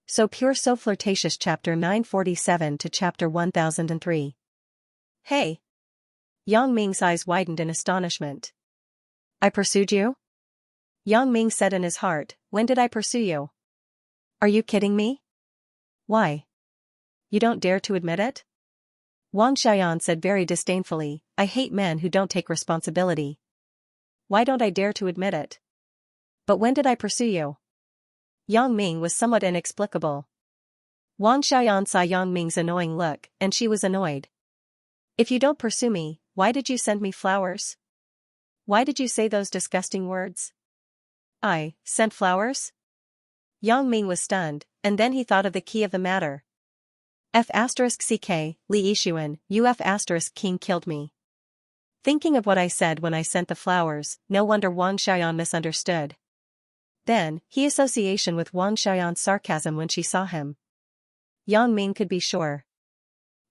So Pure So Flirtatious Chapter 947 to Chapter 1003. Hey! Yang Ming's eyes widened in astonishment. I pursued you? Yang Ming said in his heart, when did I pursue you? Are you kidding me? Why? You don't dare to admit it? Wang Xian said very disdainfully, I hate men who don't take responsibility. Why don't I dare to admit it? But when did I pursue you? Yang Ming was somewhat inexplicable. Wang Xian saw Yang Ming's annoying look, and she was annoyed. If you don't pursue me, why did you send me flowers? Why did you say those disgusting words? I sent flowers? Yang Ming was stunned, and then he thought of the key of the matter. F*ck, Li Yixuan, UF*, King killed me. Thinking of what I said when I sent the flowers, no wonder Wang Xian misunderstood. Then, he association with Wang Xian's sarcasm when she saw him. Yang Ming could be sure.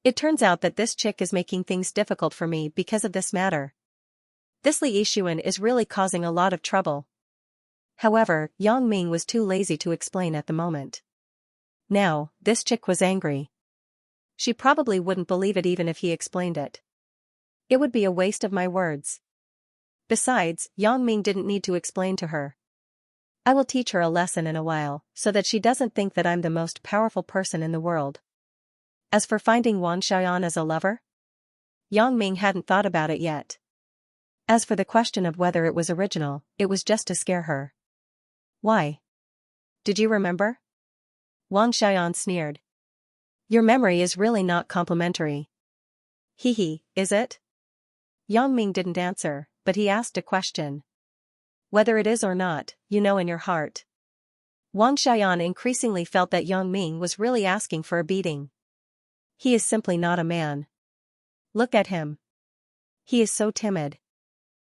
It turns out that this chick is making things difficult for me because of this matter. This Li Yixuan is really causing a lot of trouble. However, Yang Ming was too lazy to explain at the moment. Now, this chick was angry. She probably wouldn't believe it even if he explained it. It would be a waste of my words. Besides, Yang Ming didn't need to explain to her. I will teach her a lesson in a while, so that she doesn't think that I'm the most powerful person in the world. As for finding Wang Xian as a lover? Yang Ming hadn't thought about it yet. As for the question of whether it was original, it was just to scare her. Why? Did you remember? Wang Xian sneered. Your memory is really not complimentary. Hee, is it? Yang Ming didn't answer, but he asked a question. Whether it is or not, you know in your heart. Wang Xian increasingly felt that Yang Ming was really asking for a beating. He is simply not a man. Look at him. He is so timid.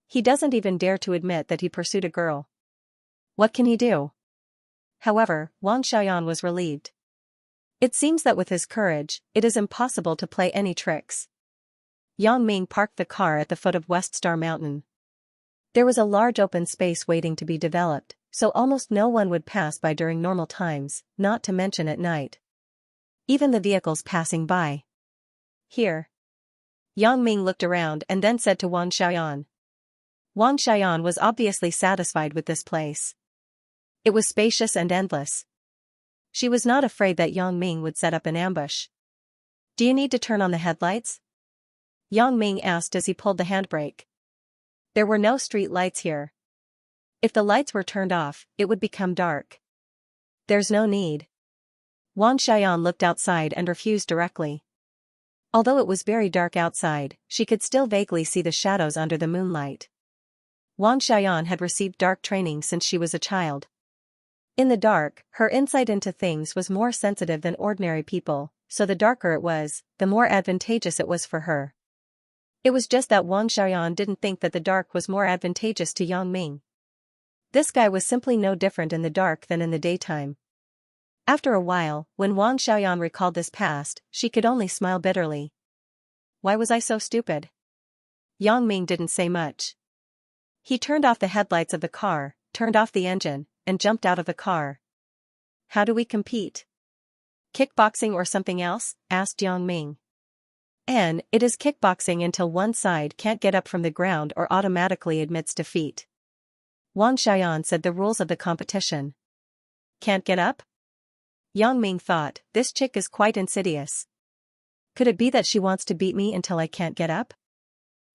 He doesn't even dare to admit that he pursued a girl. What can he do? However, Wang Xian was relieved. It seems that with his courage, it is impossible to play any tricks. Yang Ming parked the car at the foot of West Star Mountain. There was a large open space waiting to be developed, so almost no one would pass by during normal times, not to mention at night. Even the vehicles passing by. Here. Yang Ming looked around and then said to Wang Xian. Wang Xian was obviously satisfied with this place. It was spacious and endless. She was not afraid that Yang Ming would set up an ambush. Do you need to turn on the headlights? Yang Ming asked as he pulled the handbrake. There were no street lights here. If the lights were turned off, it would become dark. There's no need. Wang Xian looked outside and refused directly. Although it was very dark outside, she could still vaguely see the shadows under the moonlight. Wang Xian had received dark training since she was a child. In the dark, her insight into things was more sensitive than ordinary people, so the darker it was, the more advantageous it was for her. It was just that Wang Xian didn't think that the dark was more advantageous to Yang Ming. This guy was simply no different in the dark than in the daytime. After a while, when Wang Xian recalled this past, she could only smile bitterly. Why was I so stupid? Yang Ming didn't say much. He turned off the headlights of the car, turned off the engine, and jumped out of the car. How do we compete? Kickboxing or something else? Asked Yang Ming. And it is kickboxing until one side can't get up from the ground or automatically admits defeat. Wang Xian said the rules of the competition. Can't get up? Yang Ming thought, this chick is quite insidious. Could it be that she wants to beat me until I can't get up?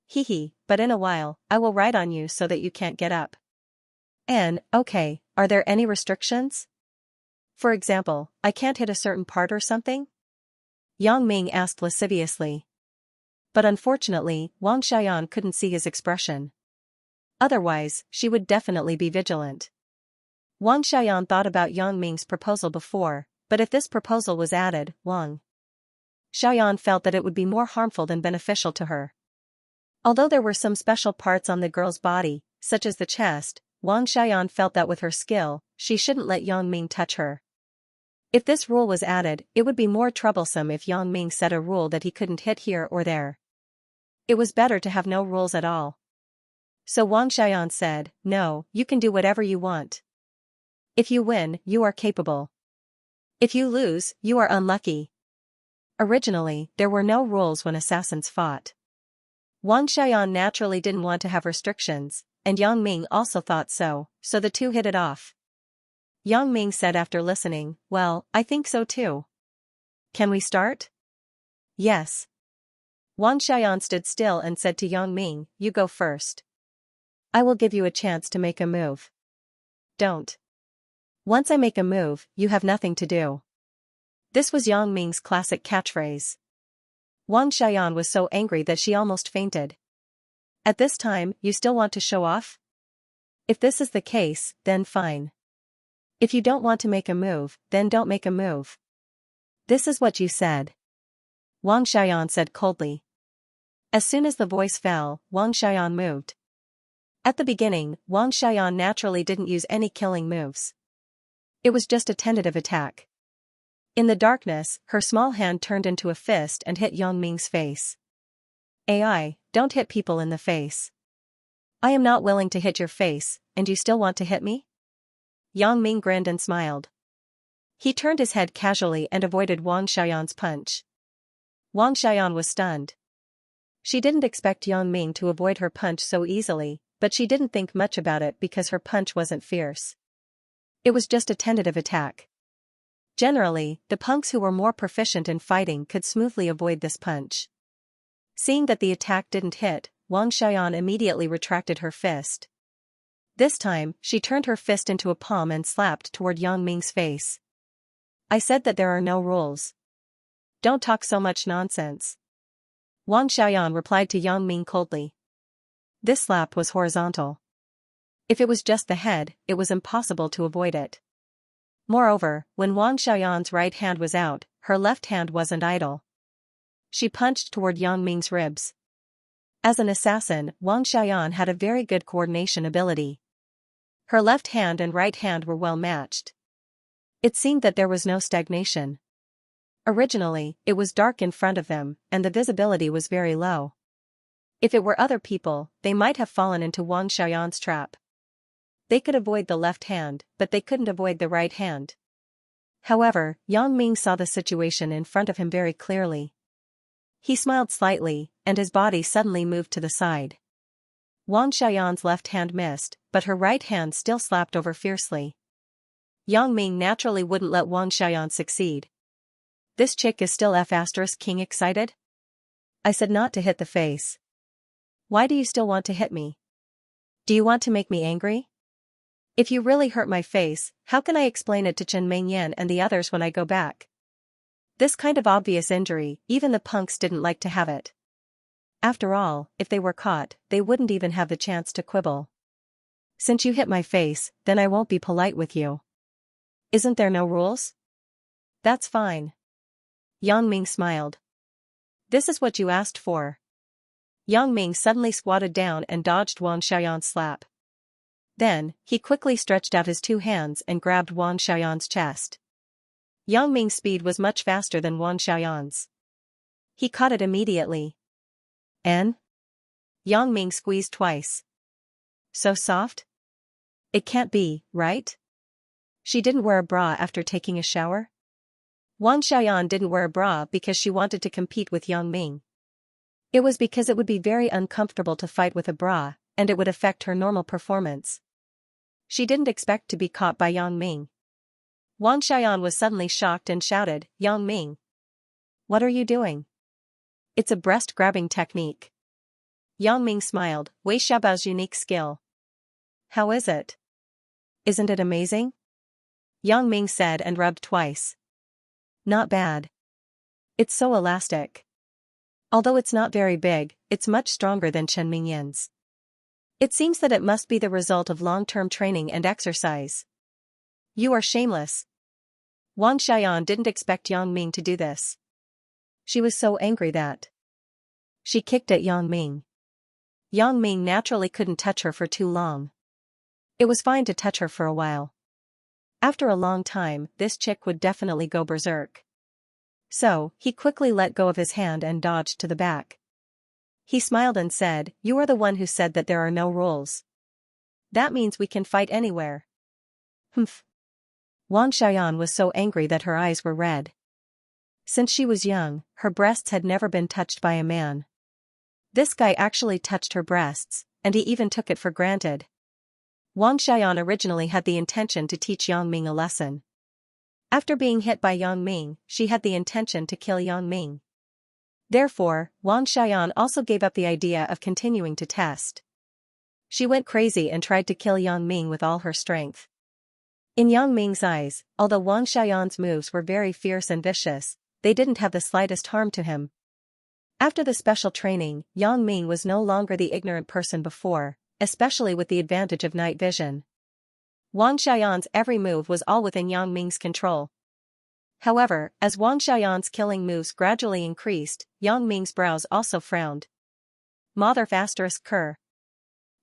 Hee, but in a while, I will ride on you so that you can't get up. And, okay, are there any restrictions? For example, I can't hit a certain part or something? Yang Ming asked lasciviously. But unfortunately, Wang Xian couldn't see his expression. Otherwise, she would definitely be vigilant. Wang Xian thought about Yang Ming's proposal before, but if this proposal was added, Wang Xian felt that it would be more harmful than beneficial to her. Although there were some special parts on the girl's body, such as the chest, Wang Xian felt that with her skill, she shouldn't let Yang Ming touch her. If this rule was added, it would be more troublesome if Yang Ming set a rule that he couldn't hit here or there. It was better to have no rules at all. So Wang Xian said, no, you can do whatever you want. If you win, you are capable. If you lose, you are unlucky. Originally, there were no rules when assassins fought. Wang Xiaoyan naturally didn't want to have restrictions, and Yang Ming also thought so the two hit it off. Yang Ming said after listening, "Well, I think so too. Can we start?" "Yes." Wang Xiaoyan stood still and said to Yang Ming, "You go first. I will give you a chance to make a move." "Don't. Once I make a move, you have nothing to do." This was Yang Ming's classic catchphrase. Wang Xiaoyan was so angry that she almost fainted. "At this time, you still want to show off? If this is the case, then fine. If you don't want to make a move, then don't make a move. This is what you said," Wang Xiaoyan said coldly. As soon as the voice fell, Wang Xiaoyan moved. At the beginning, Wang Xiaoyan naturally didn't use any killing moves. It was just a tentative attack. In the darkness, her small hand turned into a fist and hit Yang Ming's face. "AI, don't hit people in the face. I am not willing to hit your face, and you still want to hit me?" Yang Ming grinned and smiled. He turned his head casually and avoided Wang Xiaoyan's punch. Wang Xiaoyan was stunned. She didn't expect Yang Ming to avoid her punch so easily, but she didn't think much about it because her punch wasn't fierce. It was just a tentative attack. Generally, the punks who were more proficient in fighting could smoothly avoid this punch. Seeing that the attack didn't hit, Wang Xiaoyan immediately retracted her fist. This time, she turned her fist into a palm and slapped toward Yang Ming's face. "I said that there are no rules. Don't talk so much nonsense," Wang Xiaoyan replied to Yang Ming coldly. This slap was horizontal. If it was just the head, it was impossible to avoid it. Moreover, when Wang Xiaoyan's right hand was out, her left hand wasn't idle. She punched toward Yang Ming's ribs. As an assassin, Wang Xiaoyan had a very good coordination ability. Her left hand and right hand were well matched. It seemed that there was no stagnation. Originally, it was dark in front of them, and the visibility was very low. If it were other people, they might have fallen into Wang Xiaoyan's trap. They could avoid the left hand, but they couldn't avoid the right hand. However, Yang Ming saw the situation in front of him very clearly. He smiled slightly, and his body suddenly moved to the side. Wang Xiaoyan's left hand missed, but her right hand still slapped over fiercely. Yang Ming naturally wouldn't let Wang Xiaoyan succeed. "This chick is still F***ing excited? I said not to hit the face. Why do you still want to hit me? Do you want to make me angry? If you really hurt my face, how can I explain it to Chen Mingyan and the others when I go back? This kind of obvious injury, even the punks didn't like to have it. After all, if they were caught, they wouldn't even have the chance to quibble. Since you hit my face, then I won't be polite with you. Isn't there no rules? That's fine." Yang Ming smiled. "This is what you asked for." Yang Ming suddenly squatted down and dodged Wang Xiaoyan's slap. Then, he quickly stretched out his two hands and grabbed Wang Xiaoyan's chest. Yang Ming's speed was much faster than Wang Xiaoyan's. He caught it immediately. "And?" Yang Ming squeezed twice. "So soft? It can't be, right? She didn't wear a bra after taking a shower?" Wang Xiaoyan didn't wear a bra because she wanted to compete with Yang Ming. It was because it would be very uncomfortable to fight with a bra, and it would affect her normal performance. She didn't expect to be caught by Yang Ming. Wang Xiaoyan was suddenly shocked and shouted, "Yang Ming! What are you doing? It's a breast-grabbing technique." Yang Ming smiled, Wei Xiaobao's unique skill. "How is it? Isn't it amazing?" Yang Ming said and rubbed twice. "Not bad. It's so elastic. Although it's not very big, it's much stronger than Chen Mingyan's. It seems that it must be the result of long-term training and exercise." "You are shameless." Wang Xiaoyan didn't expect Yang Ming to do this. She was so angry that she kicked at Yang Ming. Yang Ming naturally couldn't touch her for too long. It was fine to touch her for a while. After a long time, this chick would definitely go berserk. So, he quickly let go of his hand and dodged to the back. He smiled and said, "You are the one who said that there are no rules. That means we can fight anywhere." "Humph." Wang Xiaoyan was so angry that her eyes were red. Since she was young, her breasts had never been touched by a man. This guy actually touched her breasts, and he even took it for granted. Wang Xiaoyan originally had the intention to teach Yang Ming a lesson. After being hit by Yang Ming, she had the intention to kill Yang Ming. Therefore, Wang Xiaoyan also gave up the idea of continuing to test. She went crazy and tried to kill Yang Ming with all her strength. In Yang Ming's eyes, although Wang Xiaoyan's moves were very fierce and vicious, they didn't have the slightest harm to him. After the special training, Yang Ming was no longer the ignorant person before, especially with the advantage of night vision. Wang Xiaoyan's every move was all within Yang Ming's control. However, as Wang Xiaoyan's killing moves gradually increased, Yang Ming's brows also frowned. Mother ****.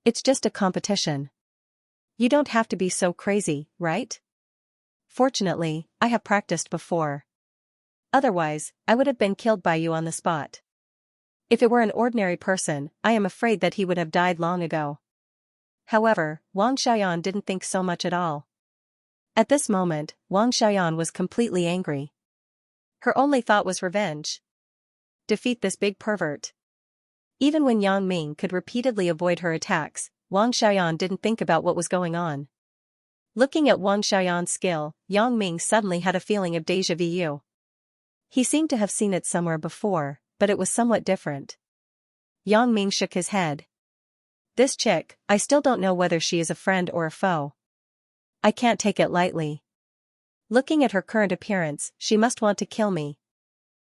It's just a competition. You don't have to be so crazy, right? Fortunately, I have practiced before. Otherwise, I would have been killed by you on the spot. If it were an ordinary person, I am afraid that he would have died long ago. However, Wang Xiaoyan didn't think so much at all. At this moment, Wang Xiaoyan was completely angry. Her only thought was revenge. Defeat this big pervert. Even when Yang Ming could repeatedly avoid her attacks, Wang Xiaoyan didn't think about what was going on. Looking at Wang Xiaoyan's skill, Yang Ming suddenly had a feeling of déjà vu. He seemed to have seen it somewhere before, but it was somewhat different. Yang Ming shook his head. This chick, I still don't know whether she is a friend or a foe. I can't take it lightly. Looking at her current appearance, she must want to kill me.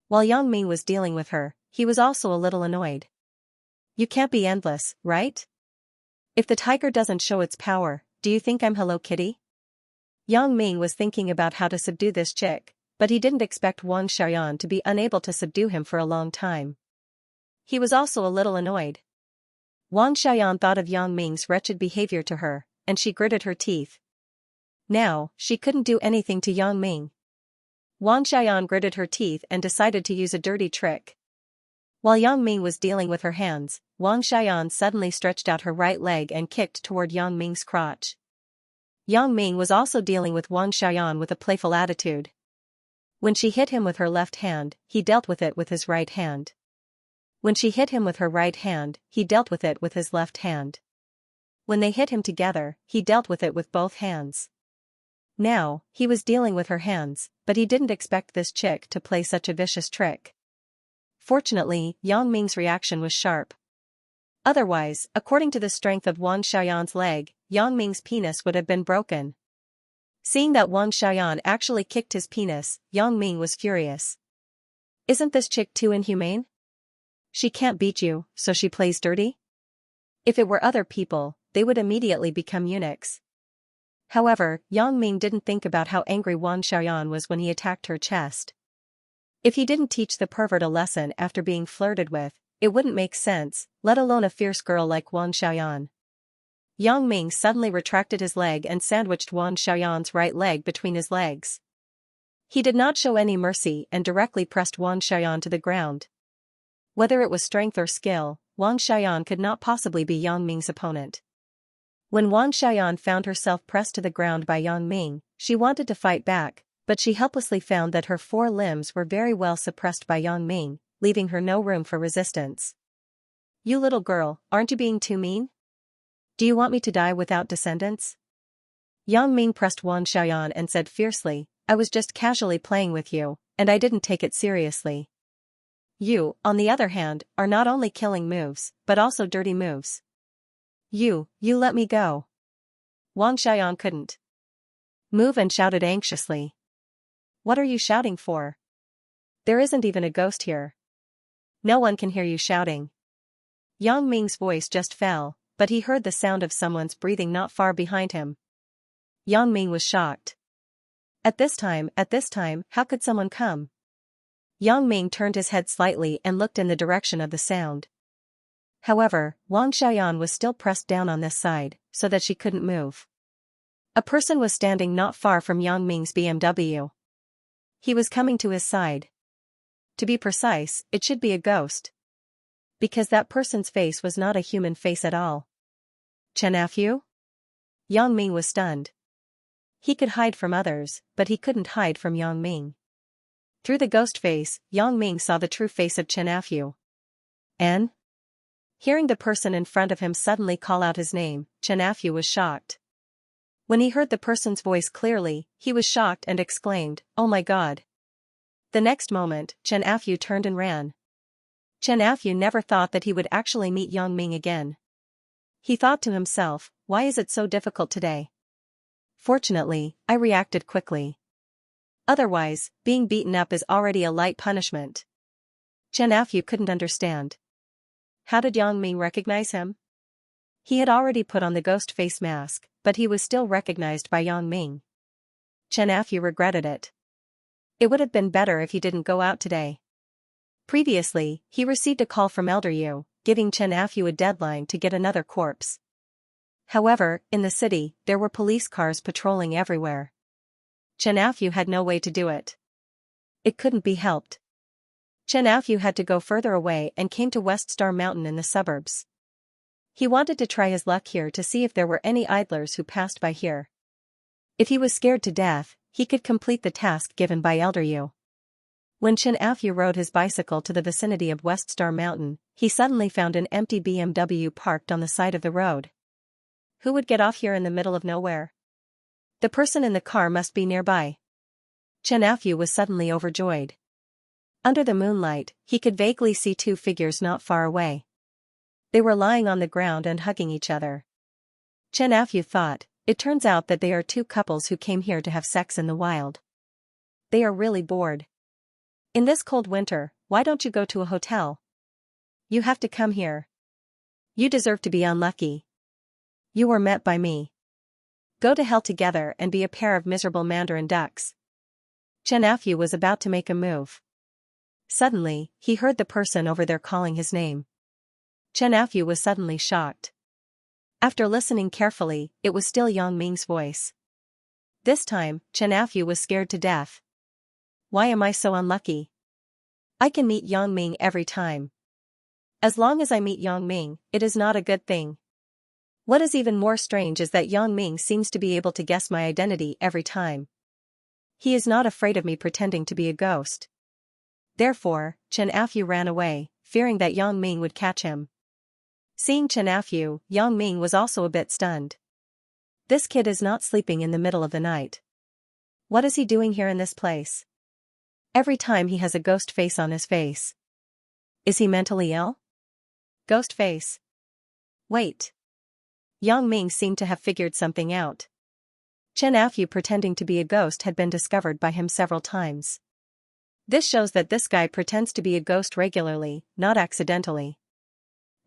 While Yang Ming was dealing with her, he was also a little annoyed. You can't be endless, right? If the tiger doesn't show its power, do you think I'm Hello Kitty? Yang Ming was thinking about how to subdue this chick, but he didn't expect Wang Xiaoyan to be unable to subdue him for a long time. He was also a little annoyed. Wang Xiaoyan thought of Yang Ming's wretched behavior to her, and she gritted her teeth. Now, she couldn't do anything to Yang Ming. Wang Xiaoyan gritted her teeth and decided to use a dirty trick. While Yang Ming was dealing with her hands, Wang Xiaoyan suddenly stretched out her right leg and kicked toward Yang Ming's crotch. Yang Ming was also dealing with Wang Xiaoyan with a playful attitude. When she hit him with her left hand, he dealt with it with his right hand. When she hit him with her right hand, he dealt with it with his left hand. When they hit him together, he dealt with it with both hands. Now, he was dealing with her hands, but he didn't expect this chick to play such a vicious trick. Fortunately, Yang Ming's reaction was sharp. Otherwise, according to the strength of Wang Xiaoyan's leg, Yang Ming's penis would have been broken. Seeing that Wang Xiaoyan actually kicked his penis, Yang Ming was furious. Isn't this chick too inhumane? She can't beat you, so she plays dirty? If it were other people, they would immediately become eunuchs. However, Yang Ming didn't think about how angry Wang Xiaoyan was when he attacked her chest. If he didn't teach the pervert a lesson after being flirted with, it wouldn't make sense, let alone a fierce girl like Wang Xiaoyan. Yang Ming suddenly retracted his leg and sandwiched Wang Xiaoyan's right leg between his legs. He did not show any mercy and directly pressed Wang Xiaoyan to the ground. Whether it was strength or skill, Wang Xiaoyan could not possibly be Yang Ming's opponent. When Wang Xiaoyan found herself pressed to the ground by Yang Ming, she wanted to fight back, but she helplessly found that her four limbs were very well suppressed by Yang Ming, leaving her no room for resistance. You little girl, aren't you being too mean? Do you want me to die without descendants? Yang Ming pressed Wang Xiaoyan and said fiercely, I was just casually playing with you, and I didn't take it seriously. You, on the other hand, are not only killing moves, but also dirty moves. You let me go. Wang Xiaoyan couldn't move and shouted anxiously. What are you shouting for? There isn't even a ghost here. No one can hear you shouting. Yang Ming's voice just fell, but he heard the sound of someone's breathing not far behind him. Yang Ming was shocked. At this time, how could someone come? Yang Ming turned his head slightly and looked in the direction of the sound. However, Wang Xiaoyan was still pressed down on this side, so that she couldn't move. A person was standing not far from Yang Ming's BMW. He was coming to his side. To be precise, it should be a ghost. Because that person's face was not a human face at all. Chen Fu? Yang Ming was stunned. He could hide from others, but he couldn't hide from Yang Ming. Through the ghost face, Yang Ming saw the true face of Xianxia. "N?" Hearing the person in front of him suddenly call out his name, Xianxia was shocked. When he heard the person's voice clearly, he was shocked and exclaimed, "Oh my God." The next moment, Xianxia turned and ran. Xianxia never thought that he would actually meet Yang Ming again. He thought to himself, why is it so difficult today? Fortunately, I reacted quickly. Otherwise, being beaten up is already a light punishment. Xianxia couldn't understand. How did Yang Ming recognize him? He had already put on the ghost face mask, but he was still recognized by Yang Ming. Xianxia regretted it. It would have been better if he didn't go out today. Previously, he received a call from Elder Yu, giving Xianxia a deadline to get another corpse. However, in the city, there were police cars patrolling everywhere. Xianxia had no way to do it. It couldn't be helped. Xianxia had to go further away and came to West Star Mountain in the suburbs. He wanted to try his luck here to see if there were any idlers who passed by here. If he was scared to death, he could complete the task given by Elder Yu. When Xianxia rode his bicycle to the vicinity of West Star Mountain, he suddenly found an empty BMW parked on the side of the road. Who would get off here in the middle of nowhere? The person in the car must be nearby. Xianxia was suddenly overjoyed. Under the moonlight, he could vaguely see two figures not far away. They were lying on the ground and hugging each other. Xianxia thought, it turns out that they are two couples who came here to have sex in the wild. They are really bored. In this cold winter, why don't you go to a hotel? You have to come here. You deserve to be unlucky. You were met by me. Go to hell together and be a pair of miserable mandarin ducks. Xianxia was about to make a move. Suddenly, he heard the person over there calling his name. Xianxia was suddenly shocked. After listening carefully, it was still Yang Ming's voice. This time, Xianxia was scared to death. Why am I so unlucky? I can meet Yang Ming every time. As long as I meet Yang Ming, it is not a good thing. What is even more strange is that Yang Ming seems to be able to guess my identity every time. He is not afraid of me pretending to be a ghost. Therefore, Xianxia ran away, fearing that Yang Ming would catch him. Seeing Xianxia, Yang Ming was also a bit stunned. This kid is not sleeping in the middle of the night. What is he doing here in this place? Every time he has a ghost face on his face. Is he mentally ill? Ghost face. Wait. Yang Ming seemed to have figured something out. Xianxia pretending to be a ghost had been discovered by him several times. This shows that this guy pretends to be a ghost regularly, not accidentally.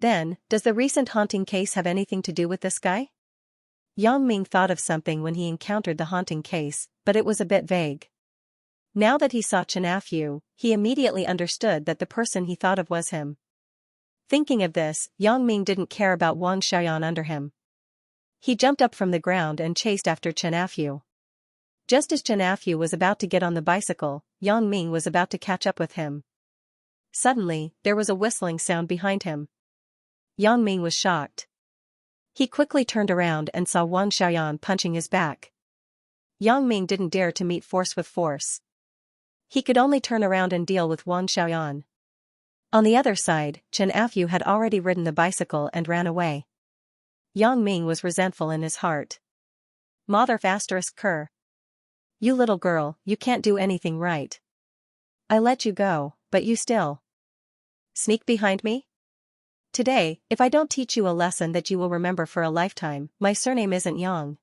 Then, does the recent haunting case have anything to do with this guy? Yang Ming thought of something when he encountered the haunting case, but it was a bit vague. Now that he saw Xianxia, he immediately understood that the person he thought of was him. Thinking of this, Yang Ming didn't care about Wang Xiaoyan under him. He jumped up from the ground and chased after Xianxia. Just as Xianxia was about to get on the bicycle, Yang Ming was about to catch up with him. Suddenly, there was a whistling sound behind him. Yang Ming was shocked. He quickly turned around and saw Wang Xiaoyan punching his back. Yang Ming didn't dare to meet force with force. He could only turn around and deal with Wang Xiaoyan. On the other side, Xianxia had already ridden the bicycle and ran away. Yang Ming was resentful in his heart. Mother ****. You little girl, you can't do anything right. I let you go, but you still sneak behind me? Today, if I don't teach you a lesson that you will remember for a lifetime, my surname isn't Yang.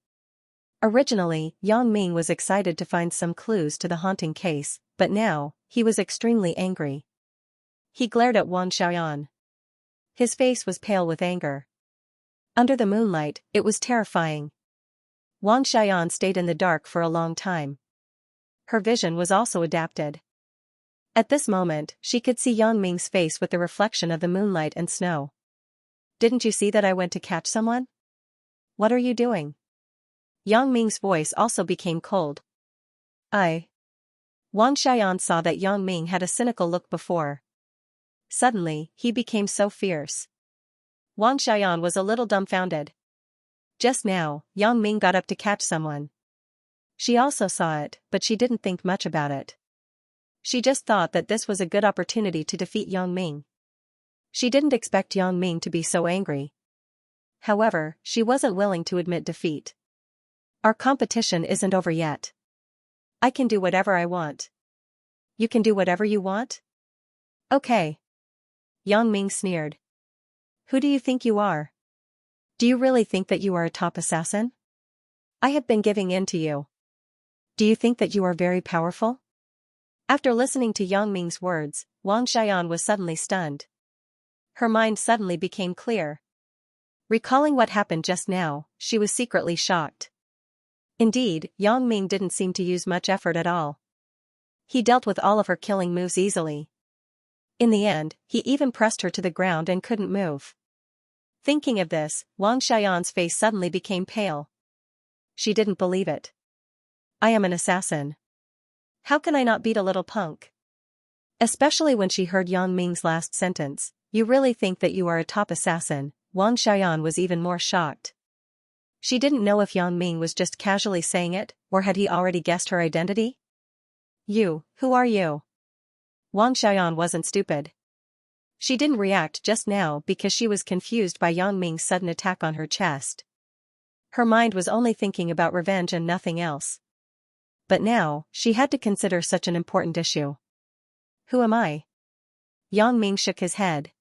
Originally, Yang Ming was excited to find some clues to the haunting case, but now, he was extremely angry. He glared at Wang Xiaoyan. His face was pale with anger. Under the moonlight, it was terrifying. Wang Xiaoyan stayed in the dark for a long time. Her vision was also adapted. At this moment, she could see Yang Ming's face with the reflection of the moonlight and snow. Didn't you see that I went to catch someone? What are you doing? Yang Ming's voice also became cold. Wang Xiaoyan saw that Yang Ming had a cynical look before. Suddenly, he became so fierce. Wang Xiaoyan was a little dumbfounded. Just now, Yang Ming got up to catch someone. She also saw it, but she didn't think much about it. She just thought that this was a good opportunity to defeat Yang Ming. She didn't expect Yang Ming to be so angry. However, she wasn't willing to admit defeat. Our competition isn't over yet. I can do whatever I want. You can do whatever you want? Okay. Yang Ming sneered. Who do you think you are? Do you really think that you are a top assassin? I have been giving in to you. Do you think that you are very powerful? After listening to Yang Ming's words, Wang Xian was suddenly stunned. Her mind suddenly became clear. Recalling what happened just now, she was secretly shocked. Indeed, Yang Ming didn't seem to use much effort at all. He dealt with all of her killing moves easily. In the end, he even pressed her to the ground and couldn't move. Thinking of this, Wang Xian's face suddenly became pale. She didn't believe it. I am an assassin. How can I not beat a little punk? Especially when she heard Yang Ming's last sentence, you really think that you are a top assassin? Wang Xian was even more shocked. She didn't know if Yang Ming was just casually saying it, or had he already guessed her identity? You, who are you? Wang Xian wasn't stupid. She didn't react just now because she was confused by Yang Ming's sudden attack on her chest. Her mind was only thinking about revenge and nothing else. But now, she had to consider such an important issue. Who am I? Yang Ming shook his head.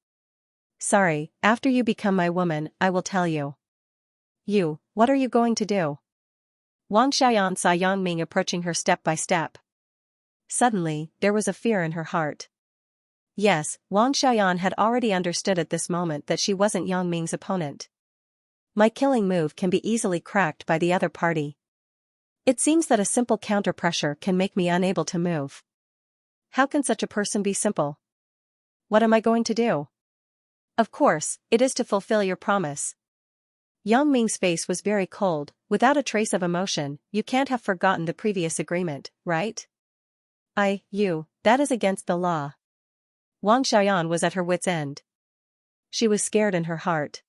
Sorry, after you become my woman, I will tell you. You, what are you going to do? Wang Xian saw Yang Ming approaching her step by step. Suddenly, there was a fear in her heart. Yes, Wang Xian had already understood at this moment that she wasn't Yang Ming's opponent. My killing move can be easily cracked by the other party. It seems that a simple counter-pressure can make me unable to move. How can such a person be simple? What am I going to do? Of course, it is to fulfill your promise. Yang Ming's face was very cold, without a trace of emotion. You can't have forgotten the previous agreement, right? That is against the law. Wang Xian was at her wit's end. She was scared in her heart.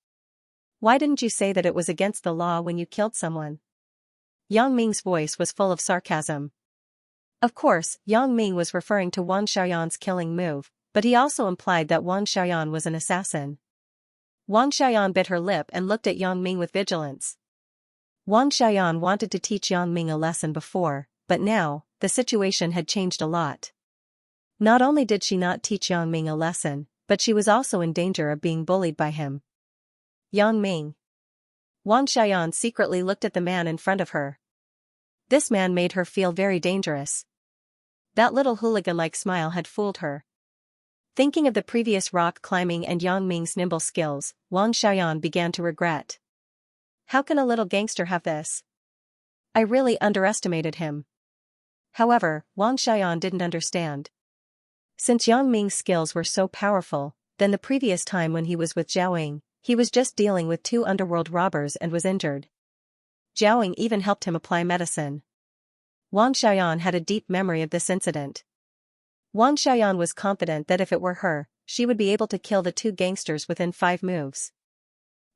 Why didn't you say that it was against the law when you killed someone? Yang Ming's voice was full of sarcasm. Of course, Yang Ming was referring to Wang Xian's killing move, but he also implied that Wang Xian was an assassin. Wang Xian bit her lip and looked at Yang Ming with vigilance. Wang Xian wanted to teach Yang Ming a lesson before, but now, the situation had changed a lot. Not only did she not teach Yang Ming a lesson, but she was also in danger of being bullied by him. Yang Ming. Wang Xian secretly looked at the man in front of her. This man made her feel very dangerous. That little hooligan-like smile had fooled her. Thinking of the previous rock climbing and Yang Ming's nimble skills, Wang Xian began to regret. How can a little gangster have this? I really underestimated him. However, Wang Xian didn't understand. Since Yang Ming's skills were so powerful, then the previous time when he was with Zhaoying, he was just dealing with 2 underworld robbers and was injured. Zhaoying even helped him apply medicine. Wang Xian had a deep memory of this incident. Wang Xian was confident that if it were her, she would be able to kill the 2 gangsters within 5 moves.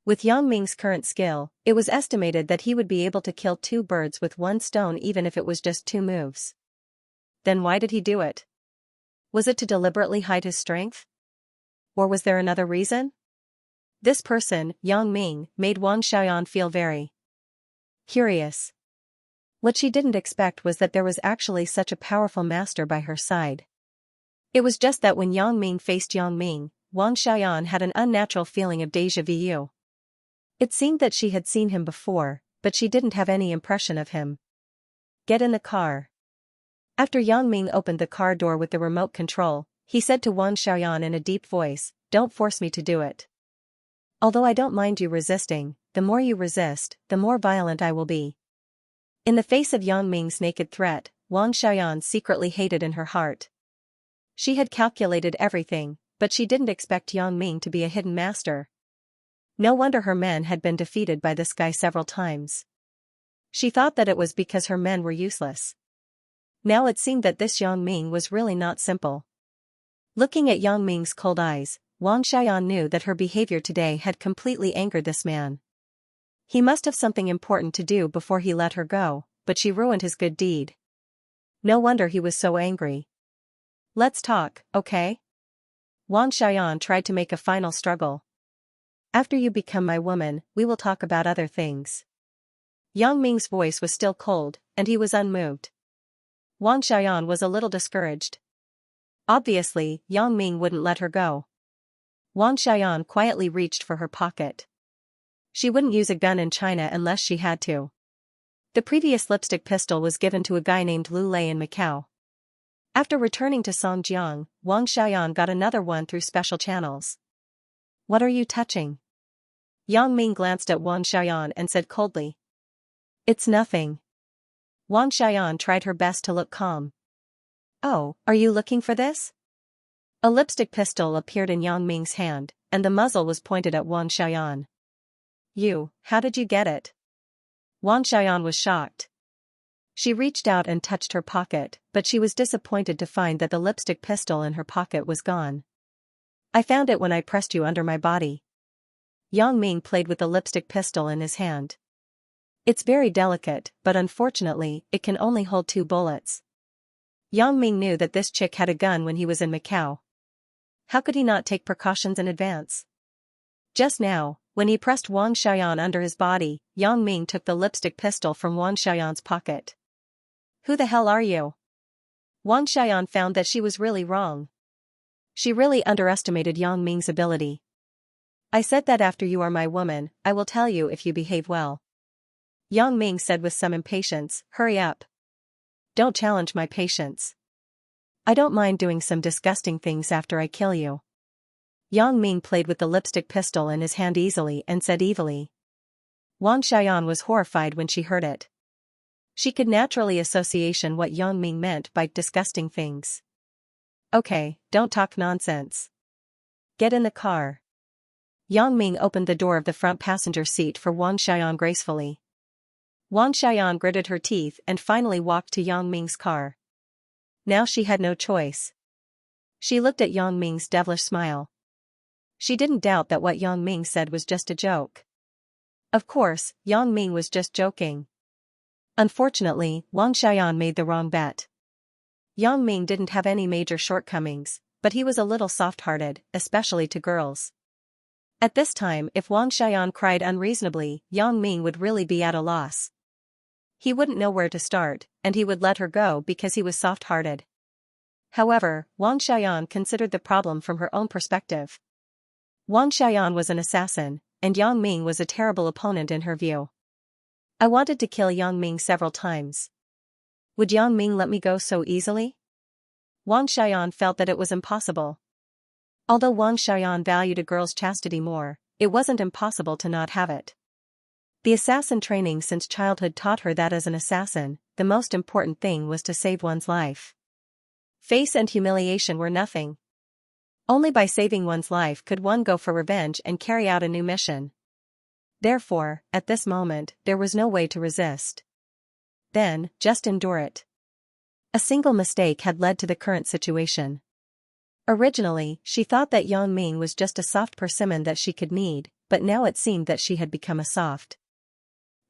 With Yang Ming's current skill, it was estimated that he would be able to kill 2 birds with 1 stone even if it was just 2 moves. Then why did he do it? Was it to deliberately hide his strength? Or was there another reason? This person, Yang Ming, made Wang Xian feel very curious. What she didn't expect was that there was actually such a powerful master by her side. It was just that when Yang Ming faced Yang Ming, Wang Xian had an unnatural feeling of déjà vu. It seemed that she had seen him before, but she didn't have any impression of him. Get in the car. After Yang Ming opened the car door with the remote control, he said to Wang Xian in a deep voice, "Don't force me to do it. Although I don't mind you resisting, the more you resist, the more violent I will be." In the face of Yang Ming's naked threat, Wang Xian secretly hated in her heart. She had calculated everything, but she didn't expect Yang Ming to be a hidden master. No wonder her men had been defeated by this guy several times. She thought that it was because her men were useless. Now it seemed that this Yang Ming was really not simple. Looking at Yang Ming's cold eyes, Wang Xian knew that her behavior today had completely angered this man. He must have something important to do before he let her go, but she ruined his good deed. No wonder he was so angry. Let's talk, okay? Wang Xiaoyan tried to make a final struggle. After you become my woman, we will talk about other things. Yang Ming's voice was still cold, and he was unmoved. Wang Xiaoyan was a little discouraged. Obviously, Yang Ming wouldn't let her go. Wang Xiaoyan quietly reached for her pocket. She wouldn't use a gun in China unless she had to. The previous lipstick pistol was given to a guy named Lu Lei in Macau. After returning to Songjiang, Wang Xiaoyan got another one through special channels. What are you touching? Yang Ming glanced at Wang Xiaoyan and said coldly. It's nothing. Wang Xiaoyan tried her best to look calm. Oh, are you looking for this? A lipstick pistol appeared in Yang Ming's hand, and the muzzle was pointed at Wang Xiaoyan. How did you get it? Wang Xiaoyan was shocked. She reached out and touched her pocket, but she was disappointed to find that the lipstick pistol in her pocket was gone. I found it when I pressed you under my body. Yang Ming played with the lipstick pistol in his hand. It's very delicate, but unfortunately, it can only hold 2 bullets. Yang Ming knew that this chick had a gun when he was in Macau. How could he not take precautions in advance? Just now, when he pressed Wang Xiaoyan under his body, Yang Ming took the lipstick pistol from Wang Xiaoyan's pocket. Who the hell are you? Wang Xiaoyan found that she was really wrong. She really underestimated Yang Ming's ability. I said that after you are my woman, I will tell you if you behave well. Yang Ming said with some impatience, hurry up. Don't challenge my patience. I don't mind doing some disgusting things after I kill you. Yang Ming played with the lipstick pistol in his hand easily and said evilly. Wang Xiaoyan was horrified when she heard it. She could naturally association what Yang Ming meant by disgusting things. Okay, don't talk nonsense. Get in the car. Yang Ming opened the door of the front passenger seat for Wang Xiaoyan gracefully. Wang Xiaoyan gritted her teeth and finally walked to Yang Ming's car. Now she had no choice. She looked at Yang Ming's devilish smile. She didn't doubt that what Yang Ming said was just a joke. Of course, Yang Ming was just joking. Unfortunately, Wang Xiaoyan made the wrong bet. Yang Ming didn't have any major shortcomings, but he was a little soft-hearted, especially to girls. At this time, if Wang Xiaoyan cried unreasonably, Yang Ming would really be at a loss. He wouldn't know where to start, and he would let her go because he was soft-hearted. However, Wang Xiaoyan considered the problem from her own perspective. Wang Xiaoyan was an assassin, and Yang Ming was a terrible opponent in her view. I wanted to kill Yang Ming several times. Would Yang Ming let me go so easily? Wang Xiaoyan felt that it was impossible. Although Wang Xiaoyan valued a girl's chastity more, it wasn't impossible to not have it. The assassin training since childhood taught her that as an assassin, the most important thing was to save one's life. Face and humiliation were nothing. Only by saving one's life could one go for revenge and carry out a new mission. Therefore, at this moment, there was no way to resist. Then, just endure it. A single mistake had led to the current situation. Originally, she thought that Yang Ming was just a soft persimmon that she could knead, but now it seemed that she had become a soft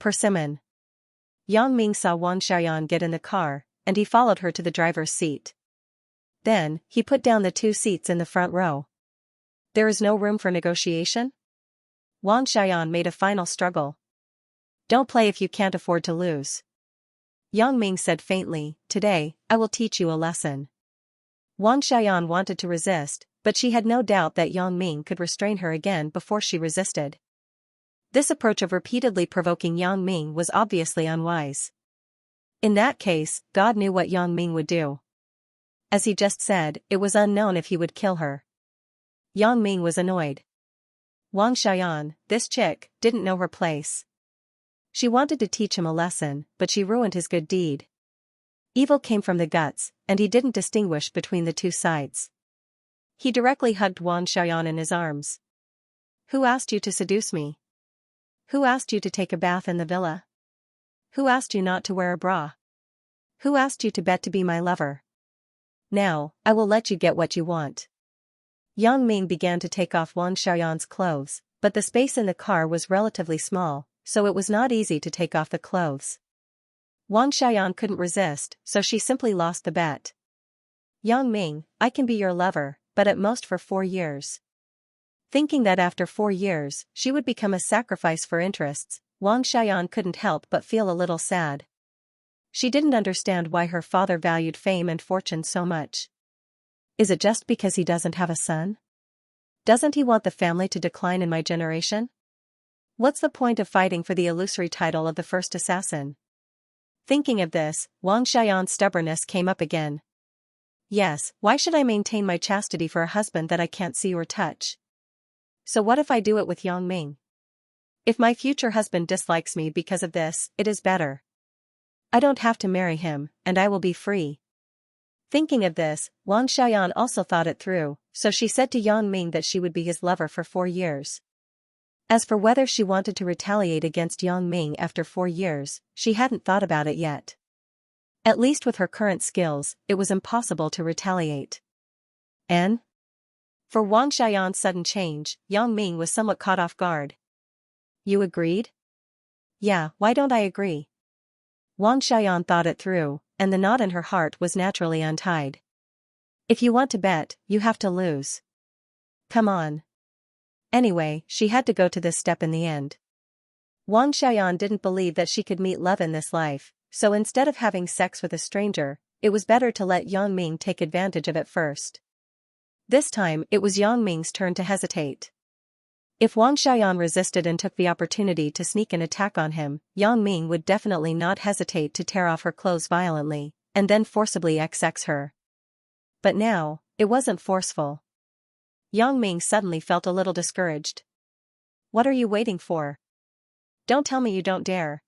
persimmon. Yang Ming saw Wang Xiaoyan get in the car, and he followed her to the driver's seat. Then, he put down the 2 seats in the front row. There is no room for negotiation? Wang Xiaoyan made a final struggle. Don't play if you can't afford to lose. Yang Ming said faintly, today, I will teach you a lesson. Wang Xiaoyan wanted to resist, but she had no doubt that Yang Ming could restrain her again before she resisted. This approach of repeatedly provoking Yang Ming was obviously unwise. In that case, God knew what Yang Ming would do. As he just said, it was unknown if he would kill her. Yang Ming was annoyed. Wang Xiaoyan, this chick, didn't know her place. She wanted to teach him a lesson, but she ruined his good deed. Evil came from the guts, and he didn't distinguish between the 2 sides. He directly hugged Wang Xiaoyan in his arms. Who asked you to seduce me? Who asked you to take a bath in the villa? Who asked you not to wear a bra? Who asked you to bet to be my lover? Now, I will let you get what you want. Yang Ming began to take off Wang Xiaoyan's clothes, but the space in the car was relatively small, so it was not easy to take off the clothes. Wang Xiaoyan couldn't resist, so she simply lost the bet. Yang Ming, I can be your lover, but at most for 4 years. Thinking that after 4 years, she would become a sacrifice for interests, Wang Xiaoyan couldn't help but feel a little sad. She didn't understand why her father valued fame and fortune so much. Is it just because he doesn't have a son? Doesn't he want the family to decline in my generation? What's the point of fighting for the illusory title of the first assassin? Thinking of this, Wang Xiaoyan's stubbornness came up again. Yes, why should I maintain my chastity for a husband that I can't see or touch? So what if I do it with Yang Ming? If my future husband dislikes me because of this, it is better. I don't have to marry him, and I will be free. Thinking of this, Wang Xiaoyan also thought it through, so she said to Yang Ming that she would be his lover for 4 years. As for whether she wanted to retaliate against Yang Ming after 4 years, she hadn't thought about it yet. At least with her current skills, it was impossible to retaliate. And? For Wang Xiaoyan's sudden change, Yang Ming was somewhat caught off guard. You agreed? Yeah, why don't I agree? Wang Xiaoyan thought it through, and the knot in her heart was naturally untied. If you want to bet, you have to lose. Come on. Anyway, she had to go to this step in the end. Wang Xiaoyan didn't believe that she could meet love in this life, so instead of having sex with a stranger, it was better to let Yang Ming take advantage of it first. This time, it was Yang Ming's turn to hesitate. If Wang Xiaoyan resisted and took the opportunity to sneak an attack on him, Yang Ming would definitely not hesitate to tear off her clothes violently, and then forcibly XX her. But now, it wasn't forceful. Yang Ming suddenly felt a little discouraged. What are you waiting for? Don't tell me you don't dare.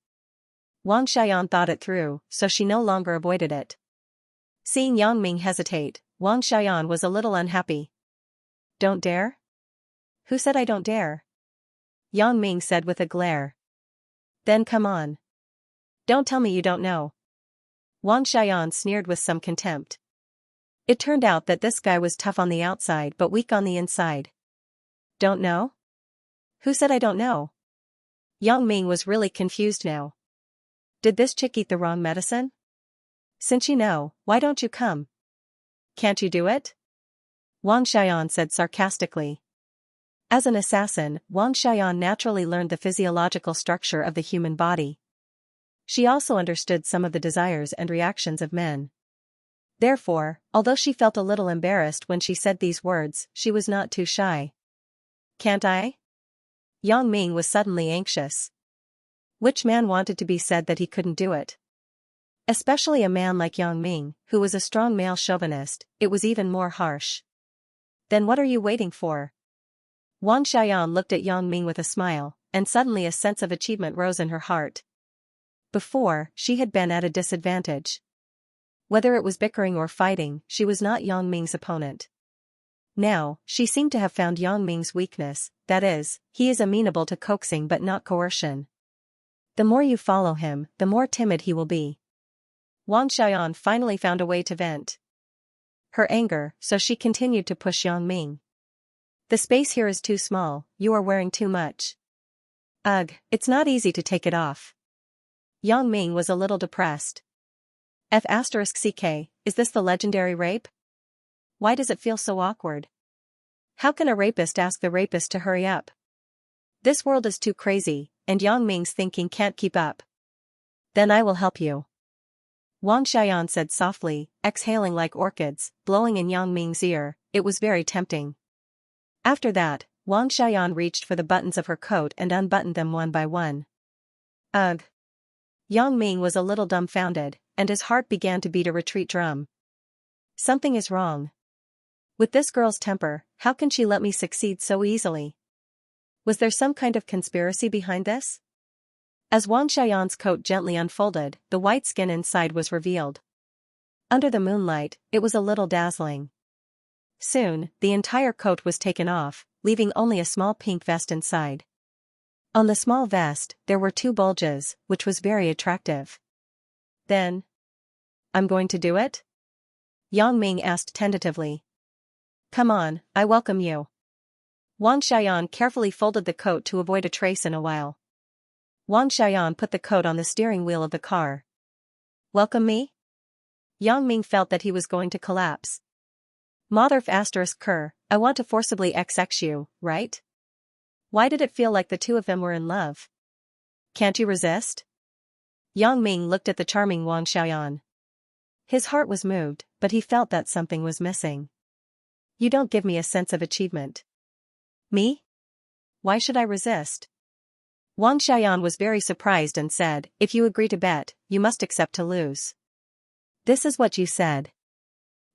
Wang Xiaoyan thought it through, so she no longer avoided it. Seeing Yang Ming hesitate, Wang Xiaoyan was a little unhappy. Don't dare? Who said I don't dare? Yang Ming said with a glare. Then come on. Don't tell me you don't know. Wang Xiaoyan sneered with some contempt. It turned out that this guy was tough on the outside but weak on the inside. Don't know? Who said I don't know? Yang Ming was really confused now. Did this chick eat the wrong medicine? Since you know, why don't you come? Can't you do it? Wang Xiaoyan said sarcastically. As an assassin, Wang Xiaoyan naturally learned the physiological structure of the human body. She also understood some of the desires and reactions of men. Therefore, although she felt a little embarrassed when she said these words, she was not too shy. Can't I? Yang Ming was suddenly anxious. Which man wanted to be said that he couldn't do it? Especially a man like Yang Ming, who was a strong male chauvinist, it was even more harsh. Then what are you waiting for? Wang Xiaoyan looked at Yang Ming with a smile, and suddenly a sense of achievement rose in her heart. Before, she had been at a disadvantage. Whether it was bickering or fighting, she was not Yang Ming's opponent. Now, she seemed to have found Yang Ming's weakness, that is, he is amenable to coaxing but not coercion. The more you follow him, the more timid he will be. Wang Xiaoyan finally found a way to vent her anger, so she continued to push Yang Ming. The space here is too small, you are wearing too much. Ugh, it's not easy to take it off. Yang Ming was a little depressed. F***ck, is this the legendary rape? Why does it feel so awkward? How can a rapist ask the rapist to hurry up? This world is too crazy, and Yang Ming's thinking can't keep up. Then I will help you. Wang Xiaoyan said softly, exhaling like orchids, blowing in Yang Ming's ear. It was very tempting. After that, Wang Xiaoyan reached for the buttons of her coat and unbuttoned them one by one. Ugh. Yang Ming was a little dumbfounded, and his heart began to beat a retreat drum. Something is wrong. With this girl's temper, how can she let me succeed so easily? Was there some kind of conspiracy behind this? As Wang Xiaoyan's coat gently unfolded, the white skin inside was revealed. Under the moonlight, it was a little dazzling. Soon, the entire coat was taken off, leaving only a small pink vest inside. On the small vest, there were 2 bulges, which was very attractive. Then, I'm going to do it? Yang Ming asked tentatively. Come on, I welcome you. Wang Xiaoyan carefully folded the coat to avoid a trace in a while. Wang Xiaoyan put the coat on the steering wheel of the car. Welcome me? Yang Ming felt that he was going to collapse. Mother asterisk Kerr, I want to forcibly XX you, right? Why did it feel like the two of them were in love? Can't you resist? Yang Ming looked at the charming Wang Xiaoyan. His heart was moved, but he felt that something was missing. You don't give me a sense of achievement. Me? Why should I resist? Wang Xiaoyan was very surprised and said, if you agree to bet, you must accept to lose. This is what you said.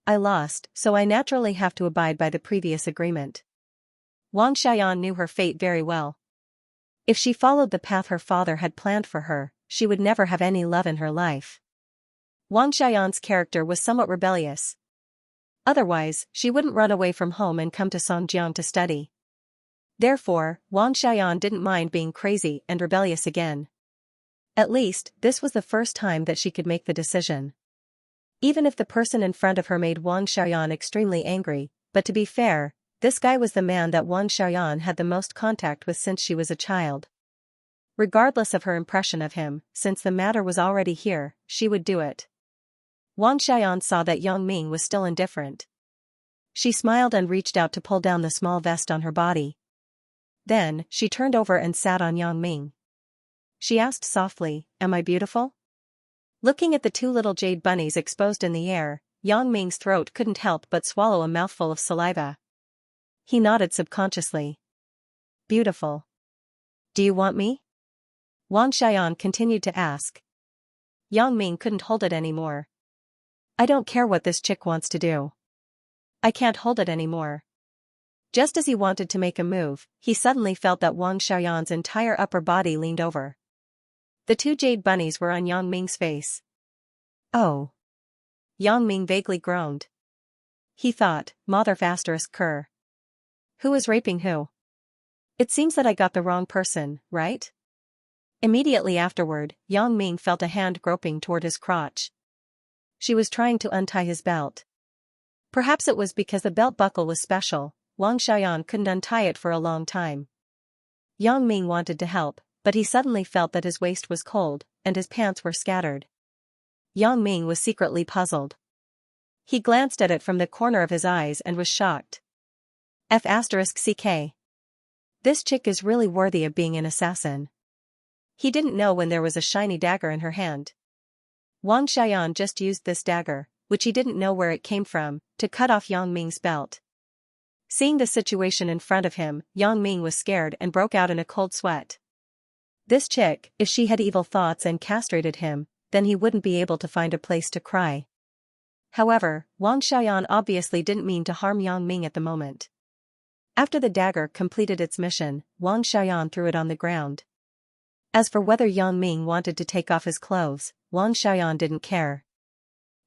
I lost, so I naturally have to abide by the previous agreement. Wang Xiaoyan knew her fate very well. If she followed the path her father had planned for her, she would never have any love in her life. Wang Xiaoyan's character was somewhat rebellious. Otherwise, she wouldn't run away from home and come to Songjiang to study. Therefore, Wang Xiaoyan didn't mind being crazy and rebellious again. At least, this was the first time that she could make the decision. Even if the person in front of her made Wang Xiaoyan extremely angry, but to be fair, this guy was the man that Wang Xiaoyan had the most contact with since she was a child. Regardless of her impression of him, since the matter was already here, she would do it. Wang Xiaoyan saw that Yang Ming was still indifferent. She smiled and reached out to pull down the small vest on her body. Then, she turned over and sat on Yang Ming. She asked softly, Am I beautiful? Looking at the two little jade bunnies exposed in the air, Yang Ming's throat couldn't help but swallow a mouthful of saliva. He nodded subconsciously. Beautiful. Do you want me? Wang Xiaoyan continued to ask. Yang Ming couldn't hold it anymore. I don't care what this chick wants to do. I can't hold it anymore. Just as he wanted to make a move, he suddenly felt that Wang Xiaoyan's entire upper body leaned over. The two jade bunnies were on Yang Ming's face. Oh. Yang Ming vaguely groaned. He thought, Mother asterisk Kerr. Who is raping who? It seems that I got the wrong person, right? Immediately afterward, Yang Ming felt a hand groping toward his crotch. She was trying to untie his belt. Perhaps it was because the belt buckle was special, Wang Xiaoyan couldn't untie it for a long time. Yang Ming wanted to help, but he suddenly felt that his waist was cold, and his pants were scattered. Yang Ming was secretly puzzled. He glanced at it from the corner of his eyes and was shocked. F***ck. This chick is really worthy of being an assassin. He didn't know when there was a shiny dagger in her hand. Wang Xiaoyan just used this dagger, which he didn't know where it came from, to cut off Yang Ming's belt. Seeing the situation in front of him, Yang Ming was scared and broke out in a cold sweat. This chick, if she had evil thoughts and castrated him, then he wouldn't be able to find a place to cry. However, Wang Xiaoyan obviously didn't mean to harm Yang Ming at the moment. After the dagger completed its mission, Wang Xiaoyan threw it on the ground. As for whether Yang Ming wanted to take off his clothes, Wang Xiaoyan didn't care.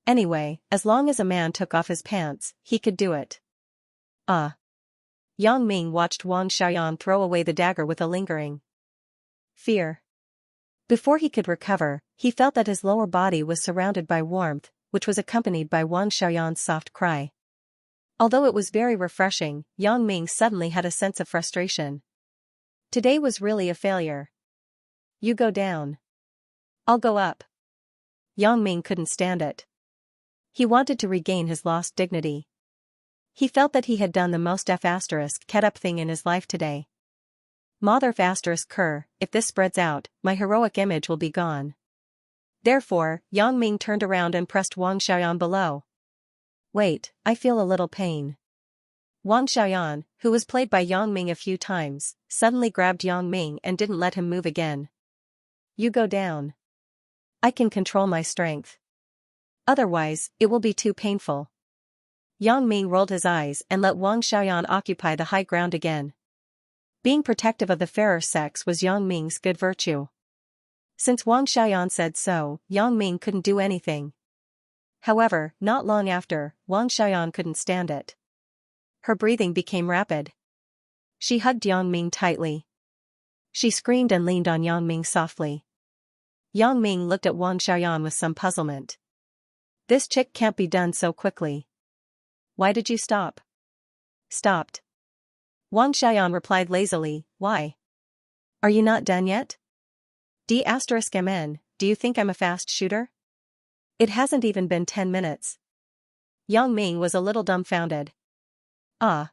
Anyway, as long as a man took off his pants, he could do it. Yang Ming watched Wang Xiaoyan throw away the dagger with a lingering fear. Before he could recover, he felt that his lower body was surrounded by warmth, which was accompanied by Wang Xiaoyan's soft cry. Although it was very refreshing, Yang Ming suddenly had a sense of frustration. Today was really a failure. You go down. I'll go up. Yang Ming couldn't stand it. He wanted to regain his lost dignity. He felt that he had done the most F***ket-up thing in his life today. Mother Kerr, if this spreads out, my heroic image will be gone. Therefore, Yang Ming turned around and pressed Wang Xiaoyan below. Wait, I feel a little pain. Wang Xiaoyan, who was played by Yang Ming a few times, suddenly grabbed Yang Ming and didn't let him move again. You go down. I can control my strength. Otherwise, it will be too painful. Yang Ming rolled his eyes and let Wang Xiaoyan occupy the high ground again. Being protective of the fairer sex was Yang Ming's good virtue. Since Wang Xiaoyan said so, Yang Ming couldn't do anything. However, not long after, Wang Xiaoyan couldn't stand it. Her breathing became rapid. She hugged Yang Ming tightly. She screamed and leaned on Yang Ming softly. Yang Ming looked at Wang Xiaoyan with some puzzlement. This chick can't be done so quickly. Why did you stop? Stopped. Wang Xiaoyan replied lazily, Why? Are you not done yet? D***mn, do you think I'm a fast shooter? It hasn't even been 10 minutes. Yang Ming was a little dumbfounded. Ah.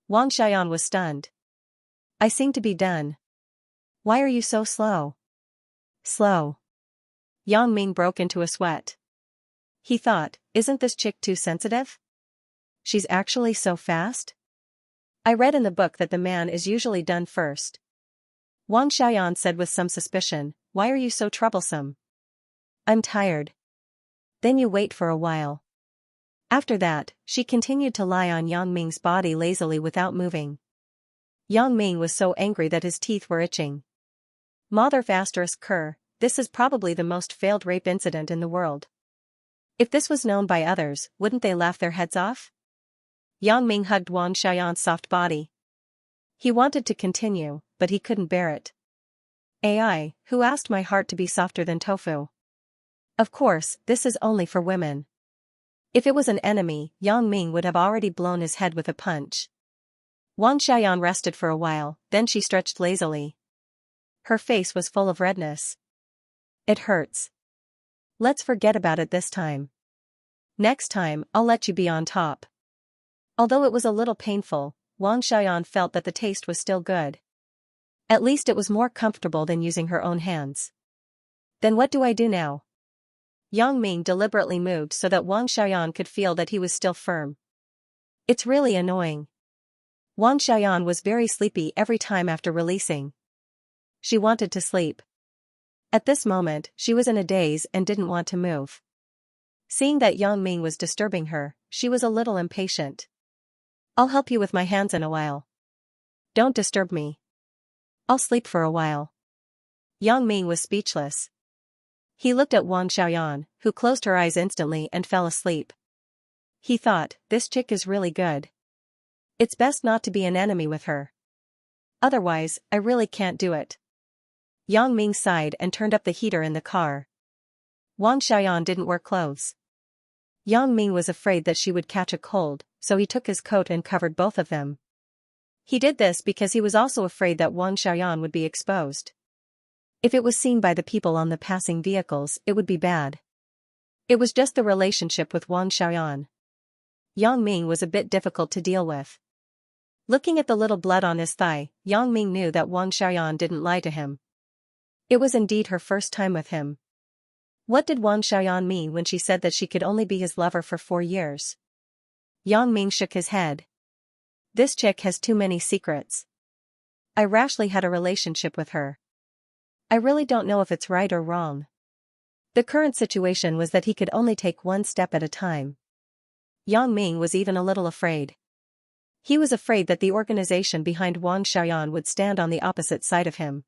Wang Xiaoyan was stunned. I seem to be done. Why are you so slow? Slow. Yang Ming broke into a sweat. He thought, isn't this chick too sensitive? She's actually so fast? I read in the book that the man is usually done first. Wang Xiaoyan said with some suspicion, why are you so troublesome? I'm tired. Then you wait for a while. After that, she continued to lie on Yang Ming's body lazily without moving. Yang Ming was so angry that his teeth were itching. Mother Cur, this is probably the most failed rape incident in the world. If this was known by others, wouldn't they laugh their heads off? Yang Ming hugged Wang Xiaoyan's soft body. He wanted to continue, but he couldn't bear it. AI, who asked my heart to be softer than tofu? Of course, this is only for women. If it was an enemy, Yang Ming would have already blown his head with a punch. Wang Xiaoyan rested for a while, then she stretched lazily. Her face was full of redness. It hurts. Let's forget about it this time. Next time, I'll let you be on top. Although it was a little painful, Wang Xiaoyan felt that the taste was still good. At least it was more comfortable than using her own hands. Then what do I do now? Yang Ming deliberately moved so that Wang Xiaoyan could feel that he was still firm. It's really annoying. Wang Xiaoyan was very sleepy every time after releasing. She wanted to sleep. At this moment, she was in a daze and didn't want to move. Seeing that Yang Ming was disturbing her, she was a little impatient. I'll help you with my hands in a while. Don't disturb me. I'll sleep for a while. Yang Ming was speechless. He looked at Wang Xiaoyan, who closed her eyes instantly and fell asleep. He thought, this chick is really good. It's best not to be an enemy with her. Otherwise, I really can't do it. Yang Ming sighed and turned up the heater in the car. Wang Xiaoyan didn't wear clothes. Yang Ming was afraid that she would catch a cold, so he took his coat and covered both of them. He did this because he was also afraid that Wang Xiaoyan would be exposed. If it was seen by the people on the passing vehicles, it would be bad. It was just the relationship with Wang Xiaoyan. Yang Ming was a bit difficult to deal with. Looking at the little blood on his thigh, Yang Ming knew that Wang Xiaoyan didn't lie to him. It was indeed her first time with him. What did Wang Xiaoyan mean when she said that she could only be his lover for 4 years? Yang Ming shook his head. This chick has too many secrets. I rashly had a relationship with her. I really don't know if it's right or wrong. The current situation was that he could only take one step at a time. Yang Ming was even a little afraid. He was afraid that the organization behind Wang Xiaoyan would stand on the opposite side of him.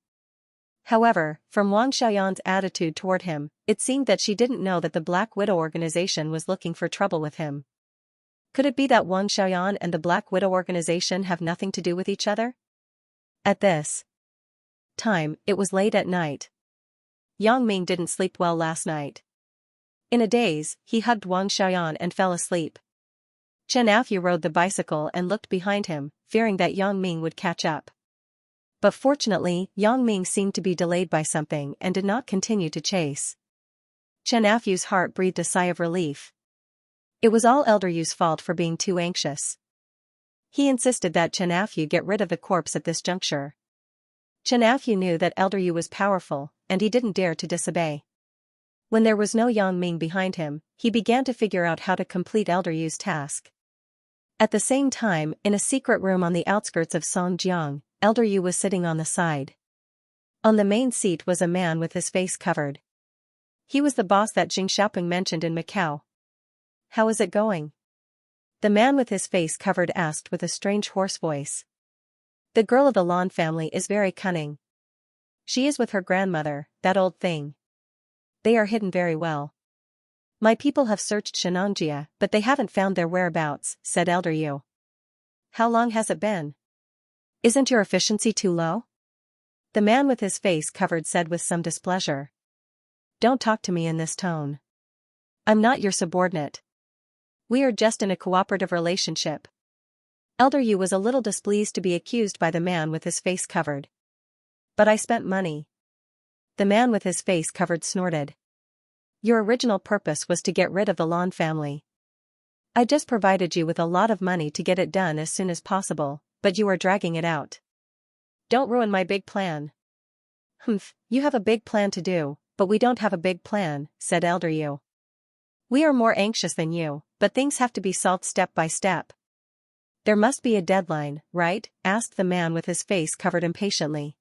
However, from Wang Xiaoyan's attitude toward him, it seemed that she didn't know that the Black Widow organization was looking for trouble with him. Could it be that Wang Xiaoyan and the Black Widow organization have nothing to do with each other? At this time, it was late at night. Yang Ming didn't sleep well last night. In a daze, he hugged Wang Xiaoyan and fell asleep. Xianxia rode the bicycle and looked behind him, fearing that Yang Ming would catch up. But fortunately, Yang Ming seemed to be delayed by something and did not continue to chase. Xianxia's heart breathed a sigh of relief. It was all Elder Yu's fault for being too anxious. He insisted that Xianxia get rid of the corpse at this juncture. Xianxia knew that Elder Yu was powerful, and he didn't dare to disobey. When there was no Yang Ming behind him, he began to figure out how to complete Elder Yu's task. At the same time, in a secret room on the outskirts of Songjiang, Elder Yu was sitting on the side. On the main seat was a man with his face covered. He was the boss that Jing Xiaoping mentioned in Macau. How is it going? The man with his face covered asked with a strange hoarse voice. The girl of the Lan family is very cunning. She is with her grandmother, that old thing. They are hidden very well. My people have searched Xianxia, but they haven't found their whereabouts, said Elder Yu. How long has it been? Isn't your efficiency too low? The man with his face covered said with some displeasure. Don't talk to me in this tone. I'm not your subordinate. We are just in a cooperative relationship. Elder Yu was a little displeased to be accused by the man with his face covered. But I spent money. The man with his face covered snorted. Your original purpose was to get rid of the Lan family. I just provided you with a lot of money to get it done as soon as possible, but you are dragging it out. Don't ruin my big plan. Humph, you have a big plan to do, but we don't have a big plan, said Elder Yu. We are more anxious than you, but things have to be solved step by step. There must be a deadline, right? Asked the man with his face covered impatiently.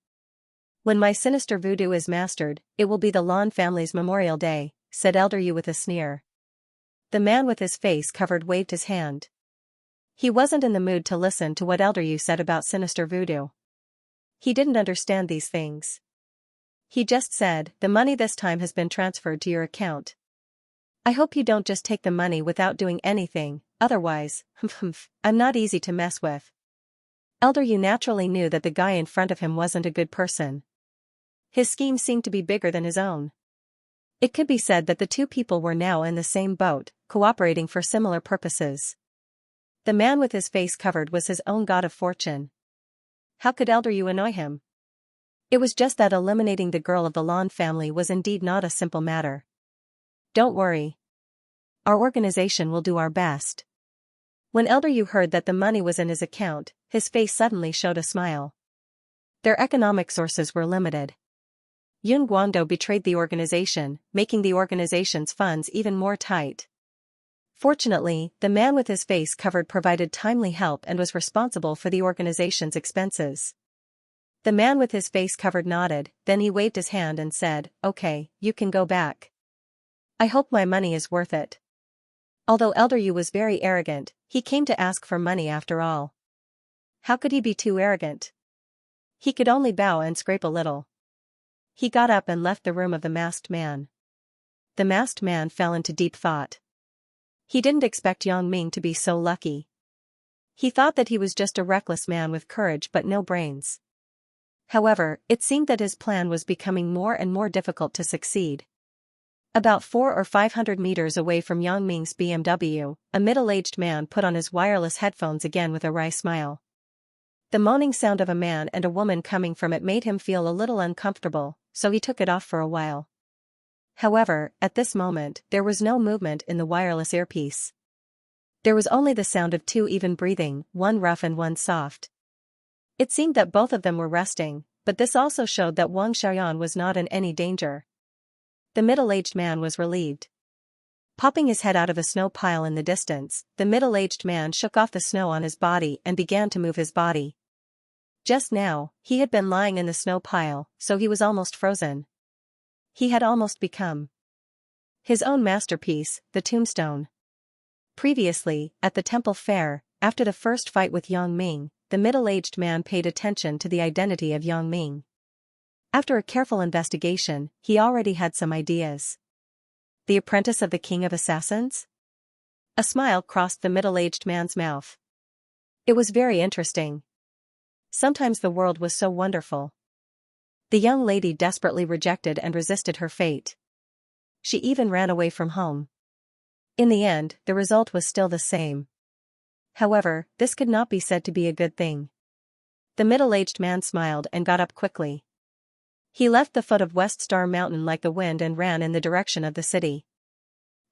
When my sinister voodoo is mastered, it will be the Lan family's Memorial Day, said Elder Yu with a sneer. The man with his face covered waved his hand. He wasn't in the mood to listen to what Elder Yu said about sinister voodoo. He didn't understand these things. He just said, the money this time has been transferred to your account. I hope you don't just take the money without doing anything, otherwise, I'm not easy to mess with. Elder Yu naturally knew that the guy in front of him wasn't a good person. His scheme seemed to be bigger than his own. It could be said that the two people were now in the same boat, cooperating for similar purposes. The man with his face covered was his own god of fortune. How could Elder Yu annoy him? It was just that eliminating the girl of the Lan family was indeed not a simple matter. Don't worry. Our organization will do our best. When Elder Yu heard that the money was in his account, his face suddenly showed a smile. Their economic sources were limited. Yun Guangdou betrayed the organization, making the organization's funds even more tight. Fortunately, the man with his face covered provided timely help and was responsible for the organization's expenses. The man with his face covered nodded, then he waved his hand and said, okay, you can go back. I hope my money is worth it. Although Elder Yu was very arrogant, he came to ask for money after all. How could he be too arrogant? He could only bow and scrape a little. He got up and left the room of the masked man. The masked man fell into deep thought. He didn't expect Yang Ming to be so lucky. He thought that he was just a reckless man with courage but no brains. However, it seemed that his plan was becoming more and more difficult to succeed. About 400 or 500 meters away from Yang Ming's BMW, a middle-aged man put on his wireless headphones again with a wry smile. The moaning sound of a man and a woman coming from it made him feel a little uncomfortable, so he took it off for a while. However, at this moment, there was no movement in the wireless earpiece. There was only the sound of two even breathing, one rough and one soft. It seemed that both of them were resting, but this also showed that Wang Xiaoyan was not in any danger. The middle-aged man was relieved. Popping his head out of a snow pile in the distance, the middle-aged man shook off the snow on his body and began to move his body. Just now, he had been lying in the snow pile, so he was almost frozen. He had almost become his own masterpiece, the tombstone. Previously, at the temple fair, after the first fight with Yang Ming, the middle-aged man paid attention to the identity of Yang Ming. After a careful investigation, he already had some ideas. The apprentice of the King of Assassins? A smile crossed the middle-aged man's mouth. It was very interesting. Sometimes the world was so wonderful. The young lady desperately rejected and resisted her fate. She even ran away from home. In the end, the result was still the same. However, this could not be said to be a good thing. The middle-aged man smiled and got up quickly. He left the foot of West Star Mountain like the wind and ran in the direction of the city.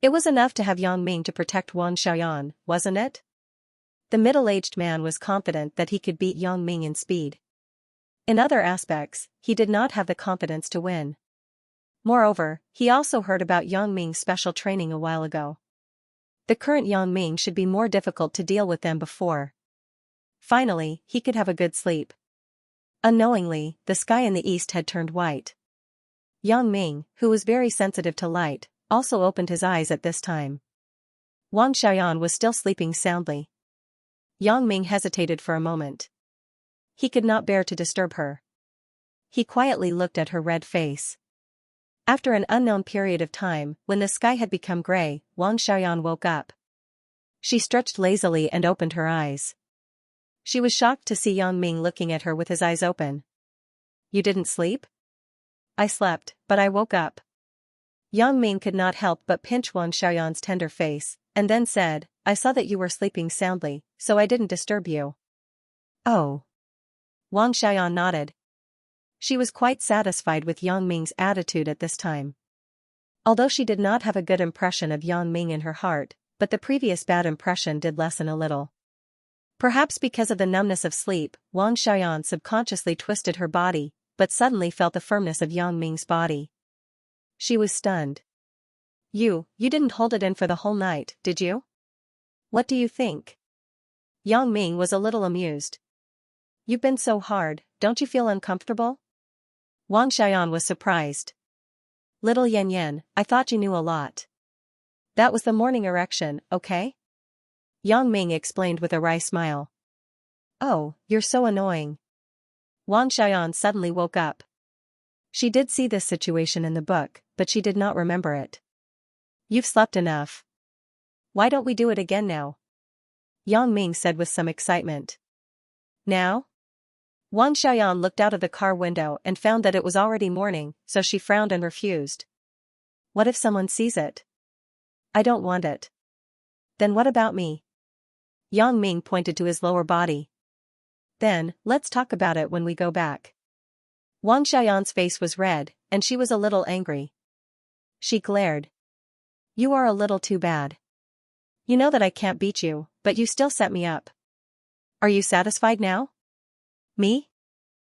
It was enough to have Yang Ming to protect Wang Xiaoyan, wasn't it? The middle-aged man was confident that he could beat Yang Ming in speed. In other aspects, he did not have the confidence to win. Moreover, he also heard about Yang Ming's special training a while ago. The current Yang Ming should be more difficult to deal with than before. Finally, he could have a good sleep. Unknowingly, the sky in the east had turned white. Yang Ming, who was very sensitive to light, also opened his eyes at this time. Wang Xiaoyan was still sleeping soundly. Yang Ming hesitated for a moment. He could not bear to disturb her. He quietly looked at her red face. After an unknown period of time, when the sky had become gray, Wang Xiaoyan woke up. She stretched lazily and opened her eyes. She was shocked to see Yang Ming looking at her with his eyes open. You didn't sleep? I slept, but I woke up. Yang Ming could not help but pinch Wang Xiaoyan's tender face, and then said, I saw that you were sleeping soundly, so I didn't disturb you. Oh. Wang Xiaoyan nodded. She was quite satisfied with Yang Ming's attitude at this time. Although she did not have a good impression of Yang Ming in her heart, but the previous bad impression did lessen a little. Perhaps because of the numbness of sleep, Wang Xiaoyan subconsciously twisted her body, but suddenly felt the firmness of Yang Ming's body. She was stunned. You didn't hold it in for the whole night, did you? What do you think? Yang Ming was a little amused. You've been so hard, don't you feel uncomfortable? Wang Xiaoyan was surprised. Little Yan Yan, I thought you knew a lot. That was the morning erection, okay? Yang Ming explained with a wry smile. Oh, you're so annoying. Wang Xiaoyan suddenly woke up. She did see this situation in the book, but she did not remember it. You've slept enough. Why don't we do it again now? Yang Ming said with some excitement. Now? Wang Xiaoyan looked out of the car window and found that it was already morning, so she frowned and refused. What if someone sees it? I don't want it. Then what about me? Yang Ming pointed to his lower body. Then, let's talk about it when we go back. Wang Xiaoyan's face was red, and she was a little angry. She glared. You are a little too bad. You know that I can't beat you, but you still set me up. Are you satisfied now? Me?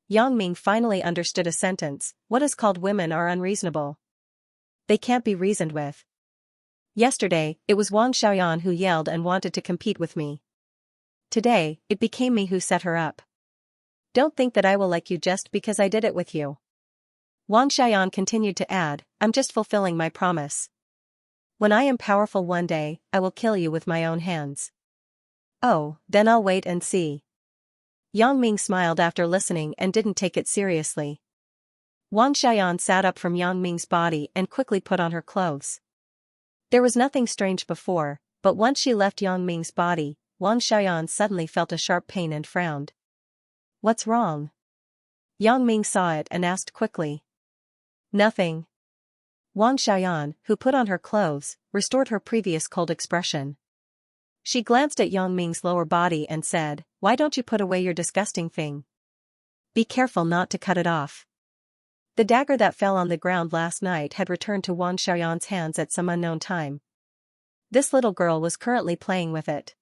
Yang Ming finally understood a sentence. What is called women are unreasonable. They can't be reasoned with. Yesterday, it was Wang Xiaoyan who yelled and wanted to compete with me. Today, it became me who set her up. Don't think that I will like you just because I did it with you. Wang Xiaoyan continued to add, I'm just fulfilling my promise. When I am powerful one day, I will kill you with my own hands. Oh, then I'll wait and see. Yang Ming smiled after listening and didn't take it seriously. Wang Xiaoyan sat up from Yang Ming's body and quickly put on her clothes. There was nothing strange before, but once she left Yang Ming's body, Wang Xiaoyan suddenly felt a sharp pain and frowned. What's wrong? Yang Ming saw it and asked quickly. Nothing. Wang Xiaoyan, who put on her clothes, restored her previous cold expression. She glanced at Yang Ming's lower body and said, Why don't you put away your disgusting thing? Be careful not to cut it off. The dagger that fell on the ground last night had returned to Wang Xiaoyan's hands at some unknown time. This little girl was currently playing with it.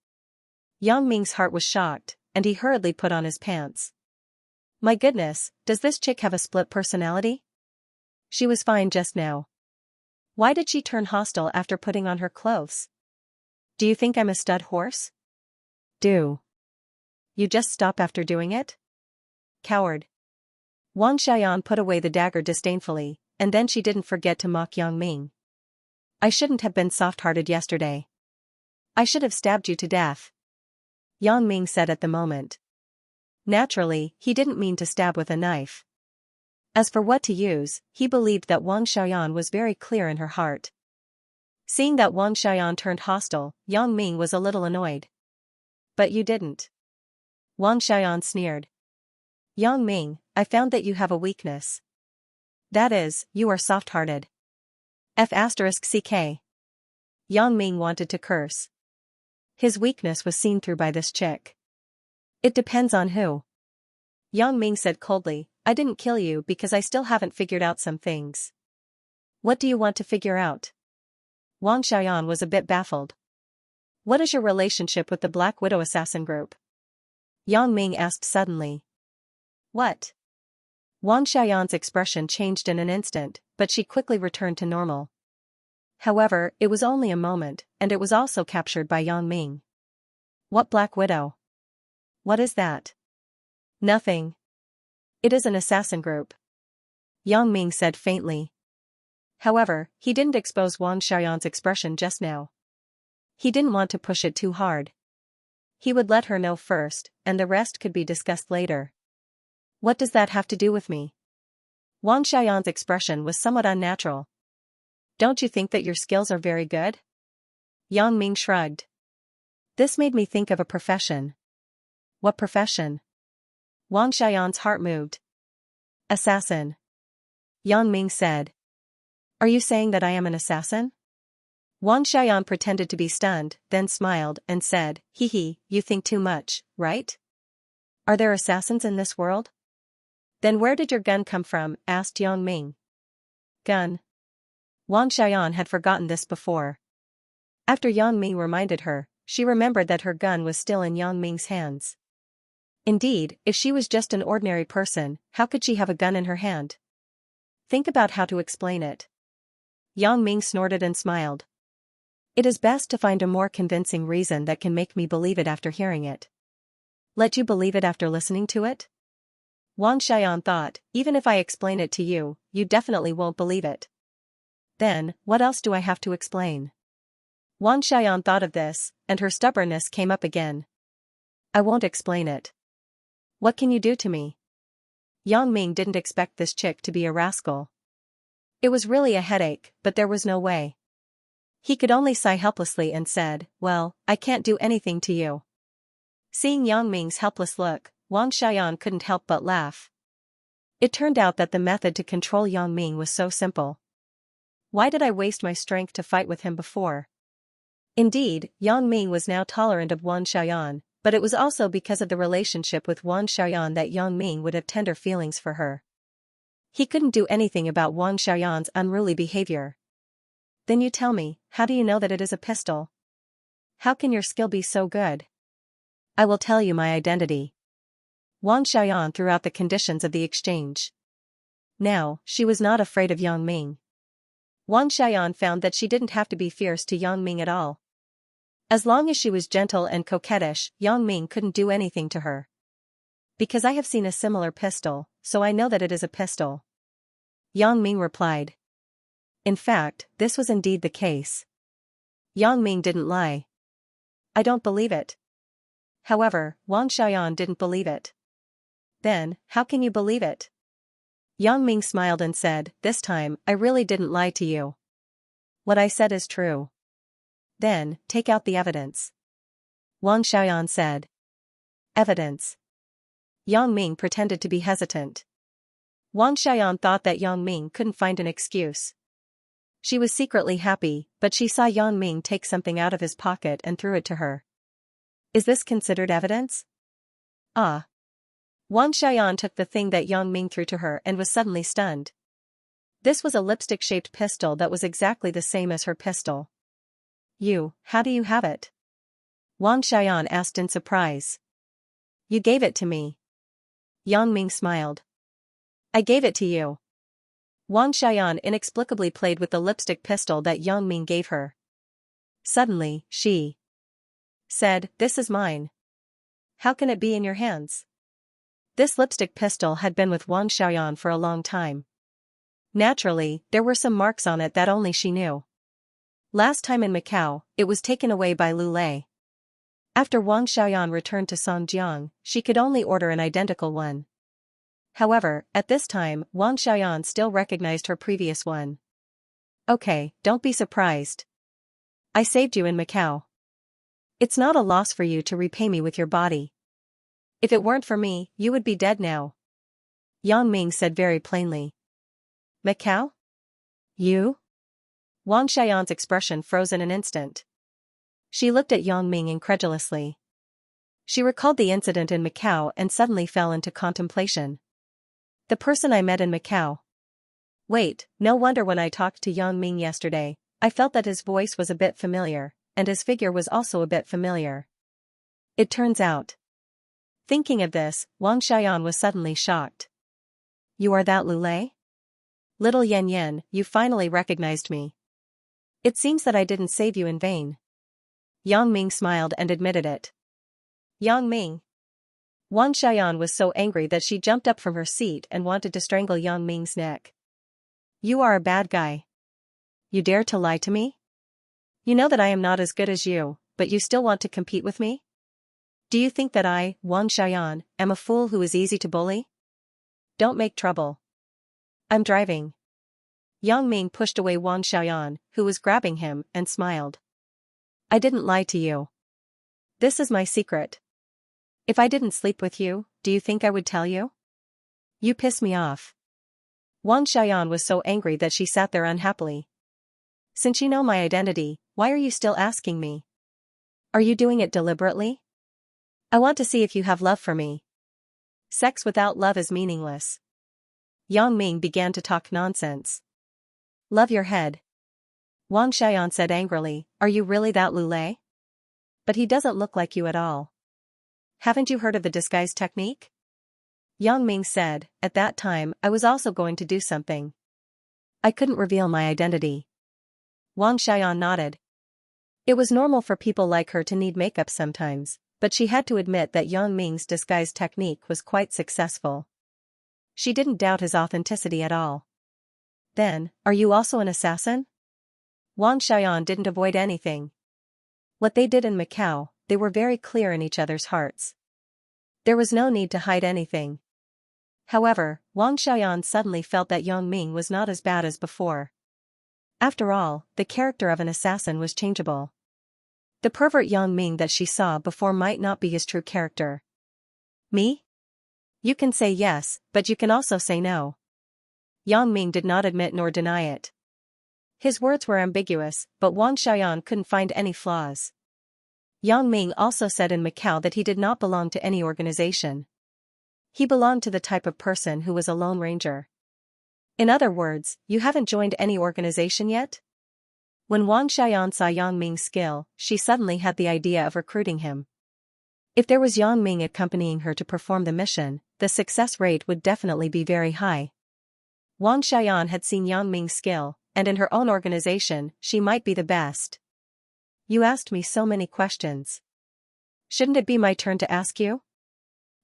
Yang Ming's heart was shocked, and he hurriedly put on his pants. My goodness, does this chick have a split personality? She was fine just now. Why did she turn hostile after putting on her clothes? Do you think I'm a stud horse? Do you just stop after doing it? Coward. Wang Xiaoyan put away the dagger disdainfully, and then she didn't forget to mock Yang Ming. I shouldn't have been soft-hearted yesterday. I should have stabbed you to death. Yang Ming said at the moment. Naturally, he didn't mean to stab with a knife. As for what to use, he believed that Wang Xiaoyan was very clear in her heart. Seeing that Wang Xiaoyan turned hostile, Yang Ming was a little annoyed. But you didn't. Wang Xiaoyan sneered. Yang Ming, I found that you have a weakness. That is, you are soft-hearted. F***ck. Yang Ming wanted to curse. His weakness was seen through by this chick. It depends on who. Yang Ming said coldly, I didn't kill you because I still haven't figured out some things. What do you want to figure out? Wang Xiaoyan was a bit baffled. What is your relationship with the Black Widow assassin group? Yang Ming asked suddenly. What? Wang Xiaoyan's expression changed in an instant, but she quickly returned to normal. However, it was only a moment, and it was also captured by Yang Ming. What Black Widow? What is that? Nothing. It is an assassin group. Yang Ming said faintly. However, he didn't expose Wang Xiaoyan's expression just now. He didn't want to push it too hard. He would let her know first, and the rest could be discussed later. What does that have to do with me? Wang Xiaoyan's expression was somewhat unnatural. Don't you think that your skills are very good? Yang Ming shrugged. This made me think of a profession. What profession? Wang Xiaoyan's heart moved. Assassin. Yang Ming said. Are you saying that I am an assassin? Wang Xiaoyan pretended to be stunned, then smiled and said, Hee, you think too much, right? Are there assassins in this world? Then where did your gun come from? Asked Yang Ming. Gun. Wang Xiaoyan had forgotten this before. After Yang Ming reminded her, she remembered that her gun was still in Yang Ming's hands. Indeed, if she was just an ordinary person, how could she have a gun in her hand? Think about how to explain it. Yang Ming snorted and smiled. It is best to find a more convincing reason that can make me believe it after hearing it. Let you believe it after listening to it? Wang Xiaoyan thought, even if I explain it to you, you definitely won't believe it. Then, what else do I have to explain? Wang Xiaoyan thought of this, and her stubbornness came up again. I won't explain it. What can you do to me? Yang Ming didn't expect this chick to be a rascal. It was really a headache, but there was no way. He could only sigh helplessly and said, well, I can't do anything to you. Seeing Yang Ming's helpless look, Wang Xiaoyan couldn't help but laugh. It turned out that the method to control Yang Ming was so simple. Why did I waste my strength to fight with him before? Indeed, Yang Ming was now tolerant of Wang Xiaoyan, but it was also because of the relationship with Wang Xiaoyan that Yang Ming would have tender feelings for her. He couldn't do anything about Wang Xiaoyan's unruly behavior. Then you tell me, how do you know that it is a pistol? How can your skill be so good? I will tell you my identity. Wang Xiaoyan threw out the conditions of the exchange. Now, she was not afraid of Yang Ming. Wang Xiaoyan found that she didn't have to be fierce to Yang Ming at all. As long as she was gentle and coquettish, Yang Ming couldn't do anything to her. Because I have seen a similar pistol, so I know that it is a pistol. Yang Ming replied. In fact, this was indeed the case. Yang Ming didn't lie. I don't believe it. However, Wang Xiaoyan didn't believe it. Then, how can you believe it? Yang Ming smiled and said, this time, I really didn't lie to you. What I said is true. Then, take out the evidence. Wang Xiaoyan said. Evidence. Yang Ming pretended to be hesitant. Wang Xiaoyan thought that Yang Ming couldn't find an excuse. She was secretly happy, but she saw Yang Ming take something out of his pocket and threw it to her. Is this considered evidence? Ah. Wang Xiaoyan took the thing that Yang Ming threw to her and was suddenly stunned. This was a lipstick-shaped pistol that was exactly the same as her pistol. How do you have it? Wang Xiaoyan asked in surprise. You gave it to me. Yang Ming smiled. I gave it to you. Wang Xiaoyan inexplicably played with the lipstick pistol that Yang Ming gave her. Suddenly, she said, this is mine. How can it be in your hands? This lipstick pistol had been with Wang Xiaoyan for a long time. Naturally, there were some marks on it that only she knew. Last time in Macau, it was taken away by Lu Lei. After Wang Xiaoyan returned to Songjiang, she could only order an identical one. However, at this time, Wang Xiaoyan still recognized her previous one. Okay, don't be surprised. I saved you in Macau. It's not a loss for you to repay me with your body. If it weren't for me, you would be dead now. Yang Ming said very plainly. Macau? You? Wang Xiaoyan's expression froze in an instant. She looked at Yang Ming incredulously. She recalled the incident in Macau and suddenly fell into contemplation. The person I met in Macau. Wait, no wonder when I talked to Yang Ming yesterday, I felt that his voice was a bit familiar, and his figure was also a bit familiar. It turns out. Thinking of this, Wang Xiaoyan was suddenly shocked. You are that Lu Lei? Little Yan Yan, you finally recognized me. It seems that I didn't save you in vain. Yang Ming smiled and admitted it. Yang Ming. Wang Xiaoyan was so angry that she jumped up from her seat and wanted to strangle Yang Ming's neck. You are a bad guy. You dare to lie to me? You know that I am not as good as you, but you still want to compete with me? Do you think that I, Wang Xiaoyan, am a fool who is easy to bully? Don't make trouble. I'm driving. Yang Ming pushed away Wang Xiaoyan, who was grabbing him, and smiled. I didn't lie to you. This is my secret. If I didn't sleep with you, do you think I would tell you? You piss me off. Wang Xiaoyan was so angry that she sat there unhappily. Since you know my identity, why are you still asking me? Are you doing it deliberately? I want to see if you have love for me. Sex without love is meaningless. Yang Ming began to talk nonsense. Love your head. Wang Xian said angrily, are you really that Lulei? But he doesn't look like you at all. Haven't you heard of the disguise technique? Yang Ming said, at that time, I was also going to do something. I couldn't reveal my identity. Wang Xian nodded. It was normal for people like her to need makeup sometimes, but she had to admit that Yang Ming's disguise technique was quite successful. She didn't doubt his authenticity at all. Then, are you also an assassin? Wang Xian didn't avoid anything. What they did in Macau, they were very clear in each other's hearts. There was no need to hide anything. However, Wang Xian suddenly felt that Yang Ming was not as bad as before. After all, the character of an assassin was changeable. The pervert Yang Ming that she saw before might not be his true character. Me? You can say yes, but you can also say no. Yang Ming did not admit nor deny it. His words were ambiguous, but Wang Xian couldn't find any flaws. Yang Ming also said in Macau that he did not belong to any organization. He belonged to the type of person who was a lone ranger. In other words, you haven't joined any organization yet? When Wang Xian saw Yang Ming's skill, she suddenly had the idea of recruiting him. If there was Yang Ming accompanying her to perform the mission, the success rate would definitely be very high. Wang Xian had seen Yang Ming's skill, and in her own organization, she might be the best. You asked me so many questions. Shouldn't it be my turn to ask you?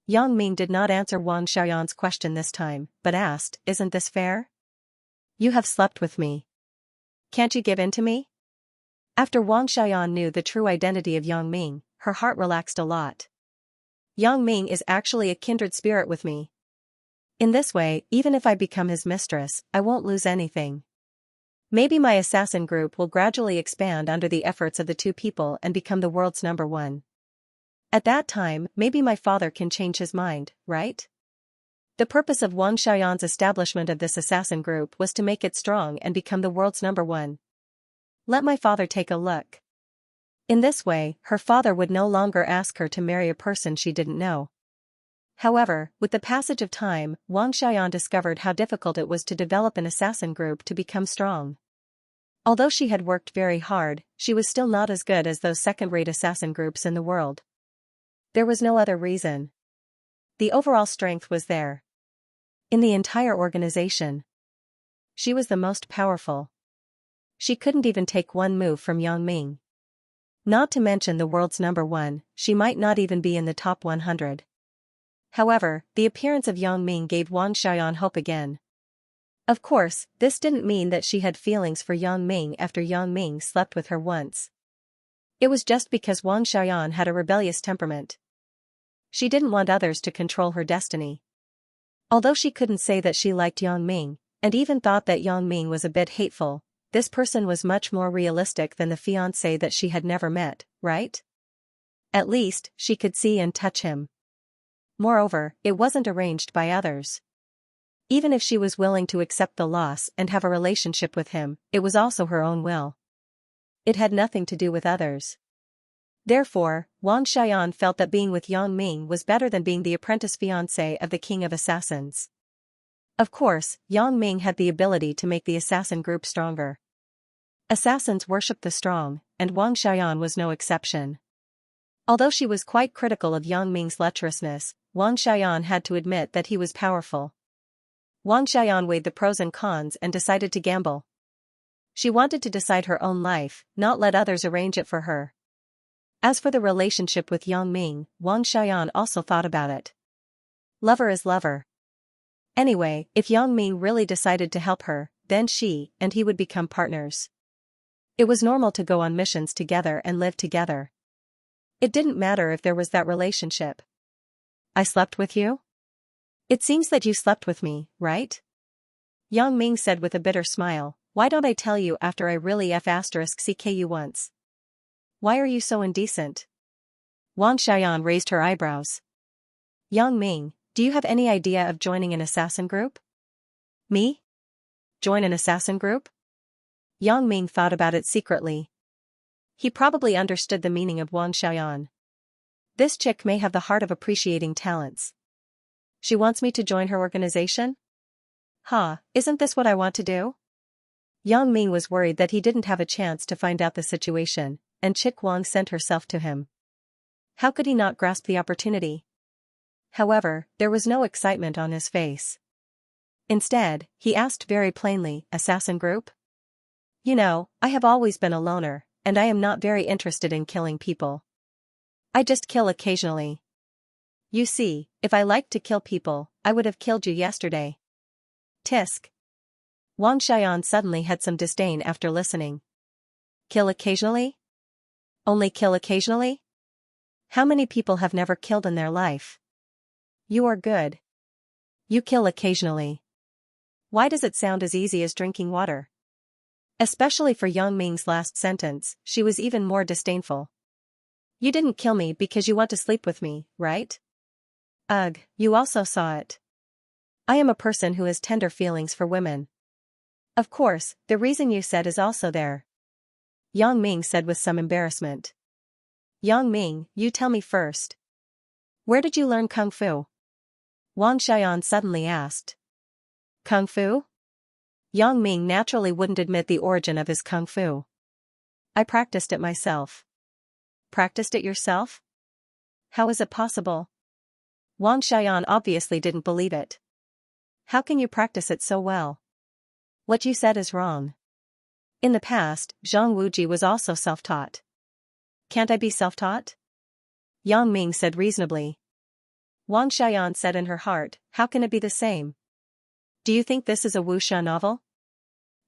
Yang Ming did not answer Wang Xiaoyan's question this time, but asked, isn't this fair? You have slept with me. Can't you give in to me? After Wang Xiaoyan knew the true identity of Yang Ming, her heart relaxed a lot. Yang Ming is actually a kindred spirit with me. In this way, even if I become his mistress, I won't lose anything. Maybe my assassin group will gradually expand under the efforts of the two people and become the world's #1. At that time, maybe my father can change his mind, right? The purpose of Wang Xiaoyan's establishment of this assassin group was to make it strong and become the world's #1. Let my father take a look. In this way, her father would no longer ask her to marry a person she didn't know. However, with the passage of time, Wang Xiaoyan discovered how difficult it was to develop an assassin group to become strong. Although she had worked very hard, she was still not as good as those second-rate assassin groups in the world. There was no other reason. The overall strength was there. In the entire organization, she was the most powerful. She couldn't even take one move from Yang Ming. Not to mention the world's #1, she might not even be in the top 100. However, the appearance of Yang Ming gave Wang Xiaoyan hope again. Of course, this didn't mean that she had feelings for Yang Ming after Yang Ming slept with her once. It was just because Wang Xiaoyan had a rebellious temperament. She didn't want others to control her destiny. Although she couldn't say that she liked Yang Ming, and even thought that Yang Ming was a bit hateful, this person was much more realistic than the fiancé that she had never met, right? At least, she could see and touch him. Moreover, it wasn't arranged by others. Even if she was willing to accept the loss and have a relationship with him, it was also her own will. It had nothing to do with others. Therefore, Wang Xiaoyan felt that being with Yang Ming was better than being the apprentice fiancé of the King of Assassins. Of course, Yang Ming had the ability to make the assassin group stronger. Assassins worship the strong, and Wang Xiaoyan was no exception. Although she was quite critical of Yang Ming's lecherousness, Wang Xiaoyan had to admit that he was powerful. Wang Xiaoyan weighed the pros and cons and decided to gamble. She wanted to decide her own life, not let others arrange it for her. As for the relationship with Yang Ming, Wang Xiaoyan also thought about it. Lover is lover. Anyway, if Yang Ming really decided to help her, then she and he would become partners. It was normal to go on missions together and live together. It didn't matter if there was that relationship. I slept with you? It seems that you slept with me, right? Yang Ming said with a bitter smile, why don't I tell you after I really *CK you once? Why are you so indecent? Wang Xiaoyan raised her eyebrows. Yang Ming, do you have any idea of joining an assassin group? Me? Join an assassin group? Yang Ming thought about it secretly. He probably understood the meaning of Wang Xiaoyan. This chick may have the heart of appreciating talents. She wants me to join her organization? Isn't this what I want to do? Yang Ming was worried that he didn't have a chance to find out the situation, and Chick Wang sent herself to him. How could he not grasp the opportunity? However, there was no excitement on his face. Instead, he asked very plainly, "Assassin group? You know, I have always been a loner, and I am not very interested in killing people. I just kill occasionally. You see, if I liked to kill people, I would have killed you yesterday." Tisk. Wang Xian suddenly had some disdain after listening. Kill occasionally? Only kill occasionally? How many people have never killed in their life? You are good. You kill occasionally. Why does it sound as easy as drinking water? Especially for Yang Ming's last sentence, she was even more disdainful. You didn't kill me because you want to sleep with me, right? Ugh, you also saw it. I am a person who has tender feelings for women. Of course, the reason you said is also there. Yang Ming said with some embarrassment. Yang Ming, you tell me first. Where did you learn Kung Fu? Wang Xian suddenly asked. Kung Fu? Yang Ming naturally wouldn't admit the origin of his Kung Fu. I practiced it myself. Practiced it yourself? How is it possible? Wang Xian obviously didn't believe it. How can you practice it so well? What you said is wrong. In the past, Zhang Wuji was also self-taught. Can't I be self-taught? Yang Ming said reasonably. Wang Xian said in her heart, how can it be the same? Do you think this is a wuxia novel?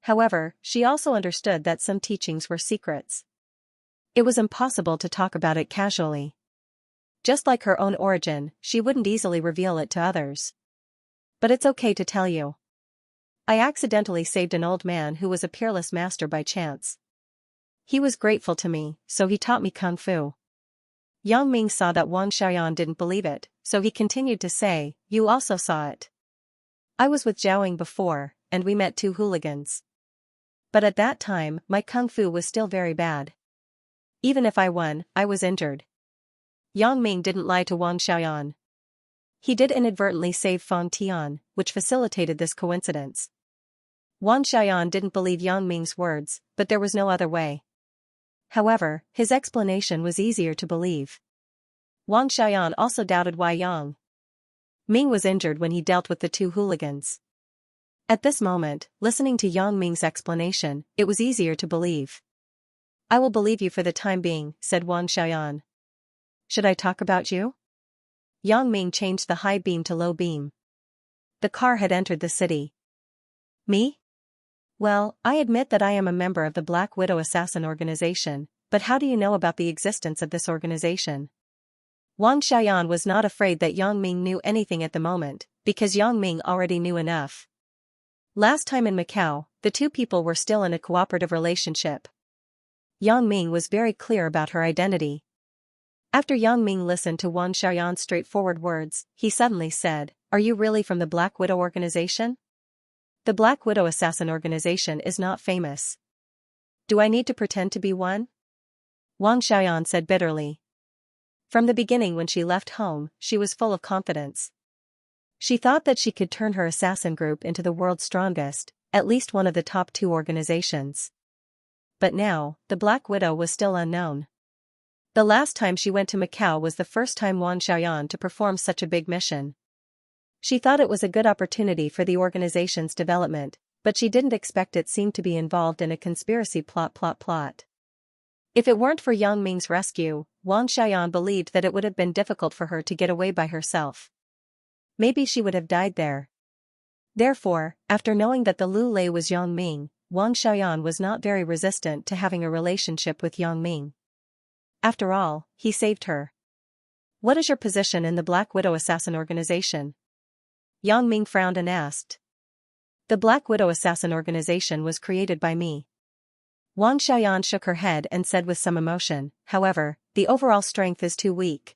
However, she also understood that some teachings were secrets. It was impossible to talk about it casually. Just like her own origin, she wouldn't easily reveal it to others. But it's okay to tell you. I accidentally saved an old man who was a peerless master by chance. He was grateful to me, so he taught me Kung Fu. Yang Ming saw that Wang Xian didn't believe it, so he continued to say, you also saw it. I was with Zhaoing before, and we met two hooligans. But at that time, my Kung Fu was still very bad. Even if I won, I was injured. Yang Ming didn't lie to Wang Xian. He did inadvertently save Feng Tian, which facilitated this coincidence. Wang Xian didn't believe Yang Ming's words, but there was no other way. However, his explanation was easier to believe. Wang Xian also doubted why Yang Ming was injured when he dealt with the two hooligans. At this moment, listening to Yang Ming's explanation, it was easier to believe. I will believe you for the time being, said Wang Xian. Should I talk about you? Yang Ming changed the high beam to low beam. The car had entered the city. Me? Well, I admit that I am a member of the Black Widow Assassin Organization, but how do you know about the existence of this organization? Wang Xian was not afraid that Yang Ming knew anything at the moment, because Yang Ming already knew enough. Last time in Macau, the two people were still in a cooperative relationship. Yang Ming was very clear about her identity. After Yang Ming listened to Wang Xian's straightforward words, he suddenly said, are you really from the Black Widow Organization? The Black Widow Assassin Organization is not famous. Do I need to pretend to be one? Wang Xian said bitterly. From the beginning when she left home, she was full of confidence. She thought that she could turn her assassin group into the world's strongest, at least one of the top 2 organizations. But now, the Black Widow was still unknown. The last time she went to Macau was the first time Wang Xian to perform such a big mission. She thought it was a good opportunity for the organization's development, but she didn't expect it seemed to be involved in a conspiracy plot. If it weren't for Yang Ming's rescue, Wang Xian believed that it would have been difficult for her to get away by herself. Maybe she would have died there. Therefore, after knowing that the Lu Lei was Yang Ming, Wang Xian was not very resistant to having a relationship with Yang Ming. After all, he saved her. What is your position in the Black Widow Assassin Organization? Yang Ming frowned and asked. The Black Widow Assassin Organization was created by me. Wang Xian shook her head and said with some emotion, however, the overall strength is too weak.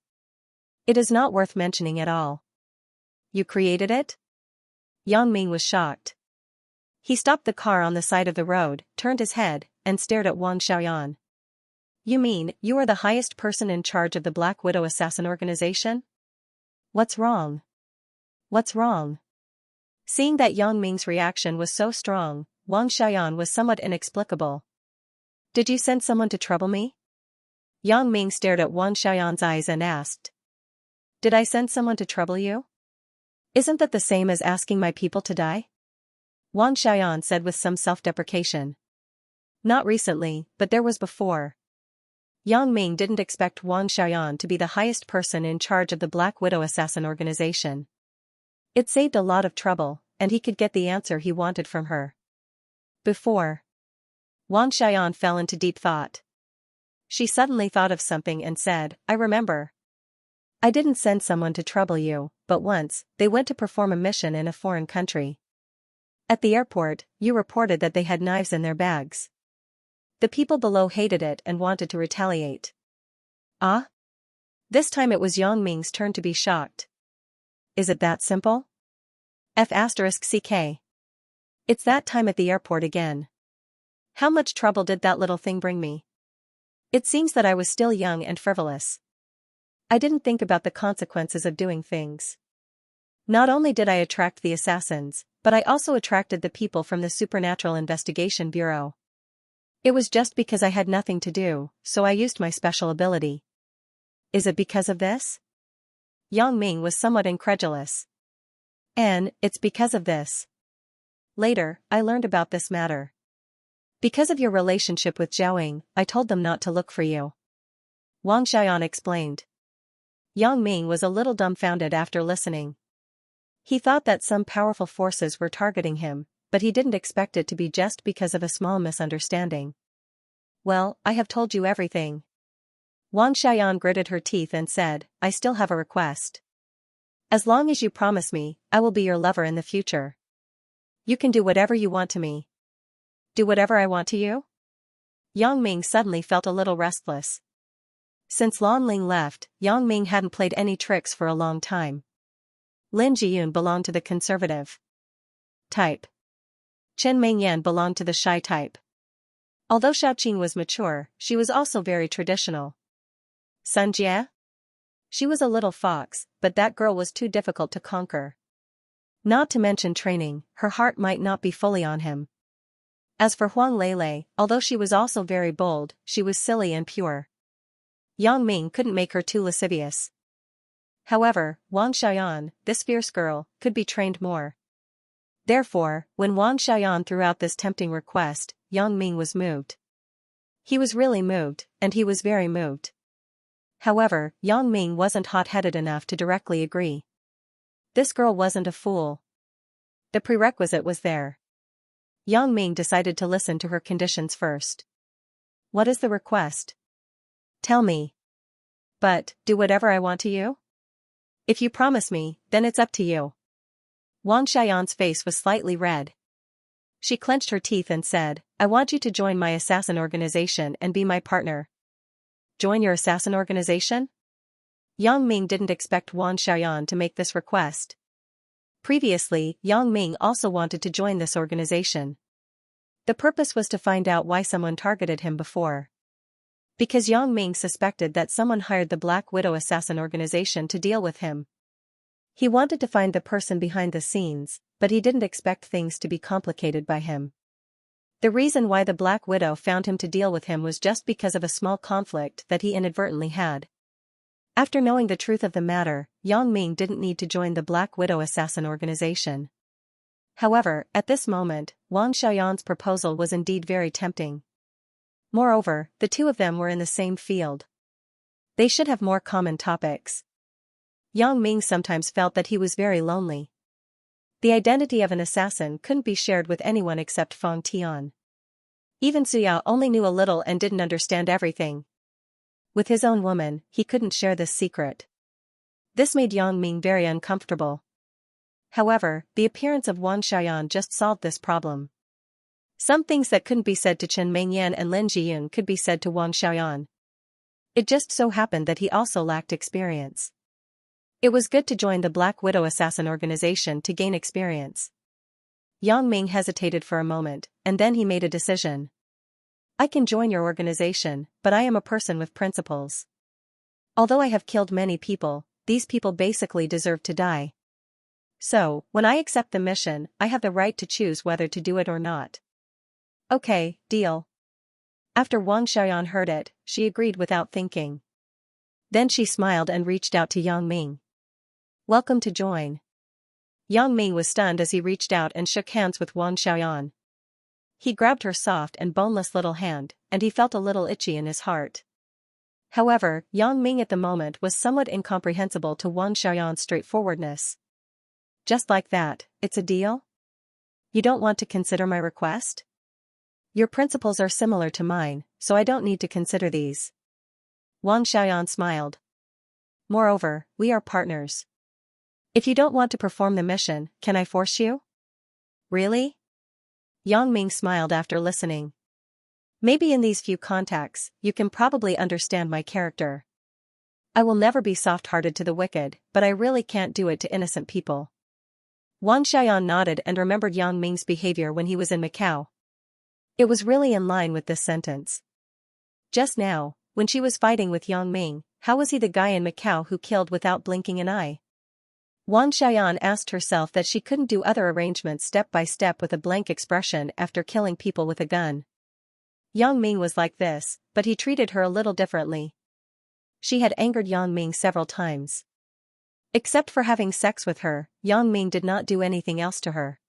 It is not worth mentioning at all. You created it? Yang Ming was shocked. He stopped the car on the side of the road, turned his head, and stared at Wang Xian. You mean, you are the highest person in charge of the Black Widow Assassin Organization? What's wrong? What's wrong? Seeing that Yang Ming's reaction was so strong, Wang Xiaoyan was somewhat inexplicable. Did you send someone to trouble me? Yang Ming stared at Wang Xiaoyan's eyes and asked. Did I send someone to trouble you? Isn't that the same as asking my people to die? Wang Xiaoyan said with some self-deprecation. Not recently, but there was before. Yang Ming didn't expect Wang Xiaoyan to be the highest person in charge of the Black Widow assassin organization. It saved a lot of trouble, and he could get the answer he wanted from her. Before. Wang Xiaoyan fell into deep thought. She suddenly thought of something and said, I remember. I didn't send someone to trouble you, but once, they went to perform a mission in a foreign country. At the airport, you reported that they had knives in their bags. The people below hated it and wanted to retaliate. Ah? This time it was Yang Ming's turn to be shocked. Is it that simple? F***CK. It's that time at the airport again. How much trouble did that little thing bring me? It seems that I was still young and frivolous. I didn't think about the consequences of doing things. Not only did I attract the assassins, but I also attracted the people from the Supernatural Investigation Bureau. It was just because I had nothing to do, so I used my special ability. Is it because of this? Yang Ming was somewhat incredulous. And, it's because of this. Later, I learned about this matter. Because of your relationship with Zhaoying, I told them not to look for you. Wang Xiaoyan explained. Yang Ming was a little dumbfounded after listening. He thought that some powerful forces were targeting him, but he didn't expect it to be just because of a small misunderstanding. Well, I have told you everything. Wang Xiaoyan gritted her teeth and said, I still have a request. As long as you promise me, I will be your lover in the future. You can do whatever you want to me. Do whatever I want to you? Yang Ming suddenly felt a little restless. Since Lan Ling left, Yang Ming hadn't played any tricks for a long time. Lin Jiyun belonged to the conservative type. Chen Mengyan belonged to the shy type. Although Xiaoqing was mature, she was also very traditional. Sun Jie? She was a little fox, but that girl was too difficult to conquer. Not to mention training, her heart might not be fully on him. As for Huang Lele, although she was also very bold, she was silly and pure. Yang Ming couldn't make her too lascivious. However, Wang Xiaoyan, this fierce girl, could be trained more. Therefore, when Wang Xiaoyan threw out this tempting request, Yang Ming was moved. He was really moved, and he was very moved. However, Yang Ming wasn't hot-headed enough to directly agree. This girl wasn't a fool. The prerequisite was there. Yang Ming decided to listen to her conditions first. What is the request? Tell me. But, do whatever I want to you? If you promise me, then it's up to you. Wang Xiaoyan's face was slightly red. She clenched her teeth and said, I want you to join my assassin organization and be my partner. Join your assassin organization? Yang Ming didn't expect Wang Xiaoyan to make this request. Previously, Yang Ming also wanted to join this organization. The purpose was to find out why someone targeted him before. Because Yang Ming suspected that someone hired the Black Widow assassin organization to deal with him. He wanted to find the person behind the scenes, but he didn't expect things to be complicated by him. The reason why the Black Widow found him to deal with him was just because of a small conflict that he inadvertently had. After knowing the truth of the matter, Yang Ming didn't need to join the Black Widow assassin organization. However, at this moment, Wang Xiaoyan's proposal was indeed very tempting. Moreover, the two of them were in the same field. They should have more common topics. Yang Ming sometimes felt that he was very lonely. The identity of an assassin couldn't be shared with anyone except Feng Tian. Even Suyao only knew a little and didn't understand everything. With his own woman, he couldn't share this secret. This made Yang Ming very uncomfortable. However, the appearance of Wang Xiaoyan just solved this problem. Some things that couldn't be said to Chen Mengyan and Lin Jiyun could be said to Wang Xiaoyan. It just so happened that he also lacked experience. It was good to join the Black Widow assassin organization to gain experience. Yang Ming hesitated for a moment, and then he made a decision. I can join your organization, but I am a person with principles. Although I have killed many people, these people basically deserve to die. So, when I accept the mission, I have the right to choose whether to do it or not. Okay, deal. After Wang Xiaoyan heard it, she agreed without thinking. Then she smiled and reached out to Yang Ming. Welcome to join. Yang Ming was stunned as he reached out and shook hands with Wang Xiaoyan. He grabbed her soft and boneless little hand, and he felt a little itchy in his heart. However, Yang Ming at the moment was somewhat incomprehensible to Wang Xiaoyan's straightforwardness. Just like that, it's a deal? You don't want to consider my request? Your principles are similar to mine, so I don't need to consider these. Wang Xiaoyan smiled. Moreover, we are partners. If you don't want to perform the mission, can I force you? Really? Yang Ming smiled after listening. Maybe in these few contacts, you can probably understand my character. I will never be soft-hearted to the wicked, but I really can't do it to innocent people. Wang Xiaoyan nodded and remembered Yang Ming's behavior when he was in Macau. It was really in line with this sentence. Just now, when she was fighting with Yang Ming, how was he the guy in Macau who killed without blinking an eye? Wang Xiaoyan asked herself that she couldn't do other arrangements step by step with a blank expression after killing people with a gun. Yang Ming was like this, but he treated her a little differently. She had angered Yang Ming several times. Except for having sex with her, Yang Ming did not do anything else to her.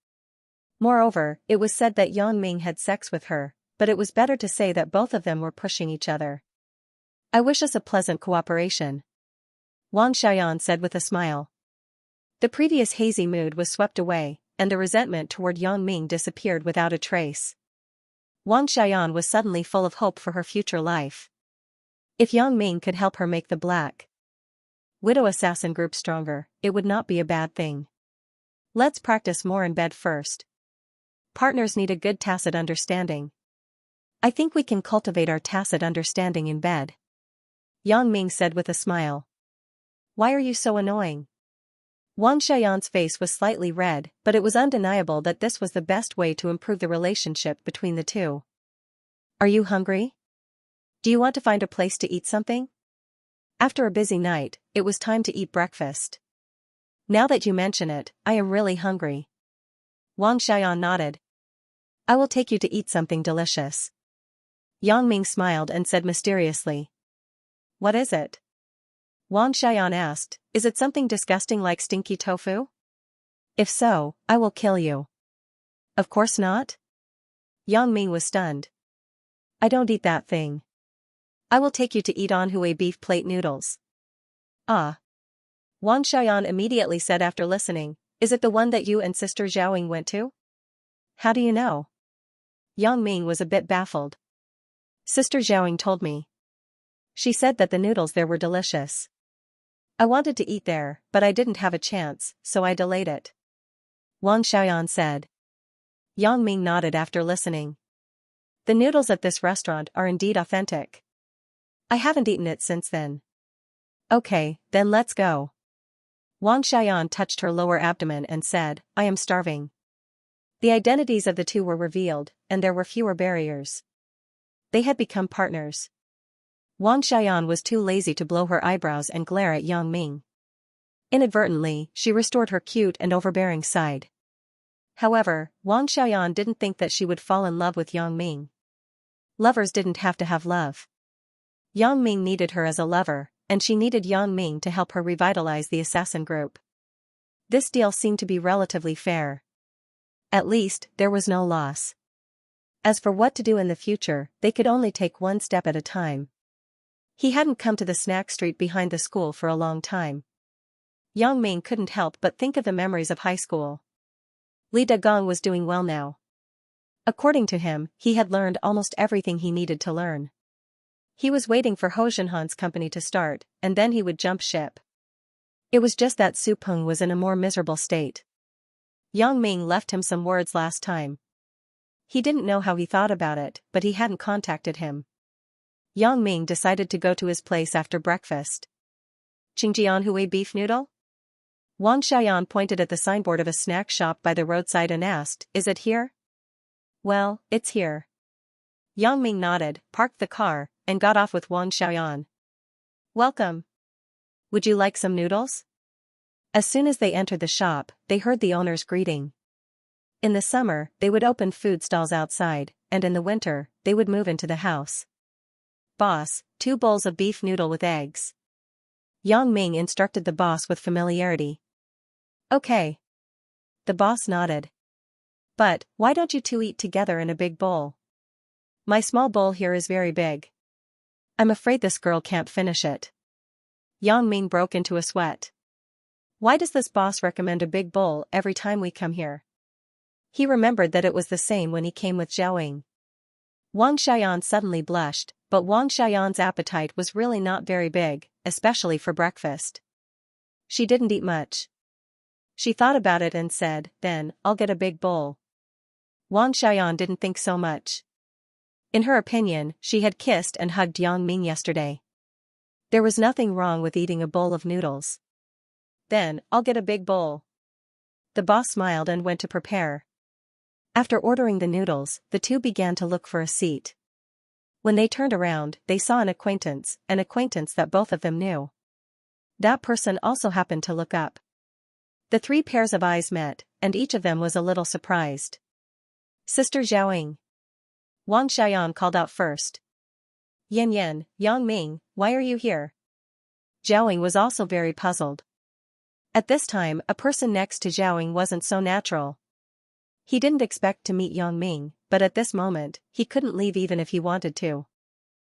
Moreover, it was said that Yang Ming had sex with her, but it was better to say that both of them were pushing each other. I wish us a pleasant cooperation. Wang Xiaoyan said with a smile. The previous hazy mood was swept away, and the resentment toward Yang Ming disappeared without a trace. Wang Xiaoyan was suddenly full of hope for her future life. If Yang Ming could help her make the Black Widow assassin group stronger, it would not be a bad thing. Let's practice more in bed first. Partners need a good tacit understanding. I think we can cultivate our tacit understanding in bed. Yang Ming said with a smile. Why are you so annoying? Wang Xiaoyan's face was slightly red, but it was undeniable that this was the best way to improve the relationship between the two. Are you hungry? Do you want to find a place to eat something? After a busy night, it was time to eat breakfast. Now that you mention it, I am really hungry. Wang Xiaoyan nodded. I will take you to eat something delicious. Yang Ming smiled and said mysteriously. What is it? Wang Xiaoyan asked, is it something disgusting like stinky tofu? If so, I will kill you. Of course not. Yang Ming was stunned. I don't eat that thing. I will take you to eat Anhui beef plate noodles. Ah. Wang Xiaoyan immediately said after listening, is it the one that you and Sister Zhaoying went to? How do you know? Yang Ming was a bit baffled. Sister Zhaoying told me. She said that the noodles there were delicious. I wanted to eat there, but I didn't have a chance, so I delayed it. Wang Xiaoyan said. Yang Ming nodded after listening. The noodles at this restaurant are indeed authentic. I haven't eaten it since then. Okay, then let's go. Wang Xiaoyan touched her lower abdomen and said, I am starving. The identities of the two were revealed, and there were fewer barriers. They had become partners. Wang Xiaoyan was too lazy to blow her eyebrows and glare at Yang Ming. Inadvertently, she restored her cute and overbearing side. However, Wang Xiaoyan didn't think that she would fall in love with Yang Ming. Lovers didn't have to have love. Yang Ming needed her as a lover, and she needed Yang Ming to help her revitalize the assassin group. This deal seemed to be relatively fair. At least, there was no loss. As for what to do in the future, they could only take one step at a time. He hadn't come to the snack street behind the school for a long time. Yang Ming couldn't help but think of the memories of high school. Li Dagong was doing well now. According to him, he had learned almost everything he needed to learn. He was waiting for Ho Zhenhan's company to start, and then he would jump ship. It was just that Su Peng was in a more miserable state. Yang Ming left him some words last time. He didn't know how he thought about it, but he hadn't contacted him. Yang Ming decided to go to his place after breakfast. Qingjian Hui beef noodle? Wang Xiaoyan pointed at the signboard of a snack shop by the roadside and asked, is it here? Well, it's here. Yang Ming nodded, parked the car, and got off with Wang Xiaoyan. Welcome. Would you like some noodles? As soon as they entered the shop, they heard the owner's greeting. In the summer, they would open food stalls outside, and in the winter, they would move into the house. Boss, 2 bowls of beef noodle with eggs. Yang Ming instructed the boss with familiarity. Okay. The boss nodded. But, why don't you two eat together in a big bowl? My small bowl here is very big. I'm afraid this girl can't finish it. Yang Ming broke into a sweat. Why does this boss recommend a big bowl every time we come here? He remembered that it was the same when he came with Zhaoying. Wang Xiaoyan suddenly blushed, but Wang Xiaoyan's appetite was really not very big, especially for breakfast. She didn't eat much. She thought about it and said, then, I'll get a big bowl. Wang Xiaoyan didn't think so much. In her opinion, she had kissed and hugged Yang Ming yesterday. There was nothing wrong with eating a bowl of noodles. Then, I'll get a big bowl. The boss smiled and went to prepare. After ordering the noodles, the two began to look for a seat. When they turned around, they saw an acquaintance that both of them knew. That person also happened to look up. The 3 pairs of eyes met, and each of them was a little surprised. Sister Zhaoying. Wang Xiaoyan called out first. Yan, Yang Ming, why are you here? Zhaoying was also very puzzled. At this time, a person next to Zhaoying wasn't so natural. He didn't expect to meet Yang Ming, but at this moment, he couldn't leave even if he wanted to.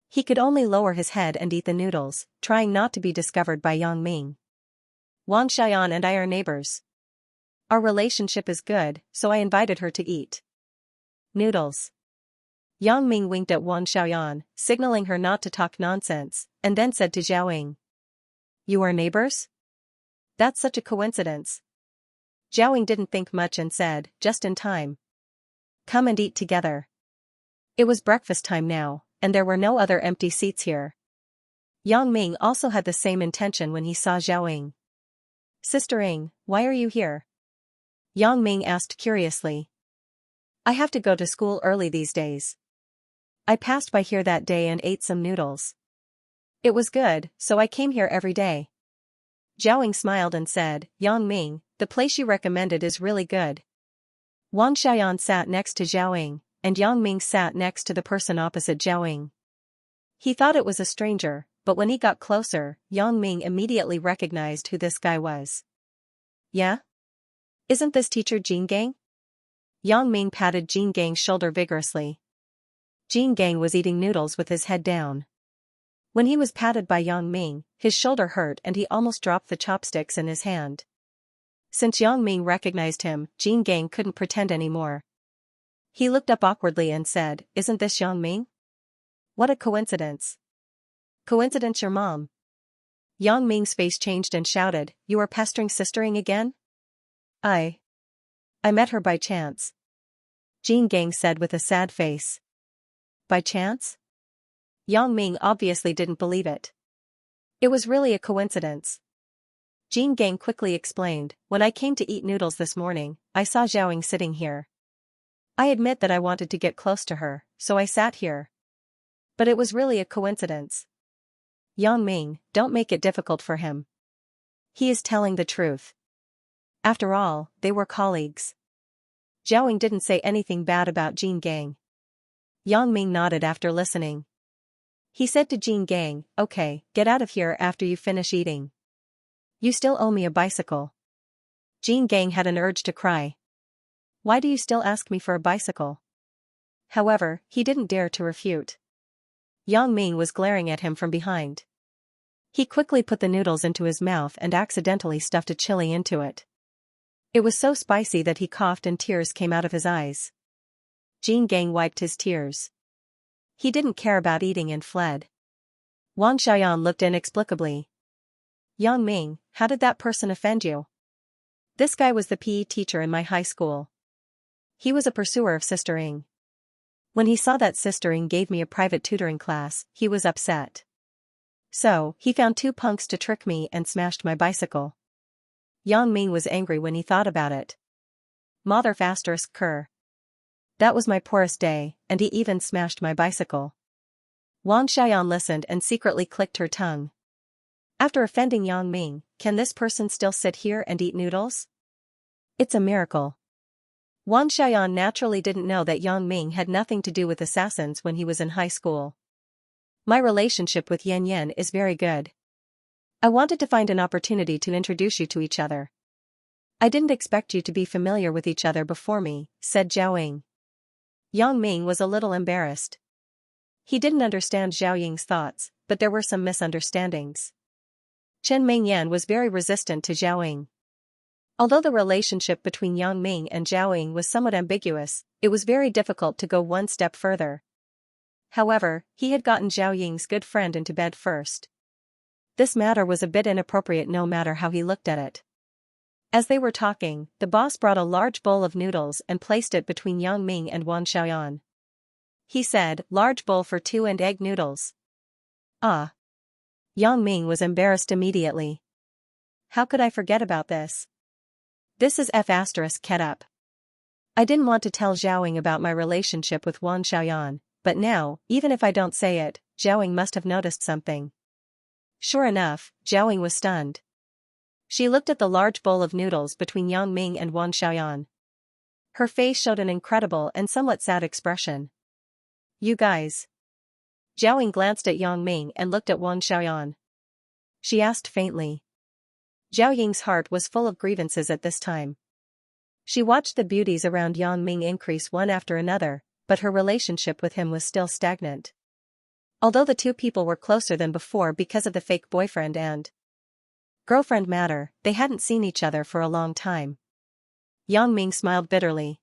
He could only lower his head and eat the noodles, trying not to be discovered by Yang Ming. Wang Xiaoyan and I are neighbors. Our relationship is good, so I invited her to eat noodles. Yang Ming winked at Wang Xiaoyan, signaling her not to talk nonsense, and then said to Zhaoying. You are neighbors? That's such a coincidence. Zhaoying didn't think much and said, just in time. Come and eat together. It was breakfast time now, and there were no other empty seats here. Yang Ming also had the same intention when he saw Zhaoying. Sister Ying, why are you here? Yang Ming asked curiously. I have to go to school early these days. I passed by here that day and ate some noodles. It was good, so I came here every day. Zhaoying smiled and said, Yang Ming, the place you recommended is really good. Wang Xiaoyan sat next to Zhaoying, and Yang Ming sat next to the person opposite Zhaoying. He thought it was a stranger, but when he got closer, Yang Ming immediately recognized who this guy was. Yeah? Isn't this teacher Jin Gang? Yang Ming patted Jin Gang's shoulder vigorously. Jin Gang was eating noodles with his head down. When he was patted by Yang Ming, his shoulder hurt and he almost dropped the chopsticks in his hand. Since Yang Ming recognized him, Jin Gang couldn't pretend anymore. He looked up awkwardly and said, Isn't this Yang Ming? What a coincidence. Coincidence your mom. Yang Ming's face changed and shouted, You are pestering Sister Ying again? I met her by chance. Jin Gang said with a sad face. By chance? Yang Ming obviously didn't believe it. It was really a coincidence. Jin Gang quickly explained, When I came to eat noodles this morning, I saw Zhaoying sitting here. I admit that I wanted to get close to her, so I sat here. But it was really a coincidence. Yang Ming, don't make it difficult for him. He is telling the truth. After all, they were colleagues. Zhaoying didn't say anything bad about Jin Gang. Yang Ming nodded after listening. He said to Jin Gang, Okay, get out of here after you finish eating. You still owe me a bicycle. Jin Gang had an urge to cry. Why do you still ask me for a bicycle? However, he didn't dare to refute. Yang Ming was glaring at him from behind. He quickly put the noodles into his mouth and accidentally stuffed a chili into it. It was so spicy that he coughed and tears came out of his eyes. Jin Gang wiped his tears. He didn't care about eating and fled. Wang Xiaoyan looked inexplicably. Yang Ming, how did that person offend you? This guy was the PE teacher in my high school. He was a pursuer of Sister Ying. When he saw that Sister Ying gave me a private tutoring class, he was upset. So, he found 2 punks to trick me and smashed my bicycle. Yang Ming was angry when he thought about it. Mother ****. That was my poorest day, and he even smashed my bicycle. Wang Xiaoyan listened and secretly clicked her tongue. After offending Yang Ming, can this person still sit here and eat noodles? It's a miracle. Wang Xiaoyan naturally didn't know that Yang Ming had nothing to do with assassins when he was in high school. My relationship with Yan Yan is very good. I wanted to find an opportunity to introduce you to each other. I didn't expect you to be familiar with each other before me, said Zhao Ying. Yang Ming was a little embarrassed. He didn't understand Zhao Ying's thoughts, but there were some misunderstandings. Chen Mingyan was very resistant to Zhao Ying. Although the relationship between Yang Ming and Zhao Ying was somewhat ambiguous, it was very difficult to go one step further. However, he had gotten Zhao Ying's good friend into bed first. This matter was a bit inappropriate no matter how he looked at it. As they were talking, the boss brought a large bowl of noodles and placed it between Yang Ming and Wang Xiaoyan. He said, "Large bowl for 2 and egg noodles." Ah. Yang Ming was embarrassed immediately. How could I forget about this? This is F***ket up. I didn't want to tell Zhao Ying about my relationship with Wang Xiaoyan, but now, even if I don't say it, Zhao Ying must have noticed something. Sure enough, Zhao Ying was stunned. She looked at the large bowl of noodles between Yang Ming and Wang Xiaoyan. Her face showed an incredible and somewhat sad expression. You guys. Zhao Ying glanced at Yang Ming and looked at Wang Xiaoyan. She asked faintly. Zhao Ying's heart was full of grievances at this time. She watched the beauties around Yang Ming increase one after another, but her relationship with him was still stagnant. Although the two people were closer than before because of the fake boyfriend and girlfriend matter, they hadn't seen each other for a long time. Yang Ming smiled bitterly.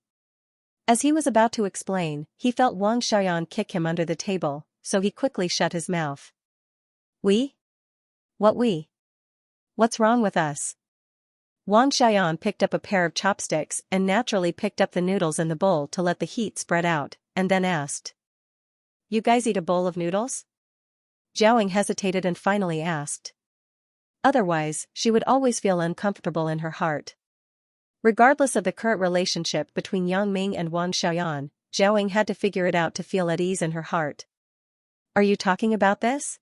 As he was about to explain, he felt Wang Xiaoyan kick him under the table, so he quickly shut his mouth. We? What we? What's wrong with us? Wang Xiaoyan picked up a pair of chopsticks and naturally picked up the noodles in the bowl to let the heat spread out, and then asked. You guys eat a bowl of noodles? Zhao Ying hesitated and finally asked. Otherwise, she would always feel uncomfortable in her heart. Regardless of the current relationship between Yang Ming and Wang Xiaoyan, Zhao Ying had to figure it out to feel at ease in her heart. Are you talking about this?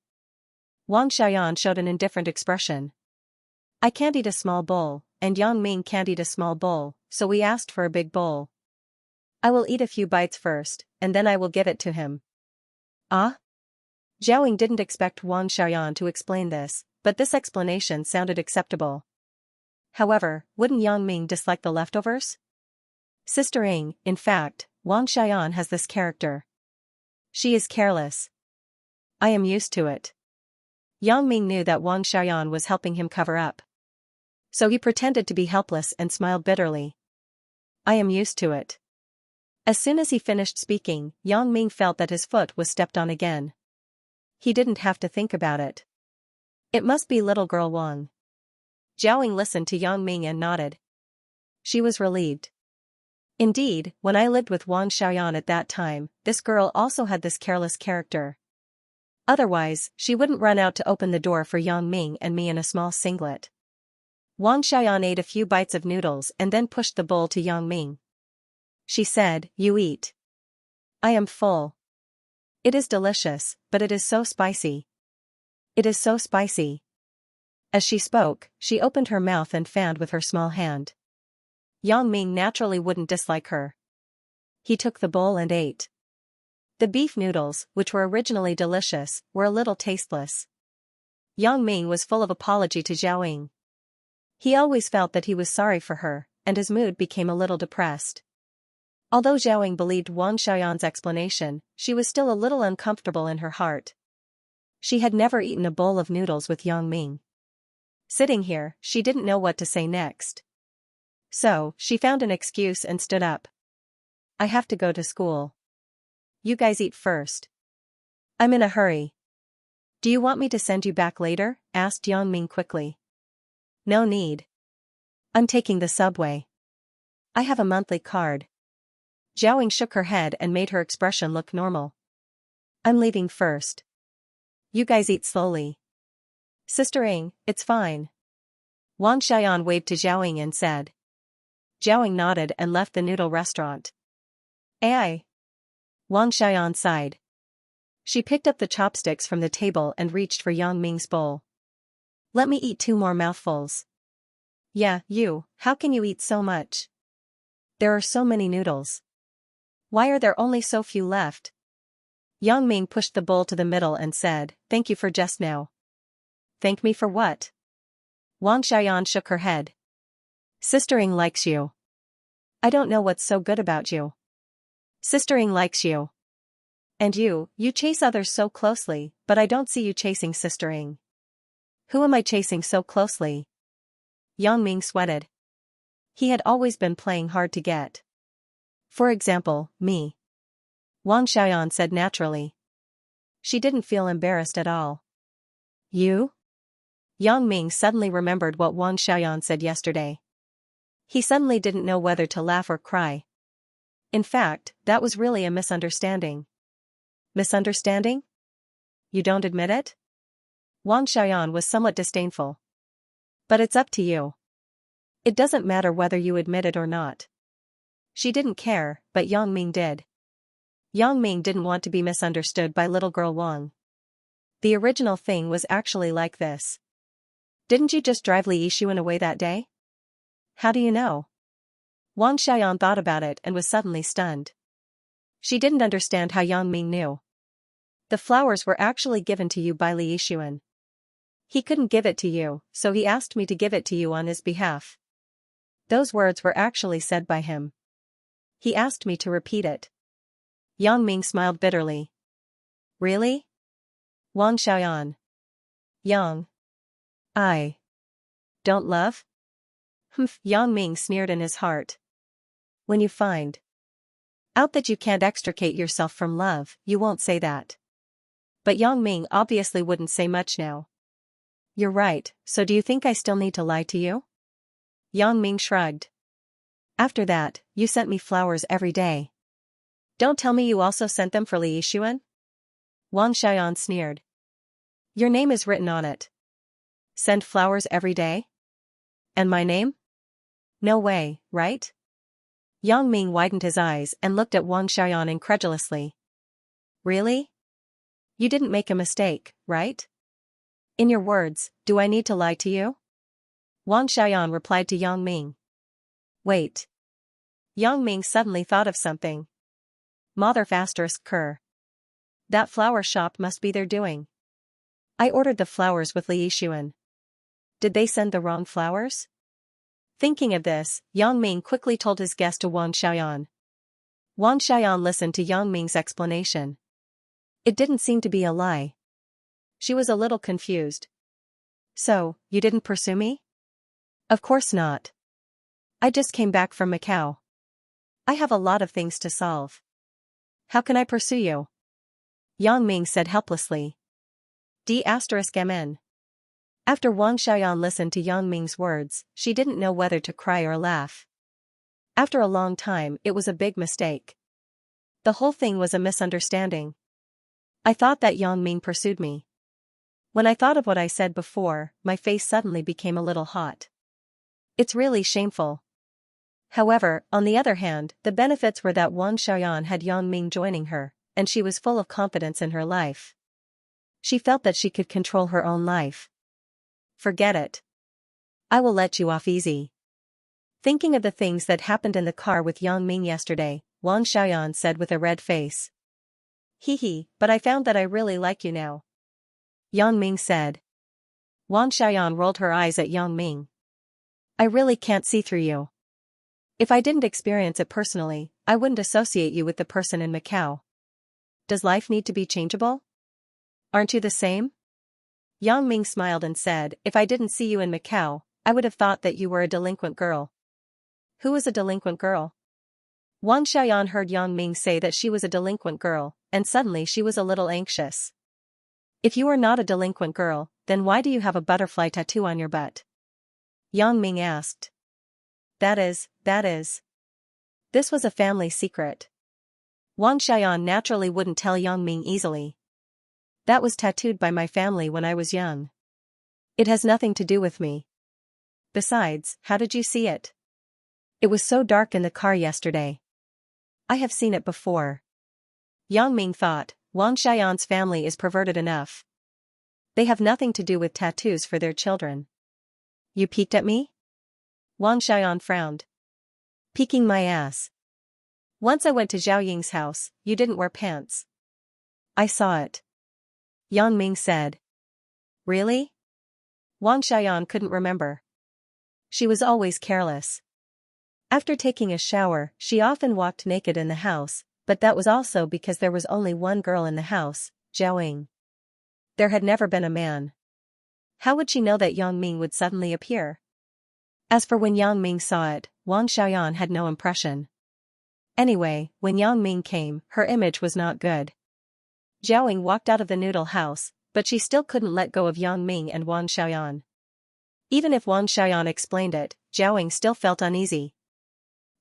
Wang Xiaoyan showed an indifferent expression. I can't eat a small bowl, and Yang Ming can't eat a small bowl, so we asked for a big bowl. I will eat a few bites first, and then I will give it to him. Ah? Zhao Ying didn't expect Wang Xiaoyan to explain this, but this explanation sounded acceptable. However, wouldn't Yang Ming dislike the leftovers? Sister Ying, in fact, Wang Xiaoyan has this character. She is careless. I am used to it. Yang Ming knew that Wang Xiaoyan was helping him cover up. So he pretended to be helpless and smiled bitterly. I am used to it. As soon as he finished speaking, Yang Ming felt that his foot was stepped on again. He didn't have to think about it. It must be little girl Wang. Zhao Ying listened to Yang Ming and nodded. She was relieved. Indeed, when I lived with Wang Xiaoyan at that time, this girl also had this careless character. Otherwise, she wouldn't run out to open the door for Yang Ming and me in a small singlet. Wang Xiaoyan ate a few bites of noodles and then pushed the bowl to Yang Ming. She said, You eat. I am full. It is delicious, but it is so spicy. It is so spicy. As she spoke, she opened her mouth and fanned with her small hand. Yang Ming naturally wouldn't dislike her. He took the bowl and ate. The beef noodles, which were originally delicious, were a little tasteless. Yang Ming was full of apology to Zhao Ying. He always felt that he was sorry for her, and his mood became a little depressed. Although Zhao Ying believed Wang Xiaoyan's explanation, she was still a little uncomfortable in her heart. She had never eaten a bowl of noodles with Yang Ming. Sitting here, she didn't know what to say next. So, she found an excuse and stood up. I have to go to school. You guys eat first. I'm in a hurry. Do you want me to send you back later? Asked Yang Ming quickly. No need. I'm taking the subway. I have a monthly card. Zhao Ying shook her head and made her expression look normal. I'm leaving first. You guys eat slowly. Sister Ying, it's fine. Wang Xiaoyan waved to Zhao Ying and said. Zhao Ying nodded and left the noodle restaurant. Ai. Wang Xiaoyan sighed. She picked up the chopsticks from the table and reached for Yang Ming's bowl. Let me eat 2 more mouthfuls. Yeah, you, how can you eat so much? There are so many noodles. Why are there only so few left? Yang Ming pushed the bowl to the middle and said, "Thank you for just now." "Thank me for what?" Wang Xiaoyan shook her head. "Sistering likes you." "I don't know what's so good about you." "Sistering likes you. And you chase others so closely, but I don't see you chasing Sistering." "Who am I chasing so closely?" Yang Ming sweated. He had always been playing hard to get. "For example, me." Wang Xiaoyan said naturally. She didn't feel embarrassed at all. "You?" Yang Ming suddenly remembered what Wang Xiaoyan said yesterday. He suddenly didn't know whether to laugh or cry. In fact, that was really a misunderstanding. Misunderstanding? You don't admit it? Wang Xiaoyan was somewhat disdainful. But it's up to you. It doesn't matter whether you admit it or not. She didn't care, but Yang Ming did. Yang Ming didn't want to be misunderstood by little girl Wang. The original thing was actually like this. "Didn't you just drive Li Yixuan away that day?" "How do you know?" Wang Xiaoyan thought about it and was suddenly stunned. She didn't understand how Yang Ming knew. "The flowers were actually given to you by Li Yixuan. He couldn't give it to you, so he asked me to give it to you on his behalf." Those words were actually said by him. He asked me to repeat it. Yang Ming smiled bitterly. "Really?" Wang Xiaoyan. "Yang. I don't love?" "Humph," Yang Ming sneered in his heart. "When you find out that you can't extricate yourself from love, you won't say that." But Yang Ming obviously wouldn't say much now. "You're right, so do you think I still need to lie to you?" Yang Ming shrugged. "After that, you sent me flowers every day. Don't tell me you also sent them for Li Yixuan?" Wang Xiaoyan sneered. "Your name is written on it. Send flowers every day? And my name? No way, right?" Yang Ming widened his eyes and looked at Wang Xiaoyan incredulously. "Really? You didn't make a mistake, right? In your words, do I need to lie to you?" Wang Xiaoyan replied to Yang Ming. "Wait." Yang Ming suddenly thought of something. Mother ****. That flower shop must be their doing. I ordered the flowers with Li Yixuan. Did they send the wrong flowers? Thinking of this, Yang Ming quickly told his guest to Wang Xiaoyan. Wang Xiaoyan listened to Yang Ming's explanation. It didn't seem to be a lie. She was a little confused. "So, you didn't pursue me?" "Of course not. I just came back from Macau. I have a lot of things to solve. How can I pursue you?" Yang Ming said helplessly. D*****. After Wang Xiaoyan listened to Yang Ming's words, she didn't know whether to cry or laugh. After a long time, it was a big mistake. The whole thing was a misunderstanding. I thought that Yang Ming pursued me. When I thought of what I said before, my face suddenly became a little hot. It's really shameful. However, on the other hand, the benefits were that Wang Xiaoyan had Yang Ming joining her, and she was full of confidence in her life. She felt that she could control her own life. Forget it. I will let you off easy. Thinking of the things that happened in the car with Yang Ming yesterday, Wang Xiaoyan said with a red face. Hee, but I found that I really like you now. Yang Ming said. Wang Xiaoyan rolled her eyes at Yang Ming. I really can't see through you. If I didn't experience it personally, I wouldn't associate you with the person in Macau. Does life need to be changeable? Aren't you the same? Yang Ming smiled and said, if I didn't see you in Macau, I would have thought that you were a delinquent girl. Who is a delinquent girl? Wang Xiaoyan heard Yang Ming say that she was a delinquent girl, and suddenly she was a little anxious. If you are not a delinquent girl, then why do you have a butterfly tattoo on your butt? Yang Ming asked. That is. This was a family secret. Wang Xiaoyan naturally wouldn't tell Yang Ming easily. That was tattooed by my family when I was young. It has nothing to do with me. Besides, how did you see it? It was so dark in the car yesterday. I have seen it before. Yang Ming thought, Wang Xiaoyan's family is perverted enough. They have nothing to do with tattoos for their children. You peeked at me? Wang Xiaoyan frowned. Peeking my ass. Once I went to Zhao Ying's house, you didn't wear pants. I saw it. Yang Ming said. Really? Wang Xiaoyan couldn't remember. She was always careless. After taking a shower, she often walked naked in the house, but that was also because there was only one girl in the house, Zhao Ying. There had never been a man. How would she know that Yang Ming would suddenly appear? As for when Yang Ming saw it, Wang Xiaoyan had no impression. Anyway, when Yang Ming came, her image was not good. Zhao Ying walked out of the noodle house, but she still couldn't let go of Yang Ming and Wang Xiaoyan. Even if Wang Xiaoyan explained it, Zhao Ying still felt uneasy.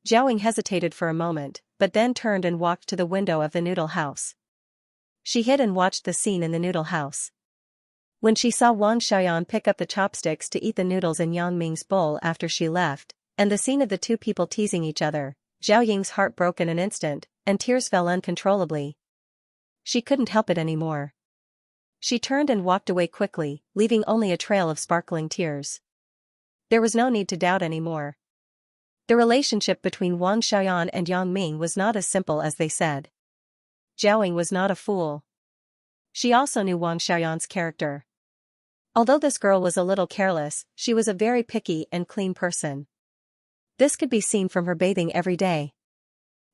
Zhao Ying hesitated for a moment, but then turned and walked to the window of the noodle house. She hid and watched the scene in the noodle house. When she saw Wang Xiaoyan pick up the chopsticks to eat the noodles in Yang Ming's bowl after she left, and the scene of the two people teasing each other, Zhao Ying's heart broke in an instant, and tears fell uncontrollably. She couldn't help it anymore. She turned and walked away quickly, leaving only a trail of sparkling tears. There was no need to doubt anymore. The relationship between Wang Xiaoyan and Yang Ming was not as simple as they said. Zhao Ying was not a fool. She also knew Wang Xiaoyan's character. Although this girl was a little careless, she was a very picky and clean person. This could be seen from her bathing every day.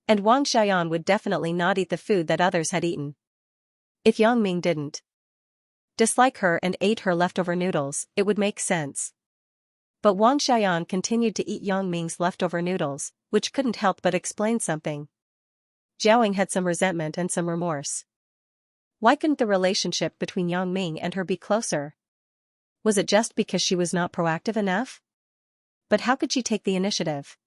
And Wang Xiaoyan would definitely not eat the food that others had eaten. If Yang Ming didn't dislike her and ate her leftover noodles, it would make sense. But Wang Xiaoyan continued to eat Yang Ming's leftover noodles, which couldn't help but explain something. Zhao Ying had some resentment and some remorse. Why couldn't the relationship between Yang Ming and her be closer? Was it just because she was not proactive enough? But how could she take the initiative?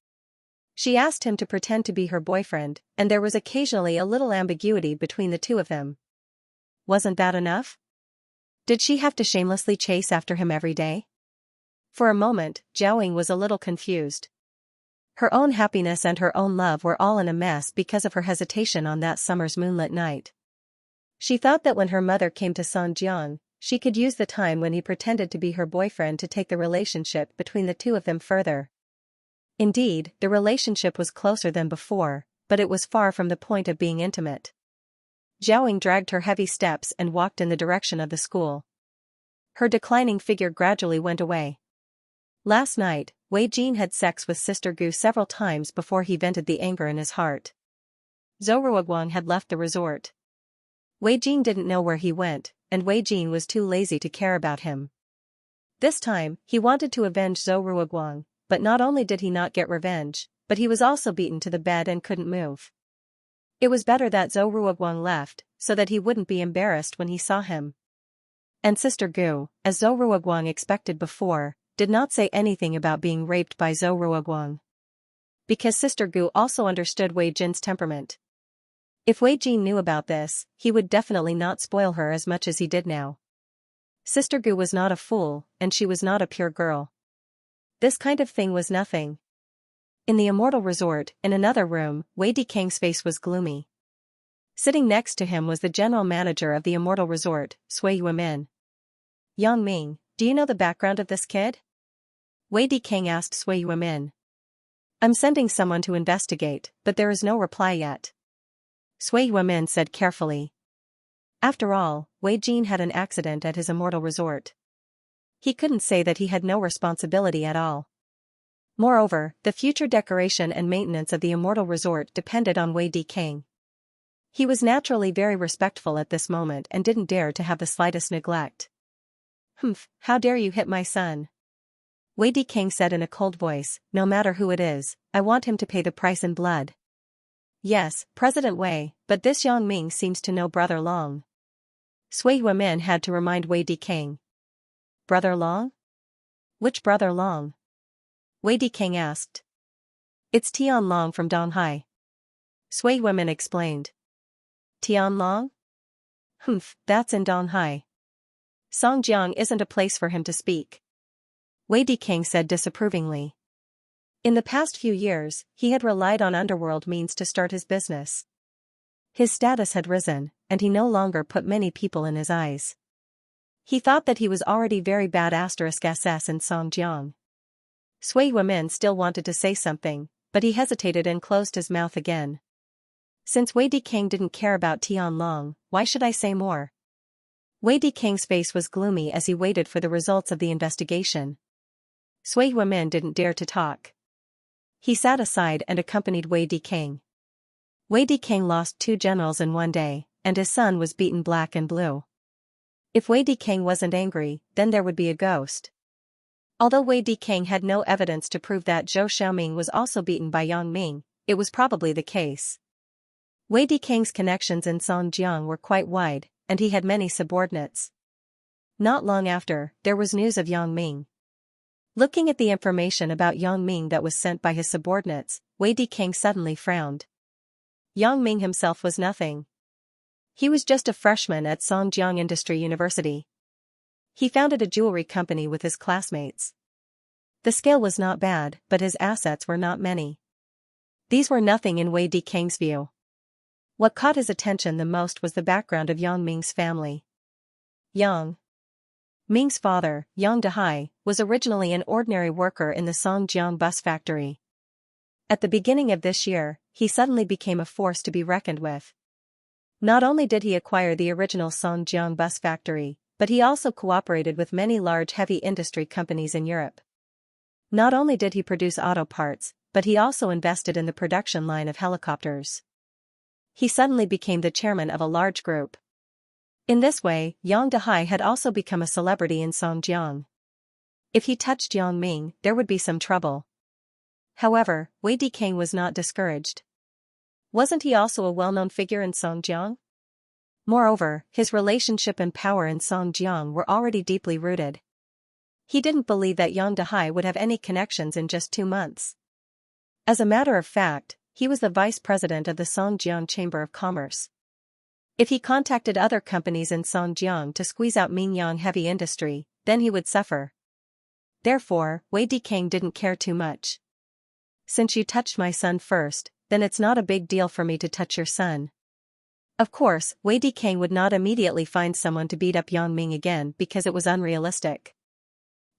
She asked him to pretend to be her boyfriend, and there was occasionally a little ambiguity between the two of them. Wasn't that enough? Did she have to shamelessly chase after him every day? For a moment, Zhao Ying was a little confused. Her own happiness and her own love were all in a mess because of her hesitation on that summer's moonlit night. She thought that when her mother came to Songjiang, she could use the time when he pretended to be her boyfriend to take the relationship between the two of them further. Indeed, the relationship was closer than before, but it was far from the point of being intimate. Zhao Ying dragged her heavy steps and walked in the direction of the school. Her declining figure gradually went away. Last night, Wei Jin had sex with Sister Gu several times before he vented the anger in his heart. Zhou Ruoguang had left the resort. Wei Jin didn't know where he went, and Wei Jin was too lazy to care about him. This time, he wanted to avenge Zhou Ruoguang, but not only did he not get revenge, but he was also beaten to the bed and couldn't move. It was better that Zhou Ruoguang left, so that he wouldn't be embarrassed when he saw him. And Sister Gu, as Zhou Ruoguang expected before, did not say anything about being raped by Zhou Ruoguang. Because Sister Gu also understood Wei Jin's temperament. If Wei Jin knew about this, he would definitely not spoil her as much as he did now. Sister Gu was not a fool, and she was not a pure girl. This kind of thing was nothing. In the Immortal Resort, in another room, Wei Dikang's face was gloomy. Sitting next to him was the general manager of the Immortal Resort, Sui Yuemin. Yang Ming, do you know the background of this kid? Wei Dikang asked Sui Yuemin. I'm sending someone to investigate, but there is no reply yet. Sui Yuemin said carefully. After all, Wei Jin had an accident at his Immortal Resort. He couldn't say that he had no responsibility at all. Moreover, the future decoration and maintenance of the Immortal Resort depended on Wei Dikang. He was naturally very respectful at this moment and didn't dare to have the slightest neglect. Humph, how dare you hit my son? Wei Dikang said in a cold voice, no matter who it is, I want him to pay the price in blood. Yes, President Wei, but this Yang Ming seems to know Brother Long. Sui Yuemin had to remind Wei Dikang. Brother Long? Which Brother Long? Wei Dikang asked. It's Tian Long from Donghai. Sui Yuemin explained. Tian Long? Humph, that's in Donghai. Songjiang isn't a place for him to speak. Wei Dikang said disapprovingly. In the past few years, he had relied on underworld means to start his business. His status had risen, and he no longer put many people in his eyes. He thought that he was already very bad *SS in Songjiang. Sui Yuemin still wanted to say something, but he hesitated and closed his mouth again. Since Wei Dikang didn't care about Tianlong, why should I say more? Wei Dikang's face was gloomy as he waited for the results of the investigation. Sui Huimin didn't dare to talk. He sat aside and accompanied Wei Dikang. Wei Dikang lost 2 generals in one day, and his son was beaten black and blue. If Wei Dikang wasn't angry, then there would be a ghost. Although Wei Dikang had no evidence to prove that Zhou Xiaoming was also beaten by Yang Ming, it was probably the case. Wei Dikang's connections in Songjiang were quite wide, and he had many subordinates. Not long after, there was news of Yang Ming. Looking at the information about Yang Ming that was sent by his subordinates, Wei Dikang suddenly frowned. Yang Ming himself was nothing. He was just a freshman at Songjiang Industry University. He founded a jewelry company with his classmates. The scale was not bad, but his assets were not many. These were nothing in Wei Dikang's view. What caught his attention the most was the background of Yang Ming's family. Yang Ming's father, Yang Dehai, was originally an ordinary worker in the Songjiang bus factory. At the beginning of this year, he suddenly became a force to be reckoned with. Not only did he acquire the original Songjiang bus factory, but he also cooperated with many large heavy industry companies in Europe. Not only did he produce auto parts, but he also invested in the production line of helicopters. He suddenly became the chairman of a large group. In this way, Yang Dehai had also become a celebrity in Songjiang. If he touched Yang Ming, there would be some trouble. However, Wei Dikang was not discouraged. Wasn't he also a well-known figure in Songjiang? Moreover, his relationship and power in Songjiang were already deeply rooted. He didn't believe that Yang Dehai would have any connections in just 2 months. As a matter of fact, he was the vice president of the Songjiang Chamber of Commerce. If he contacted other companies in Songjiang to squeeze out Mingyang heavy industry, then he would suffer. Therefore, Wei Dikang didn't care too much. Since you touched my son first, then it's not a big deal for me to touch your son. Of course, Wei Dikang would not immediately find someone to beat up Yang Ming again because it was unrealistic.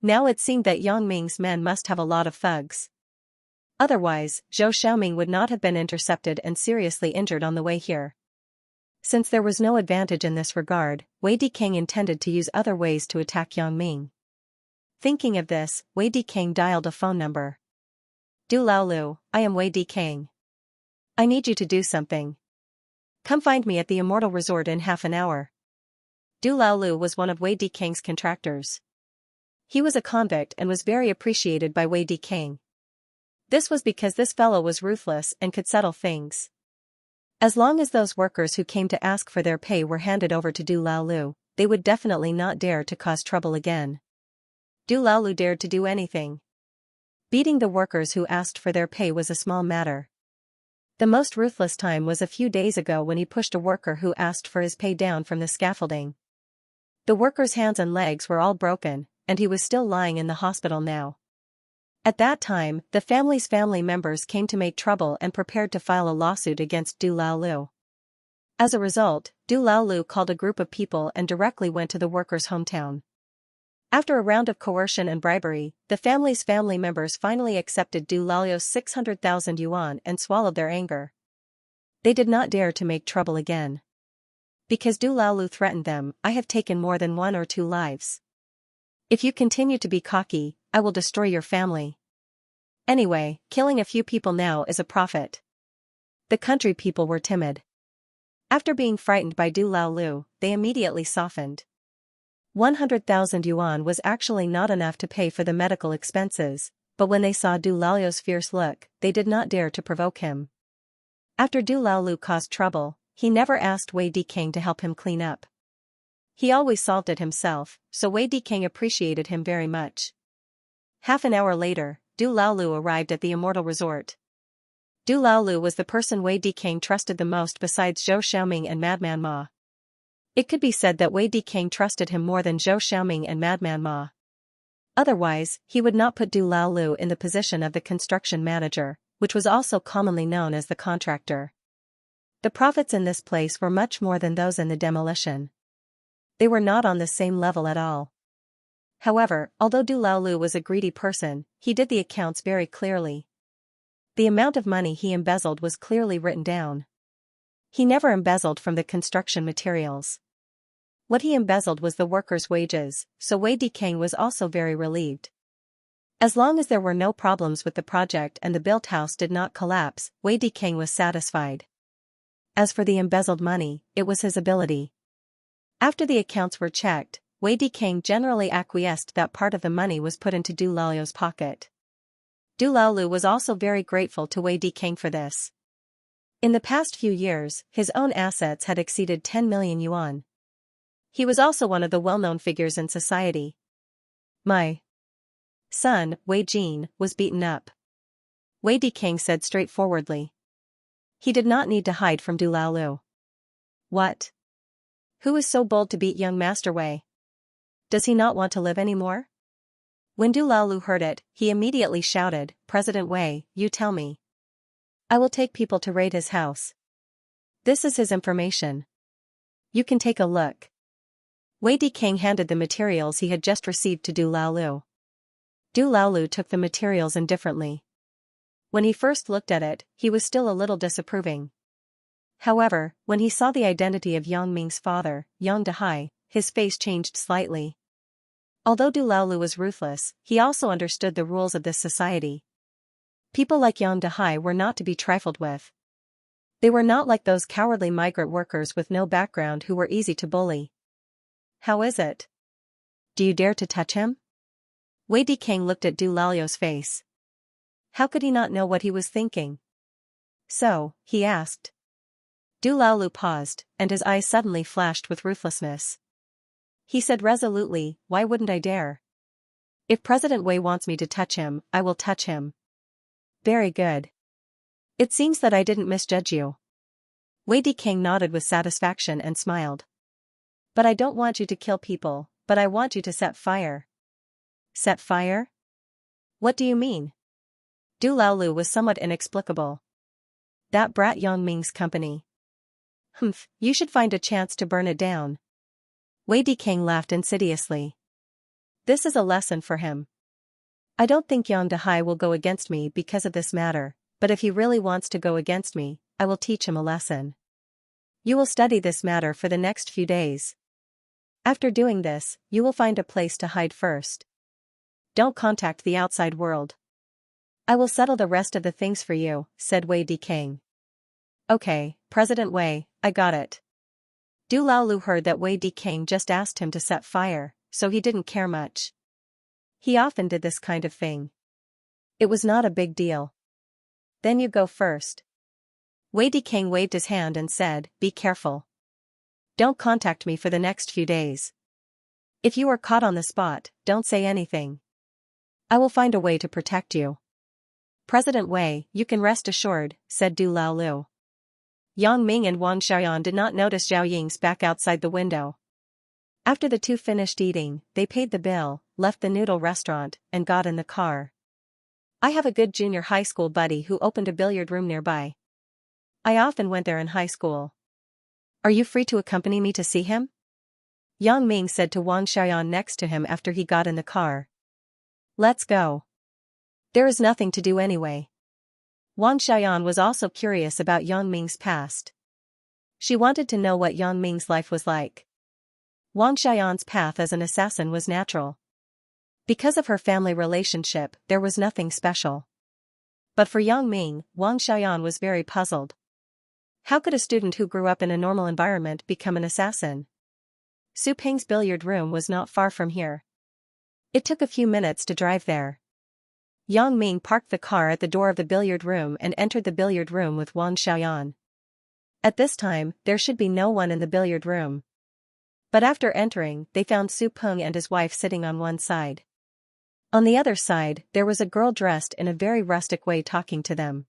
Now it seemed that Yang Ming's men must have a lot of thugs. Otherwise, Zhou Xiaoming would not have been intercepted and seriously injured on the way here. Since there was no advantage in this regard, Wei Dikang intended to use other ways to attack Yang Ming. Thinking of this, Wei Dikang dialed a phone number. Du Laolu, I am Wei Dikang. I need you to do something. Come find me at the Immortal Resort in half an hour. Du Laolu was one of Wei Dikang's contractors. He was a convict and was very appreciated by Wei Dikang. This was because this fellow was ruthless and could settle things. As long as those workers who came to ask for their pay were handed over to Du Laolu, they would definitely not dare to cause trouble again. Du Laolu dared to do anything. Beating the workers who asked for their pay was a small matter. The most ruthless time was a few days ago when he pushed a worker who asked for his pay down from the scaffolding. The worker's hands and legs were all broken, and he was still lying in the hospital now. At that time, the family's family members came to make trouble and prepared to file a lawsuit against Du Laolu. As a result, Du Laolu called a group of people and directly went to the worker's hometown. After a round of coercion and bribery, the family's family members finally accepted Du Laolu's 600,000 yuan and swallowed their anger. They did not dare to make trouble again. Because Du Laolu threatened them, I have taken more than 1 or 2 lives. If you continue to be cocky, I will destroy your family. Anyway, killing a few people now is a profit. The country people were timid. After being frightened by Du Laolu, they immediately softened. 100,000 yuan was actually not enough to pay for the medical expenses, but when they saw Du Laolu's fierce look, they did not dare to provoke him. After Du Laolu caused trouble, he never asked Wei Dikang to help him clean up. He always solved it himself, so Wei Dikang appreciated him very much. Half an hour later, Du Laolu arrived at the Immortal Resort. Du Laolu was the person Wei Dikang trusted the most besides Zhou Xiaoming and Madman Ma. It could be said that Wei Dikang trusted him more than Zhou Xiaoming and Madman Ma. Otherwise, he would not put Du Laolu in the position of the construction manager, which was also commonly known as the contractor. The profits in this place were much more than those in the demolition. They were not on the same level at all. However, although Du Laolu was a greedy person, he did the accounts very clearly. The amount of money he embezzled was clearly written down. He never embezzled from the construction materials. What he embezzled was the workers' wages, so Wei Dikang was also very relieved. As long as there were no problems with the project and the built house did not collapse, Wei Dikang was satisfied. As for the embezzled money, it was his ability. After the accounts were checked, Wei Dikang generally acquiesced that part of the money was put into Du Laolu's pocket. Du Laolu was also very grateful to Wei Dikang for this. In the past few years, his own assets had exceeded 10 million yuan. He was also one of the well-known figures in society. My son, Wei Jin, was beaten up. Wei Dikang said straightforwardly. He did not need to hide from Du Laolu. What? Who is so bold to beat young Master Wei? Does he not want to live anymore? When Du Laolu heard it, he immediately shouted, President Wei, you tell me. I will take people to raid his house. This is his information. You can take a look. Wei Dikang handed the materials he had just received to Du Laolu. Du Laolu took the materials indifferently. When he first looked at it, he was still a little disapproving. However, when he saw the identity of Yang Ming's father, Yang Dehai, his face changed slightly. Although Du Laolu was ruthless, he also understood the rules of this society. People like Yang Dehai were not to be trifled with. They were not like those cowardly migrant workers with no background who were easy to bully. How is it? Do you dare to touch him? Wei Dikang looked at Du Laolu's face. How could he not know what he was thinking? So, he asked. Du Laolu paused, and his eyes suddenly flashed with ruthlessness. He said resolutely, why wouldn't I dare? If President Wei wants me to touch him, I will touch him. Very good. It seems that I didn't misjudge you. Wei Dikang nodded with satisfaction and smiled. But I don't want you to kill people, but I want you to set fire. Set fire? What do you mean? Du Laolu was somewhat inexplicable. That brat Yang Ming's company. Humph, you should find a chance to burn it down. Wei Dikang laughed insidiously. This is a lesson for him. I don't think Yang Dehai will go against me because of this matter, but if he really wants to go against me, I will teach him a lesson. You will study this matter for the next few days. After doing this, you will find a place to hide first. Don't contact the outside world. I will settle the rest of the things for you, said Wei Dikang. Okay, President Wei, I got it. Du Laolu heard that Wei Dikang just asked him to set fire, so he didn't care much. He often did this kind of thing. It was not a big deal. Then you go first. Wei Dikang waved his hand and said, be careful. Don't contact me for the next few days. If you are caught on the spot, don't say anything. I will find a way to protect you. President Wei, you can rest assured, said Du Laolu. Yang Ming and Wang Xiaoyan did not notice Zhao Ying's back outside the window. After the two finished eating, they paid the bill, left the noodle restaurant, and got in the car. I have a good junior high school buddy who opened a billiard room nearby. I often went there in high school. Are you free to accompany me to see him? Yang Ming said to Wang Xiaoyan next to him after he got in the car. Let's go. There is nothing to do anyway. Wang Xiaoyan was also curious about Yang Ming's past. She wanted to know what Yang Ming's life was like. Wang Xiaoyan's path as an assassin was natural. Because of her family relationship, there was nothing special. But for Yang Ming, Wang Xiaoyan was very puzzled. How could a student who grew up in a normal environment become an assassin? Su Peng's billiard room was not far from here. It took a few minutes to drive there. Yang Ming parked the car at the door of the billiard room and entered the billiard room with Wang Xiaoyan. At this time, there should be no one in the billiard room. But after entering, they found Su Peng and his wife sitting on one side. On the other side, there was a girl dressed in a very rustic way talking to them.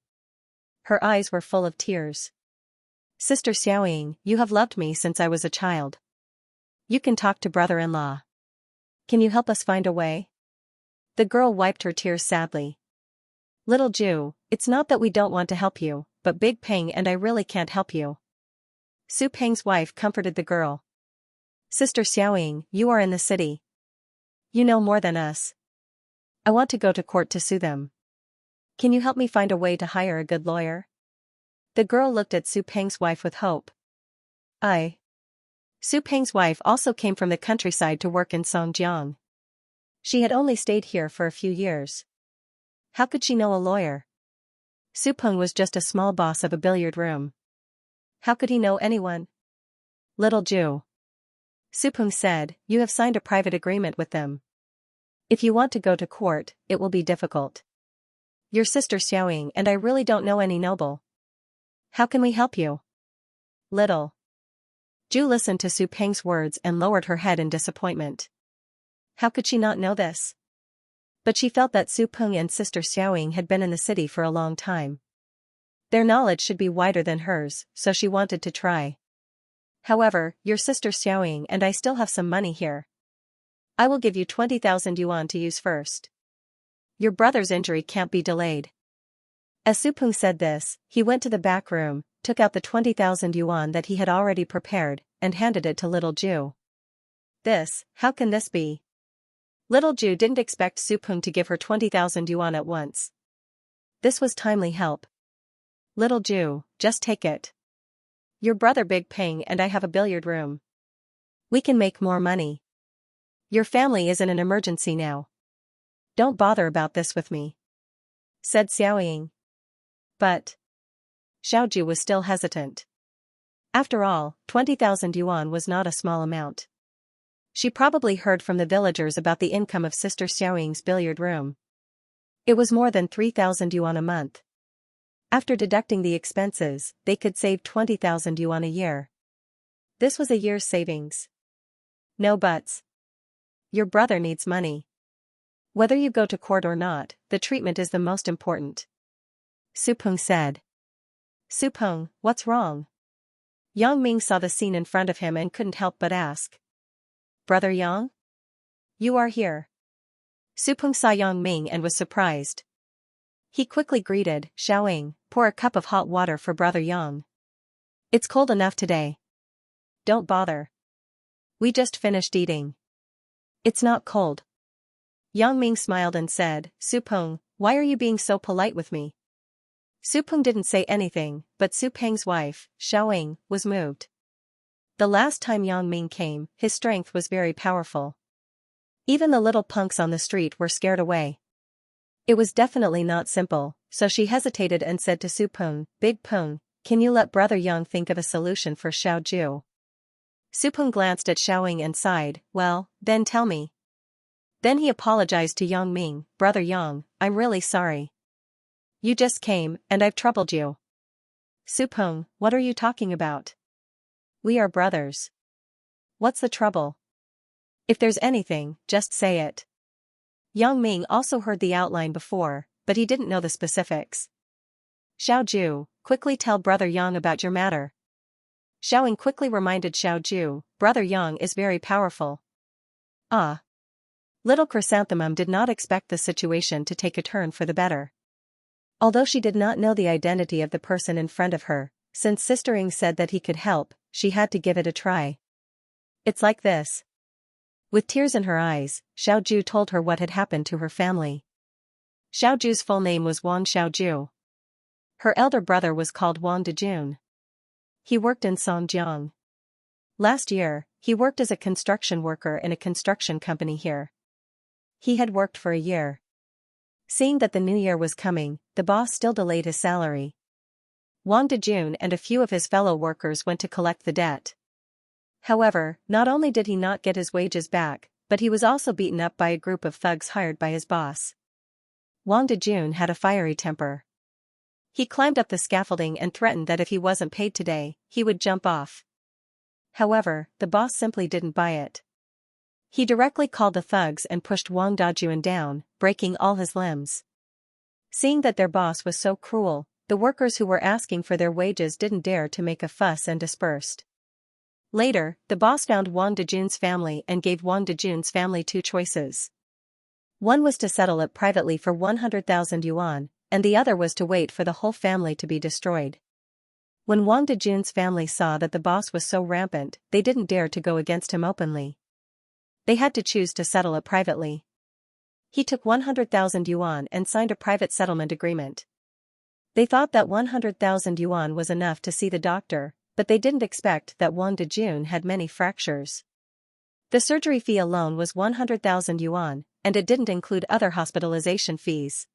Her eyes were full of tears. Sister Xiaoying, you have loved me since I was a child. You can talk to brother-in-law. Can you help us find a way? The girl wiped her tears sadly. Little Ju, it's not that we don't want to help you, but Big Peng and I really can't help you. Su Peng's wife comforted the girl. Sister Xiaoying, you are in the city. You know more than us. I want to go to court to sue them. Can you help me find a way to hire a good lawyer? The girl looked at Su Peng's wife with hope. Su Peng's wife also came from the countryside to work in Songjiang. She had only stayed here for a few years. How could she know a lawyer? Su Peng was just a small boss of a billiard room. How could he know anyone? Little Jew. Su Peng said, you have signed a private agreement with them. If you want to go to court, it will be difficult. Your sister Xiaoying and I really don't know any noble. How can we help you? Little Ju listened to Su Peng's words and lowered her head in disappointment. How could she not know this? But she felt that Su Peng and sister Xiaoying had been in the city for a long time. Their knowledge should be wider than hers, so she wanted to try. However, your sister Xiaoying and I still have some money here. I will give you 20,000 yuan to use first. Your brother's injury can't be delayed. As Su Peng said this, he went to the back room, took out the 20,000 yuan that he had already prepared, and handed it to little Ju. How can this be? Little Ju didn't expect Su Peng to give her 20,000 yuan at once. This was timely help. Little Ju, just take it. Your brother Big Peng and I have a billiard room. We can make more money. Your family is in an emergency now. Don't bother about this with me, said Xiaoying. But Xiaoju was still hesitant. After all, 20,000 yuan was not a small amount. She probably heard from the villagers about the income of sister Xiaoying's billiard room. It was more than 3,000 yuan a month. After deducting the expenses, they could save 20,000 yuan a year. This was a year's savings. No buts. Your brother needs money. Whether you go to court or not, the treatment is the most important. Su Peng said. Su Peng, what's wrong? Yang Ming saw the scene in front of him and couldn't help but ask. Brother Yang? You are here. Su Peng saw Yang Ming and was surprised. He quickly greeted, Xiaoying, pour a cup of hot water for Brother Yang. It's cold enough today. Don't bother. We just finished eating. It's not cold. Yang Ming smiled and said, Su Peng, why are you being so polite with me? Su Peng didn't say anything, but Su Peng's wife, Xiaoying, was moved. The last time Yang Ming came, his strength was very powerful. Even the little punks on the street were scared away. It was definitely not simple, so she hesitated and said to Su Peng, Big Peng, can you let Brother Yang think of a solution for Xiaoju? Su Peng glanced at Xiaoying and sighed, well, then tell me. Then he apologized to Yang Ming, Brother Yang, I'm really sorry. You just came, and I've troubled you. Su Peng, what are you talking about? We are brothers. What's the trouble? If there's anything, just say it. Yang Ming also heard the outline before, but he didn't know the specifics. Xiaoju, quickly tell Brother Yang about your matter. Xiaoying quickly reminded Xiaoju, Brother Yang is very powerful. Ah. Little Chrysanthemum did not expect the situation to take a turn for the better. Although she did not know the identity of the person in front of her, since Sister Ing said that he could help, she had to give it a try. It's like this. With tears in her eyes, Xiaoju told her what had happened to her family. Xiaoju's full name was Wang Xiaoju. Her elder brother was called Wang Dejun. He worked in Songjiang. Last year, he worked as a construction worker in a construction company here. He had worked for a year. Seeing that the new year was coming, the boss still delayed his salary. Wang Dejun and a few of his fellow workers went to collect the debt. However, not only did he not get his wages back, but he was also beaten up by a group of thugs hired by his boss. Wang Dejun had a fiery temper. He climbed up the scaffolding and threatened that if he wasn't paid today, he would jump off. However, the boss simply didn't buy it. He directly called the thugs and pushed Wang Dajun down, breaking all his limbs. Seeing that their boss was so cruel, the workers who were asking for their wages didn't dare to make a fuss and dispersed. Later, the boss found Wang Dejun's family and gave Wang Dejun's family two choices. One was to settle it privately for 100,000 yuan, and the other was to wait for the whole family to be destroyed. When Wang Dejun's family saw that the boss was so rampant, they didn't dare to go against him openly. They had to choose to settle it privately. He took 100,000 yuan and signed a private settlement agreement. They thought that 100,000 yuan was enough to see the doctor, but they didn't expect that Wang Dejun had many fractures. The surgery fee alone was 100,000 yuan, and it didn't include other hospitalization fees.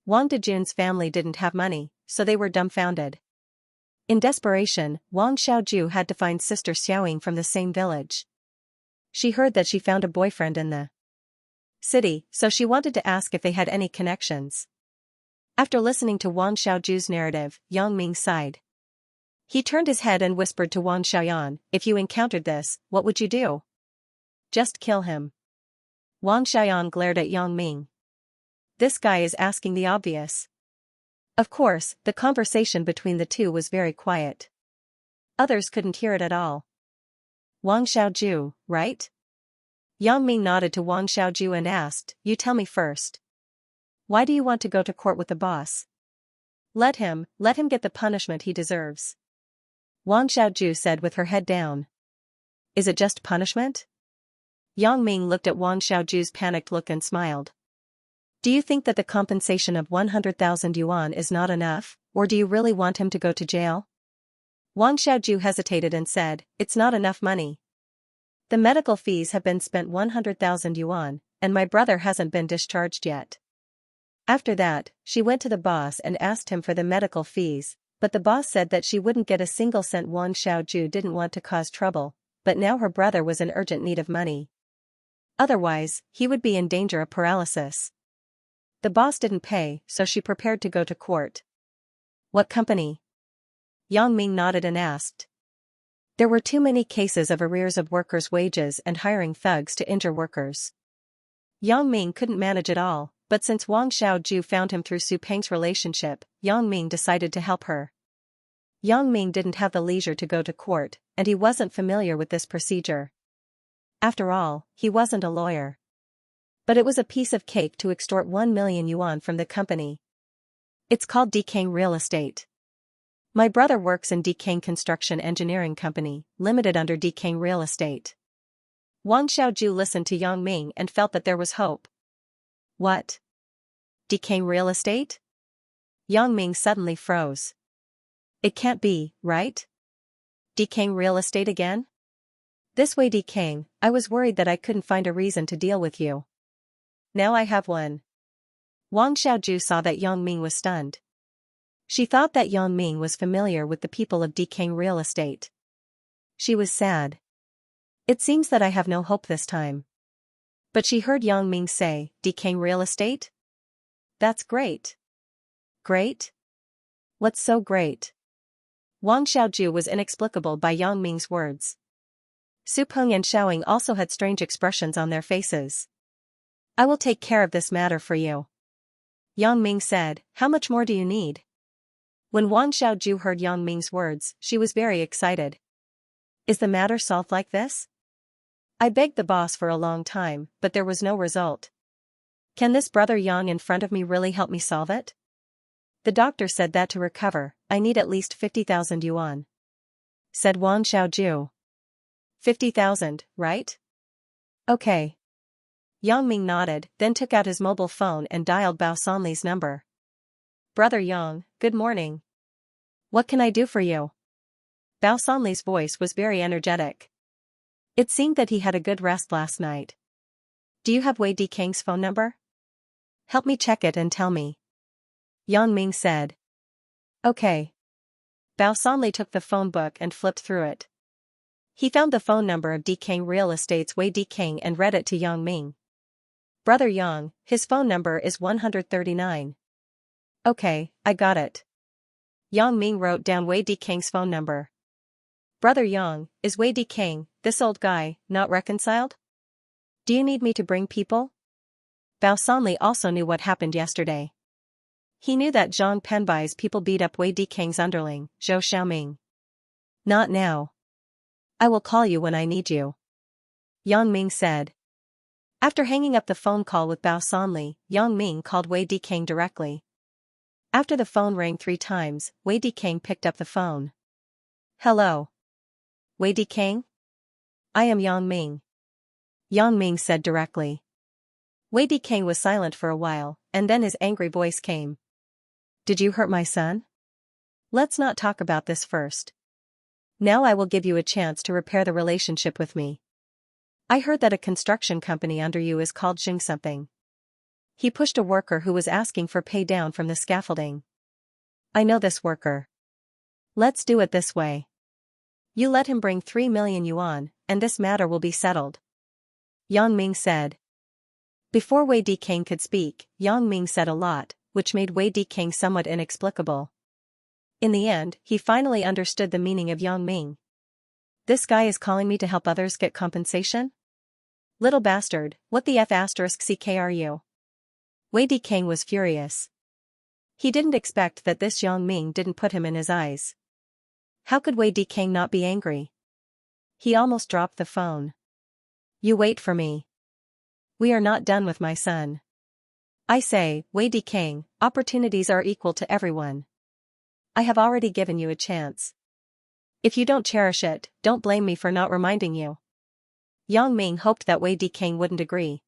Wang Dejun's family didn't have money, so they were dumbfounded. In desperation, Wang Xiaoju had to find sister Xiaoying from the same village. She heard that she found a boyfriend in the city, so she wanted to ask if they had any connections. After listening to Wang Xiaoju's narrative, Yang Ming sighed. He turned his head and whispered to Wang Xiaoyan, "If you encountered this, what would you do?" "Just kill him." Wang Xiaoyan glared at Yang Ming. This guy is asking the obvious. Of course, the conversation between the two was very quiet. Others couldn't hear it at all. Wang Xiaoju, right? Yang Ming nodded to Wang Xiaoju and asked, "You tell me first. Why do you want to go to court with the boss?" Let him get the punishment he deserves." Wang Xiaoju said with her head down. "Is it just punishment?" Yang Ming looked at Wang Xiaoju's panicked look and smiled. "Do you think that the compensation of 100,000 yuan is not enough, or do you really want him to go to jail?" Wang Xiaoju hesitated and said, "It's not enough money. The medical fees have been spent 100,000 yuan, and my brother hasn't been discharged yet." After that, she went to the boss and asked him for the medical fees, but the boss said that she wouldn't get a single cent. Wang Xiaoju didn't want to cause trouble, but now her brother was in urgent need of money. Otherwise, he would be in danger of paralysis. The boss didn't pay, so she prepared to go to court. "What company?" Yang Ming nodded and asked. There were too many cases of arrears of workers' wages and hiring thugs to injure workers. Yang Ming couldn't manage it all, but since Wang Xiaoju found him through Su Peng's relationship, Yang Ming decided to help her. Yang Ming didn't have the leisure to go to court, and he wasn't familiar with this procedure. After all, he wasn't a lawyer. But it was a piece of cake to extort 1 million yuan from the company. "It's called Dikang Real Estate. My brother works in Dikang Construction Engineering Company, limited under Dikang Real Estate." Wang Xiaoju listened to Yang Ming and felt that there was hope. "What? Dikang Real Estate?" Yang Ming suddenly froze. "It can't be, right? Dikang Real Estate again? This way Dikang, I was worried that I couldn't find a reason to deal with you. Now I have one." Wang Xiaoju saw that Yang Ming was stunned. She thought that Yang Ming was familiar with the people of Dikang Real Estate. She was sad. "It seems that I have no hope this time." But she heard Yang Ming say, "Dikang Real Estate? That's great." "Great? What's so great?" Wang Xiaoju was inexplicable by Yang Ming's words. Su Peng and Xiaoying also had strange expressions on their faces. "I will take care of this matter for you." Yang Ming said, "How much more do you need?" When Wang Xiaoju heard Yang Ming's words, she was very excited. "Is the matter solved like this? I begged the boss for a long time, but there was no result. Can this brother Yang in front of me really help me solve it? The doctor said that to recover, I need at least 50,000 yuan," said Wang Xiaoju. 50,000, right? Okay. Yang Ming nodded, then took out his mobile phone and dialed Bao Sanli's number. "Brother Yang, good morning. What can I do for you?" Bao Sanli's voice was very energetic. It seemed that he had a good rest last night. "Do you have Wei Dikang's phone number? Help me check it and tell me." Yang Ming said. Okay. Bao Sanli took the phone book and flipped through it. He found the phone number of Dikang Real Estate's Wei Dikang and read it to Yang Ming. "Brother Yang, his phone number is 139. Okay, I got it." Yang Ming wrote down Wei Dikang's phone number. "Brother Yang, is Wei Dikang, this old guy, not reconciled? Do you need me to bring people?" Bao Sanli also knew what happened yesterday. He knew that Zhang Penbai's people beat up Wei Dikang's underling, Zhou Xiaoming. "Not now. I will call you when I need you," Yang Ming said. After hanging up the phone call with Bao Sanli, Yang Ming called Wei Dikang directly. After the phone rang 3 times, Wei Dikang picked up the phone. "Hello. Wei Dikang? I am Yang Ming," Yang Ming said directly. Wei Dikang was silent for a while, and then his angry voice came. Did you hurt my son? Let's not talk about this first. Now I will give you a chance to repair the relationship with me. I heard that a construction company under you is called Xing something. He pushed a worker who was asking for pay down from the scaffolding. I know this worker. Let's do it this way. You let him bring 3 million yuan, and this matter will be settled. Yang Ming said. Before Wei Dikang could speak, Yang Ming said a lot, which made Wei Dikang somewhat inexplicable. In the end, he finally understood the meaning of Yang Ming. This guy is calling me to help others get compensation? Little bastard, what the F***ck are you? Wei Dikang was furious. He didn't expect that this Yang Ming didn't put him in his eyes. How could Wei Dikang not be angry? He almost dropped the phone. You wait for me. We are not done with my son. I say, Wei Dikang, opportunities are equal to everyone. I have already given you a chance. If you don't cherish it, don't blame me for not reminding you. Yang Ming hoped that Wei Dikang wouldn't agree.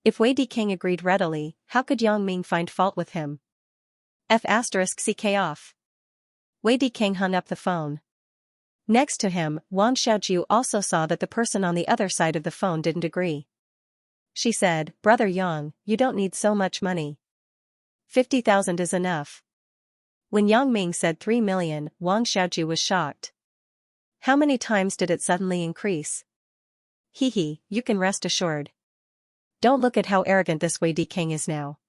If Wei Dikang agreed readily, how could Yang Ming find fault with him? F***ck off. Wei Dikang hung up the phone. Next to him, Wang Xiaoju also saw that the person on the other side of the phone didn't agree. She said, Brother Yang, you don't need so much money. 50,000 is enough. When Yang Ming said 3 million, Wang Xiaoju was shocked. How many times did it suddenly increase? Hee, you can rest assured. Don't look at how arrogant this Wei Dikang is now.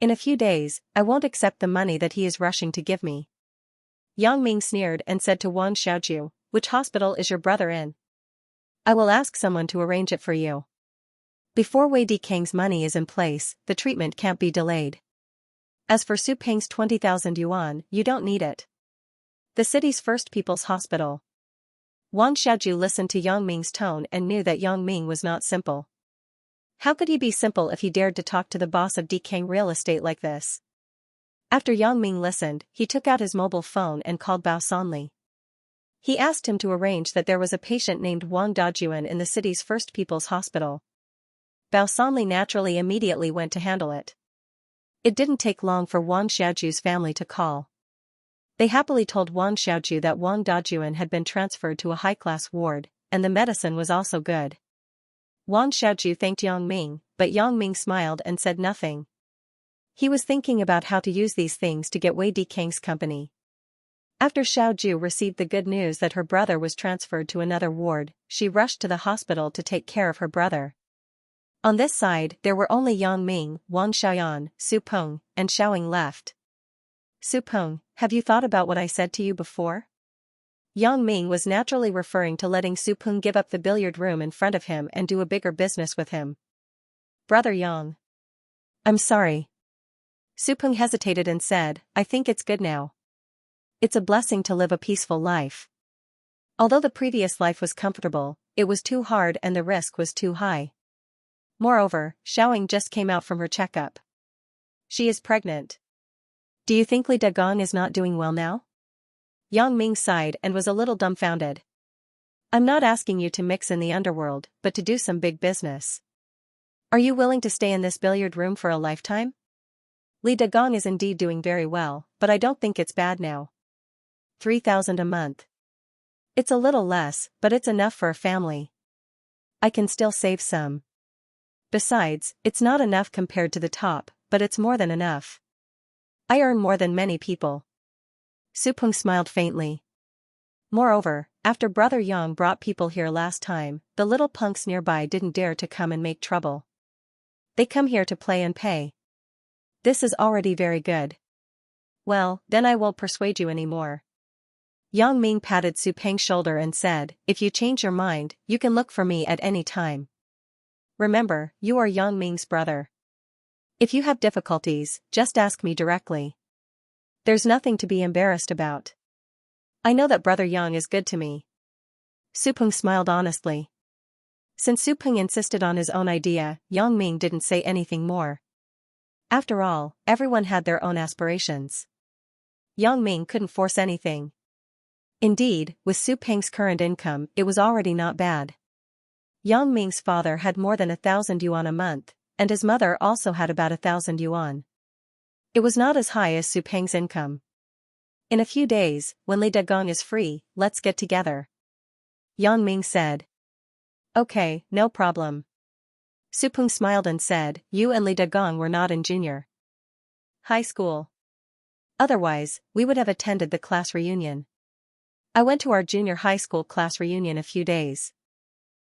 In a few days, I won't accept the money that he is rushing to give me. Yang Ming sneered and said to Wang Xiaoju, which hospital is your brother in? I will ask someone to arrange it for you. Before Wei Dikang's money is in place, the treatment can't be delayed. As for Su Peng's 20,000 yuan, you don't need it. The city's first people's hospital. Wang Xiaoju listened to Yang Ming's tone and knew that Yang Ming was not simple. How could he be simple if he dared to talk to the boss of Dikang Real Estate like this? After Yang Ming listened, he took out his mobile phone and called Bao Sanli. He asked him to arrange that there was a patient named Wang Dajuan in the city's first people's hospital. Bao Sanli naturally immediately went to handle it. It didn't take long for Wang Xiaoju's family to call. They happily told Wang Xiaoju that Wang Dajuan had been transferred to a high-class ward, and the medicine was also good. Wang Xiaoju thanked Yang Ming, but Yang Ming smiled and said nothing. He was thinking about how to use these things to get Wei Dikang's company. After Xiaoju received the good news that her brother was transferred to another ward, she rushed to the hospital to take care of her brother. On this side, there were only Yang Ming, Wang Xiaoyan, Su Peng, and Xiaoying left. Su Peng, have you thought about what I said to you before? Yang Ming was naturally referring to letting Su Peng give up the billiard room in front of him and do a bigger business with him. Brother Yang. I'm sorry. Su Peng hesitated and said, I think it's good now. It's a blessing to live a peaceful life. Although the previous life was comfortable, it was too hard and the risk was too high. Moreover, Xiaoying just came out from her checkup. She is pregnant. Do you think Li Dagong is not doing well now? Yang Ming sighed and was a little dumbfounded. I'm not asking you to mix in the underworld, but to do some big business. Are you willing to stay in this billiard room for a lifetime? Li Dagong is indeed doing very well, but I don't think it's bad now. 3,000 a month. It's a little less, but it's enough for a family. I can still save some. Besides, it's not enough compared to the top, but it's more than enough. I earn more than many people. Su Peng smiled faintly. Moreover, after Brother Yang brought people here last time, the little punks nearby didn't dare to come and make trouble. They come here to play and pay. This is already very good. Well, then I won't persuade you anymore. Yang Ming patted Su Peng's shoulder and said, if you change your mind, you can look for me at any time. Remember, you are Yang Ming's brother. If you have difficulties, just ask me directly. There's nothing to be embarrassed about. I know that Brother Yang is good to me. Su Peng smiled honestly. Since Su Peng insisted on his own idea, Yang Ming didn't say anything more. After all, everyone had their own aspirations. Yang Ming couldn't force anything. Indeed, with Su Peng's current income, it was already not bad. Yang Ming's father had more than 1,000 yuan a month, and his mother also had about 1,000 yuan. It was not as high as Su Peng's income. In a few days, when Li Dagong is free, let's get together. Yang Ming said. Okay, no problem. Su Peng smiled and said, you and Li Dagong were not in junior high school. Otherwise, we would have attended the class reunion. I went to our junior high school class reunion a few days.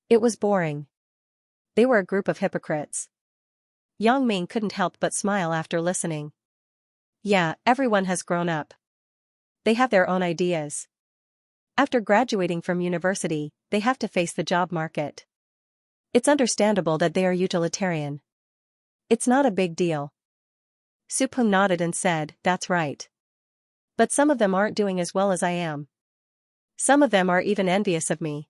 It was boring. They were a group of hypocrites. Yang Ming couldn't help but smile after listening. Yeah, everyone has grown up. They have their own ideas. After graduating from university, they have to face the job market. It's understandable that they are utilitarian. It's not a big deal. Su Peng nodded and said, that's right. But some of them aren't doing as well as I am. Some of them are even envious of me.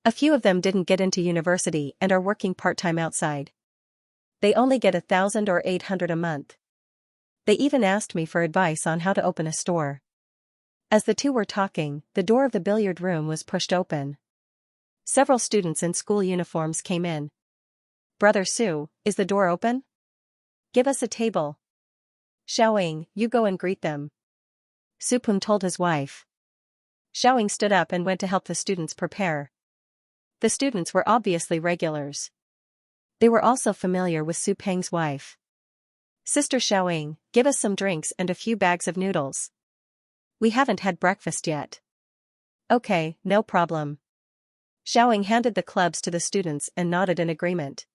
A few of them didn't get into university and are working part-time outside. They only get 1,000 or 800 a month. They even asked me for advice on how to open a store. As the two were talking, the door of the billiard room was pushed open. Several students in school uniforms came in. Brother Su, is the door open? Give us a table. Xiaoying, you go and greet them. Su Peng told his wife. Xiaoying stood up and went to help the students prepare. The students were obviously regulars. They were also familiar with Su Peng's wife. Sister Xiaoying, give us some drinks and a few bags of noodles. We haven't had breakfast yet. Okay, no problem. Xiaoying handed the clubs to the students and nodded in agreement.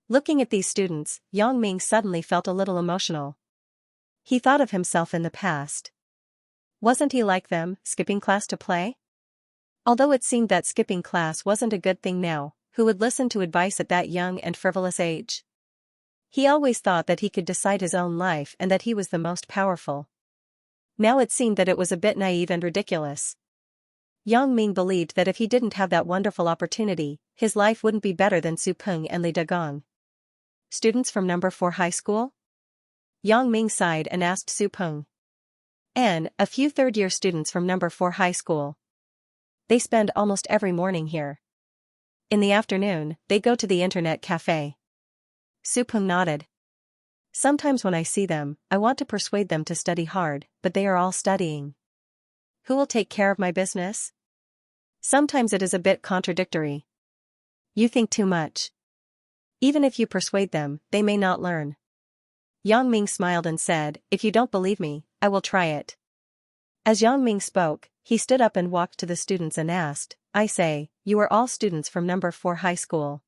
Looking at these students, Yang Ming suddenly felt a little emotional. He thought of himself in the past. Wasn't he like them, skipping class to play? Although it seemed that skipping class wasn't a good thing now, who would listen to advice at that young and frivolous age? He always thought that he could decide his own life and that he was the most powerful. Now it seemed that it was a bit naive and ridiculous. Yang Ming believed that if he didn't have that wonderful opportunity, his life wouldn't be better than Su Peng and Li Dagong. Students from number 4 high school? Yang Ming sighed and asked Su Peng. And a few third-year students from number 4 high school. They spend almost every morning here. In the afternoon, they go to the internet cafe. Su Peng nodded. Sometimes when I see them, I want to persuade them to study hard, but they are all studying. Who will take care of my business? Sometimes it is a bit contradictory. You think too much. Even if you persuade them, they may not learn. Yang Ming smiled and said, if you don't believe me, I will try it. As Yang Ming spoke, he stood up and walked to the students and asked, I say, you are all students from number 4 high school.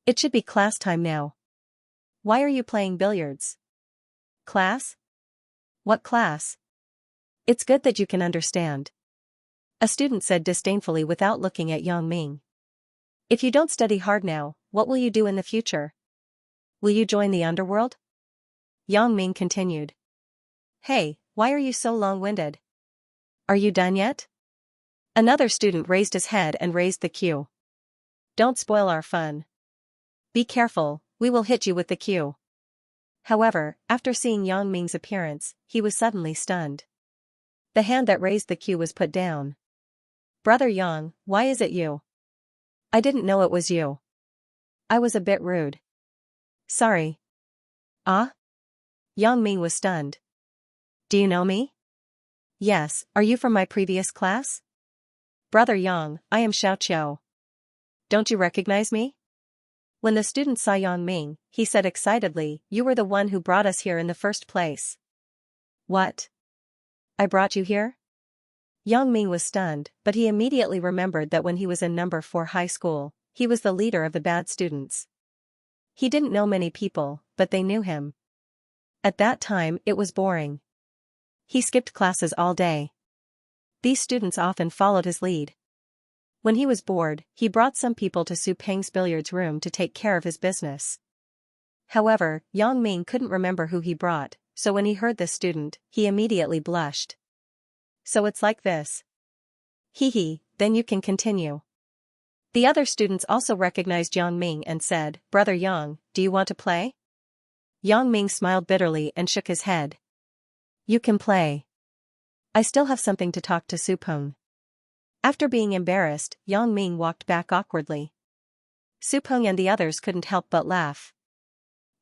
It should be class time now. Why are you playing billiards? Class? What class? It's good that you can understand. A student said disdainfully without looking at Yang Ming. If you don't study hard now, what will you do in the future? Will you join the underworld? Yang Ming continued. Hey, why are you so long-winded? Are you done yet? Another student raised his head and raised the cue. Don't spoil our fun. Be careful, we will hit you with the cue. However, after seeing Yang Ming's appearance, he was suddenly stunned. The hand that raised the cue was put down. Brother Yang, why is it you? I didn't know it was you. I was a bit rude. Sorry. Ah? Yang Ming was stunned. Do you know me? Yes, are you from my previous class? Brother Yang, I am Xiaoqiu. Don't you recognize me? When the student saw Yang Ming, he said excitedly, you were the one who brought us here in the first place. What? I brought you here? Yang Ming was stunned, but he immediately remembered that when he was in number 4 high school, he was the leader of the bad students. He didn't know many people, but they knew him. At that time, it was boring. He skipped classes all day. These students often followed his lead. When he was bored, he brought some people to Su Peng's billiards room to take care of his business. However, Yang Ming couldn't remember who he brought, so when he heard this student, he immediately blushed. So it's like this. Hee, then you can continue. The other students also recognized Yang Ming and said, Brother Yang, do you want to play? Yang Ming smiled bitterly and shook his head. You can play. I still have something to talk to Su Peng. After being embarrassed, Yang Ming walked back awkwardly. Su Peng and the others couldn't help but laugh.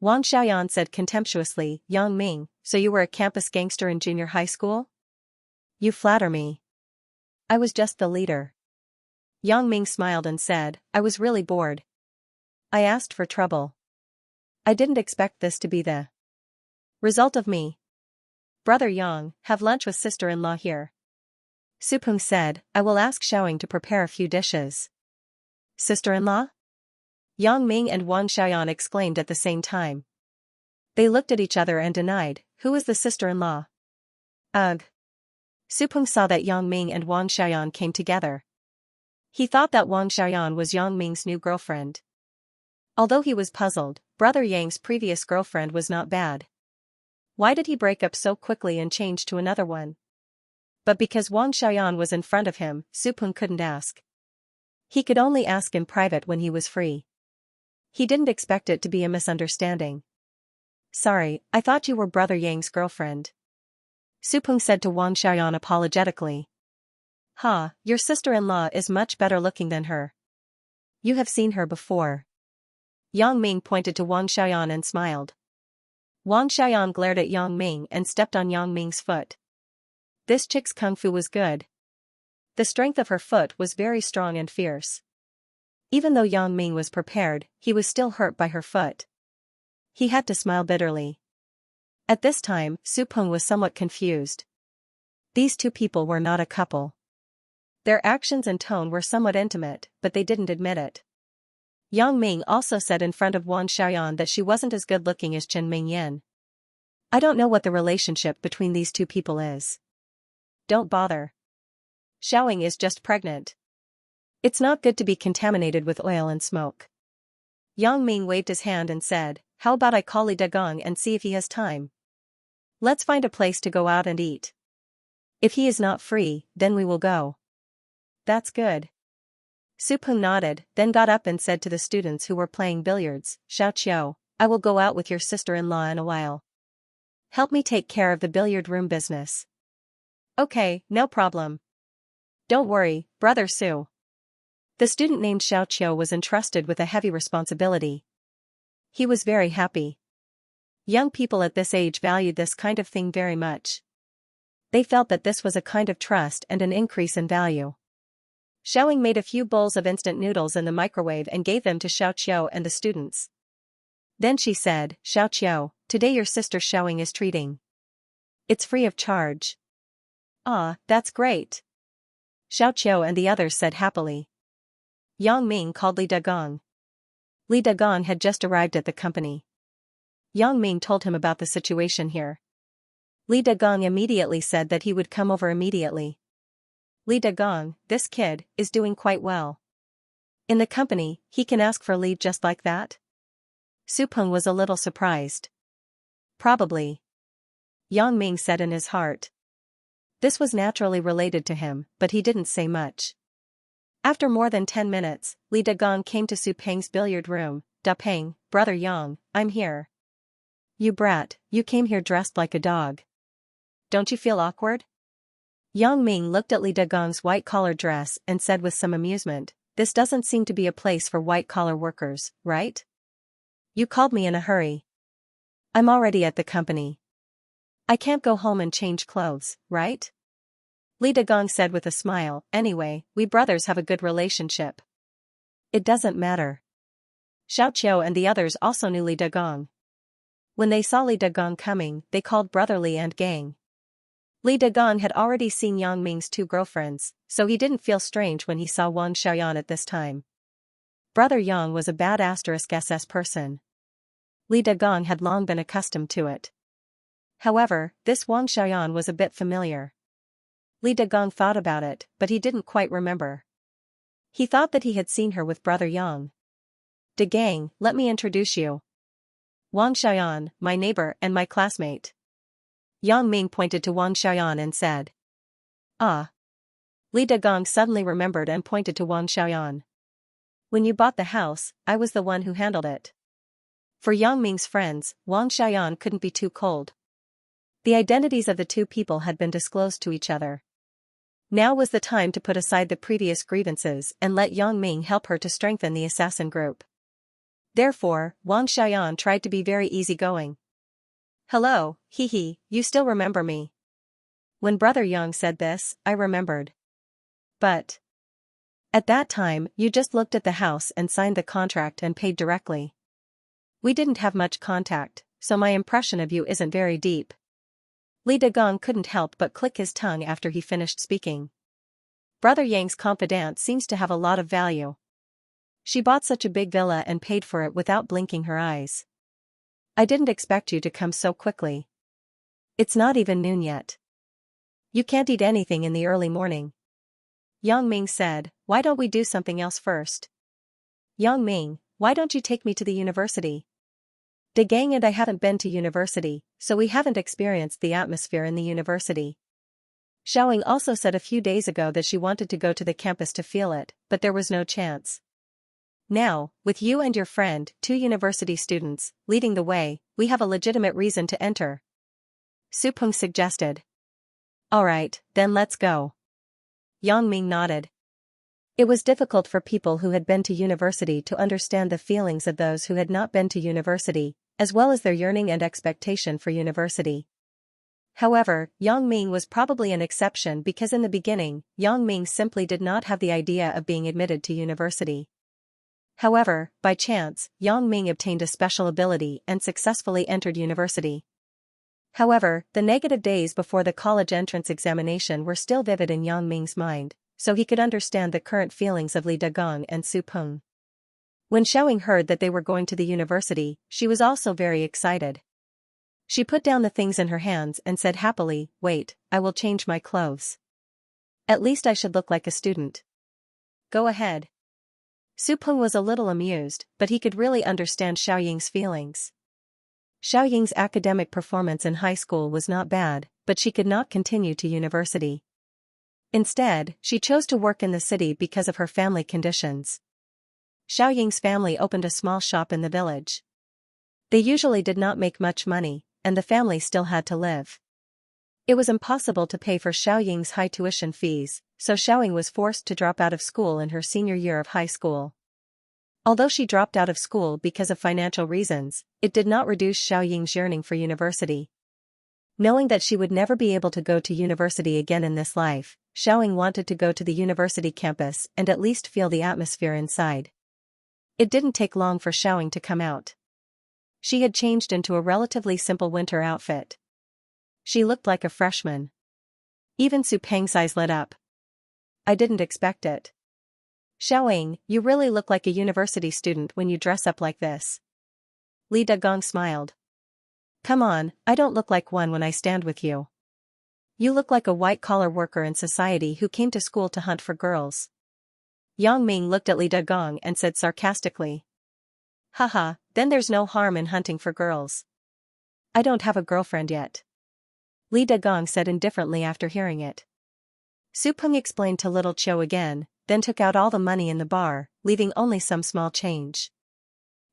Wang Xiaoyan said contemptuously. Yang Ming, so you were a campus gangster in junior high school? You flatter me. I was just the leader. Yang Ming smiled and said, I was really bored. I asked for trouble. I didn't expect this to be the result of me. Brother Yang, have lunch with sister-in-law here. Su Peng said, I will ask Xiaoying to prepare a few dishes. Sister-in-law? Yang Ming and Wang Xiaoyan exclaimed at the same time. They looked at each other and denied, who is the sister-in-law? Ugh. Su Peng saw that Yang Ming and Wang Xiaoyan came together. He thought that Wang Xiaoyan was Yang Ming's new girlfriend. Although he was puzzled, Brother Yang's previous girlfriend was not bad. Why did he break up so quickly and change to another one? But because Wang Xiaoyan was in front of him, Su Peng couldn't ask. He could only ask in private when he was free. He didn't expect it to be a misunderstanding. Sorry, I thought you were Brother Yang's girlfriend. Su Peng said to Wang Xiaoyan apologetically. Ha, your sister-in-law is much better looking than her. You have seen her before. Yang Ming pointed to Wang Xiaoyan and smiled. Wang Xiaoyan glared at Yang Ming and stepped on Yang Ming's foot. This chick's kung fu was good. The strength of her foot was very strong and fierce. Even though Yang Ming was prepared, he was still hurt by her foot. He had to smile bitterly. At this time, Su Peng was somewhat confused. These two people were not a couple. Their actions and tone were somewhat intimate, but they didn't admit it. Yang Ming also said in front of Wang Xiaoyan that she wasn't as good-looking as Chen Mingyan. I don't know what the relationship between these two people is. Don't bother. Xiaoying is just pregnant. It's not good to be contaminated with oil and smoke. Yang Ming waved his hand and said, how about I call Li Dagong and see if he has time? Let's find a place to go out and eat. If he is not free, then we will go. That's good. Su Peng nodded, then got up and said to the students who were playing billiards, Xiao, I will go out with your sister-in-law in a while. Help me take care of the billiard room business. Okay, no problem. Don't worry, Brother Su. The student named Xiao was entrusted with a heavy responsibility. He was very happy. Young people at this age valued this kind of thing very much. They felt that this was a kind of trust and an increase in value. Xiaoying made a few bowls of instant noodles in the microwave and gave them to Xiao and the students. Then she said, Xiao, today your sister Xiaoying is treating. It's free of charge. Ah, that's great. Xiao and the others said happily. Yang Ming called Li Dagong. Li Dagong had just arrived at the company. Yang Ming told him about the situation here. Li Dagong immediately said that he would come over immediately. Li Dagong, this kid, is doing quite well. In the company, he can ask for leave just like that? Su Peng was a little surprised. Probably. Yang Ming said in his heart. This was naturally related to him, but he didn't say much. After more than 10 minutes, Li Dagong came to Su Peng's billiard room. Da Peng, Brother Yang, I'm here. You brat, you came here dressed like a dog. Don't you feel awkward? Yang Ming looked at Li Dagong's white-collar dress and said with some amusement, this doesn't seem to be a place for white-collar workers, right? You called me in a hurry. I'm already at the company. I can't go home and change clothes, right? Li Dagong said with a smile, anyway, we brothers have a good relationship. It doesn't matter. Xiao and the others also knew Li Dagong. When they saw Li Dagong coming, they called brotherly and gang. Li Dagong had already seen Yang Ming's two girlfriends, so he didn't feel strange when he saw Wang Xiaoyan at this time. Brother Yang was a bad *SS person. Li Dagong had long been accustomed to it. However, this Wang Xiaoyan was a bit familiar. Li Dagong thought about it, but he didn't quite remember. He thought that he had seen her with Brother Yang. De gang, let me introduce you. Wang Xiaoyan, my neighbor and my classmate. Yang Ming pointed to Wang Xiaoyan and said. Ah. Li Dagong suddenly remembered and pointed to Wang Xiaoyan. When you bought the house, I was the one who handled it. For Yang Ming's friends, Wang Xiaoyan couldn't be too cold. The identities of the two people had been disclosed to each other. Now was the time to put aside the previous grievances and let Yang Ming help her to strengthen the assassin group. Therefore, Wang Xiaoyan tried to be very easygoing. Hello, hee, you still remember me. When Brother Yang said this, I remembered. But at that time, you just looked at the house and signed the contract and paid directly. We didn't have much contact, so my impression of you isn't very deep. Li Dagong couldn't help but click his tongue after he finished speaking. Brother Yang's confidant seems to have a lot of value. She bought such a big villa and paid for it without blinking her eyes. I didn't expect you to come so quickly. It's not even noon yet. You can't eat anything in the early morning. Yang Ming said, why don't we do something else first? Yang Ming, why don't you take me to the university? De Gang and I haven't been to university, so we haven't experienced the atmosphere in the university. Xiaoying also said a few days ago that she wanted to go to the campus to feel it, but there was no chance. Now, with you and your friend, 2 university students, leading the way, we have a legitimate reason to enter. Su Peng suggested. Alright, then let's go. Yang Ming nodded. It was difficult for people who had been to university to understand the feelings of those who had not been to university, as well as their yearning and expectation for university. However, Yang Ming was probably an exception because in the beginning, Yang Ming simply did not have the idea of being admitted to university. However, by chance, Yang Ming obtained a special ability and successfully entered university. However, the negative days before the college entrance examination were still vivid in Yang Ming's mind, so he could understand the current feelings of Li Dagong and Su Peng. When Xiaoying heard that they were going to the university, she was also very excited. She put down the things in her hands and said happily, wait, I will change my clothes. At least I should look like a student. Go ahead. Su Peng was a little amused, but he could really understand Xiaoying's feelings. Xiaoying's academic performance in high school was not bad, but she could not continue to university. Instead, she chose to work in the city because of her family conditions. Xiaoying's family opened a small shop in the village. They usually did not make much money, and the family still had to live. It was impossible to pay for Xiaoying's high tuition fees, so Xiaoying was forced to drop out of school in her senior year of high school. Although she dropped out of school because of financial reasons, it did not reduce Xiaoying's yearning for university. Knowing that she would never be able to go to university again in this life, Xiaoying wanted to go to the university campus and at least feel the atmosphere inside. It didn't take long for Xiaoying to come out. She had changed into a relatively simple winter outfit. She looked like a freshman. Even Su Peng's eyes lit up. I didn't expect it. Xiaoying, you really look like a university student when you dress up like this. Li Dagong smiled. Come on, I don't look like one when I stand with you. You look like a white-collar worker in society who came to school to hunt for girls. Yang Ming looked at Li Dagong and said sarcastically. Haha, then there's no harm in hunting for girls. I don't have a girlfriend yet. Li Dagong said indifferently after hearing it. Su Peng explained to little Chiu again, then took out all the money in the bar, leaving only some small change.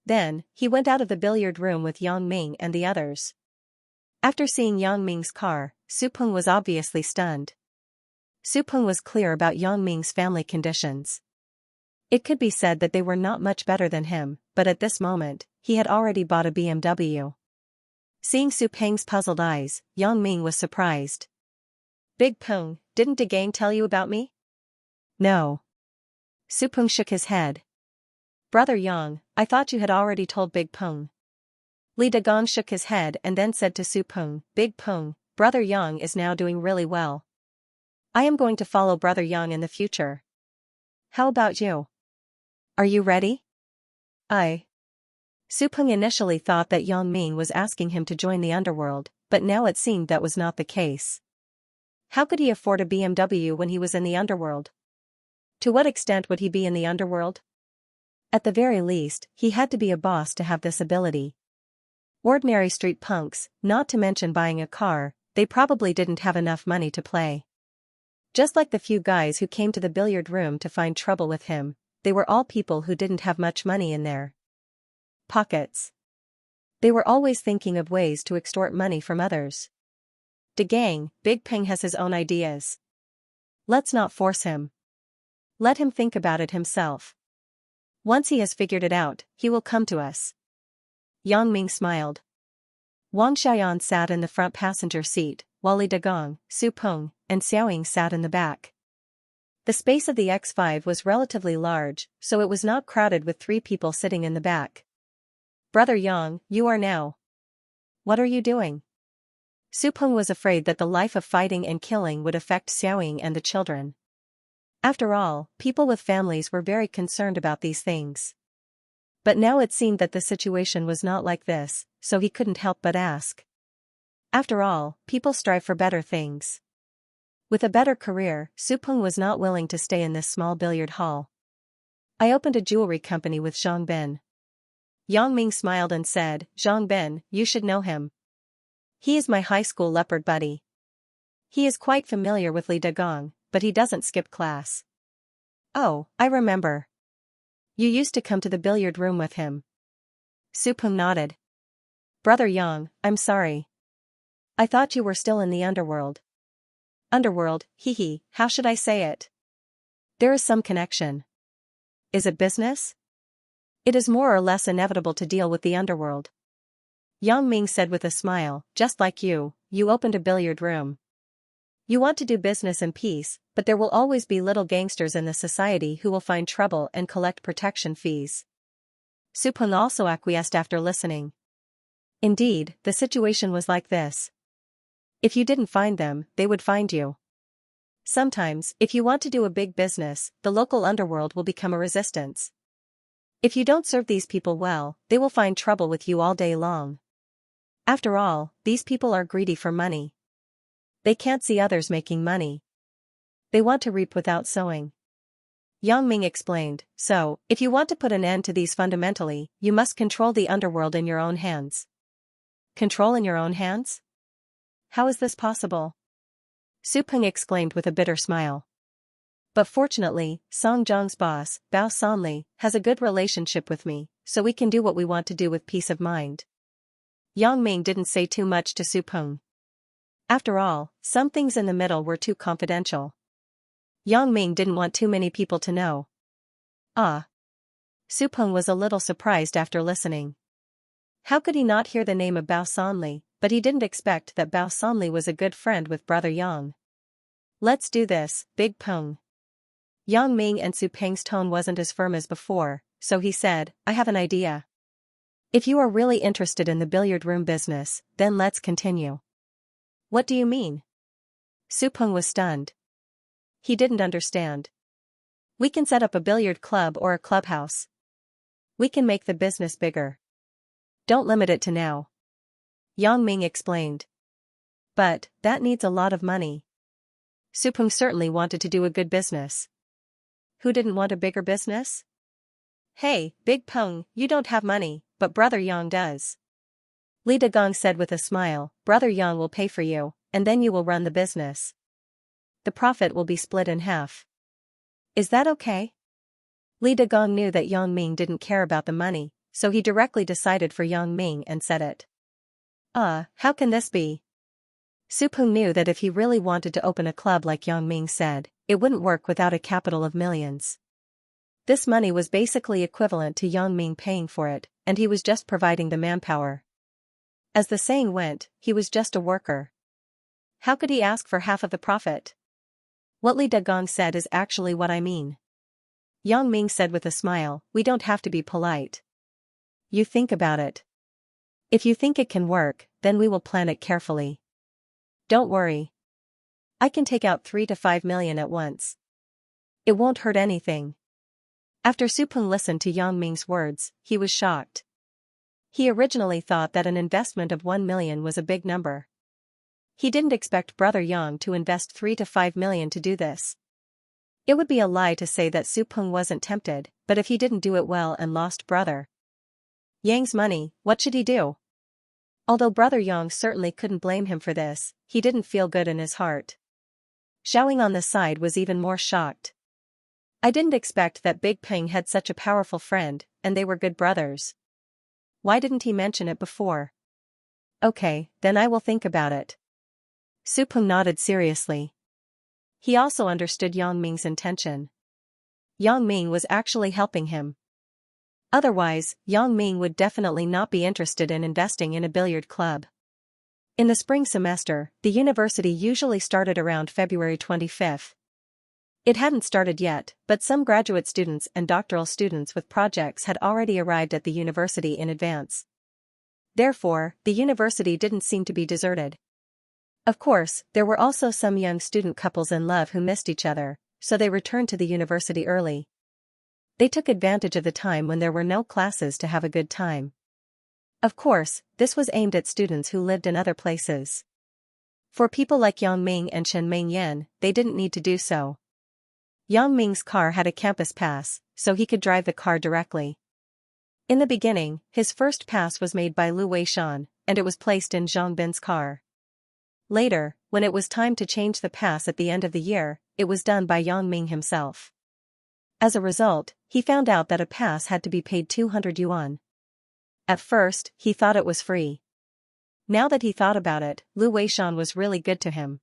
Then, he went out of the billiard room with Yang Ming and the others. After seeing Yang Ming's car, Su Peng was obviously stunned. Su Peng was clear about Yang Ming's family conditions. It could be said that they were not much better than him, but at this moment, he had already bought a BMW. Seeing Su Peng's puzzled eyes, Yang Ming was surprised. Big Peng, didn't De Gang tell you about me? No. Su Peng shook his head. Brother Yang, I thought you had already told Big Peng. Li Dagong shook his head and then said to Su Peng, Big Peng, Brother Yang is now doing really well. I am going to follow Brother Yang in the future. How about you? Are you ready? Su Peng initially thought that Yang Ming was asking him to join the underworld, but now it seemed that was not the case. How could he afford a BMW when he was in the underworld? To what extent would he be in the underworld? At the very least, he had to be a boss to have this ability. Ordinary street punks, not to mention buying a car, they probably didn't have enough money to play. Just like the few guys who came to the billiard room to find trouble with him, they were all people who didn't have much money in their pockets. They were always thinking of ways to extort money from others. De Gang, Big Peng has his own ideas. Let's not force him. Let him think about it himself. Once he has figured it out, he will come to us. Yang Ming smiled. Wang Xiaoyan sat in the front passenger seat, while Li Dagong, Su Peng, and Xiaoying sat in the back. The space of the X5 was relatively large, so it was not crowded with 3 people sitting in the back. Brother Yang, you are now. What are you doing? Su Peng was afraid that the life of fighting and killing would affect Xiaoying and the children. After all, people with families were very concerned about these things. But now it seemed that the situation was not like this, so he couldn't help but ask. After all, people strive for better things. With a better career, Su Peng was not willing to stay in this small billiard hall. I opened a jewelry company with Zhang Bin. Yang Ming smiled and said, Zhang Bin, you should know him. He is my high school leopard buddy. He is quite familiar with Li Dagong, but he doesn't skip class. Oh, I remember. You used to come to the billiard room with him. Su Peng nodded. Brother Yang, I'm sorry. I thought you were still in the underworld. Underworld, hee, how should I say it? There is some connection. Is it business? It is more or less inevitable to deal with the underworld. Yang Ming said with a smile, just like you opened a billiard room. You want to do business in peace, but there will always be little gangsters in the society who will find trouble and collect protection fees. Su Peng also acquiesced after listening. Indeed, the situation was like this. If you didn't find them, they would find you. Sometimes, if you want to do a big business, the local underworld will become a resistance. If you don't serve these people well, they will find trouble with you all day long. After all, these people are greedy for money. They can't see others making money. They want to reap without sowing. Yang Ming explained, so, if you want to put an end to these fundamentally, you must control the underworld in your own hands. Control in your own hands? How is this possible? Su Peng exclaimed with a bitter smile. But fortunately, Song Zhang's boss, Bao Sanli, has a good relationship with me, so we can do what we want to do with peace of mind. Yang Ming didn't say too much to Su Peng. After all, some things in the middle were too confidential. Yang Ming didn't want too many people to know. Su Peng was a little surprised after listening. How could he not hear the name of Bao Sanli, but he didn't expect that Bao Sanli was a good friend with Brother Yang. Let's do this, Big Peng. Yang Ming and Su Peng's tone wasn't as firm as before, so he said, I have an idea. If you are really interested in the billiard room business, then let's continue. What do you mean? Su Peng was stunned. He didn't understand. We can set up a billiard club or a clubhouse. We can make the business bigger. Don't limit it to now. Yang Ming explained. But, that needs a lot of money. Su Peng certainly wanted to do a good business. Who didn't want a bigger business? Hey, Big Peng, you don't have money, but Brother Yang does. Li Dagong said with a smile, Brother Yang will pay for you, and then you will run the business. The profit will be split in half. Is that okay? Li Dagong knew that Yang Ming didn't care about the money, so he directly decided for Yang Ming and said it. How can this be? Su Peng knew that if he really wanted to open a club like Yang Ming said, it wouldn't work without a capital of millions. This money was basically equivalent to Yang Ming paying for it, and he was just providing the manpower. As the saying went, he was just a worker. How could he ask for half of the profit? What Li Dagong said is actually what I mean. Yang Ming said with a smile, we don't have to be polite. You think about it. If you think it can work, then we will plan it carefully. Don't worry. I can take out 3 to 5 million at once. It won't hurt anything. After Su Peng listened to Yang Ming's words, he was shocked. He originally thought that an investment of 1 million was a big number. He didn't expect Brother Yang to invest 3 to 5 million to do this. It would be a lie to say that Su Peng wasn't tempted, but if he didn't do it well and lost Brother Yang's money, what should he do? Although Brother Yang certainly couldn't blame him for this, he didn't feel good in his heart. Xiaoying on the side was even more shocked. I didn't expect that Big Peng had such a powerful friend, and they were good brothers. Why didn't he mention it before? Okay, then I will think about it. Su Peng nodded seriously. He also understood Yang Ming's intention. Yang Ming was actually helping him. Otherwise, Yang Ming would definitely not be interested in investing in a billiard club. In the spring semester, the university usually started around February 25th. It hadn't started yet, but some graduate students and doctoral students with projects had already arrived at the university in advance. Therefore, the university didn't seem to be deserted. Of course, there were also some young student couples in love who missed each other, so they returned to the university early. They took advantage of the time when there were no classes to have a good time. Of course, this was aimed at students who lived in other places. For people like Yang Ming and Chen Mingyan, they didn't need to do so. Yang Ming's car had a campus pass, so he could drive the car directly. In the beginning, his first pass was made by Lu Weishan, and it was placed in Zhang Bin's car. Later, when it was time to change the pass at the end of the year, it was done by Yang Ming himself. As a result, he found out that a pass had to be paid 200 yuan. At first, he thought it was free. Now that he thought about it, Lu Weishan was really good to him.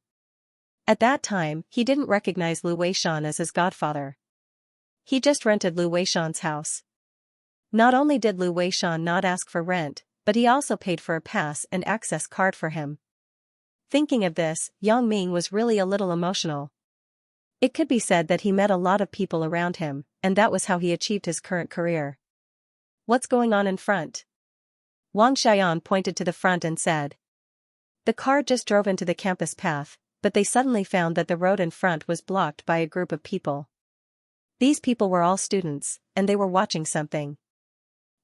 At that time, he didn't recognize Lu Weishan as his godfather. He just rented Lu Weishan's house. Not only did Lu Weishan not ask for rent, but he also paid for a pass and access card for him. Thinking of this, Yang Ming was really a little emotional. It could be said that he met a lot of people around him, and that was how he achieved his current career. What's going on in front? Wang Xiaoyan pointed to the front and said. The car just drove into the campus path, but they suddenly found that the road in front was blocked by a group of people. These people were all students, and they were watching something.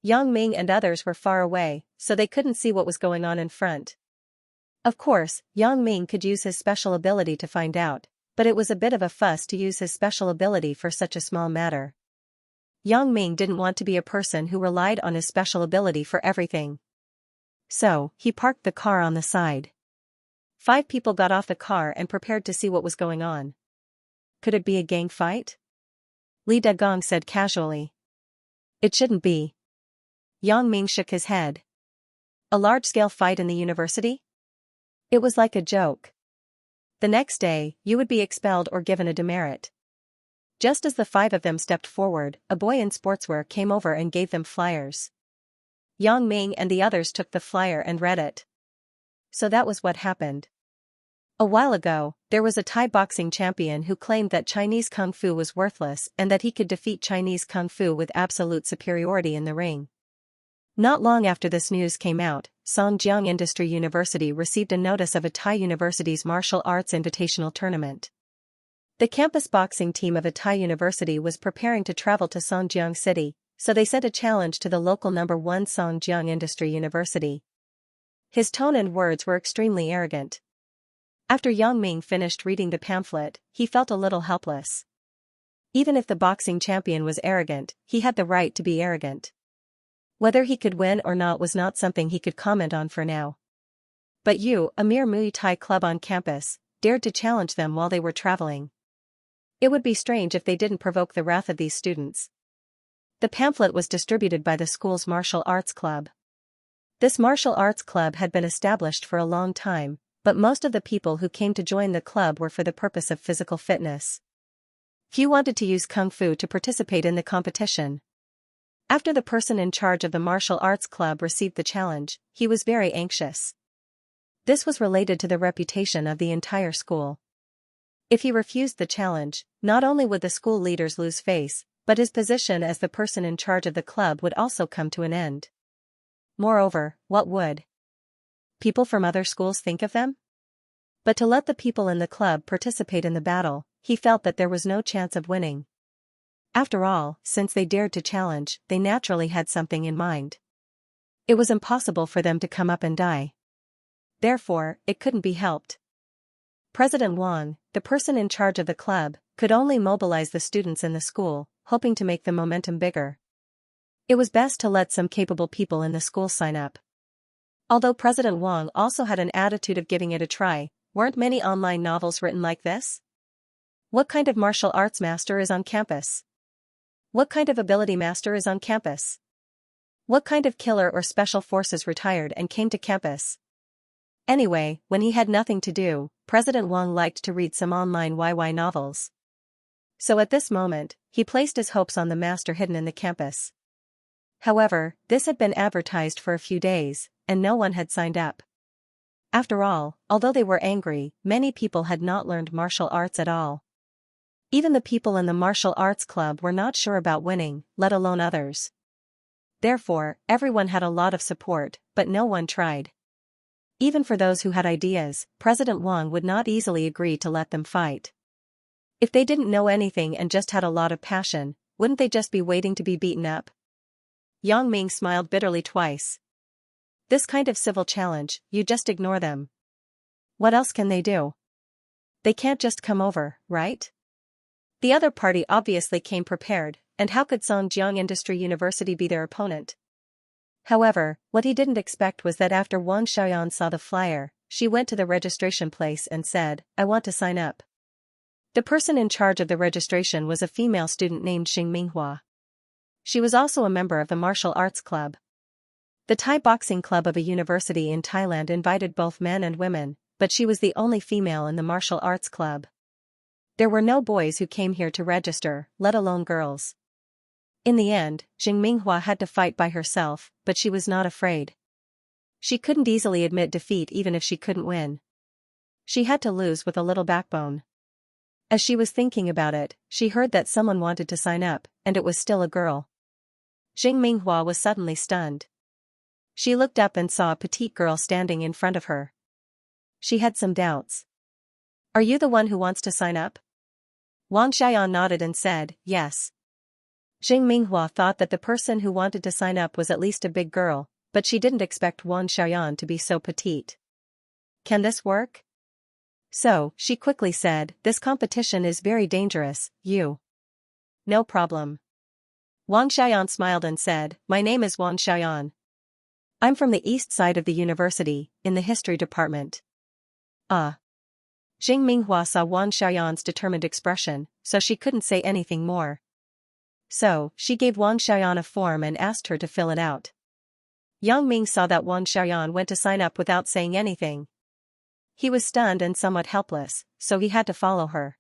Yang Ming and others were far away, so they couldn't see what was going on in front. Of course, Yang Ming could use his special ability to find out, but it was a bit of a fuss to use his special ability for such a small matter. Yang Ming didn't want to be a person who relied on his special ability for everything. So, he parked the car on the side. 5 people got off the car and prepared to see what was going on. Could it be a gang fight? Li Degong said casually. It shouldn't be. Yang Ming shook his head. A large-scale fight in the university? It was like a joke. The next day, you would be expelled or given a demerit. Just as the 5 of them stepped forward, a boy in sportswear came over and gave them flyers. Yang Ming and the others took the flyer and read it. So that was what happened. A while ago, there was a Thai boxing champion who claimed that Chinese Kung Fu was worthless and that he could defeat Chinese Kung Fu with absolute superiority in the ring. Not long after this news came out, Songjiang Industry University received a notice of a Thai university's martial arts invitational tournament. The campus boxing team of a Thai university was preparing to travel to Songjiang City, so they sent a challenge to the local number 1 Songjiang Industry University. His tone and words were extremely arrogant. After Yang Ming finished reading the pamphlet, he felt a little helpless. Even if the boxing champion was arrogant, he had the right to be arrogant. Whether he could win or not was not something he could comment on for now. But you, a mere Muay Thai club on campus, dared to challenge them while they were traveling. It would be strange if they didn't provoke the wrath of these students. The pamphlet was distributed by the school's martial arts club. This martial arts club had been established for a long time, but most of the people who came to join the club were for the purpose of physical fitness. Few wanted to use Kung Fu to participate in the competition. After the person in charge of the martial arts club received the challenge, he was very anxious. This was related to the reputation of the entire school. If he refused the challenge, not only would the school leaders lose face, but his position as the person in charge of the club would also come to an end. Moreover, what would people from other schools think of them? But to let the people in the club participate in the battle, he felt that there was no chance of winning. After all, since they dared to challenge, they naturally had something in mind. It was impossible for them to come up and die. Therefore, it couldn't be helped. President Wang, the person in charge of the club, could only mobilize the students in the school, hoping to make the momentum bigger. It was best to let some capable people in the school sign up. Although President Wang also had an attitude of giving it a try, weren't many online novels written like this? What kind of martial arts master is on campus? What kind of ability master is on campus? What kind of killer or special forces retired and came to campus? Anyway, when he had nothing to do, President Wang liked to read some online YY novels. So at this moment, he placed his hopes on the master hidden in the campus. However, this had been advertised for a few days, and no one had signed up. After all, although they were angry, many people had not learned martial arts at all. Even the people in the martial arts club were not sure about winning, let alone others. Therefore, everyone had a lot of support, but no one tried. Even for those who had ideas, President Wang would not easily agree to let them fight. If they didn't know anything and just had a lot of passion, wouldn't they just be waiting to be beaten up? Yang Ming smiled bitterly twice. This kind of civil challenge, you just ignore them. What else can they do? They can't just come over, right? The other party obviously came prepared, and how could Songjiang Industry University be their opponent? However, what he didn't expect was that after Wang Xiaoyan saw the flyer, she went to the registration place and said, "I want to sign up." The person in charge of the registration was a female student named Xing Minghua. She was also a member of the martial arts club. The Thai boxing club of a university in Thailand invited both men and women, but she was the only female in the martial arts club. There were no boys who came here to register, let alone girls. In the end, Xing Minghua had to fight by herself, but she was not afraid. She couldn't easily admit defeat even if she couldn't win. She had to lose with a little backbone. As she was thinking about it, she heard that someone wanted to sign up, and it was still a girl. Xing Minghua was suddenly stunned. She looked up and saw a petite girl standing in front of her. She had some doubts. "Are you the one who wants to sign up?" Wang Xiaoyan nodded and said, "Yes." Xing Minghua thought that the person who wanted to sign up was at least a big girl, but she didn't expect Wang Xiaoyan to be so petite. "Can this work?" So, she quickly said, "This competition is very dangerous, you." "No problem." Wang Xiaoyan smiled and said, "My name is Wang Xiaoyan. I'm from the east side of the university, in the history department." Ah. Xing Minghua saw Wang Xiaoyan's determined expression, so she couldn't say anything more. So, she gave Wang Xiaoyan a form and asked her to fill it out. Yang Ming saw that Wang Xiaoyan went to sign up without saying anything. He was stunned and somewhat helpless, so he had to follow her.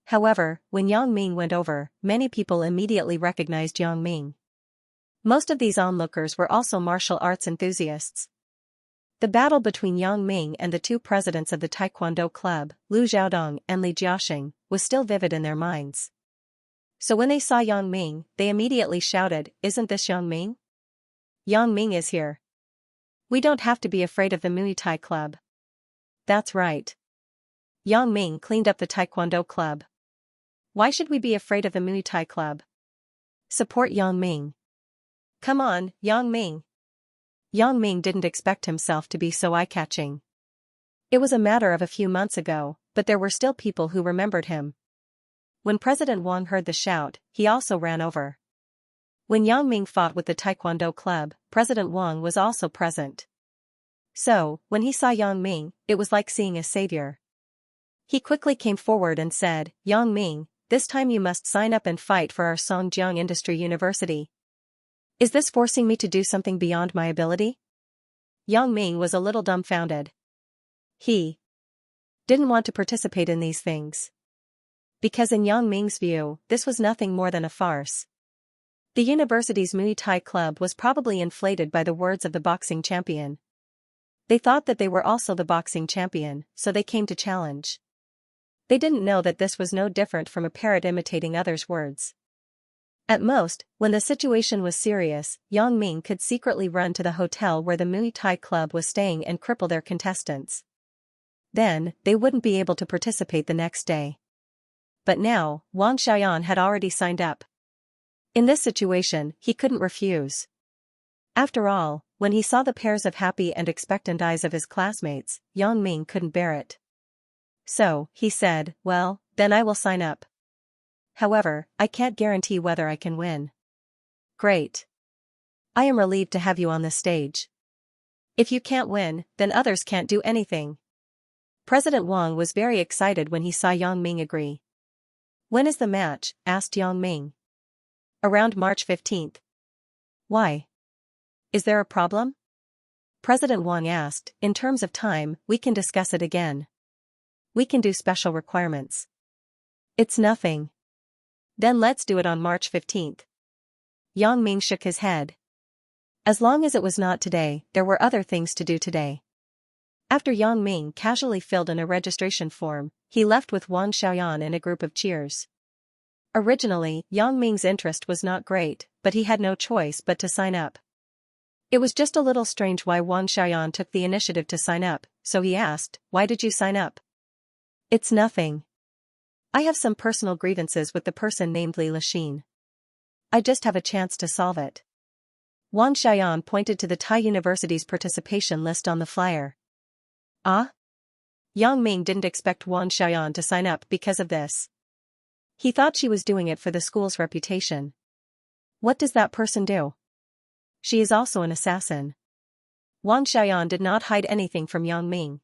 However, when Yang Ming went over, many people immediately recognized Yang Ming. Most of these onlookers were also martial arts enthusiasts. The battle between Yang Ming and the two presidents of the Taekwondo club, Lu Xiaodong and Li Jiaxing, was still vivid in their minds. So when they saw Yang Ming, they immediately shouted, "Isn't this Yang Ming? Yang Ming is here. We don't have to be afraid of the Muay Thai club." That's right. Yang Ming cleaned up the Taekwondo club. Why should we be afraid of the Muay Thai club? Support Yang Ming. Come on, Yang Ming. Yang Ming didn't expect himself to be so eye-catching. It was a matter of a few months ago, but there were still people who remembered him. When President Wang heard the shout, he also ran over. When Yang Ming fought with the Taekwondo club, President Wang was also present. So, when he saw Yang Ming, it was like seeing a savior. He quickly came forward and said, "Yang Ming, this time you must sign up and fight for our Songjiang Industry University." Is this forcing me to do something beyond my ability? Yang Ming was a little dumbfounded. He didn't want to participate in these things. Because in Yang Ming's view, this was nothing more than a farce. The university's Muay Thai club was probably inflated by the words of the boxing champion. They thought that they were also the boxing champion, so they came to challenge. They didn't know that this was no different from a parrot imitating others' words. At most, when the situation was serious, Yang Ming could secretly run to the hotel where the Muay Thai club was staying and cripple their contestants. Then, they wouldn't be able to participate the next day. But now, Wang Xiaoyan had already signed up. In this situation, he couldn't refuse. After all, when he saw the pairs of happy and expectant eyes of his classmates, Yang Ming couldn't bear it. So, he said, "Well, then I will sign up. However, I can't guarantee whether I can win." "Great. I am relieved to have you on the stage. If you can't win, then others can't do anything." President Wang was very excited when he saw Yang Ming agree. "When is the match?" asked Yang Ming. "Around March 15th. Why? Is there a problem?" President Wang asked. "In terms of time, we can discuss it again. We can do special requirements." "It's nothing. Then let's do it on March 15th. Yang Ming shook his head. As long as it was not today, there were other things to do today. After Yang Ming casually filled in a registration form, he left with Wang Xiaoyan in a group of cheers. Originally, Yang Ming's interest was not great, but he had no choice but to sign up. It was just a little strange why Wang Xiaoyan took the initiative to sign up, so he asked, "Why did you sign up?" "It's nothing. I have some personal grievances with the person named Li Lixin. I just have a chance to solve it." Wang Xiaoyan pointed to the Tai University's participation list on the flyer. Ah? Yang Ming didn't expect Wang Xiaoyan to sign up because of this. He thought she was doing it for the school's reputation. What does that person do? She is also an assassin. Wang Xiaoyan did not hide anything from Yang Ming.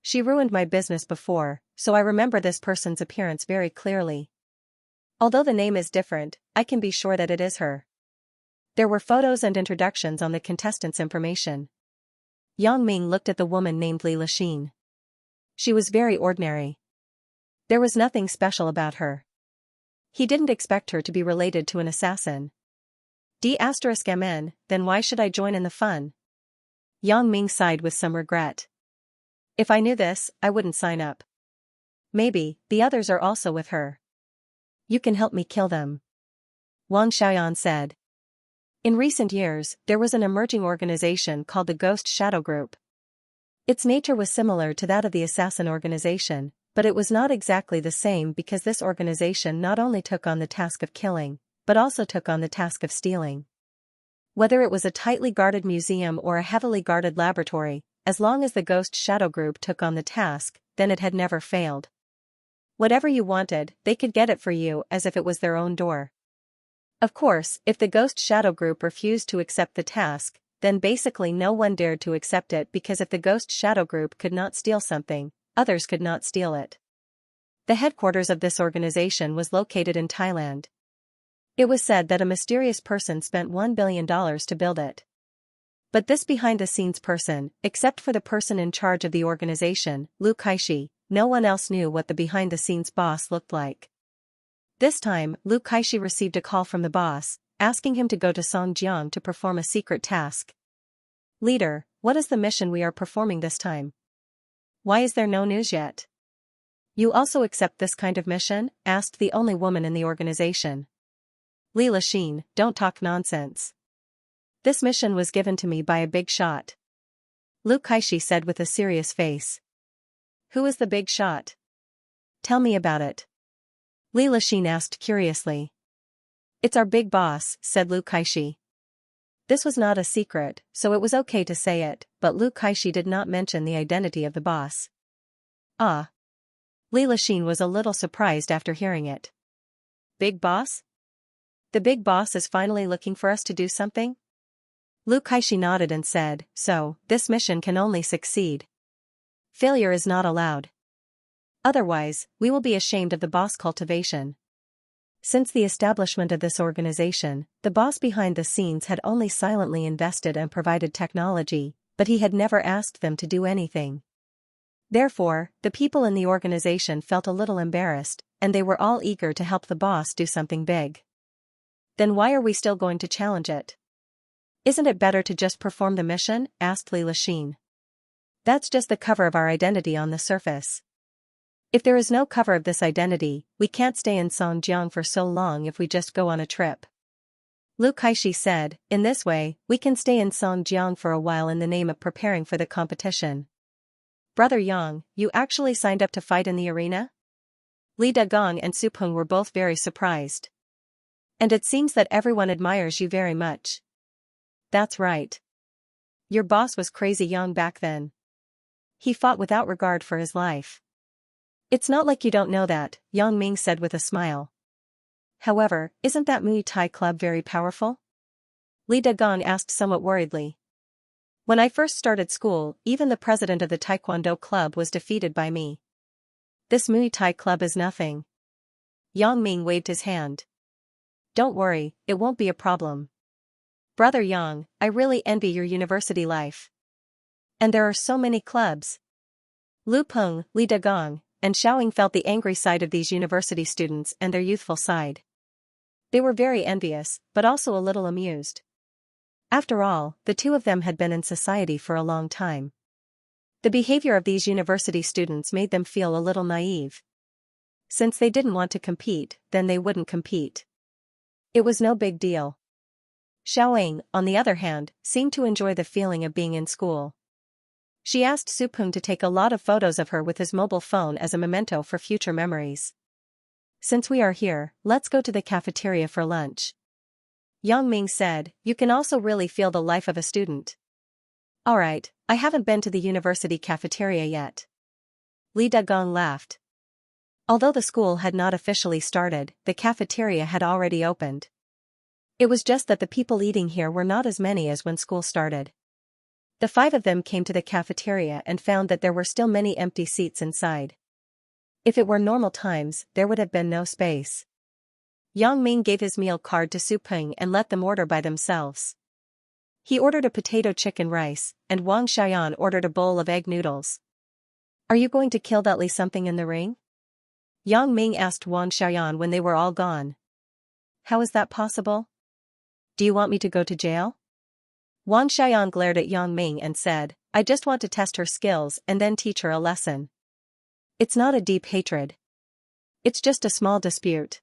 She ruined my business before, so I remember this person's appearance very clearly. Although the name is different, I can be sure that it is her. There were photos and introductions on the contestants' information. Yang Ming looked at the woman named Li Lixin. She was very ordinary. There was nothing special about her. He didn't expect her to be related to an assassin. D*MN, then why should I join in the fun? Yang Ming sighed with some regret. If I knew this, I wouldn't sign up. Maybe, the others are also with her. You can help me kill them. Wang Xiaoyan said. In recent years, there was an emerging organization called the Ghost Shadow Group. Its nature was similar to that of the assassin organization, but it was not exactly the same because this organization not only took on the task of killing, but also took on the task of stealing. Whether it was a tightly guarded museum or a heavily guarded laboratory, as long as the Ghost Shadow Group took on the task, then it had never failed. Whatever you wanted, they could get it for you as if it was their own door. Of course, if the Ghost Shadow Group refused to accept the task, then basically no one dared to accept it because if the Ghost Shadow Group could not steal something, others could not steal it. The headquarters of this organization was located in Thailand. It was said that a mysterious person spent $1 billion to build it. But this behind-the-scenes person, except for the person in charge of the organization, Lu Kaishi, no one else knew what the behind-the-scenes boss looked like. This time, Lu Kaishi received a call from the boss, asking him to go to Songjiang to perform a secret task. "Leader, what is the mission we are performing this time? Why is there no news yet?" "You also accept this kind of mission?" asked the only woman in the organization. Li Lixin, don't talk nonsense. This mission was given to me by a big shot. Lu Kaishi said with a serious face. Who is the big shot? Tell me about it. Li Lixin asked curiously. It's our big boss, said Lu Kaishi. This was not a secret, so it was okay to say it, but Lu Kaishi did not mention the identity of the boss. Ah. Li Lixin was a little surprised after hearing it. Big boss? The big boss is finally looking for us to do something? Lu Kaishi nodded and said, so, this mission can only succeed. Failure is not allowed. Otherwise, we will be ashamed of the boss Cultivation. Since the establishment of this organization, the boss behind the scenes had only silently invested and provided technology, but he had never asked them to do anything. Therefore, the people in the organization felt a little embarrassed, and they were all eager to help the boss do something big. Then why are we still going to challenge it? Isn't it better to just perform the mission? Asked Li Lixin. That's just the cover of our identity on the surface. If there is no cover of this identity, we can't stay in Songjiang for so long if we just go on a trip. Lu Kaishi said, in this way, we can stay in Songjiang for a while in the name of preparing for the competition. Brother Yang, you actually signed up to fight in the arena? Li Dagong and Su Peng were both very surprised. And it seems that everyone admires you very much. That's right. Your boss was crazy young back then. He fought without regard for his life. It's not like you don't know that, Yang Ming said with a smile. However, isn't that Muay Thai club very powerful? Li Dagong asked somewhat worriedly. When I first started school, even the president of the Taekwondo club was defeated by me. This Muay Thai club is nothing. Yang Ming waved his hand. Don't worry, it won't be a problem. Brother Yang, I really envy your university life. And there are so many clubs. Lu Peng, Li Dagong, and Xiaoying felt the angry side of these university students and their youthful side. They were very envious, but also a little amused. After all, the two of them had been in society for a long time. The behavior of these university students made them feel a little naive. Since they didn't want to compete, then they wouldn't compete. It was no big deal. Xiaoying, on the other hand, seemed to enjoy the feeling of being in school. She asked Supeng to take a lot of photos of her with his mobile phone as a memento for future memories. Since we are here, let's go to the cafeteria for lunch. Yang Ming said, you can also really feel the life of a student. Alright, I haven't been to the university cafeteria yet. Li Dagong laughed. Although the school had not officially started, the cafeteria had already opened. It was just that the people eating here were not as many as when school started. The five of them came to the cafeteria and found that there were still many empty seats inside. If it were normal times, there would have been no space. Yang Ming gave his meal card to Supeng and let them order by themselves. He ordered a potato chicken rice, and Wang Xiaoyan ordered a bowl of egg noodles. Are you going to kill that Li something in the ring? Yang Ming asked Wang Xiaoyan when they were all gone. How is that possible? Do you want me to go to jail? Wang Xiaoyan glared at Yang Ming and said, I just want to test her skills and then teach her a lesson. It's not a deep hatred. It's just a small dispute.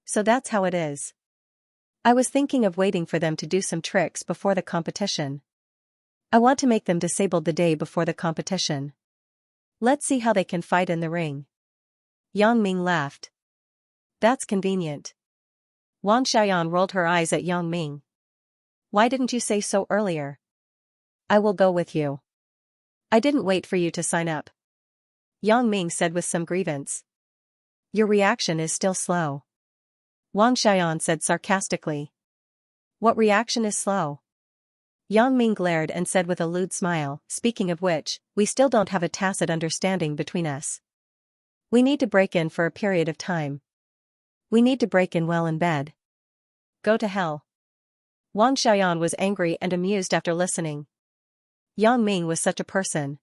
So that's how it is. I was thinking of waiting for them to do some tricks before the competition. I want to make them disabled the day before the competition. Let's see how they can fight in the ring. Yang Ming laughed. That's convenient. Wang Xiaoyan rolled her eyes at Yang Ming. Why didn't you say so earlier? I will go with you. I didn't wait for you to sign up. Yang Ming said with some grievance. Your reaction is still slow. Wang Xiaoyan said sarcastically. What reaction is slow? Yang Ming glared and said with a lewd smile, speaking of which, we still don't have a tacit understanding between us. We need to break in for a period of time. We need to break in well in bed. Go to hell. Wang Xiaoyan was angry and amused after listening. Yang Ming was such a person.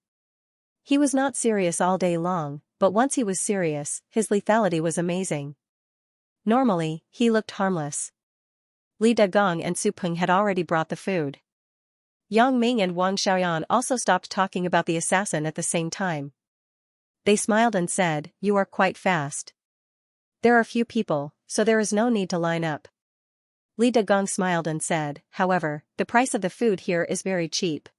He was not serious all day long, but once he was serious, his lethality was amazing. Normally, he looked harmless. Li Dagong and Supeng had already brought the food. Yang Ming and Wang Xiaoyan also stopped talking about the assassin at the same time. They smiled and said, you are quite fast. There are few people, so there is no need to line up. Li Dagong smiled and said, however, the price of the food here is very cheap.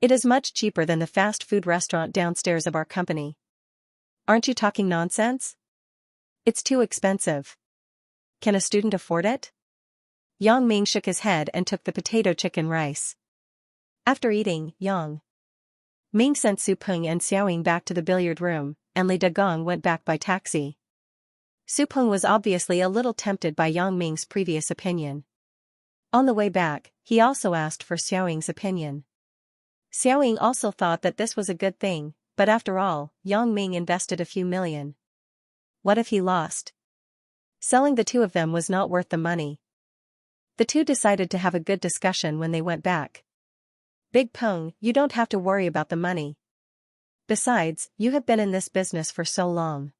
It is much cheaper than the fast food restaurant downstairs of our company. Aren't you talking nonsense? It's too expensive. Can a student afford it? Yang Ming shook his head and took the potato chicken rice. After eating, Yang Ming sent Supeng and Xiaoying back to the billiard room, and Li Dagong went back by taxi. Supeng was obviously a little tempted by Yang Ming's previous opinion. On the way back, he also asked for Xiaoying's opinion. Xiaoying also thought that this was a good thing, but after all, Yang Ming invested a few million. What if he lost? Selling the two of them was not worth the money. The two decided to have a good discussion when they went back. Big Peng, you don't have to worry about the money. Besides, you have been in this business for so long.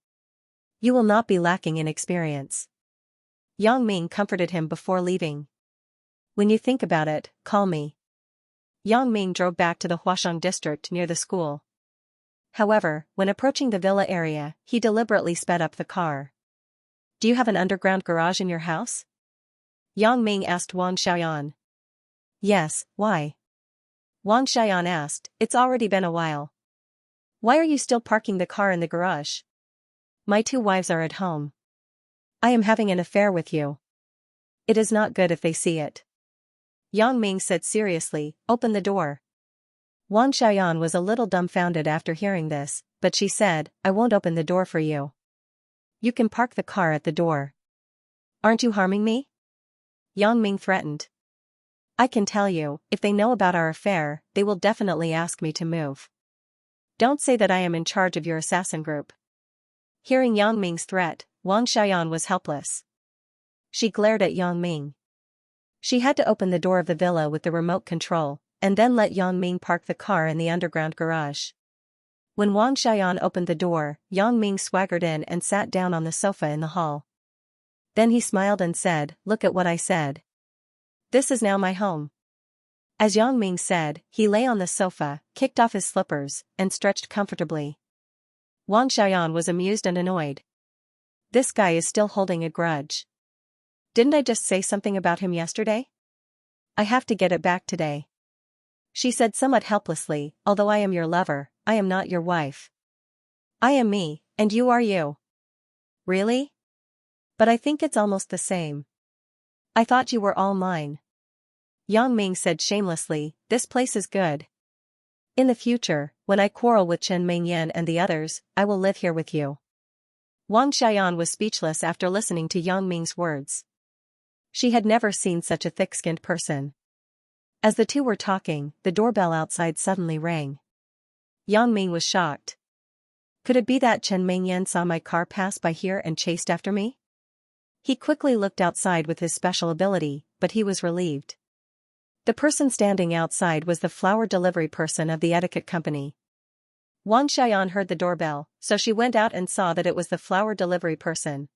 You will not be lacking in experience. Yang Ming comforted him before leaving. When you think about it, call me. Yang Ming drove back to the Huashang district near the school. However, when approaching the villa area, he deliberately sped up the car. Do you have an underground garage in your house? Yang Ming asked Wang Xiaoyan. Yes, why? Wang Xiaoyan asked, it's already been a while. Why are you still parking the car in the garage? My two wives are at home. I am having an affair with you. It is not good if they see it. Yang Ming said seriously, open the door. Wang Xiaoyan was a little dumbfounded after hearing this, but she said, I won't open the door for you. You can park the car at the door. Aren't you harming me? Yang Ming threatened. I can tell you, if they know about our affair, they will definitely ask me to move. Don't say that I am in charge of your assassin group. Hearing Yang Ming's threat, Wang Xiaoyan was helpless. She glared at Yang Ming. She had to open the door of the villa with the remote control, and then let Yang Ming park the car in the underground garage. When Wang Xiaoyan opened the door, Yang Ming swaggered in and sat down on the sofa in the hall. Then he smiled and said, "Look at what I said. This is now my home." As Yang Ming said, he lay on the sofa, kicked off his slippers, and stretched comfortably. Wang Xiaoyan was amused and annoyed. This guy is still holding a grudge. Didn't I just say something about him yesterday? I have to get it back today. She said somewhat helplessly, "Although I am your lover, I am not your wife. I am me, and you are you." Really? But I think it's almost the same. I thought you were all mine. Yang Ming said shamelessly, "This place is good. In the future, when I quarrel with Chen Mingyan and the others, I will live here with you." Wang Xiaoyan was speechless after listening to Yang Ming's words. She had never seen such a thick-skinned person. As the two were talking, the doorbell outside suddenly rang. Yang Ming was shocked. Could it be that Chen Mingyan saw my car pass by here and chased after me? He quickly looked outside with his special ability, but he was relieved. The person standing outside was the flower delivery person of the etiquette company. Wang Xiaoyan heard the doorbell, so she went out and saw that it was the flower delivery person.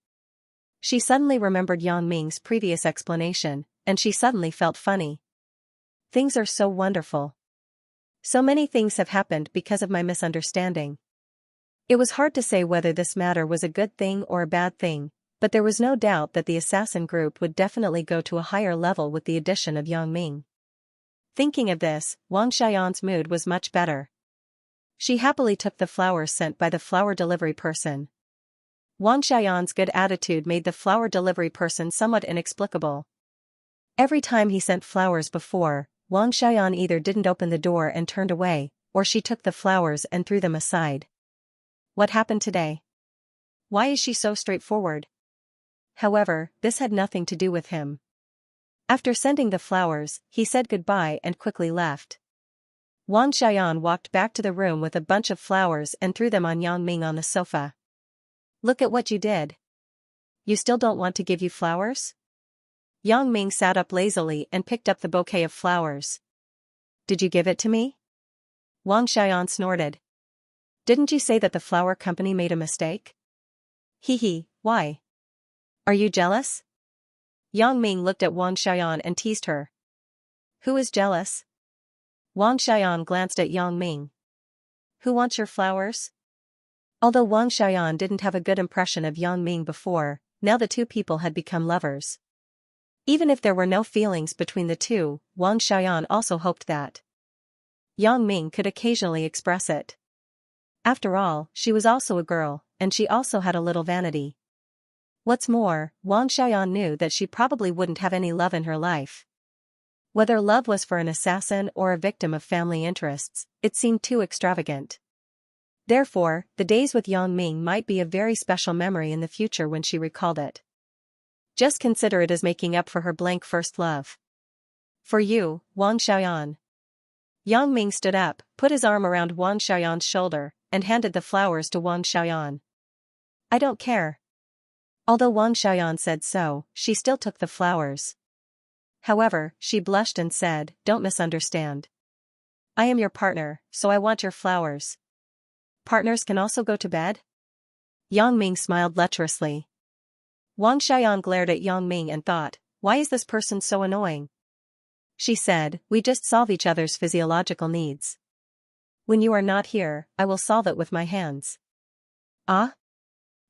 She suddenly remembered Yang Ming's previous explanation, and she suddenly felt funny. Things are so wonderful. So many things have happened because of my misunderstanding. It was hard to say whether this matter was a good thing or a bad thing, but there was no doubt that the assassin group would definitely go to a higher level with the addition of Yang Ming. Thinking of this, Wang Xiaoyan's mood was much better. She happily took the flowers sent by the flower delivery person. Wang Xiaoyan's good attitude made the flower delivery person somewhat inexplicable. Every time he sent flowers before, Wang Xiaoyan either didn't open the door and turned away, or she took the flowers and threw them aside. What happened today? Why is she so straightforward? However, this had nothing to do with him. After sending the flowers, he said goodbye and quickly left. Wang Xiaoyan walked back to the room with a bunch of flowers and threw them on Yang Ming on the sofa. "Look at what you did. You still don't want to give you flowers?" Yang Ming sat up lazily and picked up the bouquet of flowers. "Did you give it to me?" Wang Xiaoyan snorted. "Didn't you say that the flower company made a mistake?" "Hee, why? Are you jealous?" Yang Ming looked at Wang Xiaoyan and teased her. "Who is jealous?" Wang Xiaoyan glanced at Yang Ming. "Who wants your flowers?" Although Wang Xiaoyan didn't have a good impression of Yang Ming before, now the two people had become lovers. Even if there were no feelings between the two, Wang Xiaoyan also hoped that Yang Ming could occasionally express it. After all, she was also a girl, and she also had a little vanity. What's more, Wang Xiaoyan knew that she probably wouldn't have any love in her life. Whether love was for an assassin or a victim of family interests, it seemed too extravagant. Therefore, the days with Yang Ming might be a very special memory in the future when she recalled it. Just consider it as making up for her blank first love. "For you, Wang Xiaoyan." Yang Ming stood up, put his arm around Wang Xiaoyan's shoulder, and handed the flowers to Wang Xiaoyan. "I don't care." Although Wang Xiaoyan said so, she still took the flowers. However, she blushed and said, "Don't misunderstand. I am your partner, so I want your flowers." "Partners can also go to bed?" Yang Ming smiled lecherously. Wang Xiaoyan glared at Yang Ming and thought, "Why is this person so annoying?" She said, "We just solve each other's physiological needs. When you are not here, I will solve it with my hands." "Ah?"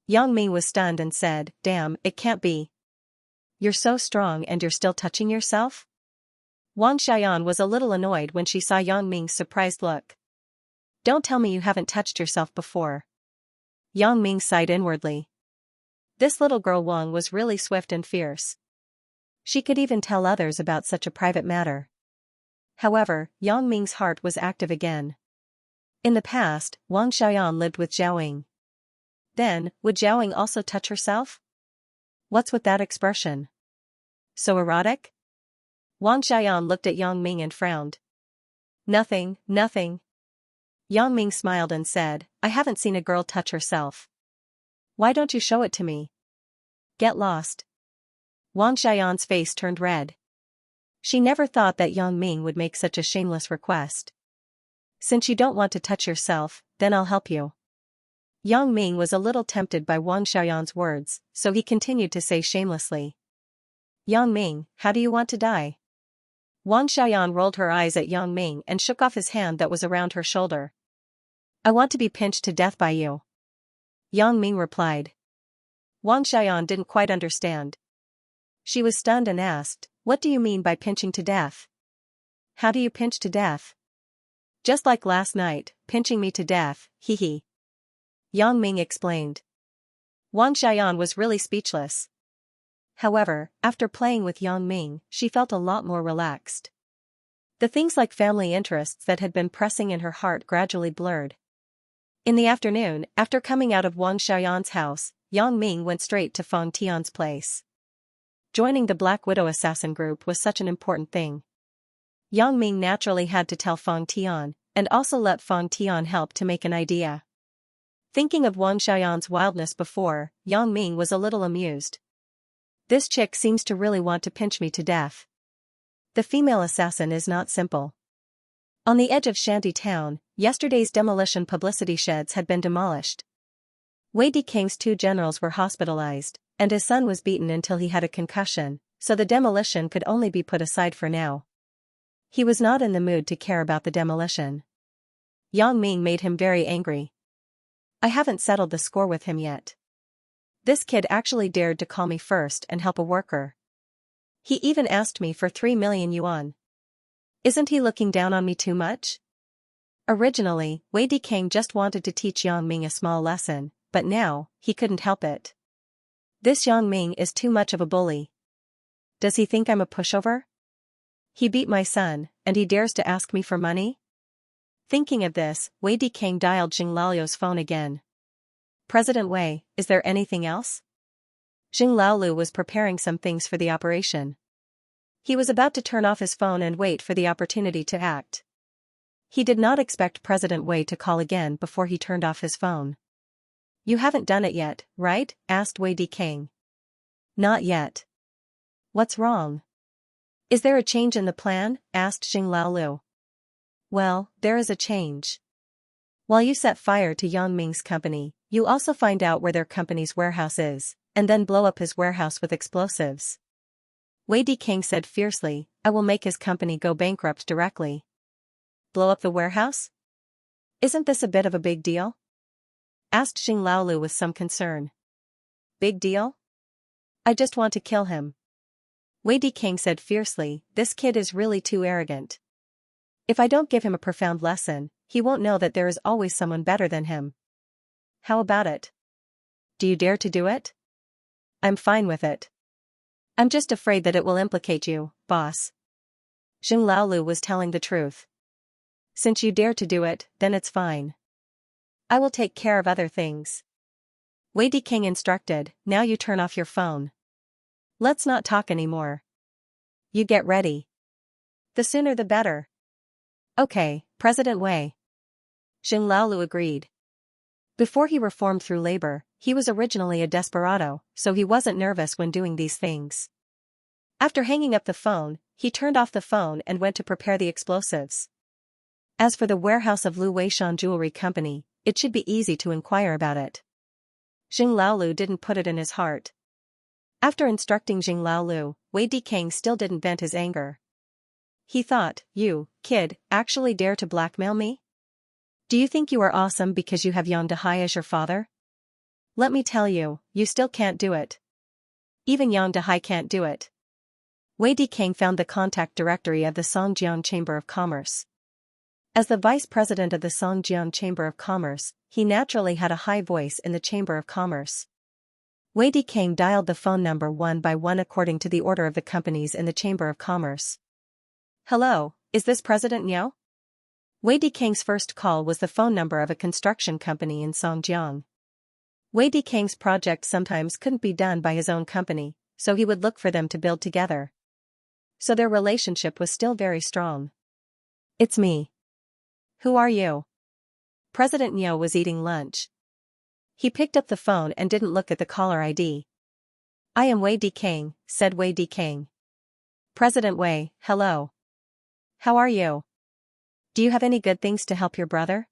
Yang Ming was stunned and said, "Damn, it can't be. You're so strong and you're still touching yourself?" Wang Xiaoyan was a little annoyed when she saw Yang Ming's surprised look. "Don't tell me you haven't touched yourself before." Yang Ming sighed inwardly. This little girl Wang was really swift and fierce. She could even tell others about such a private matter. However, Yang Ming's heart was active again. In the past, Wang Xiaoyan lived with Zhaoying. Then, would Zhaoying also touch herself? What's with that expression? So erotic? Wang Xiaoyan looked at Yang Ming and frowned. Nothing. Yang Ming smiled and said, "I haven't seen a girl touch herself. Why don't you show it to me?" "Get lost." Wang Xiaoyan's face turned red. She never thought that Yang Ming would make such a shameless request. "Since you don't want to touch yourself, then I'll help you." Yang Ming was a little tempted by Wang Xiaoyan's words, so he continued to say shamelessly. Yang Ming, how do you want to die? Wang Xiaoyan rolled her eyes at Yang Ming and shook off his hand that was around her shoulder. I want to be pinched to death by you. Yang Ming replied. Wang Xiaoyan didn't quite understand. She was stunned and asked, what do you mean by pinching to death? How do you pinch to death? Just like last night, pinching me to death, hee hee. Yang Ming explained. Wang Xiaoyan was really speechless. However, after playing with Yang Ming, she felt a lot more relaxed. The things like family interests that had been pressing in her heart gradually blurred. In the afternoon, after coming out of Wang Xiaoyan's house, Yang Ming went straight to Feng Tian's place. Joining the Black Widow assassin group was such an important thing. Yang Ming naturally had to tell Feng Tian, and also let Feng Tian help to make an idea. Thinking of Wang Xiaoyan's wildness before, Yang Ming was a little amused. This chick seems to really want to pinch me to death. The female assassin is not simple. On the edge of Shanty Town, yesterday's demolition publicity sheds had been demolished. Wei Dikang's 2 generals were hospitalized, and his son was beaten until he had a concussion, so the demolition could only be put aside for now. He was not in the mood to care about the demolition. Yang Ming made him very angry. I haven't settled the score with him yet. This kid actually dared to call me first and help a worker. He even asked me for 3 million yuan. Isn't he looking down on me too much? Originally, Wei Dikang just wanted to teach Yang Ming a small lesson, but now, he couldn't help it. This Yang Ming is too much of a bully. Does he think I'm a pushover? He beat my son, and he dares to ask me for money? Thinking of this, Wei Dikang dialed Xing Laolu's phone again. President Wei, is there anything else? Xing Laolu was preparing some things for the operation. He was about to turn off his phone and wait for the opportunity to act. He did not expect President Wei to call again before he turned off his phone. You haven't done it yet, right? Asked Wei Dikang. Not yet. What's wrong? Is there a change in the plan? Asked Xing Laolu. Well, there is a change. While you set fire to Yang Ming's company, you also find out where their company's warehouse is, and then blow up his warehouse with explosives. Wei Dikang said fiercely, I will make his company go bankrupt directly. Blow up the warehouse? Isn't this a bit of a big deal? Asked Xing Laolu with some concern. Big deal? I just want to kill him. Wei Dikang said fiercely, this kid is really too arrogant. If I don't give him a profound lesson, he won't know that there is always someone better than him. How about it? Do you dare to do it? I'm fine with it. I'm just afraid that it will implicate you, boss. Xing Laolu was telling the truth. Since you dare to do it, then it's fine. I will take care of other things. Wei Dikang instructed, now you turn off your phone. Let's not talk anymore. You get ready. The sooner the better. Okay, President Wei. Xing Laolu agreed. Before he reformed through labor, he was originally a desperado, so he wasn't nervous when doing these things. After hanging up the phone, he turned off the phone and went to prepare the explosives. As for the warehouse of Lu Weishan Jewelry Company, it should be easy to inquire about it. Xing Laolu didn't put it in his heart. After instructing Xing Laolu, Wei Dikang still didn't vent his anger. He thought, you, kid, actually dare to blackmail me? Do you think you are awesome because you have Yang Dehai as your father? Let me tell you, you still can't do it. Even Yang Dehai can't do it. Wei Dikang found the contact directory of the Songjiang Chamber of Commerce. As the vice president of the Songjiang Chamber of Commerce, he naturally had a high voice in the Chamber of Commerce. Wei Dikang dialed the phone number one by one according to the order of the companies in the Chamber of Commerce. Hello, is this President Niao? Wei Dikang's first call was the phone number of a construction company in Songjiang. Wei Dikang's project sometimes couldn't be done by his own company, so he would look for them to build together. So their relationship was still very strong. It's me. Who are you? President Niao was eating lunch. He picked up the phone and didn't look at the caller ID. I am Wei Dikang, said Wei Dikang. President Wei, hello. How are you? Do you have any good things to help your brother?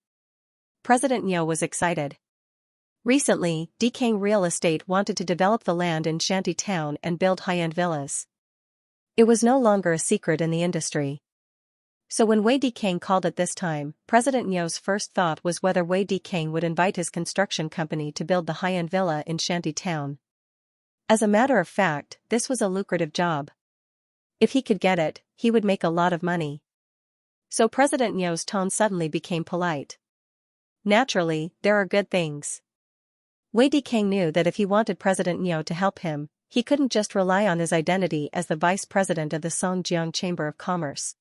President Niao was excited. Recently, Dikang Real Estate wanted to develop the land in Shanty Town and build high-end villas. It was no longer a secret in the industry. So when Wei Dikang called at this time, President Nyo's first thought was whether Wei Dikang would invite his construction company to build the high-end villa in Shanty Town. As a matter of fact, this was a lucrative job. If he could get it, he would make a lot of money. So President Nyo's tone suddenly became polite. Naturally, there are good things. Wei Dikang knew that if he wanted President Nyo to help him, he couldn't just rely on his identity as the vice president of the Songjiang Chamber of Commerce.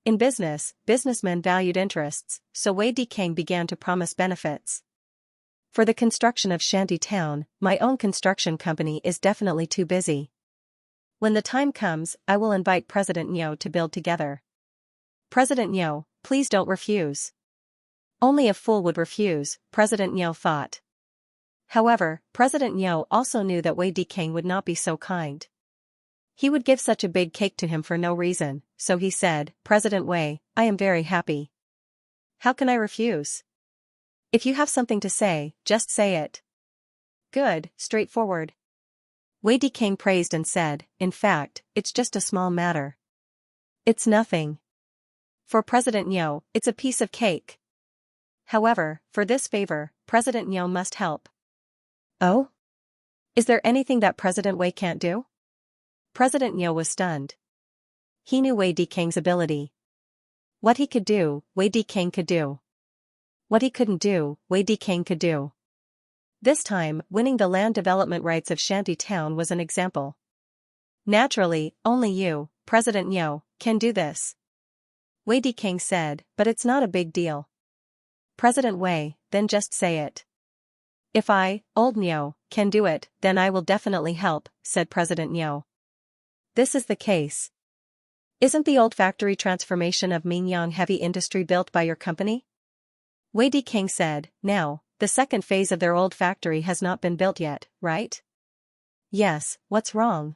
In business, businessmen valued interests, so Wei Dikang began to promise benefits. For the construction of Shanty Town, my own construction company is definitely too busy. When the time comes, I will invite President Nyo to build together. President Nyo, please don't refuse. Only a fool would refuse, President Nyo thought. However, President Nyo also knew that Wei Dikang would not be so kind. He would give such a big cake to him for no reason, so he said, President Wei, I am very happy. How can I refuse? If you have something to say, just say it. Good, straightforward. Wei Dikang praised and said, in fact, it's just a small matter. It's nothing. For President Nyo, it's a piece of cake. However, for this favor, President Nyo must help. Oh? Is there anything that President Wei can't do? President Nyo was stunned. He knew Wei Dikang's ability. What he could do, Wei Dikang could do. What he couldn't do, Wei Dikang could do. This time, winning the land development rights of Shanty Town was an example. Naturally, only you, President Nyo, can do this. Wei Dikang said, but it's not a big deal. President Wei, then just say it. If I, old Nyo, can do it, then I will definitely help, said President Nyo. This is the case. Isn't the old factory transformation of Mingyang Heavy Industry built by your company? Wei Dikang said, now, the second phase of their old factory has not been built yet, right? Yes, what's wrong?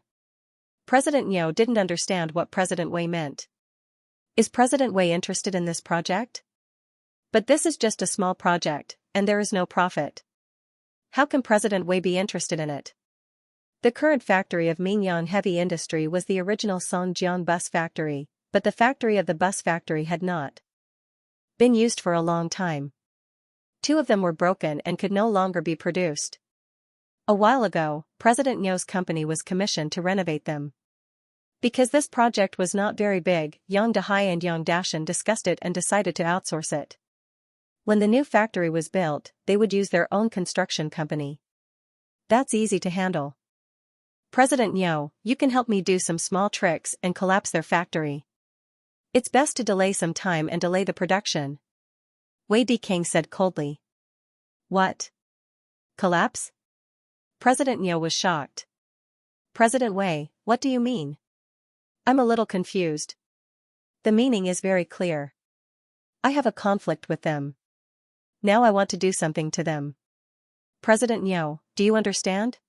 President Nyo didn't understand what President Wei meant. Is President Wei interested in this project? But this is just a small project, and there is no profit. How can President Wei be interested in it? The current factory of Mingyang Heavy Industry was the original Songjiang bus factory, but the factory of the bus factory had not been used for a long time. 2 of them were broken and could no longer be produced. A while ago, President Nyo's company was commissioned to renovate them. Because this project was not very big, Yang Dahai and Yang Dashan discussed it and decided to outsource it. When the new factory was built, they would use their own construction company. That's easy to handle. President Nyo, you can help me do some small tricks and collapse their factory. It's best to delay some time and delay the production. Wei Dikang said coldly. What? Collapse? President Nyo was shocked. President Wei, what do you mean? I'm a little confused. The meaning is very clear. I have a conflict with them. Now I want to do something to them. President Nyo, do you understand?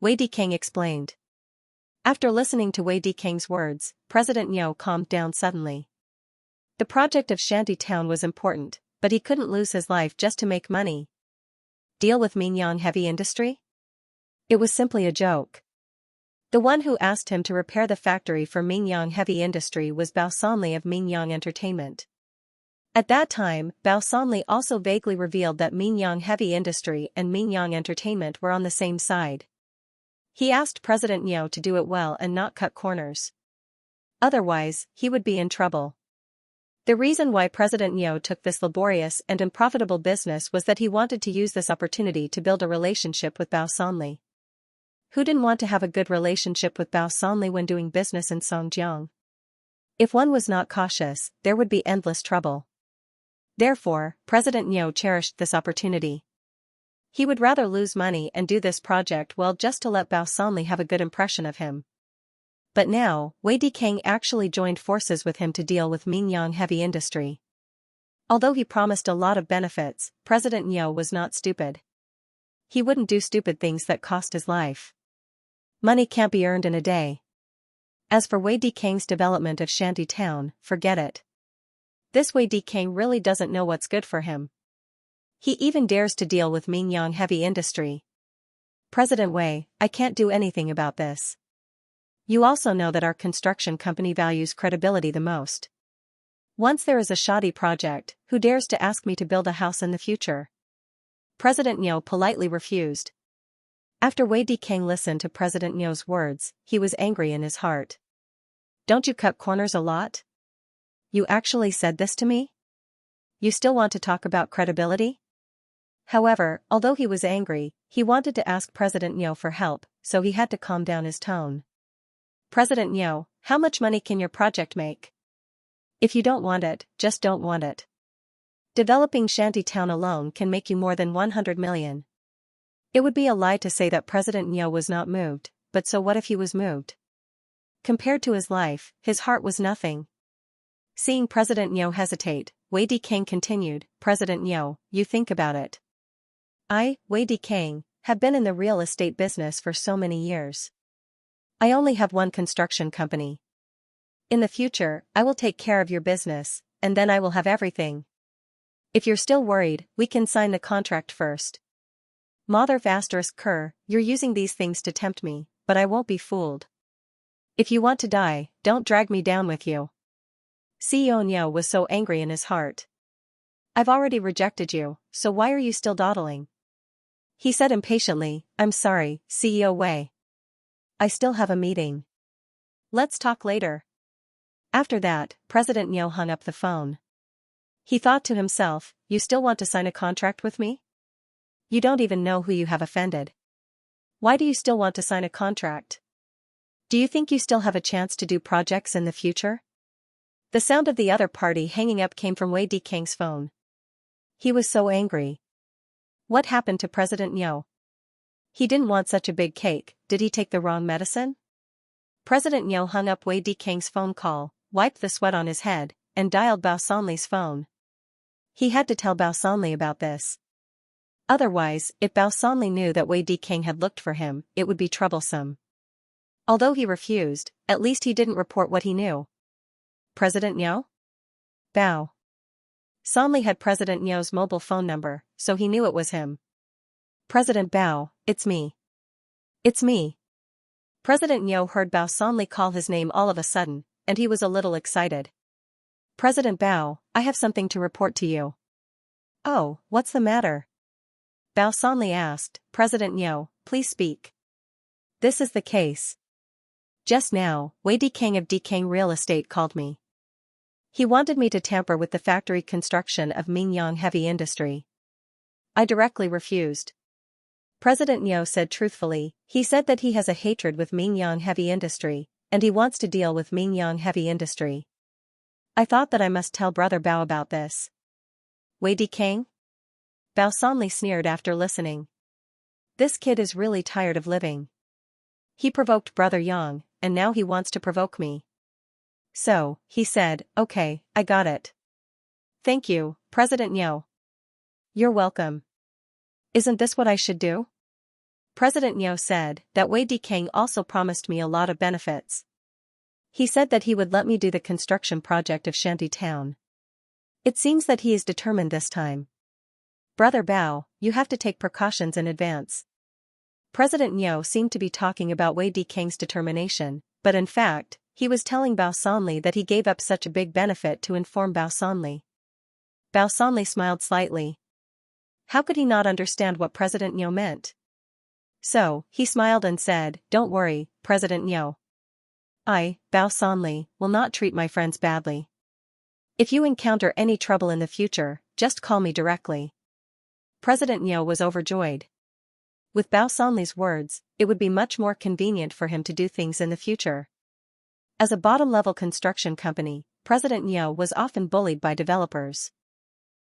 Wei Dikang explained. After listening to Wei Dikang's words, President Nyo calmed down suddenly. The project of Shanty Town was important, but he couldn't lose his life just to make money. Deal with Mingyang Heavy Industry? It was simply a joke. The one who asked him to repair the factory for Mingyang Heavy Industry was Bao Sanli of Mingyang Entertainment. At that time, Bao Sanli also vaguely revealed that Mingyang Heavy Industry and Mingyang Entertainment were on the same side. He asked President Nyo to do it well and not cut corners. Otherwise, he would be in trouble. The reason why President Nyo took this laborious and unprofitable business was that he wanted to use this opportunity to build a relationship with Bao Sanli. Who didn't want to have a good relationship with Bao Sanli when doing business in Songjiang? If one was not cautious, there would be endless trouble. Therefore, President Nyo cherished this opportunity. He would rather lose money and do this project well just to let Bao Sanli have a good impression of him. But now, Wei Dikang actually joined forces with him to deal with Mingyang Heavy Industry. Although he promised a lot of benefits, President Nyo was not stupid. He wouldn't do stupid things that cost his life. Money can't be earned in a day. As for Wei Dikang's development of Shanty Town, forget it. This Wei Dikang really doesn't know what's good for him. He even dares to deal with Mingyang Heavy Industry. President Wei, I can't do anything about this. You also know that our construction company values credibility the most. Once there is a shoddy project, who dares to ask me to build a house in the future? President Niu politely refused. After Wei Dikang listened to President Niu's words, he was angry in his heart. Don't you cut corners a lot? You actually said this to me? You still want to talk about credibility? However, although he was angry, he wanted to ask President Niu for help, so he had to calm down his tone. President Niu, how much money can your project make? If you don't want it, just don't want it. Developing Shantytown alone can make you more than 100 million. It would be a lie to say that President Niu was not moved, but so what if he was moved? Compared to his life, his heart was nothing. Seeing President Niu hesitate, Wei Dikang continued, President Niu, you think about it. I, Wei Dikang, have been in the real estate business for so many years. I only have one construction company. In the future, I will take care of your business, and then I will have everything. If you're still worried, we can sign the contract first. Mother Vasterisk Kerr, you're using these things to tempt me, but I won't be fooled. If you want to die, don't drag me down with you. CEO Niu was so angry in his heart. I've already rejected you, so why are you still dawdling? He said impatiently, I'm sorry, CEO Wei. I still have a meeting. Let's talk later. After that, President Niu hung up the phone. He thought to himself, you still want to sign a contract with me? You don't even know who you have offended. Why do you still want to sign a contract? Do you think you still have a chance to do projects in the future? The sound of the other party hanging up came from Wei Dikang's phone. He was so angry. What happened to President Niu? He didn't want such a big cake, did he take the wrong medicine? President Niu hung up Wei Dikang's phone call, wiped the sweat on his head, and dialed Bao Sanli's phone. He had to tell Bao Sanli about this. Otherwise, if Bao Sanli knew that Wei Dikang had looked for him, it would be troublesome. Although he refused, at least he didn't report what he knew. President Niu? Bao Sanli had President Niu's mobile phone number, so he knew it was him. President Bao, it's me. It's me. President Niu heard Bao Sanli call his name all of a sudden, and he was a little excited. President Bao, I have something to report to you. Oh, what's the matter? Bao Sanli asked, President Niu, please speak. This is the case. Just now, Wei Dikang of Dikang Real Estate called me. He wanted me to tamper with the factory construction of Mingyang Heavy Industry. I directly refused. President Niu said truthfully, he said that he has a hatred with Mingyang Heavy Industry, and he wants to deal with Mingyang Heavy Industry. I thought that I must tell Brother Bao about this. Wei Dikang? Bao Sanli sneered after listening. This kid is really tired of living. He provoked Brother Yang, and now he wants to provoke me. So, he said, okay, I got it. Thank you, President Niu. You're welcome. Isn't this what I should do? President Niu said that Wei Dikang also promised me a lot of benefits. He said that he would let me do the construction project of Shantytown. It seems that he is determined this time. Brother Bao, you have to take precautions in advance. President Niu seemed to be talking about Wei Dikang's determination, but in fact, he was telling Bao Sanli that he gave up such a big benefit to inform Bao Sanli. Bao Sanli smiled slightly. How could he not understand what President Niu meant? So, he smiled and said, don't worry, President Niu. I, Bao Sanli, will not treat my friends badly. If you encounter any trouble in the future, just call me directly. President Niu was overjoyed. With Bao Sanli's words, it would be much more convenient for him to do things in the future. As a bottom-level construction company, President Niu was often bullied by developers.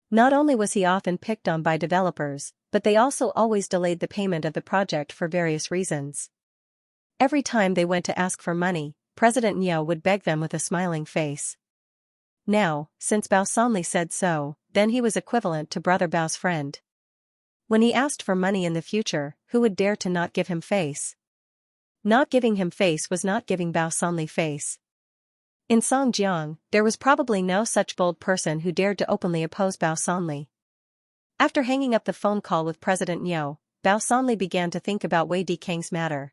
Not only was he often picked on by developers, but they also always delayed the payment of the project for various reasons. Every time they went to ask for money, President Niu would beg them with a smiling face. Now, since Bao Sanli said so, then he was equivalent to Brother Bao's friend. When he asked for money in the future, who would dare to not give him face? Not giving him face was not giving Bao Sanli face. In Songjiang, there was probably no such bold person who dared to openly oppose Bao Sanli. After hanging up the phone call with President Niu, Bao Sanli began to think about Wei Dikang's matter.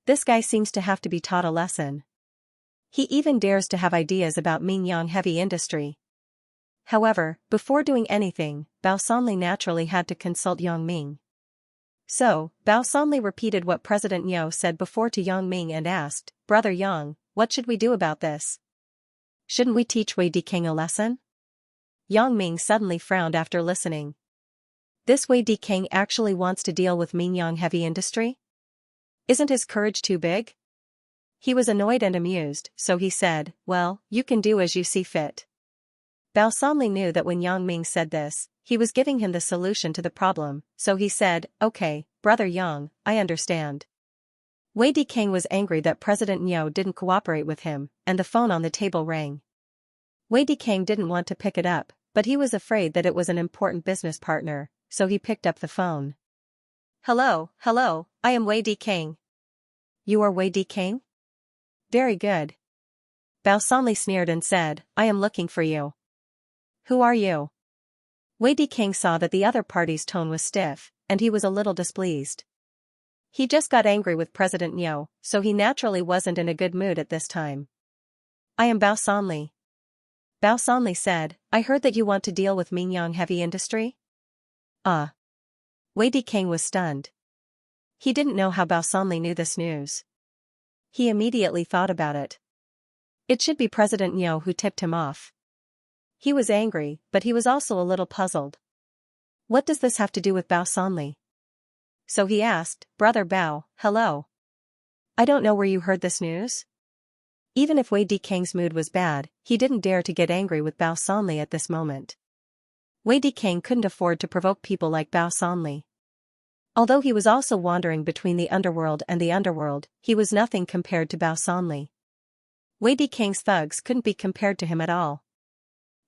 This guy seems to have to be taught a lesson. He even dares to have ideas about Mingyang heavy industry. However, before doing anything, Bao Sanli naturally had to consult Yang Ming. So, Bao Sanli repeated what President Niu said before to Yang Ming and asked, "Brother Yang, what should we do about this? Shouldn't we teach Wei Dikang a lesson?" Yang Ming suddenly frowned after listening. This Wei Dikang actually wants to deal with Mingyang heavy industry? Isn't his courage too big? He was annoyed and amused, so he said, "Well, you can do as you see fit." Bao Sanli knew that when Yang Ming said this, he was giving him the solution to the problem, so he said, "Okay, Brother Yang, I understand." Wei Dikang was angry that President Niu didn't cooperate with him, and the phone on the table rang. Wei Dikang didn't want to pick it up, but he was afraid that it was an important business partner, so he picked up the phone. "Hello, I am Wei Dikang." "You are Wei Dikang? Very good." Bao Sanli sneered and said, "I am looking for you." "Who are you?" Wei Dikang saw that the other party's tone was stiff, and he was a little displeased. He just got angry with President Niu, so he naturally wasn't in a good mood at this time. "I am Bao Sanli." Bao Sanli said, "I heard that you want to deal with Mingyang heavy industry?" Wei Dikang was stunned. He didn't know how Bao Sanli knew this news. He immediately thought about it. It should be President Niu who tipped him off. He was angry, but he was also a little puzzled. What does this have to do with Bao Sanli? So he asked, "Brother Bao, hello. I don't know where you heard this news?" Even if Wei Dikang's mood was bad, he didn't dare to get angry with Bao Sanli at this moment. Wei Dikang couldn't afford to provoke people like Bao Sanli. Although he was also wandering between the underworld and the underworld, he was nothing compared to Bao Sanli. Wei Dikang's thugs couldn't be compared to him at all.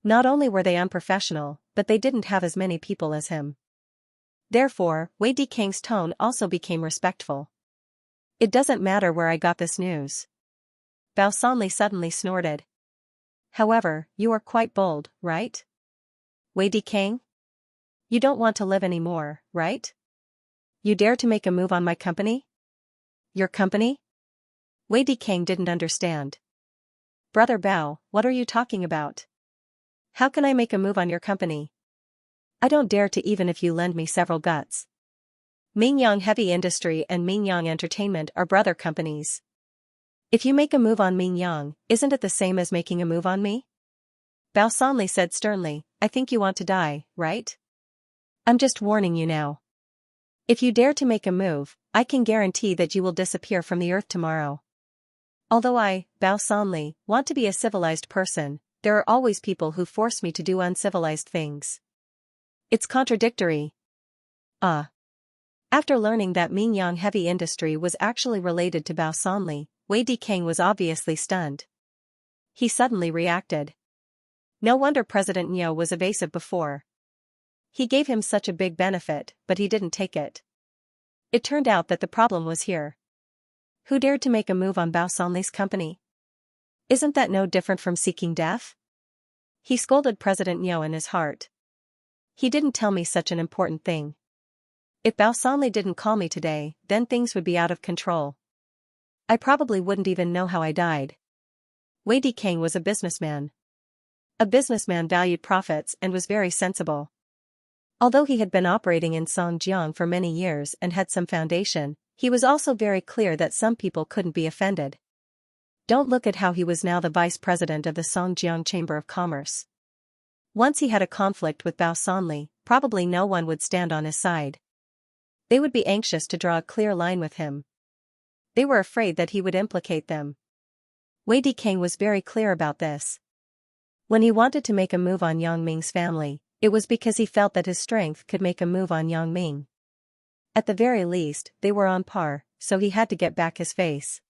Not only were they unprofessional, but they didn't have as many people as him. Therefore, Wei Dikang's tone also became respectful. "It doesn't matter where I got this news." Bao Sanli suddenly snorted. "However, you are quite bold, right? Wei Dikang? You don't want to live anymore, right? You dare to make a move on my company? Your company?" Wei Dikang didn't understand. "Brother Bao, what are you talking about? How can I make a move on your company? I don't dare to even if you lend me several guts. Mingyang Heavy Industry and Mingyang Entertainment are brother companies. If you make a move on Mingyang, isn't it the same as making a move on me?" Bao Sanli said sternly, "I think you want to die, right? I'm just warning you now. If you dare to make a move, I can guarantee that you will disappear from the earth tomorrow. Although I, Bao Sanli, want to be a civilized person, there are always people who force me to do uncivilized things. It's contradictory." After learning that Mingyang Heavy Industry was actually related to Bao Sanli, Wei Dikang was obviously stunned. He suddenly reacted. No wonder President Niu was evasive before. He gave him such a big benefit, but he didn't take it. It turned out that the problem was here. Who dared to make a move on Bao Sanli's company? Isn't that no different from seeking death? He scolded President Niu in his heart. He didn't tell me such an important thing. If Bao Sanli didn't call me today, then things would be out of control. I probably wouldn't even know how I died. Wei Dikang was a businessman. A businessman valued profits and was very sensible. Although he had been operating in Songjiang for many years and had some foundation, he was also very clear that some people couldn't be offended. Don't look at how he was now the vice president of the Songjiang Chamber of Commerce. Once he had a conflict with Bao Sanli, probably no one would stand on his side. They would be anxious to draw a clear line with him. They were afraid that he would implicate them. Wei Dikang was very clear about this. When he wanted to make a move on Yang Ming's family, it was because he felt that his strength could make a move on Yang Ming. At the very least, they were on par, so he had to get back his face.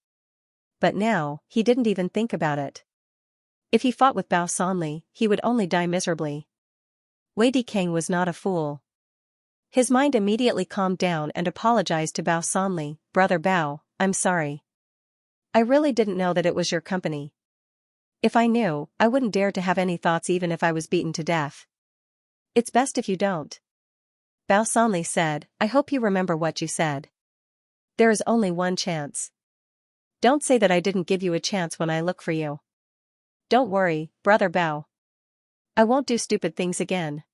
But now, he didn't even think about it. If he fought with Bao Sanli, he would only die miserably. Wei Dikang was not a fool. His mind immediately calmed down and apologized to Bao Sanli. "Brother Bao, I'm sorry. I really didn't know that it was your company. If I knew, I wouldn't dare to have any thoughts even if I was beaten to death. It's best if you don't." Bao Sanli said, I hope you remember what you said. There is only one chance. Don't say that I didn't give you a chance when I look for you. Don't worry, brother Bao. I won't do stupid things again.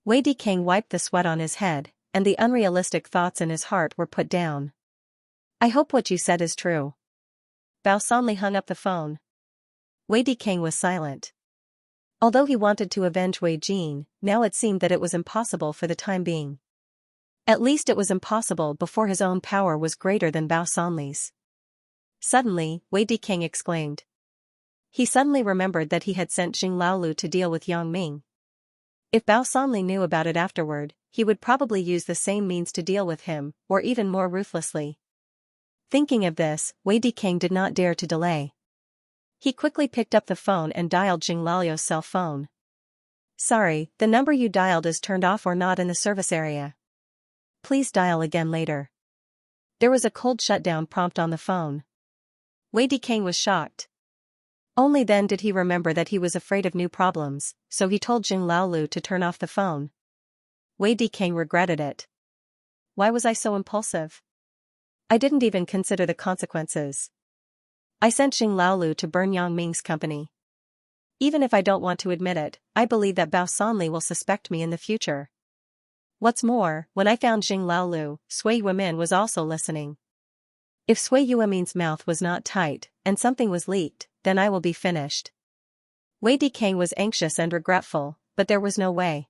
Wei Dikang wiped the sweat on his head, and the unrealistic thoughts in his heart were put down. I hope what you said is true. Bao Sanli hung up the phone. Wei Dikang was silent. Although he wanted to avenge Wei Jin, now it seemed that it was impossible for the time being. At least it was impossible before his own power was greater than Bao Sanli's. Suddenly, Wei Dikang exclaimed. He suddenly remembered that he had sent Jing Laolu to deal with Yang Ming. If Bao Sanli knew about it afterward, he would probably use the same means to deal with him, or even more ruthlessly. Thinking of this, Wei Dikang did not dare to delay. He quickly picked up the phone and dialed Jing Laolu's cell phone. Sorry, the number you dialed is turned off or not in the service area. Please dial again later. There was a cold shutdown prompt on the phone. Wei Dikang was shocked. Only then did he remember that he was afraid of new problems, so he told Jing Laolu to turn off the phone. Wei Dikang regretted it. Why was I so impulsive? I didn't even consider the consequences. I sent Jing Laolu to burn Yang Ming's company. Even if I don't want to admit it, I believe that Bao Sanli will suspect me in the future. What's more, when I found Jing Laolu, Sui Yuemin was also listening. If Sui Yuemin's mouth was not tight, and something was leaked, then I will be finished. Wei Dikang was anxious and regretful, but there was no way.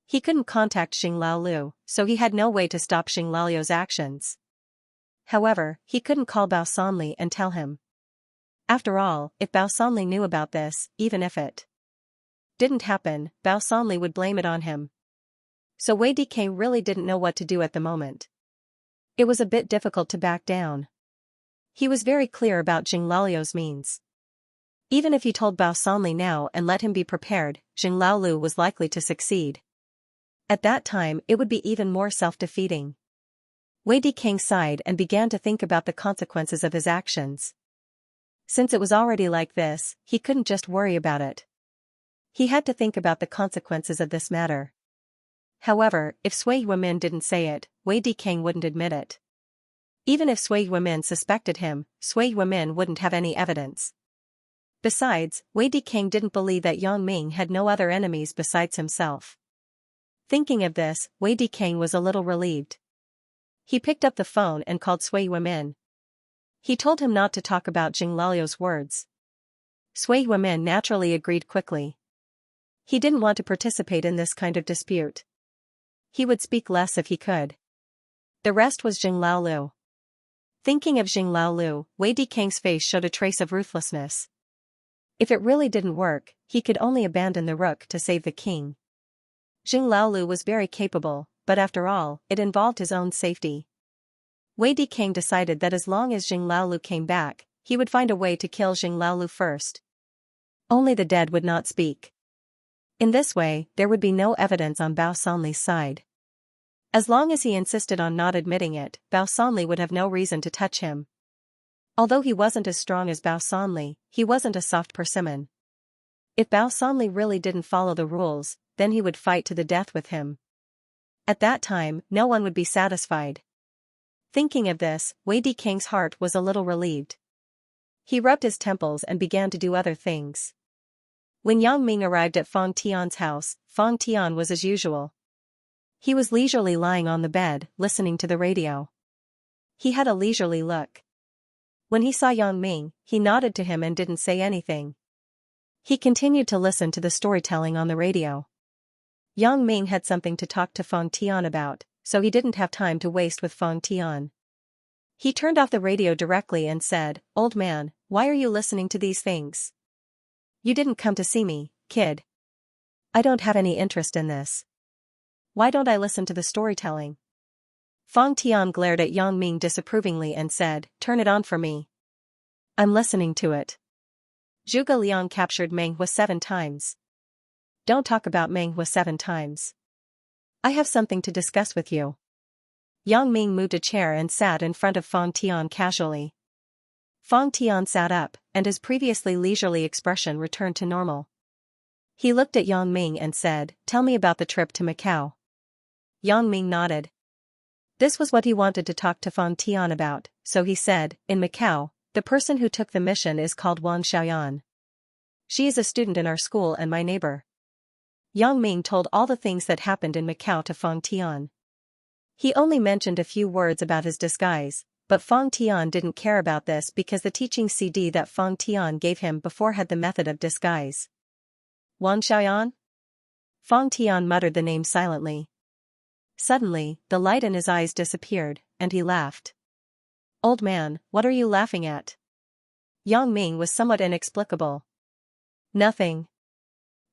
He couldn't contact Jing Laolu, so he had no way to stop Jing Laolu's actions. However, he couldn't call Bao Sanli and tell him. After all, if Bao Sanli knew about this, even if it didn't happen, Bao Sanli would blame it on him. So Wei Dikang really didn't know what to do at the moment. It was a bit difficult to back down. He was very clear about Jing Laolu's means. Even if he told Bao Sanli now and let him be prepared, Jing Laolu was likely to succeed. At that time it would be even more self-defeating. Wei Dikang sighed and began to think about the consequences of his actions. Since it was already like this, he couldn't just worry about it. He had to think about the consequences of this matter. However, if Sui Yuemin didn't say it, Wei Dikang wouldn't admit it. Even if Sui Yuemin suspected him, Sui Yuemin wouldn't have any evidence. Besides, Wei Dikang didn't believe that Yang Ming had no other enemies besides himself. Thinking of this, Wei Dikang was a little relieved. He picked up the phone and called Sui Yuemin. He told him not to talk about Jing Laolu's words. Sui Yuemin naturally agreed quickly. He didn't want to participate in this kind of dispute. He would speak less if he could. The rest was Jing Laolu. Thinking of Jing Laolu, Wei Dikang's face showed a trace of ruthlessness. If it really didn't work, he could only abandon the rook to save the king. Jing Laolu was very capable, but after all, it involved his own safety. Wei Dikang decided that as long as Jing Laolu came back, he would find a way to kill Jing Laolu first. Only the dead would not speak. In this way, there would be no evidence on Bao Sanli's side. As long as he insisted on not admitting it, Bao Sanli would have no reason to touch him. Although he wasn't as strong as Bao Sanli, he wasn't a soft persimmon. If Bao Sanli really didn't follow the rules, then he would fight to the death with him. At that time, no one would be satisfied. Thinking of this, Wei Dikang's heart was a little relieved. He rubbed his temples and began to do other things. When Yang Ming arrived at Fang Tian's house, Fang Tian was as usual. He was leisurely lying on the bed, listening to the radio. He had a leisurely look. When he saw Yang Ming, he nodded to him and didn't say anything. He continued to listen to the storytelling on the radio. Yang Ming had something to talk to Fang Tian about, so he didn't have time to waste with Fang Tian. He turned off the radio directly and said, "Old man, why are you listening to these things? You didn't come to see me, kid. I don't have any interest in this. Why don't I listen to the storytelling?" Fang Tian glared at Yang Ming disapprovingly and said, "Turn it on for me. I'm listening to it." Zhuge Liang captured Meng Hui 7 times. Don't talk about Meng Hui 7 times. I have something to discuss with you. Yang Ming moved a chair and sat in front of Fang Tian casually. Fang Tian sat up, and his previously leisurely expression returned to normal. He looked at Yang Ming and said, "Tell me about the trip to Macau." Yang Ming nodded. This was what he wanted to talk to Fang Tian about, so he said, in Macau, the person who took the mission is called Wang Xiaoyan. She is a student in our school and my neighbor. Yang Ming told all the things that happened in Macau to Fang Tian. He only mentioned a few words about his disguise, but Fang Tian didn't care about this because the teaching CD that Fang Tian gave him before had the method of disguise. Wang Xiaoyan? Fang Tian muttered the name silently. Suddenly, the light in his eyes disappeared, and he laughed. Old man, what are you laughing at? Yang Ming was somewhat inexplicable. Nothing.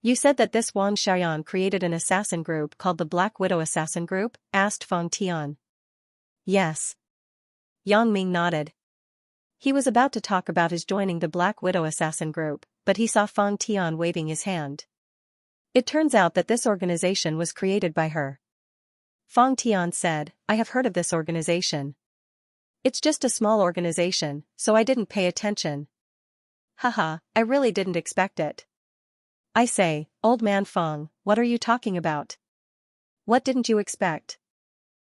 You said that this Wang Xiaoyan created an assassin group called the Black Widow Assassin Group? Asked Fang Tian. Yes. Yang Ming nodded. He was about to talk about his joining the Black Widow Assassin Group, but he saw Fang Tian waving his hand. It turns out that this organization was created by her. Fang Tian said, I have heard of this organization. It's just a small organization, so I didn't pay attention. Haha, I really didn't expect it. I say, old man Fang, what are you talking about? What didn't you expect?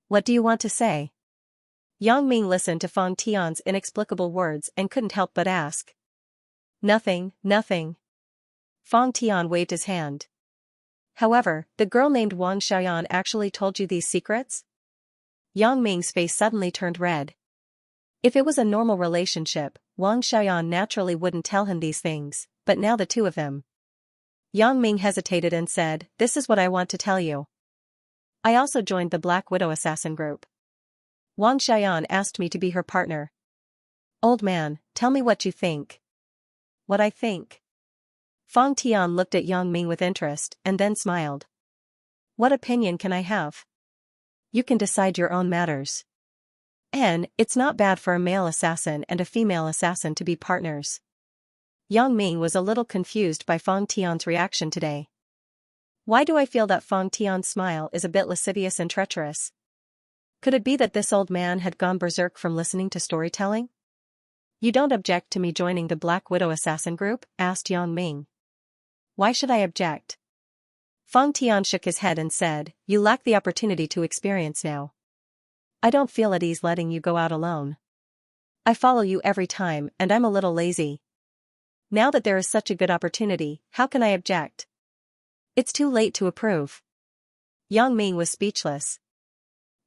What do you want to say? Yang Ming listened to Fang Tian's inexplicable words and couldn't help but ask. Nothing, nothing. Fang Tian waved his hand. However, the girl named Wang Xiaoyan actually told you these secrets? Yang Ming's face suddenly turned red. If it was a normal relationship, Wang Xiaoyan naturally wouldn't tell him these things, but now the two of them. Yang Ming hesitated and said, this is what I want to tell you. I also joined the Black Widow Assassin Group. Wang Xiaoyan asked me to be her partner. Old man, tell me what you think. What I think? Fang Tian looked at Yang Ming with interest and then smiled. What opinion can I have? You can decide your own matters. And it's not bad for a male assassin and a female assassin to be partners. Yang Ming was a little confused by Fang Tian's reaction today. Why do I feel that Fang Tian's smile is a bit lascivious and treacherous? Could it be that this old man had gone berserk from listening to storytelling? You don't object to me joining the Black Widow Assassin Group? Asked Yang Ming. Why should I object? Fang Tian shook his head and said, you lack the opportunity to experience now. I don't feel at ease letting you go out alone. I follow you every time and I'm a little lazy. Now that there is such a good opportunity, how can I object? It's too late to approve. Yang Ming was speechless.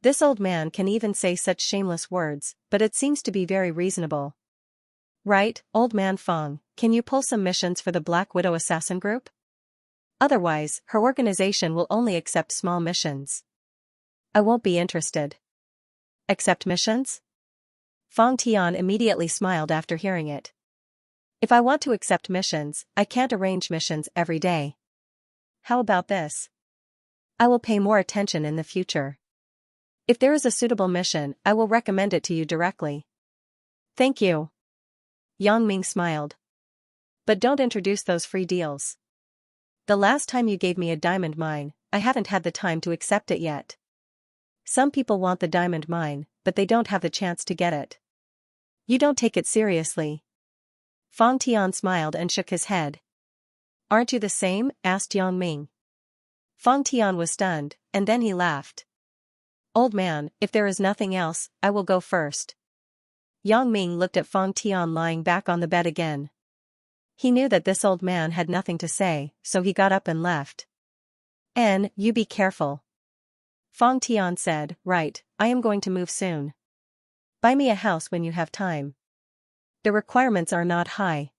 This old man can even say such shameless words, but it seems to be very reasonable. Right, old man Fang, can you pull some missions for the Black Widow Assassin Group? Otherwise, her organization will only accept small missions. I won't be interested. Accept missions? Fang Tian immediately smiled after hearing it. If I want to accept missions, I can't arrange missions every day. How about this? I will pay more attention in the future. If there is a suitable mission, I will recommend it to you directly. Thank you. Yang Ming smiled. But don't introduce those free deals. The last time you gave me a diamond mine, I haven't had the time to accept it yet. Some people want the diamond mine, but they don't have the chance to get it. You don't take it seriously. Fang Tian smiled and shook his head. Aren't you the same? Asked Yang Ming. Fang Tian was stunned, and then he laughed. Old man, if there is nothing else, I will go first. Yang Ming looked at Fang Tian lying back on the bed again. He knew that this old man had nothing to say, so he got up and left. You be careful. Fang Tian said, right, I am going to move soon. Buy me a house when you have time. The requirements are not high.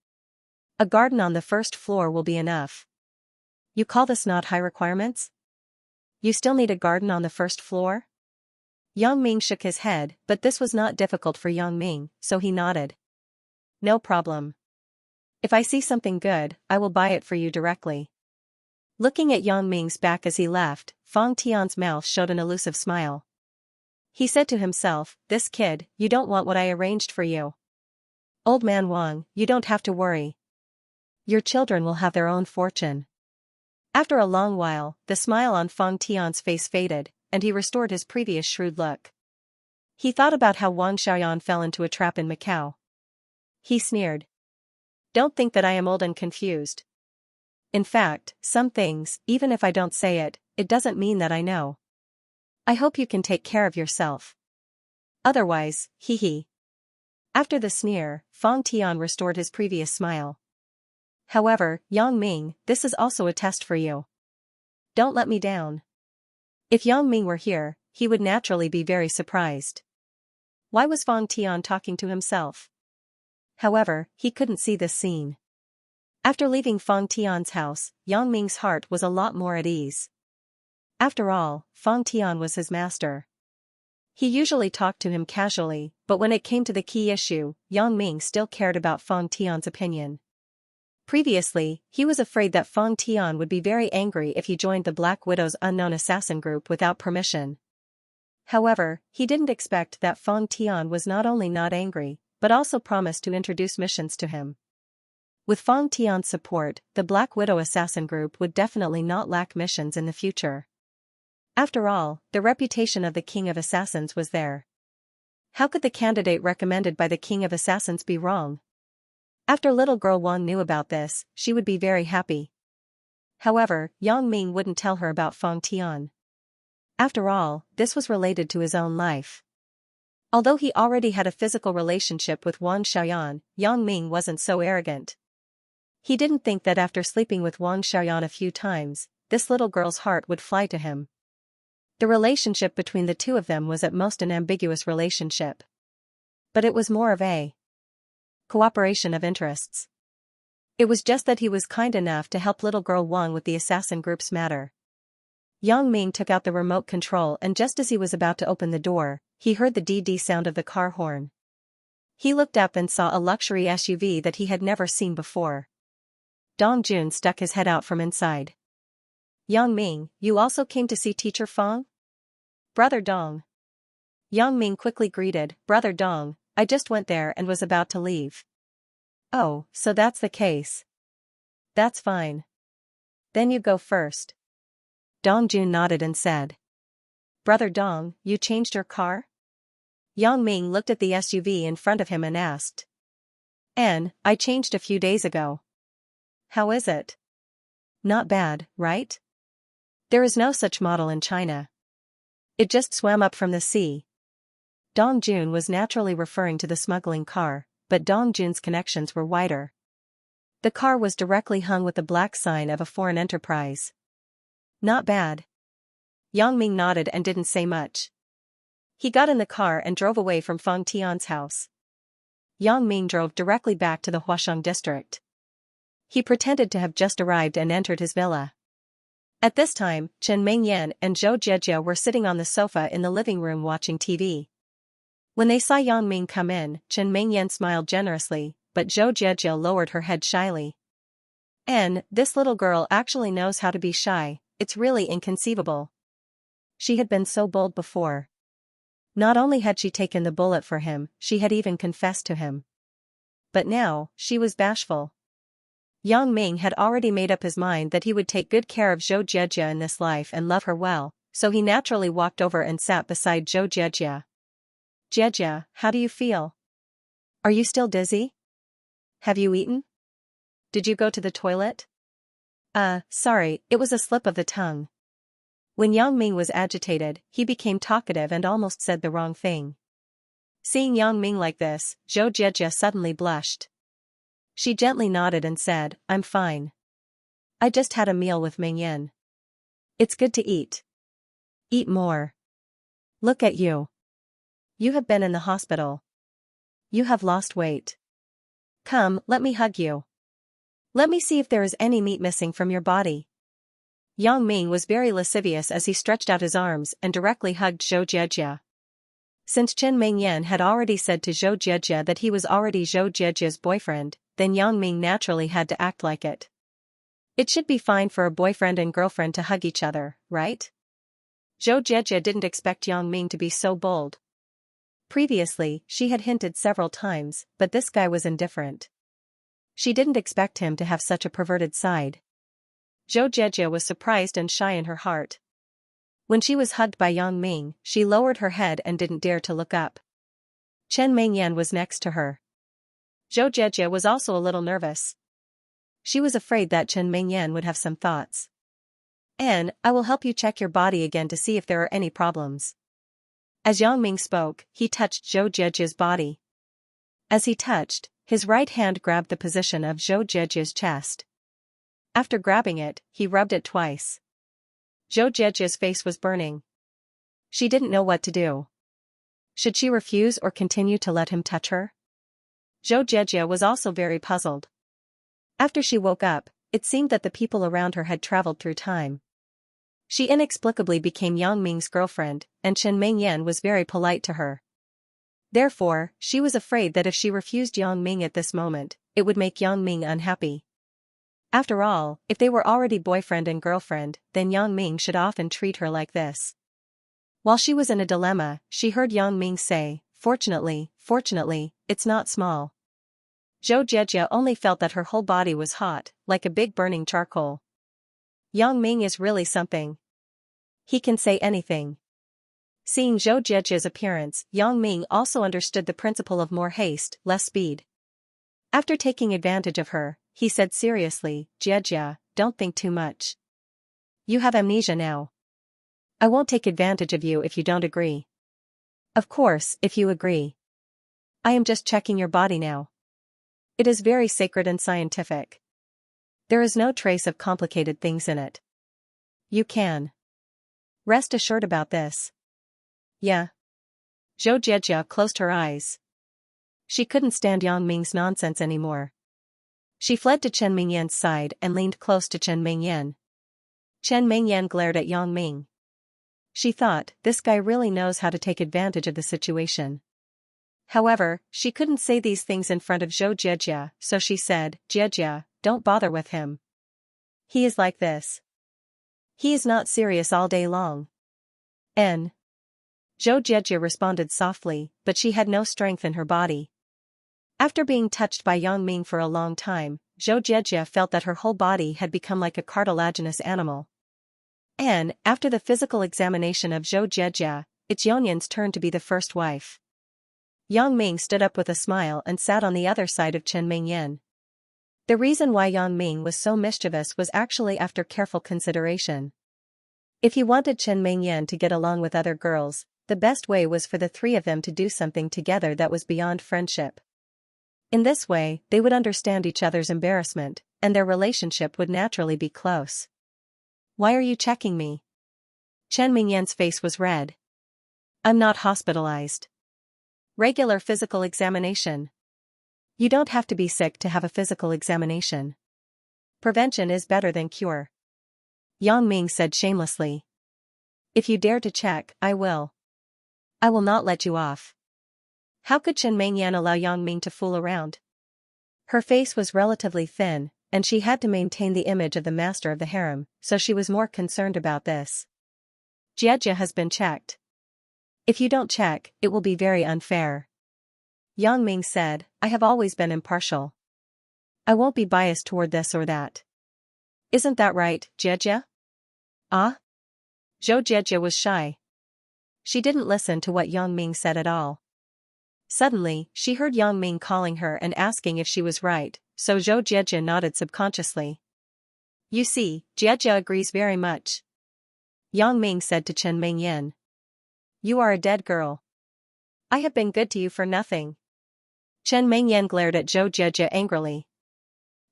A garden on the first floor will be enough. You call this not high requirements? You still need a garden on the first floor? Yang Ming shook his head, but this was not difficult for Yang Ming, so he nodded. No problem. If I see something good, I will buy it for you directly. Looking at Yang Ming's back as he left, Fang Tian's mouth showed an elusive smile. He said to himself, this kid, you don't want what I arranged for you. Old man Wang, you don't have to worry. Your children will have their own fortune. After a long while, the smile on Fang Tian's face faded, and he restored his previous shrewd look. He thought about how Wang Xiaoyan fell into a trap in Macau. He sneered. Don't think that I am old and confused. In fact, some things, even if I don't say it, it doesn't mean that I know. I hope you can take care of yourself. Otherwise, hee hee. After the sneer, Fang Tian restored his previous smile. However, Yang Ming, this is also a test for you. Don't let me down. If Yang Ming were here, he would naturally be very surprised. Why was Fang Tian talking to himself? However, he couldn't see this scene. After leaving Fang Tian's house, Yang Ming's heart was a lot more at ease. After all, Fang Tian was his master. He usually talked to him casually, but when it came to the key issue, Yang Ming still cared about Fang Tian's opinion. Previously, he was afraid that Fang Tian would be very angry if he joined the Black Widow's unknown assassin group without permission. However, he didn't expect that Fang Tian was not only not angry, but also promised to introduce missions to him. With Fang Tian's support, the Black Widow assassin group would definitely not lack missions in the future. After all, the reputation of the King of Assassins was there. How could the candidate recommended by the King of Assassins be wrong? After little girl Wang knew about this, she would be very happy. However, Yang Ming wouldn't tell her about Fang Tian. After all, this was related to his own life. Although he already had a physical relationship with Wang Xiaoyan, Yang Ming wasn't so arrogant. He didn't think that after sleeping with Wang Xiaoyan a few times, this little girl's heart would fly to him. The relationship between the two of them was at most an ambiguous relationship. But it was more of a cooperation of interests. It was just that he was kind enough to help little girl Wang with the assassin group's matter. Yang Ming took out the remote control, and just as he was about to open the door, he heard the DD sound of the car horn. He looked up and saw a luxury SUV that he had never seen before. Dong Jun stuck his head out from inside. Yang Ming, you also came to see Teacher Fang? Brother Dong. Yang Ming quickly greeted, Brother Dong, I just went there and was about to leave. Oh, so that's the case. That's fine. Then you go first. Dong Jun nodded and said. Brother Dong, you changed your car? Yang Ming looked at the SUV in front of him and asked. I changed a few days ago. How is it? Not bad, right? There is no such model in China. It just swam up from the sea. Dong Jun was naturally referring to the smuggling car, but Dong Jun's connections were wider. The car was directly hung with the black sign of a foreign enterprise. Not bad. Yang Ming nodded and didn't say much. He got in the car and drove away from Fang Tian's house. Yang Ming drove directly back to the Huasheng district. He pretended to have just arrived and entered his villa. At this time, Chen Mengyan and Zhou Jiejie were sitting on the sofa in the living room watching TV. When they saw Yang Ming come in, Chen Mengyan smiled generously, but Zhou Jiejie lowered her head shyly. This little girl actually knows how to be shy, it's really inconceivable. She had been so bold before. Not only had she taken the bullet for him, she had even confessed to him. But now, she was bashful. Yang Ming had already made up his mind that he would take good care of Zhou Jiejie in this life and love her well, so he naturally walked over and sat beside Zhou Jiejie. Jiejie, how do you feel? Are you still dizzy? Have you eaten? Did you go to the toilet? Sorry, it was a slip of the tongue. When Yang Ming was agitated, he became talkative and almost said the wrong thing. Seeing Yang Ming like this, Zhou Jiejie suddenly blushed. She gently nodded and said, I'm fine. I just had a meal with Mengyan. It's good to eat. Eat more. Look at you. You have been in the hospital. You have lost weight. Come, let me hug you. Let me see if there is any meat missing from your body. Yang Ming was very lascivious as he stretched out his arms and directly hugged Zhou Jiejie. Since Chen Mengyan had already said to Zhou Jiejie that he was already Zhou Jiejie's boyfriend, then Yang Ming naturally had to act like it. It should be fine for a boyfriend and girlfriend to hug each other, right? Zhou Jiejie didn't expect Yang Ming to be so bold. Previously, she had hinted several times, but this guy was indifferent. She didn't expect him to have such a perverted side. Zhou Jiejie was surprised and shy in her heart. When she was hugged by Yang Ming, she lowered her head and didn't dare to look up. Chen Mengyan was next to her. Zhou Jiejie was also a little nervous. She was afraid that Chen Mengyan would have some thoughts. And I will help you check your body again to see if there are any problems. As Yang Ming spoke, he touched Zhou Jiejia's body. As he touched, his right hand grabbed the position of Zhou Jiejia's chest. After grabbing it, he rubbed it twice. Zhou Jiejia's face was burning. She didn't know what to do. Should she refuse or continue to let him touch her? Zhou Jiejia was also very puzzled. After she woke up, it seemed that the people around her had traveled through time. She inexplicably became Yang Ming's girlfriend, and Chen Mengyan was very polite to her. Therefore, she was afraid that if she refused Yang Ming at this moment, it would make Yang Ming unhappy. After all, if they were already boyfriend and girlfriend, then Yang Ming should often treat her like this. While she was in a dilemma, she heard Yang Ming say, fortunately, it's not small. Zhou Jiejia only felt that her whole body was hot, like a big burning charcoal. Yang Ming is really something. He can say anything. Seeing Zhou Jiejia's appearance, Yang Ming also understood the principle of more haste, less speed. After taking advantage of her, he said seriously, Jiejia, don't think too much. You have amnesia now. I won't take advantage of you if you don't agree. Of course, if you agree. I am just checking your body now. It is very sacred and scientific. There is no trace of complicated things in it. You can rest assured about this. Yeah. Zhou Jiejia closed her eyes. She couldn't stand Yang Ming's nonsense anymore. She fled to Chen Mengyan's side and leaned close to Chen Mengyan. Chen Mengyan glared at Yang Ming. She thought, this guy really knows how to take advantage of the situation. However, she couldn't say these things in front of Zhou Jiejia, so she said, Jiejia, don't bother with him. He is like this. He is not serious all day long. Zhou Jiejia responded softly, but she had no strength in her body. After being touched by Yang Ming for a long time, Zhou Jiejia felt that her whole body had become like a cartilaginous animal. And, after the physical examination of Zhou Jiejia, it's Yonyan's turn to be the first wife. Yang Ming stood up with a smile and sat on the other side of Chen Mengyan. The reason why Yang Ming was so mischievous was actually after careful consideration. If he wanted Chen Mengyan to get along with other girls, the best way was for the three of them to do something together that was beyond friendship. In this way, they would understand each other's embarrassment, and their relationship would naturally be close. Why are you checking me? Chen Mengyan's face was red. I'm not hospitalized. Regular physical examination. You don't have to be sick to have a physical examination. Prevention is better than cure. Yang Ming said shamelessly. If you dare to check, I will. I will not let you off. How could Chen Mengyan allow Yang Ming to fool around? Her face was relatively thin, and she had to maintain the image of the master of the harem, so she was more concerned about this. Jiejia has been checked. If you don't check, it will be very unfair. Yang Ming said, I have always been impartial. I won't be biased toward this or that. Isn't that right, Jiejia? Ah? Zhou Jiejia was shy. She didn't listen to what Yang Ming said at all. Suddenly, she heard Yang Ming calling her and asking if she was right, so Zhou Jiejia nodded subconsciously. You see, Jiejia agrees very much. Yang Ming said to Chen Mengyan. You are a dead girl. I have been good to you for nothing. Chen Mengyan glared at Zhou Jiejia angrily.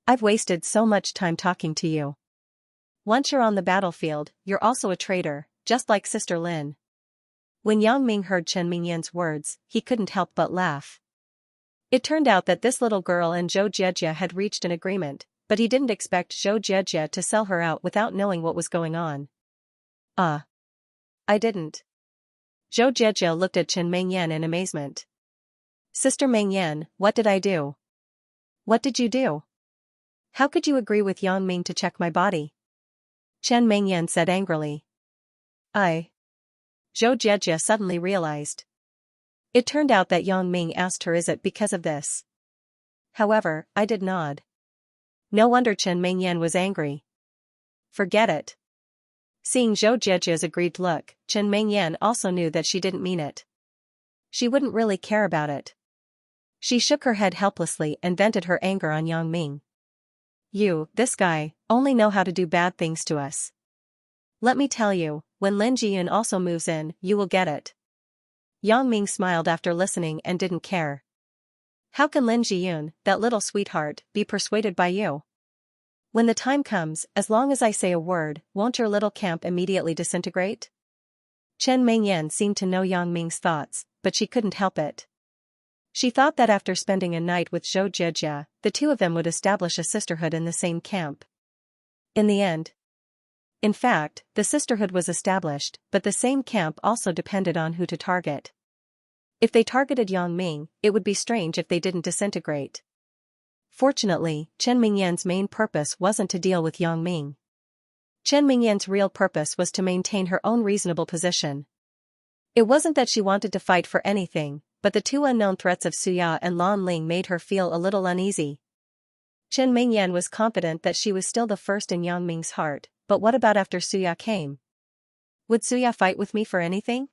I've wasted so much time talking to you. Once you're on the battlefield, you're also a traitor, just like Sister Lin. When Yang Ming heard Chen Mengyan's words, he couldn't help but laugh. It turned out that this little girl and Zhou Jiejia had reached an agreement, but he didn't expect Zhou Jiejia to sell her out without knowing what was going on. I didn't. Zhou Jiejia looked at Chen Mengyan in amazement. Sister Mengyan, what did I do? What did you do? How could you agree with Yang Ming to check my body? Chen Mengyan said angrily. Zhou Jiejia suddenly realized. It turned out that Yang Ming asked her is it because of this. However, I did nod. No wonder Chen Mengyan was angry. Forget it. Seeing Zhou Jiejia's aggrieved look, Chen Mengyan also knew that she didn't mean it. She wouldn't really care about it. She shook her head helplessly and vented her anger on Yang Ming. You, this guy, only know how to do bad things to us. Let me tell you, when Lin Jiyun also moves in, you will get it. Yang Ming smiled after listening and didn't care. How can Lin Jiyun, that little sweetheart, be persuaded by you? When the time comes, as long as I say a word, won't your little camp immediately disintegrate? Chen Mingyan seemed to know Yang Ming's thoughts, but she couldn't help it. She thought that after spending a night with Zhou Jijia, the two of them would establish a sisterhood in the same camp. In the end. In fact, the sisterhood was established, but the same camp also depended on who to target. If they targeted Yang Ming, it would be strange if they didn't disintegrate. Fortunately, Chen Mingyan's main purpose wasn't to deal with Yang Ming. Chen Mingyan's real purpose was to maintain her own reasonable position. It wasn't that she wanted to fight for anything, but the two unknown threats of Suya and Lan Ling made her feel a little uneasy. Chen Mingyan was confident that she was still the first in Yang Ming's heart, but what about after Suya came? Would Suya fight with me for anything?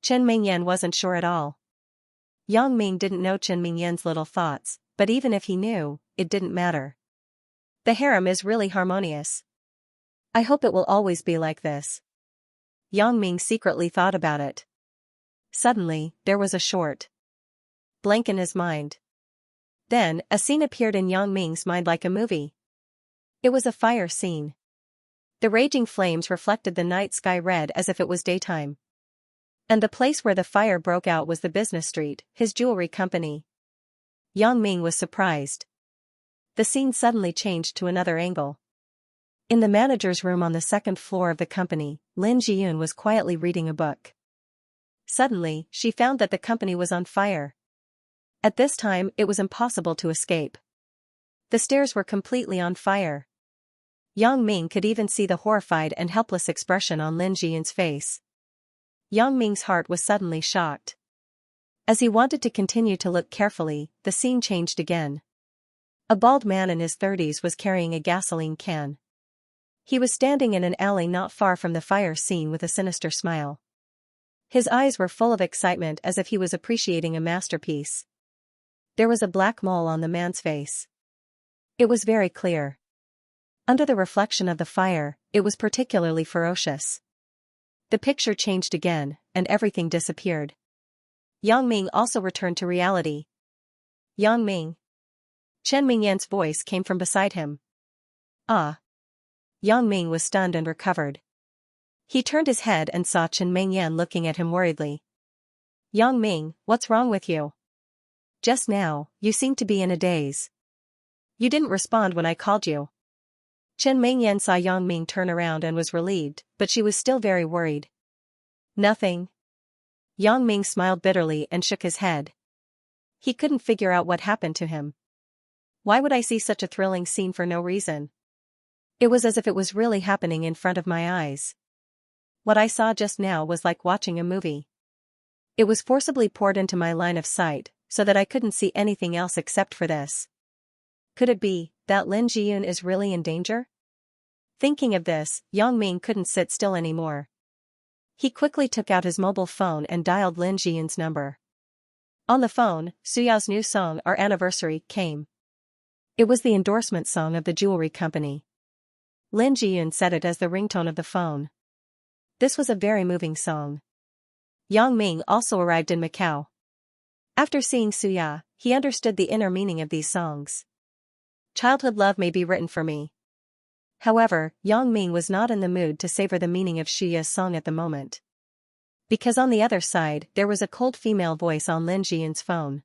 Chen Mingyan wasn't sure at all. Yang Ming didn't know Chen Mingyan's little thoughts, but even if he knew, it didn't matter. The harem is really harmonious. I hope it will always be like this. Yang Ming secretly thought about it. Suddenly, there was a short blank in his mind. Then, a scene appeared in Yang Ming's mind like a movie. It was a fire scene. The raging flames reflected the night sky red as if it was daytime. And the place where the fire broke out was the business street, his jewelry company. Yang Ming was surprised. The scene suddenly changed to another angle. In the manager's room on the second floor of the company, Lin Jiyun was quietly reading a book. Suddenly, she found that the company was on fire. At this time, it was impossible to escape. The stairs were completely on fire. Yang Ming could even see the horrified and helpless expression on Lin Jiyun's face. Yang Ming's heart was suddenly shocked. As he wanted to continue to look carefully, the scene changed again. A bald man in his 30s was carrying a gasoline can. He was standing in an alley not far from the fire scene with a sinister smile. His eyes were full of excitement as if he was appreciating a masterpiece. There was a black mole on the man's face. It was very clear. Under the reflection of the fire, it was particularly ferocious. The picture changed again, and everything disappeared. Yang Ming also returned to reality. Yang Ming. Chen Mingyan's voice came from beside him. Ah. Yang Ming was stunned and recovered. He turned his head and saw Chen Mingyan looking at him worriedly. Yang Ming, what's wrong with you? Just now, you seemed to be in a daze. You didn't respond when I called you. Chen Mingyan saw Yang Ming turn around and was relieved, but she was still very worried. Nothing. Yang Ming smiled bitterly and shook his head. He couldn't figure out what happened to him. Why would I see such a thrilling scene for no reason? It was as if it was really happening in front of my eyes. What I saw just now was like watching a movie. It was forcibly poured into my line of sight, so that I couldn't see anything else except for this. Could it be that Lin Jiyun is really in danger? Thinking of this, Yang Ming couldn't sit still anymore. He quickly took out his mobile phone and dialed Lin Jiyun's number. On the phone, Suya's new song Our Anniversary came. It was the endorsement song of the jewelry company. Lin Jiyun set it as the ringtone of the phone. This was a very moving song. Yang Ming also arrived in Macau. After seeing Suya, he understood the inner meaning of these songs. Childhood love may be written for me. However, Yang Ming was not in the mood to savor the meaning of Suya's song at the moment. Because on the other side, there was a cold female voice on Lin Jiyun's phone.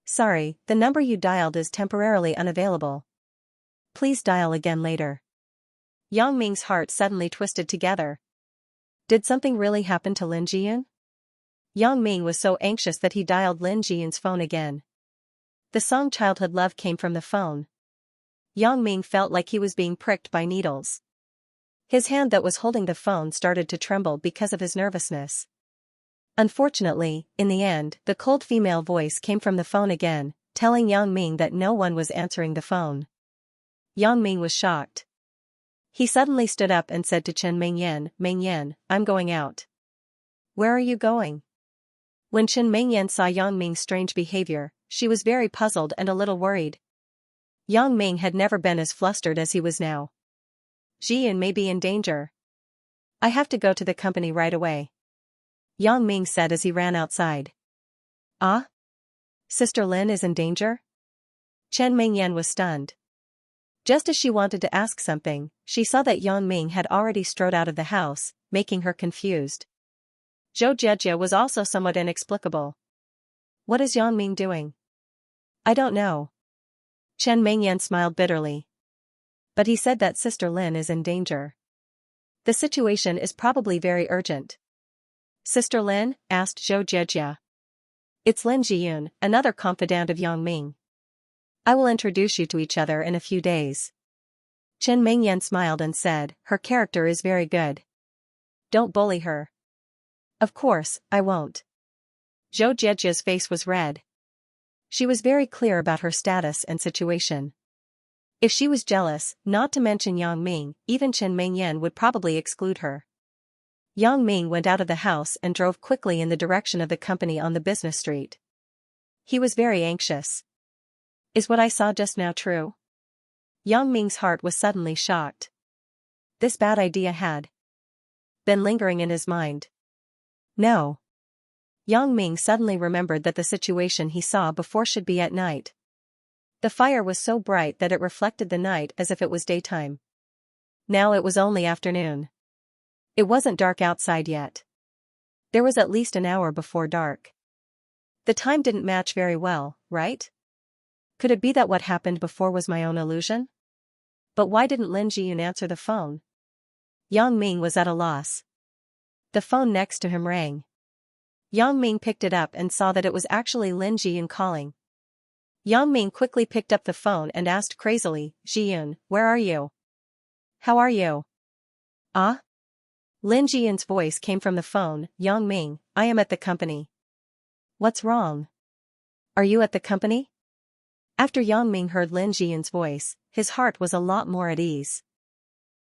Sorry, the number you dialed is temporarily unavailable. Please dial again later. Yang Ming's heart suddenly twisted together. Did something really happen to Lin Jiyun? Yang Ming was so anxious that he dialed Lin Jiyun's phone again. The song Childhood Love came from the phone. Yang Ming felt like he was being pricked by needles. His hand that was holding the phone started to tremble because of his nervousness. Unfortunately, in the end, the cold female voice came from the phone again, telling Yang Ming that no one was answering the phone. Yang Ming was shocked. He suddenly stood up and said to Chen Mingyan, I'm going out. Where are you going? When Chen Mingyan saw Yang Ming's strange behavior, she was very puzzled and a little worried. Yang Ming had never been as flustered as he was now. Jiyun may be in danger. I have to go to the company right away, Yang Ming said as he ran outside. Ah? Sister Lin is in danger? Chen Mingyan was stunned. Just as she wanted to ask something, she saw that Yang Ming had already strode out of the house, making her confused. Zhou Jejia was also somewhat inexplicable. What is Yang Ming doing? I don't know. Chen Mingyan smiled bitterly. But he said that Sister Lin is in danger. The situation is probably very urgent. Sister Lin? Asked Zhou Jejia. It's Lin Jiyun, another confidant of Yang Ming. I will introduce you to each other in a few days. Chen Mingyan smiled and said, her character is very good. Don't bully her. Of course, I won't. Zhou Jejia's face was red. She was very clear about her status and situation. If she was jealous, not to mention Yang Ming, even Chen Mingyan would probably exclude her. Yang Ming went out of the house and drove quickly in the direction of the company on the business street. He was very anxious. Is what I saw just now true? Yang Ming's heart was suddenly shocked. This bad idea had been lingering in his mind. No. Yang Ming suddenly remembered that the situation he saw before should be at night. The fire was so bright that it reflected the night as if it was daytime. Now it was only afternoon. It wasn't dark outside yet. There was at least an hour before dark. The time didn't match very well, right? Could it be that what happened before was my own illusion? But why didn't Lin Jiyun answer the phone? Yang Ming was at a loss. The phone next to him rang. Yang Ming picked it up and saw that it was actually Lin Jiyun calling. Yang Ming quickly picked up the phone and asked crazily, Jiyun, where are you? How are you? Ah? Lin Jiyun's voice came from the phone, Yang Ming, I am at the company. What's wrong? Are you at the company? After Yang Ming heard Lin Jiyun's voice, his heart was a lot more at ease.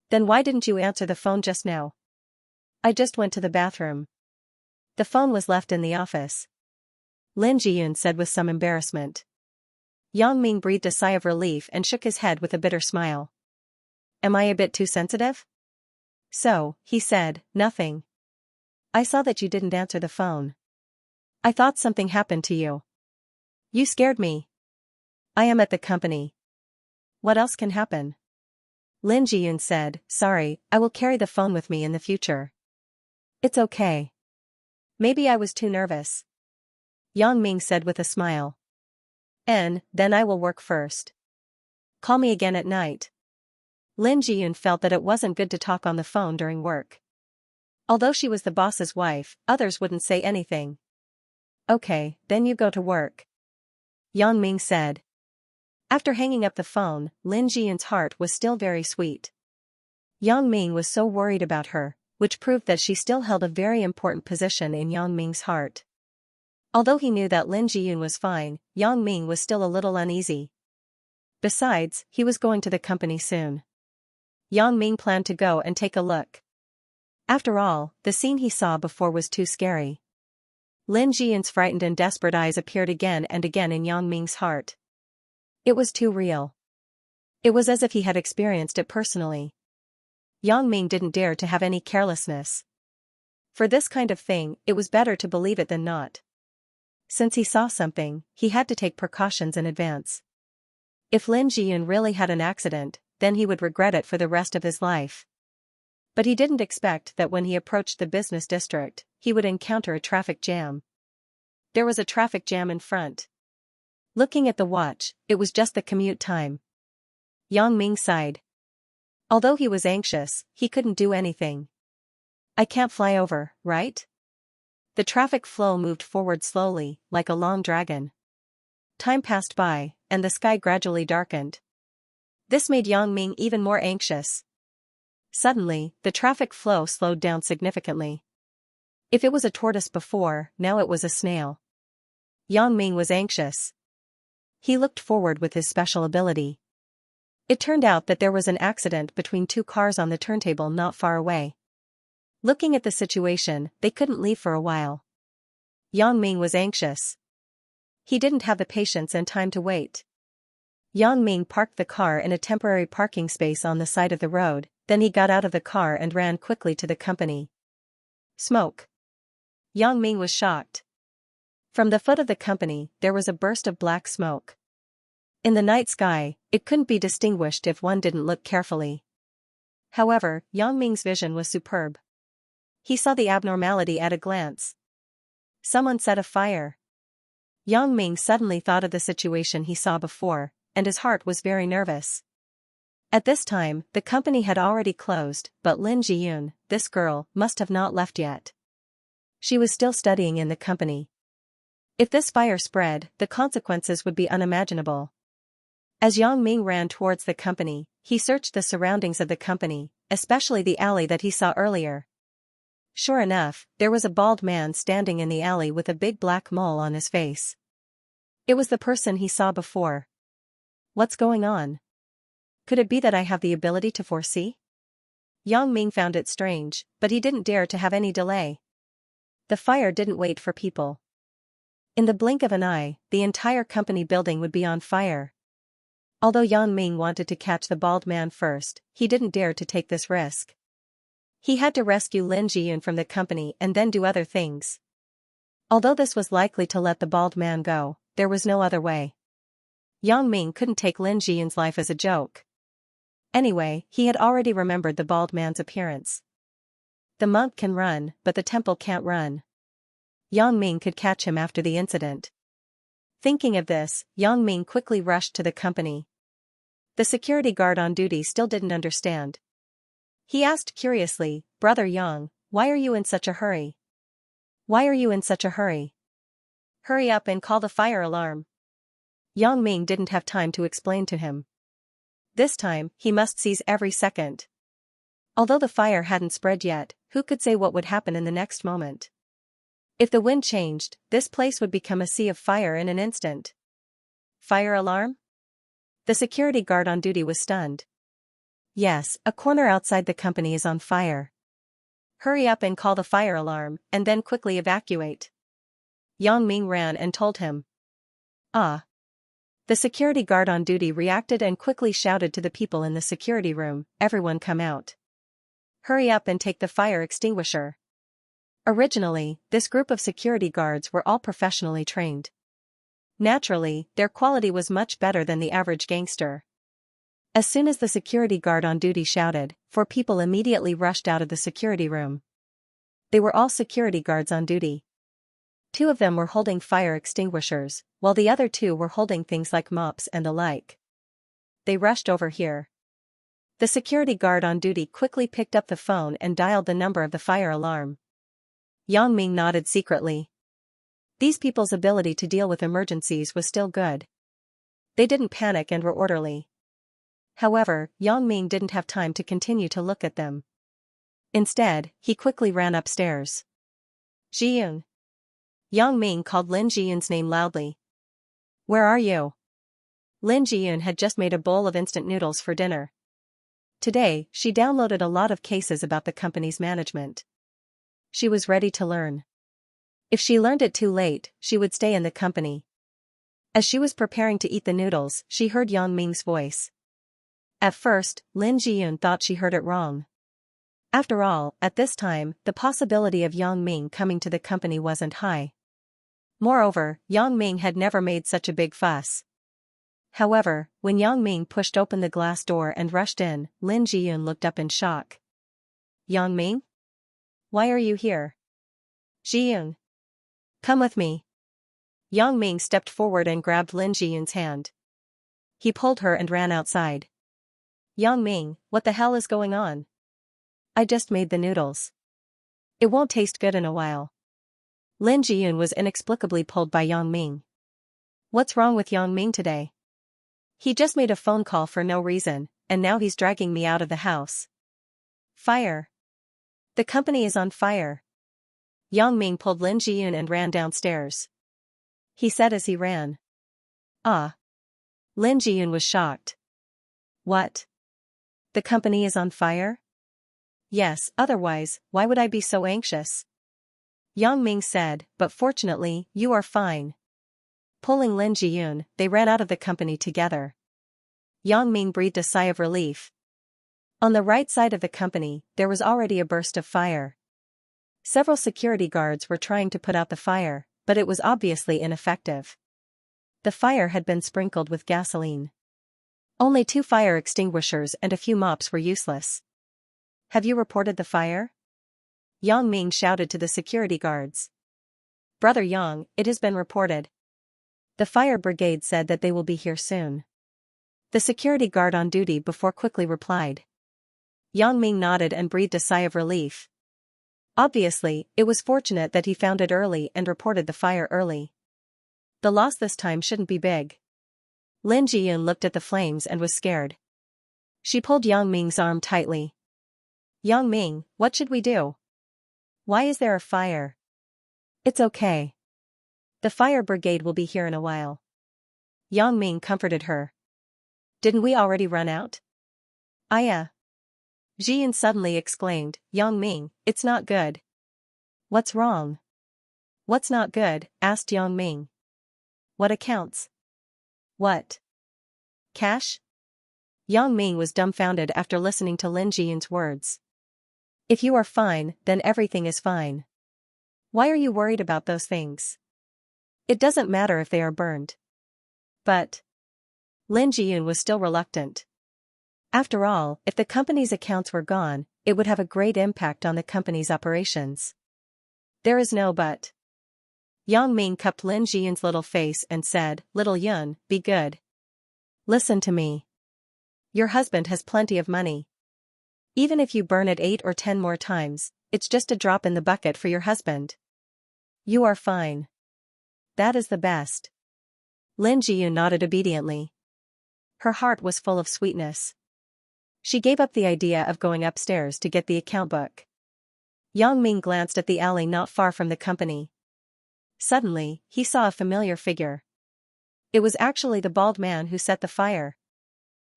Then why didn't you answer the phone just now? I just went to the bathroom. The phone was left in the office. Lin Jiyun said with some embarrassment. Yang Ming breathed a sigh of relief and shook his head with a bitter smile. Am I a bit too sensitive? So, he said, nothing. I saw that you didn't answer the phone. I thought something happened to you. You scared me. I am at the company. What else can happen? Lin Jiyun said, sorry, I will carry the phone with me in the future. It's okay. Maybe I was too nervous. Yang Ming said with a smile. Then I will work first. Call me again at night. Lin Jiyun felt that it wasn't good to talk on the phone during work. Although she was the boss's wife, others wouldn't say anything. Okay, then you go to work. Yang Ming said. After hanging up the phone, Lin Jiyun's heart was still very sweet. Yang Ming was so worried about her, which proved that she still held a very important position in Yang Ming's heart. Although he knew that Lin Jiyun was fine, Yang Ming was still a little uneasy. Besides, he was going to the company soon. Yang Ming planned to go and take a look. After all, the scene he saw before was too scary. Lin Jiyun's frightened and desperate eyes appeared again and again in Yang Ming's heart. It was too real. It was as if he had experienced it personally. Yang Ming didn't dare to have any carelessness. For this kind of thing, it was better to believe it than not. Since he saw something, he had to take precautions in advance. If Lin Jiyun really had an accident, then he would regret it for the rest of his life. But he didn't expect that when he approached the business district, he would encounter a traffic jam. There was a traffic jam in front. Looking at the watch, it was just the commute time. Yang Ming sighed. Although he was anxious, he couldn't do anything. I can't fly over, right? The traffic flow moved forward slowly, like a long dragon. Time passed by, and the sky gradually darkened. This made Yang Ming even more anxious. Suddenly, the traffic flow slowed down significantly. If it was a tortoise before, now it was a snail. Yang Ming was anxious. He looked forward with his special ability. It turned out that there was an accident between two cars on the turntable not far away. Looking at the situation, they couldn't leave for a while. Yang Ming was anxious. He didn't have the patience and time to wait. Yang Ming parked the car in a temporary parking space on the side of the road, then he got out of the car and ran quickly to the company. Smoke. Yang Ming was shocked. From the foot of the company, there was a burst of black smoke. In the night sky, it couldn't be distinguished if one didn't look carefully. However, Yang Ming's vision was superb. He saw the abnormality at a glance. Someone set a fire. Yang Ming suddenly thought of the situation he saw before, and his heart was very nervous. At this time, the company had already closed, but Lin Jiyun, this girl, must have not left yet. She was still studying in the company. If this fire spread, the consequences would be unimaginable. As Yang Ming ran towards the company, he searched the surroundings of the company, especially the alley that he saw earlier. Sure enough, there was a bald man standing in the alley with a big black mole on his face. It was the person he saw before. What's going on? Could it be that I have the ability to foresee? Yang Ming found it strange, but he didn't dare to have any delay. The fire didn't wait for people. In the blink of an eye, the entire company building would be on fire. Although Yang Ming wanted to catch the bald man first, he didn't dare to take this risk. He had to rescue Lin Jiyun from the company and then do other things. Although this was likely to let the bald man go, there was no other way. Yang Ming couldn't take Lin Jiyun's life as a joke. Anyway, he had already remembered the bald man's appearance. The monk can run, but the temple can't run. Yang Ming could catch him after the incident. Thinking of this, Yang Ming quickly rushed to the company. The security guard on duty still didn't understand. He asked curiously, "Brother Yang, why are you in such a hurry? Why are you in such a hurry? Hurry up and call the fire alarm." Yang Ming didn't have time to explain to him. This time, he must seize every second. Although the fire hadn't spread yet, who could say what would happen in the next moment? If the wind changed, this place would become a sea of fire in an instant. Fire alarm? The security guard on duty was stunned. Yes, a corner outside the company is on fire. Hurry up and call the fire alarm, and then quickly evacuate. Yang Ming ran and told him. Ah. The security guard on duty reacted and quickly shouted to the people in the security room, "Everyone come out. Hurry up and take the fire extinguisher." Originally, this group of security guards were all professionally trained. Naturally, their quality was much better than the average gangster. As soon as the security guard on duty shouted, 4 people immediately rushed out of the security room. They were all security guards on duty. 2 of them were holding fire extinguishers, while the other 2 were holding things like mops and the like. They rushed over here. The security guard on duty quickly picked up the phone and dialed the number of the fire alarm. Yang Ming nodded secretly. These people's ability to deal with emergencies was still good. They didn't panic and were orderly. However, Yang Ming didn't have time to continue to look at them. Instead, he quickly ran upstairs. "Jiyun." Yang Ming called Lin Jiyun's name loudly. "Where are you?" Lin Jiyun had just made a bowl of instant noodles for dinner. Today, she downloaded a lot of cases about the company's management. She was ready to learn. If she learned it too late, she would stay in the company. As she was preparing to eat the noodles, she heard Yang Ming's voice. At first, Lin Jiyun thought she heard it wrong. After all, at this time, the possibility of Yang Ming coming to the company wasn't high. Moreover, Yang Ming had never made such a big fuss. However, when Yang Ming pushed open the glass door and rushed in, Lin Jiyun looked up in shock. "Yang Ming? Why are you here?" "Jiyun. Come with me." Yang Ming stepped forward and grabbed Lin Jiyun's hand. He pulled her and ran outside. "Yang Ming, what the hell is going on?" "I just made the noodles. It won't taste good in a while." Lin Jiyun was inexplicably pulled by Yang Ming. "What's wrong with Yang Ming today? He just made a phone call for no reason, and now he's dragging me out of the house." "Fire. The company is on fire." Yang Ming pulled Lin Jiyun and ran downstairs. He said as he ran. "Ah." Lin Jiyun was shocked. "What? The company is on fire?" "Yes, otherwise, why would I be so anxious?" Yang Ming said, "But fortunately, you are fine." Pulling Lin Jiyun, they ran out of the company together. Yang Ming breathed a sigh of relief. On the right side of the company, there was already a burst of fire. Several security guards were trying to put out the fire, but it was obviously ineffective. The fire had been sprinkled with gasoline. Only 2 fire extinguishers and a few mops were useless. Have you reported the fire? Yang Ming shouted to the security guards. Brother Yang, it has been reported. The fire brigade said that they will be here soon. The security guard on duty before quickly replied. Yang Ming nodded and breathed a sigh of relief. Obviously, it was fortunate that he found it early and reported the fire early. The loss this time shouldn't be big. Lin Jiyun looked at the flames and was scared. She pulled Yang Ming's arm tightly. Yang Ming, what should we do? Why is there a fire? It's okay. The fire brigade will be here in a while. Yang Ming comforted her. Didn't we already run out? Jiyun suddenly exclaimed, Yang Ming, it's not good. What's wrong? What's not good? Asked Yang Ming. What accounts? What? Cash? Yang Ming was dumbfounded after listening to Lin Jiyun's words. If you are fine, then everything is fine. Why are you worried about those things? It doesn't matter if they are burned. But Lin Jiyun was still reluctant. After all, if the company's accounts were gone, it would have a great impact on the company's operations. There is no but. Yang Ming cupped Lin Jiyun's little face and said, Little Yun, be good. Listen to me. Your husband has plenty of money. Even if you burn it 8 or 10 more times, it's just a drop in the bucket for your husband. You are fine. That is the best. Lin Jiyun nodded obediently. Her heart was full of sweetness. She gave up the idea of going upstairs to get the account book. Yang Ming glanced at the alley not far from the company. Suddenly, he saw a familiar figure. It was actually the bald man who set the fire.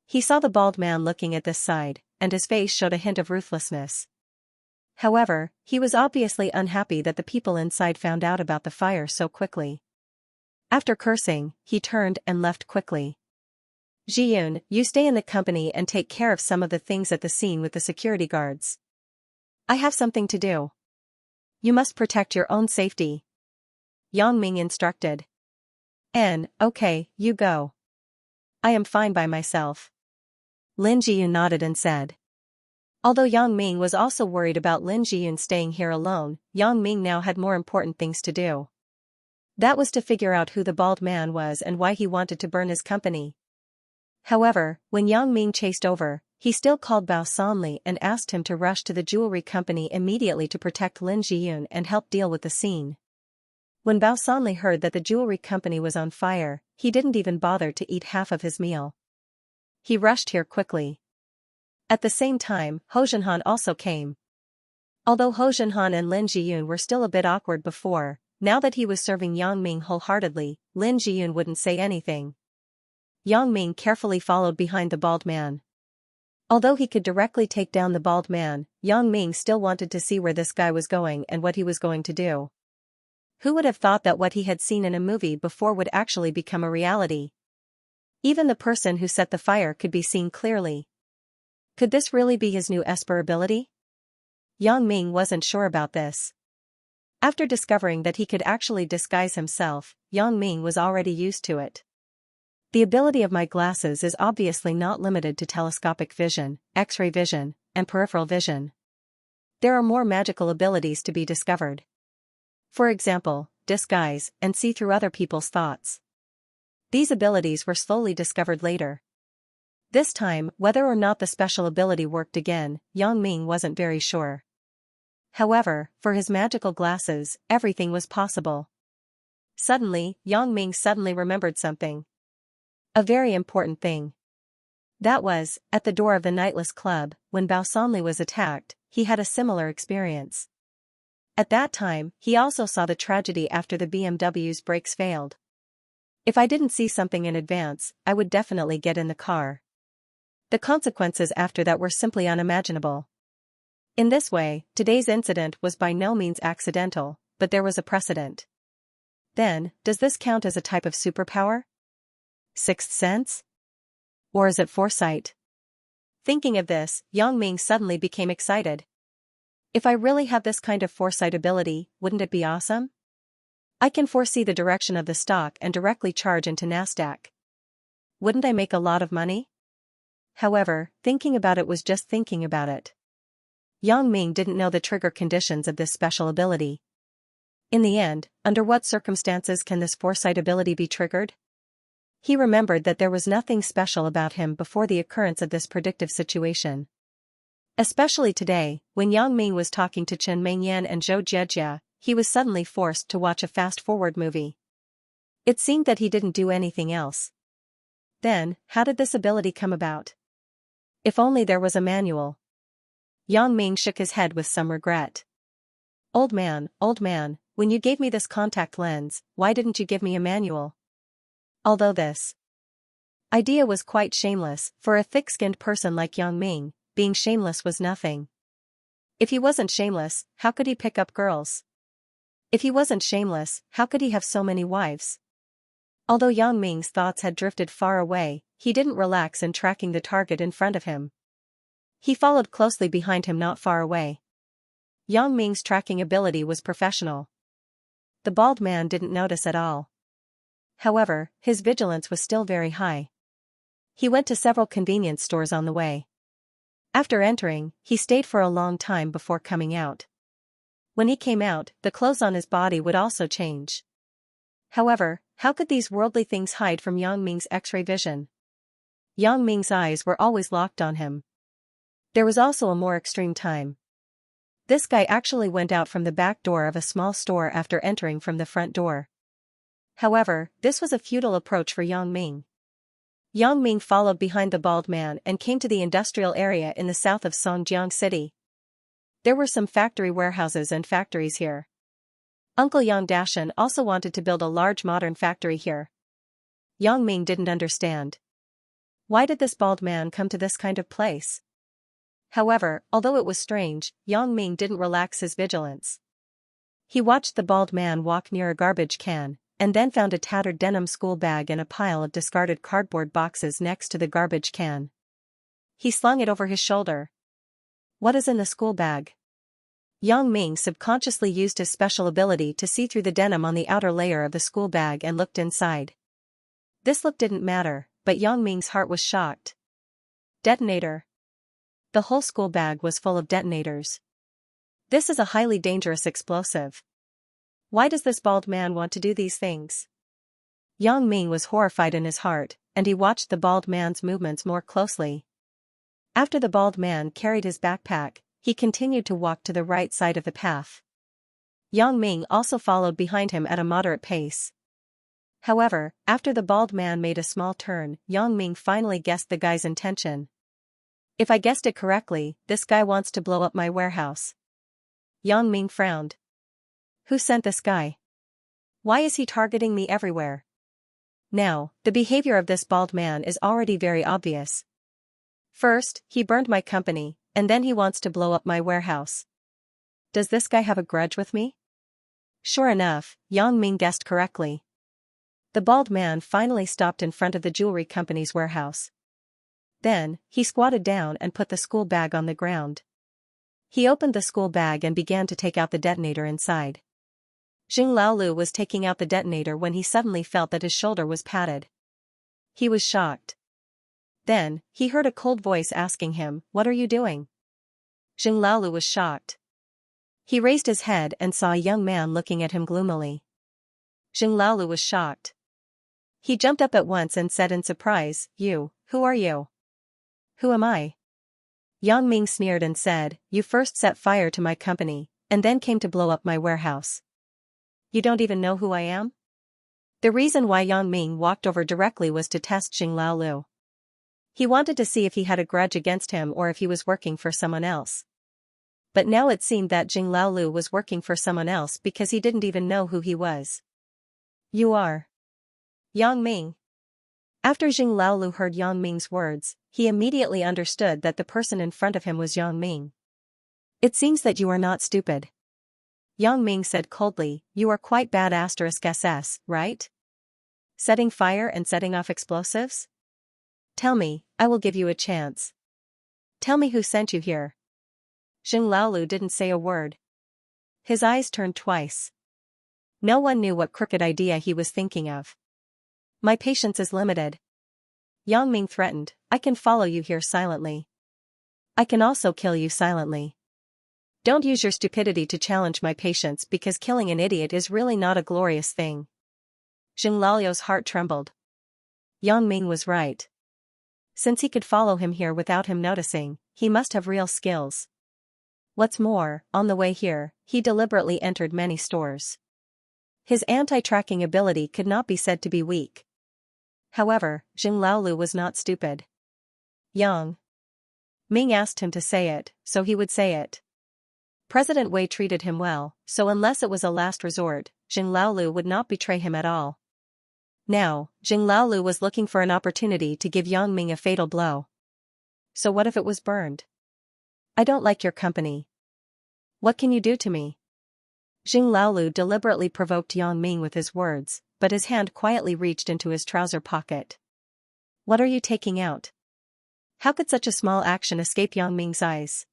He saw the bald man looking at this side, and his face showed a hint of ruthlessness. However, he was obviously unhappy that the people inside found out about the fire so quickly. After cursing, he turned and left quickly. Jiyun, you stay in the company and take care of some of the things at the scene with the security guards. I have something to do. You must protect your own safety. Yang Ming instructed. Okay, you go. I am fine by myself. Lin Jiyun nodded and said. Although Yang Ming was also worried about Lin Jiyun staying here alone, Yang Ming now had more important things to do. That was to figure out who the bald man was and why he wanted to burn his company. However, when Yang Ming chased over, he still called Bao Sanli and asked him to rush to the jewelry company immediately to protect Lin Jiyun and help deal with the scene. When Bao Sanli heard that the jewelry company was on fire, he didn't even bother to eat half of his meal. He rushed here quickly. At the same time, Ho Zhenhan also came. Although Ho Zhenhan and Lin Jiyun were still a bit awkward before, now that he was serving Yang Ming wholeheartedly, Lin Jiyun wouldn't say anything. Yang Ming carefully followed behind the bald man. Although he could directly take down the bald man, Yang Ming still wanted to see where this guy was going and what he was going to do. Who would have thought that what he had seen in a movie before would actually become a reality? Even the person who set the fire could be seen clearly. Could this really be his new Esper ability? Yang Ming wasn't sure about this. After discovering that he could actually disguise himself, Yang Ming was already used to it. The ability of my glasses is obviously not limited to telescopic vision, X-ray vision, and peripheral vision. There are more magical abilities to be discovered. For example, disguise and see through other people's thoughts. These abilities were slowly discovered later. This time, whether or not the special ability worked again, Yang Ming wasn't very sure. However, for his magical glasses, everything was possible. Suddenly, Yang Ming suddenly remembered something. A very important thing. That was, at the door of the Nightless Club, when Bao Sanli was attacked, he had a similar experience. At that time, he also saw the tragedy after the BMW's brakes failed. If I didn't see something in advance, I would definitely get in the car. The consequences after that were simply unimaginable. In this way, today's incident was by no means accidental, but there was a precedent. Then, does this count as a type of superpower? Sixth sense? Or is it foresight? Thinking of this, Yang Ming suddenly became excited. If I really have this kind of foresight ability, wouldn't it be awesome? I can foresee the direction of the stock and directly charge into Nasdaq. Wouldn't I make a lot of money? However, thinking about it was just thinking about it. Yang Ming didn't know the trigger conditions of this special ability. In the end, under what circumstances can this foresight ability be triggered? He remembered that there was nothing special about him before the occurrence of this predictive situation. Especially today, when Yang Ming was talking to Chen Mengyan and Zhou Jiejia, he was suddenly forced to watch a fast-forward movie. It seemed that he didn't do anything else. Then, how did this ability come about? If only there was a manual. Yang Ming shook his head with some regret. Old man, when you gave me this contact lens, why didn't you give me a manual? Although this idea was quite shameless, for a thick-skinned person like Yang Ming, being shameless was nothing. If he wasn't shameless, how could he pick up girls? If he wasn't shameless, how could he have so many wives? Although Yang Ming's thoughts had drifted far away, he didn't relax in tracking the target in front of him. He followed closely behind him not far away. Yang Ming's tracking ability was professional. The bald man didn't notice at all. However, his vigilance was still very high. He went to several convenience stores on the way. After entering, he stayed for a long time before coming out. When he came out, the clothes on his body would also change. However, how could these worldly things hide from Yang Ming's X-ray vision? Yang Ming's eyes were always locked on him. There was also a more extreme time. This guy actually went out from the back door of a small store after entering from the front door. However, this was a futile approach for Yang Ming. Yang Ming followed behind the bald man and came to the industrial area in the south of Songjiang City. There were some factory warehouses and factories here. Uncle Yang Dashan also wanted to build a large modern factory here. Yang Ming didn't understand. Why did this bald man come to this kind of place? However, although it was strange, Yang Ming didn't relax his vigilance. He watched the bald man walk near a garbage can, and then found a tattered denim school bag and a pile of discarded cardboard boxes next to the garbage can. He slung it over his shoulder. What is in the school bag? Yang Ming subconsciously used his special ability to see through the denim on the outer layer of the school bag and looked inside. This look didn't matter, but Yang Ming's heart was shocked. Detonator. The whole school bag was full of detonators. This is a highly dangerous explosive. Why does this bald man want to do these things? Yang Ming was horrified in his heart, and he watched the bald man's movements more closely. After the bald man carried his backpack, he continued to walk to the right side of the path. Yang Ming also followed behind him at a moderate pace. However, after the bald man made a small turn, Yang Ming finally guessed the guy's intention. If I guessed it correctly, this guy wants to blow up my warehouse. Yang Ming frowned. Who sent this guy? Why is he targeting me everywhere? Now, the behavior of this bald man is already very obvious. First, he burned my company, and then he wants to blow up my warehouse. Does this guy have a grudge with me? Sure enough, Yang Ming guessed correctly. The bald man finally stopped in front of the jewelry company's warehouse. Then, he squatted down and put the school bag on the ground. He opened the school bag and began to take out the detonator inside. Xing Laolu was taking out the detonator when he suddenly felt that his shoulder was patted. He was shocked. Then, he heard a cold voice asking him, "What are you doing?" Xing Laolu was shocked. He raised his head and saw a young man looking at him gloomily. Xing Laolu was shocked. He jumped up at once and said in surprise, "Who are you?" "Who am I?" Yang Ming sneered and said, "You first set fire to my company, and then came to blow up my warehouse. You don't even know who I am?" The reason why Yang Ming walked over directly was to test Xing Laolu. He wanted to see if he had a grudge against him or if he was working for someone else. But now it seemed that Xing Laolu was working for someone else because he didn't even know who he was. "You are Yang Ming." After Xing Laolu heard Yang Ming's words, he immediately understood that the person in front of him was Yang Ming. "It seems that you are not stupid." Yang Ming said coldly, "You are quite bad *SS, right? Setting fire and setting off explosives?" Tell me, I will give you a chance. Tell me who sent you here. Xing Laolu didn't say a word. His eyes turned twice. No one knew what crooked idea he was thinking of. My patience is limited. Yang Ming threatened, I can follow you here silently. I can also kill you silently. Don't use your stupidity to challenge my patience because killing an idiot is really not a glorious thing. Xing Laolu's heart trembled. Yang Ming was right. Since he could follow him here without him noticing, he must have real skills. What's more, on the way here, he deliberately entered many stores. His anti-tracking ability could not be said to be weak. However, Xing Laolu was not stupid. Yang Ming asked him to say it, so he would say it. President Wei treated him well, so unless it was a last resort, Xing Laolu would not betray him at all. Now, Xing Laolu was looking for an opportunity to give Yang Ming a fatal blow. So what if it was burned? I don't like your company. What can you do to me? Xing Laolu deliberately provoked Yang Ming with his words, but his hand quietly reached into his trouser pocket. What are you taking out? How could such a small action escape Yang Ming's eyes?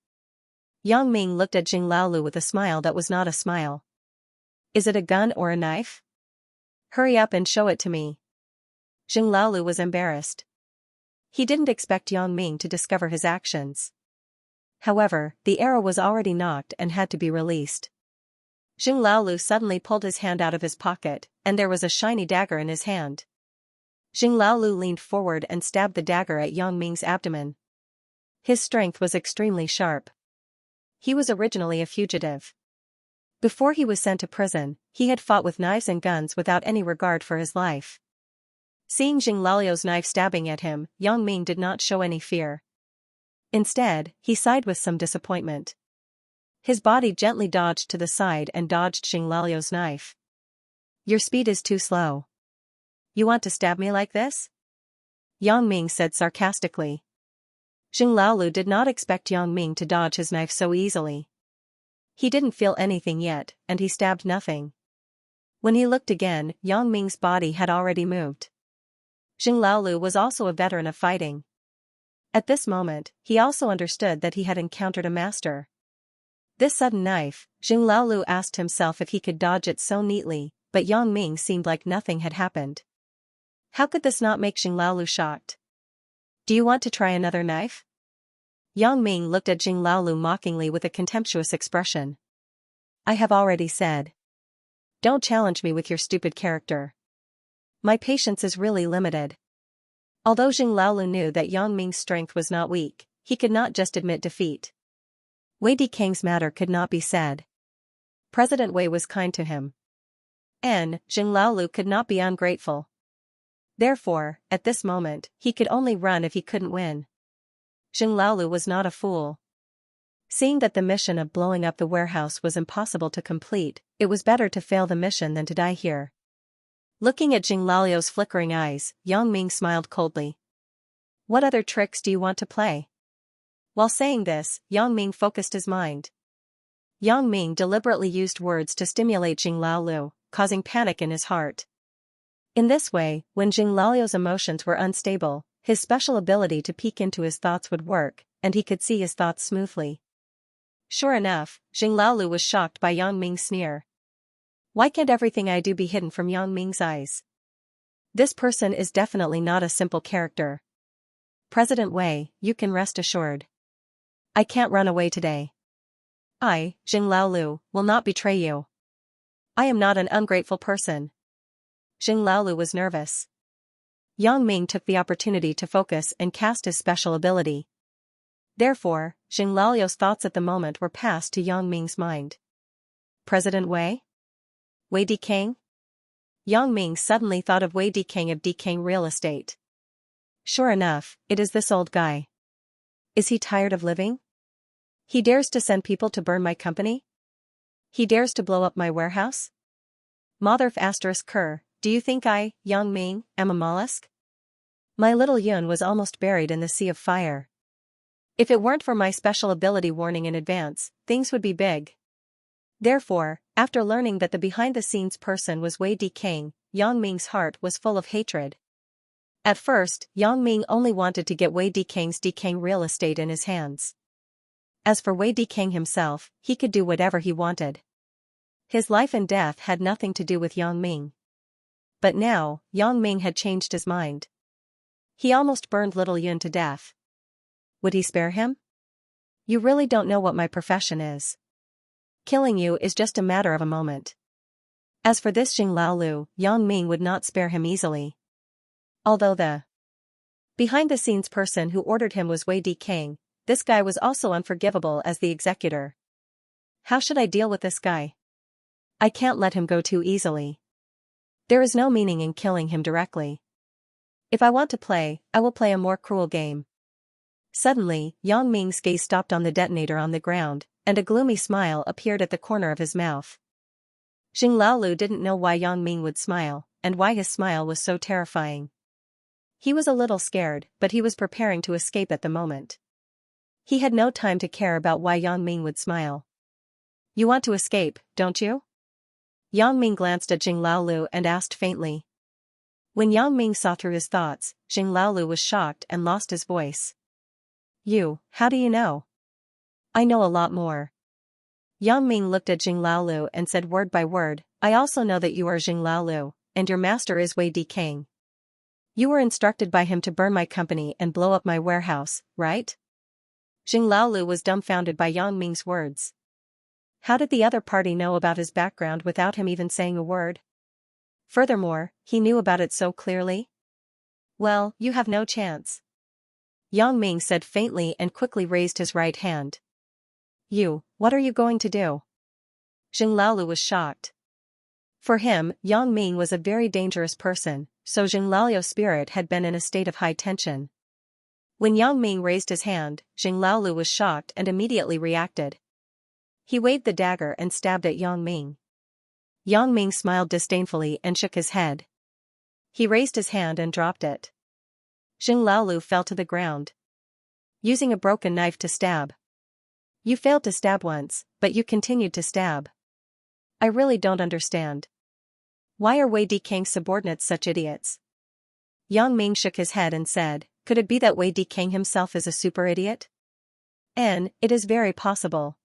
Yang Ming looked at Xing Laolu with a smile that was not a smile. Is it a gun or a knife? Hurry up and show it to me. Xing Laolu was embarrassed. He didn't expect Yang Ming to discover his actions. However, the arrow was already nocked and had to be released. Xing Laolu suddenly pulled his hand out of his pocket, and there was a shiny dagger in his hand. Xing Laolu leaned forward and stabbed the dagger at Yang Ming's abdomen. His strength was extremely sharp. He was originally a fugitive. Before he was sent to prison, he had fought with knives and guns without any regard for his life. Seeing Xing Laolu's knife stabbing at him, Yang Ming did not show any fear. Instead, he sighed with some disappointment. His body gently dodged to the side and dodged Xing Laolu's knife. Your speed is too slow. You want to stab me like this? Yang Ming said sarcastically. Xing Laolu did not expect Yang Ming to dodge his knife so easily. He didn't feel anything yet, and he stabbed nothing. When he looked again, Yang Ming's body had already moved. Xing Laolu was also a veteran of fighting. At this moment, he also understood that he had encountered a master. This sudden knife, Xing Laolu asked himself if he could dodge it so neatly, but Yang Ming seemed like nothing had happened. How could this not make Xing Laolu shocked? Do you want to try another knife? Yang Ming looked at Xing Laolu mockingly with a contemptuous expression. I have already said. Don't challenge me with your stupid character. My patience is really limited. Although Xing Laolu knew that Yang Ming's strength was not weak, he could not just admit defeat. Wei Dikang's matter could not be said. President Wei was kind to him. And Xing Laolu could not be ungrateful. Therefore, at this moment, he could only run if he couldn't win. Xing Laolu was not a fool. Seeing that the mission of blowing up the warehouse was impossible to complete, it was better to fail the mission than to die here. Looking at Xing Laolu's flickering eyes, Yang Ming smiled coldly. What other tricks do you want to play? While saying this, Yang Ming focused his mind. Yang Ming deliberately used words to stimulate Xing Laolu, causing panic in his heart. In this way, when Xing Laolu's emotions were unstable, his special ability to peek into his thoughts would work, and he could see his thoughts smoothly. Sure enough, Xing Laolu was shocked by Yang Ming's sneer. Why can't everything I do be hidden from Yang Ming's eyes? This person is definitely not a simple character. President Wei, you can rest assured. I can't run away today. I, Xing Laolu, will not betray you. I am not an ungrateful person. Xing Laolu was nervous. Yang Ming took the opportunity to focus and cast his special ability. Therefore, Xing Laolu's thoughts at the moment were passed to Yang Ming's mind. President Wei? Wei Dikang? Yang Ming suddenly thought of Wei Dikang of Dikang Real Estate. Sure enough, it is this old guy. Is he tired of living? He dares to send people to burn my company? He dares to blow up my warehouse? Motherf ****, do you think I, Yang Ming, am a mollusk? My little Yun was almost buried in the sea of fire. If it weren't for my special ability warning in advance, things would be big. Therefore, after learning that the behind-the-scenes person was Wei Dikang, Yang Ming's heart was full of hatred. At first, Yang Ming only wanted to get Wei Dikang's Dikang real estate in his hands. As for Wei Dikang himself, he could do whatever he wanted. His life and death had nothing to do with Yang Ming. But now, Yang Ming had changed his mind. He almost burned little Yun to death. Would he spare him? You really don't know what my profession is. Killing you is just a matter of a moment. As for this Jing Laolu, Yang Ming would not spare him easily. Although the behind-the-scenes person who ordered him was Wei Dikang, this guy was also unforgivable as the executor. How should I deal with this guy? I can't let him go too easily. There is no meaning in killing him directly. If I want to play, I will play a more cruel game. Suddenly, Yang Ming's gaze stopped on the detonator on the ground, and a gloomy smile appeared at the corner of his mouth. Jing Laolu didn't know why Yang Ming would smile, and why his smile was so terrifying. He was a little scared, but he was preparing to escape at the moment. He had no time to care about why Yang Ming would smile. You want to escape, don't you? Yang Ming glanced at Jing Laolu and asked faintly. When Yang Ming saw through his thoughts, Jing Laolu was shocked and lost his voice. How do you know? I know a lot more. Yang Ming looked at Jing Laolu and said word by word, I also know that you are Jing Laolu, and your master is Wei Dikang. You were instructed by him to burn my company and blow up my warehouse, right? Jing Laolu was dumbfounded by Yang Ming's words. How did the other party know about his background without him even saying a word? Furthermore, he knew about it so clearly. Well, you have no chance. Yang Ming said faintly and quickly raised his right hand. What are you going to do? Jing Laolu was shocked. For him, Yang Ming was a very dangerous person, so Jing Laolu's spirit had been in a state of high tension. When Yang Ming raised his hand, Jing Laolu was shocked and immediately reacted. He waved the dagger and stabbed at Yang Ming. Yang Ming smiled disdainfully and shook his head. He raised his hand and dropped it. Jing Laolu fell to the ground. Using a broken knife to stab. You failed to stab once, but you continued to stab. I really don't understand. Why are Wei Dikang's subordinates such idiots? Yang Ming shook his head and said, could it be that Wei Dikang himself is a super idiot? It is very possible.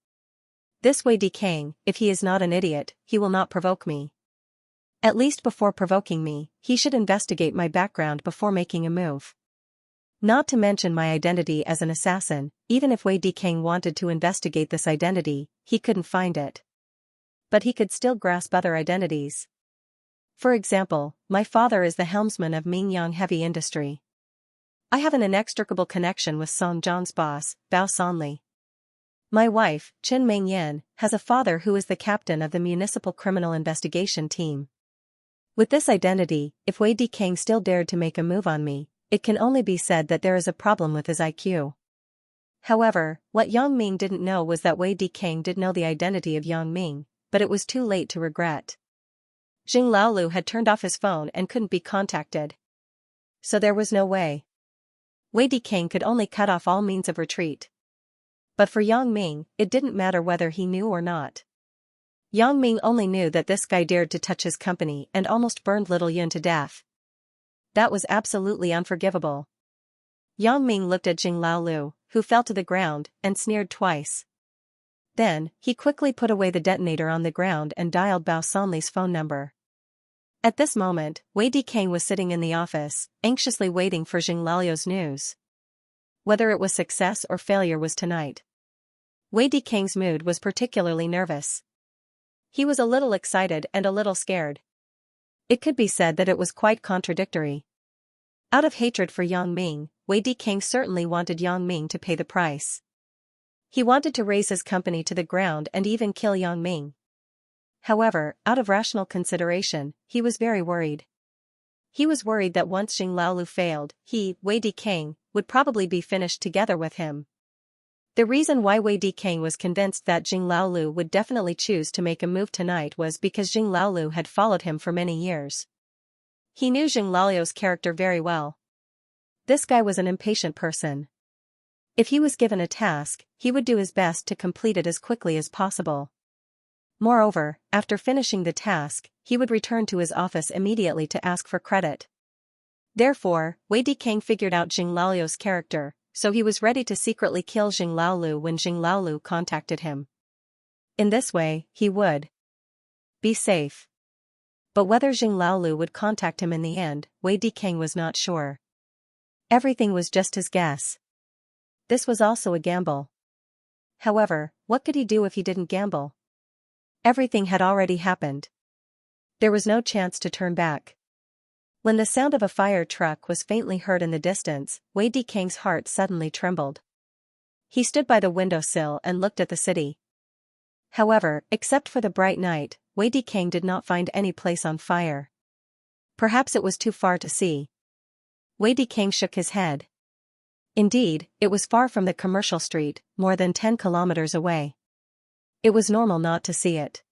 This Wei Dikang, if he is not an idiot, he will not provoke me. At least before provoking me, he should investigate my background before making a move. Not to mention my identity as an assassin, even if Wei Dikang wanted to investigate this identity, he couldn't find it. But he could still grasp other identities. For example, my father is the helmsman of Mingyang Heavy Industry. I have an inextricable connection with Song Zhang's boss, Bao Sanli. My wife, Qin Mengyan, has a father who is the captain of the Municipal Criminal Investigation Team. With this identity, if Wei Dikang still dared to make a move on me, it can only be said that there is a problem with his IQ. However, what Yang Ming didn't know was that Wei Dikang did know the identity of Yang Ming, but it was too late to regret. Jing Laolu had turned off his phone and couldn't be contacted. So there was no way. Wei Dikang could only cut off all means of retreat. But for Yang Ming, it didn't matter whether he knew or not. Yang Ming only knew that this guy dared to touch his company and almost burned little Yun to death. That was absolutely unforgivable. Yang Ming looked at Jing Laolu, who fell to the ground, and sneered twice. Then, he quickly put away the detonator on the ground and dialed Bao Sanli's phone number. At this moment, Wei Dikang was sitting in the office, anxiously waiting for Jing Laolu's news. Whether it was success or failure was tonight. Wei Dikang's mood was particularly nervous. He was a little excited and a little scared. It could be said that it was quite contradictory. Out of hatred for Yang Ming, Wei Dikang certainly wanted Yang Ming to pay the price. He wanted to raze his company to the ground and even kill Yang Ming. However, out of rational consideration, he was very worried. He was worried that once Jing Laolu failed, he, Wei Dikang, would probably be finished together with him. The reason why Wei Dikang was convinced that Jing Laolu would definitely choose to make a move tonight was because Jing Laolu had followed him for many years. He knew Jing Laolu's character very well. This guy was an impatient person. If he was given a task, he would do his best to complete it as quickly as possible. Moreover, after finishing the task, he would return to his office immediately to ask for credit. Therefore, Wei Dikang figured out Jing Laolu's character, so he was ready to secretly kill Jing Laolu when Jing Laolu contacted him. In this way, he would be safe. But whether Jing Laolu would contact him in the end, Wei Dikang was not sure. Everything was just his guess. This was also a gamble. However, what could he do if he didn't gamble? Everything had already happened. There was no chance to turn back. When the sound of a fire truck was faintly heard in the distance, Wei Dikang's heart suddenly trembled. He stood by the windowsill and looked at the city. However, except for the bright night, Wei Dikang did not find any place on fire. Perhaps it was too far to see. Wei Dikang shook his head. Indeed, it was far from the commercial street, more than 10 kilometers away. It was normal not to see it.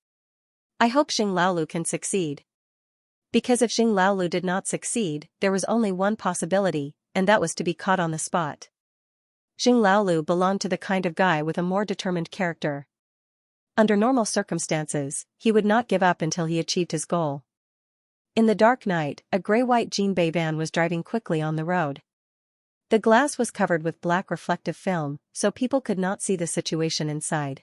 I hope Jing Laolu can succeed. Because if Jing Laolu did not succeed, there was only one possibility, and that was to be caught on the spot. Jing Laolu belonged to the kind of guy with a more determined character. Under normal circumstances, he would not give up until he achieved his goal. In the dark night, a gray-white Jinbei van was driving quickly on the road. The glass was covered with black reflective film, so people could not see the situation inside.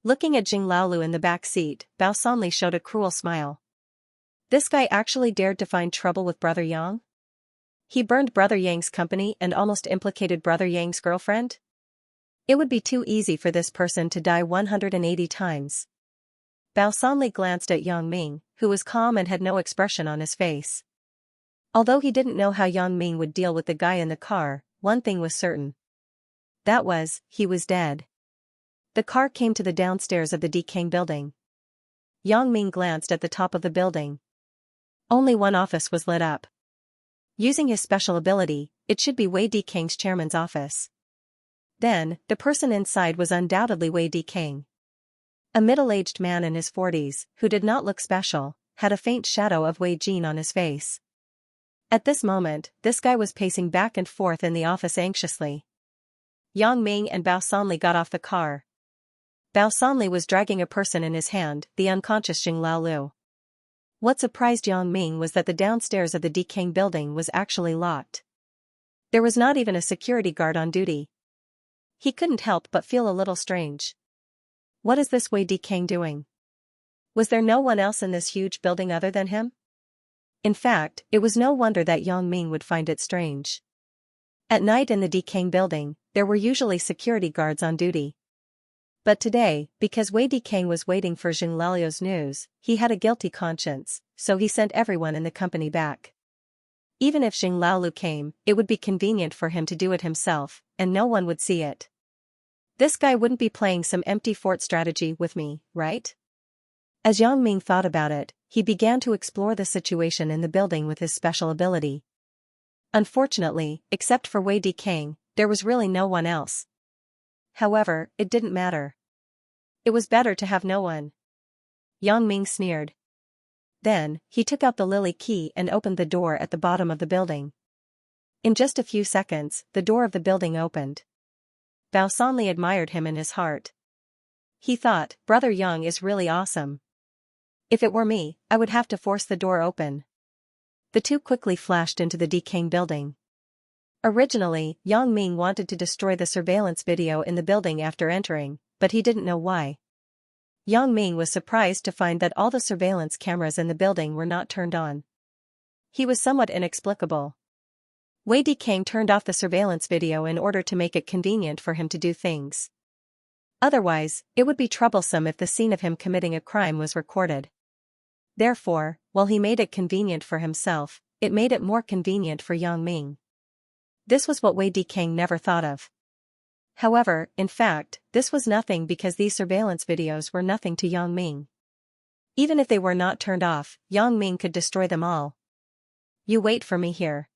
Looking at Jing Laolu in the back seat, Bao Sanli showed a cruel smile. This guy actually dared to find trouble with Brother Yang? He burned Brother Yang's company and almost implicated Brother Yang's girlfriend? It would be too easy for this person to die 180 times. Bao Sanli glanced at Yang Ming, who was calm and had no expression on his face. Although he didn't know how Yang Ming would deal with the guy in the car, one thing was certain. That was, he was dead. The car came to the downstairs of the Dikang building. Yang Ming glanced at the top of the building. Only one office was lit up. Using his special ability, it should be Wei Dikang's chairman's office. Then, the person inside was undoubtedly Wei Dikang. A middle-aged man in his 40s, who did not look special, had a faint shadow of Wei Jin on his face. At this moment, this guy was pacing back and forth in the office anxiously. Yang Ming and Bao Sanli got off the car. Bao Sanli was dragging a person in his hand, the unconscious Jing Laolu. What surprised Yang Ming was that the downstairs of the Dikang building was actually locked. There was not even a security guard on duty. He couldn't help but feel a little strange. What is this Wei Dikang doing? Was there no one else in this huge building other than him? In fact, it was no wonder that Yang Ming would find it strange. At night in the Dikang building, there were usually security guards on duty. But today, because Wei Dikang was waiting for Jing Laolu's news, he had a guilty conscience, so he sent everyone in the company back. Even if Jing Laolu came, it would be convenient for him to do it himself, and no one would see it. This guy wouldn't be playing some empty fort strategy with me, right? As Yang Ming thought about it, he began to explore the situation in the building with his special ability. Unfortunately, except for Wei Dikang, there was really no one else. However, it didn't matter. It was better to have no one. Yang Ming sneered. Then, he took out the lily key and opened the door at the bottom of the building. In just a few seconds, the door of the building opened. Bao Sanli admired him in his heart. He thought, Brother Yang is really awesome. If it were me, I would have to force the door open. The two quickly flashed into the Dikang building. Originally, Yang Ming wanted to destroy the surveillance video in the building after entering, but he didn't know why. Yang Ming was surprised to find that all the surveillance cameras in the building were not turned on. He was somewhat inexplicable. Wei Dikang turned off the surveillance video in order to make it convenient for him to do things. Otherwise, it would be troublesome if the scene of him committing a crime was recorded. Therefore, while he made it convenient for himself, it made it more convenient for Yang Ming. This was what Wei Dikang never thought of. However, in fact, this was nothing because these surveillance videos were nothing to Yang Ming. Even if they were not turned off, Yang Ming could destroy them all. You wait for me here.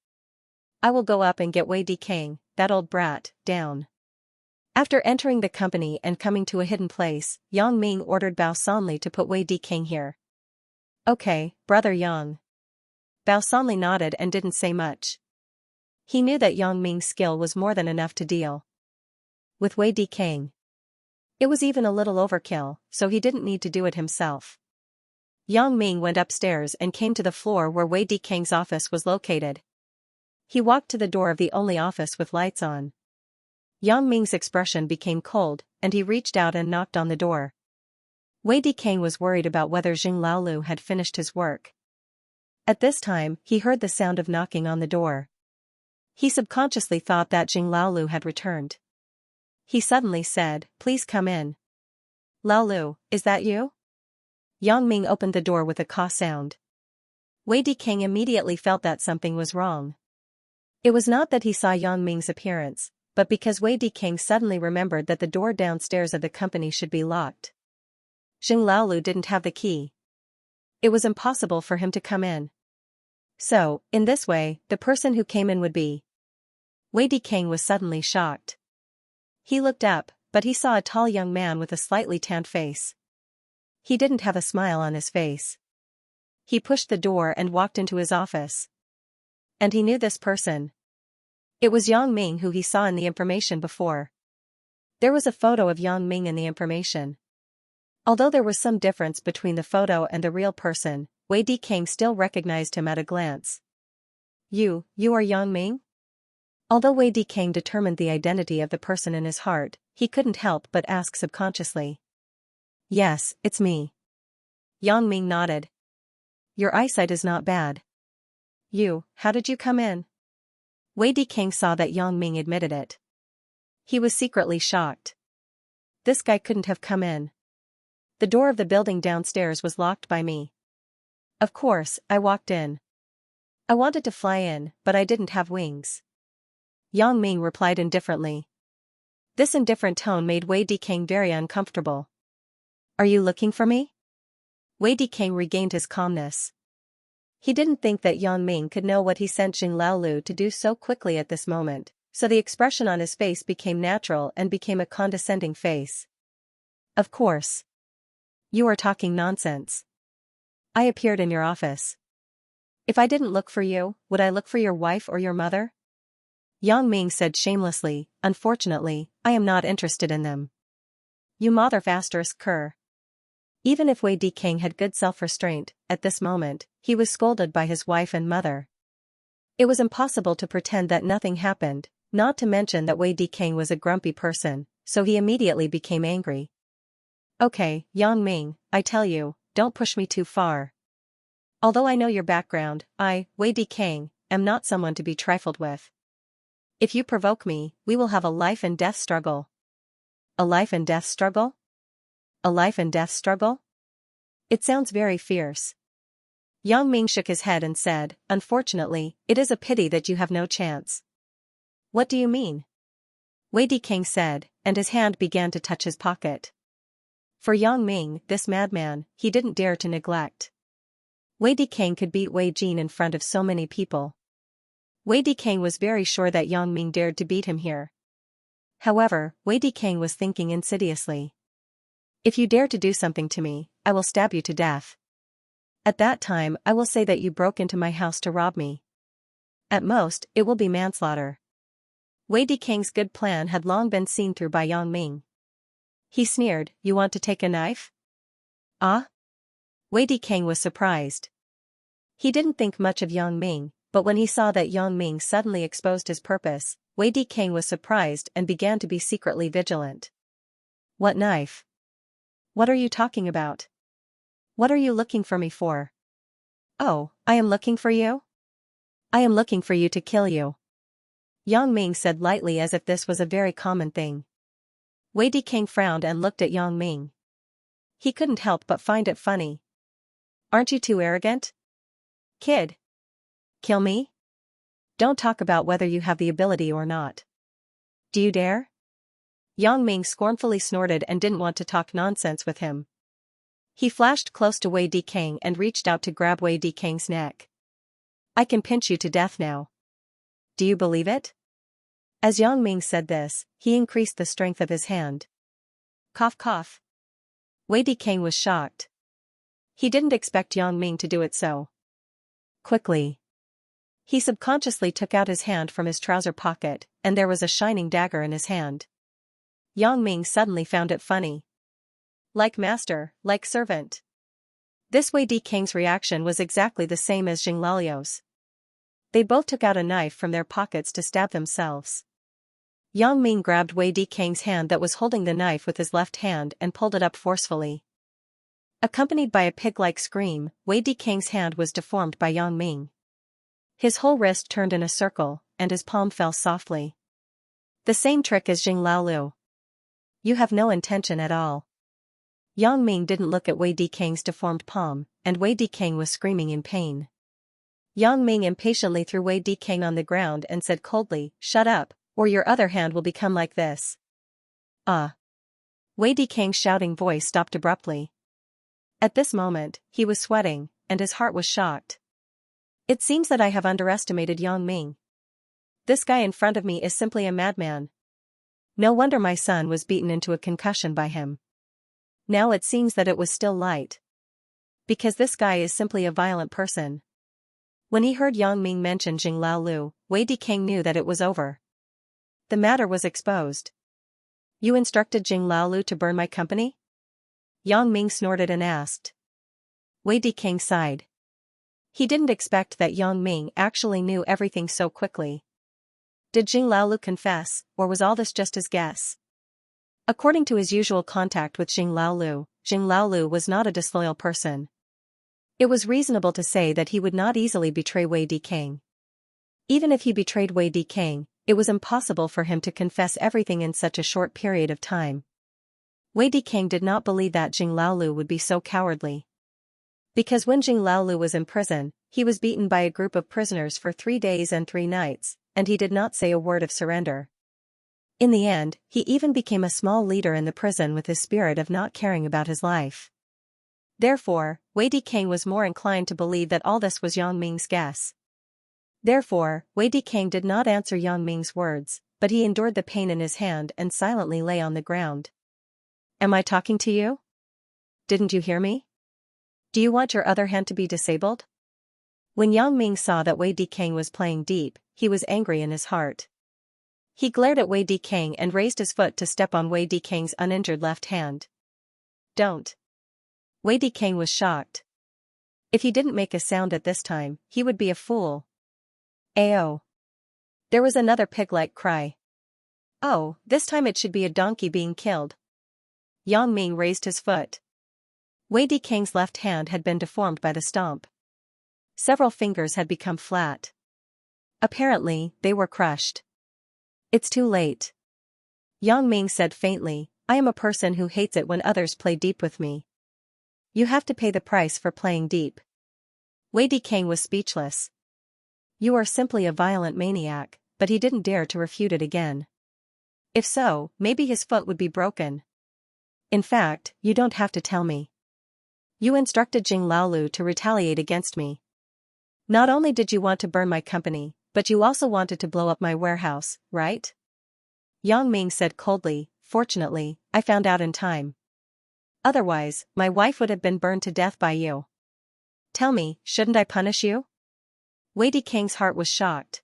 I will go up and get Wei Dikang, that old brat, down. After entering the company and coming to a hidden place, Yang Ming ordered Bao Sanli to put Wei Dikang here. Okay, Brother Yang. Bao Sanli nodded and didn't say much. He knew that Yang Ming's skill was more than enough to deal with Wei Dikang. It was even a little overkill, so he didn't need to do it himself. Yang Ming went upstairs and came to the floor where Wei Dikang's office was located. He walked to the door of the only office with lights on. Yang Ming's expression became cold, and he reached out and knocked on the door. Wei Dikang was worried about whether Jing Laolu had finished his work. At this time, he heard the sound of knocking on the door. He subconsciously thought that Jing Laolu had returned. He suddenly said, "Please come in." "Laolu, is that you?" Yang Ming opened the door with a caw sound. Wei Dikang immediately felt that something was wrong. It was not that he saw Yang Ming's appearance, but because Wei Dikang suddenly remembered that the door downstairs of the company should be locked. Jing Laolu didn't have the key. It was impossible for him to come in. So, in this way, the person who came in would be. Wei Dikang was suddenly shocked. He looked up, but he saw a tall young man with a slightly tanned face. He didn't have a smile on his face. He pushed the door and walked into his office. And he knew this person. It was Yang Ming who he saw in the information before. There was a photo of Yang Ming in the information. Although there was some difference between the photo and the real person, Wei Dikang still recognized him at a glance. You are Yang Ming?" Although Wei Dikang determined the identity of the person in his heart, he couldn't help but ask subconsciously. "Yes, it's me." Yang Ming nodded. "Your eyesight is not bad." How did you come in?" Wei Dikang saw that Yang Ming admitted it. He was secretly shocked. This guy couldn't have come in. The door of the building downstairs was locked by me. Of course, I walked in. I wanted to fly in, but I didn't have wings. Yang Ming replied indifferently. This indifferent tone made Wei Dikang very uncomfortable. "Are you looking for me?" Wei Dikang regained his calmness. He didn't think that Yang Ming could know what he sent Jing Laolu to do so quickly at this moment, so the expression on his face became natural and became a condescending face. "Of course. You are talking nonsense. I appeared in your office. If I didn't look for you, would I look for your wife or your mother?" Yang Ming said shamelessly, "Unfortunately, I am not interested in them." You mother ***. Even if Wei Dikang had good self-restraint, at this moment, he was scolded by his wife and mother. It was impossible to pretend that nothing happened, not to mention that Wei Dikang was a grumpy person, so he immediately became angry. "Okay, Yang Ming, I tell you, don't push me too far. Although I know your background, Wei Dikang, am not someone to be trifled with. If you provoke me, we will have a life-and-death struggle." "A life-and-death struggle? A life-and-death struggle? It sounds very fierce." Yang Ming shook his head and said, "Unfortunately, it is a pity that you have no chance." "What do you mean?" Wei Dikang said, and his hand began to touch his pocket. For Yang Ming, this madman, he didn't dare to neglect. Wei Dikang could beat Wei Jin in front of so many people. Wei Dikang was very sure that Yang Ming dared to beat him here. However, Wei Dikang was thinking insidiously. "If you dare to do something to me, I will stab you to death. At that time I will say that you broke into my house to rob me. At most, it will be manslaughter." Wei Dikang's good plan had long been seen through by Yang Ming. He sneered, "You want to take a knife?" "Ah?" Wei Dikang was surprised. He didn't think much of Yang Ming, but when he saw that Yang Ming suddenly exposed his purpose, Wei Dikang was surprised and began to be secretly vigilant. "What knife? What are you talking about? What are you looking for me for?" "Oh, I am looking for you? I am looking for you to kill you." Yang Ming said lightly as if this was a very common thing. Wei Dikang frowned and looked at Yang Ming. He couldn't help but find it funny. "Aren't you too arrogant? Kid? Kill me? Don't talk about whether you have the ability or not. Do you dare?" Yang Ming scornfully snorted and didn't want to talk nonsense with him. He flashed close to Wei Dikang and reached out to grab Wei Dikang's neck. "I can pinch you to death now. Do you believe it?" As Yang Ming said this, he increased the strength of his hand. Cough cough. Wei Dikang was shocked. He didn't expect Yang Ming to do it so quickly. He subconsciously took out his hand from his trouser pocket, and there was a shining dagger in his hand. Yang Ming suddenly found it funny. Like master, like servant. This Wei Dikang's reaction was exactly the same as Jing Lalio's. They both took out a knife from their pockets to stab themselves. Yang Ming grabbed Wei Dikang's hand that was holding the knife with his left hand and pulled it up forcefully. Accompanied by a pig-like scream, Wei Dikang's hand was deformed by Yang Ming. His whole wrist turned in a circle, and his palm fell softly. The same trick as Jing Laolu. You have no intention at all. Yang Ming didn't look at Wei Dikang's deformed palm, and Wei Dikang was screaming in pain. Yang Ming impatiently threw Wei Dikang on the ground and said coldly, "Shut up, or your other hand will become like this." Wei Dikang's shouting voice stopped abruptly. At this moment, he was sweating, and his heart was shocked. It seems that I have underestimated Yang Ming. This guy in front of me is simply a madman. No wonder my son was beaten into a concussion by him. Now it seems that it was still light. Because this guy is simply a violent person. When he heard Yang Ming mention Jing Laolu, Wei Dikang knew that it was over. The matter was exposed. You instructed Jing Laolu to burn my company? Yang Ming snorted and asked. Wei Dikang sighed. He didn't expect that Yang Ming actually knew everything so quickly. Did Jing Laolu confess, or was all this just his guess? According to his usual contact with Jing Laolu was not a disloyal person. It was reasonable to say that he would not easily betray Wei Dikang. Even if he betrayed Wei Dikang, it was impossible for him to confess everything in such a short period of time. Wei Dikang did not believe that Jing Laolu would be so cowardly. Because when Jing Laolu was in prison, he was beaten by a group of prisoners for 3 days and 3 nights, and he did not say a word of surrender. In the end, he even became a small leader in the prison with his spirit of not caring about his life. Therefore, Wei Dikang was more inclined to believe that all this was Yang Ming's guess. Therefore, Wei Dikang did not answer Yang Ming's words, but he endured the pain in his hand and silently lay on the ground. Am I talking to you? Didn't you hear me? Do you want your other hand to be disabled? When Yang Ming saw that Wei Dikang was playing deep, he was angry in his heart. He glared at Wei Dikang and raised his foot to step on Wei Dikang's uninjured left hand. Don't. Wei Dikang was shocked. If he didn't make a sound at this time, he would be a fool. Ayo. There was another pig-like cry. Oh, this time it should be a donkey being killed. Yang Ming raised his foot. Wei Dikang's left hand had been deformed by the stomp. Several fingers had become flat. Apparently, they were crushed. It's too late. Yang Ming said faintly, I am a person who hates it when others play deep with me. You have to pay the price for playing deep. Wei Dikang was speechless. You are simply a violent maniac, but he didn't dare to refute it again. If so, maybe his foot would be broken. In fact, you don't have to tell me. You instructed Jing Laolu to retaliate against me. Not only did you want to burn my company, but you also wanted to blow up my warehouse, right? Yang Ming said coldly, fortunately, I found out in time. Otherwise, my wife would have been burned to death by you. Tell me, shouldn't I punish you? Wei Dikang's heart was shocked.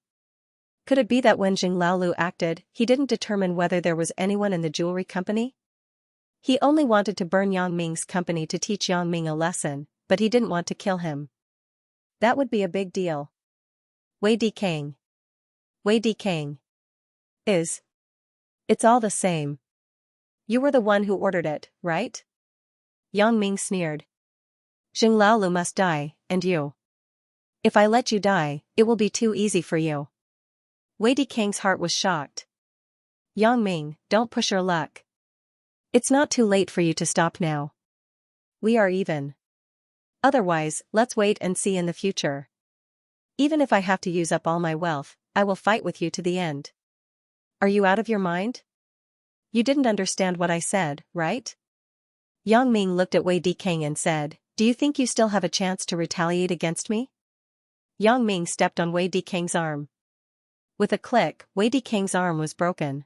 Could it be that when Jing Laolu acted, he didn't determine whether there was anyone in the jewelry company? He only wanted to burn Yang Ming's company to teach Yang Ming a lesson, but he didn't want to kill him. That would be a big deal. Wei Dikang. Wei Dikang. It's all the same. You were the one who ordered it, right? Yang Ming sneered. Jing Laolu must die, and you. If I let you die, it will be too easy for you. Wei Dikang's heart was shocked. Yang Ming, don't push your luck. It's not too late for you to stop now. We are even. Otherwise, let's wait and see in the future. Even if I have to use up all my wealth, I will fight with you to the end. Are you out of your mind? You didn't understand what I said, right? Yang Ming looked at Wei Dikang and said, Do you think you still have a chance to retaliate against me? Yang Ming stepped on Wei Dikang's arm. With a click, Wei Dikang's arm was broken.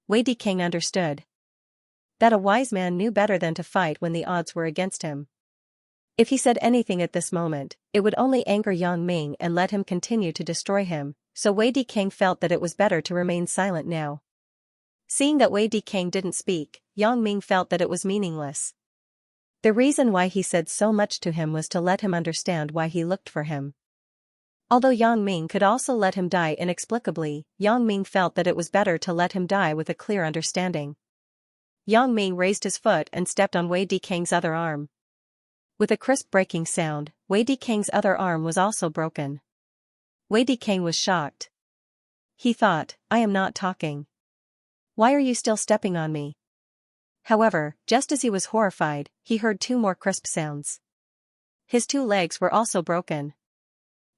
Wei Dikang understood that a wise man knew better than to fight when the odds were against him. If he said anything at this moment, it would only anger Yang Ming and let him continue to destroy him, so Wei Dikang felt that it was better to remain silent now. Seeing that Wei Dikang didn't speak, Yang Ming felt that it was meaningless. The reason why he said so much to him was to let him understand why he looked for him. Although Yang Ming could also let him die inexplicably, Yang Ming felt that it was better to let him die with a clear understanding. Yang Ming raised his foot and stepped on Wei Dikang's other arm. With a crisp breaking sound, Wei Dikang's other arm was also broken. Wei Dikang was shocked. He thought, I am not talking. Why are you still stepping on me? However, just as he was horrified, he heard two more crisp sounds. His two legs were also broken.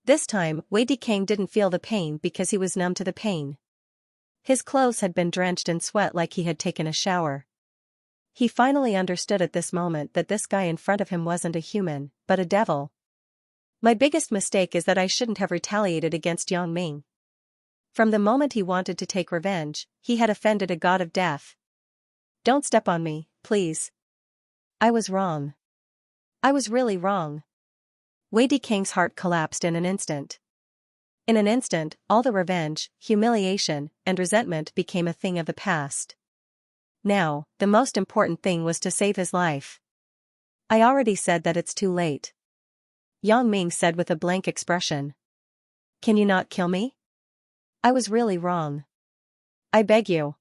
This time, Wei Dikang didn't feel the pain because he was numb to the pain. His clothes had been drenched in sweat like he had taken a shower. He finally understood at this moment that this guy in front of him wasn't a human, but a devil. My biggest mistake is that I shouldn't have retaliated against Yang Ming. From the moment he wanted to take revenge, he had offended a god of death. Don't step on me, please. I was wrong. I was really wrong. Wei Dikang's heart collapsed in an instant. In an instant, all the revenge, humiliation, and resentment became a thing of the past. Now, the most important thing was to save his life. I already said that it's too late. Yang Ming said with a blank expression. Can you not kill me? I was really wrong. I beg you.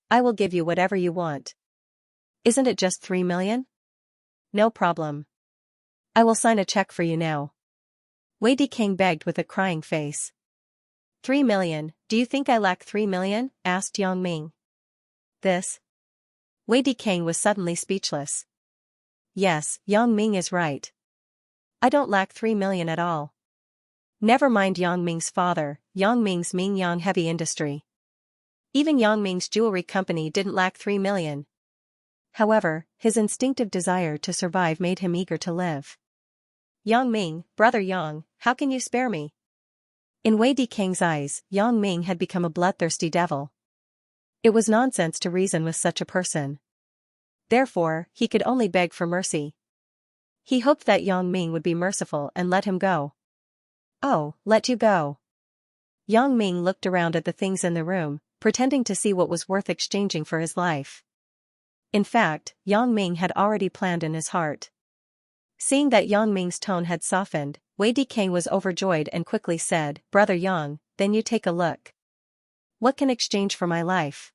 I will give you whatever you want. Isn't it just 3 million? No problem. I will sign a check for you now. Wei Dikang begged with a crying face. 3 million, do you think I lack 3 million? Asked Yang Ming. This? Wei Dikang was suddenly speechless. Yes, Yang Ming is right. I don't lack 3 million at all. Never mind Yang Ming's father, Yang Ming's Mingyang Heavy Industry. Even Yang Ming's jewelry company didn't lack 3 million. However, his instinctive desire to survive made him eager to live. Yang Ming, brother Yang, how can you spare me? In Wei Dikang's eyes, Yang Ming had become a bloodthirsty devil. It was nonsense to reason with such a person. Therefore, he could only beg for mercy. He hoped that Yang Ming would be merciful and let him go. Oh, let you go. Yang Ming looked around at the things in the room, pretending to see what was worth exchanging for his life. In fact, Yang Ming had already planned in his heart. Seeing that Yang Ming's tone had softened, Wei Dikang was overjoyed and quickly said, Brother Yang, then you take a look. What can exchange for my life?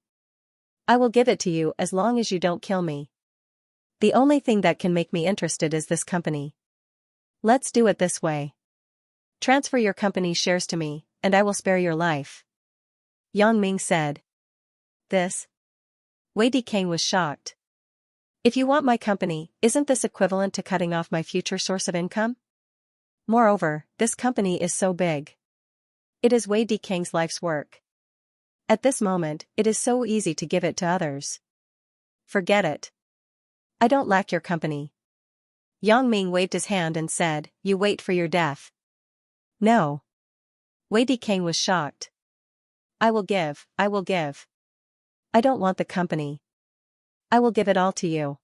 I will give it to you as long as you don't kill me. The only thing that can make me interested is this company. Let's do it this way. Transfer your company's shares to me, and I will spare your life. Yang Ming said. This? Wei Dikang was shocked. If you want my company, isn't this equivalent to cutting off my future source of income? Moreover, this company is so big. It is Wei Dikang's life's work. At this moment, it is so easy to give it to others. Forget it. I don't lack your company. Yang Ming waved his hand and said, You wait for your death. No. Wei Dikang was shocked. I will give, I will give. I don't want the company. I will give it all to you.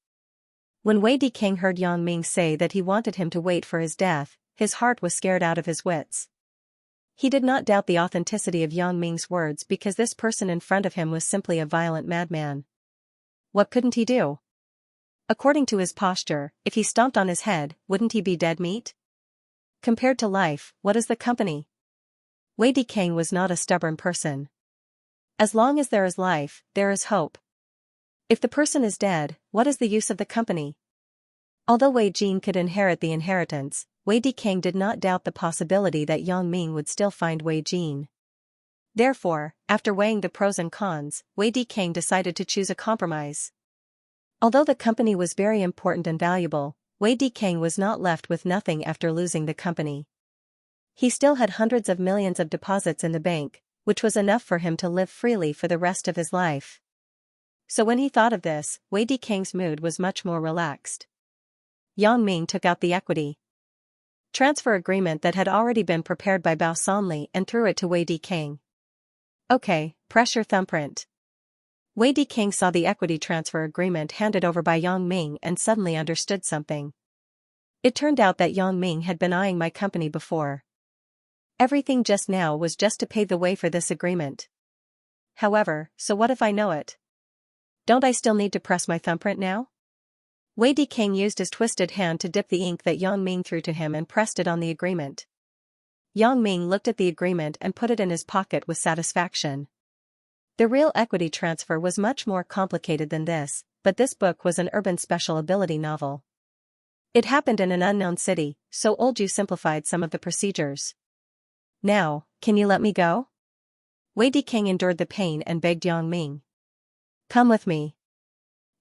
When Wei Dikang heard Yang Ming say that he wanted him to wait for his death, his heart was scared out of his wits. He did not doubt the authenticity of Yang Ming's words because this person in front of him was simply a violent madman. What couldn't he do? According to his posture, if he stomped on his head, wouldn't he be dead meat? Compared to life, what is the company? Wei Dikang was not a stubborn person. As long as there is life, there is hope. If the person is dead, what is the use of the company? Although Wei Jin could inherit the inheritance, Wei Dikang did not doubt the possibility that Yang Ming would still find Wei Jin. Therefore, after weighing the pros and cons, Wei Dikang decided to choose a compromise. Although the company was very important and valuable, Wei Dikang was not left with nothing after losing the company. He still had hundreds of millions of deposits in the bank, which was enough for him to live freely for the rest of his life. So when he thought of this, Wei Dikang's mood was much more relaxed. Yang Ming took out the equity transfer agreement that had already been prepared by Bao Sanli and threw it to Wei Dikang. Okay, press your thumbprint. Wei Dikang saw the equity transfer agreement handed over by Yang Ming and suddenly understood something. It turned out that Yang Ming had been eyeing my company before. Everything just now was just to pave the way for this agreement. However, so what if I know it? Don't I still need to press my thumbprint now? Wei Dikang used his twisted hand to dip the ink that Yang Ming threw to him and pressed it on the agreement. Yang Ming looked at the agreement and put it in his pocket with satisfaction. The real equity transfer was much more complicated than this, but this book was an urban special ability novel. It happened in an unknown city, so Old Ju simplified some of the procedures. Now, can you let me go? Wei Dikang endured the pain and begged Yang Ming. Come with me.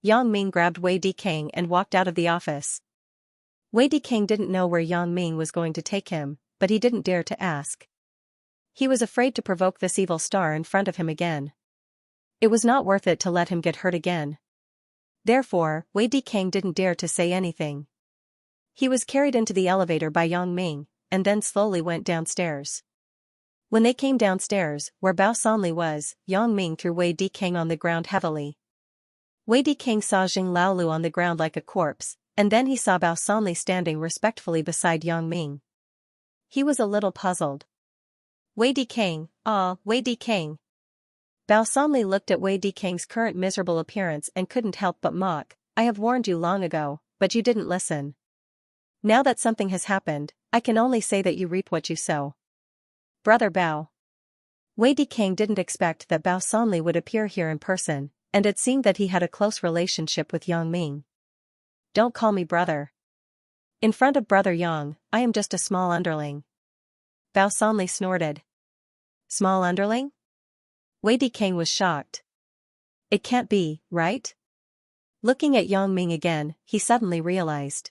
Yang Ming grabbed Wei Dikang and walked out of the office. Wei Dikang didn't know where Yang Ming was going to take him, but he didn't dare to ask. He was afraid to provoke this evil star in front of him again. It was not worth it to let him get hurt again. Therefore, Wei Dikang didn't dare to say anything. He was carried into the elevator by Yang Ming, and then slowly went downstairs. When they came downstairs, where Bao Sanli was, Yang Ming threw Wei Dikang on the ground heavily. Wei Dikang saw Jing Laolu on the ground like a corpse, and then he saw Bao Sanli standing respectfully beside Yang Ming. He was a little puzzled. Wei Dikang, Wei Dikang. Bao Sanli looked at Wei Dikang's current miserable appearance and couldn't help but mock. I have warned you long ago, but you didn't listen. Now that something has happened, I can only say that you reap what you sow. Brother Bao. Wei Dikang didn't expect that Bao Sanli would appear here in person, and it seemed that he had a close relationship with Yang Ming. Don't call me brother. In front of Brother Yang, I am just a small underling. Bao Sanli snorted. Small underling? Wei Dikang was shocked. It can't be, right? Looking at Yang Ming again, he suddenly realized.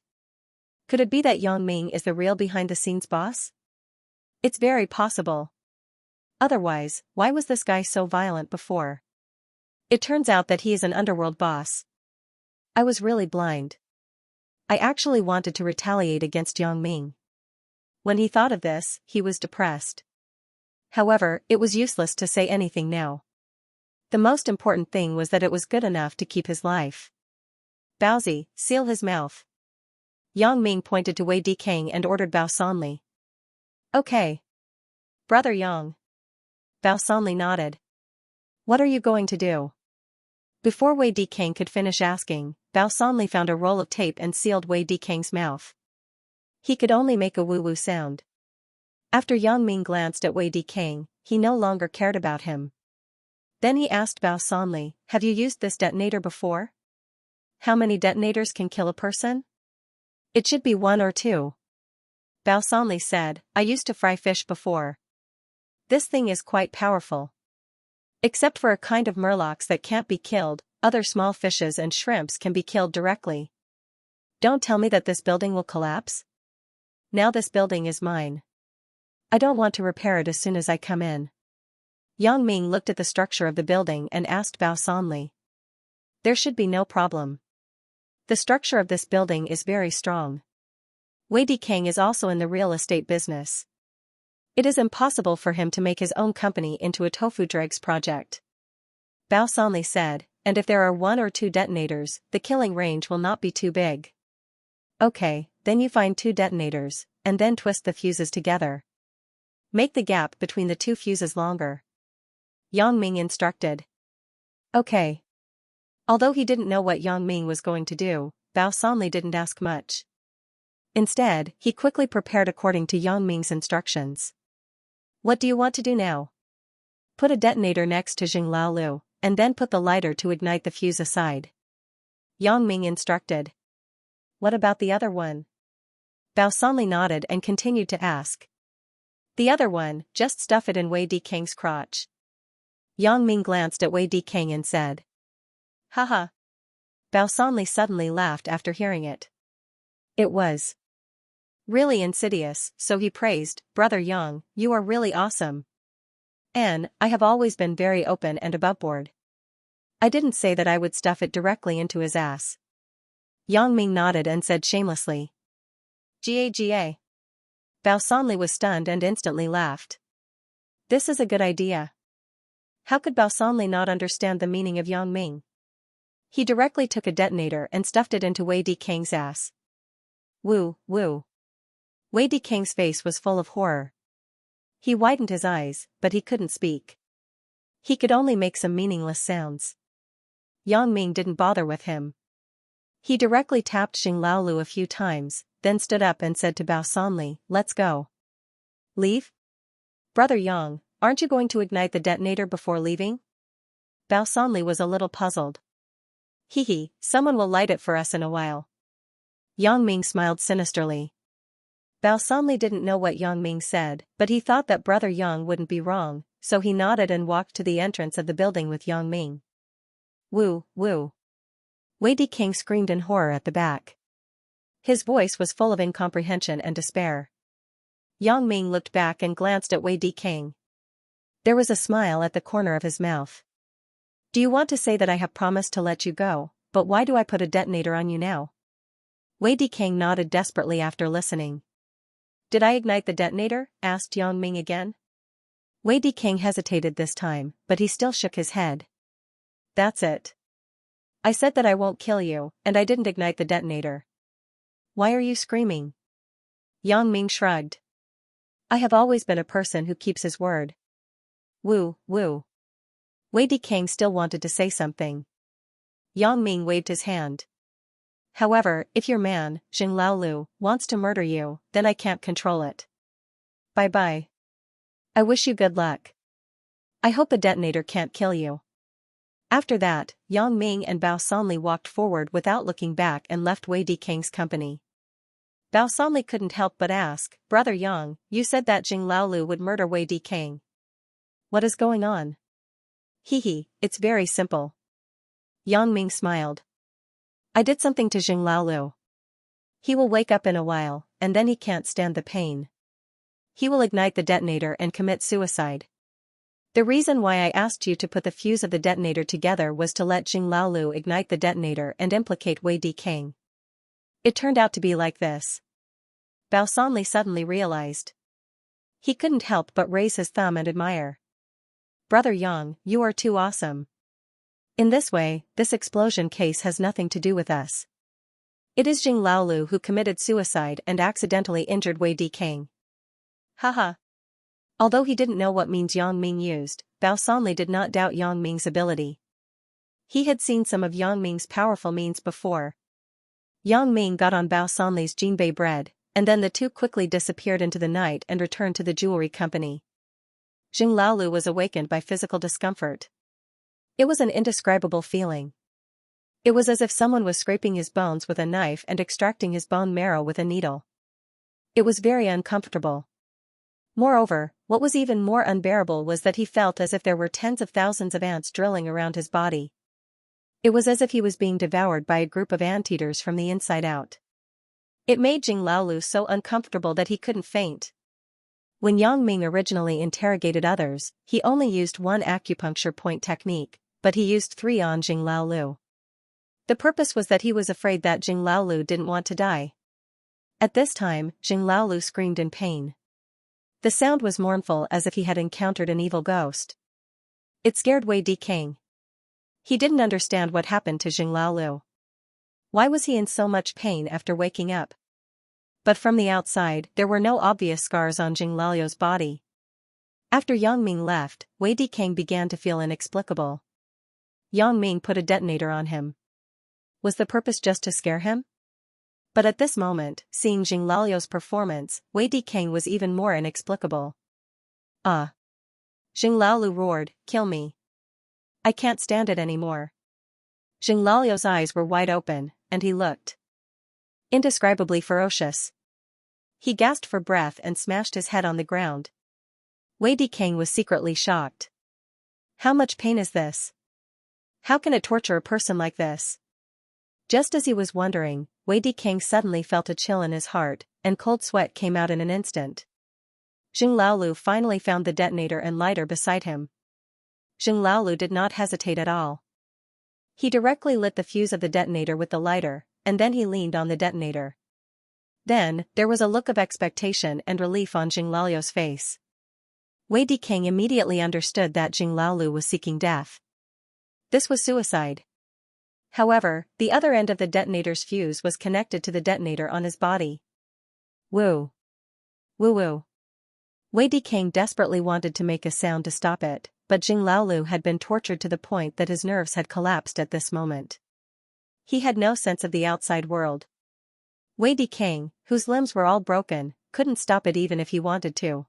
Could it be that Yang Ming is the real behind-the-scenes boss? It's very possible. Otherwise, why was this guy so violent before? It turns out that he is an underworld boss. I was really blind. I actually wanted to retaliate against Yang Ming. When he thought of this, he was depressed. However, it was useless to say anything now. The most important thing was that it was good enough to keep his life. Baozi, seal his mouth. Yang Ming pointed to Wei Dikang and ordered Bao Sanli. Okay. Brother Yang. Bao Sanli nodded. What are you going to do? Before Wei Dikang could finish asking, Bao Sanli found a roll of tape and sealed Wei Dikang's mouth. He could only make a woo-woo sound. After Yang Ming glanced at Wei Dikang, he no longer cared about him. Then he asked Bao Sanli, have you used this detonator before? How many detonators can kill a person? It should be 1 or 2. Bao Sanli said, I used to fry fish before. This thing is quite powerful. Except for a kind of murlocs that can't be killed, other small fishes and shrimps can be killed directly. Don't tell me that this building will collapse. Now this building is mine. I don't want to repair it as soon as I come in. Yang Ming looked at the structure of the building and asked Bao Sanli. There should be no problem. The structure of this building is very strong. Wei Dikang is also in the real estate business. It is impossible for him to make his own company into a tofu dregs project. Bao Sanli said, and if there are 1 or 2 detonators, the killing range will not be too big. Okay, then you find 2 detonators, and then twist the fuses together. Make the gap between the 2 fuses longer. Yang Ming instructed. Okay. Although he didn't know what Yang Ming was going to do, Bao Sanli didn't ask much. Instead, he quickly prepared according to Yang Ming's instructions. What do you want to do now? Put a detonator next to Jing Laolu, and then put the lighter to ignite the fuse aside. Yang Ming instructed. What about the other one? Bao Sanli nodded and continued to ask. The other one, just stuff it in Wei Dikang's crotch. Yang Ming glanced at Wei Dikang and said. Haha. Bao Sanli suddenly laughed after hearing it. It was really insidious, so he praised, Brother Yang, you are really awesome. And, I have always been very open and aboveboard. I didn't say that I would stuff it directly into his ass. Yang Ming nodded and said shamelessly. Ga. Bao Sanli was stunned and instantly laughed. This is a good idea. How could Bao Sanli not understand the meaning of Yang Ming? He directly took a detonator and stuffed it into Wei Dikang's ass. Woo, woo. Wei Dikang's face was full of horror. He widened his eyes, but he couldn't speak. He could only make some meaningless sounds. Yang Ming didn't bother with him. He directly tapped Jing Laolu a few times, then stood up and said to Bao Sanli, let's go. Leave? Brother Yang, aren't you going to ignite the detonator before leaving? Bao Sanli was a little puzzled. Hee, someone will light it for us in a while. Yang Ming smiled sinisterly. Bao Sanli didn't know what Yang Ming said, but he thought that Brother Yang wouldn't be wrong, so he nodded and walked to the entrance of the building with Yang Ming. Woo, woo. Wei Dikang screamed in horror at the back. His voice was full of incomprehension and despair. Yang Ming looked back and glanced at Wei Dikang. There was a smile at the corner of his mouth. Do you want to say that I have promised to let you go, but why do I put a detonator on you now? Wei Dikang nodded desperately after listening. Did I ignite the detonator? Asked Yang Ming again. Wei Dikang hesitated this time, but he still shook his head. That's it. I said that I won't kill you, and I didn't ignite the detonator. Why are you screaming? Yang Ming shrugged. I have always been a person who keeps his word. Woo, woo. Wei Dikang still wanted to say something. Yang Ming waved his hand. However, if your man, Xing Laolu, wants to murder you, then I can't control it. Bye-bye. I wish you good luck. I hope a detonator can't kill you. After that, Yang Ming and Bao Sanli walked forward without looking back and left Wei Dikang's company. Bao Sanli couldn't help but ask, Brother Yang, you said that Xing Laolu would murder Wei Dikang. What is going on? It's very simple. Yang Ming smiled. I did something to Xing Laolu. He will wake up in a while, and then he can't stand the pain. He will ignite the detonator and commit suicide. The reason why I asked you to put the fuse of the detonator together was to let Xing Laolu ignite the detonator and implicate Wei Dikang. It turned out to be like this. Bao Sanli suddenly realized. He couldn't help but raise his thumb and admire. Brother Yang, you are too awesome. In this way, this explosion case has nothing to do with us. It is Xing Laolu who committed suicide and accidentally injured Wei Dikang. Haha. Although he didn't know what means Yang Ming used, Bao Sanli did not doubt Yang Ming's ability. He had seen some of Yang Ming's powerful means before. Yang Ming got on Bao Sanli's jinbei bread, and then the two quickly disappeared into the night and returned to the jewelry company. Xing Laolu was awakened by physical discomfort. It was an indescribable feeling. It was as if someone was scraping his bones with a knife and extracting his bone marrow with a needle. It was very uncomfortable. Moreover, what was even more unbearable was that he felt as if there were tens of thousands of ants drilling around his body. It was as if he was being devoured by a group of anteaters from the inside out. It made Xing Laolu so uncomfortable that he couldn't faint. When Yang Ming originally interrogated others, he only used one acupuncture point technique, but he used 3 on Xing Laolu. The purpose was that he was afraid that Xing Laolu didn't want to die. At this time, Xing Laolu screamed in pain. The sound was mournful as if he had encountered an evil ghost. It scared Wei Dikang. He didn't understand what happened to Xing Laolu. Why was he in so much pain after waking up? But from the outside, there were no obvious scars on Xing Laolu's body. After Yang Ming left, Wei Dikang began to feel inexplicable. Yang Ming put a detonator on him. Was the purpose just to scare him? But at this moment, seeing Xing Laolu's performance, Wei Dikang was even more inexplicable. Ah! Xing Laolu roared, kill me. I can't stand it anymore. Xing Laolu's eyes were wide open, and he looked indescribably ferocious. He gasped for breath and smashed his head on the ground. Wei Dikang was secretly shocked. How much pain is this? How can it torture a person like this? Just as he was wondering, Wei Dikang suddenly felt a chill in his heart, and cold sweat came out in an instant. Xing Laolu finally found the detonator and lighter beside him. Xing Laolu did not hesitate at all. He directly lit the fuse of the detonator with the lighter, and then he leaned on the detonator. Then, there was a look of expectation and relief on Xing Laolu's face. Wei Dikang immediately understood that Xing Laolu was seeking death. This was suicide. However, the other end of the detonator's fuse was connected to the detonator on his body. Woo! Woo woo! Wei Dikang desperately wanted to make a sound to stop it, but Xing Laolu had been tortured to the point that his nerves had collapsed at this moment. He had no sense of the outside world. Wei Dikang, whose limbs were all broken, couldn't stop it even if he wanted to.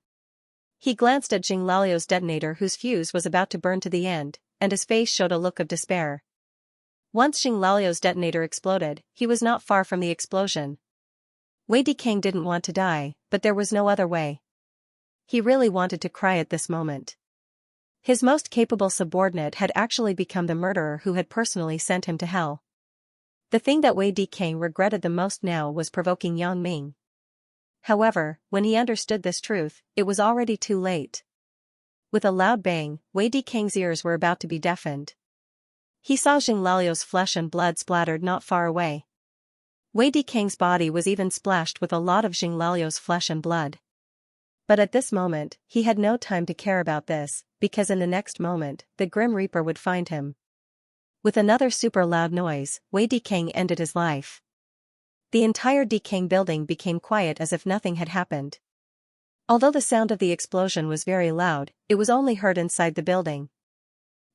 He glanced at Jing Lalio's detonator whose fuse was about to burn to the end, and his face showed a look of despair. Once Jing Lalio's detonator exploded, he was not far from the explosion. Wei Dikang didn't want to die, but there was no other way. He really wanted to cry at this moment. His most capable subordinate had actually become the murderer who had personally sent him to hell. The thing that Wei Dikang regretted the most now was provoking Yang Ming. However, when he understood this truth, it was already too late. With a loud bang, Wei Dikang's ears were about to be deafened. He saw Jing Lalio's flesh and blood splattered not far away. Wei Dikang's body was even splashed with a lot of Jing Lalio's flesh and blood. But at this moment, he had no time to care about this, because in the next moment, the Grim Reaper would find him. With another super loud noise, Wei Dikang ended his life. The entire Dikang building became quiet as if nothing had happened. Although the sound of the explosion was very loud, it was only heard inside the building.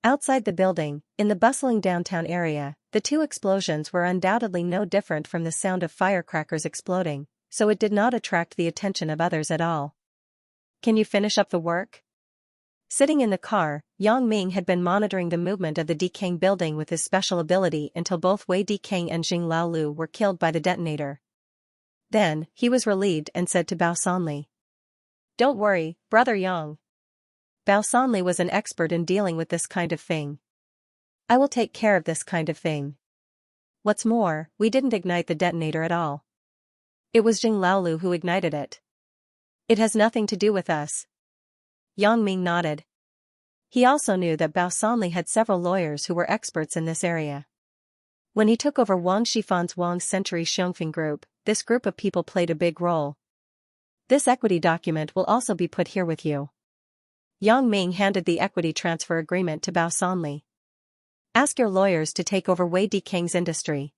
Outside the building, in the bustling downtown area, the two explosions were undoubtedly no different from the sound of firecrackers exploding, so it did not attract the attention of others at all. "Can you finish up the work?" Sitting in the car, Yang Ming had been monitoring the movement of the Dikang building with his special ability until both Wei Dikang and Jing Laolu were killed by the detonator. Then, he was relieved and said to Bao Sanli, "Don't worry, brother Yang." Bao Sanli was an expert in dealing with this kind of thing. "I will take care of this kind of thing. What's more, we didn't ignite the detonator at all. It was Jing Laolu who ignited it. It has nothing to do with us." Yang Ming nodded. He also knew that Bao Sanli had several lawyers who were experts in this area. When he took over Wang Shifan's Wang Century Xiongfeng Group, this group of people played a big role. "This equity document will also be put here with you." Yang Ming handed the equity transfer agreement to Bao Sanli. "Ask your lawyers to take over Wei Dikang's industry."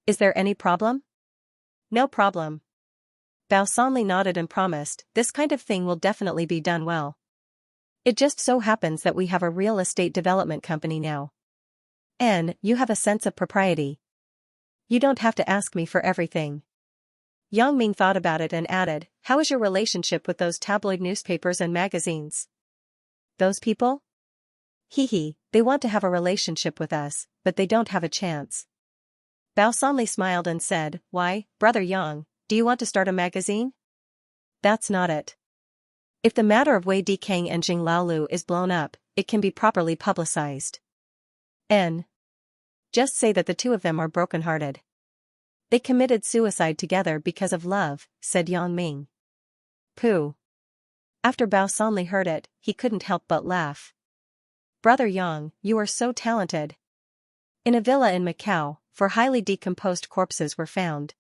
"Is there any problem?" "No problem." Bao Sanli nodded and promised, "This kind of thing will definitely be done well. It just so happens that we have a real estate development company now. And you have a sense of propriety. You don't have to ask me for everything." Yang Ming thought about it and added, "How is your relationship with those tabloid newspapers and magazines?" "Those people? Hee, they want to have a relationship with us, but they don't have a chance." Bao Sanli smiled and said, "Why, brother Yang, do you want to start a magazine?" "That's not it. If the matter of Wei Dikang and Jing Laolu is blown up, it can be properly publicized. And just say that the two of them are broken-hearted. They committed suicide together because of love," said Yang Ming. "Pooh." After Bao Sanli heard it, he couldn't help but laugh. "Brother Yang, you are so talented." In a villa in Macau, 4 highly decomposed corpses were found.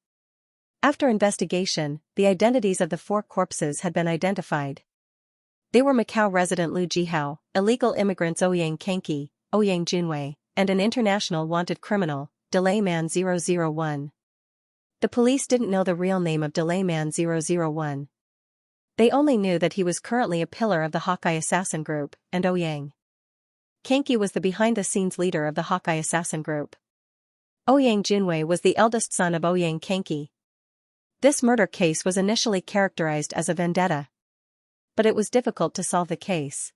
After investigation, the identities of the 4 corpses had been identified. They were Macau resident Lu Jihao, illegal immigrants Ouyang Kenki, Ouyang Junwei, and an international wanted criminal, Delayman 001. The police didn't know the real name of Delayman 001. They only knew that he was currently a pillar of the Hawkeye assassin group, and Ouyang Kenki was the behind-the-scenes leader of the Hawkeye assassin group. Ouyang Junwei was the eldest son of Ouyang Kenki. This murder case was initially characterized as a vendetta. But it was difficult to solve the case.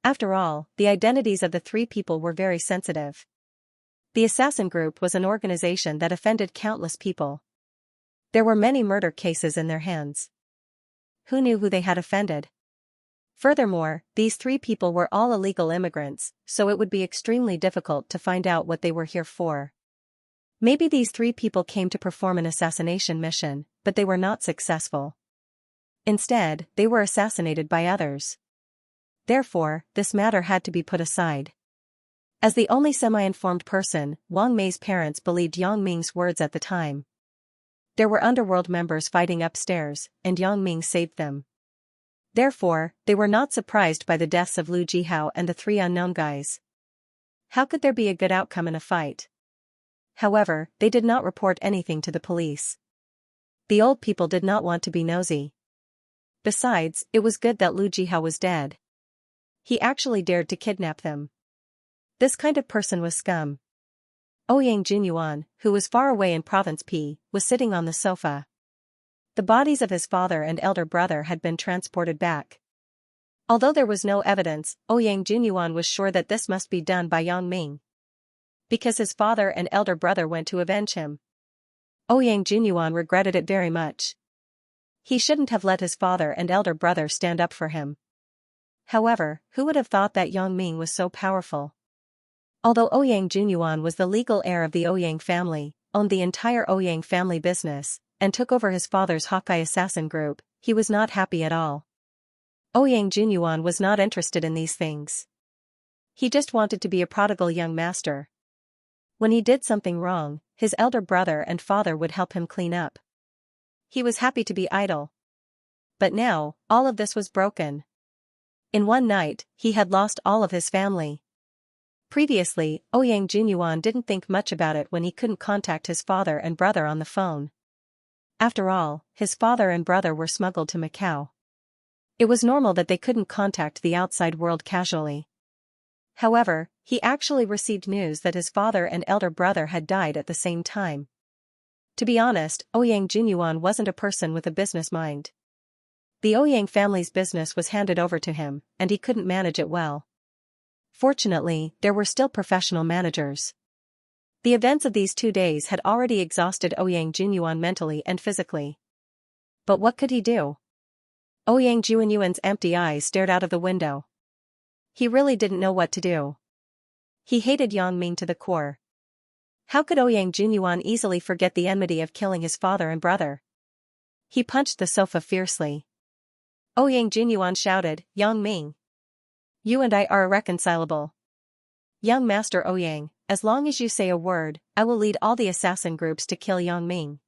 After all, the identities of the 3 people were very sensitive. The assassin group was an organization that offended countless people. There were many murder cases in their hands. Who knew who they had offended? Furthermore, these 3 people were all illegal immigrants, so it would be extremely difficult to find out what they were here for. Maybe these 3 people came to perform an assassination mission, but they were not successful. Instead, they were assassinated by others. Therefore, this matter had to be put aside. As the only semi-informed person, Wang Mei's parents believed Yang Ming's words at the time. There were underworld members fighting upstairs, and Yang Ming saved them. Therefore, they were not surprised by the deaths of Lu Jihao and the 3 unknown guys. How could there be a good outcome in a fight? However, they did not report anything to the police. The old people did not want to be nosy. Besides, it was good that Lu Jihao was dead. He actually dared to kidnap them. This kind of person was scum. Ouyang Junyuan, who was far away in Province P, was sitting on the sofa. The bodies of his father and elder brother had been transported back. Although there was no evidence, Ouyang Junyuan was sure that this must be done by Yang Ming. Because his father and elder brother went to avenge him. Ouyang Junyuan regretted it very much. He shouldn't have let his father and elder brother stand up for him. However, who would have thought that Yang Ming was so powerful? Although Ouyang Junyuan was the legal heir of the Ouyang family, owned the entire Ouyang family business, and took over his father's Hawkeye assassin group, he was not happy at all. Ouyang Junyuan was not interested in these things. He just wanted to be a prodigal young master. When he did something wrong, his elder brother and father would help him clean up. He was happy to be idle. But now, all of this was broken. In one night, he had lost all of his family. Previously, Ouyang Junyuan didn't think much about it when he couldn't contact his father and brother on the phone. After all, his father and brother were smuggled to Macau. It was normal that they couldn't contact the outside world casually. However, he actually received news that his father and elder brother had died at the same time. To be honest, Ouyang Junyuan wasn't a person with a business mind. The Ouyang family's business was handed over to him, and he couldn't manage it well. Fortunately, there were still professional managers. The events of these 2 days had already exhausted Ouyang Junyuan mentally and physically. But what could he do? Ouyang Junyuan's empty eyes stared out of the window. He really didn't know what to do. He hated Yang Ming to the core. How could Ouyang Junyuan easily forget the enmity of killing his father and brother? He punched the sofa fiercely. Ouyang Junyuan shouted, "Yang Ming! You and I are irreconcilable. Young Master Ouyang, as long as you say a word, I will lead all the assassin groups to kill Yang Ming."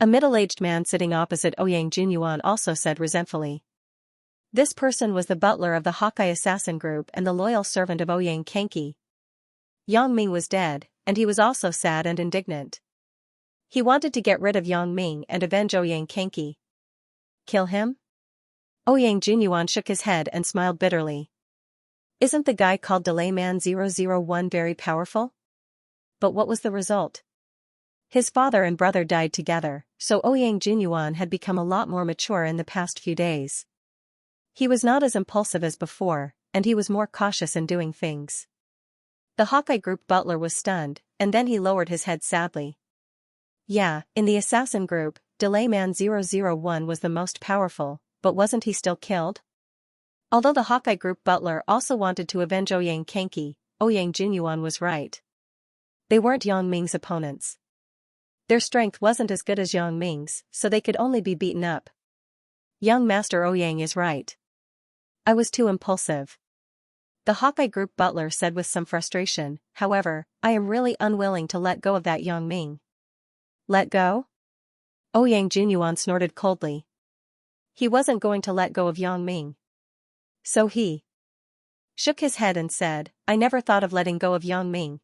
A middle-aged man sitting opposite Ouyang Junyuan also said resentfully. This person was the butler of the Hawkeye assassin group and the loyal servant of Ouyang Kenki. Yang Ming was dead, and he was also sad and indignant. He wanted to get rid of Yang Ming and avenge Ouyang Kenki. Kill him? Ouyang Junyuan shook his head and smiled bitterly. Isn't the guy called Delayman 001 very powerful? But what was the result? His father and brother died together, so Ouyang Junyuan had become a lot more mature in the past few days. He was not as impulsive as before, and he was more cautious in doing things. The Hawkeye group butler was stunned, and then he lowered his head sadly. Yeah, in the assassin group, Delayman 001 was the most powerful, but wasn't he still killed? Although the Hawkeye group butler also wanted to avenge Ouyang Kenki, Ouyang Junyuan was right. They weren't Yang Ming's opponents. Their strength wasn't as good as Yang Ming's, so they could only be beaten up. Young Master Ouyang is right. I was too impulsive. The Hawkeye group butler said with some frustration, however, I am really unwilling to let go of that Yang Ming. Let go? Ouyang Junyuan snorted coldly. He wasn't going to let go of Yang Ming. So he shook his head and said, I never thought of letting go of Yang Ming.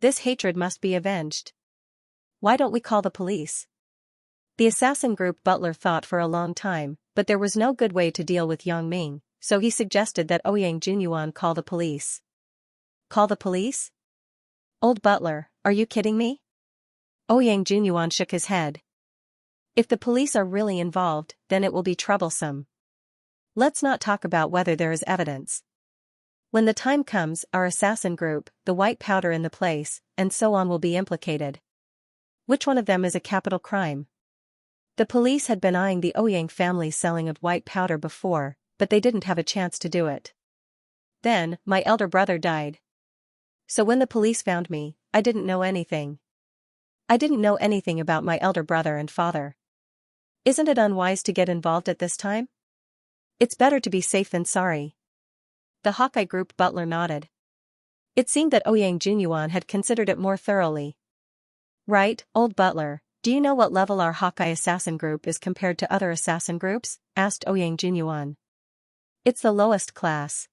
This hatred must be avenged. Why don't we call the police? The assassin group butler thought for a long time, but there was no good way to deal with Yang Ming, so he suggested that Ouyang Junyuan call the police. Call the police? Old butler, are you kidding me? Ouyang Junyuan shook his head. If the police are really involved, then it will be troublesome. Let's not talk about whether there is evidence. When the time comes, our assassin group, the white powder in the place, and so on will be implicated. Which one of them is a capital crime? The police had been eyeing the Ouyang family's selling of white powder before, but they didn't have a chance to do it. Then, my elder brother died. So when the police found me, I didn't know anything. I didn't know anything about my elder brother and father. Isn't it unwise to get involved at this time? It's better to be safe than sorry. The Hawkeye group butler nodded. It seemed that Ouyang Junyuan had considered it more thoroughly. Right, old butler, do you know what level our Hawkeye assassin group is compared to other assassin groups? Asked Ouyang Junyuan. It's the lowest class.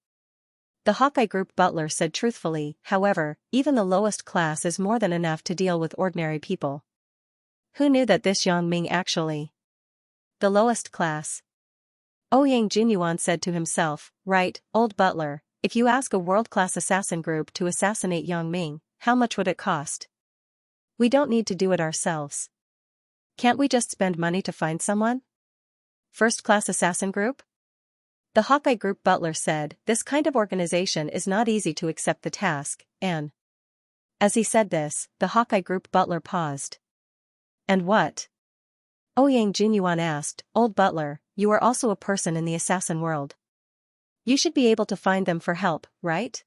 The Hawkeye group butler said truthfully, however, even the lowest class is more than enough to deal with ordinary people. Who knew that this Yang Ming actually? The lowest class. Ouyang Junyuan said to himself, right, old butler, if you ask a world-class assassin group to assassinate Yang Ming, how much would it cost? We don't need to do it ourselves. Can't we just spend money to find someone? First-class assassin group? The Hawkeye Group butler said, "This kind of organization is not easy to accept the task, and..." As he said this, the Hawkeye Group butler paused. "And what?" Ouyang Jinyuan asked. "Old butler, you are also a person in the assassin world. You should be able to find them for help, right?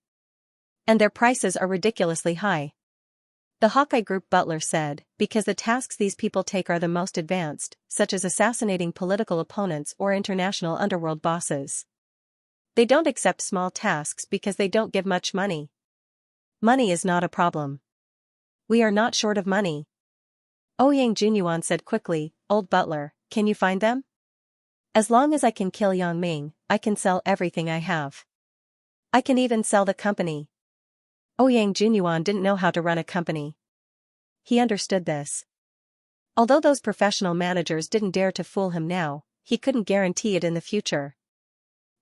And their prices are ridiculously high." The Hawkeye Group butler said, "Because the tasks these people take are the most advanced, such as assassinating political opponents or international underworld bosses. They don't accept small tasks because they don't give much money. Money is not a problem. We are not short of money." Ouyang Jinyuan said quickly, "Old butler, can you find them? As long as I can kill Yang Ming, I can sell everything I have. I can even sell the company." Ouyang Jinyuan didn't know how to run a company. He understood this. Although those professional managers didn't dare to fool him now, he couldn't guarantee it in the future.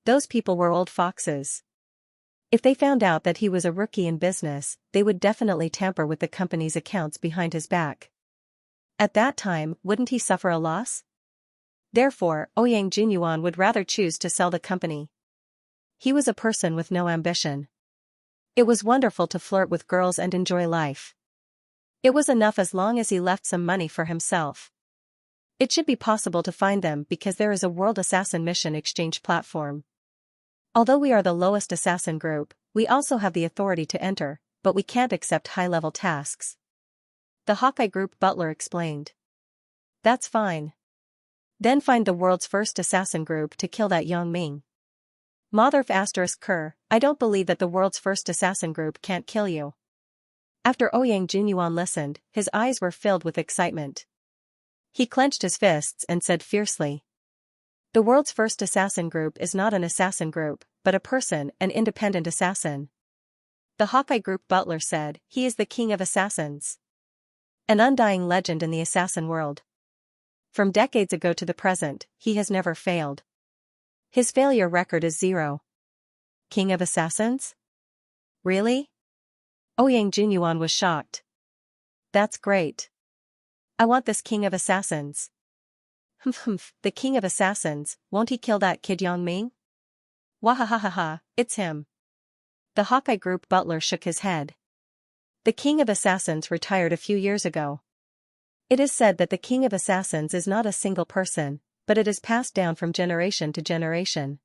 Those people were old foxes. If they found out that he was a rookie in business, they would definitely tamper with the company's accounts behind his back. At that time, wouldn't he suffer a loss? Therefore, Ouyang Jinyuan would rather choose to sell the company. He was a person with no ambition. It was wonderful to flirt with girls and enjoy life. It was enough as long as he left some money for himself. It should be possible to find them because there is a World Assassin Mission Exchange platform. Although we are the lowest assassin group, we also have the authority to enter, but we can't accept high-level tasks. The Hawkeye Group butler explained. "That's fine. Then find the world's first assassin group to kill that Yang Ming." Motherf *Ker, I don't believe that the world's first assassin group can't kill you. After Ouyang Jinyuan listened, his eyes were filled with excitement. He clenched his fists and said fiercely. "The world's first assassin group is not an assassin group, but a person, an independent assassin." The Hawkeye Group butler said, "He is the king of assassins. An undying legend in the assassin world. From decades ago to the present, he has never failed. His failure record is 0. King of assassins? Really?" Ouyang Jinyuan was shocked. "That's great. I want this king of assassins." Humph, the king of assassins, won't he kill that kid Yang Ming?" "Wahahaha, it's him." The Hawkeye Group butler shook his head. "The king of assassins retired a few years ago. It is said that the king of assassins is not a single person, but it is passed down from generation to generation.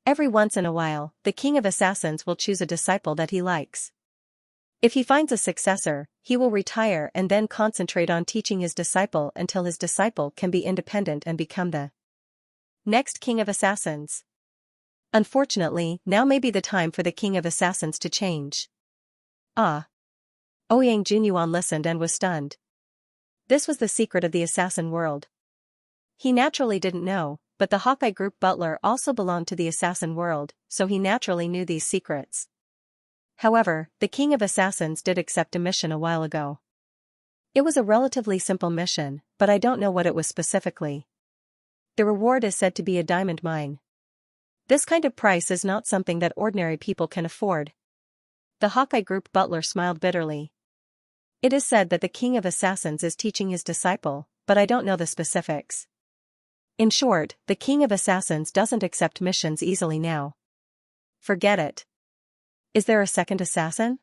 Every once in a while, the king of assassins will choose a disciple that he likes. If he finds a successor, he will retire and then concentrate on teaching his disciple until his disciple can be independent and become the next king of assassins. Unfortunately, now may be the time for the king of assassins to change." "Ah." Ouyang Jinyuan listened and was stunned. This was the secret of the assassin world. He naturally didn't know, but the Hawkeye Group butler also belonged to the assassin world, so he naturally knew these secrets. However, the king of assassins did accept a mission a while ago. It was a relatively simple mission, but I don't know what it was specifically. The reward is said to be a diamond mine. This kind of price is not something that ordinary people can afford. The Hawkeye Group butler smiled bitterly. "It is said that the king of assassins is teaching his disciple, but I don't know the specifics. In short, the king of assassins doesn't accept missions easily now. Forget it." "Is there a second assassin?"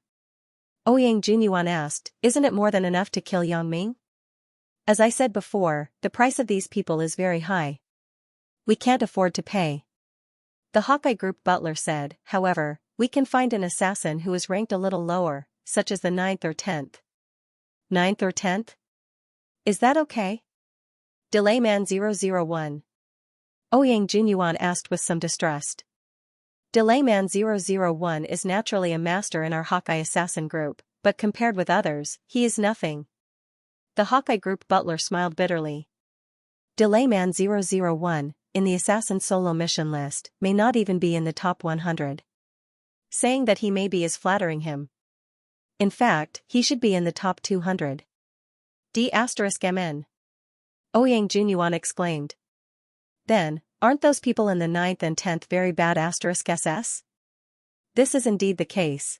Ouyang Jinyuan asked. "Isn't it more than enough to kill Yang Ming? As I said before, the price of these people is very high. We can't afford to pay." The Hawkeye Group butler said, "However, we can find an assassin who is ranked a little lower, such as the 9th or 10th. 9th or 10th? Is that okay?" Delayman 001. Ouyang Jinyuan asked with some distrust. Delayman 001 is naturally a master in our Hawkeye assassin group, but compared with others, he is nothing. The Hawkeye Group butler smiled bitterly. Delayman 001, in the assassin solo mission list, may not even be in the top 100. Saying that he may be is flattering him. In fact, he should be in the top 200. D*MN. Ouyang Jinyuan exclaimed. "Then, aren't those people in the 9th and 10th very bad *SS? This is indeed the case."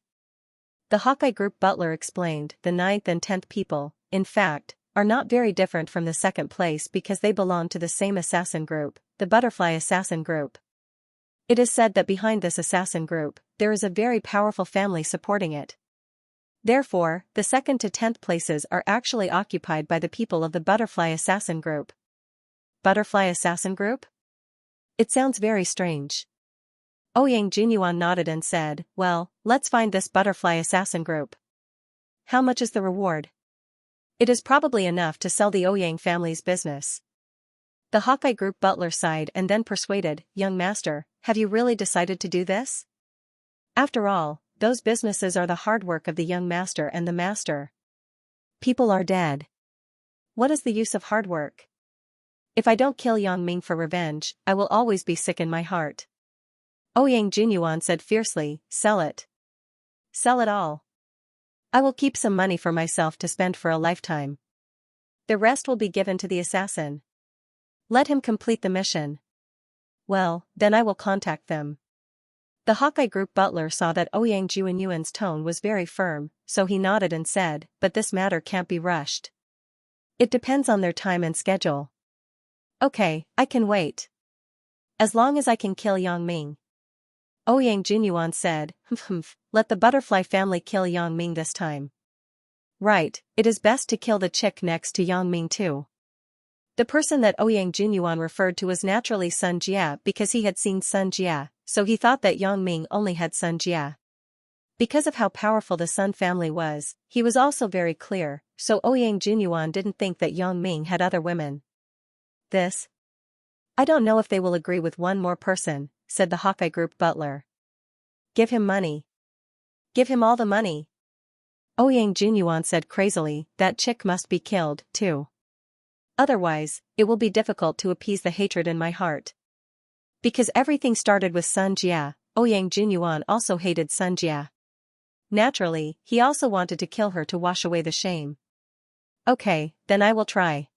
The Hawkeye Group butler explained. "The 9th and 10th people, in fact, are not very different from the second place because they belong to the same assassin group, the Butterfly Assassin Group. It is said that behind this assassin group, there is a very powerful family supporting it. Therefore, the 2nd to 10th places are actually occupied by the people of the Butterfly Assassin Group. Butterfly Assassin Group? It sounds very strange. Ouyang Junyuan nodded and said, well, let's find this Butterfly Assassin Group. How much is the reward? It is probably enough to sell the Ouyang family's business. The Hawkeye Group butler sighed and then persuaded, young master, have you really decided to do this? After all, those businesses are the hard work of the young master and the master. People are dead. What is the use of hard work? If I don't kill Yang Ming for revenge, I will always be sick in my heart. Ouyang Junyuan said fiercely, sell it. Sell it all. I will keep some money for myself to spend for a lifetime. The rest will be given to the assassin. Let him complete the mission. Well, then I will contact them. The Hawkeye Group butler saw that Ouyang Junyuan's tone was very firm, so he nodded and said, but this matter can't be rushed. It depends on their time and schedule. Okay, I can wait. As long as I can kill Yang Ming. Ouyang Junyuan said, let the Butterfly family kill Yang Ming this time. Right, it is best to kill the chick next to Yang Ming too. The person that Ouyang Junyuan referred to was naturally Sun Jia because he had seen Sun Jia, so he thought that Yang Ming only had Sun Jia. Because of how powerful the Sun family was, he was also very clear, so Ouyang Junyuan didn't think that Yang Ming had other women. This? I don't know if they will agree with one more person, said the Hawkeye Group butler. Give him money. Give him all the money. Ouyang Junyuan said crazily, that chick must be killed, too. Otherwise, it will be difficult to appease the hatred in my heart. Because everything started with Sun Jia, Ouyang Junyuan also hated Sun Jia. Naturally, he also wanted to kill her to wash away the shame. Okay, then I will try.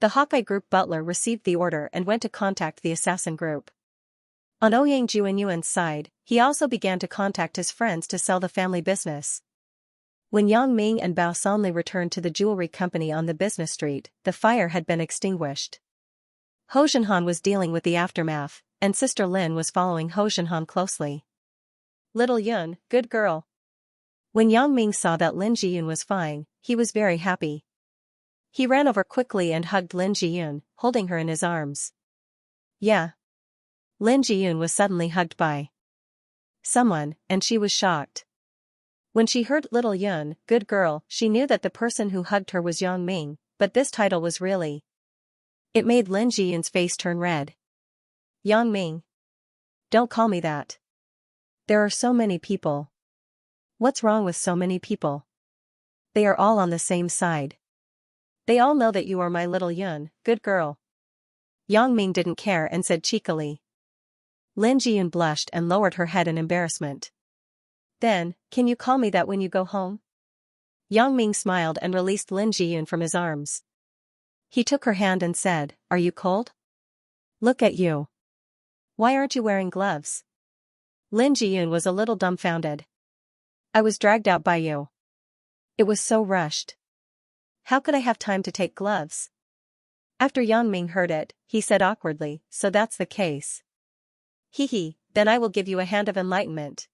The Hawkeye Group butler received the order and went to contact the assassin group. On Ouyang Junyuan's side, he also began to contact his friends to sell the family business. When Yang Ming and Bao Sanli returned to the jewelry company on the business street, the fire had been extinguished. Ho Zhenhan was dealing with the aftermath, and Sister Lin was following Ho Zhenhan closely. Little Yun, good girl. When Yang Ming saw that Lin Jiyun was fine, he was very happy. He ran over quickly and hugged Lin Jiyun, holding her in his arms. Yeah. Lin Jiyun was suddenly hugged by someone, and she was shocked. When she heard Little Yun, good girl, she knew that the person who hugged her was Yang Ming, but this title was really. It made Lin Jiyun's face turn red. Yang Ming. Don't call me that. There are so many people. What's wrong with so many people? They are all on the same side. They all know that you are my Little Yun, good girl. Yang Ming didn't care and said cheekily. Lin Jiyun blushed and lowered her head in embarrassment. Then, can you call me that when you go home? Yang Ming smiled and released Lin Jiyun from his arms. He took her hand and said, are you cold? Look at you. Why aren't you wearing gloves? Lin Jiyun was a little dumbfounded. I was dragged out by you. It was so rushed. How could I have time to take gloves? After Yang Ming heard it, he said awkwardly, so that's the case. Hee, then I will give you a hand of enlightenment.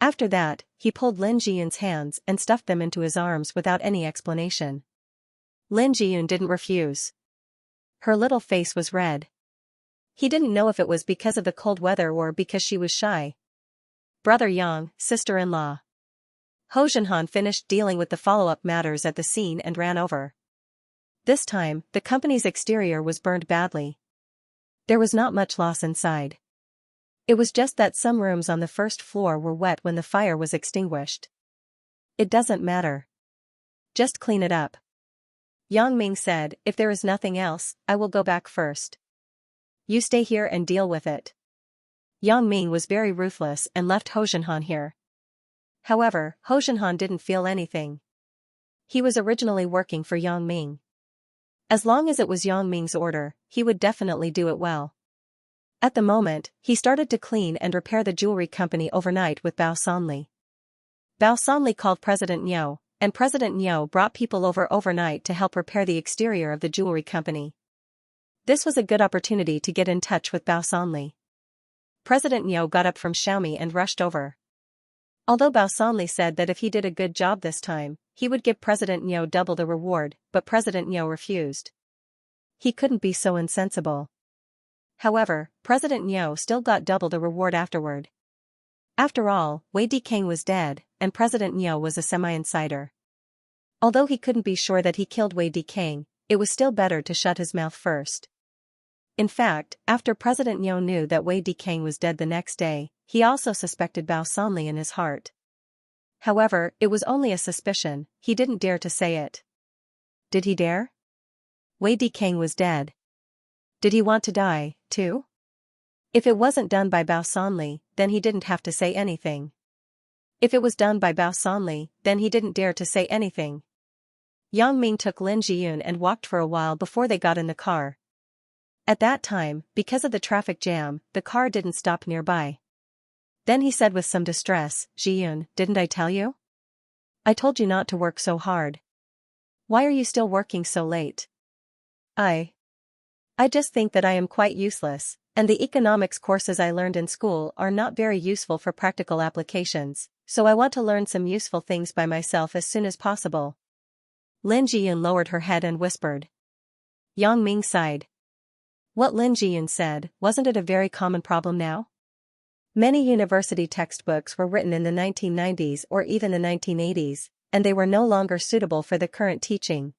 After that, he pulled Lin Jiyun's hands and stuffed them into his arms without any explanation. Lin Jiyun didn't refuse. Her little face was red. He didn't know if it was because of the cold weather or because she was shy. Brother Yang, sister-in-law. Ho Zhenhan finished dealing with the follow-up matters at the scene and ran over. This time, the company's exterior was burned badly. There was not much loss inside. It was just that some rooms on the first floor were wet when the fire was extinguished. It doesn't matter. Just clean it up. Yang Ming said, if there is nothing else, I will go back first. You stay here and deal with it. Yang Ming was very ruthless and left Ho Zhenhan here. However, Ho Zhenhan didn't feel anything. He was originally working for Yang Ming. As long as it was Yang Ming's order, he would definitely do it well. At the moment, he started to clean and repair the jewelry company overnight with Bao Sanli. Bao Sanli called President Niu, and President Niu brought people over overnight to help repair the exterior of the jewelry company. This was a good opportunity to get in touch with Bao Sanli. President Niu got up from Xiaomi and rushed over. Although Bao Sanli said that if he did a good job this time, he would give President Niu double the reward, but President Niu refused. He couldn't be so insensible. However, President Niu still got double the reward afterward. After all, Wei Dikang was dead, and President Niu was a semi-insider. Although he couldn't be sure that he killed Wei Dikang, it was still better to shut his mouth first. In fact, after President Niu knew that Wei Dikang was dead the next day, he also suspected Bao Sanli in his heart. However, it was only a suspicion, he didn't dare to say it. Did he dare? Wei Dikang was dead. Did he want to die, too? If it wasn't done by Bao Sanli, then he didn't have to say anything. If it was done by Bao Sanli, then he didn't dare to say anything. Yang Ming took Lin Jiyun and walked for a while before they got in the car. At that time, because of the traffic jam, the car didn't stop nearby. Then he said with some distress, "Jiyun, didn't I tell you? I told you not to work so hard. Why are you still working so late?" I just think that I am quite useless, and the economics courses I learned in school are not very useful for practical applications, so I want to learn some useful things by myself as soon as possible. Lin Jiyun lowered her head and whispered. Yang Ming sighed. What Lin Jiyun said, wasn't it a very common problem now? Many university textbooks were written in the 1990s or even the 1980s, and they were no longer suitable for the current teaching.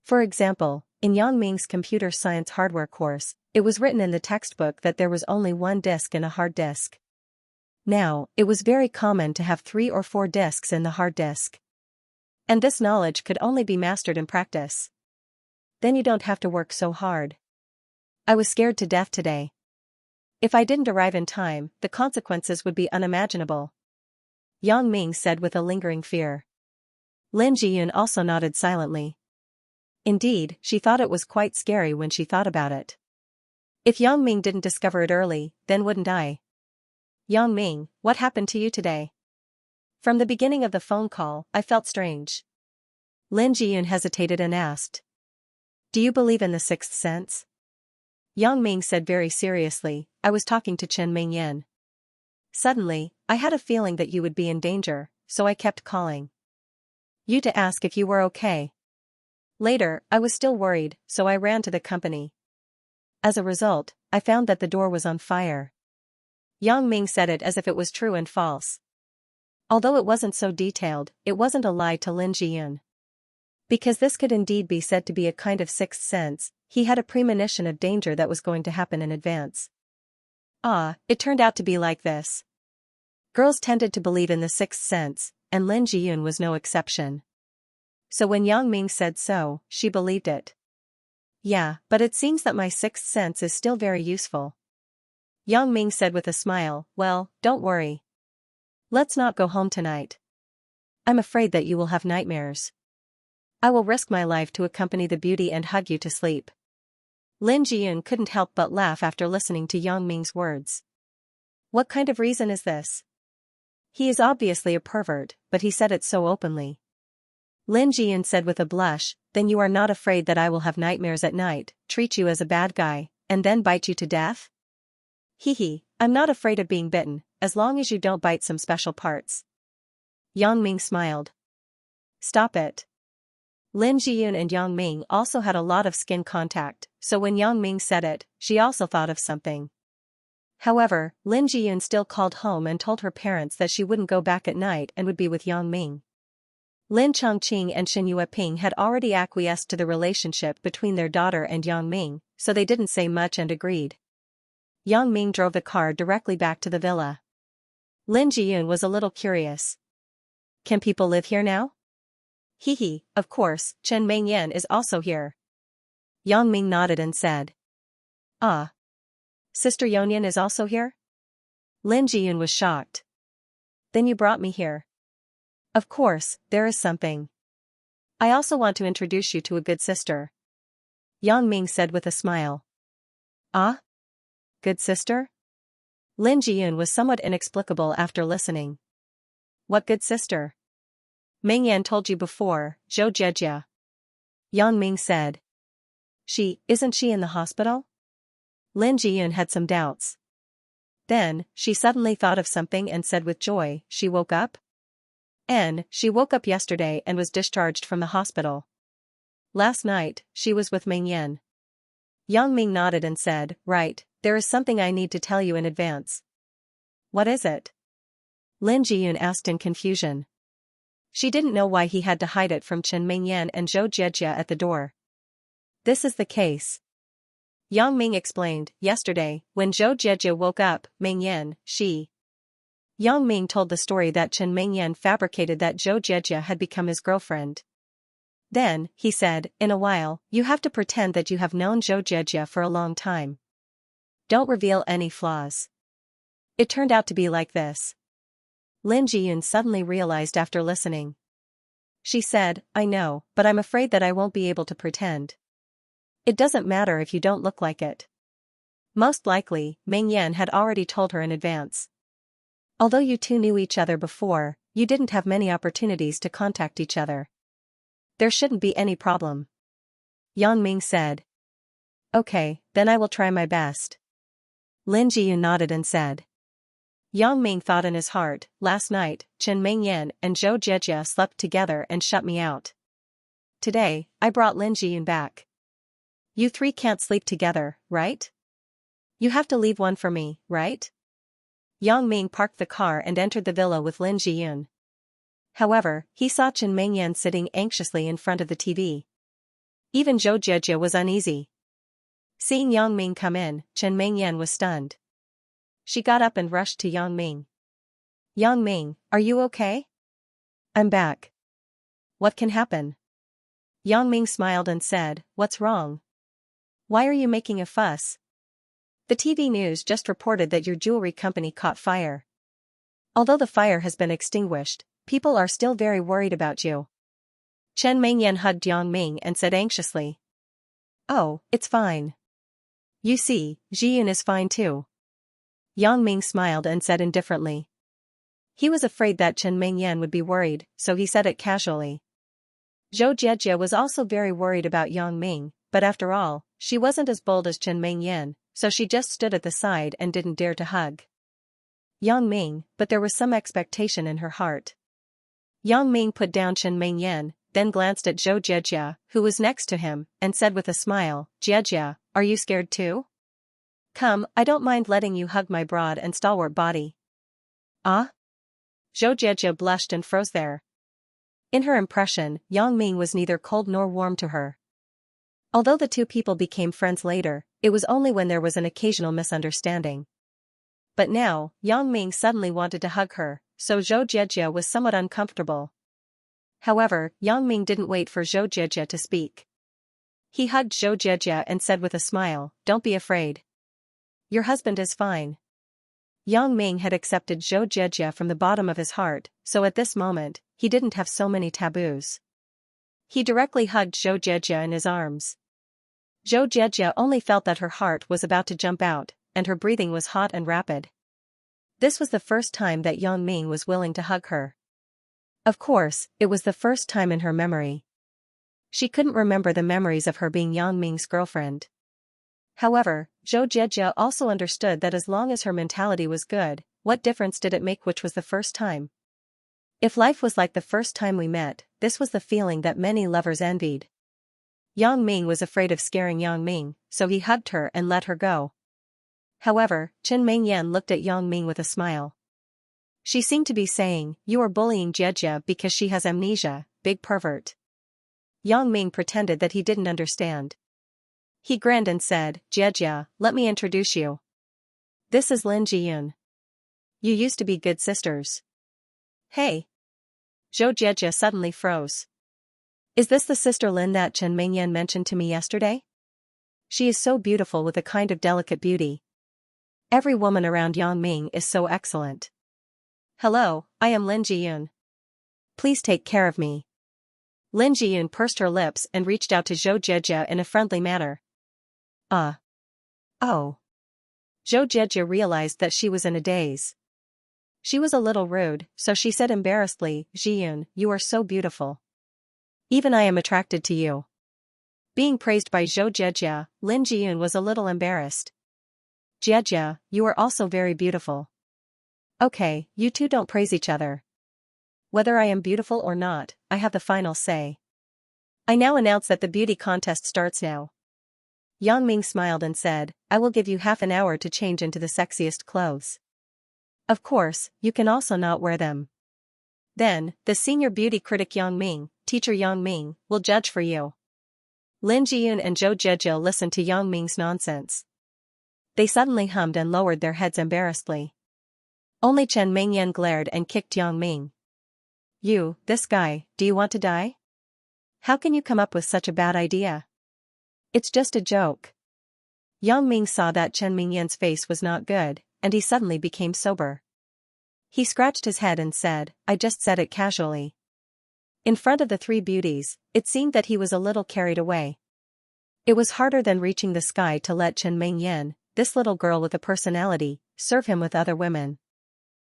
For example, in Yang Ming's computer science hardware course, it was written in the textbook that there was only one disk in a hard disk. Now, it was very common to have 3 or 4 disks in the hard disk. And this knowledge could only be mastered in practice. Then you don't have to work so hard. I was scared to death today. If I didn't arrive in time, the consequences would be unimaginable. Yang Ming said with a lingering fear. Lin Jiyun also nodded silently. Indeed, she thought it was quite scary when she thought about it. If Yang Ming didn't discover it early, then wouldn't I? Yang Ming, what happened to you today? From the beginning of the phone call, I felt strange. Lin Jiyun hesitated and asked. Do you believe in the sixth sense? Yang Ming said very seriously, I was talking to Chen Mingyan. Suddenly, I had a feeling that you would be in danger, so I kept calling you to ask if you were okay. Later, I was still worried, so I ran to the company. As a result, I found that the door was on fire. Yang Ming said it as if it was true and false. Although it wasn't so detailed, it wasn't a lie to Lin Jiyun. Because this could indeed be said to be a kind of sixth sense, he had a premonition of danger that was going to happen in advance. It turned out to be like this. Girls tended to believe in the sixth sense, and Lin Jiyun was no exception. So when Yang Ming said so, she believed it. Yeah, but it seems that my sixth sense is still very useful. Yang Ming said with a smile, well, don't worry. Let's not go home tonight. I'm afraid that you will have nightmares. I will risk my life to accompany the beauty and hug you to sleep. Lin Jiyun couldn't help but laugh after listening to Yang Ming's words. What kind of reason is this? He is obviously a pervert, but he said it so openly. Lin Jiyun said with a blush, then you are not afraid that I will have nightmares at night, treat you as a bad guy, and then bite you to death? Hee, I'm not afraid of being bitten, as long as you don't bite some special parts. Yang Ming smiled. Stop it. Lin Jiyun and Yang Ming also had a lot of skin contact, so when Yang Ming said it, she also thought of something. However, Lin Jiyun still called home and told her parents that she wouldn't go back at night and would be with Yang Ming. Lin Chongqing and Xin Yueping had already acquiesced to the relationship between their daughter and Yang Ming, so they didn't say much and agreed. Yang Ming drove the car directly back to the villa. Lin Jiyun was a little curious. Can people live here now? Hee, of course, Chen Mingyan is also here. Yang Ming nodded and said. Sister Yonyan is also here? Lin Jiyun was shocked. Then you brought me here. Of course, there is something. I also want to introduce you to a good sister. Yang Ming said with a smile. Good sister? Lin Jiyun was somewhat inexplicable after listening. What good sister? Mingyan told you before, Zhou Jejia. Yang Ming said. Isn't she in the hospital? Lin Jiyun had some doubts. Then, she suddenly thought of something and said with joy, she woke up? She woke up yesterday and was discharged from the hospital. Last night, she was with Ming Yan. Yang Ming nodded and said, right, there is something I need to tell you in advance. What is it? Lin Jiyun asked in confusion. She didn't know why he had to hide it from Chen Mingyan and Zhou Jiejia at the door. This is the case. Yang Ming explained, yesterday, when Zhou Jiejia woke up, Mingyan, Yang Ming told the story that Chen Mingyan fabricated that Zhou Jiejia had become his girlfriend. Then, he said, in a while, you have to pretend that you have known Zhou Jiejia for a long time. Don't reveal any flaws. It turned out to be like this. Lin Jiyun suddenly realized after listening. She said, I know, but I'm afraid that I won't be able to pretend. It doesn't matter if you don't look like it. Most likely, Ming Yan had already told her in advance. Although you two knew each other before, you didn't have many opportunities to contact each other. There shouldn't be any problem. Yang Ming said. Okay, then I will try my best. Lin Jiyun nodded and said. Yang Ming thought in his heart, last night, Chen Mingyan and Zhou Jiejia slept together and shut me out. Today, I brought Lin Jiyun back. You three can't sleep together, right? You have to leave one for me, right? Yang Ming parked the car and entered the villa with Lin Jiyun. However, he saw Chen Mingyan sitting anxiously in front of the TV. Even Zhou Jiejia was uneasy. Seeing Yang Ming come in, Chen Mingyan was stunned. She got up and rushed to Yang Ming. Yang Ming, are you okay? I'm back. What can happen? Yang Ming smiled and said, what's wrong? Why are you making a fuss? The TV news just reported that your jewelry company caught fire. Although the fire has been extinguished, people are still very worried about you. Chen Mingyan hugged Yang Ming and said anxiously. Oh, it's fine. You see, Jiyun is fine too. Yang Ming smiled and said indifferently. He was afraid that Chen Mingyan would be worried, so he said it casually. Zhou Jiejia was also very worried about Yang Ming, but after all, she wasn't as bold as Chen Mingyan, so she just stood at the side and didn't dare to hug Yang Ming, but there was some expectation in her heart. Yang Ming put down Chen Mingyan, then glanced at Zhou Jiejia, who was next to him, and said with a smile, Jiejia, are you scared too? Come, I don't mind letting you hug my broad and stalwart body. Ah? Zhou Jiejia blushed and froze there. In her impression, Yang Ming was neither cold nor warm to her. Although the two people became friends later, it was only when there was an occasional misunderstanding. But now, Yang Ming suddenly wanted to hug her, so Zhou Jiejia was somewhat uncomfortable. However, Yang Ming didn't wait for Zhou Jiejia to speak. He hugged Zhou Jiejia and said with a smile, don't be afraid. Your husband is fine. Yang Ming had accepted Zhou Jiejia from the bottom of his heart, so at this moment, he didn't have so many taboos. He directly hugged Zhou Jiejia in his arms. Zhou Jiejia only felt that her heart was about to jump out, and her breathing was hot and rapid. This was the first time that Yang Ming was willing to hug her. Of course, it was the first time in her memory. She couldn't remember the memories of her being Yang Ming's girlfriend. However, Zhou Jiejia also understood that as long as her mentality was good, what difference did it make which was the first time? If life was like the first time we met, this was the feeling that many lovers envied. Yang Ming was afraid of scaring Yang Ming, so he hugged her and let her go. However, Chen Mingyan looked at Yang Ming with a smile. She seemed to be saying, you are bullying Jiejia because she has amnesia, big pervert. Yang Ming pretended that he didn't understand. He grinned and said, Jiejia, let me introduce you. This is Lin Jiyun. You used to be good sisters. Hey. Zhou Jiejia suddenly froze. Is this the sister Lin that Chen Mingyan mentioned to me yesterday? She is so beautiful with a kind of delicate beauty. Every woman around Yang Ming is so excellent. Hello, I am Lin Jiyun. Please take care of me. Lin Jiyun pursed her lips and reached out to Zhou Jiejia in a friendly manner. Oh. Zhou Jiejia realized that she was in a daze. She was a little rude, so she said embarrassedly, Jiyun, you are so beautiful. Even I am attracted to you. Being praised by Zhou Jiejia, Lin Jiyun was a little embarrassed. Xianxia, you are also very beautiful. Okay, you two don't praise each other. Whether I am beautiful or not, I have the final say. I now announce that the beauty contest starts now. Yang Ming smiled and said, I will give you half an hour to change into the sexiest clothes. Of course, you can also not wear them. Then, the senior beauty critic Yang Ming, teacher Yang Ming, will judge for you. Lin Jiyun and Zhou Zhejiu listened to Yang Ming's nonsense. They suddenly hummed and lowered their heads embarrassedly. Only Chen Mingyan glared and kicked Yang Ming. You, this guy, do you want to die? How can you come up with such a bad idea? It's just a joke. Yang Ming saw that Chen Mingyan's face was not good, and he suddenly became sober. He scratched his head and said, I just said it casually. In front of the three beauties, it seemed that he was a little carried away. It was harder than reaching the sky to let Chen Mingyan, this little girl with a personality, serve him with other women.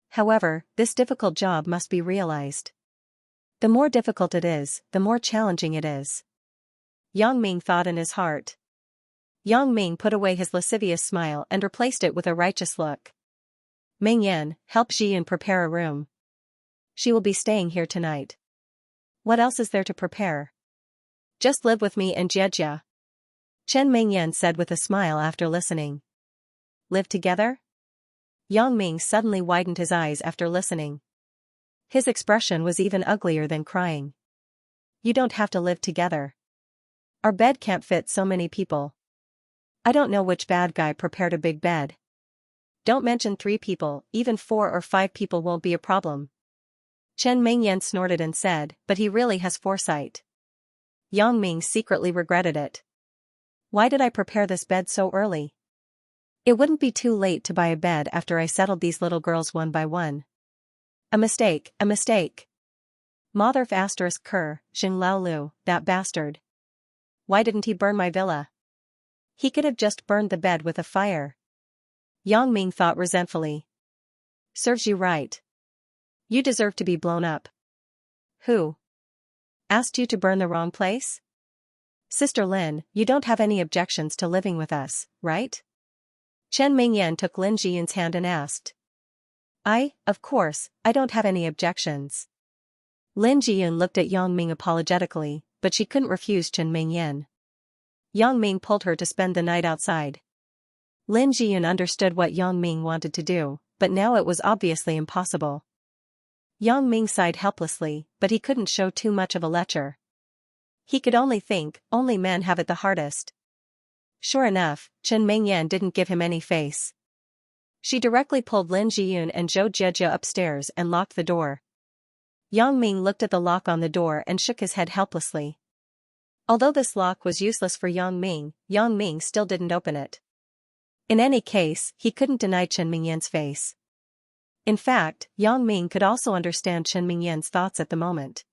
However, this difficult job must be realized. The more difficult it is, the more challenging it is. Yang Ming thought in his heart. Yang Ming put away his lascivious smile and replaced it with a righteous look. Mingyan, help Jiyun prepare a room. She will be staying here tonight. What else is there to prepare? Just live with me and Jieja. Chen Mingyan said with a smile after listening. Live together? Yang Ming suddenly widened his eyes after listening. His expression was even uglier than crying. You don't have to live together. Our bed can't fit so many people. I don't know which bad guy prepared a big bed. Don't mention 3 people, even 4 or 5 people won't be a problem. Chen Mingyan snorted and said, but he really has foresight. Yang Ming secretly regretted it. Why did I prepare this bed so early? It wouldn't be too late to buy a bed after I settled these little girls one by one. A mistake, a mistake. Motherf asterisk Ker, Xing Lao Lu, that bastard. Why didn't he burn my villa? He could have just burned the bed with a fire. Yang Ming thought resentfully. Serves you right. You deserve to be blown up. Who asked you to burn the wrong place? Sister Lin, you don't have any objections to living with us, right? Chen Mingyan took Lin Jiyun's hand and asked. Of course, I don't have any objections. Lin Jiyun looked at Yang Ming apologetically, but she couldn't refuse Chen Mingyan. Yang Ming pulled her to spend the night outside. Lin Jiyun understood what Yang Ming wanted to do, but now it was obviously impossible. Yang Ming sighed helplessly, but he couldn't show too much of a lecher. He could only think, only men have it the hardest. Sure enough, Chen Mingyan didn't give him any face. She directly pulled Lin Jiyun and Zhou Zhejiu upstairs and locked the door. Yang Ming looked at the lock on the door and shook his head helplessly. Although this lock was useless for Yang Ming still didn't open it. In any case, he couldn't deny Chen Mingyan's face. In fact, Yang Ming could also understand Chen Mingyan's thoughts at the moment.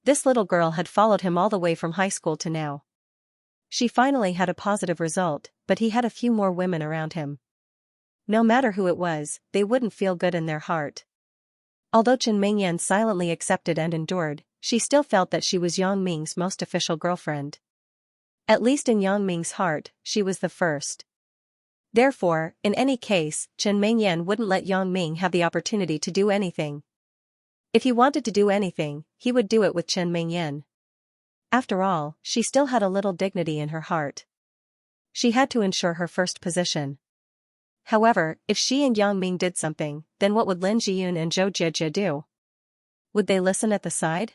This little girl had followed him all the way from high school to now. She finally had a positive result, but he had a few more women around him. No matter who it was, they wouldn't feel good in their heart. Although Chen Mingyan silently accepted and endured, she still felt that she was Yang Ming's most official girlfriend. At least in Yang Ming's heart, she was the first. Therefore, in any case, Chen Mingyan wouldn't let Yang Ming have the opportunity to do anything. If he wanted to do anything, he would do it with Chen Mingyan. After all, she still had a little dignity in her heart. She had to ensure her first position. However, if she and Yang Ming did something, then what would Lin Jiyun and Zhou Zhejiu do? Would they listen at the side?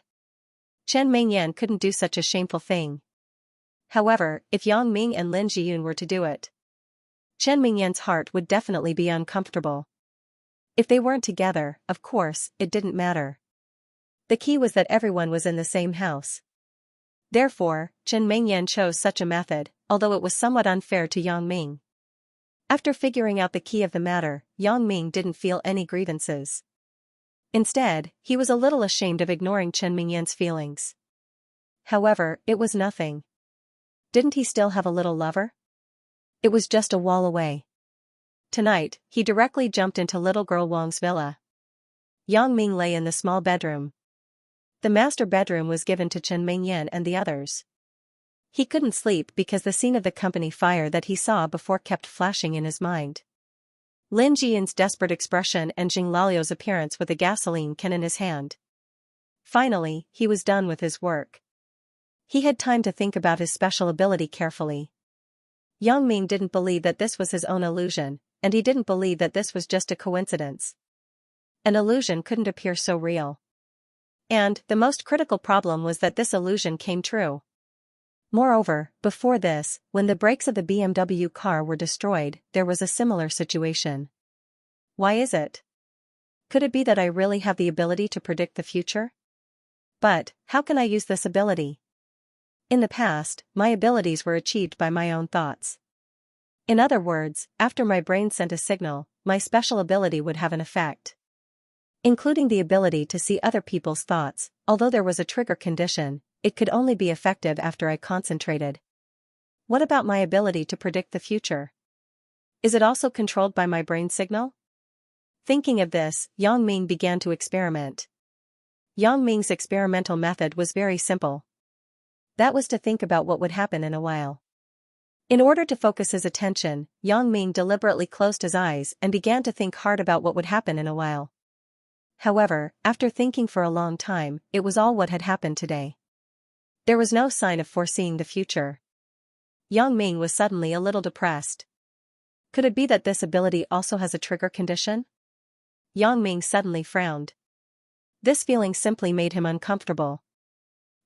Chen Mingyan couldn't do such a shameful thing. However, if Yang Ming and Lin Jiyun were to do it, Chen Mingyan's heart would definitely be uncomfortable. If they weren't together, of course, it didn't matter. The key was that everyone was in the same house. Therefore, Chen Mingyan chose such a method, although it was somewhat unfair to Yang Ming. After figuring out the key of the matter, Yang Ming didn't feel any grievances. Instead, he was a little ashamed of ignoring Chen Mingyan's feelings. However, it was nothing. Didn't he still have a little lover? It was just a wall away. Tonight, he directly jumped into little girl Wang's villa. Yang Ming lay in the small bedroom. The master bedroom was given to Chen Mingyan and the others. He couldn't sleep because the scene of the company fire that he saw before kept flashing in his mind. Lin Jian's desperate expression and Jing Lalio's appearance with a gasoline can in his hand. Finally, he was done with his work. He had time to think about his special ability carefully. Yang Ming didn't believe that this was his own illusion, and he didn't believe that this was just a coincidence. An illusion couldn't appear so real. And the most critical problem was that this illusion came true. Moreover, before this, when the brakes of the BMW car were destroyed, there was a similar situation. Why is it? Could it be that I really have the ability to predict the future? But, how can I use this ability? In the past, my abilities were achieved by my own thoughts. In other words, after my brain sent a signal, my special ability would have an effect. Including the ability to see other people's thoughts, although there was a trigger condition, it could only be effective after I concentrated. What about my ability to predict the future? Is it also controlled by my brain signal? Thinking of this, Yang Ming began to experiment. Yang Ming's experimental method was very simple. That was to think about what would happen in a while. In order to focus his attention, Yang Ming deliberately closed his eyes and began to think hard about what would happen in a while. However, after thinking for a long time, it was all what had happened today. There was no sign of foreseeing the future. Yang Ming was suddenly a little depressed. Could it be that this ability also has a trigger condition? Yang Ming suddenly frowned. This feeling simply made him uncomfortable.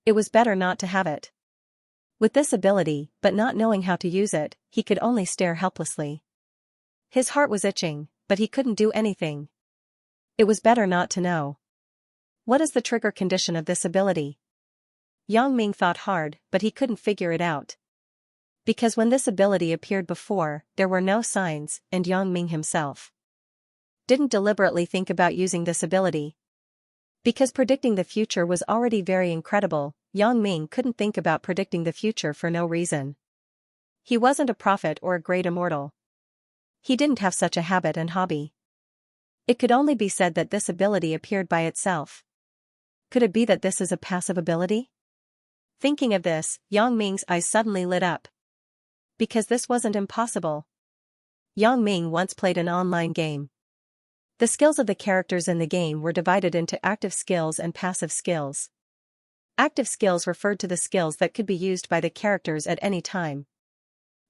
It was better not to have it. With this ability, but not knowing how to use it, he could only stare helplessly. His heart was itching, but he couldn't do anything. It was better not to know. What is the trigger condition of this ability? Yang Ming thought hard, but he couldn't figure it out. Because when this ability appeared before, there were no signs, and Yang Ming himself didn't deliberately think about using this ability. Because predicting the future was already very incredible, Yang Ming couldn't think about predicting the future for no reason. He wasn't a prophet or a great immortal. He didn't have such a habit and hobby. It could only be said that this ability appeared by itself. Could it be that this is a passive ability? Thinking of this, Yang Ming's eyes suddenly lit up. Because this wasn't impossible. Yang Ming once played an online game. The skills of the characters in the game were divided into active skills and passive skills. Active skills referred to the skills that could be used by the characters at any time.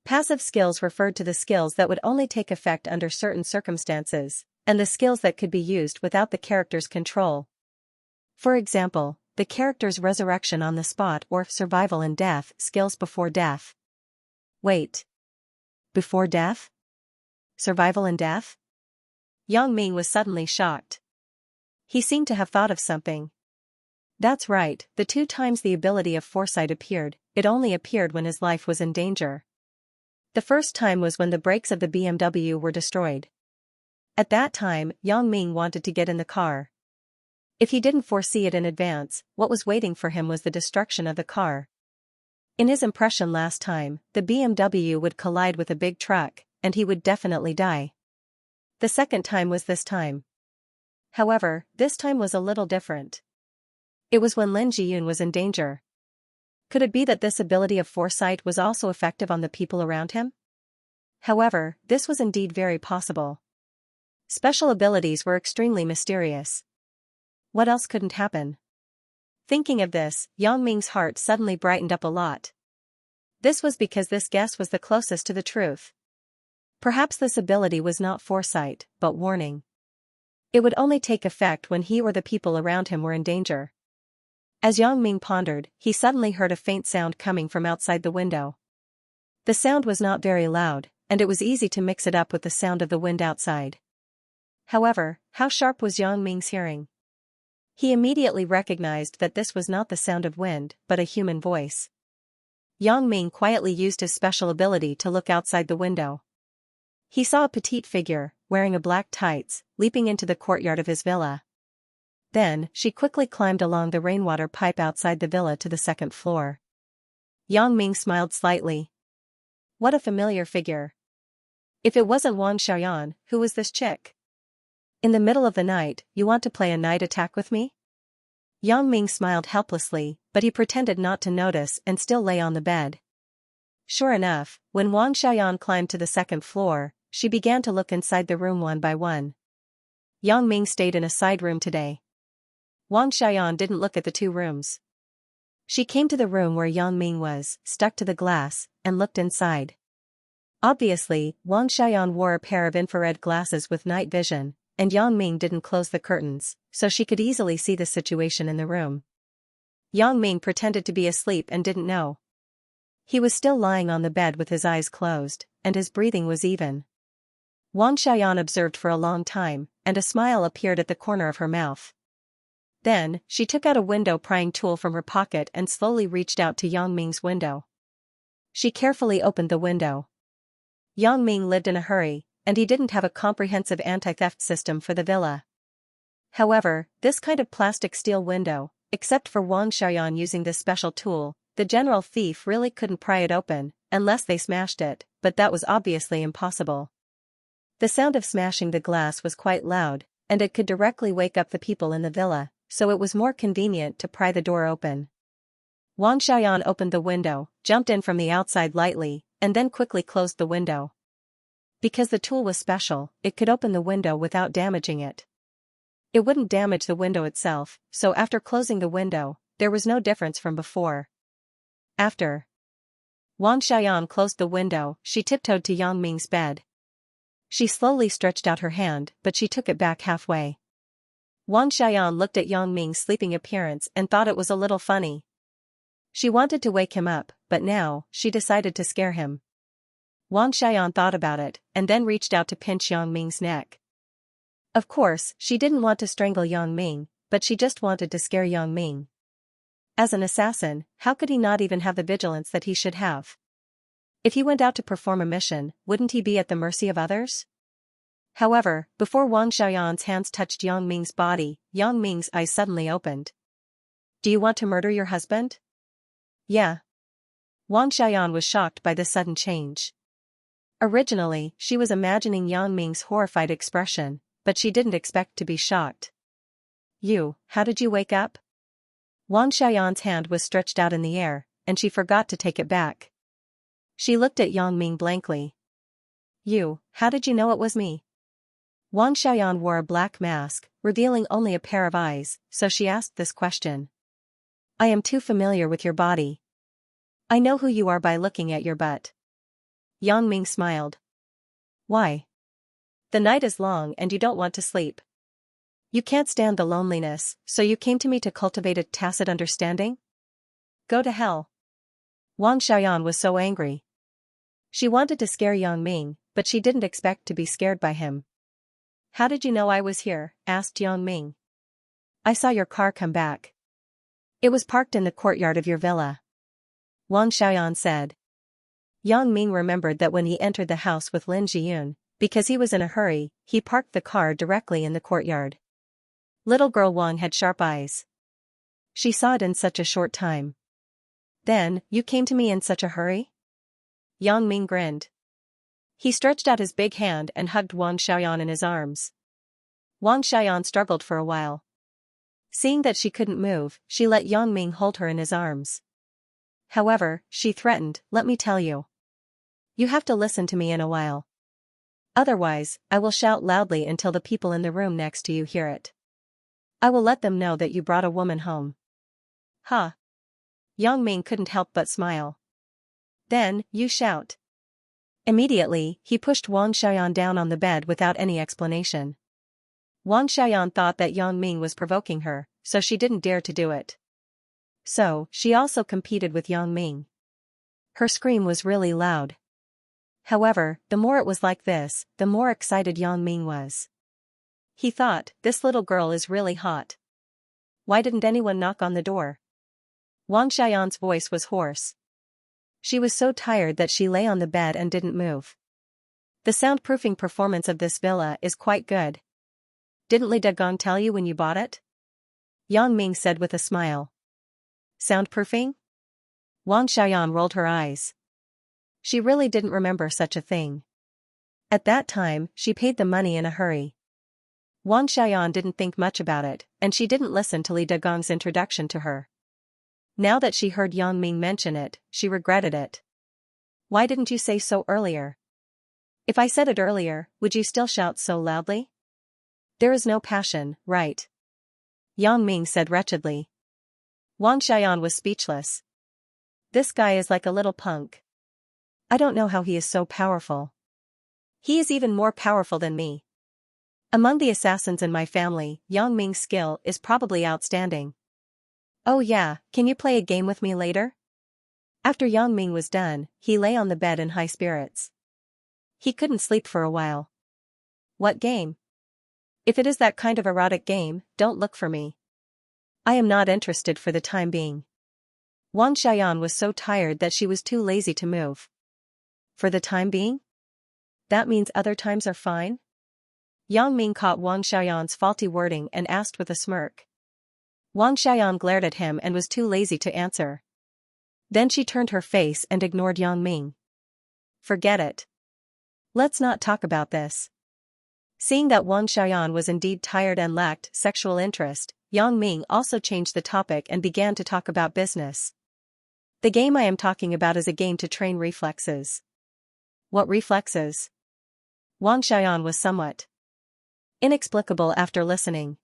Passive skills referred to the skills that would only take effect under certain circumstances, and the skills that could be used without the character's control. For example, the character's resurrection on the spot or survival and death skills before death. Wait. Before death? Survival and death? Yang Ming was suddenly shocked. He seemed to have thought of something. That's right, the 2 times the ability of foresight appeared, it only appeared when his life was in danger. The first time was when the brakes of the BMW were destroyed. At that time, Yang Ming wanted to get in the car. If he didn't foresee it in advance, what was waiting for him was the destruction of the car. In his impression last time, the BMW would collide with a big truck, and he would definitely die. The second time was this time. However, this time was a little different. It was when Lin Jiyun was in danger. Could it be that this ability of foresight was also effective on the people around him? However, this was indeed very possible. Special abilities were extremely mysterious. What else couldn't happen? Thinking of this, Yang Ming's heart suddenly brightened up a lot. This was because this guess was the closest to the truth. Perhaps this ability was not foresight, but warning. It would only take effect when he or the people around him were in danger. As Yang Ming pondered, he suddenly heard a faint sound coming from outside the window. The sound was not very loud, and it was easy to mix it up with the sound of the wind outside. However, how sharp was Yang Ming's hearing? He immediately recognized that this was not the sound of wind, but a human voice. Yang Ming quietly used his special ability to look outside the window. He saw a petite figure, wearing a black tights, leaping into the courtyard of his villa. Then, she quickly climbed along the rainwater pipe outside the villa to the 2nd floor. Yang Ming smiled slightly. What a familiar figure. If it wasn't Wang Xiaoyan, who was this chick? In the middle of the night, you want to play a night attack with me? Yang Ming smiled helplessly, but he pretended not to notice and still lay on the bed. Sure enough, when Wang Xiaoyan climbed to the second floor, she began to look inside the room one by one. Yang Ming stayed in a side room today. Wang Xiaoyan didn't look at the two rooms. She came to the room where Yang Ming was, stuck to the glass, and looked inside. Obviously, Wang Xiaoyan wore a pair of infrared glasses with night vision, and Yang Ming didn't close the curtains, so she could easily see the situation in the room. Yang Ming pretended to be asleep and didn't know. He was still lying on the bed with his eyes closed, and his breathing was even. Wang Xiaoyan observed for a long time, and a smile appeared at the corner of her mouth. Then, she took out a window prying tool from her pocket and slowly reached out to Yang Ming's window. She carefully opened the window. Yang Ming lived in a hurry, and he didn't have a comprehensive anti-theft system for the villa. However, this kind of plastic steel window, except for Wang Xiaoyan using this special tool, the general thief really couldn't pry it open, unless they smashed it, but that was obviously impossible. The sound of smashing the glass was quite loud, and it could directly wake up the people in the villa, so it was more convenient to pry the door open. Wang Xiaoyan opened the window, jumped in from the outside lightly, and then quickly closed the window. Because the tool was special, it could open the window without damaging it. It wouldn't damage the window itself, so after closing the window, there was no difference from before. After Wang Xiaoyan closed the window, she tiptoed to Yang Ming's bed. She slowly stretched out her hand, but she took it back halfway. Wang Xiaoyan looked at Yang Ming's sleeping appearance and thought it was a little funny. She wanted to wake him up, but now, she decided to scare him. Wang Xiaoyan thought about it, and then reached out to pinch Yang Ming's neck. Of course, she didn't want to strangle Yang Ming, but she just wanted to scare Yang Ming. As an assassin, how could he not even have the vigilance that he should have? If he went out to perform a mission, wouldn't he be at the mercy of others? However, before Wang Xiaoyan's hands touched Yang Ming's body, Yang Ming's eyes suddenly opened. Do you want to murder your husband? Yeah. Wang Xiaoyan was shocked by this sudden change. Originally, she was imagining Yang Ming's horrified expression, but she didn't expect to be shocked. How did you wake up? Wang Xiaoyan's hand was stretched out in the air, and she forgot to take it back. She looked at Yang Ming blankly. How did you know it was me? Wang Xiaoyan wore a black mask, revealing only a pair of eyes, so she asked this question. I am too familiar with your body. I know who you are by looking at your butt. Yang Ming smiled. Why? The night is long and you don't want to sleep. You can't stand the loneliness, so you came to me to cultivate a tacit understanding? Go to hell. Wang Xiaoyan was so angry. She wanted to scare Yang Ming, but she didn't expect to be scared by him. How did you know I was here? Asked Yang Ming. I saw your car come back. It was parked in the courtyard of your villa. Wang Xiaoyan said. Yang Ming remembered that when he entered the house with Lin Jiyun, because he was in a hurry, he parked the car directly in the courtyard. Little girl Wang had sharp eyes. She saw it in such a short time. Then, you came to me in such a hurry? Yang Ming grinned. He stretched out his big hand and hugged Wang Xiaoyan in his arms. Wang Xiaoyan struggled for a while. Seeing that she couldn't move, she let Yang Ming hold her in his arms. However, she threatened, let me tell you. You have to listen to me in a while. Otherwise, I will shout loudly until the people in the room next to you hear it. I will let them know that you brought a woman home. Huh? Yang Ming couldn't help but smile. Then, you shout. Immediately, he pushed Wang Xiaoyan down on the bed without any explanation. Wang Xiaoyan thought that Yang Ming was provoking her, so she didn't dare to do it. So, she also competed with Yang Ming. Her scream was really loud. However, the more it was like this, the more excited Yang Ming was. He thought, this little girl is really hot. Why didn't anyone knock on the door? Wang Xiaoyan's voice was hoarse. She was so tired that she lay on the bed and didn't move. The soundproofing performance of this villa is quite good. Didn't Li Degong tell you when you bought it? Yang Ming said with a smile. Soundproofing? Wang Xiaoyan rolled her eyes. She really didn't remember such a thing. At that time, she paid the money in a hurry. Wang Xiaoyan didn't think much about it, and she didn't listen to Li Degong's introduction to her. Now that she heard Yang Ming mention it, she regretted it. Why didn't you say so earlier? If I said it earlier, would you still shout so loudly? There is no passion, right? Yang Ming said wretchedly. Wang Xiaoyan was speechless. This guy is like a little punk. I don't know how he is so powerful. He is even more powerful than me. Among the assassins in my family, Yang Ming's skill is probably outstanding. Oh yeah, can you play a game with me later? After Yang Ming was done, he lay on the bed in high spirits. He couldn't sleep for a while. What game? If it is that kind of erotic game, don't look for me. I am not interested for the time being. Wang Xiaoyan was so tired that she was too lazy to move. For the time being? That means other times are fine? Yang Ming caught Wang Xiaoyan's faulty wording and asked with a smirk. Wang Xiaoyan glared at him and was too lazy to answer. Then she turned her face and ignored Yang Ming. Forget it. Let's not talk about this. Seeing that Wang Xiaoyan was indeed tired and lacked sexual interest, Yang Ming also changed the topic and began to talk about business. The game I am talking about is a game to train reflexes. What reflexes? Wang Xiaoyan was somewhat inexplicable after listening.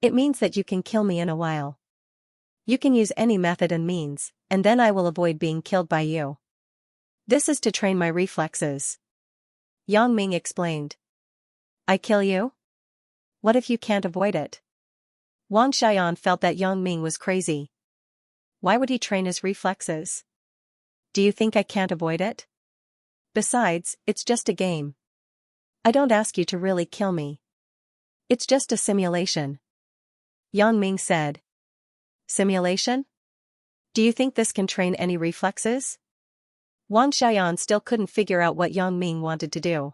It means that you can kill me in a while. You can use any method and means, and then I will avoid being killed by you. This is to train my reflexes. Yang Ming explained. I kill you? What if you can't avoid it? Wang Xiaoyan felt that Yang Ming was crazy. Why would he train his reflexes? Do you think I can't avoid it? Besides, it's just a game. I don't ask you to really kill me. It's just a simulation. Yang Ming said. Simulation? Do you think this can train any reflexes? Wang Xiaoyan still couldn't figure out what Yang Ming wanted to do.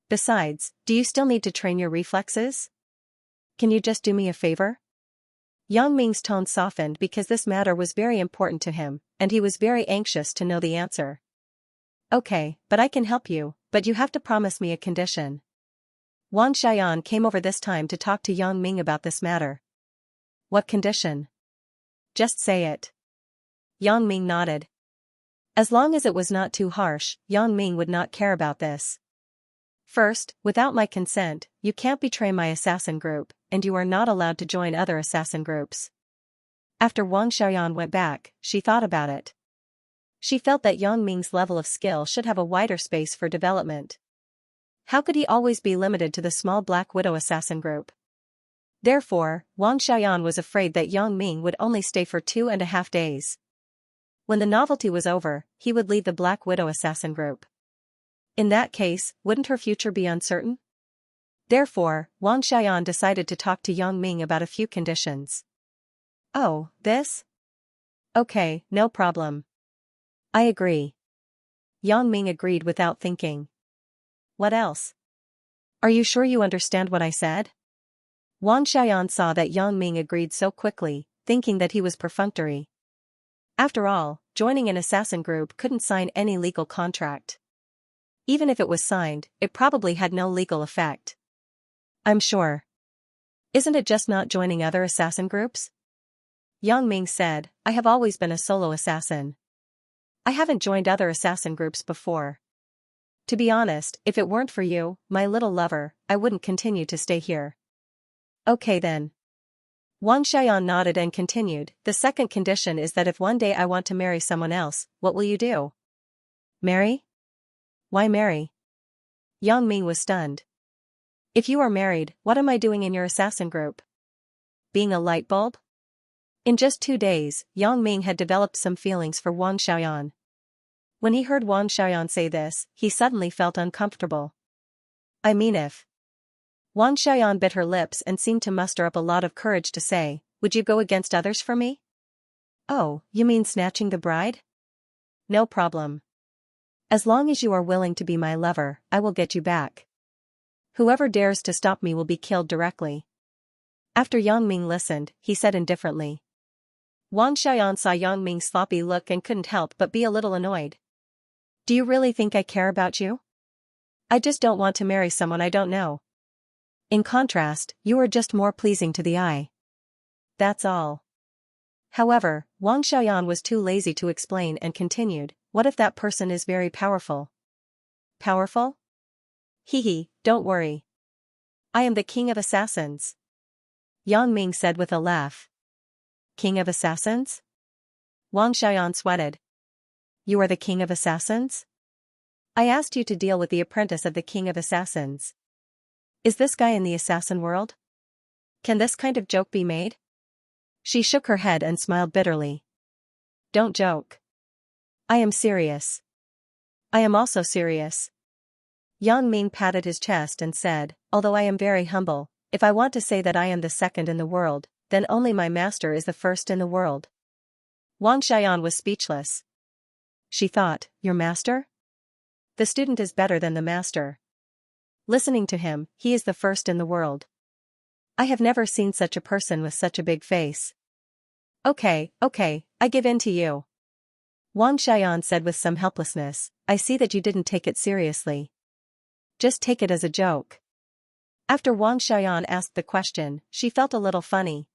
Besides, do you still need to train your reflexes? Can you just do me a favor? Yang Ming's tone softened because this matter was very important to him, and he was very anxious to know the answer. Okay, but I can help you, but you have to promise me a condition. Wang Xiaoyan came over this time to talk to Yang Ming about this matter. What condition? Just say it. Yang Ming nodded. As long as it was not too harsh, Yang Ming would not care about this. First, without my consent, you can't betray my assassin group, and you are not allowed to join other assassin groups. After Wang Xiaoyan went back, she thought about it. She felt that Yang Ming's level of skill should have a wider space for development. How could he always be limited to the small Black Widow assassin group? Therefore, Wang Xiaoyan was afraid that Yang Ming would only stay for 2.5 days. When the novelty was over, he would leave the Black Widow assassin group. In that case, wouldn't her future be uncertain? Therefore, Wang Xiaoyan decided to talk to Yang Ming about a few conditions. Oh, this? Okay, no problem. I agree. Yang Ming agreed without thinking. What else? Are you sure you understand what I said? Wang Xiaoyan saw that Yang Ming agreed so quickly, thinking that he was perfunctory. After all, joining an assassin group couldn't sign any legal contract. Even if it was signed, it probably had no legal effect. I'm sure. Isn't it just not joining other assassin groups? Yang Ming said, I have always been a solo assassin. I haven't joined other assassin groups before. To be honest, if it weren't for you, my little lover, I wouldn't continue to stay here. Okay then. Wang Xiaoyan nodded and continued, the second condition is that if one day I want to marry someone else, what will you do? Marry? Why marry? Yang Ming was stunned. If you are married, what am I doing in your assassin group? Being a light bulb? In just 2 days, Yang Ming had developed some feelings for Wang Xiaoyan. When he heard Wang Xiaoyan say this, he suddenly felt uncomfortable. I mean if. Wang Xiaoyan bit her lips and seemed to muster up a lot of courage to say, would you go against others for me? Oh, you mean snatching the bride? No problem. As long as you are willing to be my lover, I will get you back. Whoever dares to stop me will be killed directly. After Yang Ming listened, he said indifferently. Wang Xiaoyan saw Yang Ming's sloppy look and couldn't help but be a little annoyed. Do you really think I care about you? I just don't want to marry someone I don't know. In contrast, you are just more pleasing to the eye. That's all. However, Wang Xiaoyan was too lazy to explain and continued, what if that person is very powerful? Powerful? Hee, don't worry. I am the king of assassins. Yang Ming said with a laugh. King of assassins? Wang Xiaoyan sweated. You are the king of assassins? I asked you to deal with the apprentice of the king of assassins. Is this guy in the assassin world? Can this kind of joke be made? She shook her head and smiled bitterly. Don't joke. I am serious. I am also serious. Yang Ming patted his chest and said, although I am very humble, if I want to say that I am the second in the world, then only my master is the first in the world. Wang Xiaoyan was speechless. She thought, your master? The student is better than the master. Listening to him, he is the first in the world. I have never seen such a person with such a big face. Okay, I give in to you. Wang Xiaoyan said with some helplessness, I see that you didn't take it seriously. Just take it as a joke. After Wang Xiaoyan asked the question, she felt a little funny.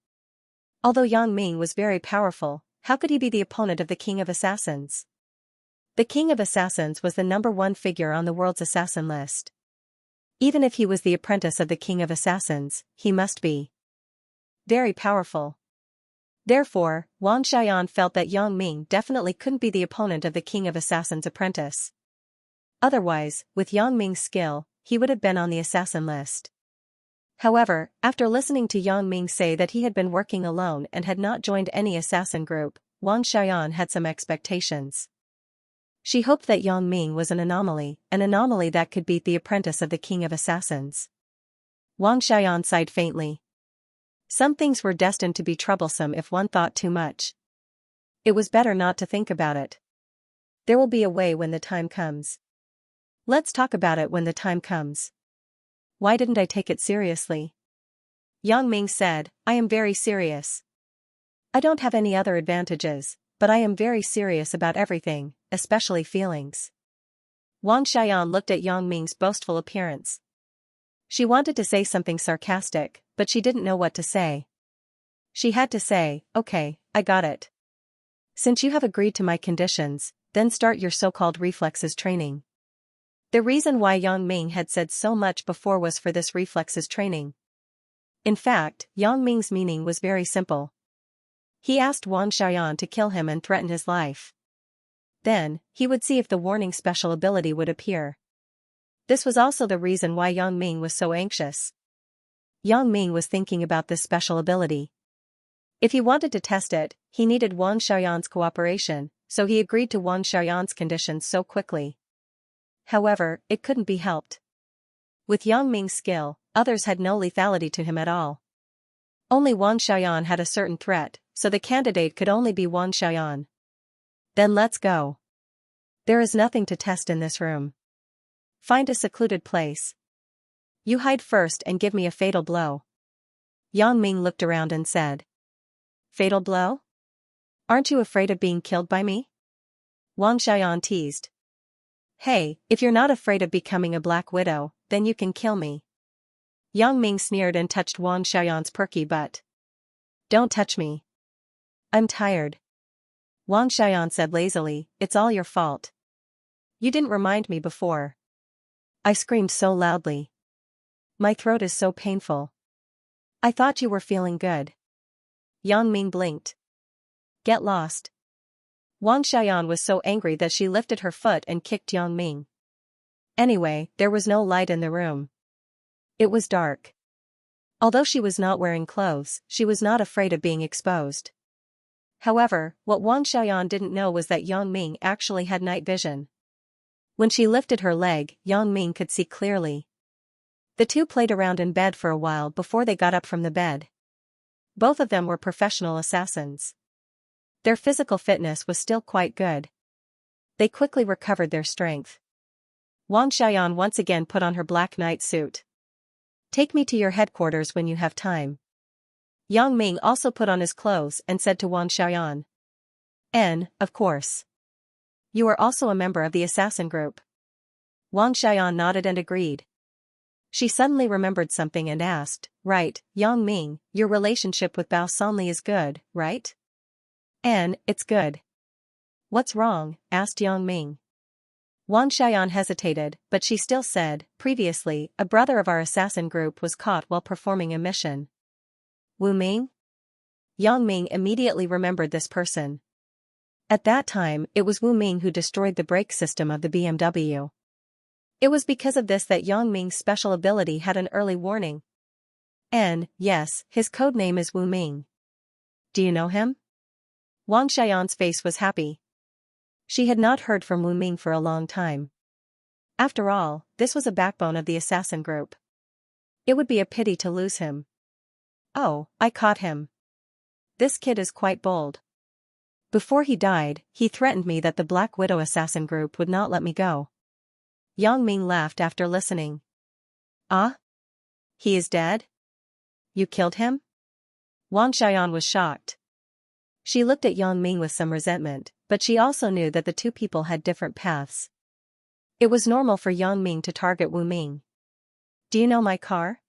Although Yang Ming was very powerful, how could he be the opponent of the king of assassins? The king of assassins was the #1 figure on the world's assassin list. Even if he was the apprentice of the king of assassins, he must be very powerful. Therefore, Wang Xiaoyan felt that Yang Ming definitely couldn't be the opponent of the king of assassins' apprentice. Otherwise, with Yang Ming's skill, he would have been on the assassin list. However, after listening to Yang Ming say that he had been working alone and had not joined any assassin group, Wang Xiaoyan had some expectations. She hoped that Yang Ming was an anomaly that could beat the apprentice of the king of assassins. Wang Xiaoyan sighed faintly. Some things were destined to be troublesome if one thought too much. It was better not to think about it. There will be a way when the time comes. Let's talk about it when the time comes. Why didn't I take it seriously? Yang Ming said, I am very serious. I don't have any other advantages, but I am very serious about everything, especially feelings. Wang Xiaoyan looked at Yang Ming's boastful appearance. She wanted to say something sarcastic, but she didn't know what to say. She had to say, okay, I got it. Since you have agreed to my conditions, then start your so-called reflexes training. The reason why Yang Ming had said so much before was for this reflexes training. In fact, Yang Ming's meaning was very simple. He asked Wang Xiaoyan to kill him and threaten his life. Then, he would see if the warning special ability would appear. This was also the reason why Yang Ming was so anxious. Yang Ming was thinking about this special ability. If he wanted to test it, he needed Wang Xiaoyan's cooperation, so he agreed to Wang Xiaoyan's conditions so quickly. However, it couldn't be helped. With Yang Ming's skill, others had no lethality to him at all. Only Wang Xiaoyan had a certain threat, so the candidate could only be Wang Xiaoyan. Then let's go. There is nothing to test in this room. Find a secluded place. You hide first and give me a fatal blow. Yang Ming looked around and said. Fatal blow? Aren't you afraid of being killed by me? Wang Xiaoyan teased. Hey, if you're not afraid of becoming a black widow, then you can kill me. Yang Ming sneered and touched Wang Xiaoyan's perky butt. Don't touch me. I'm tired. Wang Xiaoyan said lazily, it's all your fault. You didn't remind me before. I screamed so loudly. My throat is so painful. I thought you were feeling good. Yang Ming blinked. Get lost. Wang Xiaoyan was so angry that she lifted her foot and kicked Yang Ming. Anyway, there was no light in the room. It was dark. Although she was not wearing clothes, she was not afraid of being exposed. However, what Wang Xiaoyan didn't know was that Yang Ming actually had night vision. When she lifted her leg, Yang Ming could see clearly. The two played around in bed for a while before they got up from the bed. Both of them were professional assassins. Their physical fitness was still quite good. They quickly recovered their strength. Wang Xiaoyan once again put on her black night suit. Take me to your headquarters when you have time. Yang Ming also put on his clothes and said to Wang Xiaoyan. Of course. You are also a member of the assassin group. Wang Xiaoyan nodded and agreed. She suddenly remembered something and asked, right, Yang Ming, your relationship with Bao Sanli is good, right? It's good. What's wrong? Asked Yang Ming. Wang Xiaoyan hesitated, but she still said, previously, a brother of our assassin group was caught while performing a mission. Wu Ming? Yang Ming immediately remembered this person. At that time, it was Wu Ming who destroyed the brake system of the BMW. It was because of this that Yang Ming's special ability had an early warning. Yes, his code name is Wu Ming. Do you know him? Wang Xiaoyan's face was happy. She had not heard from Wu Ming for a long time. After all, this was a backbone of the assassin group. It would be a pity to lose him. Oh, I caught him. This kid is quite bold. Before he died, he threatened me that the Black Widow assassin group would not let me go. Yang Ming laughed after listening. Ah? He is dead? You killed him? Wang Xiaoyan was shocked. She looked at Yang Ming with some resentment, but she also knew that the two people had different paths. It was normal for Yang Ming to target Wu Ming. Do you know my car?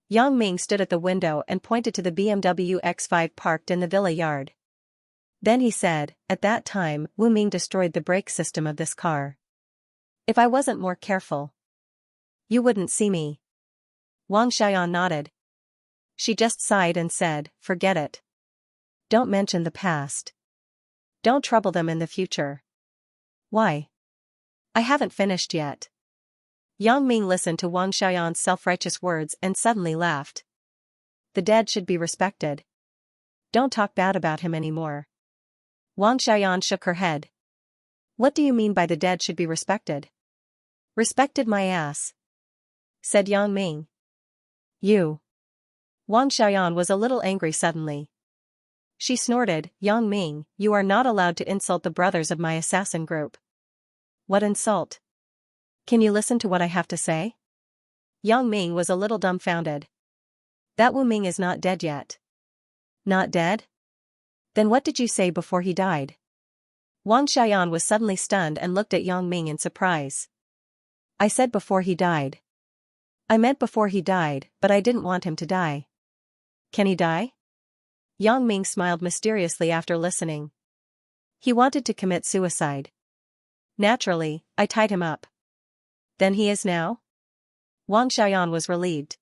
Yang Ming stood at the window and pointed to the BMW X5 parked in the villa yard. Then he said, at that time, Wu Ming destroyed the brake system of this car. If I wasn't more careful, you wouldn't see me. Wang Xiaoyan nodded. She just sighed and said, forget it. Don't mention the past. Don't trouble them in the future. Why? I haven't finished yet. Yang Ming listened to Wang Xiaoyan's self-righteous words and suddenly laughed. The dead should be respected. Don't talk bad about him anymore. Wang Xiaoyan shook her head. What do you mean by the dead should be respected? Respected my ass, said Yang Ming. You. Wang Xiaoyan was a little angry suddenly. She snorted, Yang Ming, you are not allowed to insult the brothers of my assassin group. What insult? Can you listen to what I have to say? Yang Ming was a little dumbfounded. That Wu Ming is not dead yet. Not dead? Then what did you say before he died? Wang Xiaoyan was suddenly stunned and looked at Yang Ming in surprise. I said before he died. I meant before he died, but I didn't want him to die. Can he die? Yang Ming smiled mysteriously after listening. He wanted to commit suicide. Naturally, I tied him up. Then he is now? Wang Xiaoyan was relieved.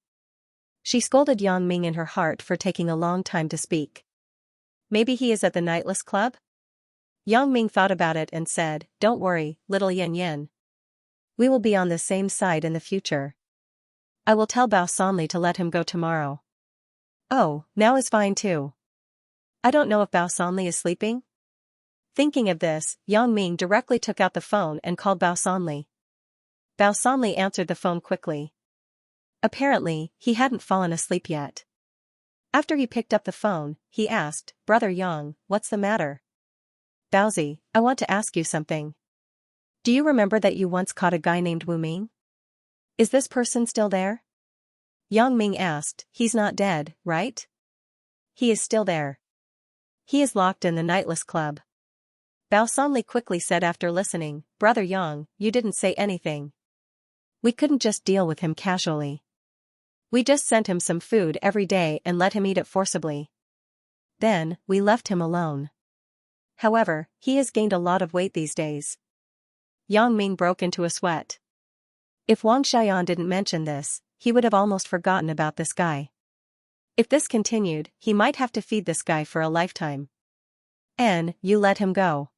She scolded Yang Ming in her heart for taking a long time to speak. Maybe he is at the Nightless Club? Yang Ming thought about it and said, don't worry, little Yin Yin. We will be on the same side in the future. I will tell Bao Sanli to let him go tomorrow. Oh, now is fine too. I don't know if Bao Sanli is sleeping? Thinking of this, Yang Ming directly took out the phone and called Bao Sanli. Bao Sanli answered the phone quickly. Apparently, he hadn't fallen asleep yet. After he picked up the phone, he asked, Brother Yang, what's the matter? Baozi, I want to ask you something. Do you remember that you once caught a guy named Wu Ming? Is this person still there? Yang Ming asked, he's not dead, right? He is still there. He is locked in the Nightless Club. Bao Sanli quickly said after listening, Brother Yang, you didn't say anything. We couldn't just deal with him casually. We just sent him some food every day and let him eat it forcibly. Then, we left him alone. However, he has gained a lot of weight these days. Yang Ming broke into a sweat. If Wang Xiaoyan didn't mention this, he would have almost forgotten about this guy. If this continued, he might have to feed this guy for a lifetime. You let him go.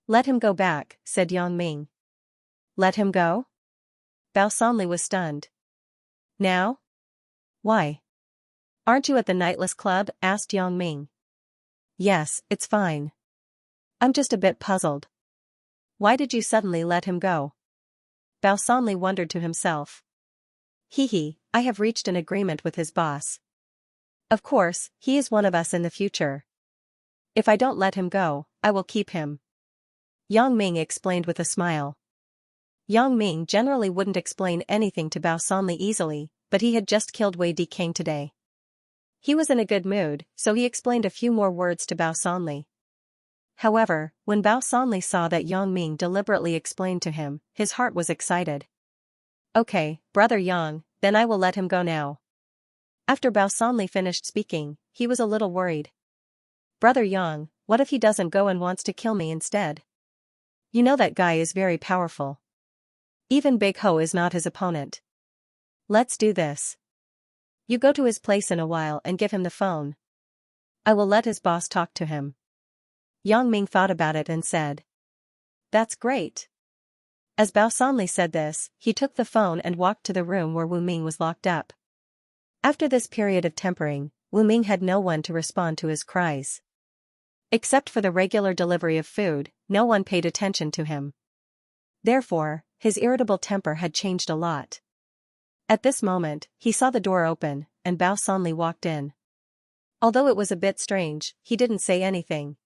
Let him go back, said Yang Ming. Let him go? Bao Sanli was stunned. Now? Why? Aren't you at the Nightless Club? Asked Yang Ming. Yes, it's fine. I'm just a bit puzzled. Why did you suddenly let him go? Bao Sanli wondered to himself. I have reached an agreement with his boss. Of course, he is one of us in the future. If I don't let him go, I will keep him. Yang Ming explained with a smile. Yang Ming generally wouldn't explain anything to Bao Sanli easily, but he had just killed Wei Dikang today. He was in a good mood, so he explained a few more words to Bao Sanli. However, when Bao Sanli saw that Yang Ming deliberately explained to him, his heart was excited. Okay, Brother Yang, then I will let him go now. After Bao Sanli finished speaking, he was a little worried. Brother Yang, what if he doesn't go and wants to kill me instead? You know that guy is very powerful. Even Big Ho is not his opponent. Let's do this. You go to his place in a while and give him the phone. I will let his boss talk to him. Yang Ming thought about it and said. That's great. As Bao Sanli said this, he took the phone and walked to the room where Wu Ming was locked up. After this period of tempering, Wu Ming had no one to respond to his cries. Except for the regular delivery of food, no one paid attention to him. Therefore, his irritable temper had changed a lot. At this moment, he saw the door open, and Bao Sanli walked in. Although it was a bit strange, he didn't say anything.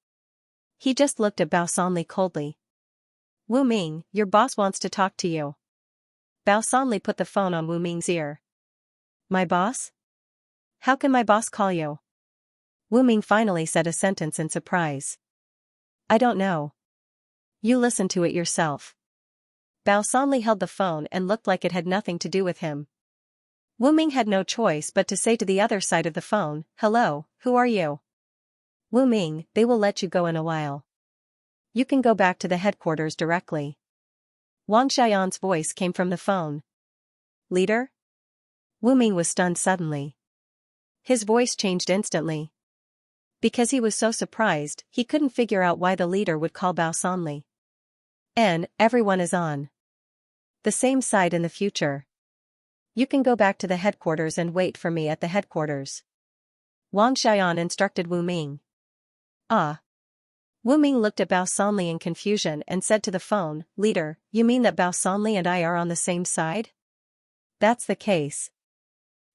He just looked at Bao Sanli coldly. Wu Ming, your boss wants to talk to you. Bao Sanli put the phone on Wu Ming's ear. My boss? How can my boss call you? Wu Ming finally said a sentence in surprise. I don't know. You listen to it yourself. Bao Sanli held the phone and looked like it had nothing to do with him. Wu Ming had no choice but to say to the other side of the phone, hello, who are you? Wu Ming, they will let you go in a while. You can go back to the headquarters directly. Wang Xiaoyan's voice came from the phone. Leader? Wu Ming was stunned suddenly. His voice changed instantly. Because he was so surprised, he couldn't figure out why the leader would call Bao Sanli. Everyone is on the same side in the future. You can go back to the headquarters and wait for me at the headquarters. Wang Xiaoyan instructed Wu Ming. Ah. Wu Ming looked at Bao Sanli in confusion and said to the phone, Leader, you mean that Bao Sanli and I are on the same side? That's the case.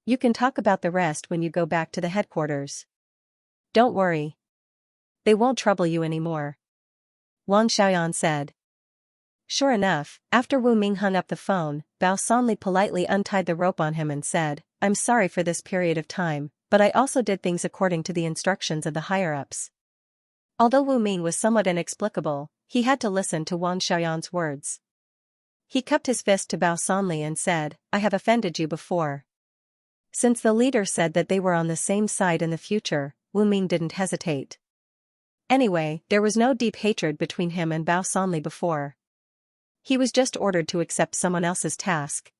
You can talk about the rest when you go back to the headquarters. Don't worry. They won't trouble you anymore. Wang Xiaoyan said. Sure enough, after Wu Ming hung up the phone, Bao Sanli politely untied the rope on him and said, I'm sorry for this period of time, but I also did things according to the instructions of the higher-ups. Although Wu Ming was somewhat inexplicable, he had to listen to Wang Xiaoyan's words. He cupped his fist to Bao Sanli and said, I have offended you before. Since the leader said that they were on the same side in the future, Wu Ming didn't hesitate. Anyway, there was no deep hatred between him and Bao Sanli before. He was just ordered to accept someone else's task.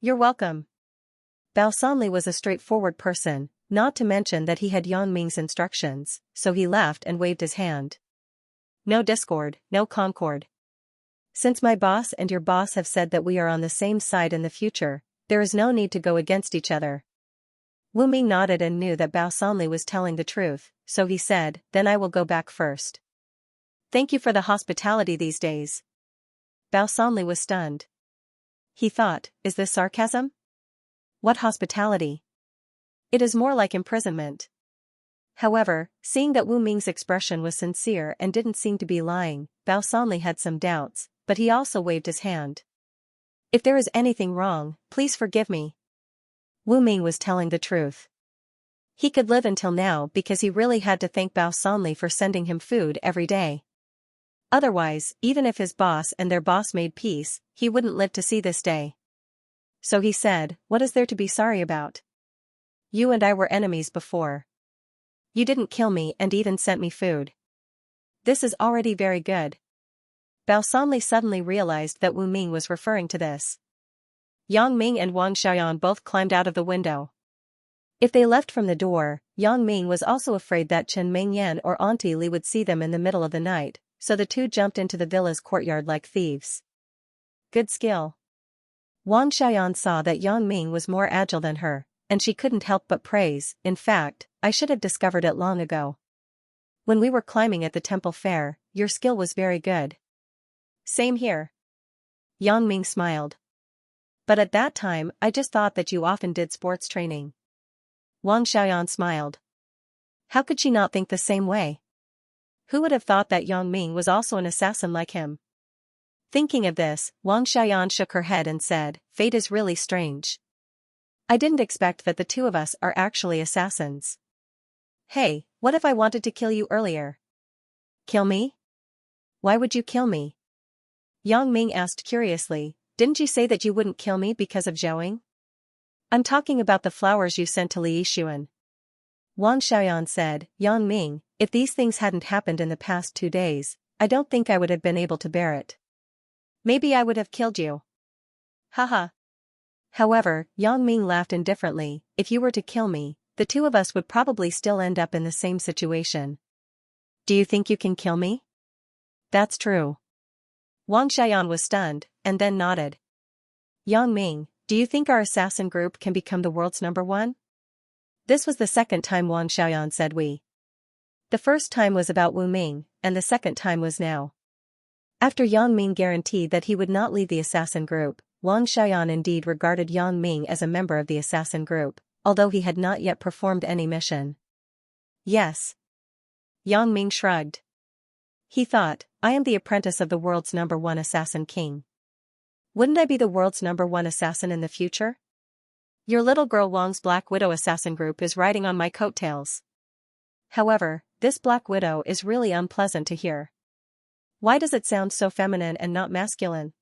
You're welcome. Bao Sanli was a straightforward person, not to mention that he had Yang Ming's instructions, so he laughed and waved his hand. No discord, no concord. Since my boss and your boss have said that we are on the same side in the future, there is no need to go against each other. Wu Ming nodded and knew that Bao Sanli was telling the truth, so he said, then I will go back first. Thank you for the hospitality these days. Bao Sanli was stunned. He thought, is this sarcasm? What hospitality? It is more like imprisonment. However, seeing that Wu Ming's expression was sincere and didn't seem to be lying, Bao Sanli had some doubts, but he also waved his hand. If there is anything wrong, please forgive me. Wu Ming was telling the truth. He could live until now because he really had to thank Bao Sanli for sending him food every day. Otherwise, even if his boss and their boss made peace, he wouldn't live to see this day. So he said, what is there to be sorry about? You and I were enemies before. You didn't kill me and even sent me food. This is already very good. Bao Sanli suddenly realized that Wu Ming was referring to this. Yang Ming and Wang Xiaoyan both climbed out of the window. If they left from the door, Yang Ming was also afraid that Chen Mingyan or Auntie Li would see them in the middle of the night, so the two jumped into the villa's courtyard like thieves. Good skill. Wang Xiaoyan saw that Yang Ming was more agile than her, and she couldn't help but praise, in fact, I should have discovered it long ago. When we were climbing at the temple fair, your skill was very good. Same here. Yang Ming smiled. But at that time, I just thought that you often did sports training. Wang Xiaoyan smiled. How could she not think the same way? Who would have thought that Yang Ming was also an assassin like him? Thinking of this, Wang Xiaoyan shook her head and said, fate is really strange. I didn't expect that the two of us are actually assassins. Hey, what if I wanted to kill you earlier? Kill me? Why would you kill me? Yang Ming asked curiously, didn't you say that you wouldn't kill me because of Zhouing? I'm talking about the flowers you sent to Li Yixuan. Wang Xiaoyan said, Yang Ming, if these things hadn't happened in the past 2 days, I don't think I would have been able to bear it. Maybe I would have killed you. Haha. However, Yang Ming laughed indifferently, if you were to kill me, the two of us would probably still end up in the same situation. Do you think you can kill me? That's true. Wang Xiaoyan was stunned, and then nodded. Yang Ming, do you think our assassin group can become the world's #1? This was the second time Wang Xiaoyan said we. The first time was about Wu Ming, and the second time was now. After Yang Ming guaranteed that he would not leave the assassin group, Wang Xiaoyan indeed regarded Yang Ming as a member of the assassin group, although he had not yet performed any mission. Yes. Yang Ming shrugged. He thought, I am the apprentice of the world's #1 assassin king. Wouldn't I be the world's #1 assassin in the future? Your little girl Wang's Black Widow assassin group is riding on my coattails. However, this Black Widow is really unpleasant to hear. Why does it sound so feminine and not masculine?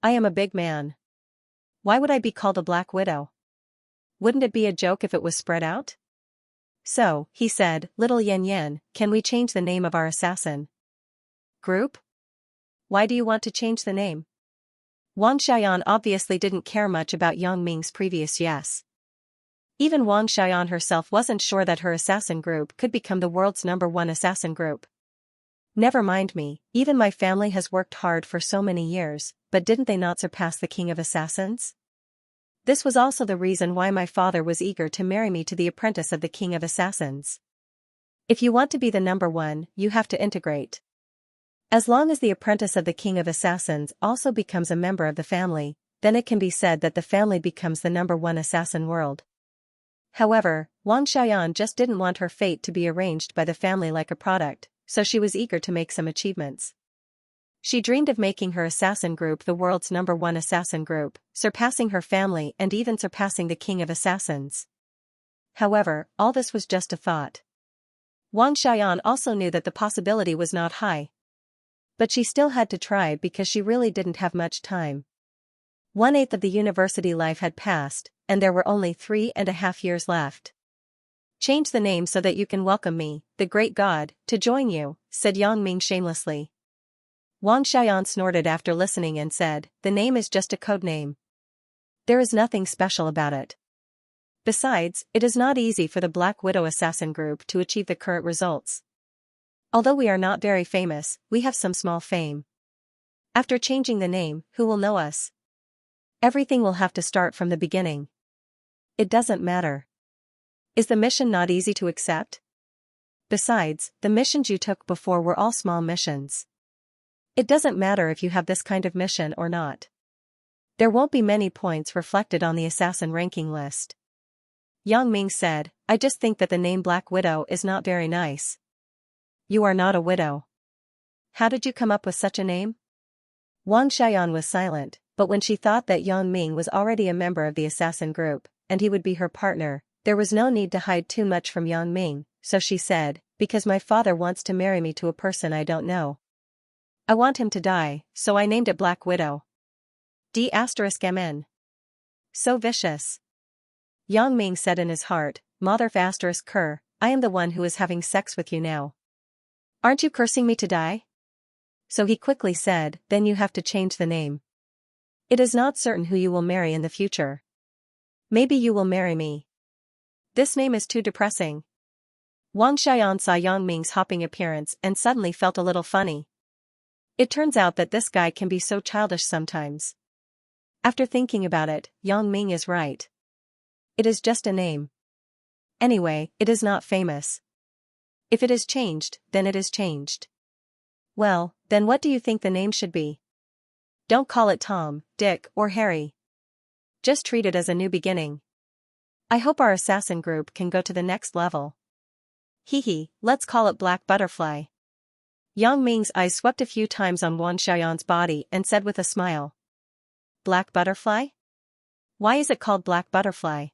I am a big man. Why would I be called a Black Widow? Wouldn't it be a joke if it was spread out? So, he said, little Yan Yan, can we change the name of our assassin group? Why do you want to change the name? Wang Xiaoyan obviously didn't care much about Yang Ming's previous yes. Even Wang Xiaoyan herself wasn't sure that her assassin group could become the world's #1 assassin group. Never mind me, even my family has worked hard for so many years, but didn't they not surpass the king of assassins? This was also the reason why my father was eager to marry me to the apprentice of the king of assassins. If you want to be the #1, you have to integrate. As long as the apprentice of the king of assassins also becomes a member of the family, then it can be said that the family becomes the #1 assassin world. However, Wang Xiaoyan just didn't want her fate to be arranged by the family like a product, so she was eager to make some achievements. She dreamed of making her assassin group the world's #1 assassin group, surpassing her family and even surpassing the king of assassins. However, all this was just a thought. Wang Xiaoyan also knew that the possibility was not high. But she still had to try because she really didn't have much time. 1/8 of the university life had passed, and there were only 3.5 years left. Change the name so that you can welcome me, the great god, to join you, said Yang Ming shamelessly. Wang Xiaoyan snorted after listening and said, the name is just a code name. There is nothing special about it. Besides, it is not easy for the Black Widow assassin group to achieve the current results. Although we are not very famous, we have some small fame. After changing the name, who will know us? Everything will have to start from the beginning. It doesn't matter. Is the mission not easy to accept? Besides, the missions you took before were all small missions. It doesn't matter if you have this kind of mission or not. There won't be many points reflected on the assassin ranking list. Yang Ming said, I just think that the name Black Widow is not very nice. You are not a widow. How did you come up with such a name? Wang Xiaoyan was silent, but when she thought that Yang Ming was already a member of the assassin group, and he would be her partner, there was no need to hide too much from Yang Ming, so she said, because my father wants to marry me to a person I don't know. I want him to die, so I named it Black Widow. D*MN. So vicious. Yang Ming said in his heart, Mother *Ker, I am the one who is having sex with you now. Aren't you cursing me to die? So he quickly said, then you have to change the name. It is not certain who you will marry in the future. Maybe you will marry me. This name is too depressing. Wang Xiaoyan saw Yang Ming's hopping appearance and suddenly felt a little funny. It turns out that this guy can be so childish sometimes. After thinking about it, Yang Ming is right. It is just a name. Anyway, it is not famous. If it is changed, then it is changed. Well, then what do you think the name should be? Don't call it Tom, Dick, or Harry. Just treat it as a new beginning. I hope our assassin group can go to the next level. Hee, let's call it Black Butterfly. Yang Ming's eyes swept a few times on Wang Xiaoyan's body and said with a smile. Black Butterfly? Why is it called Black Butterfly?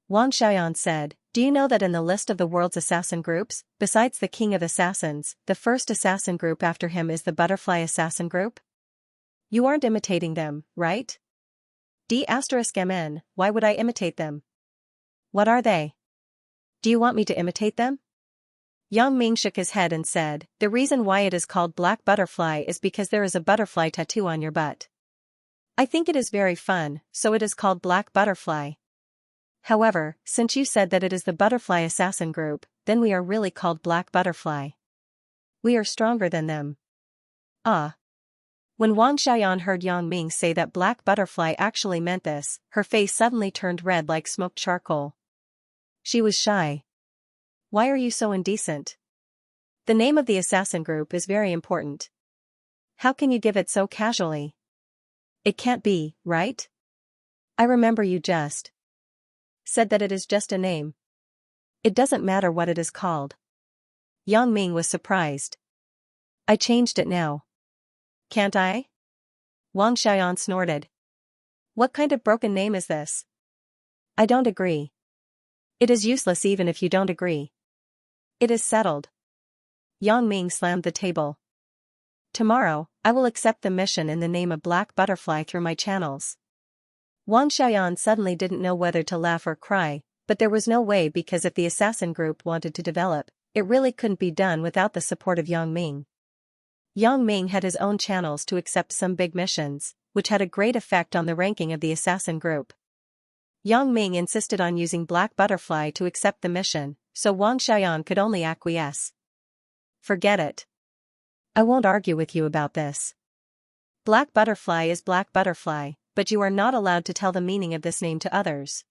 Wang Xiaoyan said, do you know that in the list of the world's assassin groups, besides the King of Assassins, the first assassin group after him is the Butterfly Assassin Group? You aren't imitating them, right? D*mn, why would I imitate them? What are they? Do you want me to imitate them? Yang Ming shook his head and said, the reason why it is called black butterfly is because there is a butterfly tattoo on your butt. I think it is very fun, so it is called black butterfly. However, since you said that it is the butterfly assassin group, then we are really called black butterfly. We are stronger than them. Ah. When Wang Xiaoyan heard Yang Ming say that black butterfly actually meant this, her face suddenly turned red like smoked charcoal. She was shy. Why are you so indecent? The name of the assassin group is very important. How can you give it so casually? It can't be, right? I remember you just said that it is just a name. It doesn't matter what it is called. Yang Ming was surprised. I changed it now. Can't I? Wang Xiaoyan snorted. What kind of broken name is this? I don't agree. It is useless even if you don't agree. It is settled. Yang Ming slammed the table. Tomorrow, I will accept the mission in the name of Black Butterfly through my channels. Wang Xiaoyan suddenly didn't know whether to laugh or cry, but there was no way because if the assassin group wanted to develop, it really couldn't be done without the support of Yang Ming. Yang Ming had his own channels to accept some big missions, which had a great effect on the ranking of the assassin group. Yang Ming insisted on using Black Butterfly to accept the mission, so Wang Xiaoyan could only acquiesce. Forget it. I won't argue with you about this. Black Butterfly is Black Butterfly, but you are not allowed to tell the meaning of this name to others.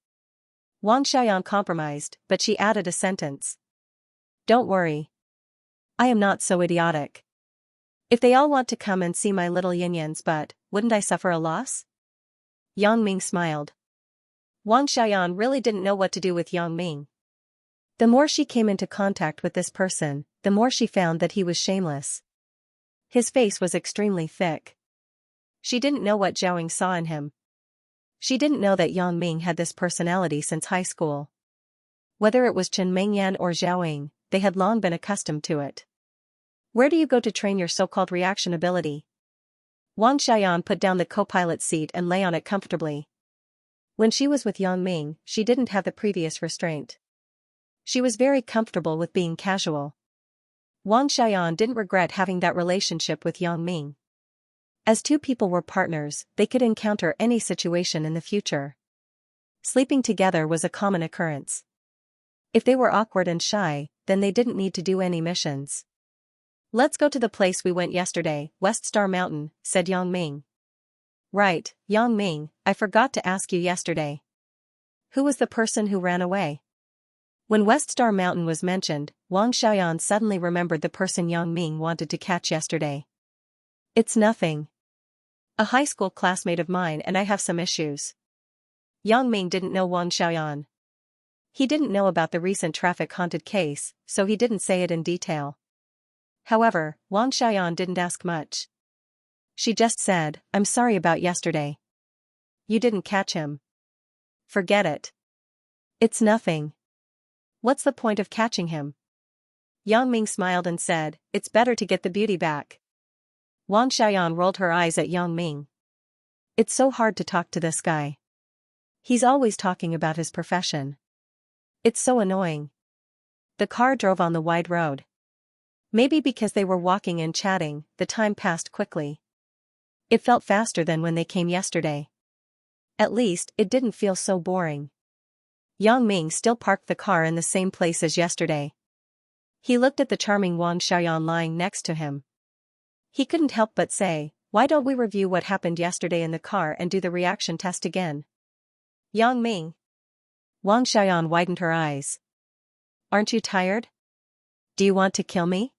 Wang Xiaoyan compromised, but she added a sentence. Don't worry. I am not so idiotic. If they all want to come and see my little yin-yans, but wouldn't I suffer a loss? Yang Ming smiled. Wang Xiaoyan really didn't know what to do with Yang Ming. The more she came into contact with this person, the more she found that he was shameless. His face was extremely thick. She didn't know what Zhaoying saw in him. She didn't know that Yang Ming had this personality since high school. Whether it was Chen Mengyan or Zhaoying, they had long been accustomed to it. Where do you go to train your so-called reaction ability? Wang Xiaoyan put down the co-pilot seat and lay on it comfortably. When she was with Yang Ming, she didn't have the previous restraint. She was very comfortable with being casual. Wang Xiaoyan didn't regret having that relationship with Yang Ming. As two people were partners, they could encounter any situation in the future. Sleeping together was a common occurrence. If they were awkward and shy, then they didn't need to do any missions. Let's go to the place we went yesterday, West Star Mountain, said Yang Ming. Right, Yang Ming, I forgot to ask you yesterday. Who was the person who ran away? When West Star Mountain was mentioned, Wang Xiaoyan suddenly remembered the person Yang Ming wanted to catch yesterday. It's nothing. A high school classmate of mine and I have some issues. Yang Ming didn't know Wang Xiaoyan. He didn't know about the recent traffic-haunted case, so he didn't say it in detail. However, Wang Xiaoyan didn't ask much. She just said, I'm sorry about yesterday. You didn't catch him. Forget it. It's nothing. What's the point of catching him? Yang Ming smiled and said, it's better to get the beauty back. Wang Xiaoyan rolled her eyes at Yang Ming. It's so hard to talk to this guy. He's always talking about his profession. It's so annoying. The car drove on the wide road. Maybe because they were walking and chatting, the time passed quickly. It felt faster than when they came yesterday. At least, it didn't feel so boring. Yang Ming still parked the car in the same place as yesterday. He looked at the charming Wang Xiaoyan lying next to him. He couldn't help but say, why don't we review what happened yesterday in the car and do the reaction test again? Yang Ming. Wang Xiaoyan widened her eyes. Aren't you tired? Do you want to kill me?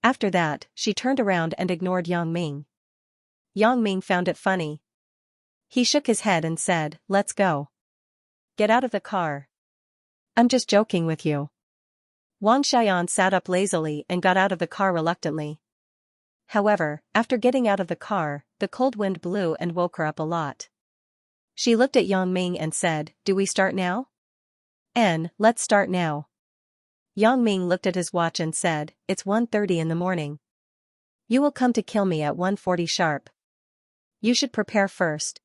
After that, she turned around and ignored Yang Ming. Yang Ming found it funny. He shook his head and said, let's go. Get out of the car. I'm just joking with you. Wang Xiaoyan sat up lazily and got out of the car reluctantly. However, after getting out of the car, the cold wind blew and woke her up a lot. She looked at Yang Ming and said, do we start now? Let's start now. Yang Ming looked at his watch and said, it's 1:30 in the morning. You will come to kill me at 1:40 sharp. You should prepare first.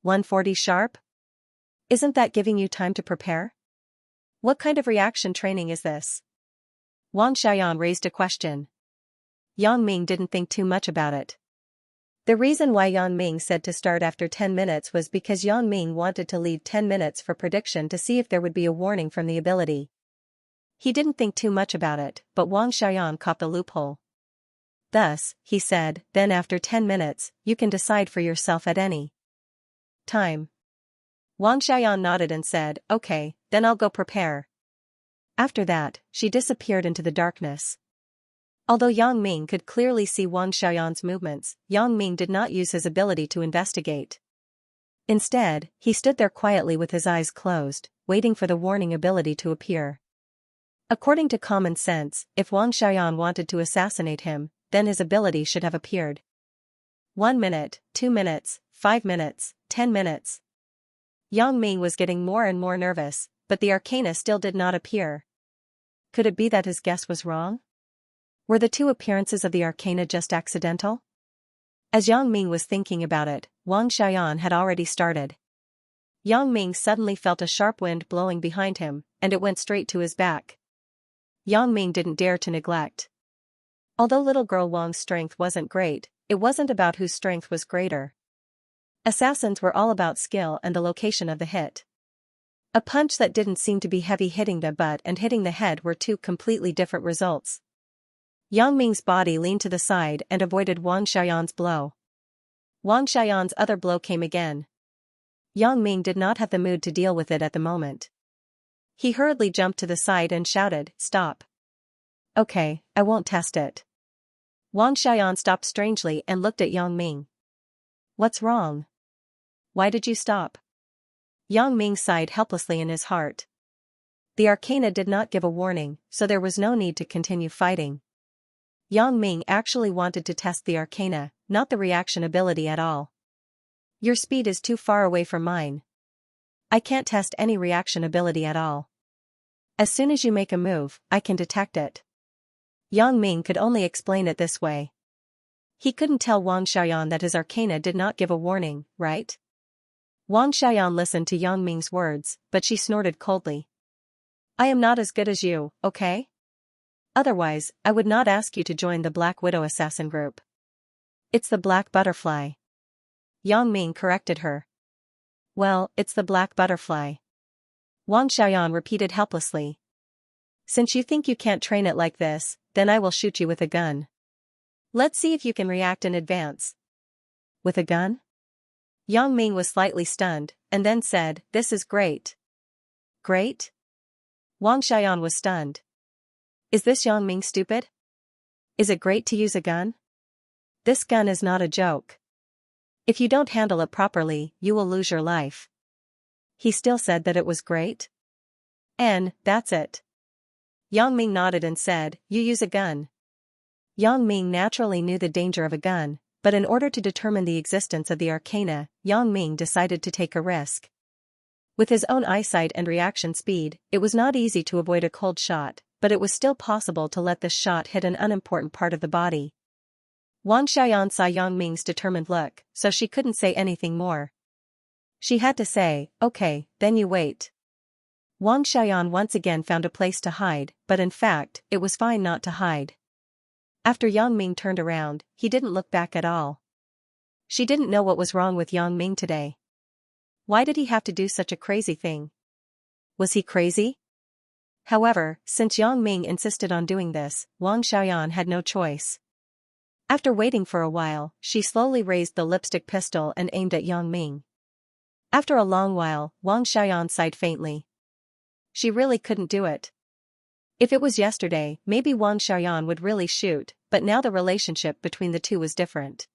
140 sharp? Isn't that giving you time to prepare? What kind of reaction training is this? Wang Xiaoyan raised a question. Yang Ming didn't think too much about it. The reason why Yang Ming said to start after 10 minutes was because Yang Ming wanted to leave 10 minutes for prediction to see if there would be a warning from the ability. He didn't think too much about it, but Wang Xiaoyan caught the loophole. Thus, he said, then after 10 minutes, you can decide for yourself at any time. Wang Xiaoyan nodded and said, okay, then I'll go prepare. After that, she disappeared into the darkness. Although Yang Ming could clearly see Wang Xiaoyan's movements, Yang Ming did not use his ability to investigate. Instead, he stood there quietly with his eyes closed, waiting for the warning ability to appear. According to common sense, if Wang Xiaoyan wanted to assassinate him, then his ability should have appeared. 1 minute, 2 minutes, 5 minutes, 10 minutes. Yang Ming was getting more and more nervous, but the arcana still did not appear. Could it be that his guess was wrong? Were the two appearances of the arcana just accidental? As Yang Ming was thinking about it, Wang Xiaoyan had already started. Yang Ming suddenly felt a sharp wind blowing behind him, and it went straight to his back. Yang Ming didn't dare to neglect. Although little girl Wang's strength wasn't great, it wasn't about whose strength was greater. Assassins were all about skill and the location of the hit. A punch that didn't seem to be heavy hitting the butt and hitting the head were two completely different results. Yang Ming's body leaned to the side and avoided Wang Xiaoyan's blow. Wang Xiaoyan's other blow came again. Yang Ming did not have the mood to deal with it at the moment. He hurriedly jumped to the side and shouted, "Stop." "Okay, I won't test it." Wang Xiaoyan stopped strangely and looked at Yang Ming. "What's wrong? Why did you stop?" Yang Ming sighed helplessly in his heart. The arcana did not give a warning, so there was no need to continue fighting. Yang Ming actually wanted to test the arcana, not the reaction ability at all. "Your speed is too far away from mine. I can't test any reaction ability at all. As soon as you make a move, I can detect it." Yang Ming could only explain it this way. He couldn't tell Wang Xiaoyan that his arcana did not give a warning, right? Wang Xiaoyan listened to Yang Ming's words, but she snorted coldly. "I am not as good as you, okay? Otherwise, I would not ask you to join the Black Widow assassin group." "It's the Black Butterfly." Yang Ming corrected her. "Well, it's the Black Butterfly." Wang Xiaoyan repeated helplessly. "Since you think you can't train it like this, then I will shoot you with a gun. Let's see if you can react in advance." "With a gun?" Yang Ming was slightly stunned, and then said, "This is great." "Great?" Wang Xiaoyan was stunned. Is this Yang Ming stupid? Is it great to use a gun? This gun is not a joke. If you don't handle it properly, you will lose your life. He still said that it was great? And that's it. Yang Ming nodded and said, "You use a gun." Yang Ming naturally knew the danger of a gun, but in order to determine the existence of the arcana, Yang Ming decided to take a risk. With his own eyesight and reaction speed, it was not easy to avoid a cold shot, but it was still possible to let this shot hit an unimportant part of the body. Wang Xiaoyan saw Yang Ming's determined look, so she couldn't say anything more. She had to say, "Okay, then you wait." Wang Xiaoyan once again found a place to hide, but in fact, it was fine not to hide. After Yang Ming turned around, he didn't look back at all. She didn't know what was wrong with Yang Ming today. Why did he have to do such a crazy thing? Was he crazy? However, since Yang Ming insisted on doing this, Wang Xiaoyan had no choice. After waiting for a while, she slowly raised the lipstick pistol and aimed at Yang Ming. After a long while, Wang Xiaoyan sighed faintly. She really couldn't do it. If it was yesterday, maybe Wang Xiaoyan would really shoot, but now the relationship between the two was different.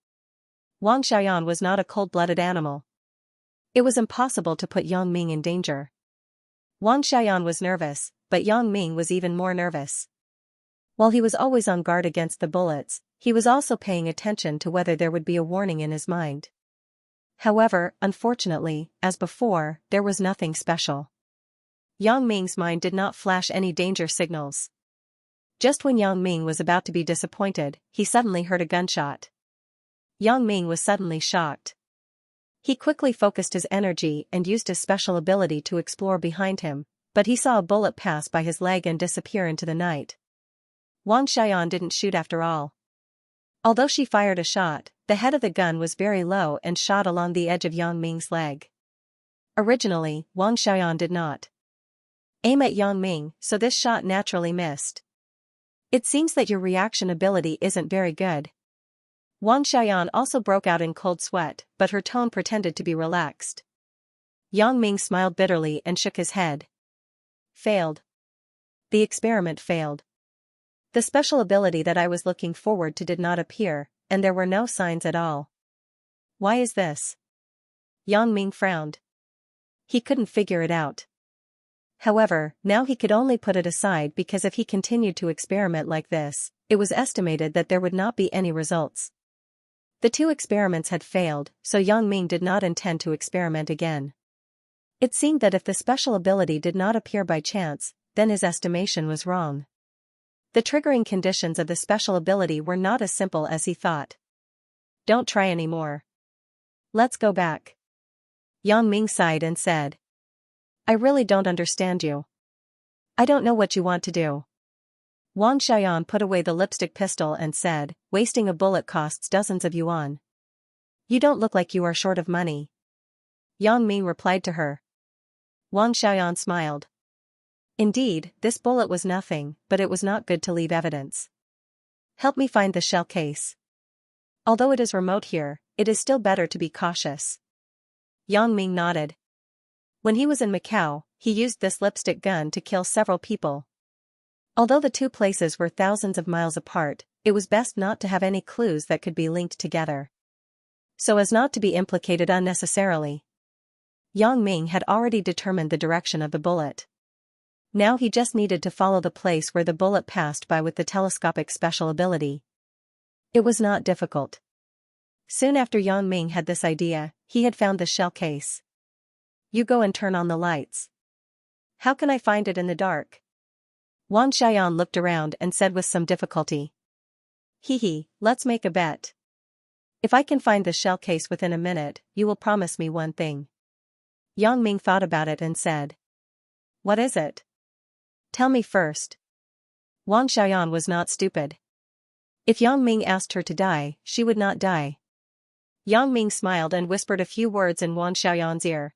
Wang Xiaoyan was not a cold-blooded animal. It was impossible to put Yang Ming in danger. Wang Xiaoyan was nervous, but Yang Ming was even more nervous. While he was always on guard against the bullets, he was also paying attention to whether there would be a warning in his mind. However, unfortunately, as before, there was nothing special. Yang Ming's mind did not flash any danger signals. Just when Yang Ming was about to be disappointed, he suddenly heard a gunshot. Yang Ming was suddenly shocked. He quickly focused his energy and used his special ability to explore behind him, but he saw a bullet pass by his leg and disappear into the night. Wang Xian didn't shoot after all. Although she fired a shot, the head of the gun was very low and shot along the edge of Yang Ming's leg. Originally, Wang Xian did not aim at Yang Ming, so this shot naturally missed. It seems that your reaction ability isn't very good. Wang Xian also broke out in cold sweat, but her tone pretended to be relaxed. Yang Ming smiled bitterly and shook his head. Failed. The experiment failed. The special ability that I was looking forward to did not appear, and there were no signs at all. Why is this? Yang Ming frowned. He couldn't figure it out. However, now he could only put it aside because if he continued to experiment like this, it was estimated that there would not be any results. The two experiments had failed, so Yang Ming did not intend to experiment again. It seemed that if the special ability did not appear by chance, then his estimation was wrong. The triggering conditions of the special ability were not as simple as he thought. Don't try anymore. Let's go back. Yang Ming sighed and said. I really don't understand you. I don't know what you want to do. Wang Xian put away the lipstick pistol and said, wasting a bullet costs dozens of yuan. You don't look like you are short of money. Yang Ming replied to her. Wang Xian smiled. Indeed, this bullet was nothing, but it was not good to leave evidence. Help me find the shell case. Although it is remote here, it is still better to be cautious. Yang Ming nodded. When he was in Macau, he used this lipstick gun to kill several people. Although the two places were thousands of miles apart, it was best not to have any clues that could be linked together, so as not to be implicated unnecessarily. Yang Ming had already determined the direction of the bullet. Now he just needed to follow the place where the bullet passed by with the telescopic special ability. It was not difficult. Soon after Yang Ming had this idea, he had found the shell case. You go and turn on the lights. How can I find it in the dark? Wang Xian looked around and said with some difficulty. Hee, let's make a bet. If I can find the shell case within a minute, you will promise me one thing. Yang Ming thought about it and said. What is it? Tell me first. Wang Xian was not stupid. If Yang Ming asked her to die, she would not die. Yang Ming smiled and whispered a few words in Wang Xian's ear.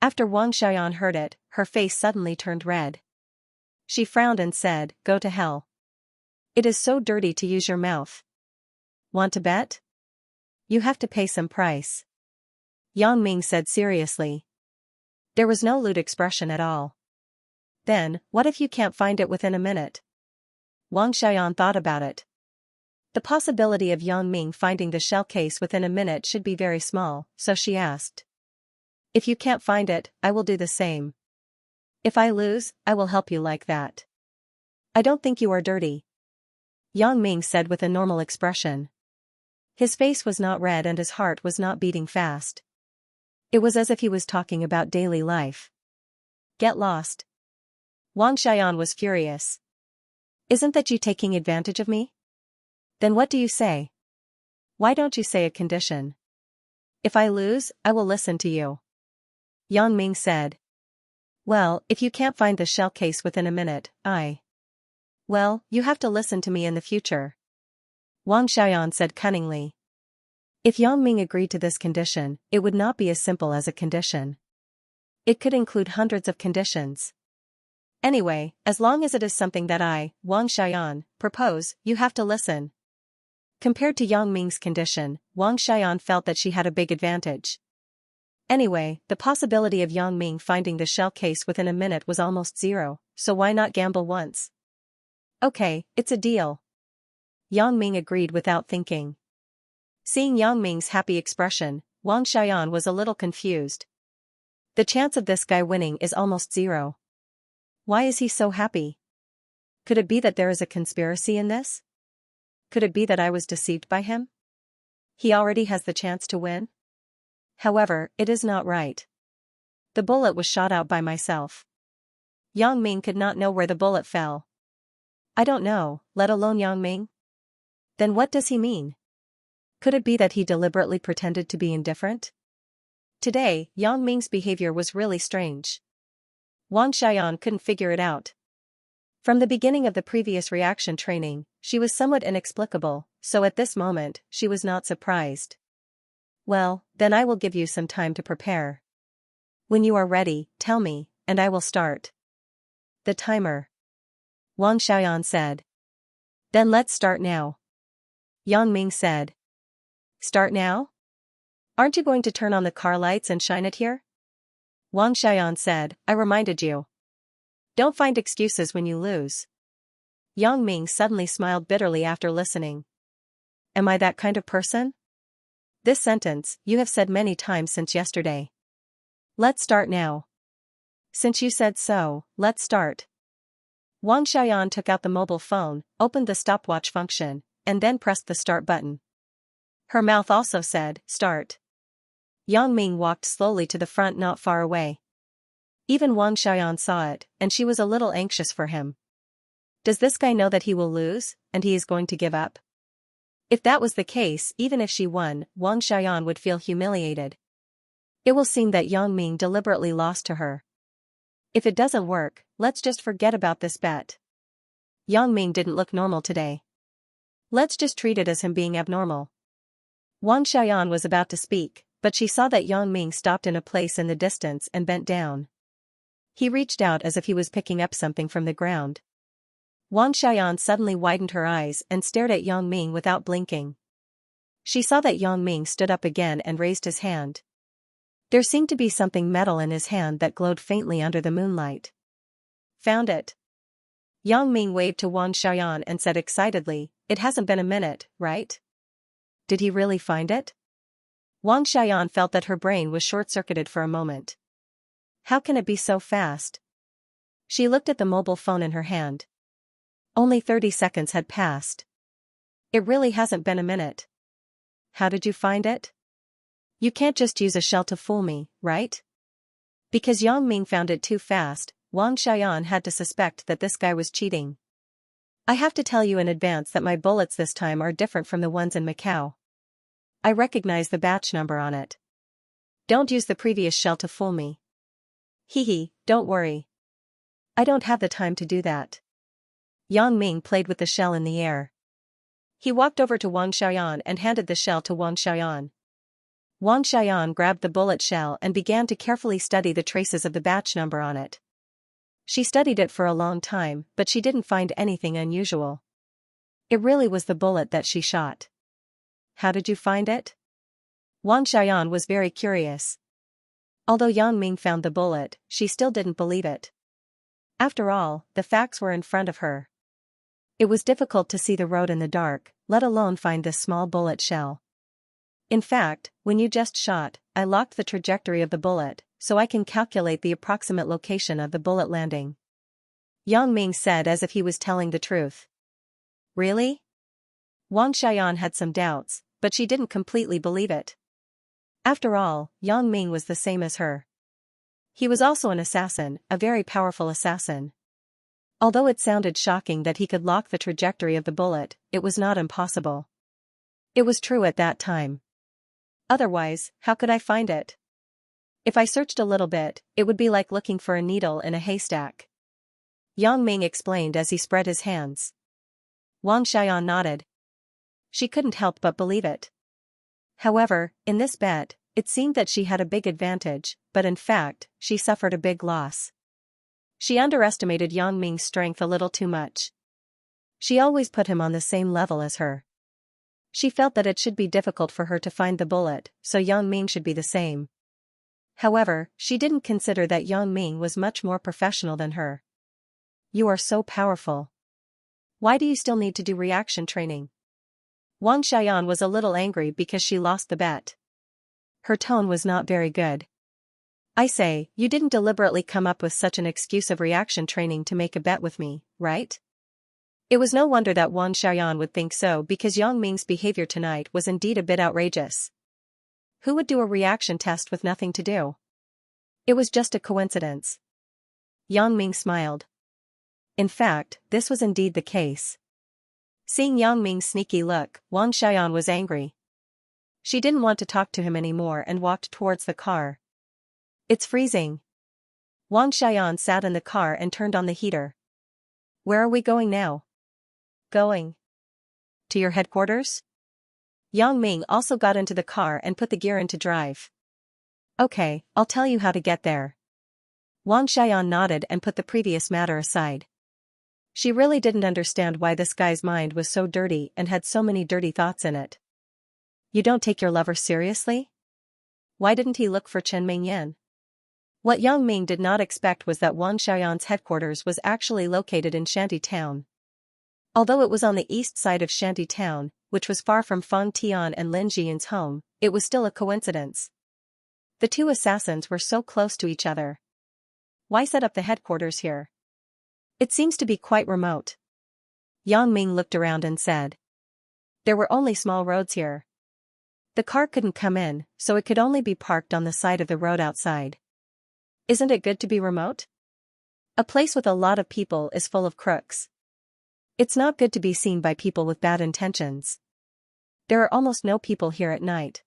After Wang Xian heard it, her face suddenly turned red. She frowned and said, Go to hell. It is so dirty to use your mouth. Want to bet? You have to pay some price. Yang Ming said seriously. There was no lewd expression at all. Then, what if you can't find it within a minute? Wang Xian thought about it. The possibility of Yang Ming finding the shell case within a minute should be very small, so she asked. If you can't find it, I will do the same. If I lose, I will help you like that. I don't think you are dirty. Yang Ming said with a normal expression. His face was not red and his heart was not beating fast. It was as if he was talking about daily life. Get lost. Wang Xian was furious. Isn't that you taking advantage of me? Then what do you say? Why don't you say a condition? If I lose, I will listen to you. Yang Ming said. Well, if you can't find the shell case within a minute, Well, you have to listen to me in the future. Wang Xian said cunningly. If Yang Ming agreed to this condition, it would not be as simple as a condition. It could include hundreds of conditions. Anyway, as long as it is something that I, Wang Xian, propose, you have to listen. Compared to Yang Ming's condition, Wang Xian felt that she had a big advantage. Anyway, the possibility of Yang Ming finding the shell case within a minute was almost zero, so why not gamble once? Okay, it's a deal. Yang Ming agreed without thinking. Seeing Yang Ming's happy expression, Wang Xian was a little confused. The chance of this guy winning is almost zero. Why is he so happy? Could it be that there is a conspiracy in this? Could it be that I was deceived by him? He already has the chance to win? However, it is not right. The bullet was shot out by myself. Yang Ming could not know where the bullet fell. I don't know, let alone Yang Ming. Then what does he mean? Could it be that he deliberately pretended to be indifferent? Today, Yang Ming's behavior was really strange. Wang Xiaoyan couldn't figure it out. From the beginning of the previous reaction training, she was somewhat inexplicable, so at this moment, she was not surprised. Well, then I will give you some time to prepare. When you are ready, tell me, and I will start. The timer. Wang Xiaoyan said. Then let's start now. Yang Ming said. Start now? Aren't you going to turn on the car lights and shine it here? Wang Xiaoyan said, I reminded you. Don't find excuses when you lose. Yang Ming suddenly smiled bitterly after listening. Am I that kind of person? This sentence, you have said many times since yesterday. Let's start now. Since you said so, let's start. Wang Xiaoyan took out the mobile phone, opened the stopwatch function, and then pressed the start button. Her mouth also said, start. Yang Ming walked slowly to the front not far away. Even Wang Xiaoyan saw it, and she was a little anxious for him. Does this guy know that he will lose, and he is going to give up? If that was the case, even if she won, Wang Xiaoyan would feel humiliated. It will seem that Yang Ming deliberately lost to her. If it doesn't work, let's just forget about this bet. Yang Ming didn't look normal today. Let's just treat it as him being abnormal. Wang Xiaoyan was about to speak, but she saw that Yang Ming stopped in a place in the distance and bent down. He reached out as if he was picking up something from the ground. Wang Xiaoyan suddenly widened her eyes and stared at Yang Ming without blinking. She saw that Yang Ming stood up again and raised his hand. There seemed to be something metal in his hand that glowed faintly under the moonlight. Found it. Yang Ming waved to Wang Xiaoyan and said excitedly, it hasn't been a minute, right? Did he really find it? Wang Xiaoyan felt that her brain was short-circuited for a moment. How can it be so fast? She looked at the mobile phone in her hand. Only 30 seconds had passed. It really hasn't been a minute. How did you find it? You can't just use a shell to fool me, right? Because Yang Ming found it too fast, Wang Xiaoyan had to suspect that this guy was cheating. I have to tell you in advance that my bullets this time are different from the ones in Macau. I recognize the batch number on it. Don't use the previous shell to fool me. Hee, don't worry. I don't have the time to do that. Yang Ming played with the shell in the air. He walked over to Wang Xiaoyan and handed the shell to Wang Xiaoyan. Wang Xiaoyan grabbed the bullet shell and began to carefully study the traces of the batch number on it. She studied it for a long time, but she didn't find anything unusual. It really was the bullet that she shot. How did you find it? Wang Xiaoyan was very curious. Although Yang Ming found the bullet, she still didn't believe it. After all, the facts were in front of her. It was difficult to see the road in the dark, let alone find this small bullet shell. In fact, when you just shot, I locked the trajectory of the bullet, so I can calculate the approximate location of the bullet landing. Yang Ming said as if he was telling the truth. Really? Wang Xiaoyan had some doubts, but she didn't completely believe it. After all, Yang Ming was the same as her. He was also an assassin, a very powerful assassin. Although it sounded shocking that he could lock the trajectory of the bullet, it was not impossible. It was true at that time. Otherwise, how could I find it? If I searched a little bit, it would be like looking for a needle in a haystack. Yang Ming explained as he spread his hands. Wang Xiaoyan nodded. She couldn't help but believe it. However, in this bet, it seemed that she had a big advantage, but in fact, she suffered a big loss. She underestimated Yang Ming's strength a little too much. She always put him on the same level as her. She felt that it should be difficult for her to find the bullet, so Yang Ming should be the same. However, she didn't consider that Yang Ming was much more professional than her. You are so powerful. Why do you still need to do reaction training? Wang Xiaoyan was a little angry because she lost the bet. Her tone was not very good. I say, you didn't deliberately come up with such an excuse of reaction training to make a bet with me, right? It was no wonder that Wang Xiaoyan would think so because Yang Ming's behavior tonight was indeed a bit outrageous. Who would do a reaction test with nothing to do? It was just a coincidence. Yang Ming smiled. In fact, this was indeed the case. Seeing Yang Ming's sneaky look, Wang Xiaoyan was angry. She didn't want to talk to him anymore and walked towards the car. It's freezing. Wang Xiaoyan sat in the car and turned on the heater. Where are we going now? Going to your headquarters? Yang Ming also got into the car and put the gear into drive. Okay, I'll tell you how to get there. Wang Xiaoyan nodded and put the previous matter aside. She really didn't understand why this guy's mind was so dirty and had so many dirty thoughts in it. You don't take your lover seriously? Why didn't he look for Chen Mingyan? What Yang Ming did not expect was that Wang Xiaoyan's headquarters was actually located in Shanty Town. Although it was on the east side of Shanty Town, which was far from Feng Tian and Lin Jian's home, it was still a coincidence. The two assassins were so close to each other. Why set up the headquarters here? It seems to be quite remote. Yang Ming looked around and said. There were only small roads here. The car couldn't come in, so it could only be parked on the side of the road outside. Isn't it good to be remote? A place with a lot of people is full of crooks. It's not good to be seen by people with bad intentions. There are almost no people here at night.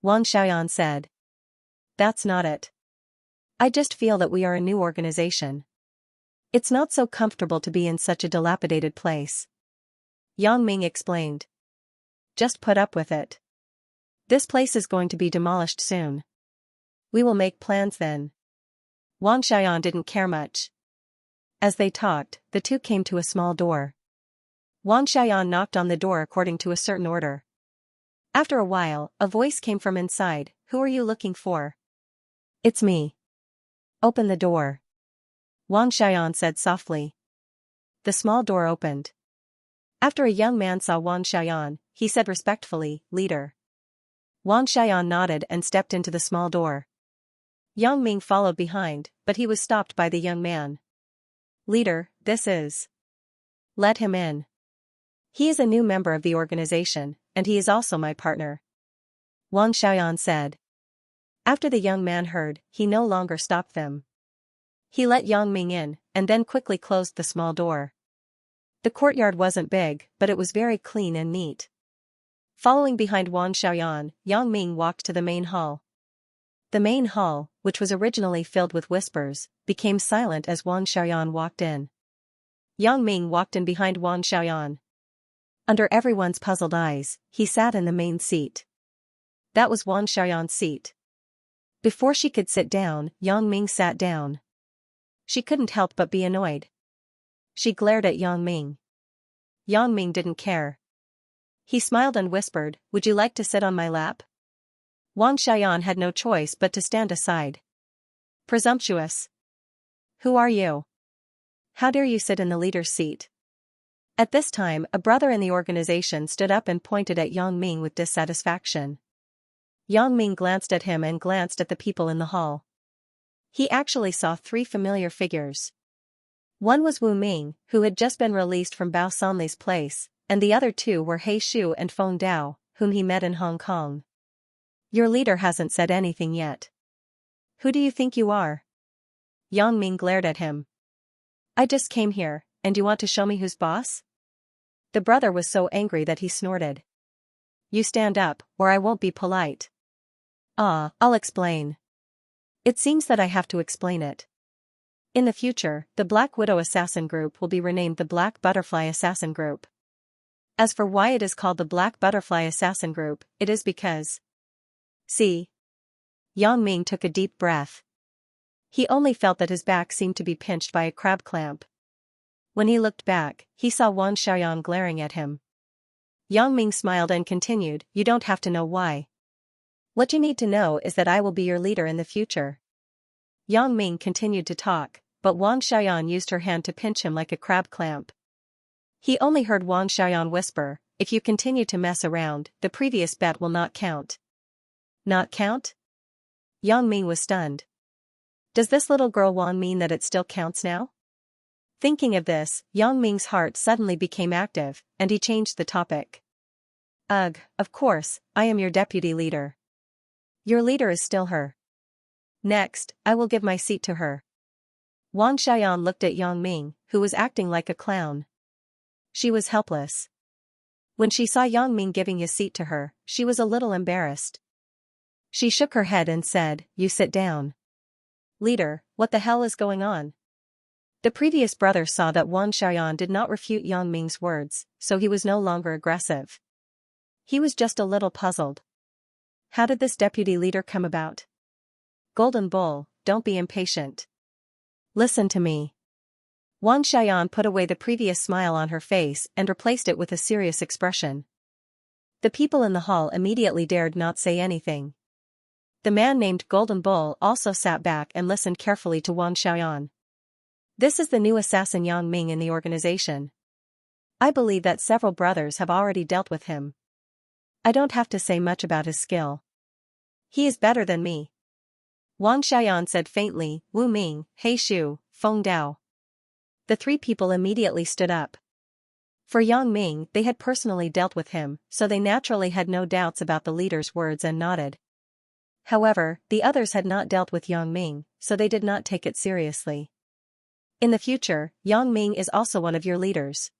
Wang Xiaoyan said. That's not it. I just feel that we are a new organization. It's not so comfortable to be in such a dilapidated place. Yang Ming explained. Just put up with it. This place is going to be demolished soon. We will make plans then. Wang Xiaoyan didn't care much. As they talked, the two came to a small door. Wang Xiaoyan knocked on the door according to a certain order. After a while, a voice came from inside. Who are you looking for? It's me. Open the door. Wang Xiaoyan said softly. The small door opened. After a young man saw Wang Xiaoyan, he said respectfully, Leader. Wang Xiaoyan nodded and stepped into the small door. Yang Ming followed behind, but he was stopped by the young man. Leader, this is. Let him in. He is a new member of the organization, and he is also my partner. Wang Xiaoyan said. After the young man heard, he no longer stopped them. He let Yang Ming in, and then quickly closed the small door. The courtyard wasn't big, but it was very clean and neat. Following behind Wang Xiaoyan, Yang Ming walked to the main hall. The main hall, which was originally filled with whispers, became silent as Wang Xiaoyan walked in. Yang Ming walked in behind Wang Xiaoyan. Under everyone's puzzled eyes, he sat in the main seat. That was Wang Xiaoyan's seat. Before she could sit down, Yang Ming sat down. She couldn't help but be annoyed. She glared at Yang Ming. Yang Ming didn't care. He smiled and whispered, Would you like to sit on my lap? Wang Xiaoyan had no choice but to stand aside. Presumptuous. Who are you? How dare you sit in the leader's seat? At this time, a brother in the organization stood up and pointed at Yang Ming with dissatisfaction. Yang Ming glanced at him and glanced at the people in the hall. He actually saw three familiar figures. One was Wu Ming, who had just been released from Bao Sanli's place, and the other two were He Shu and Feng Dao, whom he met in Hong Kong. Your leader hasn't said anything yet. Who do you think you are? Yang Ming glared at him. I just came here, and you want to show me who's boss? The brother was so angry that he snorted. You stand up, or I won't be polite. I'll explain. It seems that I have to explain it. In the future, the Black Widow Assassin Group will be renamed the Black Butterfly Assassin Group. As for why it is called the Black Butterfly Assassin Group, it is because. See. Yang Ming took a deep breath. He only felt that his back seemed to be pinched by a crab clamp. When he looked back, he saw Wang Xiaoyan glaring at him. Yang Ming smiled and continued, You don't have to know why. What you need to know is that I will be your leader in the future. Yang Ming continued to talk, but Wang Xiaoyan used her hand to pinch him like a crab clamp. He only heard Wang Xiaoyan whisper, If you continue to mess around, the previous bet will not count. Not count? Yang Ming was stunned. Does this little girl Wang mean that it still counts now? Thinking of this, Yang Ming's heart suddenly became active, and he changed the topic. Ugh, of course, I am your deputy leader. Your leader is still her. Next, I will give my seat to her. Wang Xiaoyan looked at Yang Ming, who was acting like a clown. She was helpless. When she saw Yang Ming giving his seat to her, she was a little embarrassed. She shook her head and said, "You sit down." "Leader, what the hell is going on?" The previous brother saw that Wang Xiaoyan did not refute Yang Ming's words, so he was no longer aggressive. He was just a little puzzled. How did this deputy leader come about? Golden Bull, don't be impatient. Listen to me. Wang Xiaoyan put away the previous smile on her face and replaced it with a serious expression. The people in the hall immediately dared not say anything. The man named Golden Bull also sat back and listened carefully to Wang Xiaoyan. This is the new assassin Yang Ming in the organization. I believe that several brothers have already dealt with him. I don't have to say much about his skill. He is better than me. Wang Xiaoyan said faintly, "Wu Ming, He Shu, Feng Dao." The three people immediately stood up. For Yang Ming, they had personally dealt with him, so they naturally had no doubts about the leader's words and nodded. However, the others had not dealt with Yang Ming, so they did not take it seriously. In the future, Yang Ming is also one of your leaders.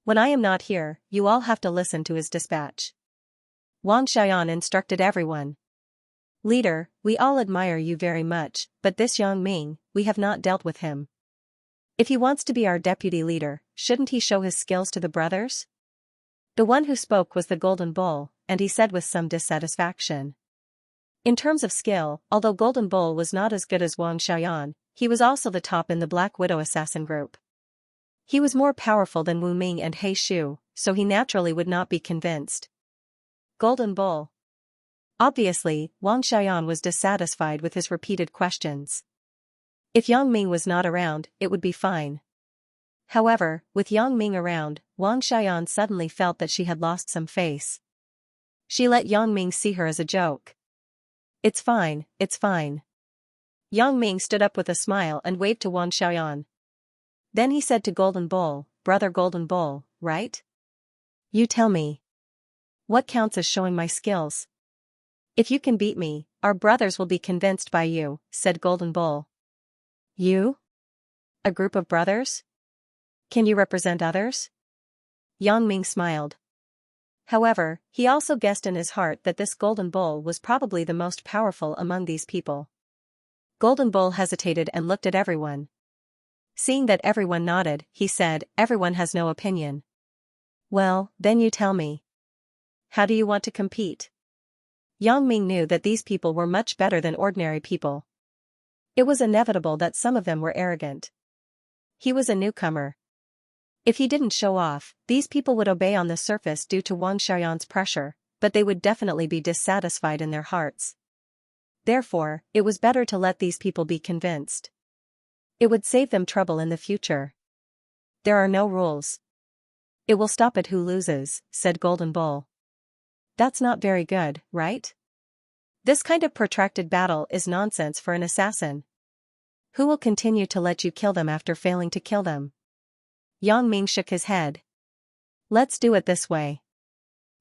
When I am not here, you all have to listen to his dispatch. Wang Xiaoyan instructed everyone. Leader, we all admire you very much, but this Yang Ming, we have not dealt with him. If he wants to be our deputy leader, shouldn't he show his skills to the brothers? The one who spoke was the Golden Bull, and he said with some dissatisfaction. In terms of skill, although Golden Bull was not as good as Wang Xiaoyan, he was also the top in the Black Widow assassin group. He was more powerful than Wu Ming and He Shu, so he naturally would not be convinced. Golden Bull. Obviously, Wang Xiaoyan was dissatisfied with his repeated questions. If Yang Ming was not around, it would be fine. However, with Yang Ming around, Wang Xiaoyan suddenly felt that she had lost some face. She let Yang Ming see her as a joke. It's fine, it's fine. Yang Ming stood up with a smile and waved to Wang Xiaoyan. Then he said to Golden Bull, "Brother Golden Bull, right? You tell me. What counts as showing my skills? If you can beat me, our brothers will be convinced by you," said Golden Bull. You? A group of brothers? Can you represent others? Yang Ming smiled. However, he also guessed in his heart that this Golden Bull was probably the most powerful among these people. Golden Bull hesitated and looked at everyone. Seeing that everyone nodded, he said, "Everyone has no opinion." Well, then you tell me. How do you want to compete? Yang Ming knew that these people were much better than ordinary people. It was inevitable that some of them were arrogant. He was a newcomer. If he didn't show off, these people would obey on the surface due to Wang Xiaoyan's pressure, but they would definitely be dissatisfied in their hearts. Therefore, it was better to let these people be convinced. It would save them trouble in the future. There are no rules. It will stop at who loses, said Golden Bull. That's not very good, right? This kind of protracted battle is nonsense for an assassin. Who will continue to let you kill them after failing to kill them? Yang Ming shook his head. Let's do it this way.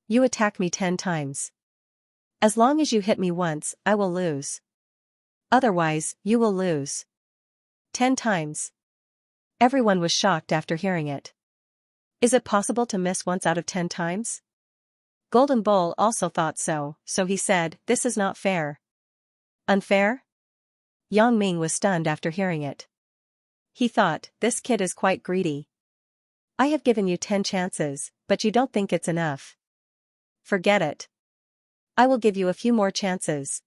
You attack me 10 times. As long as you hit me once, I will lose. Otherwise, you will lose. 10 times. Everyone was shocked after hearing it. Is it possible to miss once out of 10 times? Golden Bull also thought so he said, "This is not fair." Unfair? Yang Ming was stunned after hearing it. He thought, this kid is quite greedy. I have given you 10 chances, but you don't think it's enough. Forget it. I will give you a few more chances.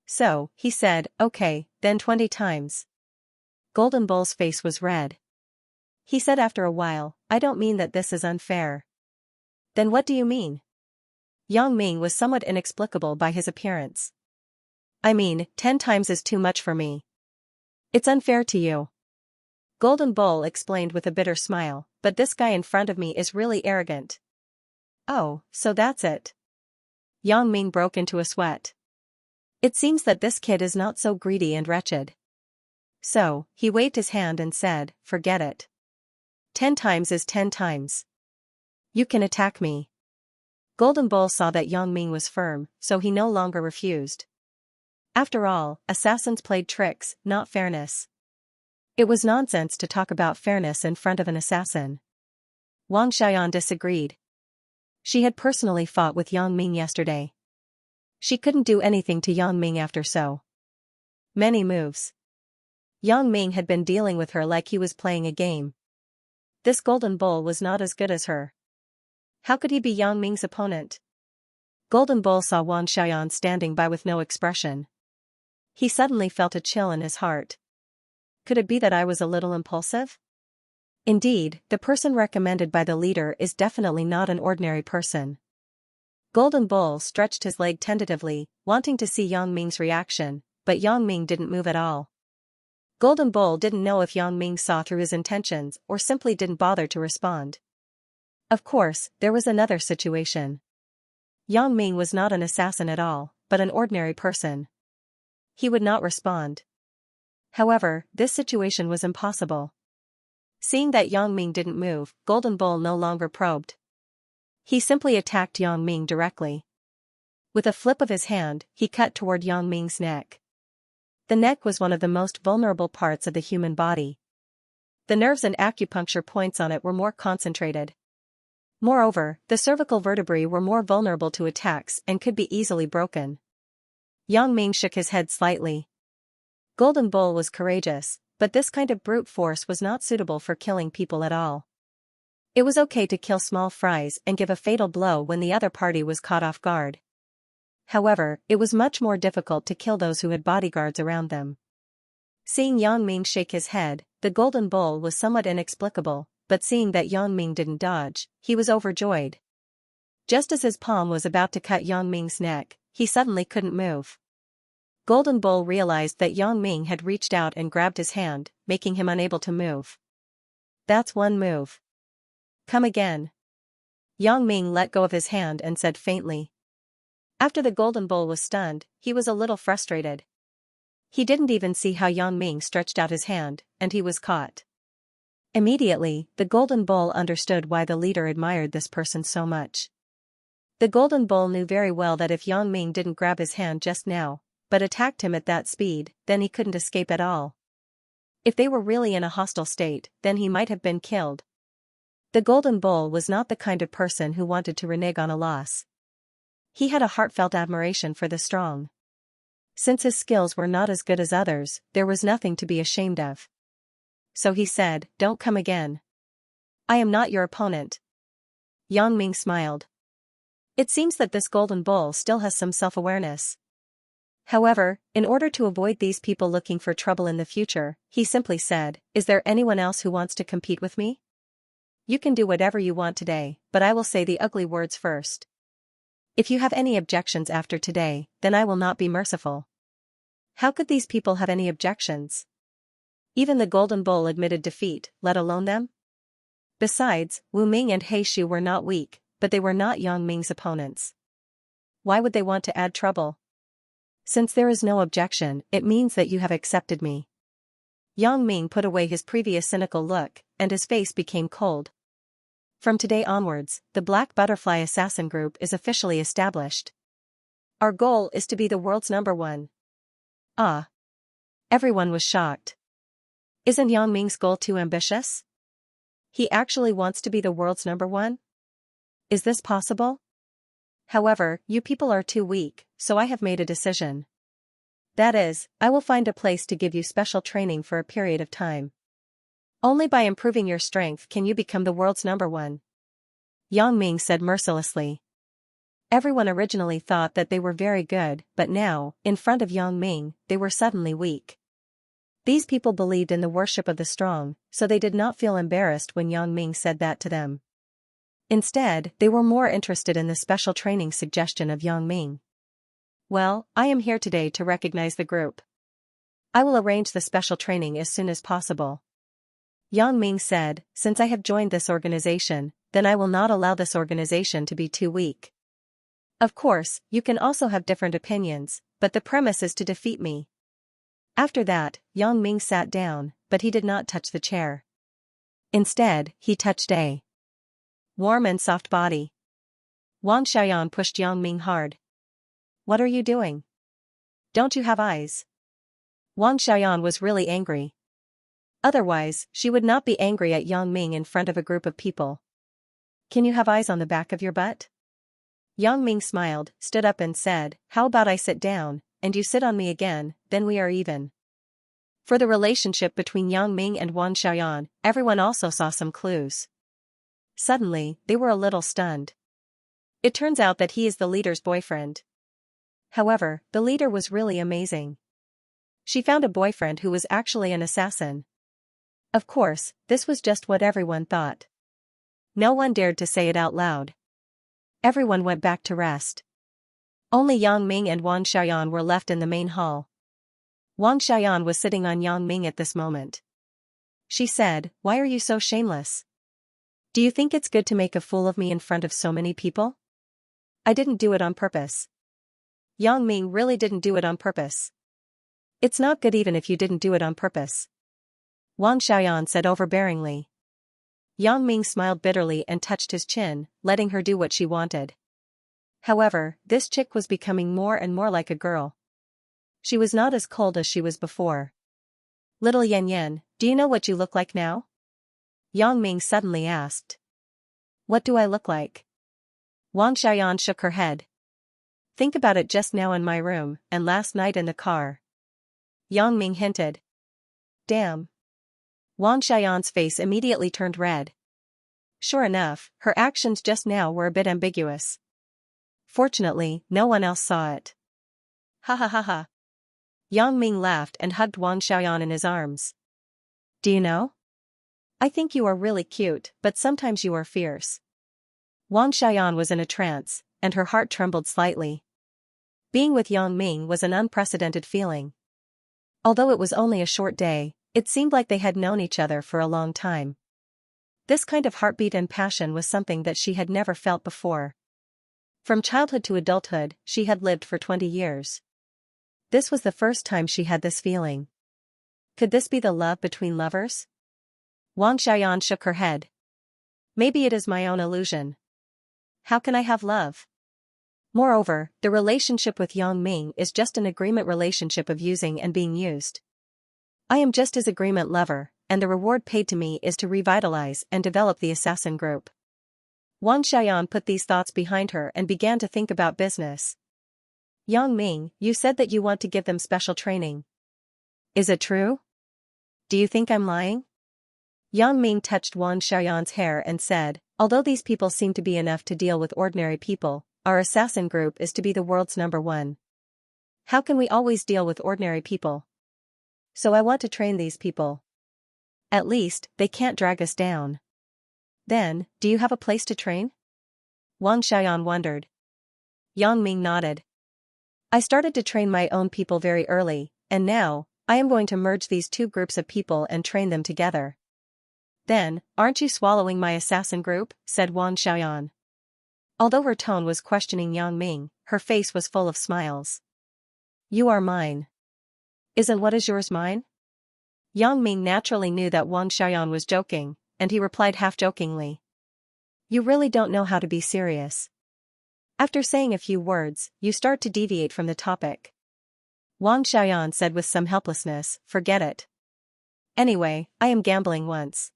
So, he said, okay, then 20 times. Golden Bull's face was red. He said after a while, I don't mean that this is unfair. Then what do you mean? Yang Ming was somewhat inexplicable by his appearance. I mean, 10 times is too much for me. It's unfair to you. Golden Bull explained with a bitter smile, but this guy in front of me is really arrogant. Oh, so that's it. Yang Ming broke into a sweat. It seems that this kid is not so greedy and wretched. So, he waved his hand and said, forget it. 10 times is 10 times. You can attack me. Golden Bull saw that Yang Ming was firm, so he no longer refused. After all, assassins played tricks, not fairness. It was nonsense to talk about fairness in front of an assassin. Wang Xiaoyan disagreed. She had personally fought with Yang Ming yesterday. She couldn't do anything to Yang Ming after so many moves. Yang Ming had been dealing with her like he was playing a game. This golden bull was not as good as her. How could he be Yang Ming's opponent? Golden Bull saw Wang Xiaoyan standing by with no expression. He suddenly felt a chill in his heart. Could it be that I was a little impulsive? Indeed, the person recommended by the leader is definitely not an ordinary person. Golden Bull stretched his leg tentatively, wanting to see Yang Ming's reaction, but Yang Ming didn't move at all. Golden Bull didn't know if Yang Ming saw through his intentions or simply didn't bother to respond. Of course, there was another situation. Yang Ming was not an assassin at all, but an ordinary person. He would not respond. However, this situation was impossible. Seeing that Yang Ming didn't move, Golden Bull no longer probed. He simply attacked Yang Ming directly. With a flip of his hand, he cut toward Yang Ming's neck. The neck was one of the most vulnerable parts of the human body. The nerves and acupuncture points on it were more concentrated. Moreover, the cervical vertebrae were more vulnerable to attacks and could be easily broken. Yang Ming shook his head slightly. Golden Bull was courageous, but this kind of brute force was not suitable for killing people at all. It was okay to kill small fries and give a fatal blow when the other party was caught off guard. However, it was much more difficult to kill those who had bodyguards around them. Seeing Yang Ming shake his head, the Golden Bull was somewhat inexplicable, but seeing that Yang Ming didn't dodge, he was overjoyed. Just as his palm was about to cut Yang Ming's neck, he suddenly couldn't move. Golden Bull realized that Yang Ming had reached out and grabbed his hand, making him unable to move. That's one move. Come again. Yang Ming let go of his hand and said faintly. After the Golden Bull was stunned, he was a little frustrated. He didn't even see how Yang Ming stretched out his hand, and he was caught. Immediately, the Golden Bull understood why the leader admired this person so much. The Golden Bull knew very well that if Yang Ming didn't grab his hand just now, but attacked him at that speed, then he couldn't escape at all. If they were really in a hostile state, then he might have been killed. The Golden Bull was not the kind of person who wanted to renege on a loss. He had a heartfelt admiration for the strong. Since his skills were not as good as others, there was nothing to be ashamed of. So he said, "Don't come again. I am not your opponent." Yang Ming smiled. It seems that this Golden Bull still has some self-awareness. However, in order to avoid these people looking for trouble in the future, he simply said, "Is there anyone else who wants to compete with me? You can do whatever you want today, but I will say the ugly words first. If you have any objections after today, then I will not be merciful." How could these people have any objections? Even the Golden Bull admitted defeat, let alone them. Besides, Wu Ming and He Shu were not weak, but they were not Yang Ming's opponents. Why would they want to add trouble? Since there is no objection, it means that you have accepted me. Yang Ming put away his previous cynical look, and his face became cold. From today onwards, the Black Butterfly Assassin Group is officially established. Our goal is to be the world's #1. Ah! Everyone was shocked. Isn't Yang Ming's goal too ambitious? He actually wants to be the world's #1? Is this possible? However, you people are too weak, so I have made a decision. That is, I will find a place to give you special training for a period of time. Only by improving your strength can you become the world's #1. Yang Ming said mercilessly. Everyone originally thought that they were very good, but now, in front of Yang Ming, they were suddenly weak. These people believed in the worship of the strong, so they did not feel embarrassed when Yang Ming said that to them. Instead, they were more interested in the special training suggestion of Yang Ming. Well, I am here today to recognize the group. I will arrange the special training as soon as possible. Yang Ming said, since I have joined this organization, then I will not allow this organization to be too weak. Of course, you can also have different opinions, but the premise is to defeat me. After that, Yang Ming sat down, but he did not touch the chair. Instead, he touched a warm and soft body. Wang Xiaoyan pushed Yang Ming hard. What are you doing? Don't you have eyes? Wang Xiaoyan was really angry. Otherwise, she would not be angry at Yang Ming in front of a group of people. Can you have eyes on the back of your butt? Yang Ming smiled, stood up and said, "How about I sit down, and you sit on me again, then we are even." For the relationship between Yang Ming and Wang Xiaoyan, everyone also saw some clues. Suddenly, they were a little stunned. It turns out that he is the leader's boyfriend. However, the leader was really amazing. She found a boyfriend who was actually an assassin. Of course, this was just what everyone thought. No one dared to say it out loud. Everyone went back to rest. Only Yang Ming and Wang Xiaoyan were left in the main hall. Wang Xiaoyan was sitting on Yang Ming at this moment. She said, "Why are you so shameless? Do you think it's good to make a fool of me in front of so many people? I didn't do it on purpose." Yang Ming really didn't do it on purpose. "It's not good even if you didn't do it on purpose," Wang Xiaoyan said overbearingly. Yang Ming smiled bitterly and touched his chin, letting her do what she wanted. However, this chick was becoming more and more like a girl. She was not as cold as she was before. "Little Yan Yan, do you know what you look like now?" Yang Ming suddenly asked. "What do I look like?" Wang Xiaoyan shook her head. "Think about it just now in my room, and last night in the car," Yang Ming hinted. "Damn." Wang Xiaoyan's face immediately turned red. Sure enough, her actions just now were a bit ambiguous. Fortunately, no one else saw it. "Ha ha ha ha." Yang Ming laughed and hugged Wang Xiaoyan in his arms. "Do you know? I think you are really cute, but sometimes you are fierce." Wang Xiaoyan was in a trance, and her heart trembled slightly. Being with Yang Ming was an unprecedented feeling. Although it was only a short day, it seemed like they had known each other for a long time. This kind of heartbeat and passion was something that she had never felt before. From childhood to adulthood, she had lived for 20 years. This was the first time she had this feeling. Could this be the love between lovers? Wang Xiaoyan shook her head. "Maybe it is my own illusion. How can I have love? Moreover, the relationship with Yang Ming is just an agreement relationship of using and being used. I am just his agreement lover, and the reward paid to me is to revitalize and develop the assassin group." Wang Xiaoyan put these thoughts behind her and began to think about business. "Yang Ming, you said that you want to give them special training. Is it true? Do you think I'm lying?" Yang Ming touched Wang Xiaoyan's hair and said, "Although these people seem to be enough to deal with ordinary people, our assassin group is to be the world's #1. How can we always deal with ordinary people? So I want to train these people. At least, they can't drag us down." "Then, do you have a place to train?" Wang Xiaoyan wondered. Yang Ming nodded. "I started to train my own people very early, and now, I am going to merge these two groups of people and train them together." "Then, aren't you swallowing my assassin group?" said Wang Xiaoyan. Although her tone was questioning Yang Ming, her face was full of smiles. "You are mine. Isn't what is yours mine?" Yang Ming naturally knew that Wang Xiaoyan was joking, and he replied half-jokingly. "You really don't know how to be serious. After saying a few words, you start to deviate from the topic." Wang Xiaoyan said with some helplessness, "Forget it. Anyway, I am gambling once.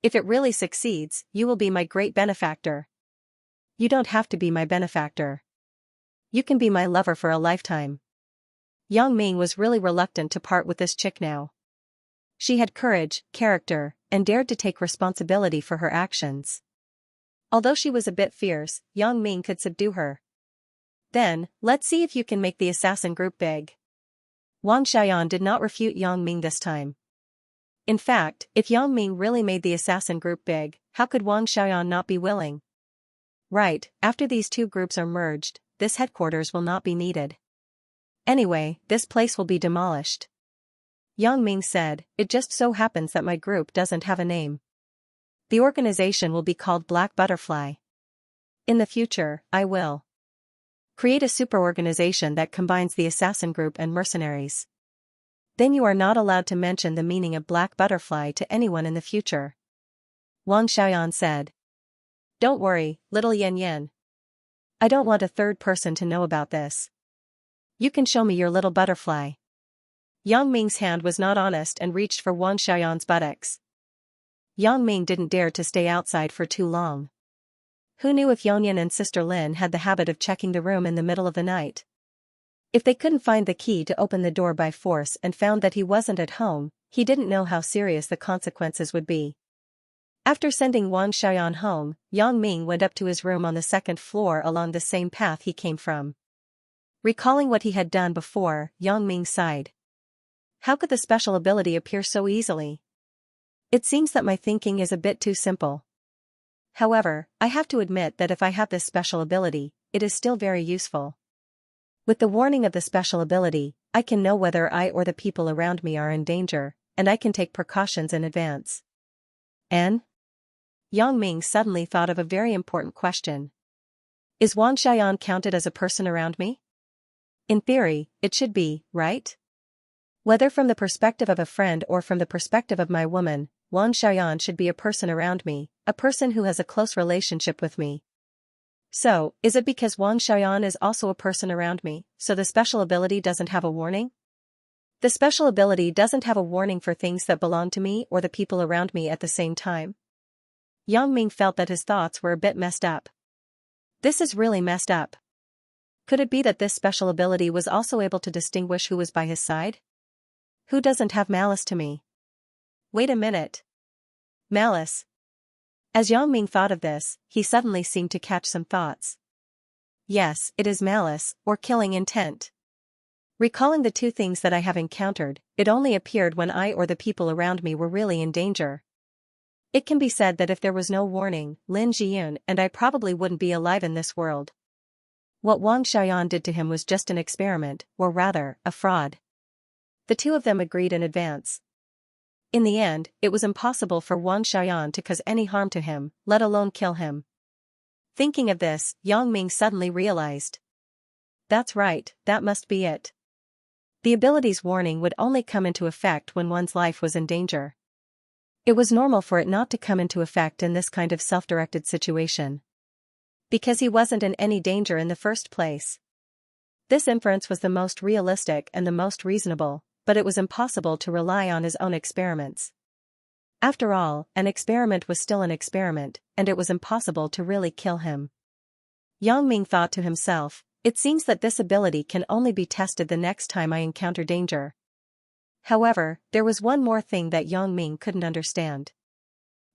If it really succeeds, you will be my great benefactor." "You don't have to be my benefactor. You can be my lover for a lifetime." Yang Ming was really reluctant to part with this chick now. She had courage, character, and dared to take responsibility for her actions. Although she was a bit fierce, Yang Ming could subdue her. "Then, let's see if you can make the assassin group big." Wang Xiaoyan did not refute Yang Ming this time. In fact, if Yang Ming really made the assassin group big, how could Wang Xiaoyan not be willing? Right, after these two groups are merged, this headquarters will not be needed. Anyway, this place will be demolished. Yang Ming said, "It just so happens that my group doesn't have a name. The organization will be called Black Butterfly. In the future, I will create a super organization that combines the assassin group and mercenaries. Then you are not allowed to mention the meaning of Black Butterfly to anyone in the future." Wang Xiaoyan said. "Don't worry, little Yan Yan. I don't want a third person to know about this. You can show me your little butterfly." Yang Ming's hand was not honest and reached for Wang Xiaoyan's buttocks. Yang Ming didn't dare to stay outside for too long. Who knew if Yongyan and Sister Lin had the habit of checking the room in the middle of the night? If they couldn't find the key to open the door by force and found that he wasn't at home, he didn't know how serious the consequences would be. After sending Wang Xiaoyan home, Yang Ming went up to his room on the second floor along the same path he came from. Recalling what he had done before, Yang Ming sighed. How could the special ability appear so easily? It seems that my thinking is a bit too simple. However, I have to admit that if I have this special ability, it is still very useful. With the warning of the special ability, I can know whether I or the people around me are in danger, and I can take precautions in advance. And? Yang Ming suddenly thought of a very important question. Is Wang Xiaoyan counted as a person around me? In theory, it should be, right? Whether from the perspective of a friend or from the perspective of my woman, Wang Xiaoyan should be a person around me, a person who has a close relationship with me. So, is it because Wang Xiaoyan is also a person around me, so the special ability doesn't have a warning? The special ability doesn't have a warning for things that belong to me or the people around me at the same time. Yang Ming felt that his thoughts were a bit messed up. This is really messed up. Could it be that this special ability was also able to distinguish who was by his side? Who doesn't have malice to me? Wait a minute. Malice. As Yang Ming thought of this, he suddenly seemed to catch some thoughts. Yes, it is malice, or killing intent. Recalling the two things that I have encountered, it only appeared when I or the people around me were really in danger. It can be said that if there was no warning, Lin Jiyun and I probably wouldn't be alive in this world. What Wang Xiaoyan did to him was just an experiment, or rather, a fraud. The two of them agreed in advance. In the end, it was impossible for Wang Xiaoyan to cause any harm to him, let alone kill him. Thinking of this, Yang Ming suddenly realized. That's right, that must be it. The ability's warning would only come into effect when one's life was in danger. It was normal for it not to come into effect in this kind of self-directed situation. Because he wasn't in any danger in the first place. This inference was the most realistic and the most reasonable, but it was impossible to rely on his own experiments. After all, an experiment was still an experiment, and it was impossible to really kill him. Yang Ming thought to himself, it seems that this ability can only be tested the next time I encounter danger. However, there was one more thing that Yang Ming couldn't understand.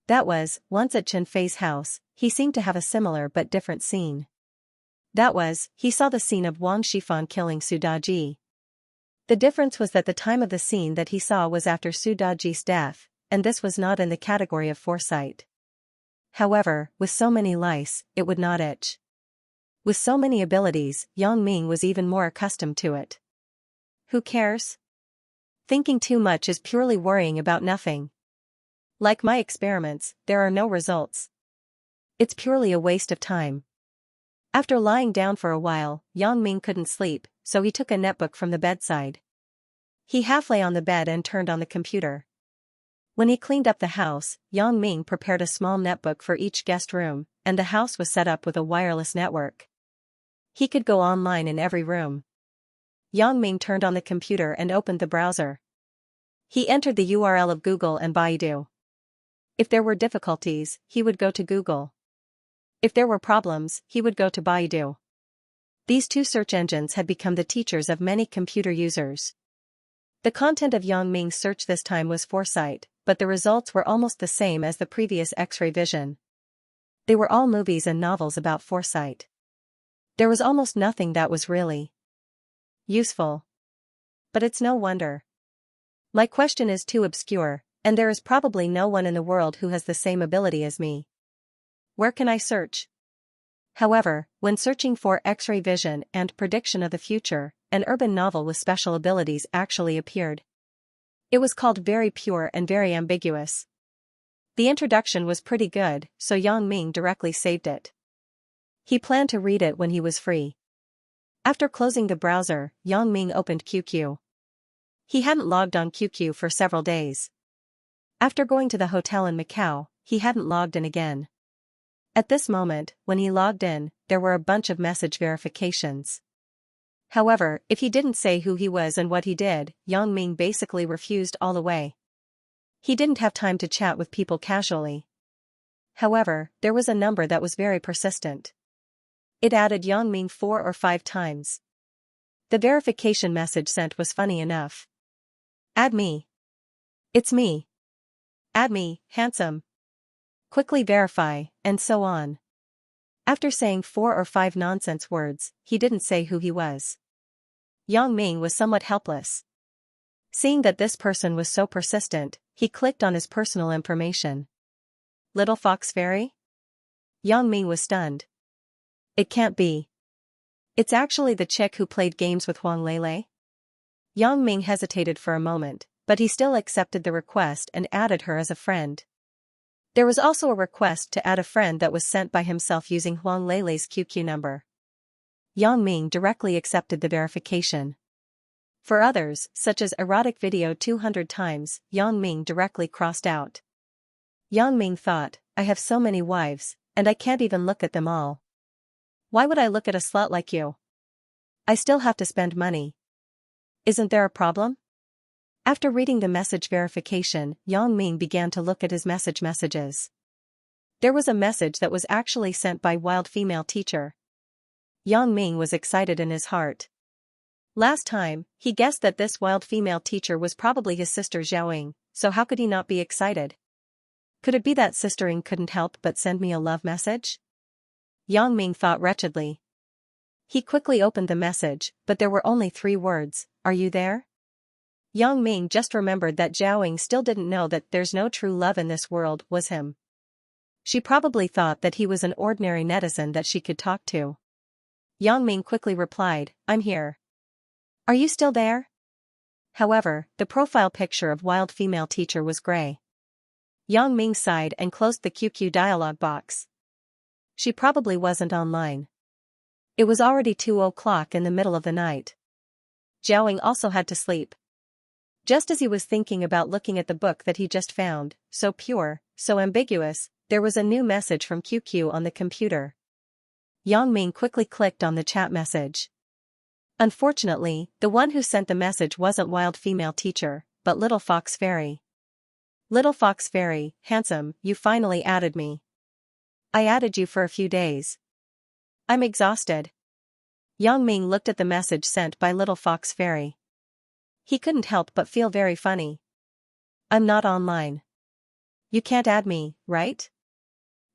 That was, once at Chen Fei's house, he seemed to have a similar but different scene. That was, he saw the scene of Wang Shifan killing Su Daji. The difference was that the time of the scene that he saw was after Su Daji's death, and this was not in the category of foresight. However, with so many lice, it would not itch. With so many abilities, Yang Ming was even more accustomed to it. Who cares? Thinking too much is purely worrying about nothing. Like my experiments, there are no results. It's purely a waste of time. After lying down for a while, Yang Ming couldn't sleep, so he took a netbook from the bedside. He half lay on the bed and turned on the computer. When he cleaned up the house, Yang Ming prepared a small netbook for each guest room, and the house was set up with a wireless network. He could go online in every room. Yang Ming turned on the computer and opened the browser. He entered the URL of Google and Baidu. If there were difficulties, he would go to Google. If there were problems, he would go to Baidu. These two search engines had become the teachers of many computer users. The content of Yang Ming's search this time was foresight, but the results were almost the same as the previous X-ray vision. They were all movies and novels about foresight. There was almost nothing that was really useful. But it's no wonder. My question is too obscure, and there is probably no one in the world who has the same ability as me. Where can I search? However, when searching for X-ray vision and prediction of the future, an urban novel with special abilities actually appeared. It was called Very Pure and Very Ambiguous. The introduction was pretty good, so Yang Ming directly saved it. He planned to read it when he was free. After closing the browser, Yang Ming opened QQ. He hadn't logged on QQ for several days. After going to the hotel in Macau, he hadn't logged in again. At this moment, when he logged in, there were a bunch of message verifications. However, if he didn't say who he was and what he did, Yang Ming basically refused all the way. He didn't have time to chat with people casually. However, there was a number that was very persistent. It added Yangming 4 or 5 times. The verification message sent was funny enough. Add me. It's me. Add me, handsome. Quickly verify, and so on. After saying 4 or 5 nonsense words, he didn't say who he was. Yang Ming was somewhat helpless. Seeing that this person was so persistent, he clicked on his personal information. Little Fox Fairy? Yang Ming was stunned. It can't be. It's actually the chick who played games with Huang Lele? Yang Ming hesitated for a moment, but he still accepted the request and added her as a friend. There was also a request to add a friend that was sent by himself using Huang Lele's QQ number. Yang Ming directly accepted the verification. For others, such as erotic video 200 times, Yang Ming directly crossed out. Yang Ming thought, I have so many wives, and I can't even look at them all. Why would I look at a slut like you? I still have to spend money. Isn't there a problem? After reading the message verification, Yang Ming began to look at his messages. There was a message that was actually sent by wild female teacher. Yang Ming was excited in his heart. Last time, he guessed that this wild female teacher was probably his sister Xiaoying, so how could he not be excited? Could it be that Sister Ying couldn't help but send me a love message? Yang Ming thought wretchedly. He quickly opened the message, but there were only 3 words, are you there? Yang Ming just remembered that Xiaoying still didn't know that there's no true love in this world was him. She probably thought that he was an ordinary netizen that she could talk to. Yang Ming quickly replied, I'm here. Are you still there? However, the profile picture of wild female teacher was gray. Yang Ming sighed and closed the QQ dialog box. She probably wasn't online. It was already 2:00 in the middle of the night. Xiaoying also had to sleep. Just as he was thinking about looking at the book that he just found, so pure, so ambiguous, there was a new message from QQ on the computer. Yang Ming quickly clicked on the chat message. Unfortunately, the one who sent the message wasn't wild female teacher, but Little Fox Fairy. Little Fox Fairy, handsome, you finally added me. I added you for a few days. I'm exhausted. Yang Ming looked at the message sent by Little Fox Fairy. He couldn't help but feel very funny. I'm not online. You can't add me, right?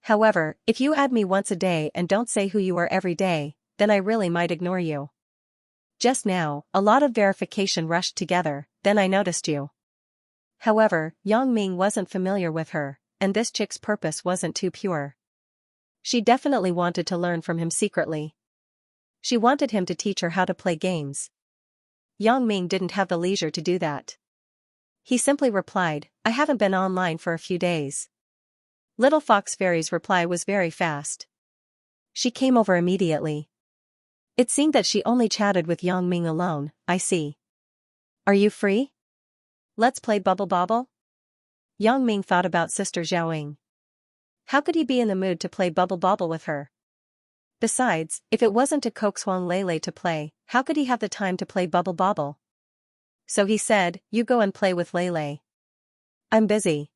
However, if you add me once a day and don't say who you are every day, then I really might ignore you. Just now, a lot of verification rushed together, then I noticed you. However, Yang Ming wasn't familiar with her, and this chick's purpose wasn't too pure. She definitely wanted to learn from him secretly. She wanted him to teach her how to play games. Yang Ming didn't have the leisure to do that. He simply replied, I haven't been online for a few days. Little Fox Fairy's reply was very fast. She came over immediately. It seemed that she only chatted with Yang Ming alone, I see. Are you free? Let's play Bubble Bobble? Yang Ming thought about Sister Xiaoying. How could he be in the mood to play Bubble Bobble with her? Besides, if it wasn't to coax Huang Lele to play, how could he have the time to play Bubble Bobble? So he said, you go and play with Lele. I'm busy.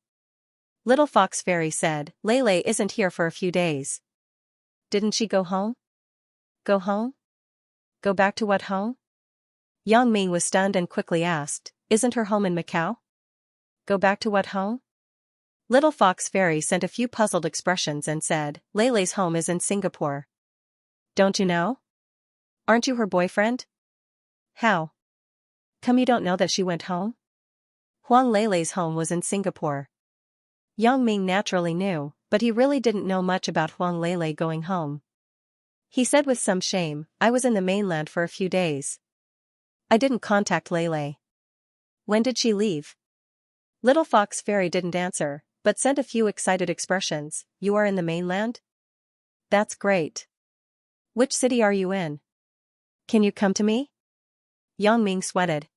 Little Fox Fairy said, Lele isn't here for a few days. Didn't she go home? Go home? Go back to what home? Yang Ming was stunned and quickly asked, isn't her home in Macau? Go back to what home? Little Fox Fairy sent a few puzzled expressions and said, Lele's home is in Singapore. Don't you know? Aren't you her boyfriend? How? Come, you don't know that she went home? Huang Lele's home was in Singapore. Yang Ming naturally knew, but he really didn't know much about Huang Lele going home. He said with some shame, I was in the mainland for a few days. I didn't contact Lele. When did she leave? Little Fox Fairy didn't answer, but sent a few excited expressions. You are in the mainland? That's great. Which city are you in? Can you come to me? Yang Ming sweated.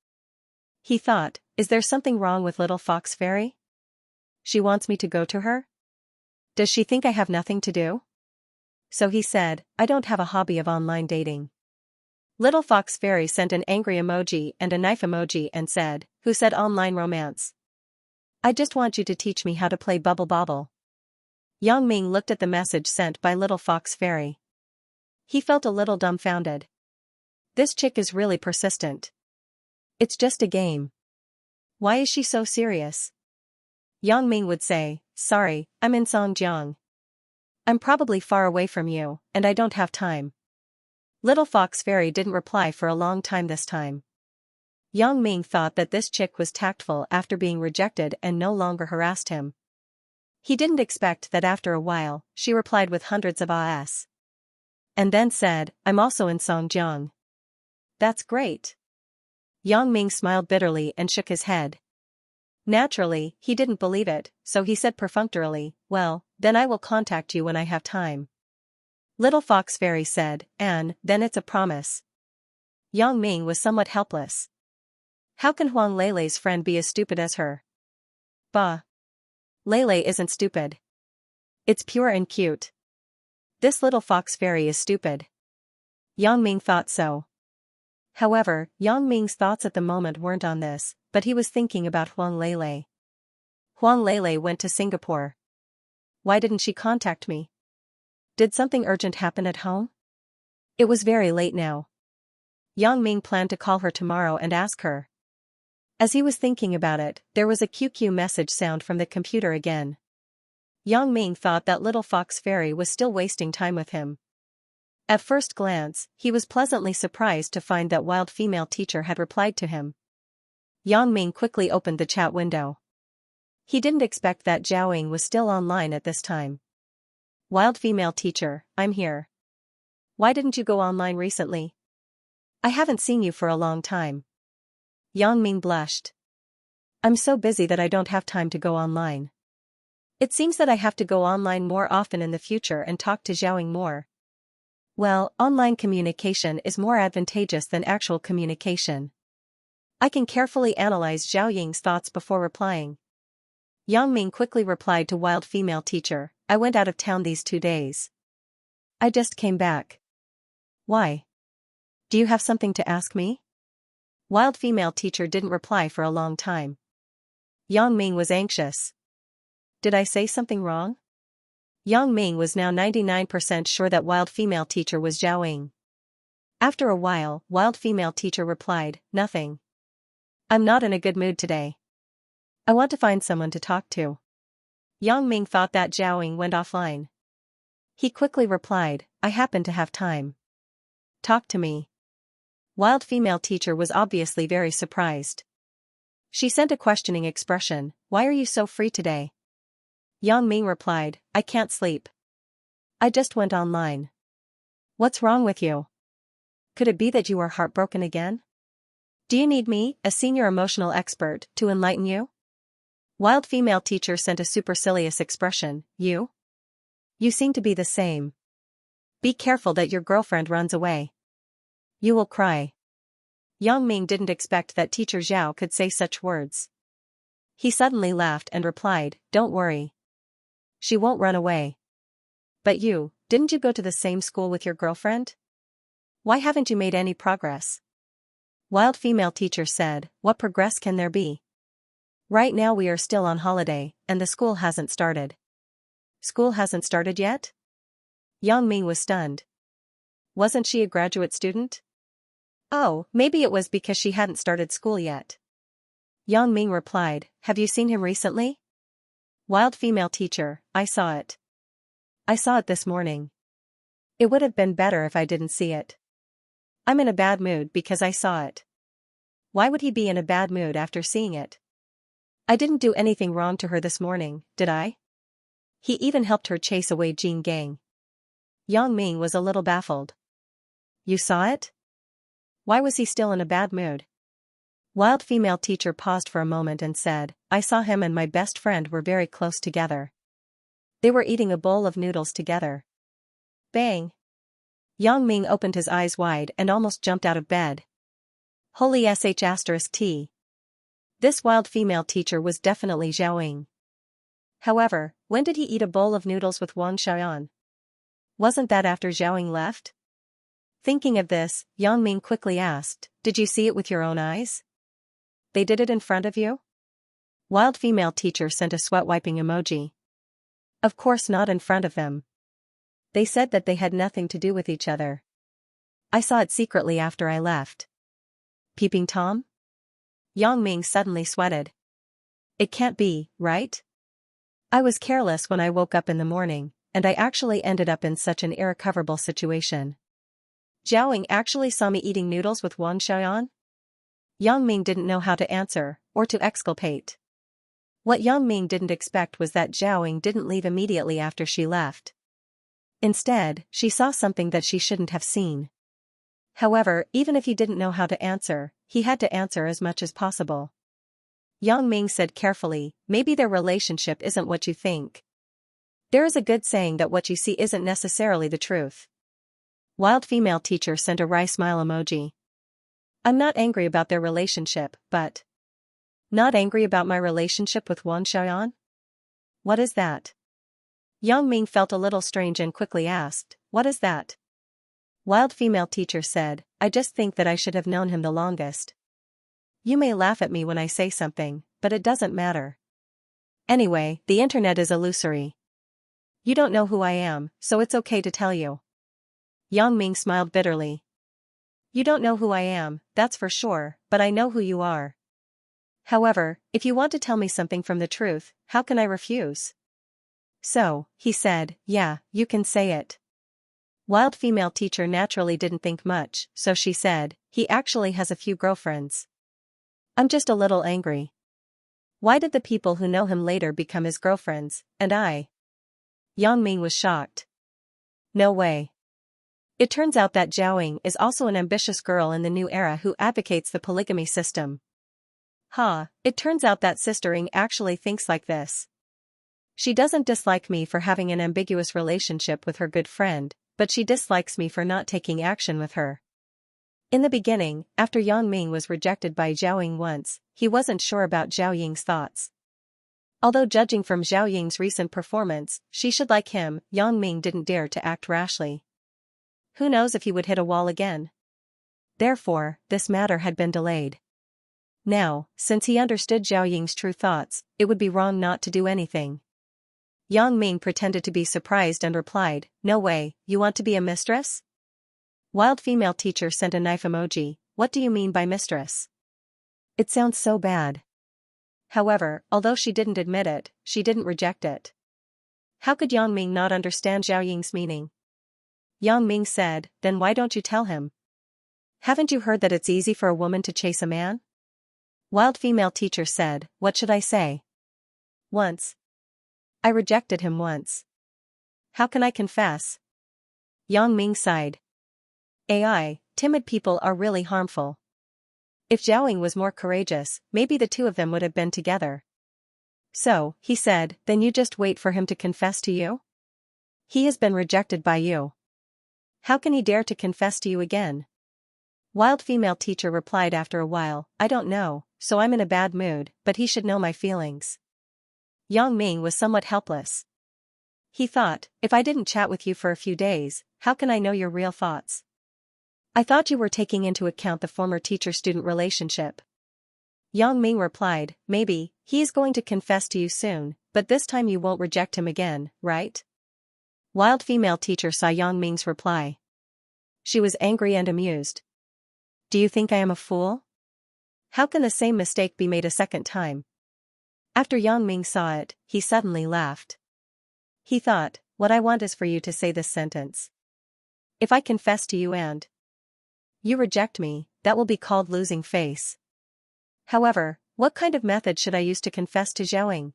He thought, is there something wrong with Little Fox Fairy? She wants me to go to her? Does she think I have nothing to do? So he said, I don't have a hobby of online dating. Little Fox Fairy sent an angry emoji and a knife emoji and said, who said online romance? I just want you to teach me how to play Bubble Bobble. Yang Ming looked at the message sent by Little Fox Fairy. He felt a little dumbfounded. This chick is really persistent. It's just a game. Why is she so serious? Yang Ming would say, sorry, I'm in Songjiang. I'm probably far away from you, and I don't have time. Little Fox Fairy didn't reply for a long time this time. Yang Ming thought that this chick was tactful after being rejected and no longer harassed him. He didn't expect that after a while, she replied with hundreds of ahs. And then said, I'm also in Songjiang. That's great. Yang Ming smiled bitterly and shook his head. Naturally, he didn't believe it, so he said perfunctorily, well, then I will contact you when I have time. Little Fox Fairy said, and then it's a promise. Yang Ming was somewhat helpless. How can Huang Leilei's friend be as stupid as her? Bah. Leilei isn't stupid. It's pure and cute. This Little Fox Fairy is stupid. Yang Ming thought so. However, Yang Ming's thoughts at the moment weren't on this, but he was thinking about Huang Leilei. Huang Leilei went to Singapore. Why didn't she contact me? Did something urgent happen at home? It was very late now. Yang Ming planned to call her tomorrow and ask her. As he was thinking about it, there was a QQ message sound from the computer again. Yang Ming thought that Little Fox Fairy was still wasting time with him. At first glance, he was pleasantly surprised to find that Wild Female Teacher had replied to him. Yang Ming quickly opened the chat window. He didn't expect that Zhao Ying was still online at this time. Wild Female Teacher, I'm here. Why didn't you go online recently? I haven't seen you for a long time. Yang Ming blushed. I'm so busy that I don't have time to go online. It seems that I have to go online more often in the future and talk to Zhao Ying more. Well, online communication is more advantageous than actual communication. I can carefully analyze Zhao Ying's thoughts before replying. Yang Ming quickly replied to Wild Female Teacher, I went out of town these 2 days. I just came back. Why? Do you have something to ask me? Wild Female Teacher didn't reply for a long time. Yang Ming was anxious. Did I say something wrong? Yang Ming was now 99% sure that Wild Female Teacher was Zhao Ying. After a while, Wild Female Teacher replied, nothing. I'm not in a good mood today. I want to find someone to talk to. Yang Ming thought that Zhao Ying went offline. He quickly replied, I happen to have time. Talk to me. Wild Female Teacher was obviously very surprised. She sent a questioning expression, why are you so free today? Yang Ming replied, I can't sleep. I just went online. What's wrong with you? Could it be that you are heartbroken again? Do you need me, a senior emotional expert, to enlighten you? Wild Female Teacher sent a supercilious expression, you? You seem to be the same. Be careful that your girlfriend runs away. You will cry. Yang Ming didn't expect that Teacher Zhao could say such words. He suddenly laughed and replied, don't worry. She won't run away. But you, didn't you go to the same school with your girlfriend? Why haven't you made any progress? Wild Female Teacher said, what progress can there be? Right now we are still on holiday, and the school hasn't started. School hasn't started yet? Yang Ming was stunned. Wasn't she a graduate student? Oh, maybe it was because she hadn't started school yet. Yang Ming replied, have you seen him recently? Wild Female Teacher, I saw it. I saw it this morning. It would have been better if I didn't see it. I'm in a bad mood because I saw it. Why would he be in a bad mood after seeing it? I didn't do anything wrong to her this morning, did I? He even helped her chase away Jean Gang. Yang Ming was a little baffled. You saw it? Why was he still in a bad mood? Wild Female Teacher paused for a moment and said, I saw him and my best friend were very close together. They were eating a bowl of noodles together. Bang! Yang Ming opened his eyes wide and almost jumped out of bed. Holy sh*t. This Wild Female Teacher was definitely Zhao Ying. However, when did he eat a bowl of noodles with Wang Xiaoyan? Wasn't that after Zhao Ying left? Thinking of this, Yang Ming quickly asked, did you see it with your own eyes? They did it in front of you? Wild Female Teacher sent a sweat wiping emoji. Of course not in front of him. They said that they had nothing to do with each other. I saw it secretly after I left. Peeping Tom? Yang Ming suddenly sweated. It can't be, right? I was careless when I woke up in the morning, and I actually ended up in such an irrecoverable situation. Zhaoying actually saw me eating noodles with Wang Xiaoyan? Yang Ming didn't know how to answer, or to exculpate. What Yang Ming didn't expect was that Zhaoying didn't leave immediately after she left. Instead, she saw something that she shouldn't have seen. However, even if he didn't know how to answer, he had to answer as much as possible. Yang Ming said carefully, maybe their relationship isn't what you think. There is a good saying that what you see isn't necessarily the truth. Wild female teacher sent a wry smile emoji. I'm not angry about their relationship, but... Not angry about my relationship with Wang Xiaoyan? What is that? Yang Ming felt a little strange and quickly asked, what is that? Wild female teacher said, I just think that I should have known him the longest. You may laugh at me when I say something, but it doesn't matter. Anyway, the internet is illusory. You don't know who I am, so it's okay to tell you. Yang Ming smiled bitterly. You don't know who I am, that's for sure, but I know who you are. However, if you want to tell me something from the truth, how can I refuse? So, he said, yeah, you can say it. Wild female teacher naturally didn't think much, so she said, he actually has a few girlfriends. I'm just a little angry. Why did the people who know him later become his girlfriends, and I? Yang Ming was shocked. No way. It turns out that Zhaoying is also an ambitious girl in the new era who advocates the polygamy system. It turns out that Sister Ying actually thinks like this. She doesn't dislike me for having an ambiguous relationship with her good friend, but she dislikes me for not taking action with her. In the beginning, after Yang Ming was rejected by Zhaoying once, he wasn't sure about Zhao Ying's thoughts. Although judging from Zhao Ying's recent performance, she should like him, Yang Ming didn't dare to act rashly. Who knows if he would hit a wall again? Therefore, this matter had been delayed. Now, since he understood Zhao Ying's true thoughts, it would be wrong not to do anything. Yang Ming pretended to be surprised and replied, no way, you want to be a mistress? Wild female teacher sent a knife emoji, what do you mean by mistress? It sounds so bad. However, although she didn't admit it, she didn't reject it. How could Yang Ming not understand Zhao Ying's meaning? Yang Ming said, then why don't you tell him? Haven't you heard that it's easy for a woman to chase a man? Wild female teacher said, what should I say? Once. I rejected him once. How can I confess? Yang Ming sighed. Timid people are really harmful. If Zhaoying was more courageous, maybe the two of them would have been together. So, he said, then you just wait for him to confess to you? He has been rejected by you. How can he dare to confess to you again? Wild female teacher replied after a while, I don't know, so I'm in a bad mood, but he should know my feelings. Yang Ming was somewhat helpless. He thought, if I didn't chat with you for a few days, how can I know your real thoughts? I thought you were taking into account the former teacher-student relationship. Yang Ming replied, maybe, he is going to confess to you soon, but this time you won't reject him again, right? Wild female teacher saw Yang Ming's reply. She was angry and amused. Do you think I am a fool? How can the same mistake be made a second time? After Yang Ming saw it, he suddenly laughed. He thought, what I want is for you to say this sentence. If I confess to you and you reject me, that will be called losing face. However, what kind of method should I use to confess to Zhaoying?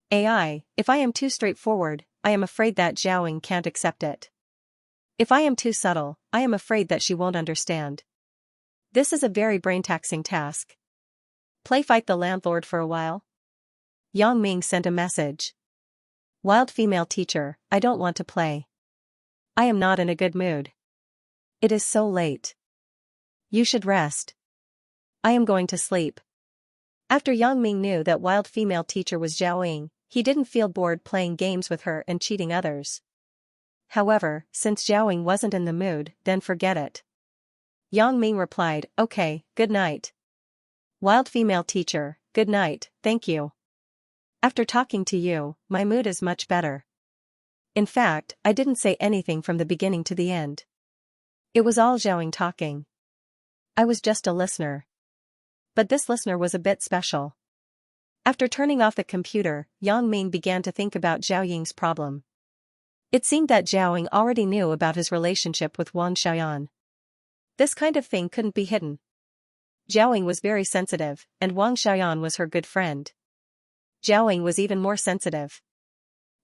If I am too straightforward, I am afraid that Zhaoying can't accept it. If I am too subtle, I am afraid that she won't understand. This is a very brain-taxing task. Play fight the landlord for a while? Yang Ming sent a message. Wild female teacher, I don't want to play. I am not in a good mood. It is so late. You should rest. I am going to sleep. After Yang Ming knew that wild female teacher was Zhaoying, he didn't feel bored playing games with her and cheating others. However, since Zhaoying wasn't in the mood, then forget it. Yang Ming replied, okay, good night. Wild female teacher, good night, thank you. After talking to you, my mood is much better. In fact, I didn't say anything from the beginning to the end. It was all Xiaoying talking. I was just a listener. But this listener was a bit special. After turning off the computer, Yang Ming began to think about Zhao Ying's problem. It seemed that Zhao Ying already knew about his relationship with Wang Xiaoyan. This kind of thing couldn't be hidden. Zhao Ying was very sensitive, and Wang Xiaoyan was her good friend. Zhao Ying was even more sensitive.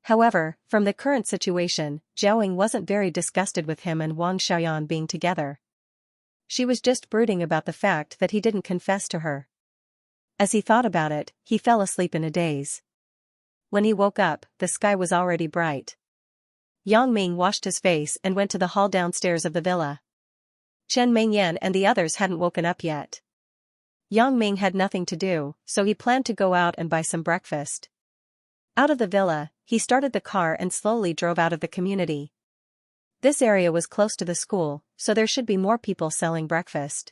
However, from the current situation, Zhao Ying wasn't very disgusted with him and Wang Xiaoyan being together. She was just brooding about the fact that he didn't confess to her. As he thought about it, he fell asleep in a daze. When he woke up, the sky was already bright. Yang Ming washed his face and went to the hall downstairs of the villa. Chen Mingyan and the others hadn't woken up yet. Yang Ming had nothing to do, so he planned to go out and buy some breakfast. Out of the villa, he started the car and slowly drove out of the community. This area was close to the school, so there should be more people selling breakfast.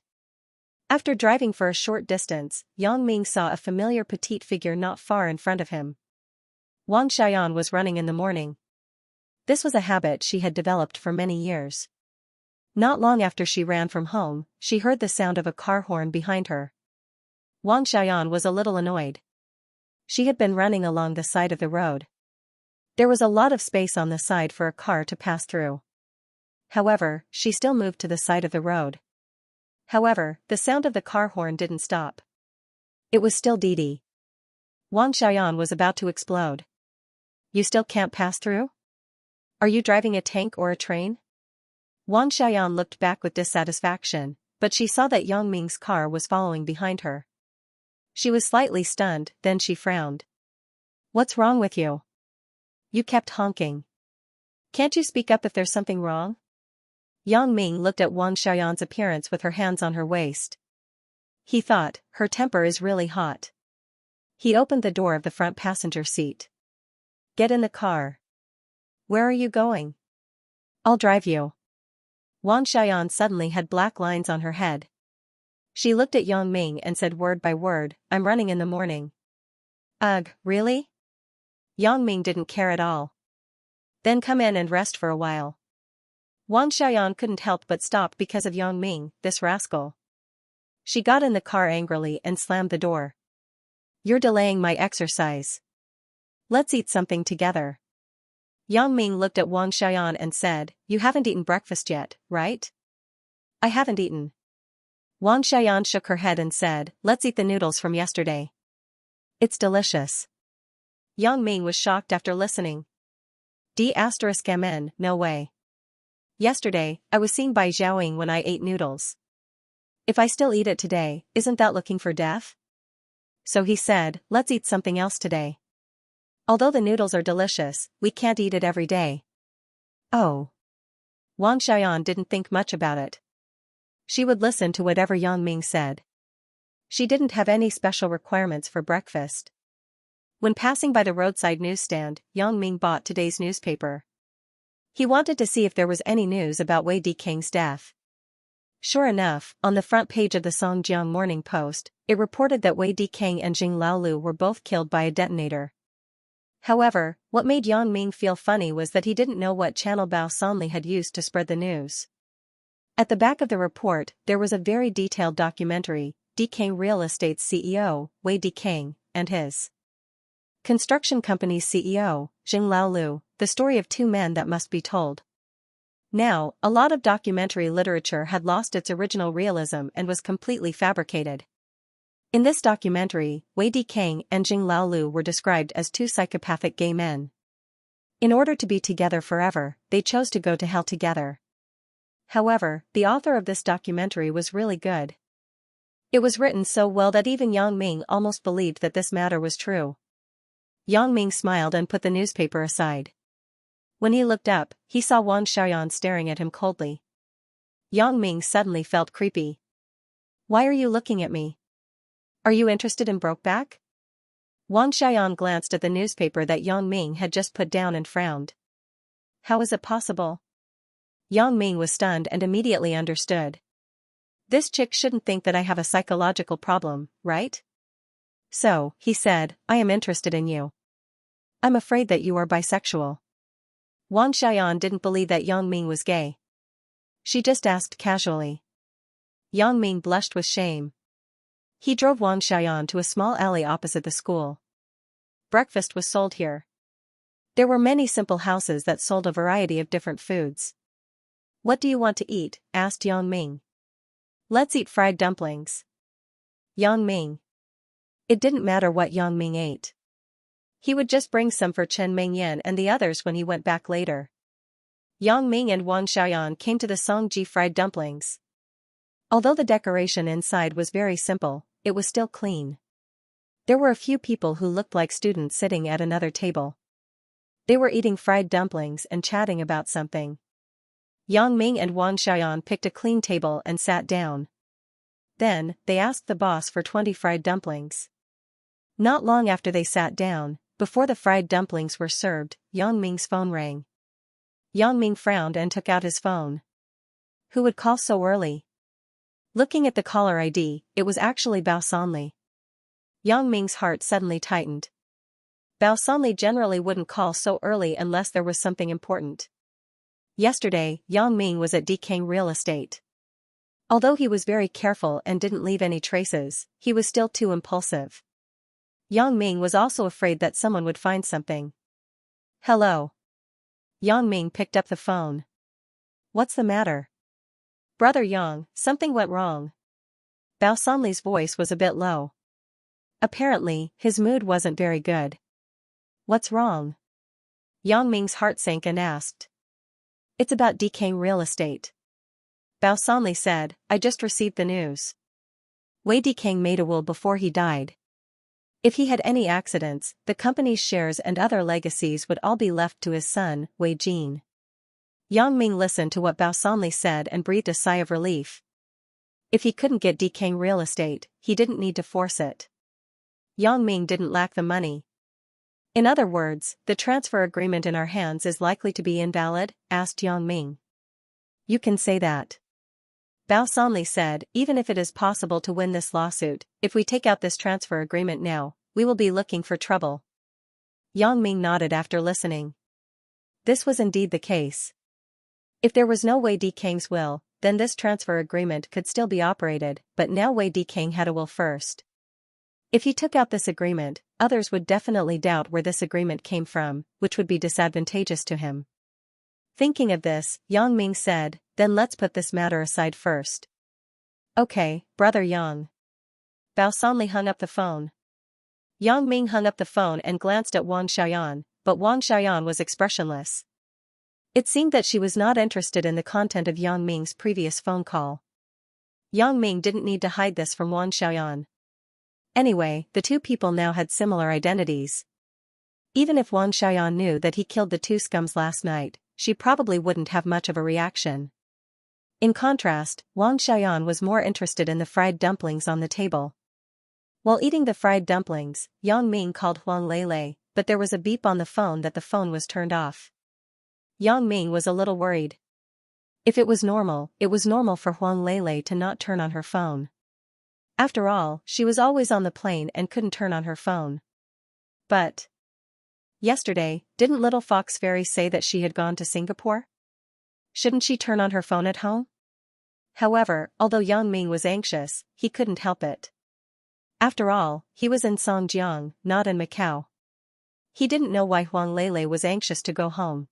After driving for a short distance, Yang Ming saw a familiar petite figure not far in front of him. Wang Xiaoyan was running in the morning. This was a habit she had developed for many years. Not long after she ran from home, she heard the sound of a car horn behind her. Wang Xiaoyan was a little annoyed. She had been running along the side of the road. There was a lot of space on the side for a car to pass through. However, she still moved to the side of the road. However, the sound of the car horn didn't stop. It was still Didi. Wang Xiaoyan was about to explode. You still can't pass through? Are you driving a tank or a train? Wang Xiaoyan looked back with dissatisfaction, but she saw that Yang Ming's car was following behind her. She was slightly stunned, then she frowned. What's wrong with you? You kept honking. Can't you speak up if there's something wrong? Yang Ming looked at Wang Xiaoyan's appearance with her hands on her waist. He thought, her temper is really hot. He opened the door of the front passenger seat. Get in the car. Where are you going? I'll drive you. Wang Xiaoyan suddenly had black lines on her head. She looked at Yang Ming and said word by word, I'm running in the morning. Ugh, really? Yang Ming didn't care at all. Then come in and rest for a while. Wang Xiaoyan couldn't help but stop because of Yang Ming, this rascal. She got in the car angrily and slammed the door. You're delaying my exercise. Let's eat something together. Yang Ming looked at Wang Xiaoyan and said, You haven't eaten breakfast yet, right? I haven't eaten. Wang Xiaoyan shook her head and said, Let's eat the noodles from yesterday. It's delicious. Yang Ming was shocked after listening. D***MN, no way. Yesterday, I was seen by Zhao Ying when I ate noodles. If I still eat it today, isn't that looking for death? So he said, let's eat something else today. Although the noodles are delicious, we can't eat it every day. Oh. Wang Xiaoyan didn't think much about it. She would listen to whatever Yang Ming said. She didn't have any special requirements for breakfast. When passing by the roadside newsstand, Yang Ming bought today's newspaper. He wanted to see if there was any news about Wei Dikang's death. Sure enough, on the front page of the Songjiang Morning Post, it reported that Wei Dikang and Jing Laolu were both killed by a detonator. However, what made Yang Ming feel funny was that he didn't know what channel Bao Sanli had used to spread the news. At the back of the report, there was a very detailed documentary, Dikang Real Estate's CEO, Wei Dikang, and his construction company's CEO, Jing Laolu, the story of two men that must be told. Now, a lot of documentary literature had lost its original realism and was completely fabricated. In this documentary, Wei Dikang and Jing Laolu were described as two psychopathic gay men. In order to be together forever, they chose to go to hell together. However, the author of this documentary was really good. It was written so well that even Yang Ming almost believed that this matter was true. Yang Ming smiled and put the newspaper aside. When he looked up, he saw Wang Xiaoyan staring at him coldly. Yang Ming suddenly felt creepy. Why are you looking at me? Are you interested in Brokeback? Wang Xiaoyan glanced at the newspaper that Yang Ming had just put down and frowned. How is it possible? Yang Ming was stunned and immediately understood. This chick shouldn't think that I have a psychological problem, right? So, he said, I am interested in you. I'm afraid that you are bisexual. Wang Xiaoyan didn't believe that Yang Ming was gay. She just asked casually. Yang Ming blushed with shame. He drove Wang Xiaoyan to a small alley opposite the school. Breakfast was sold here. There were many simple houses that sold a variety of different foods. What do you want to eat? Asked Yang Ming. Let's eat fried dumplings. Yang Ming. It didn't matter what Yang Ming ate. He would just bring some for Chen Mingyan and the others when he went back later. Yang Ming and Wang Xiaoyan came to the Songji fried dumplings. Although the decoration inside was very simple, it was still clean. There were a few people who looked like students sitting at another table. They were eating fried dumplings and chatting about something. Yang Ming and Wang Xiaoyan picked a clean table and sat down. Then, they asked the boss for 20 fried dumplings. Not long after they sat down, before the fried dumplings were served, Yang Ming's phone rang. Yang Ming frowned and took out his phone. Who would call so early? Looking at the caller ID, it was actually Bao Sanli. Yang Ming's heart suddenly tightened. Bao Sanli generally wouldn't call so early unless there was something important. Yesterday, Yang Ming was at Dikang Real Estate. Although he was very careful and didn't leave any traces, he was still too impulsive. Yang Ming was also afraid that someone would find something. Hello. Yang Ming picked up the phone. What's the matter? Brother Yang, something went wrong. Bao Sanli's voice was a bit low. Apparently, his mood wasn't very good. What's wrong? Yang Ming's heart sank and asked. It's about Dikang Real Estate. Bao Sanli said, I just received the news. Wei Dikang made a will before he died. If he had any accidents, the company's shares and other legacies would all be left to his son, Wei Jin. Yang Ming listened to what Bao Sanli said and breathed a sigh of relief. If he couldn't get Dikang Real Estate, he didn't need to force it. Yang Ming didn't lack the money. In other words, the transfer agreement in our hands is likely to be invalid, asked Yang Ming. You can say that. Bao Sanli said, even if it is possible to win this lawsuit, if we take out this transfer agreement now, we will be looking for trouble. Yang Ming nodded after listening. This was indeed the case. If there was no Wei Dikang's will, then this transfer agreement could still be operated, but now Wei Dikang had a will first. If he took out this agreement, others would definitely doubt where this agreement came from, which would be disadvantageous to him. Thinking of this, Yang Ming said, then let's put this matter aside first. Okay, brother Yang. Bao Sanli hung up the phone. Yang Ming hung up the phone and glanced at Wang Xiaoyan, but Wang Xiaoyan was expressionless. It seemed that she was not interested in the content of Yang Ming's previous phone call. Yang Ming didn't need to hide this from Wang Xiaoyan. Anyway, the two people now had similar identities. Even if Wang Xiaoyan knew that he killed the two scums last night, she probably wouldn't have much of a reaction. In contrast, Wang Xiaoyan was more interested in the fried dumplings on the table. While eating the fried dumplings, Yang Ming called Huang Lele, but there was a beep on the phone that the phone was turned off. Yang Ming was a little worried. If it was normal for Huang Lele to not turn on her phone. After all, she was always on the plane and couldn't turn on her phone. But yesterday, didn't Little Fox Fairy say that she had gone to Singapore? Shouldn't she turn on her phone at home? However, although Yang Ming was anxious, he couldn't help it. After all, he was in Songjiang, not in Macau. He didn't know why Huang Lele was anxious to go home.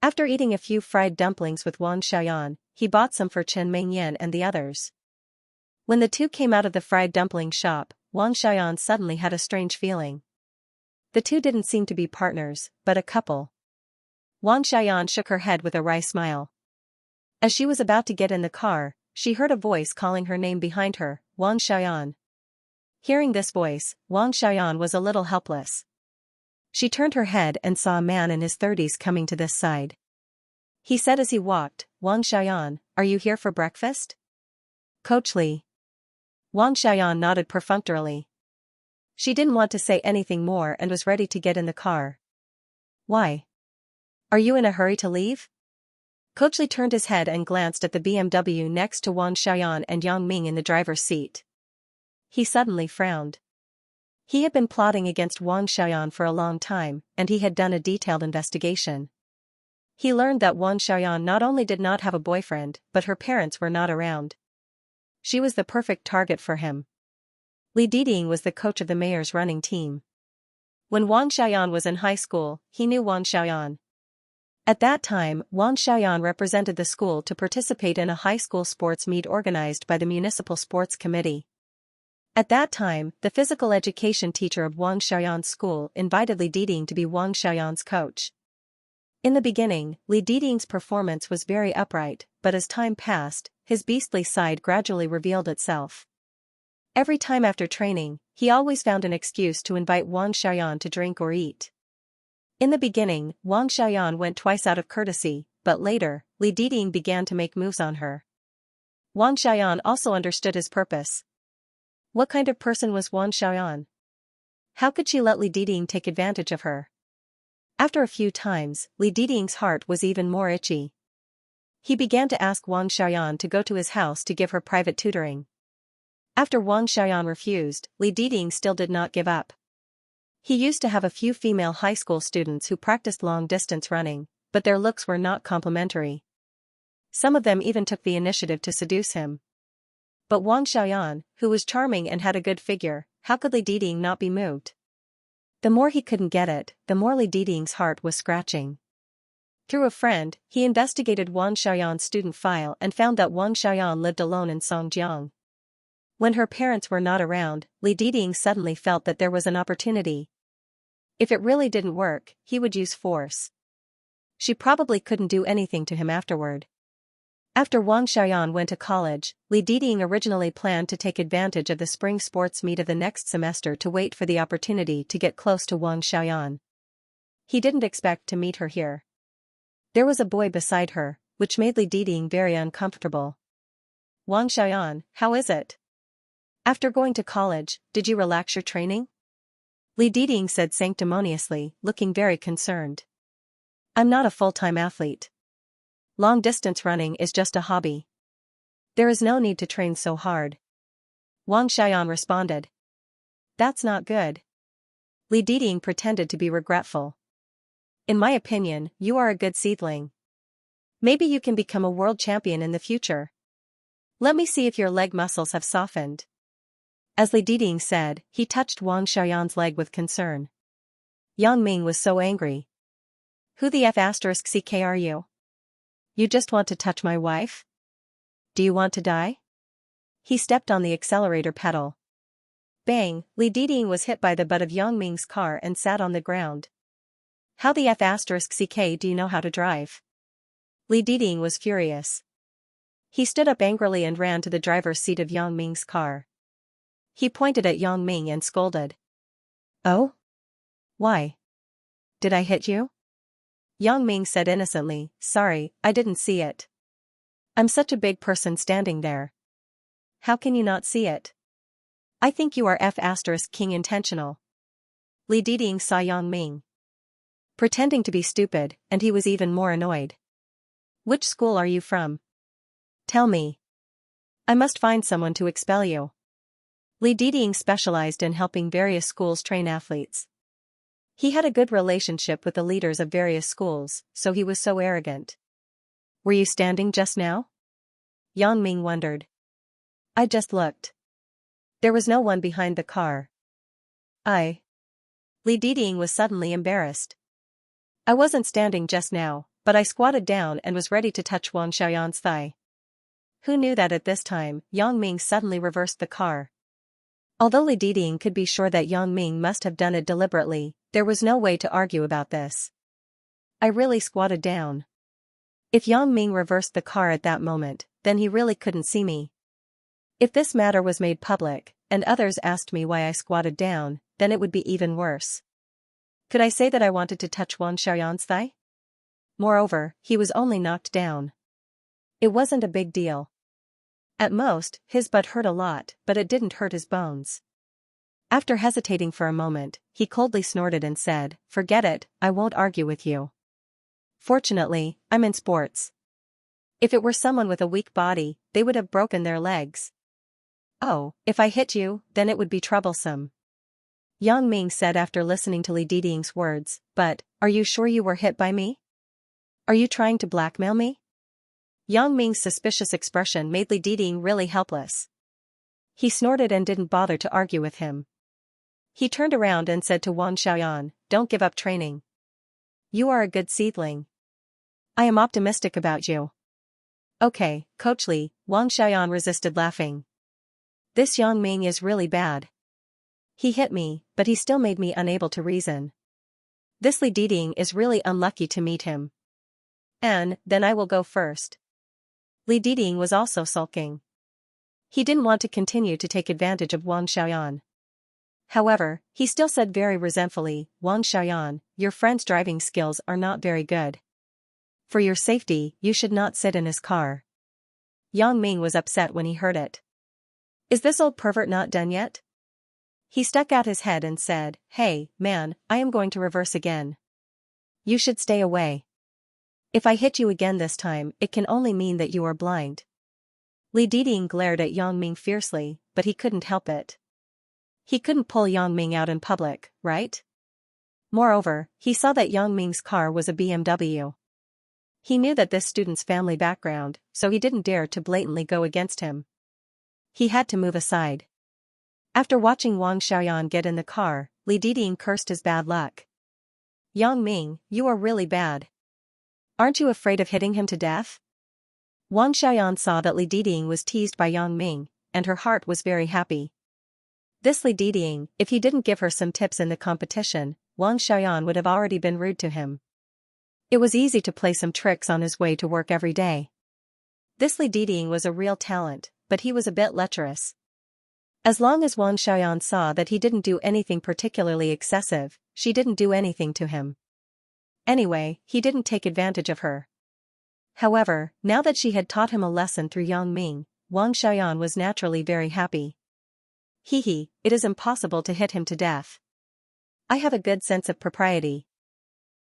After eating a few fried dumplings with Wang Xiaoyan, he bought some for Chen Mingyan and the others. When the two came out of the fried dumpling shop, Wang Xiaoyan suddenly had a strange feeling. The two didn't seem to be partners, but a couple. Wang Xiaoyan shook her head with a wry smile. As she was about to get in the car, she heard a voice calling her name behind her, Wang Xiaoyan. Hearing this voice, Wang Xiaoyan was a little helpless. She turned her head and saw a man in his 30s coming to this side. He said as he walked, Wang Xiaoyan, are you here for breakfast? Coach Li. Wang Xiaoyan nodded perfunctorily. She didn't want to say anything more and was ready to get in the car. Why? Are you in a hurry to leave? Coach Li turned his head and glanced at the BMW next to Wang Xiaoyan and Yang Ming in the driver's seat. He suddenly frowned. He had been plotting against Wang Xiaoyan for a long time, and he had done a detailed investigation. He learned that Wang Xiaoyan not only did not have a boyfriend, but her parents were not around. She was the perfect target for him. Li Diding was the coach of the mayor's running team. When Wang Xiaoyan was in high school, he knew Wang Xiaoyan. At that time, Wang Xiaoyan represented the school to participate in a high school sports meet organized by the Municipal Sports Committee. At that time, the physical education teacher of Wang Xiaoyan's school invited Li Diding to be Wang Xiaoyan's coach. In the beginning, Li Diding's performance was very upright, but as time passed, his beastly side gradually revealed itself. Every time after training, he always found an excuse to invite Wang Xiaoyan to drink or eat. In the beginning, Wang Xiaoyan went twice out of courtesy, but later, Li Diding began to make moves on her. Wang Xiaoyan also understood his purpose. What kind of person was Wang Xiaoyan? How could she let Li Diding take advantage of her? After a few times, Li Diding's heart was even more itchy. He began to ask Wang Xiaoyan to go to his house to give her private tutoring. After Wang Xiaoyan refused, Li Diding still did not give up. He used to have a few female high school students who practiced long-distance running, but their looks were not complimentary. Some of them even took the initiative to seduce him. But Wang Xiaoyan, who was charming and had a good figure, how could Li Diding not be moved? The more he couldn't get it, the more Li Diding's heart was scratching. Through a friend, he investigated Wang Xiaoyan's student file and found that Wang Xiaoyan lived alone in Songjiang. When her parents were not around, Li Diding suddenly felt that there was an opportunity. If it really didn't work, he would use force. She probably couldn't do anything to him afterward. After Wang Xiaoyan went to college, Li Diding originally planned to take advantage of the spring sports meet of the next semester to wait for the opportunity to get close to Wang Xiaoyan. He didn't expect to meet her here. There was a boy beside her, which made Li Diding very uncomfortable. Wang Xiaoyan, how is it? After going to college, did you relax your training? Li Diding said sanctimoniously, looking very concerned. I'm not a full-time athlete. Long-distance running is just a hobby. There is no need to train so hard. Wang Xiaoyan responded. That's not good. Li Diding pretended to be regretful. In my opinion, you are a good seedling. Maybe you can become a world champion in the future. Let me see if your leg muscles have softened. As Li Diding said, he touched Wang Xiaoyan's leg with concern. Yang Ming was so angry. Who the F***ck are you? You just want to touch my wife? Do you want to die? He stepped on the accelerator pedal. Bang, Li Diding was hit by the butt of Yang Ming's car and sat on the ground. How the F***ck do you know how to drive? Li Diding was furious. He stood up angrily and ran to the driver's seat of Yang Ming's car. He pointed at Yang Ming and scolded. Oh? Why? Did I hit you? Yang Ming said innocently, sorry, I didn't see it. I'm such a big person standing there. How can you not see it? I think you are F***king intentional. Li Diding saw Yang Ming pretending to be stupid, and he was even more annoyed. Which school are you from? Tell me. I must find someone to expel you. Li Diding specialized in helping various schools train athletes. He had a good relationship with the leaders of various schools, so he was so arrogant. Were you standing just now? Yang Ming wondered. I just looked. There was no one behind the car. Li Diding was suddenly embarrassed. I wasn't standing just now, but I squatted down and was ready to touch Wang Xiaoyan's thigh. Who knew that at this time, Yang Ming suddenly reversed the car. Although Li Diding could be sure that Yang Ming must have done it deliberately, there was no way to argue about this. I really squatted down. If Yang Ming reversed the car at that moment, then he really couldn't see me. If this matter was made public, and others asked me why I squatted down, then it would be even worse. Could I say that I wanted to touch Wang Xiaoyan's thigh? Moreover, he was only knocked down. It wasn't a big deal. At most, his butt hurt a lot, but it didn't hurt his bones. After hesitating for a moment, he coldly snorted and said, forget it, I won't argue with you. Fortunately, I'm in sports. If it were someone with a weak body, they would have broken their legs. Oh, if I hit you, then it would be troublesome. Yang Ming said after listening to Li Diding's words, but, are you sure you were hit by me? Are you trying to blackmail me? Yang Ming's suspicious expression made Li Diding really helpless. He snorted and didn't bother to argue with him. He turned around and said to Wang Xiaoyan, don't give up training. You are a good seedling. I am optimistic about you. Okay, Coach Li, Wang Xiaoyan resisted laughing. This Yang Ming is really bad. He hit me, but he still made me unable to reason. This Li Diding is really unlucky to meet him. And, then I will go first. Li Diding was also sulking. He didn't want to continue to take advantage of Wang Xiaoyan. However, he still said very resentfully, Wang Xiaoyan, your friend's driving skills are not very good. For your safety, you should not sit in his car. Yang Ming was upset when he heard it. Is this old pervert not done yet? He stuck out his head and said, hey, man, I am going to reverse again. You should stay away. If I hit you again this time, it can only mean that you are blind. Li Diding glared at Yang Ming fiercely, but he couldn't help it. He couldn't pull Yang Ming out in public, right? Moreover, he saw that Yang Ming's car was a BMW. He knew that this student's family background, so he didn't dare to blatantly go against him. He had to move aside. After watching Wang Xiaoyan get in the car, Li Diding cursed his bad luck. Yang Ming, you are really bad. Aren't you afraid of hitting him to death? Wang Xiaoyan saw that Li Diding was teased by Yang Ming, and her heart was very happy. This Li Diding, if he didn't give her some tips in the competition, Wang Xiaoyan would have already been rude to him. It was easy to play some tricks on his way to work every day. This Li Diding was a real talent, but he was a bit lecherous. As long as Wang Xiaoyan saw that he didn't do anything particularly excessive, she didn't do anything to him. Anyway, he didn't take advantage of her. However, now that she had taught him a lesson through Yang Ming, Wang Xiaoyan was naturally very happy. Hee, it is impossible to hit him to death. I have a good sense of propriety.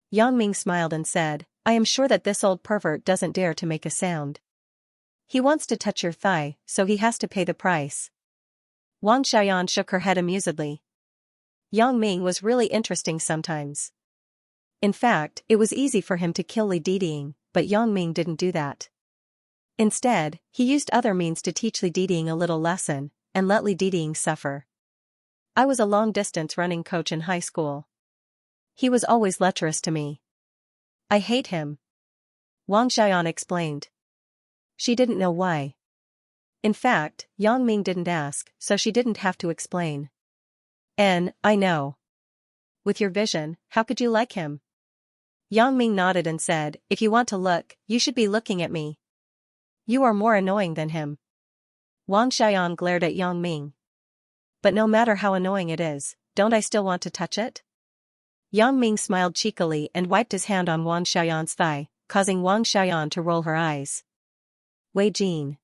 Yang Ming smiled and said, I am sure that this old pervert doesn't dare to make a sound. He wants to touch your thigh, so he has to pay the price. Wang Xiaoyan shook her head amusedly. Yang Ming was really interesting sometimes. In fact, it was easy for him to kill Li Diding, but Yang Ming didn't do that. Instead, he used other means to teach Li Diding a little lesson, and let Li Diding suffer. I was a long-distance running coach in high school. He was always lecherous to me. I hate him. Wang Xiaoyan explained. She didn't know why. In fact, Yang Ming didn't ask, so she didn't have to explain. I know. With your vision, how could you like him? Yang Ming nodded and said, if you want to look, you should be looking at me. You are more annoying than him. Wang Xiaoyan glared at Yang Ming. But no matter how annoying it is, don't I still want to touch it? Yang Ming smiled cheekily and wiped his hand on Wang Xiaoyan's thigh, causing Wang Xiaoyan to roll her eyes. Wei Jin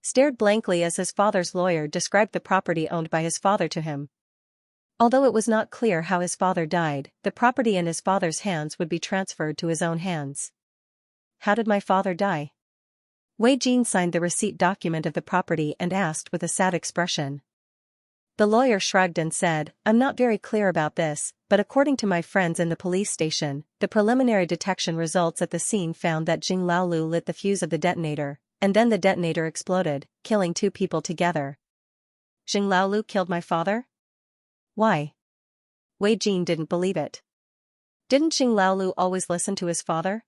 stared blankly as his father's lawyer described the property owned by his father to him. Although it was not clear how his father died, the property in his father's hands would be transferred to his own hands. How did my father die? Wei Jin signed the receipt document of the property and asked with a sad expression. The lawyer shrugged and said, I'm not very clear about this, but according to my friends in the police station, the preliminary detection results at the scene found that Jing Laolu lit the fuse of the detonator, and then the detonator exploded, killing 2 people together. Jing Laolu killed my father? Why? Wei Jin didn't believe it. Didn't Jing Laolu always listen to his father?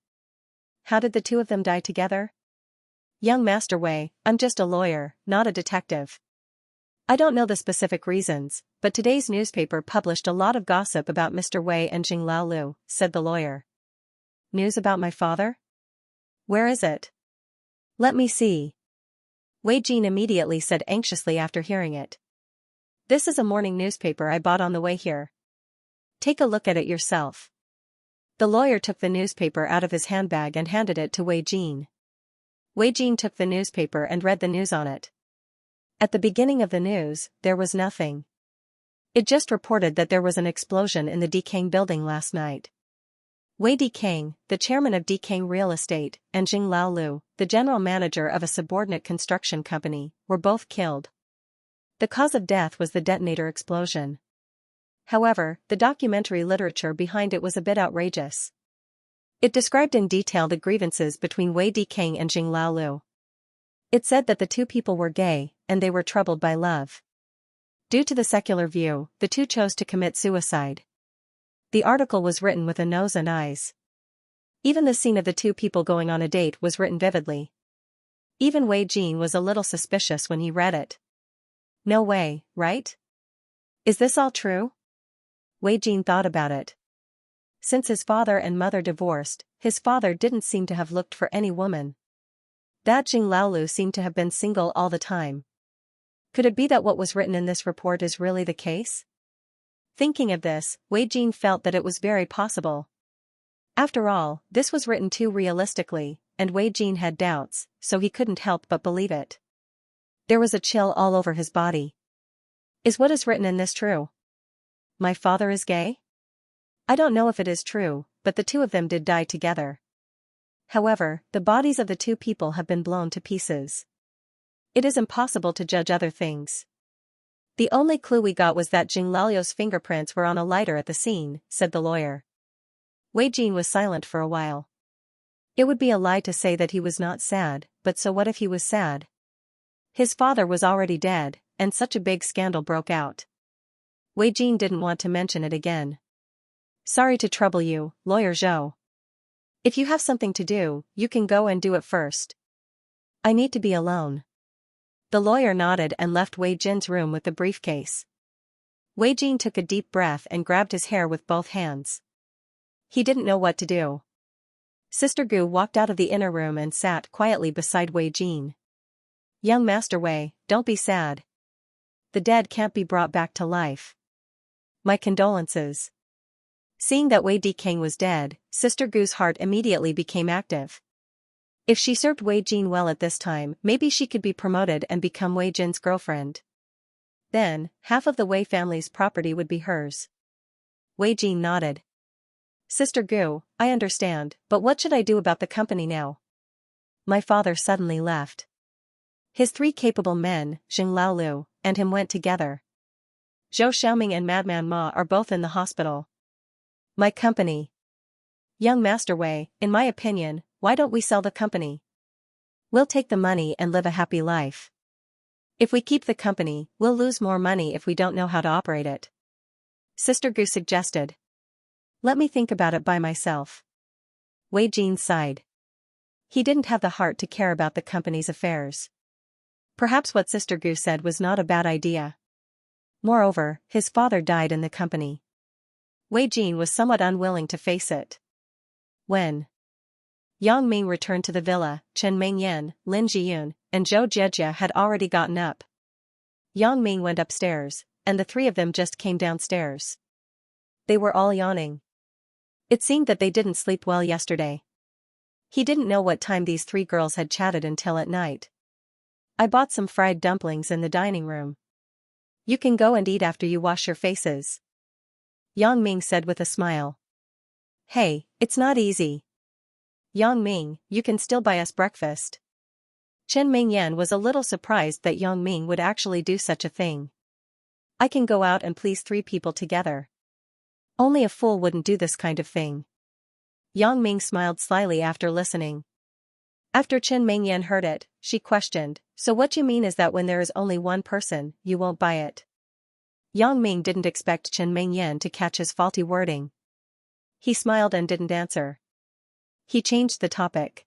How did the 2 of them die together? Young Master Wei, I'm just a lawyer, not a detective. I don't know the specific reasons, but today's newspaper published a lot of gossip about Mr. Wei and Jing Laolu, said the lawyer. News about my father? Where is it? Let me see. Wei Jin immediately said anxiously after hearing it. This is a morning newspaper I bought on the way here. Take a look at it yourself. The lawyer took the newspaper out of his handbag and handed it to Wei Jin. Wei Jin took the newspaper and read the news on it. At the beginning of the news, there was nothing. It just reported that there was an explosion in the Dikang building last night. Wei Dikang, the chairman of Dikang Real Estate, and Jing Laolu, the general manager of a subordinate construction company, were both killed. The cause of death was the detonator explosion. However, the documentary literature behind it was a bit outrageous. It described in detail the grievances between Wei Dikeng and Jing Laolu. It said that the two people were gay, and they were troubled by love. Due to the secular view, the two chose to commit suicide. The article was written with a nose and eyes. Even the scene of the two people going on a date was written vividly. Even Wei Jin was a little suspicious when he read it. No way, right? Is this all true? Wei Jin thought about it. Since his father and mother divorced, his father didn't seem to have looked for any woman. That Jing Laolu seemed to have been single all the time. Could it be that what was written in this report is really the case? Thinking of this, Wei Jin felt that it was very possible. After all, this was written too realistically, and Wei Jin had doubts, so he couldn't help but believe it. There was a chill all over his body. Is what is written in this true? My father is gay? I don't know if it is true, but the two of them did die together. However, the bodies of the two people have been blown to pieces. It is impossible to judge other things. The only clue we got was that Jing Laolu's fingerprints were on a lighter at the scene, said the lawyer. Wei Jin was silent for a while. It would be a lie to say that he was not sad, but so what if he was sad? His father was already dead, and such a big scandal broke out. Wei Jin didn't want to mention it again. Sorry to trouble you, Lawyer Zhou. If you have something to do, you can go and do it first. I need to be alone. The lawyer nodded and left Wei Jin's room with the briefcase. Wei Jin took a deep breath and grabbed his hair with both hands. He didn't know what to do. Sister Gu walked out of the inner room and sat quietly beside Wei Jin. Young Master Wei, don't be sad. The dead can't be brought back to life. My condolences. Seeing that Wei Dikeng was dead, Sister Gu's heart immediately became active. If she served Wei Jin well at this time, maybe she could be promoted and become Wei Jin's girlfriend. Then, half of the Wei family's property would be hers. Wei Jin nodded. Sister Gu, I understand, but what should I do about the company now? My father suddenly left. His three capable men, Jing Laolu, and him went together. Zhou Xiaoming and Madman Ma are both in the hospital. My company. Young Master Wei, in my opinion, why don't we sell the company? We'll take the money and live a happy life. If we keep the company, we'll lose more money if we don't know how to operate it. Sister Gu suggested. Let me think about it by myself. Wei Jin sighed. He didn't have the heart to care about the company's affairs. Perhaps what Sister Gu said was not a bad idea. Moreover, his father died in the company. Wei Jin was somewhat unwilling to face it. When Yang Ming returned to the villa, Chen Mengyan, Lin Jiyun, and Zhou Jejia had already gotten up. Yang Ming went upstairs, and the three of them just came downstairs. They were all yawning. It seemed that they didn't sleep well yesterday. He didn't know what time these three girls had chatted until at night. I bought some fried dumplings in the dining room. You can go and eat after you wash your faces. Yang Ming said with a smile. Hey, it's not easy. Yang Ming, you can still buy us breakfast. Chen Mingyan was a little surprised that Yang Ming would actually do such a thing. I can go out and please three people together. Only a fool wouldn't do this kind of thing. Yang Ming smiled slyly after listening. After Chen Mingyan heard it, she questioned, so what you mean is that when there is only one person, you won't buy it? Yang Ming didn't expect Chen Mingyan to catch his faulty wording. He smiled and didn't answer. He changed the topic.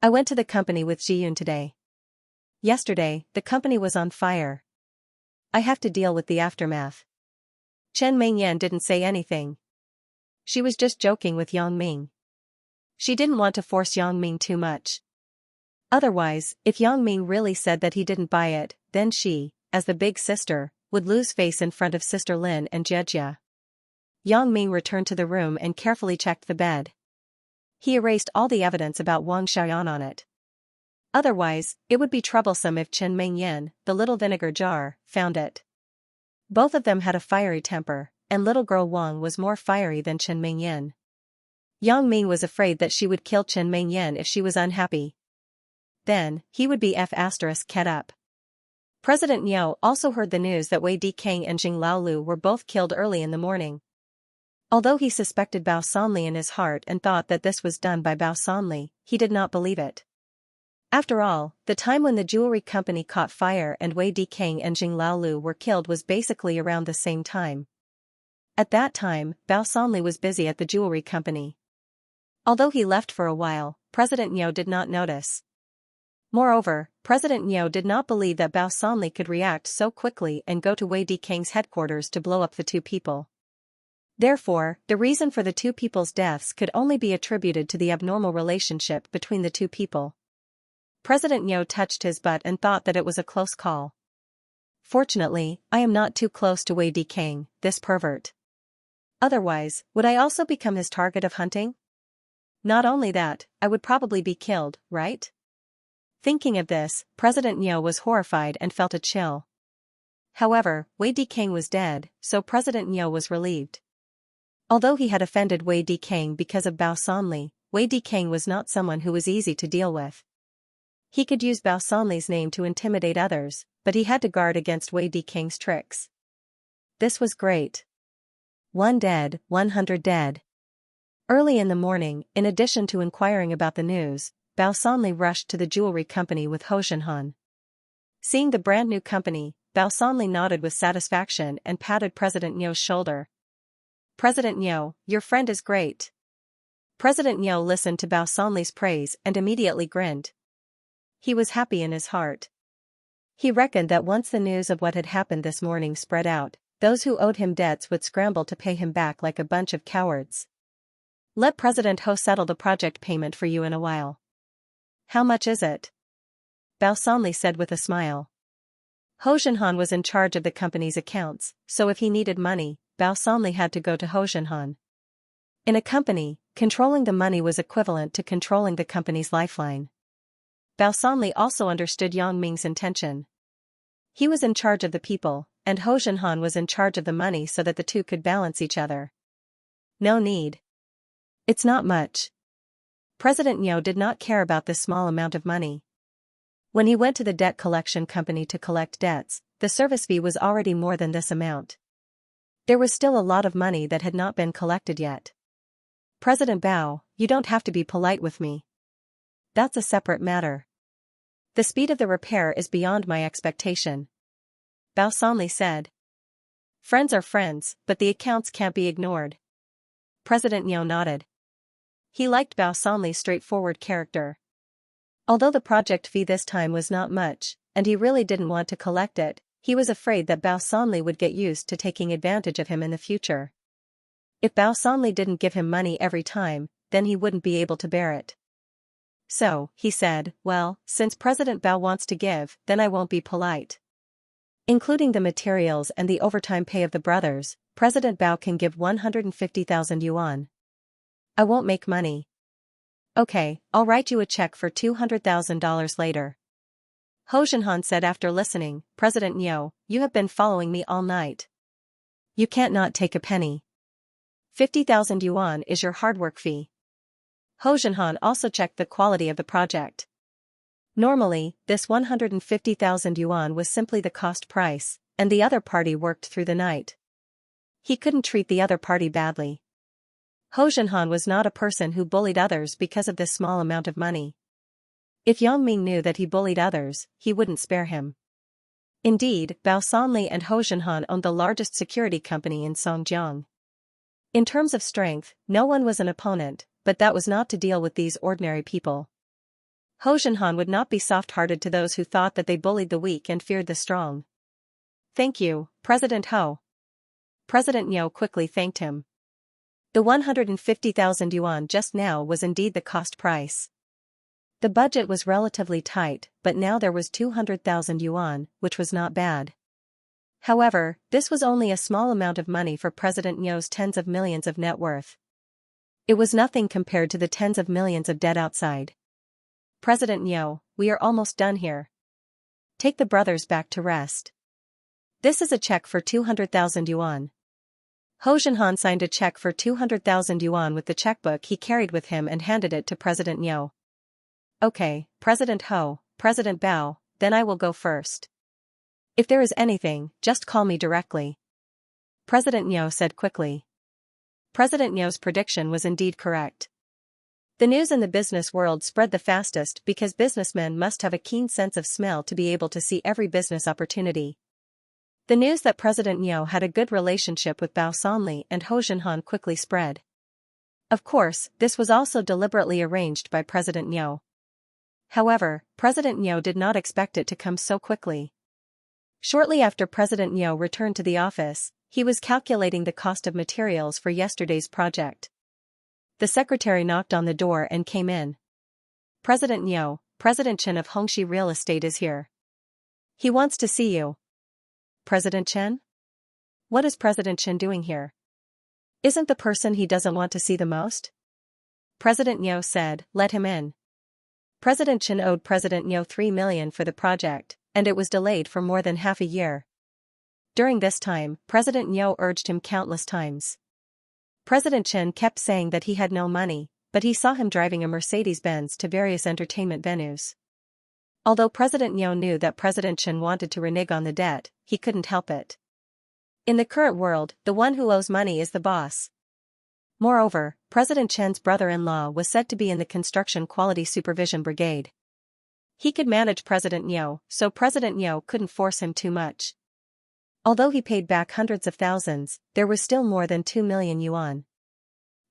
I went to the company with Jiyun today. Yesterday, the company was on fire. I have to deal with the aftermath. Chen Mingyan didn't say anything. She was just joking with Yang Ming. She didn't want to force Yang Ming too much. Otherwise, if Yang Ming really said that he didn't buy it, then she, as the big sister, would lose face in front of Sister Lin and Jejia. Yang Ming returned to the room and carefully checked the bed. He erased all the evidence about Wang Xiaoyan on it. Otherwise, it would be troublesome if Chen Mingyan, the little vinegar jar, found it. Both of them had a fiery temper, and little girl Wang was more fiery than Chen Mingyan. Yang Ming was afraid that she would kill Chen Mingyan if she was unhappy. Then, he would be ket up. President Niu also heard the news that Wei Dikang and Jing Laolu were both killed early in the morning. Although he suspected Bao Sanli in his heart and thought that this was done by Bao Sanli, he did not believe it. After all, the time when the jewelry company caught fire and Wei Dikang and Jing Laolu were killed was basically around the same time. At that time, Bao Sanli was busy at the jewelry company. Although he left for a while, President Niu did not notice. Moreover, President Niu did not believe that Bao Sanli could react so quickly and go to Wei Dikang's headquarters to blow up the two people. Therefore, the reason for the two people's deaths could only be attributed to the abnormal relationship between the two people. President Niu touched his butt and thought that it was a close call. Fortunately, I am not too close to Wei Dikang, this pervert. Otherwise, would I also become his target of hunting? Not only that, I would probably be killed, right? Thinking of this, President Niu was horrified and felt a chill. However, Wei Dikang was dead, so President Niu was relieved. Although he had offended Wei Dikang because of Bao Sanli, Wei Dikang was not someone who was easy to deal with. He could use Bao Sanli's name to intimidate others, but he had to guard against Wei Dikang's tricks. This was great. 1 dead, 100 dead. Early in the morning, in addition to inquiring about the news, Bao Sanli rushed to the jewelry company with Ho Zhenhan. Seeing the brand new company, Bao Sanli nodded with satisfaction and patted President Niu's shoulder. President Niu, your friend is great. President Niu listened to Bao Sanli's praise and immediately grinned. He was happy in his heart. He reckoned that once the news of what had happened this morning spread out, those who owed him debts would scramble to pay him back like a bunch of cowards. Let President Ho settle the project payment for you in a while. How much is it? Bao Sanli said with a smile. Ho Zhenhan was in charge of the company's accounts, so if he needed money, Bao Sanli had to go to Ho Zhenhan. In a company, controlling the money was equivalent to controlling the company's lifeline. Bao Sanli also understood Yang Ming's intention. He was in charge of the people, and Ho Zhenhan was in charge of the money so that the two could balance each other. No need. It's not much. President Niu did not care about this small amount of money. When he went to the debt collection company to collect debts, the service fee was already more than this amount. There was still a lot of money that had not been collected yet. President Bao, you don't have to be polite with me. That's a separate matter. The speed of the repair is beyond my expectation. Bao Sanli said. Friends are friends, but the accounts can't be ignored. President Niu nodded. He liked Bao Sanli's straightforward character. Although the project fee this time was not much, and he really didn't want to collect it, he was afraid that Bao Sanli would get used to taking advantage of him in the future. If Bao Sanli didn't give him money every time, then he wouldn't be able to bear it. So, he said, well, since President Bao wants to give, then I won't be polite. Including the materials and the overtime pay of the brothers, President Bao can give 150,000 yuan. I won't make money. Okay, I'll write you a check for $200,000 later. Ho Zhenhan said after listening, President Niu, you have been following me all night. You can't not take a penny. 50,000 yuan is your hard work fee. Ho Zhenhan also checked the quality of the project. Normally, this 150,000 yuan was simply the cost price, and the other party worked through the night. He couldn't treat the other party badly. Ho Zhenhan was not a person who bullied others because of this small amount of money. If Yang Ming knew that he bullied others, he wouldn't spare him. Indeed, Bao Sanli and Ho Zhenhan owned the largest security company in Songjiang. In terms of strength, no one was an opponent, but that was not to deal with these ordinary people. Ho Zhenhan would not be soft-hearted to those who thought that they bullied the weak and feared the strong. Thank you, President Ho. President Niu quickly thanked him. The 150,000 yuan just now was indeed the cost price. The budget was relatively tight, but now there was 200,000 yuan, which was not bad. However, this was only a small amount of money for President Niu's tens of millions of net worth. It was nothing compared to the tens of millions of debt outside. President Niu, we are almost done here. Take the brothers back to rest. This is a check for 200,000 yuan. Ho Zhenhan signed a check for 200,000 yuan with the checkbook he carried with him and handed it to President Niu. Okay, President Ho, President Bao, then I will go first. If there is anything, just call me directly. President Niu said quickly. President Niu's prediction was indeed correct. The news in the business world spread the fastest because businessmen must have a keen sense of smell to be able to see every business opportunity. The news that President Niu had a good relationship with Bao Sanli and Ho Jinhan quickly spread. Of course, this was also deliberately arranged by President Niu. However, President Niu did not expect it to come so quickly. Shortly after President Niu returned to the office, he was calculating the cost of materials for yesterday's project. The secretary knocked on the door and came in. President Niu, President Chen of Hongxi Real Estate is here. He wants to see you. President Chen? What is President Chen doing here? Isn't the person he doesn't want to see the most? President Niu said, let him in. President Chen owed President Niu 3 million for the project, and it was delayed for more than half a year. During this time, President Niu urged him countless times. President Chen kept saying that he had no money, but he saw him driving a Mercedes-Benz to various entertainment venues. Although President Niu knew that President Chen wanted to renege on the debt, he couldn't help it. In the current world, the one who owes money is the boss. Moreover, President Chen's brother-in-law was said to be in the Construction Quality Supervision Brigade. He could manage President Niu, so President Niu couldn't force him too much. Although he paid back hundreds of thousands, there was still more than 2 million yuan.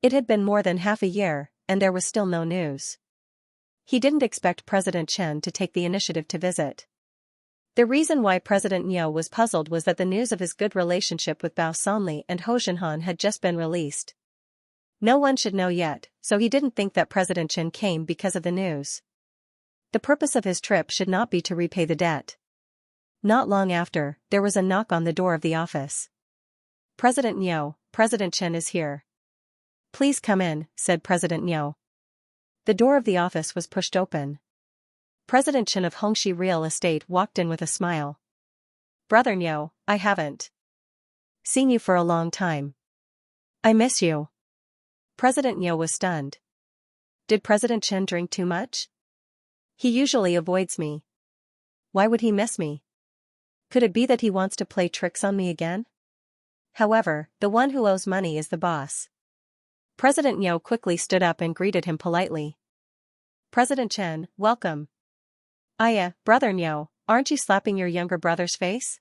It had been more than half a year, and there was still no news. He didn't expect President Chen to take the initiative to visit. The reason why President Niu was puzzled was that the news of his good relationship with Bao Sanli and Ho Jinhan had just been released. No one should know yet, so he didn't think that President Chen came because of the news. The purpose of his trip should not be to repay the debt. Not long after, there was a knock on the door of the office. President Niu, President Chen is here. Please come in, said President Niu. The door of the office was pushed open. President Chen of Hongxi Real Estate walked in with a smile. Brother Niu, I haven't seen you for a long time. I miss you. President Niu was stunned. Did President Chen drink too much? He usually avoids me. Why would he miss me? Could it be that he wants to play tricks on me again? However, the one who owes money is the boss. President Niu quickly stood up and greeted him politely. President Chen, welcome. Brother Niu, aren't you slapping your younger brother's face?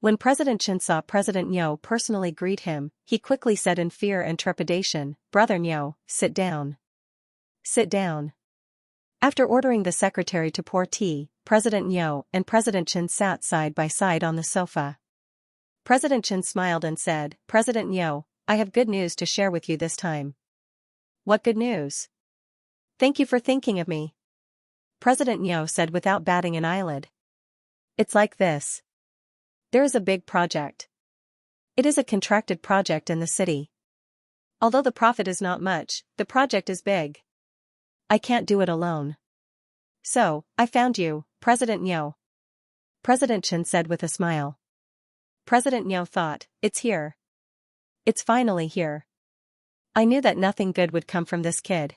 When President Chen saw President Niu personally greet him, he quickly said in fear and trepidation, Brother Niu, sit down. Sit down. After ordering the secretary to pour tea, President Niu and President Chen sat side by side on the sofa. President Chen smiled and said, President Niu, I have good news to share with you this time. What good news? Thank you for thinking of me. President Niu said without batting an eyelid. It's like this. There is a big project. It is a contracted project in the city. Although the profit is not much, the project is big. I can't do it alone. So, I found you, President Niu. President Chen said with a smile. President Niu thought, it's here. It's finally here. I knew that nothing good would come from this kid.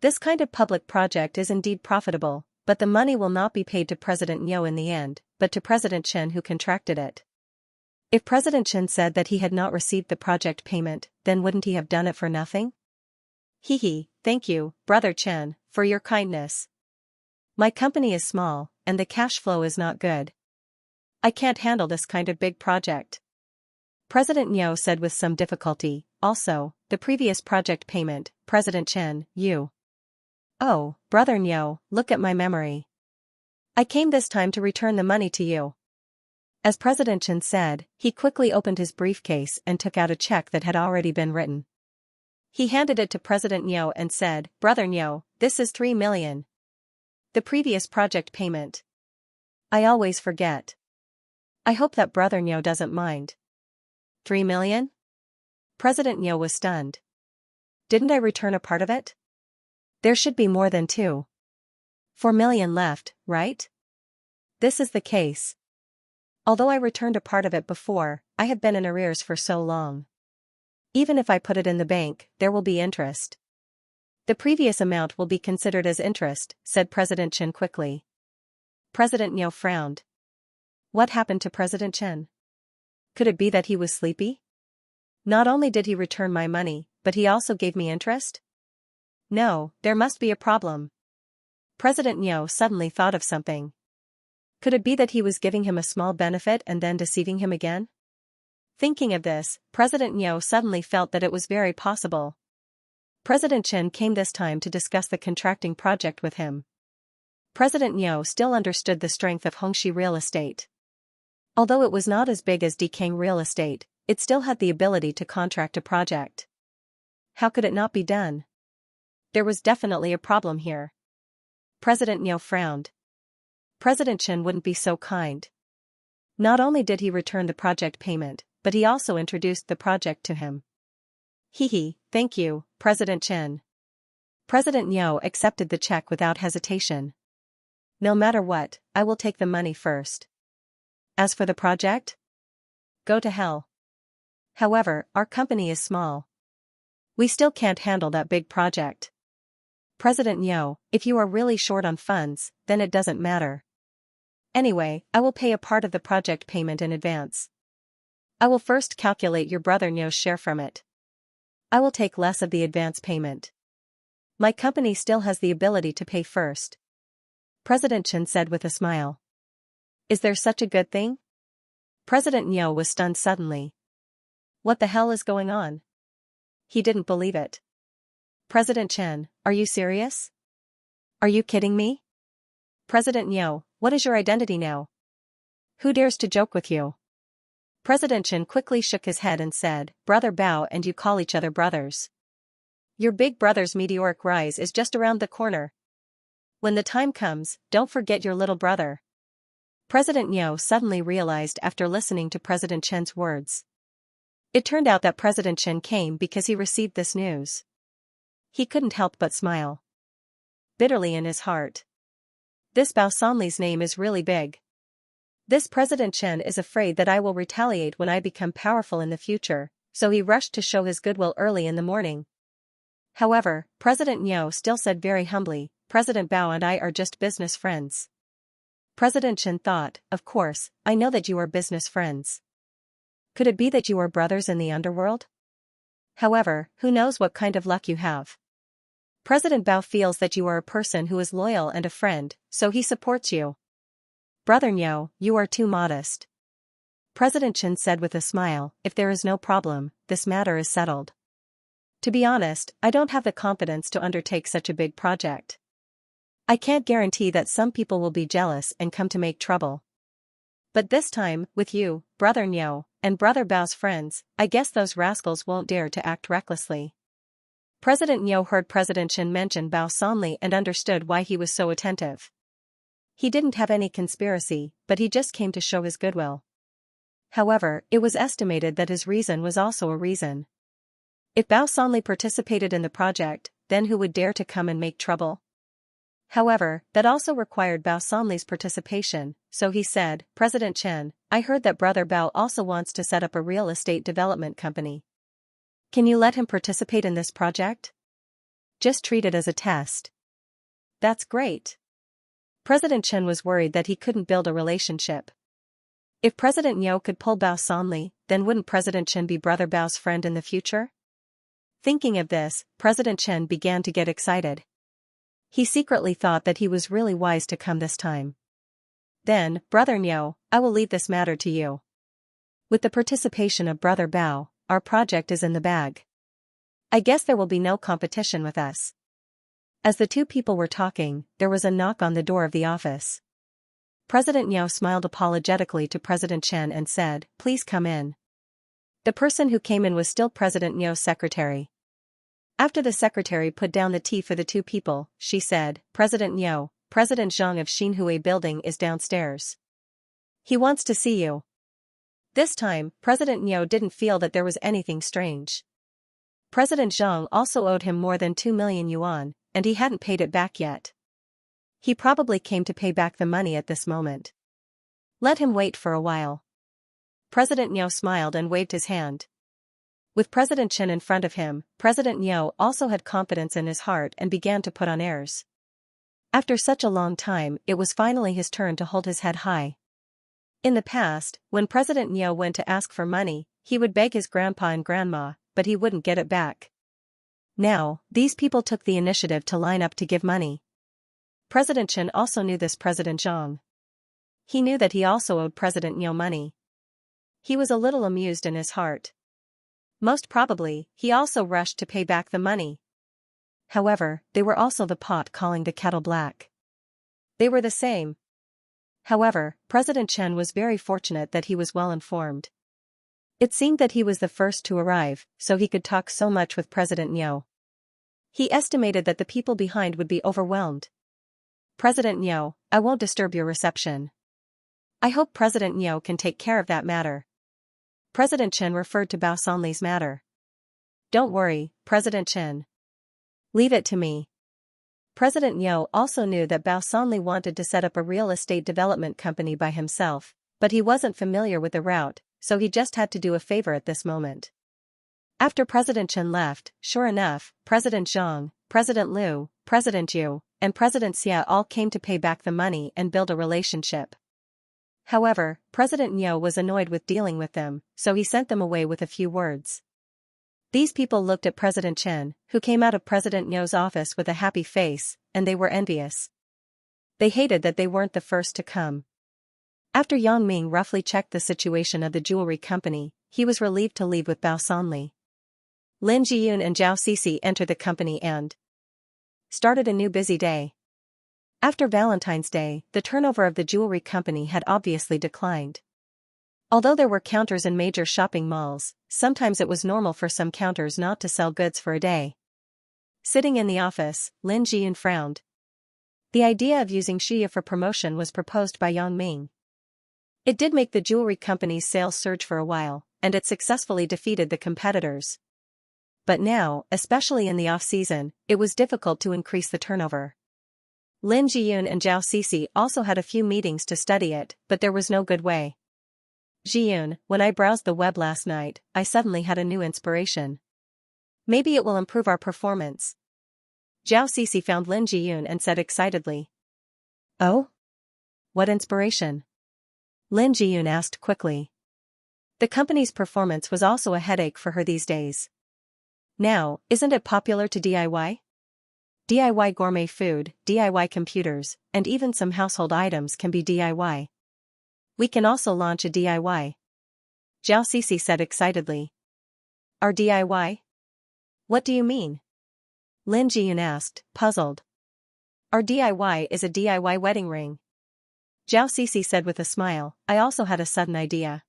This kind of public project is indeed profitable, but the money will not be paid to President Niu in the end, but to President Chen who contracted it. If President Chen said that he had not received the project payment, then wouldn't he have done it for nothing? Thank you, Brother Chen, for your kindness. My company is small, and the cash flow is not good. I can't handle this kind of big project. President Niu said with some difficulty, also, the previous project payment, President Chen, you. Oh, Brother Niu, look at my memory. I came this time to return the money to you. As President Chen said, he quickly opened his briefcase and took out a check that had already been written. He handed it to President Niu and said, Brother Niu, this is 3 million. The previous project payment. I always forget. I hope that Brother Niu doesn't mind. 3 million? President Niu was stunned. Didn't I return a part of it? There should be more than 4 million left, right? This is the case. Although I returned a part of it before, I have been in arrears for so long. Even if I put it in the bank, there will be interest. The previous amount will be considered as interest, said President Chen quickly. President Niu frowned. What happened to President Chen? Could it be that he was sleepy? Not only did he return my money, but he also gave me interest? No, there must be a problem. President Niu suddenly thought of something. Could it be that he was giving him a small benefit and then deceiving him again? Thinking of this, President Niu suddenly felt that it was very possible. President Chen came this time to discuss the contracting project with him. President Niu still understood the strength of Hongxi real estate. Although it was not as big as Dikang real estate, it still had the ability to contract a project. How could it not be done? There was definitely a problem here. President Niu frowned. President Chen wouldn't be so kind. Not only did he return the project payment, but he also introduced the project to him. Thank you, President Chen. President Niu accepted the check without hesitation. No matter what, I will take the money first. As for the project? Go to hell. However, our company is small. We still can't handle that big project. President Niu, if you are really short on funds, then it doesn't matter. Anyway, I will pay a part of the project payment in advance. I will first calculate your brother Niu's share from it. I will take less of the advance payment. My company still has the ability to pay first. President Chen said with a smile. Is there such a good thing? President Niu was stunned suddenly. What the hell is going on? He didn't believe it. President Chen, are you serious? Are you kidding me? President Niu, what is your identity now? Who dares to joke with you? President Chen quickly shook his head and said, Brother Bao, and you call each other brothers. Your big brother's meteoric rise is just around the corner. When the time comes, don't forget your little brother. President Niu suddenly realized after listening to President Chen's words. It turned out that President Chen came because he received this news. He couldn't help but smile. Bitterly in his heart. This Bao Sanli's name is really big. This President Chen is afraid that I will retaliate when I become powerful in the future, so he rushed to show his goodwill early in the morning. However, President Niu still said very humbly, President Bao and I are just business friends. President Chen thought, of course, I know that you are business friends. Could it be that you are brothers in the underworld? However, who knows what kind of luck you have? President Bao feels that you are a person who is loyal and a friend, so he supports you. Brother Niu, you are too modest. President Chen said with a smile, if there is no problem, this matter is settled. To be honest, I don't have the confidence to undertake such a big project. I can't guarantee that some people will be jealous and come to make trouble. But this time, with you, Brother Niu, and Brother Bao's friends, I guess those rascals won't dare to act recklessly. President Niu heard President Chen mention Bao Sanli and understood why he was so attentive. He didn't have any conspiracy, but he just came to show his goodwill. However, it was estimated that his reason was also a reason. If Bao Sanli participated in the project, then who would dare to come and make trouble? However, that also required Bao Sanli's participation, so he said, President Chen, I heard that Brother Bao also wants to set up a real estate development company. Can you let him participate in this project? Just treat it as a test. That's great. President Chen was worried that he couldn't build a relationship. If President Niu could pull Bao Sanli, then wouldn't President Chen be Brother Bao's friend in the future? Thinking of this, President Chen began to get excited. He secretly thought that he was really wise to come this time. Then, Brother Niu, I will leave this matter to you. With the participation of Brother Bao, our project is in the bag. I guess there will be no competition with us. As the two people were talking, there was a knock on the door of the office. President Niu smiled apologetically to President Chen and said, Please come in. The person who came in was still President Niu's secretary. After the secretary put down the tea for the two people, she said, President Niu, President Zhang of Xinhui Building is downstairs. He wants to see you. This time, President Niu didn't feel that there was anything strange. President Zhang also owed him more than 2 million yuan, and he hadn't paid it back yet. He probably came to pay back the money at this moment. Let him wait for a while. President Niu smiled and waved his hand. With President Chen in front of him, President Niu also had confidence in his heart and began to put on airs. After such a long time, it was finally his turn to hold his head high. In the past, when President Niu went to ask for money, he would beg his grandpa and grandma, but he wouldn't get it back. Now, these people took the initiative to line up to give money. President Chen also knew this President Zhang. He knew that he also owed President Niu money. He was a little amused in his heart. Most probably, he also rushed to pay back the money. However, they were also the pot calling the kettle black. They were the same. However, President Chen was very fortunate that he was well informed. It seemed that he was the first to arrive, so he could talk so much with President Niu. He estimated that the people behind would be overwhelmed. President Niu, I won't disturb your reception. I hope President Niu can take care of that matter. President Chen referred to Bao Sanli's matter. Don't worry, President Chen. Leave it to me. President Niu also knew that Bao Sanli wanted to set up a real estate development company by himself, but he wasn't familiar with the route, so he just had to do a favor at this moment. After President Chen left, sure enough, President Zhang, President Liu, President Yu, and President Xia all came to pay back the money and build a relationship. However, President Niu was annoyed with dealing with them, so he sent them away with a few words. These people looked at President Chen, who came out of President Niu's office with a happy face, and they were envious. They hated that they weren't the first to come. After Yang Ming roughly checked the situation of the jewelry company, he was relieved to leave with Bao Sanli. Lin Jiyun and Zhao Sisi entered the company and started a new busy day. After Valentine's Day, the turnover of the jewelry company had obviously declined. Although there were counters in major shopping malls, sometimes it was normal for some counters not to sell goods for a day. Sitting in the office, Lin Jiyun frowned. The idea of using Xianxia for promotion was proposed by Yang Ming. It did make the jewelry company's sales surge for a while, and it successfully defeated the competitors. But now, especially in the off-season, it was difficult to increase the turnover. Lin Jiyun and Zhao Sisi also had a few meetings to study it, but there was no good way. Jiyun, when I browsed the web last night, I suddenly had a new inspiration. Maybe it will improve our performance. Zhao Sisi found Lin Jiyun and said excitedly. Oh? What inspiration? Lin Jiyun asked quickly. The company's performance was also a headache for her these days. Now, isn't it popular to DIY? DIY gourmet food, DIY computers, and even some household items can be DIY. We can also launch a DIY. Zhao Sisi said excitedly. Our DIY? What do you mean? Lin Jiyun asked, puzzled. Our DIY is a DIY wedding ring. Zhao Sisi said with a smile, I also had a sudden idea.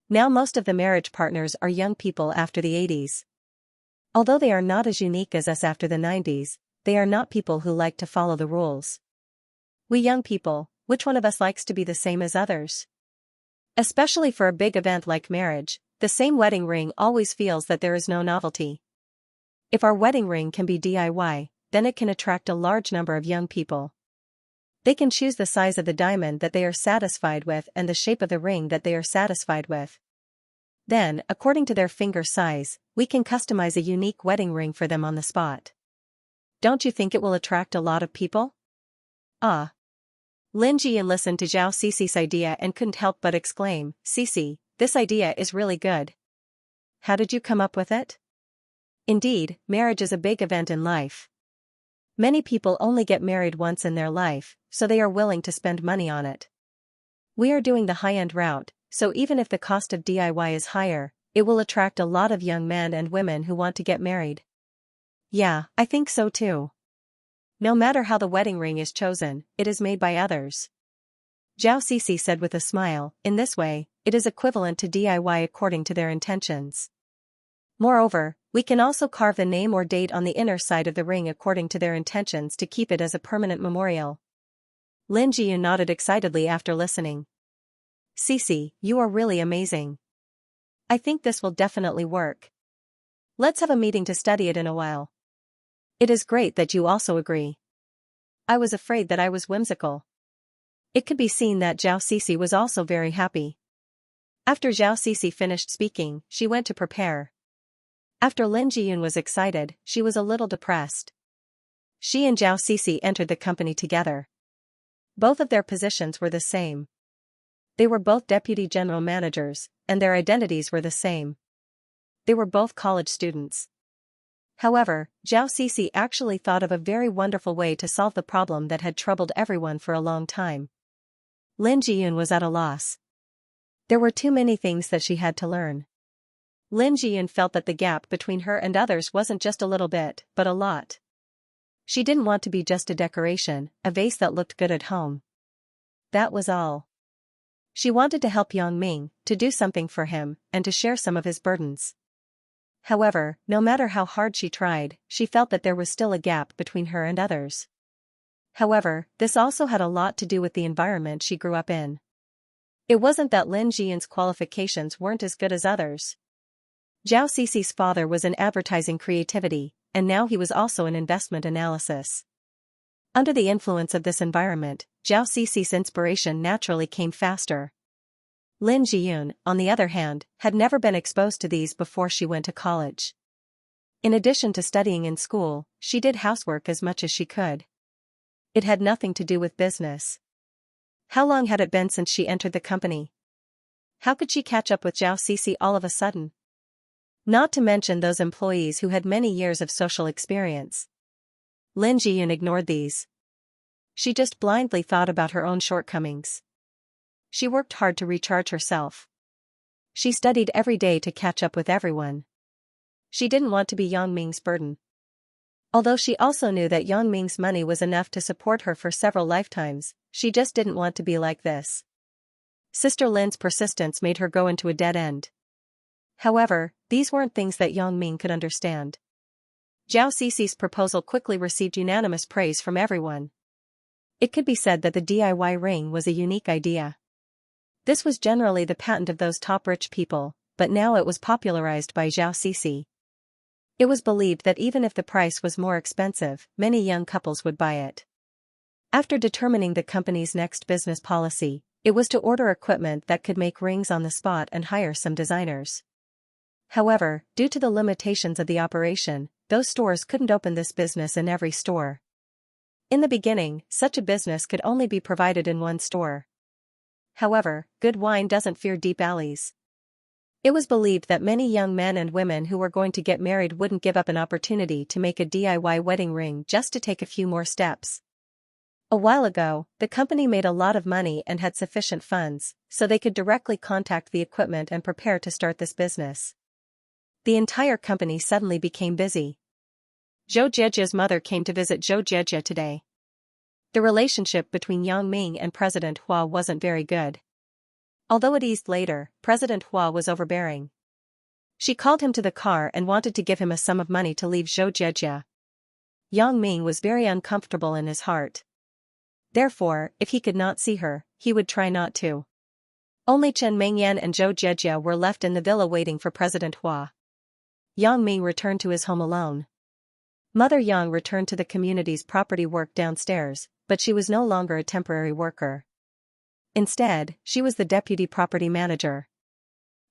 Now most of the marriage partners are young people after the 80s. Although they are not as unique as us after the 90s, they are not people who like to follow the rules. We young people, which one of us likes to be the same as others? Especially for a big event like marriage, the same wedding ring always feels that there is no novelty. If our wedding ring can be DIY, then it can attract a large number of young people. They can choose the size of the diamond that they are satisfied with and the shape of the ring that they are satisfied with. Then, according to their finger size, we can customize a unique wedding ring for them on the spot. Don't you think it will attract a lot of people? Ah. Lin Jiyun listened to Zhao Sisi's idea and couldn't help but exclaim, Sisi, this idea is really good. How did you come up with it? Indeed, marriage is a big event in life. Many people only get married once in their life, so they are willing to spend money on it. We are doing the high-end route, so even if the cost of DIY is higher, it will attract a lot of young men and women who want to get married. Yeah, I think so too. No matter how the wedding ring is chosen, it is made by others. Zhao Sisi said with a smile, in this way, it is equivalent to DIY according to their intentions. Moreover, we can also carve the name or date on the inner side of the ring according to their intentions to keep it as a permanent memorial. Lin Jiyun nodded excitedly after listening. Sisi, you are really amazing. I think this will definitely work. Let's have a meeting to study it in a while. It is great that you also agree. I was afraid that I was whimsical. It could be seen that Zhao Sisi was also very happy. After Zhao Sisi finished speaking, she went to prepare. After Lin Jiyun was excited, she was a little depressed. She and Zhao Sisi entered the company together. Both of their positions were the same. They were both deputy general managers, and their identities were the same. They were both college students. However, Xianxia actually thought of a very wonderful way to solve the problem that had troubled everyone for a long time. Lin Jiyun was at a loss. There were too many things that she had to learn. Lin Jiyun felt that the gap between her and others wasn't just a little bit, but a lot. She didn't want to be just a decoration, a vase that looked good at home. That was all. She wanted to help Yang Ming, to do something for him, and to share some of his burdens. However, no matter how hard she tried, she felt that there was still a gap between her and others. However, this also had a lot to do with the environment she grew up in. It wasn't that Lin Jiyun's qualifications weren't as good as others. Zhao Cixi's father was in advertising creativity, and now he was also in investment analysis. Under the influence of this environment, Zhao Cixi's inspiration naturally came faster. Lin Jiyun, on the other hand, had never been exposed to these before she went to college. In addition to studying in school, she did housework as much as she could. It had nothing to do with business. How long had it been since she entered the company? How could she catch up with Zhao Cixi all of a sudden? Not to mention those employees who had many years of social experience. Lin Jiyun ignored these. She just blindly thought about her own shortcomings. She worked hard to recharge herself. She studied every day to catch up with everyone. She didn't want to be Yang Ming's burden. Although she also knew that Yang Ming's money was enough to support her for several lifetimes, she just didn't want to be like this. Sister Lin's persistence made her go into a dead end. However, these weren't things that Yang Ming could understand. Zhao Cixi's proposal quickly received unanimous praise from everyone. It could be said that the DIY ring was a unique idea. This was generally the patent of those top rich people, but now it was popularized by Zhao Cixi. It was believed that even if the price was more expensive, many young couples would buy it. After determining the company's next business policy, it was to order equipment that could make rings on the spot and hire some designers. However, due to the limitations of the operation, those stores couldn't open this business in every store. In the beginning, such a business could only be provided in one store. However, good wine doesn't fear deep alleys. It was believed that many young men and women who were going to get married wouldn't give up an opportunity to make a DIY wedding ring just to take a few more steps. A while ago, the company made a lot of money and had sufficient funds, so they could directly contact the equipment and prepare to start this business. The entire company suddenly became busy. Zhou Jiejia's mother came to visit Zhou Jiejia today. The relationship between Yang Ming and President Hua wasn't very good. Although it eased later, President Hua was overbearing. She called him to the car and wanted to give him a sum of money to leave Zhou Jiejia. Yang Ming was very uncomfortable in his heart. Therefore, if he could not see her, he would try not to. Only Chen Mengyan and Zhou Jiejia were left in the villa waiting for President Hua. Yang Ming returned to his home alone. Mother Yang returned to the community's property work downstairs, but she was no longer a temporary worker. Instead, she was the deputy property manager.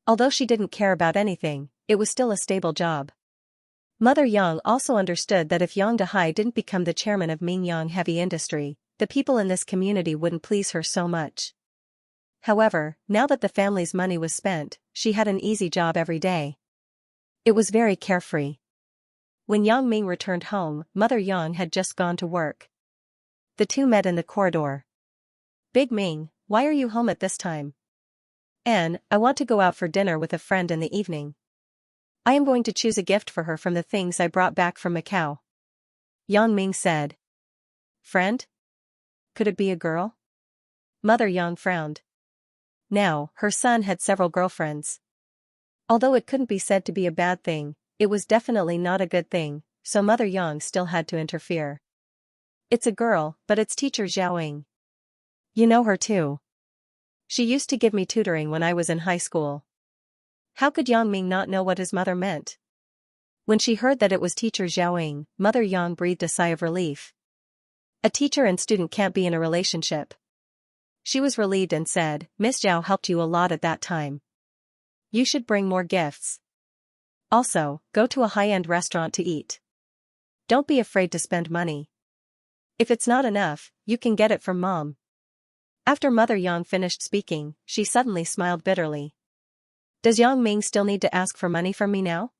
Although she didn't care about anything, it was still a stable job. Mother Yang also understood that if Yang Dehai didn't become the chairman of Mingyang Heavy Industry, the people in this community wouldn't please her so much. However, now that the family's money was spent, she had an easy job every day. It was very carefree. When Yang Ming returned home, Mother Yang had just gone to work. The two met in the corridor. Big Ming, why are you home at this time? Anne, I want to go out for dinner with a friend in the evening. I am going to choose a gift for her from the things I brought back from Macau. Yang Ming said. Friend? Could it be a girl? Mother Yang frowned. Now, her son had several girlfriends. Although it couldn't be said to be a bad thing, it was definitely not a good thing, so Mother Yang still had to interfere. It's a girl, but it's teacher Zhaoying. You know her too. She used to give me tutoring when I was in high school. How could Yang Ming not know what his mother meant? When she heard that it was teacher Zhaoying, Mother Yang breathed a sigh of relief. A teacher and student can't be in a relationship. She was relieved and said, Miss Zhao helped you a lot at that time. You should bring more gifts. Also, go to a high-end restaurant to eat. Don't be afraid to spend money. If it's not enough, you can get it from Mom. After Mother Yang finished speaking, she suddenly smiled bitterly. Does Yang Ming still need to ask for money from me now?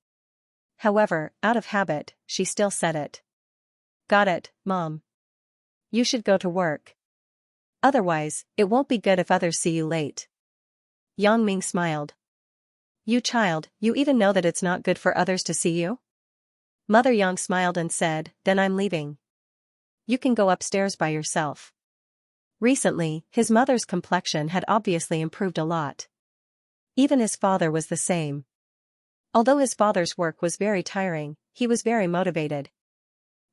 However, out of habit, she still said it. Got it, Mom. You should go to work. Otherwise, it won't be good if others see you late. Yang Ming smiled. You child, you even know that it's not good for others to see you? Mother Yang smiled and said, then I'm leaving. You can go upstairs by yourself. Recently, his mother's complexion had obviously improved a lot. Even his father was the same. Although his father's work was very tiring, he was very motivated.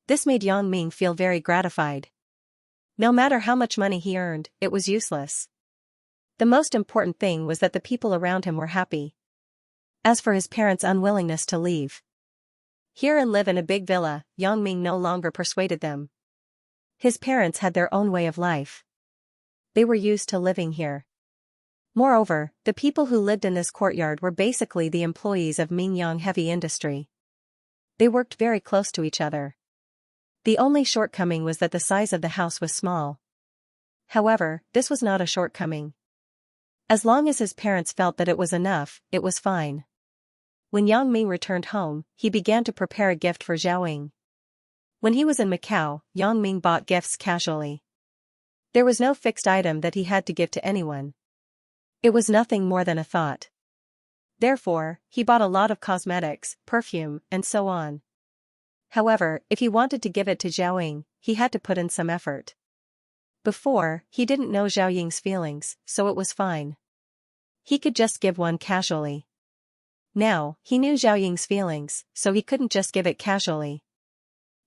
This made Yang Ming feel very gratified. No matter how much money he earned, it was useless. The most important thing was that the people around him were happy. As for his parents' unwillingness to leave here and live in a big villa, Yang Ming no longer persuaded them. His parents had their own way of life. They were used to living here. Moreover, the people who lived in this courtyard were basically the employees of Mingyang Heavy Industry. They worked very close to each other. The only shortcoming was that the size of the house was small. However, this was not a shortcoming. As long as his parents felt that it was enough, it was fine. When Yang Ming returned home, he began to prepare a gift for Xiaoying. When he was in Macau, Yang Ming bought gifts casually. There was no fixed item that he had to give to anyone. It was nothing more than a thought. Therefore, he bought a lot of cosmetics, perfume, and so on. However, if he wanted to give it to Xiaoying, he had to put in some effort. Before, he didn't know Xiaoying's feelings, so it was fine. He could just give one casually. Now, he knew Xiaoying's feelings, so he couldn't just give it casually.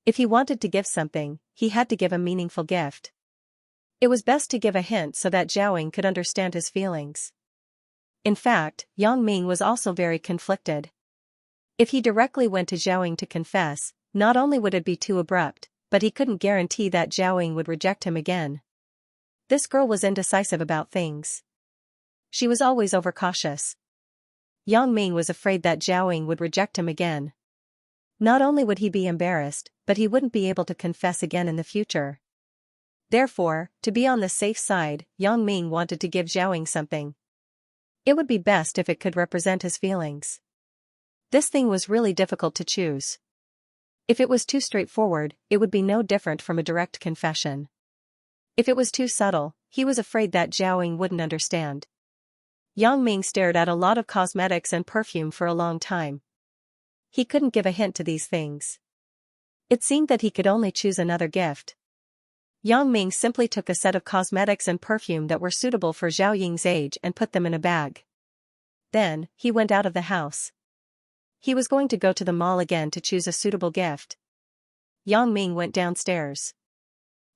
If he wanted to give something, he had to give a meaningful gift. It was best to give a hint so that Xiaoying could understand his feelings. In fact, Yang Ming was also very conflicted. If he directly went to Xiaoying to confess, not only would it be too abrupt, but he couldn't guarantee that Xiaoying would reject him again. This girl was indecisive about things. She was always overcautious. Yang Ming was afraid that Xiaoying would reject him again. Not only would he be embarrassed, but he wouldn't be able to confess again in the future. Therefore, to be on the safe side, Yang Ming wanted to give Xiaoying something. It would be best if it could represent his feelings. This thing was really difficult to choose. If it was too straightforward, it would be no different from a direct confession. If it was too subtle, he was afraid that Xiaoying wouldn't understand. Yang Ming stared at a lot of cosmetics and perfume for a long time. He couldn't give a hint to these things. It seemed that he could only choose another gift. Yang Ming simply took a set of cosmetics and perfume that were suitable for Xiaoying's age and put them in a bag. Then, he went out of the house. He was going to go to the mall again to choose a suitable gift. Yang Ming went downstairs.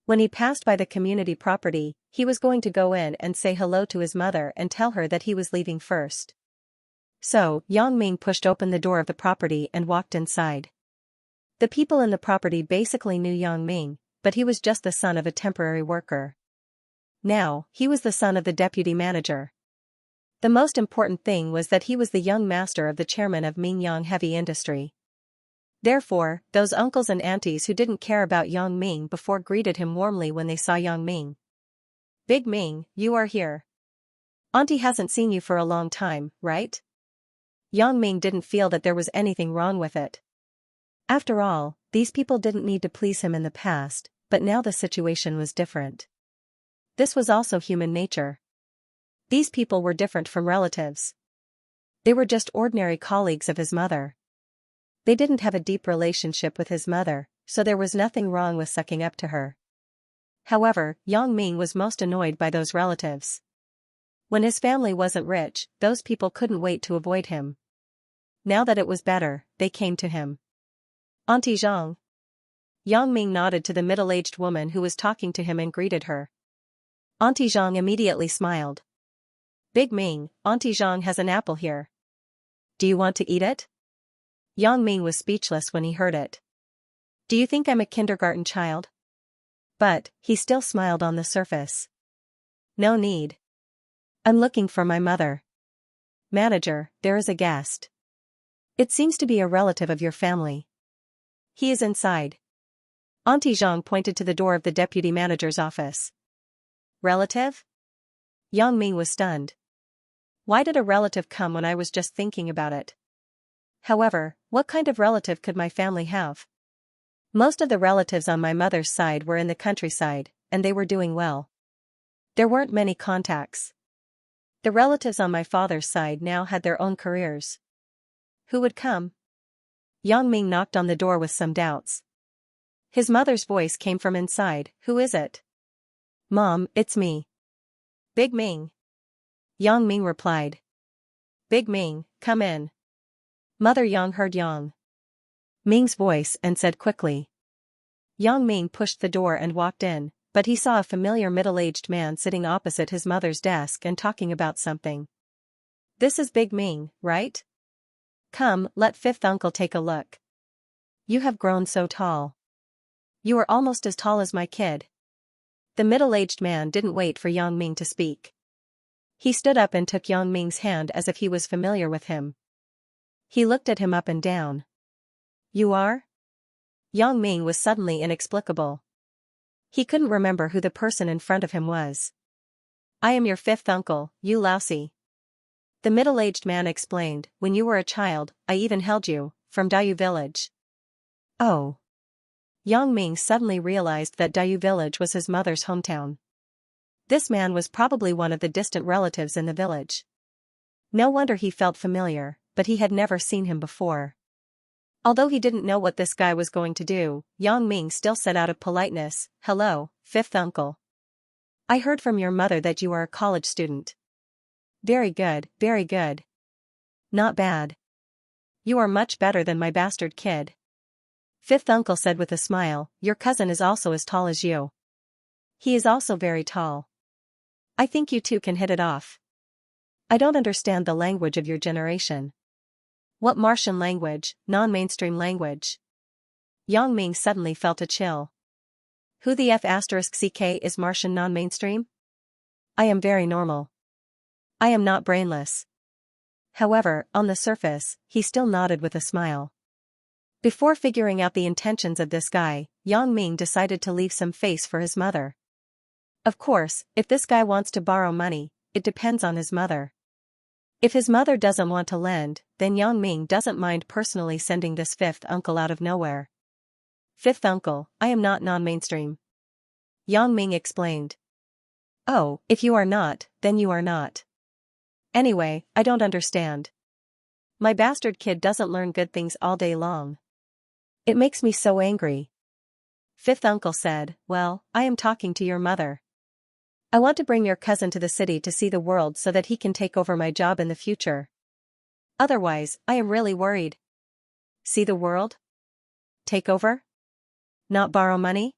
When he passed by the community property, he was going to go in and say hello to his mother and tell her that he was leaving first. So, Yang Ming pushed open the door of the property and walked inside. The people in the property basically knew Yang Ming, but he was just the son of a temporary worker. Now, he was the son of the deputy manager. The most important thing was that he was the young master of the chairman of Mingyang Heavy Industry. Therefore, those uncles and aunties who didn't care about Yang Ming before greeted him warmly when they saw Yang Ming. Big Ming, you are here. Auntie hasn't seen you for a long time, right? Yang Ming didn't feel that there was anything wrong with it. After all, these people didn't need to please him in the past, but now the situation was different. This was also human nature. These people were different from relatives. They were just ordinary colleagues of his mother. They didn't have a deep relationship with his mother, so there was nothing wrong with sucking up to her. However, Yang Ming was most annoyed by those relatives. When his family wasn't rich, those people couldn't wait to avoid him. Now that it was better, they came to him. Auntie Zhang. Yang Ming nodded to the middle-aged woman who was talking to him and greeted her. Auntie Zhang immediately smiled. Big Ming, Auntie Zhang has an apple here. Do you want to eat it? Yang Ming was speechless when he heard it. Do you think I'm a kindergarten child? But, he still smiled on the surface. No need. I'm looking for my mother. Manager, there is a guest. It seems to be a relative of your family. He is inside. Auntie Zhang pointed to the door of the deputy manager's office. Relative? Yang Ming was stunned. Why did a relative come when I was just thinking about it? However, what kind of relative could my family have? Most of the relatives on my mother's side were in the countryside, and they were doing well. There weren't many contacts. The relatives on my father's side now had their own careers. Who would come? Yang Ming knocked on the door with some doubts. His mother's voice came from inside. Who is it? Mom, it's me. Big Ming. Yang Ming replied. Big Ming, come in. Mother Yang heard Yang Ming's voice and said quickly. Yang Ming pushed the door and walked in, but he saw a familiar middle-aged man sitting opposite his mother's desk and talking about something. This is Big Ming, right? Come, let fifth uncle take a look. You have grown so tall. You are almost as tall as my kid. The middle-aged man didn't wait for Yang Ming to speak. He stood up and took Yang Ming's hand as if he was familiar with him. He looked at him up and down. You are? Yang Ming was suddenly inexplicable. He couldn't remember who the person in front of him was. I am your fifth uncle, you lousy. The middle-aged man explained, when you were a child, I even held you, from Dayu village. Oh. Yang Ming suddenly realized that Dayu village was his mother's hometown. This man was probably one of the distant relatives in the village. No wonder he felt familiar, but he had never seen him before. Although he didn't know what this guy was going to do, Yang Ming still said out of politeness, Hello, fifth uncle. I heard from your mother that you are a college student. Very good, very good. Not bad. You are much better than my bastard kid. Fifth uncle said with a smile, your cousin is also as tall as you. He is also very tall. I think you two can hit it off. I don't understand the language of your generation. What Martian language, non-mainstream language? Yang Ming suddenly felt a chill. Who the F***ck is Martian non-mainstream? I am very normal. I am not brainless. However, on the surface, he still nodded with a smile. Before figuring out the intentions of this guy, Yang Ming decided to leave some face for his mother. Of course, if this guy wants to borrow money, it depends on his mother. If his mother doesn't want to lend, then Yang Ming doesn't mind personally sending this fifth uncle out of nowhere. Fifth uncle, I am not non-mainstream. Yang Ming explained. Oh, if you are not, then you are not. Anyway, I don't understand. My bastard kid doesn't learn good things all day long. It makes me so angry. Fifth uncle said, well, I am talking to your mother. I want to bring your cousin to the city to see the world so that he can take over my job in the future. Otherwise, I am really worried. See the world? Take over? Not borrow money?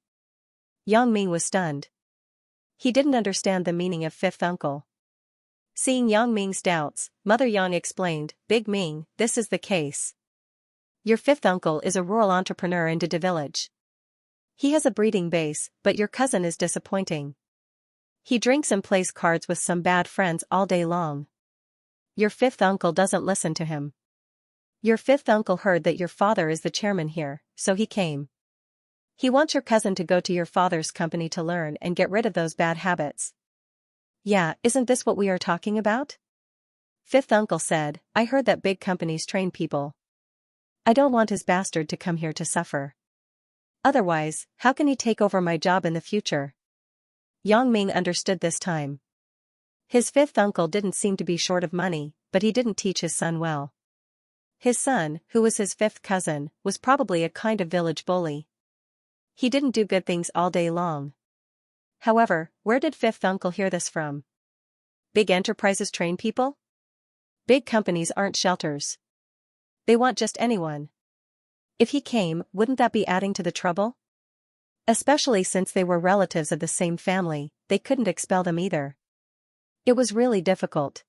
Yang Ming was stunned. He didn't understand the meaning of fifth uncle. Seeing Yang Ming's doubts, Mother Yang explained, Big Ming, this is the case. Your fifth uncle is a rural entrepreneur in the village. He has a breeding base, but your cousin is disappointing. He drinks and plays cards with some bad friends all day long. Your fifth uncle doesn't listen to him. Your fifth uncle heard that your father is the chairman here, so he came. He wants your cousin to go to your father's company to learn and get rid of those bad habits. Yeah, isn't this what we are talking about? Fifth uncle said, I heard that big companies train people. I don't want his bastard to come here to suffer. Otherwise, how can he take over my job in the future? Yang Ming understood this time. His fifth uncle didn't seem to be short of money, but he didn't teach his son well. His son, who was his fifth cousin, was probably a kind of village bully. He didn't do good things all day long. However, where did fifth uncle hear this from? Big enterprises train people? Big companies aren't shelters. They want just anyone. If he came, wouldn't that be adding to the trouble? Especially since they were relatives of the same family, they couldn't expel them either. It was really difficult.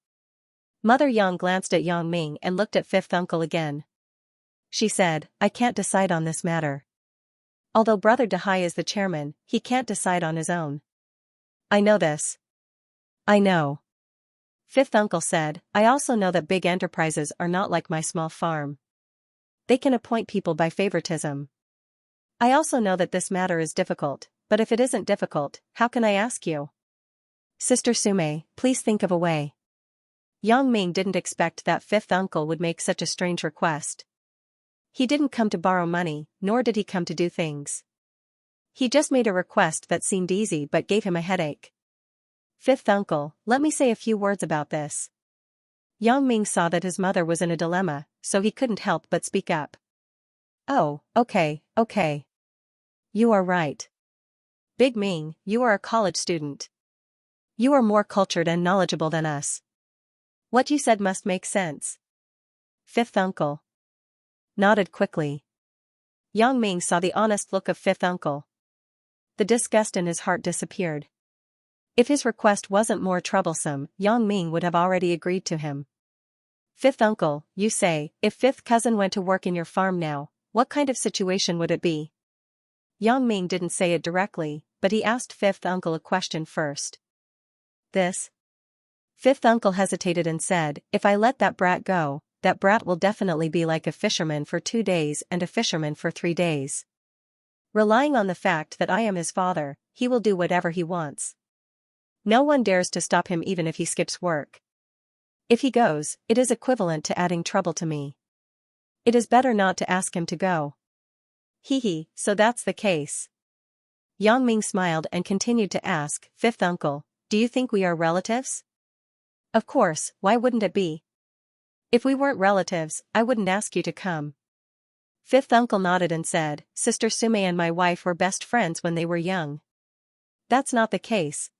Mother Yang glanced at Yang Ming and looked at fifth uncle again. She said, I can't decide on this matter. Although Brother Dehai is the chairman, he can't decide on his own. I know this. I know. Fifth uncle said, I also know that big enterprises are not like my small farm. They can appoint people by favoritism. I also know that this matter is difficult, but if it isn't difficult, how can I ask you? Sister Sume, please think of a way. Yang Ming didn't expect that fifth uncle would make such a strange request. He didn't come to borrow money, nor did he come to do things. He just made a request that seemed easy but gave him a headache. Fifth uncle, let me say a few words about this. Yang Ming saw that his mother was in a dilemma, so he couldn't help but speak up. Oh, okay. You are right. Big Ming, you are a college student. You are more cultured and knowledgeable than us. What you said must make sense. Fifth uncle nodded quickly. Yang Ming saw the honest look of fifth uncle. The disgust in his heart disappeared. If his request wasn't more troublesome, Yang Ming would have already agreed to him. Fifth uncle, you say, if fifth cousin went to work in your farm now, what kind of situation would it be? Yang Ming didn't say it directly, but he asked fifth uncle a question first. This? Fifth uncle hesitated and said, if I let that brat go, that brat will definitely be like a fisherman for 2 days and a fisherman for 3 days. Relying on the fact that I am his father, he will do whatever he wants. No one dares to stop him even if he skips work. If he goes, it is equivalent to adding trouble to me. It is better not to ask him to go. Hee, so that's the case. Yang Ming smiled and continued to ask, fifth uncle, do you think we are relatives? Of course, why wouldn't it be? If we weren't relatives, I wouldn't ask you to come. Fifth uncle nodded and said, Sister Sume and my wife were best friends when they were young. That's not the case.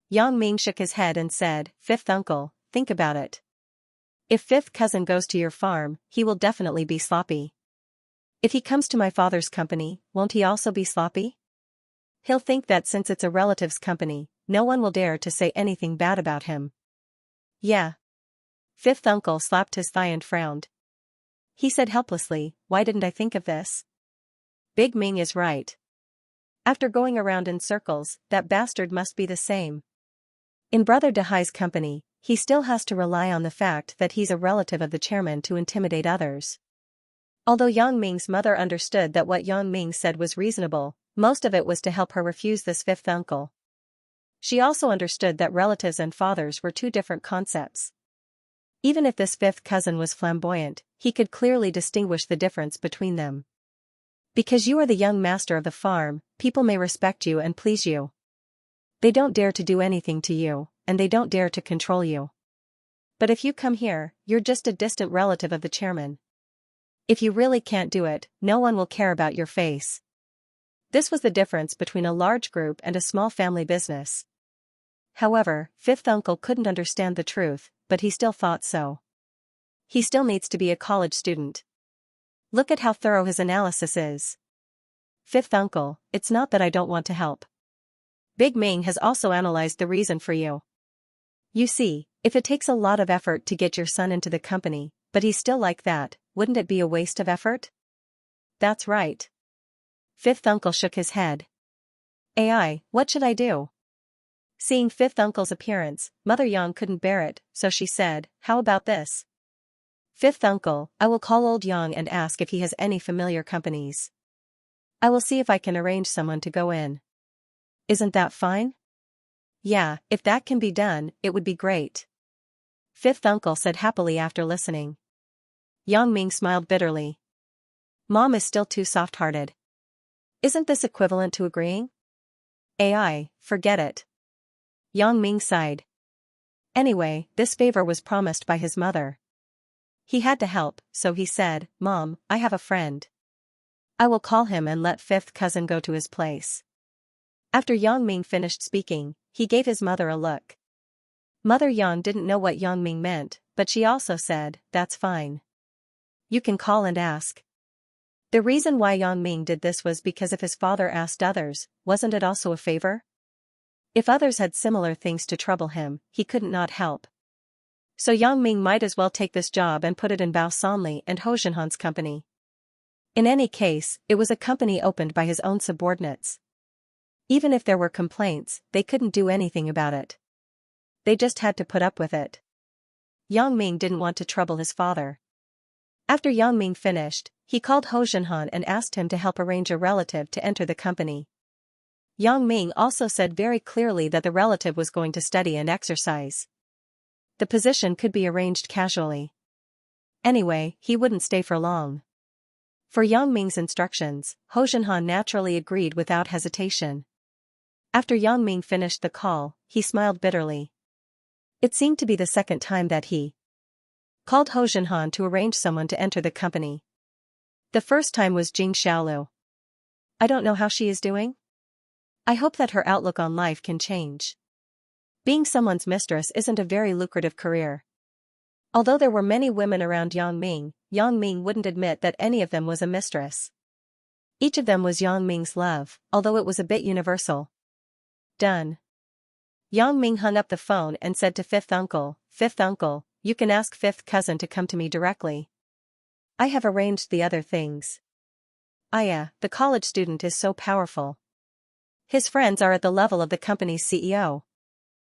Yang Ming shook his head and said, fifth uncle, think about it. If fifth cousin goes to your farm, he will definitely be sloppy. If he comes to my father's company, won't he also be sloppy? He'll think that since it's a relative's company, no one will dare to say anything bad about him. Yeah. Fifth uncle slapped his thigh and frowned. He said helplessly, why didn't I think of this? Big Ming is right. After going around in circles, that bastard must be the same. In Brother Dehai's company, he still has to rely on the fact that he's a relative of the chairman to intimidate others. Although Yang Ming's mother understood that what Yang Ming said was reasonable, most of it was to help her refuse this fifth uncle. She also understood that relatives and fathers were 2 different concepts. Even if this fifth cousin was flamboyant, he could clearly distinguish the difference between them. Because you are the young master of the farm, people may respect you and please you. They don't dare to do anything to you, and they don't dare to control you. But if you come here, you're just a distant relative of the chairman. If you really can't do it, no one will care about your face. This was the difference between a large group and a small family business. However, fifth uncle couldn't understand the truth, but he still thought so. He still needs to be a college student. Look at how thorough his analysis is. Fifth uncle, it's not that I don't want to help. Big Ming has also analyzed the reason for you. You see, if it takes a lot of effort to get your son into the company, but he's still like that, wouldn't it be a waste of effort? That's right. Fifth uncle shook his head. AI, what should I do? Seeing fifth uncle's appearance, Mother Yang couldn't bear it, so she said, how about this? Fifth uncle, I will call old Yang and ask if he has any familiar companies. I will see if I can arrange someone to go in. Isn't that fine? Yeah, if that can be done, it would be great. Fifth uncle said happily after listening. Yang Ming smiled bitterly. Mom is still too soft-hearted. Isn't this equivalent to agreeing? AI, forget it. Yang Ming sighed. Anyway, this favor was promised by his mother. He had to help, so he said, Mom, I have a friend. I will call him and let fifth cousin go to his place. After Yang Ming finished speaking, he gave his mother a look. Mother Yang didn't know what Yang Ming meant, but she also said, that's fine. You can call and ask. The reason why Yang Ming did this was because if his father asked others, wasn't it also a favor? If others had similar things to trouble him, he couldn't not help. So Yang Ming might as well take this job and put it in Bao Sanli and Ho Jinhan's company. In any case, it was a company opened by his own subordinates. Even if there were complaints, they couldn't do anything about it. They just had to put up with it. Yang Ming didn't want to trouble his father. After Yang Ming finished, he called Ho Jinhan and asked him to help arrange a relative to enter the company. Yang Ming also said very clearly that the relative was going to study and exercise. The position could be arranged casually. Anyway, he wouldn't stay for long. For Yang Ming's instructions, Ho Junhan naturally agreed without hesitation. After Yang Ming finished the call, he smiled bitterly. It seemed to be the second time that he called Ho Junhan to arrange someone to enter the company. The first time was Jing Xiaolu. I don't know how she is doing. I hope that her outlook on life can change. Being someone's mistress isn't a very lucrative career. Although there were many women around Yang Ming wouldn't admit that any of them was a mistress. Each of them was Yang Ming's love, although it was a bit universal. Done. Yang Ming hung up the phone and said to Fifth Uncle, "Fifth Uncle, you can ask Fifth Cousin to come to me directly. I have arranged the other things." Aya, the college student is so powerful. His friends are at the level of the company's CEO.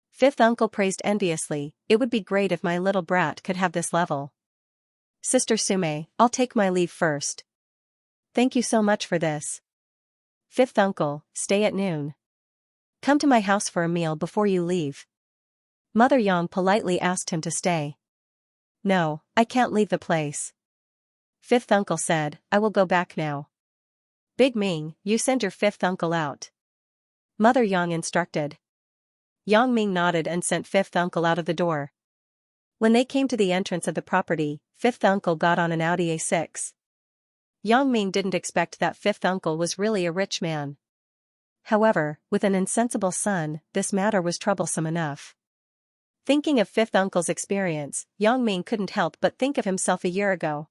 Fifth Uncle praised enviously, "It would be great if my little brat could have this level." Sister Sume, I'll take my leave first. Thank you so much for this. Fifth Uncle, stay at noon. Come to my house for a meal before you leave. Mother Yang politely asked him to stay. No, I can't leave the place. Fifth Uncle said, I will go back now. Big Ming, you send your fifth uncle out. Mother Yang instructed. Yang Ming nodded and sent Fifth Uncle out of the door. When they came to the entrance of the property, Fifth Uncle got on an Audi A6. Yang Ming didn't expect that Fifth Uncle was really a rich man. However, with an insensible son, this matter was troublesome enough. Thinking of Fifth Uncle's experience, Yang Ming couldn't help but think of himself a year ago.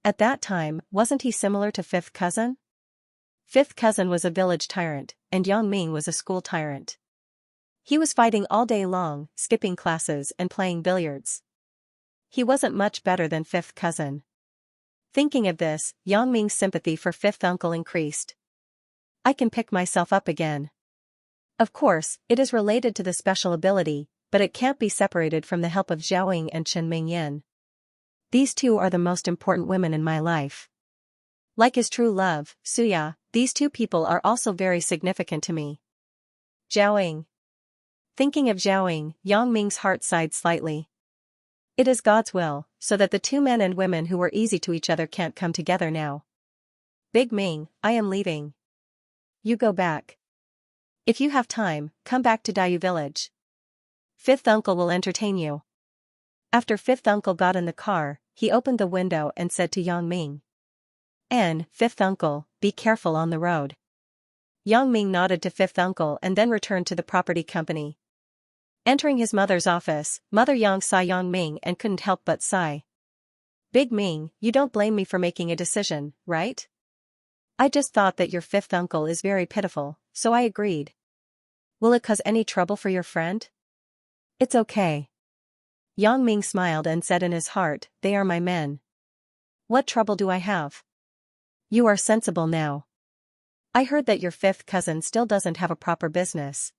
At that time, wasn't he similar to Fifth Cousin? Fifth Cousin was a village tyrant, and Yang Ming was a school tyrant. He was fighting all day long, skipping classes and playing billiards. He wasn't much better than Fifth Cousin. Thinking of this, Yang Ming's sympathy for Fifth Uncle increased. I can pick myself up again. Of course, it is related to the special ability, but it can't be separated from the help of Xiaoying and Chen Mingyan. These two are the most important women in my life. Like his true love, Suya, these two people are also very significant to me. Xiaoying. Thinking of Xiaoying, Yang Ming's heart sighed slightly. It is God's will, so that the two men and women who were easy to each other can't come together now. Big Ming, I am leaving. You go back. If you have time, come back to Dayu village. Fifth Uncle will entertain you. After Fifth Uncle got in the car, he opened the window and said to Yang Ming. Fifth Uncle, be careful on the road. Yang Ming nodded to Fifth Uncle and then returned to the property company. Entering his mother's office, Mother Yang saw Yang Ming and couldn't help but sigh. Big Ming, you don't blame me for making a decision, right? I just thought that your fifth uncle is very pitiful, so I agreed. Will it cause any trouble for your friend? It's okay. Yang Ming smiled and said in his heart, they are my men. What trouble do I have? You are sensible now. I heard that your fifth cousin still doesn't have a proper business.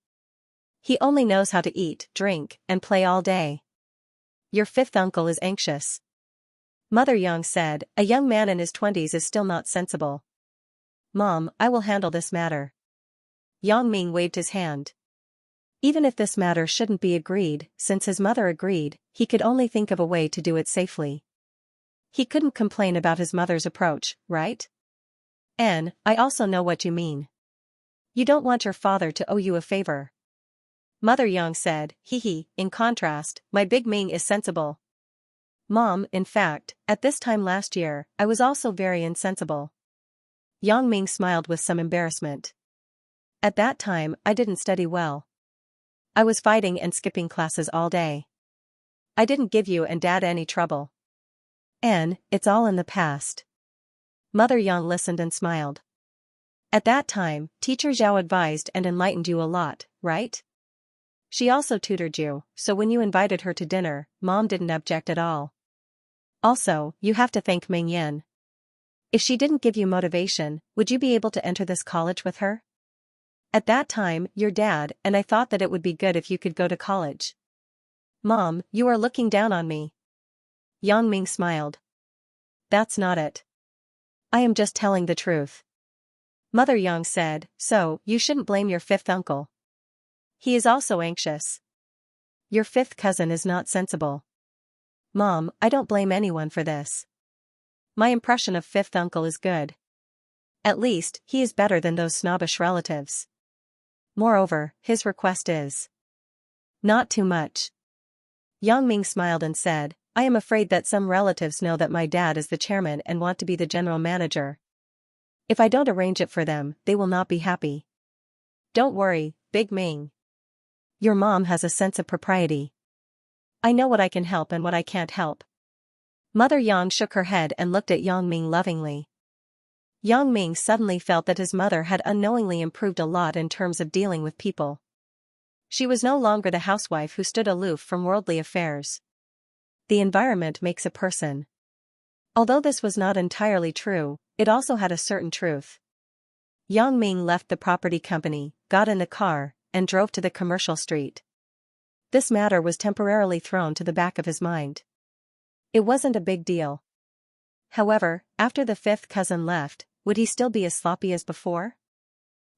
He only knows how to eat, drink, and play all day. Your fifth uncle is anxious. Mother Yang said, a young man in his 20s is still not sensible. Mom, I will handle this matter. Yang Ming waved his hand. Even if this matter shouldn't be agreed, since his mother agreed, he could only think of a way to do it safely. He couldn't complain about his mother's approach, right? I also know what you mean. You don't want your father to owe you a favor. Mother Yang said, in contrast, my Big Ming is sensible. Mom, in fact, at this time last year, I was also very insensible. Yang Ming smiled with some embarrassment. At that time, I didn't study well. I was fighting and skipping classes all day. I didn't give you and Dad any trouble. It's all in the past. Mother Yang listened and smiled. At that time, Teacher Zhao advised and enlightened you a lot, right? She also tutored you, so when you invited her to dinner, Mom didn't object at all. Also, you have to thank Ming Yen. If she didn't give you motivation, would you be able to enter this college with her? At that time, your dad and I thought that it would be good if you could go to college. Mom, you are looking down on me. Yang Ming smiled. That's not it. I am just telling the truth. Mother Yang said, so, you shouldn't blame your fifth uncle. He is also anxious. Your fifth cousin is not sensible. Mom, I don't blame anyone for this. My impression of fifth uncle is good. At least, he is better than those snobbish relatives. Moreover, his request is not too much. Yang Ming smiled and said, I am afraid that some relatives know that my dad is the chairman and want to be the general manager. If I don't arrange it for them, they will not be happy. Don't worry, Big Ming. Your mom has a sense of propriety. I know what I can help and what I can't help. Mother Yang shook her head and looked at Yang Ming lovingly. Yang Ming suddenly felt that his mother had unknowingly improved a lot in terms of dealing with people. She was no longer the housewife who stood aloof from worldly affairs. The environment makes a person. Although this was not entirely true, it also had a certain truth. Yang Ming left the property company, got in the car, and drove to the commercial street. This matter was temporarily thrown to the back of his mind. It wasn't a big deal. However, after the fifth cousin left, would he still be as sloppy as before?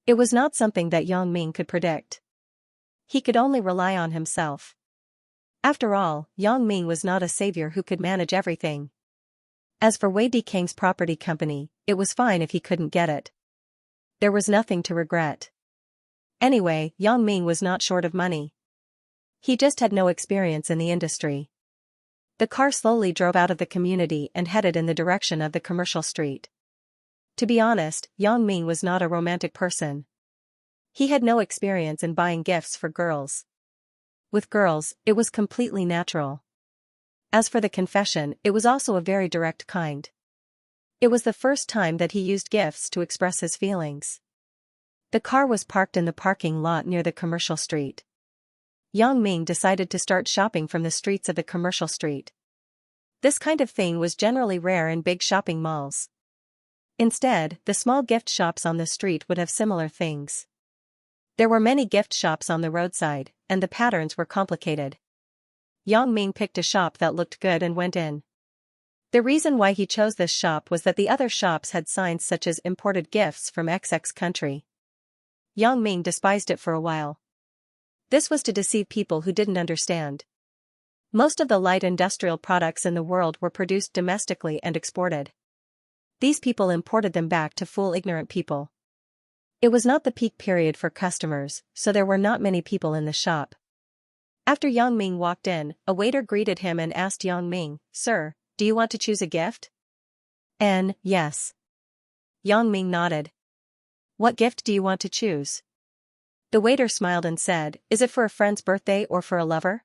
It was not something that Yang Ming could predict. He could only rely on himself. After all, Yang Ming was not a savior who could manage everything. As for Wei Dikang's property company, it was fine if he couldn't get it. There was nothing to regret. Anyway, Yang Ming was not short of money. He just had no experience in the industry. The car slowly drove out of the community and headed in the direction of the commercial street. To be honest, Yang Ming was not a romantic person. He had no experience in buying gifts for girls. With girls, it was completely natural. As for the confession, it was also a very direct kind. It was the first time that he used gifts to express his feelings. The car was parked in the parking lot near the commercial street. Yang Ming decided to start shopping from the streets of the commercial street. This kind of thing was generally rare in big shopping malls. Instead, the small gift shops on the street would have similar things. There were many gift shops on the roadside, and the patterns were complicated. Yang Ming picked a shop that looked good and went in. The reason why he chose this shop was that the other shops had signs such as imported gifts from XX country. Yang Ming despised it for a while. This was to deceive people who didn't understand. Most of the light industrial products in the world were produced domestically and exported. These people imported them back to fool ignorant people. It was not the peak period for customers, so there were not many people in the shop. After Yang Ming walked in, a waiter greeted him and asked Yang Ming, Sir, do you want to choose a gift? Yes. Yang Ming nodded. What gift do you want to choose? The waiter smiled and said, Is it for a friend's birthday or for a lover?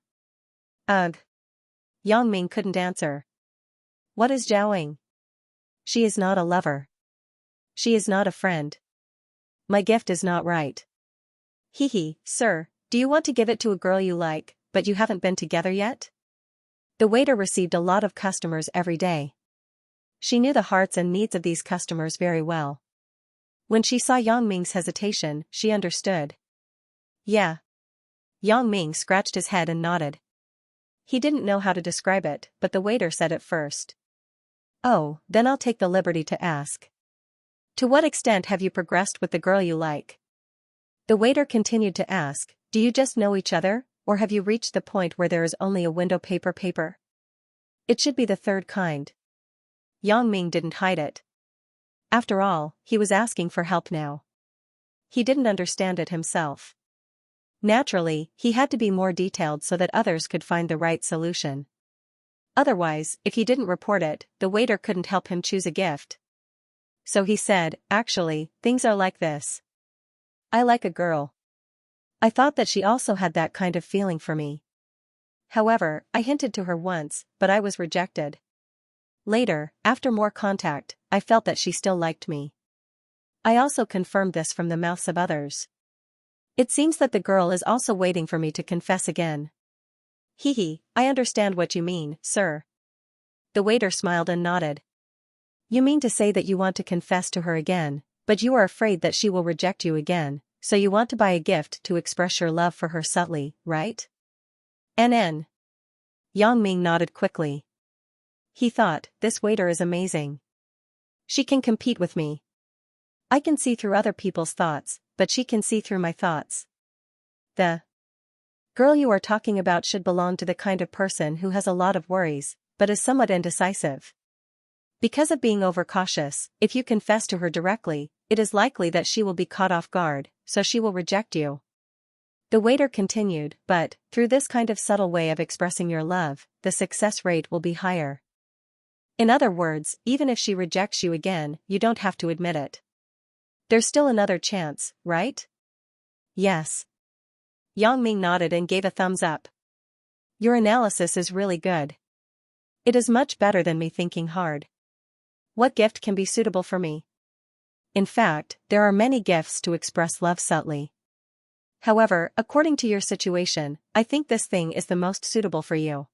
Ugh. Yang Ming couldn't answer. What is Zhaoing? She is not a lover. She is not a friend. My gift is not right. Hee, sir, do you want to give it to a girl you like, but you haven't been together yet? The waiter received a lot of customers every day. She knew the hearts and needs of these customers very well. When she saw Yang Ming's hesitation, she understood. Yeah. Yang Ming scratched his head and nodded. He didn't know how to describe it, but the waiter said it first. Oh, then I'll take the liberty to ask. To what extent have you progressed with the girl you like? The waiter continued to ask, do you just know each other, or have you reached the point where there is only a window paper? It should be the third kind. Yang Ming didn't hide it. After all, he was asking for help now. He didn't understand it himself. Naturally, he had to be more detailed so that others could find the right solution. Otherwise, if he didn't report it, the waiter couldn't help him choose a gift. So he said, actually, things are like this. I like a girl. I thought that she also had that kind of feeling for me. However, I hinted to her once, but I was rejected. Later, after more contact, I felt that she still liked me. I also confirmed this from the mouths of others. It seems that the girl is also waiting for me to confess again. I understand what you mean, sir. The waiter smiled and nodded. You mean to say that you want to confess to her again, but you are afraid that she will reject you again, so you want to buy a gift to express your love for her subtly, right? Yang Ming nodded quickly. He thought, this waiter is amazing. She can compete with me. I can see through other people's thoughts, but she can see through my thoughts. The girl you are talking about should belong to the kind of person who has a lot of worries, but is somewhat indecisive. Because of being overcautious, if you confess to her directly, it is likely that she will be caught off guard, so she will reject you. The waiter continued, but, through this kind of subtle way of expressing your love, the success rate will be higher. In other words, even if she rejects you again, you don't have to admit it. There's still another chance, right? Yes. Yang Ming nodded and gave a thumbs up. Your analysis is really good. It is much better than me thinking hard. What gift can be suitable for me? In fact, there are many gifts to express love subtly. However, according to your situation, I think this thing is the most suitable for you.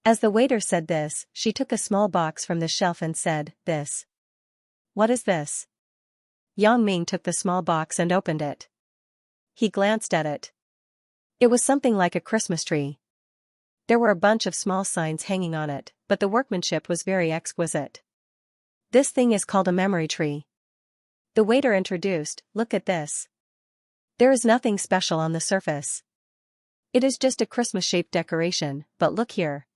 As the waiter said this, she took a small box from the shelf and said, "This." What is this? Yang Ming took the small box and opened it. He glanced at it. It was something like a Christmas tree. There were a bunch of small signs hanging on it, but the workmanship was very exquisite. This thing is called a memory tree. The waiter introduced, "Look at this. There is nothing special on the surface. It is just a Christmas-shaped decoration, but look here.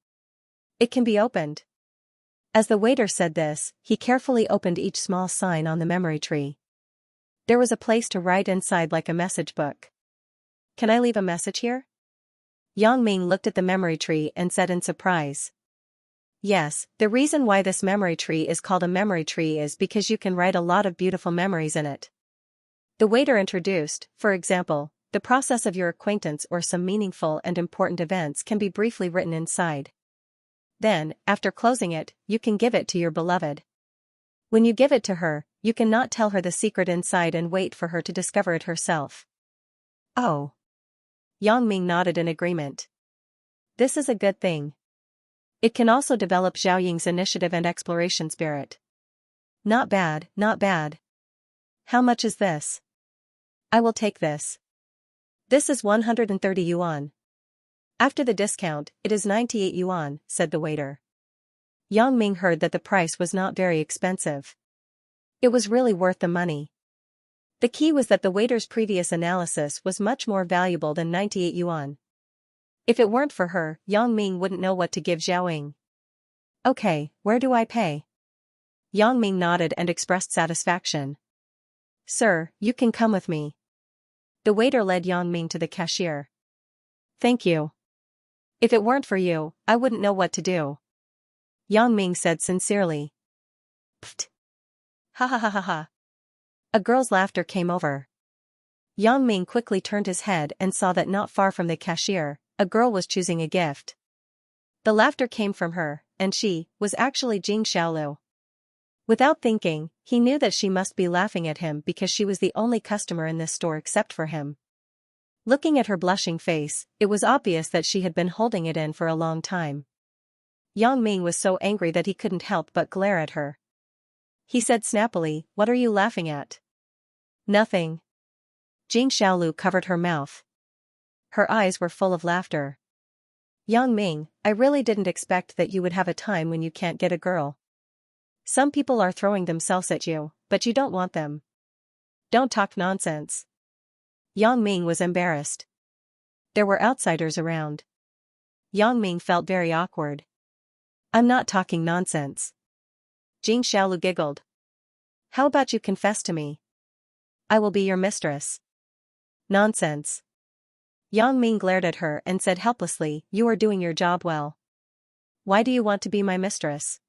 It can be opened." As the waiter said this, he carefully opened each small sign on the memory tree. There was a place to write inside like a message book. Can I leave a message here? Yang Ming looked at the memory tree and said in surprise. Yes, the reason why this memory tree is called a memory tree is because you can write a lot of beautiful memories in it. The waiter introduced, for example, the process of your acquaintance or some meaningful and important events can be briefly written inside. Then, after closing it, you can give it to your beloved. When you give it to her, you can not tell her the secret inside and wait for her to discover it herself. Oh. Yang Ming nodded in agreement. This is a good thing. It can also develop Zhao Ying's initiative and exploration spirit. Not bad, not bad. How much is this? I will take this. This is 130 yuan. After the discount, it is 98 yuan, said the waiter. Yang Ming heard that the price was not very expensive. It was really worth the money. The key was that the waiter's previous analysis was much more valuable than 98 yuan. If it weren't for her, Yang Ming wouldn't know what to give Zhao Ying. Okay, where do I pay? Yang Ming nodded and expressed satisfaction. Sir, you can come with me. The waiter led Yang Ming to the cashier. Thank you. If it weren't for you, I wouldn't know what to do. Yang Ming said sincerely. Pfft. Ha ha ha ha ha. A girl's laughter came over. Yang Ming quickly turned his head and saw that not far from the cashier, a girl was choosing a gift. The laughter came from her, and she was actually Jing Xiaolu. Without thinking, he knew that she must be laughing at him because she was the only customer in this store except for him. Looking at her blushing face, it was obvious that she had been holding it in for a long time. Yang Ming was so angry that he couldn't help but glare at her. He said snappily, "What are you laughing at?" Nothing. Jing Xiaolu covered her mouth. Her eyes were full of laughter. Yang Ming, I really didn't expect that you would have a time when you can't get a girl. Some people are throwing themselves at you, but you don't want them. Don't talk nonsense. Yang Ming was embarrassed. There were outsiders around. Yang Ming felt very awkward. I'm not talking nonsense. Jing Xiaolu giggled. How about you confess to me? I will be your mistress. Nonsense. Yang Ming glared at her and said helplessly, You are doing your job well. Why do you want to be my mistress?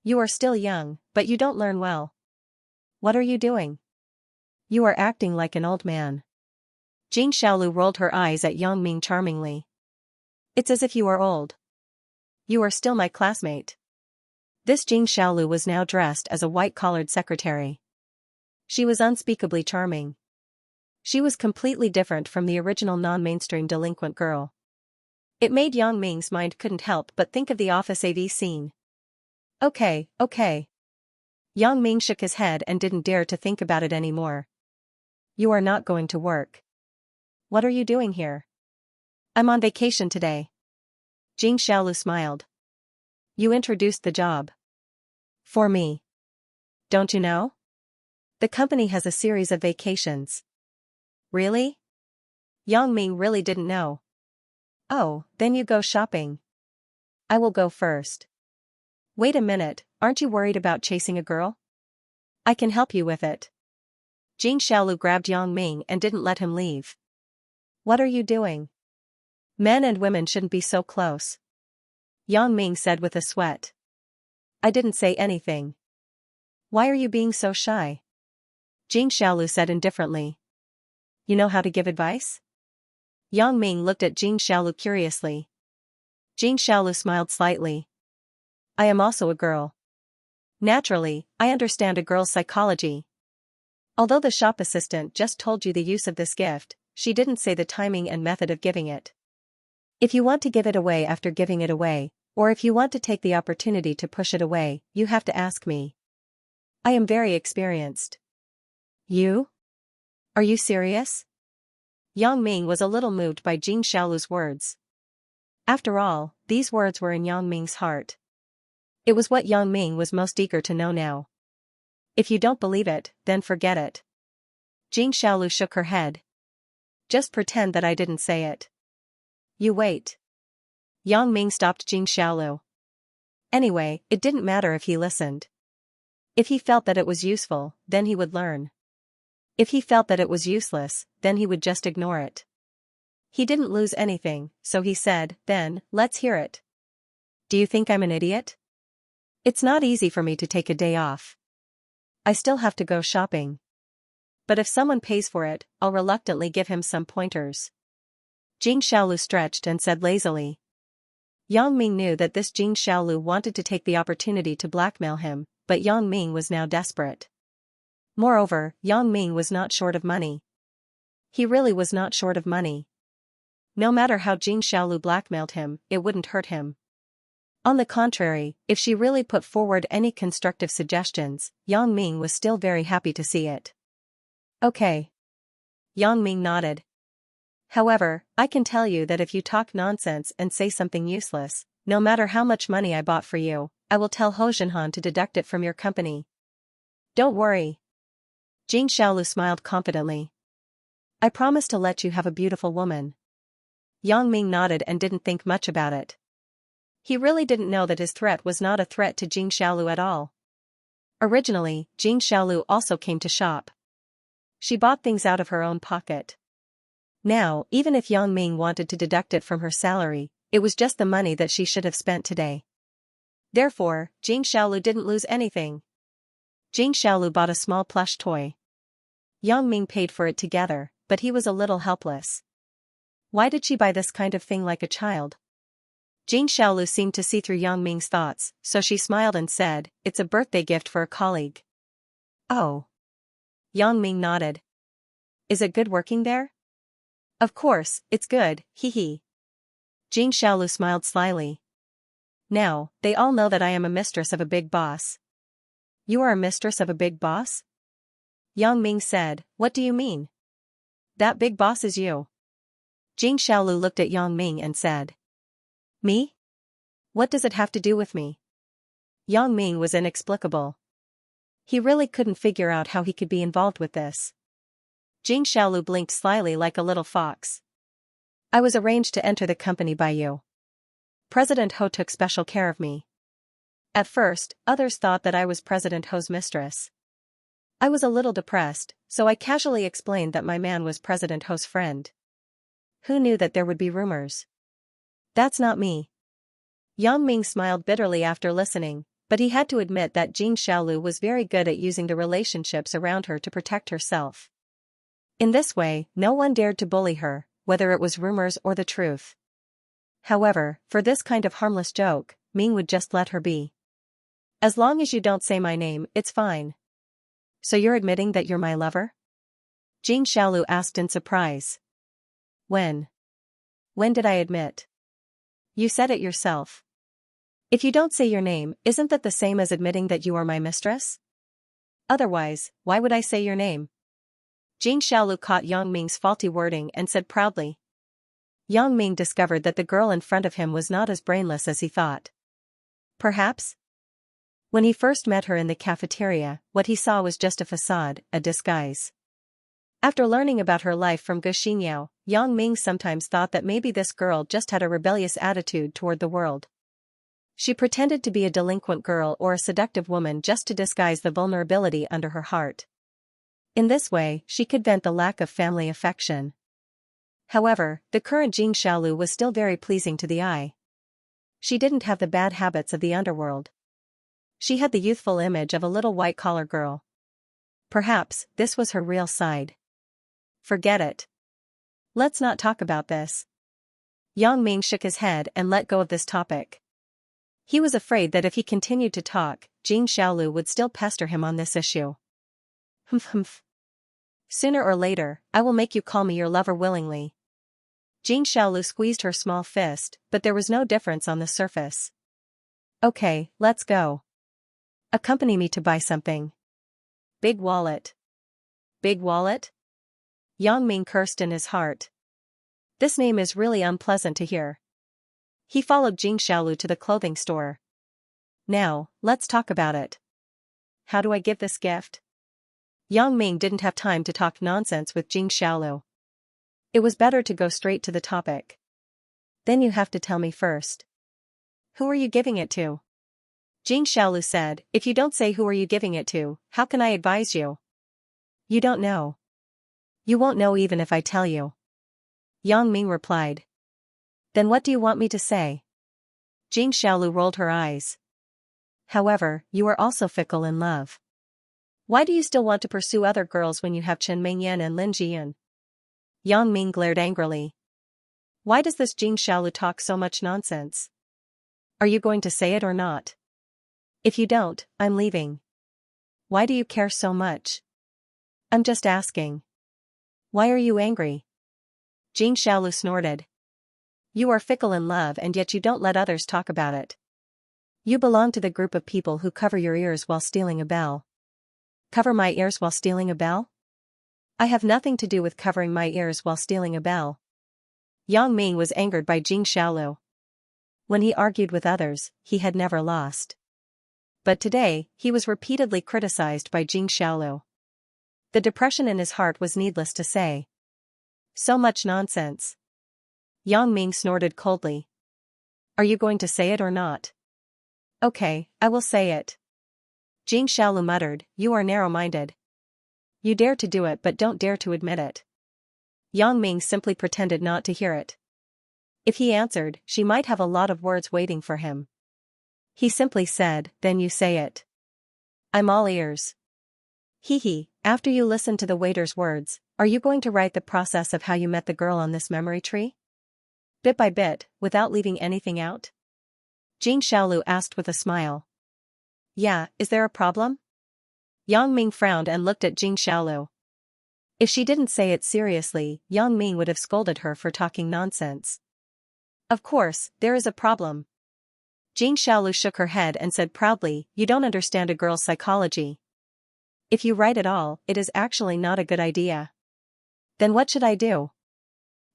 You are still young, but you don't learn well. What are you doing? You are acting like an old man. Jing Xiaolu rolled her eyes at Yang Ming charmingly. It's as if you are old. You are still my classmate. This Jing Xiaolu was now dressed as a white-collared secretary. She was unspeakably charming. She was completely different from the original non-mainstream delinquent girl. It made Yang Ming's mind couldn't help but think of the office AV scene. Okay. Yang Ming shook his head and didn't dare to think about it anymore. You are not going to work. What are you doing here? I'm on vacation today. Jing Xiaolu smiled. You introduced the job. For me. Don't you know? The company has a series of vacations. Really? Yang Ming really didn't know. Oh, then you go shopping. I will go first. Wait a minute, aren't you worried about chasing a girl? I can help you with it. Jing Xiaolu grabbed Yang Ming and didn't let him leave. What are you doing? Men and women shouldn't be so close. Yang Ming said with a sweat. I didn't say anything. Why are you being so shy? Jing Xiaolu said indifferently. You know how to give advice? Yang Ming looked at Jing Xiaolu curiously. Jing Xiaolu smiled slightly. I am also a girl. Naturally, I understand a girl's psychology. Although the shop assistant just told you the use of this gift, she didn't say the timing and method of giving it. If you want to give it away after giving it away, or if you want to take the opportunity to push it away, you have to ask me. I am very experienced. You? Are you serious? Yang Ming was a little moved by Jing Xiaolu's words. After all, these words were in Yang Ming's heart. It was what Yang Ming was most eager to know now. If you don't believe it, then forget it. Jing Xiaolu shook her head. Just pretend that I didn't say it. You wait. Yang Ming stopped Jing Xiaolu. Anyway, it didn't matter if he listened. If he felt that it was useful, then he would learn. If he felt that it was useless, then he would just ignore it. He didn't lose anything, so he said, then, let's hear it. Do you think I'm an idiot? It's not easy for me to take a day off. I still have to go shopping. But if someone pays for it, I'll reluctantly give him some pointers. Jing Xiaolu stretched and said lazily. Yang Ming knew that this Jing Xiaolu wanted to take the opportunity to blackmail him, but Yang Ming was now desperate. Moreover, Yang Ming was not short of money. He really was not short of money. No matter how Jing Xiaolu blackmailed him, it wouldn't hurt him. On the contrary, if she really put forward any constructive suggestions, Yang Ming was still very happy to see it. Okay. Yang Ming nodded. However, I can tell you that if you talk nonsense and say something useless, no matter how much money I bought for you, I will tell Ho Jinhan to deduct it from your company. Don't worry. Jing Xiaolu smiled confidently. I promise to let you have a beautiful woman. Yang Ming nodded and didn't think much about it. He really didn't know that his threat was not a threat to Jing Xiaolu at all. Originally, Jing Xiaolu also came to shop. She bought things out of her own pocket. Now, even if Yang Ming wanted to deduct it from her salary, it was just the money that she should have spent today. Therefore, Jing Xiaolu didn't lose anything. Jing Xiaolu bought a small plush toy. Yang Ming paid for it together, but he was a little helpless. Why did she buy this kind of thing like a child? Jing Xiaolu seemed to see through Yang Ming's thoughts, so she smiled and said, it's a birthday gift for a colleague. Oh. Yang Ming nodded. Is it good working there? Of course, it's good, hee hee. Jing Xiaolu smiled slyly. Now, they all know that I am a mistress of a big boss. You are a mistress of a big boss? Yang Ming said, what do you mean? That big boss is you. Jing Xiaolu looked at Yang Ming and said. Me? What does it have to do with me? Yang Ming was inexplicable. He really couldn't figure out how he could be involved with this. Jing Xiaolu blinked slyly like a little fox. I was arranged to enter the company by you. President Ho took special care of me. At first, others thought that I was President Ho's mistress. I was a little depressed, so I casually explained that my man was President Ho's friend. Who knew that there would be rumors? That's not me. Yang Ming smiled bitterly after listening, but he had to admit that Jing Xiaolu was very good at using the relationships around her to protect herself. In this way, no one dared to bully her, whether it was rumors or the truth. However, for this kind of harmless joke, Ming would just let her be. As long as you don't say my name, it's fine. So you're admitting that you're my lover? Jing Xiaolu asked in surprise. When? When did I admit? You said it yourself. If you don't say your name, isn't that the same as admitting that you are my mistress? Otherwise, why would I say your name? Jing Xiaolu caught Yang Ming's faulty wording and said proudly. Yang Ming discovered that the girl in front of him was not as brainless as he thought. Perhaps? When he first met her in the cafeteria, what he saw was just a facade, a disguise. After learning about her life from Xianxia, Yang Ming sometimes thought that maybe this girl just had a rebellious attitude toward the world. She pretended to be a delinquent girl or a seductive woman just to disguise the vulnerability under her heart. In this way, she could vent the lack of family affection. However, the current Jing Xiaolu was still very pleasing to the eye. She didn't have the bad habits of the underworld. She had the youthful image of a little white-collar girl. Perhaps, this was her real side. Forget it. Let's not talk about this. Yang Ming shook his head and let go of this topic. He was afraid that if he continued to talk, Jing Xiaolu would still pester him on this issue. Humph. Sooner or later, I will make you call me your lover willingly. Jing Xiaolu squeezed her small fist, but there was no difference on the surface. Okay, let's go. Accompany me to buy something. Big wallet. Big wallet? Yang Ming cursed in his heart. This name is really unpleasant to hear. He followed Jing Xiaolu to the clothing store. Now, let's talk about it. How do I give this gift? Yang Ming didn't have time to talk nonsense with Jing Xiaolu. It was better to go straight to the topic. Then you have to tell me first. Who are you giving it to? Jing Xiaolu said, if you don't say who are you giving it to, how can I advise you? You don't know. You won't know even if I tell you. Yang Ming replied. Then what do you want me to say? Jing Xiaolu rolled her eyes. However, you are also fickle in love. Why do you still want to pursue other girls when you have Chen Mingyan and Lin Jian? Yang Ming glared angrily. Why does this Jing Xiaolu talk so much nonsense? Are you going to say it or not? If you don't, I'm leaving. Why do you care so much? I'm just asking. Why are you angry? Jing Xiaolu snorted. You are fickle in love and yet you don't let others talk about it. You belong to the group of people who cover your ears while stealing a bell. Cover my ears while stealing a bell? I have nothing to do with covering my ears while stealing a bell. Yang Ming was angered by Jing Xiaolu. When he argued with others, he had never lost. But today, he was repeatedly criticized by Jing Xiaolu. The depression in his heart was needless to say. So much nonsense. Yang Ming snorted coldly. Are you going to say it or not? Okay, I will say it. Jing Xiaolu muttered, you are narrow-minded. You dare to do it but don't dare to admit it. Yang Ming simply pretended not to hear it. If he answered, she might have a lot of words waiting for him. He simply said, then you say it. I'm all ears. Hee, after you listen to the waiter's words, are you going to write the process of how you met the girl on this memory tree? Bit by bit, without leaving anything out? Jing Xiaolu asked with a smile. Yeah, is there a problem? Yang Ming frowned and looked at Jing Xiaolu. If she didn't say it seriously, Yang Ming would have scolded her for talking nonsense. Of course, there is a problem. Jing Xiaolu shook her head and said proudly, you don't understand a girl's psychology. If you write it all, it is actually not a good idea. Then what should I do?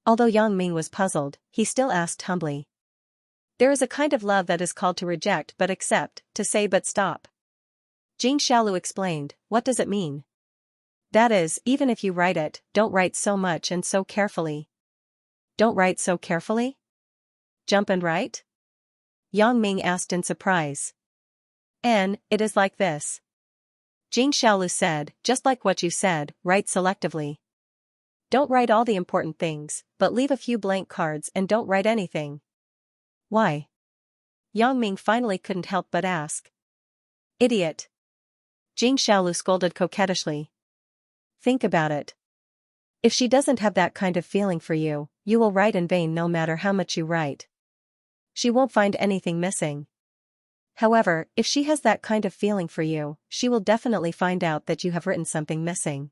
Although Yang Ming was puzzled, he still asked humbly. There is a kind of love that is called to reject but accept, to say but stop. Jing Xiaolu explained, what does it mean? That is, even if you write it, don't write so much and so carefully. Don't write so carefully? Jump and write? Yang Ming asked in surprise. It is like this. Jing Xiaolu said, just like what you said, write selectively. Don't write all the important things, but leave a few blank cards and don't write anything. Why? Yang Ming finally couldn't help but ask. Idiot. Jing Xiaolu scolded coquettishly. Think about it. If she doesn't have that kind of feeling for you, you will write in vain no matter how much you write. She won't find anything missing. However, if she has that kind of feeling for you, she will definitely find out that you have written something missing.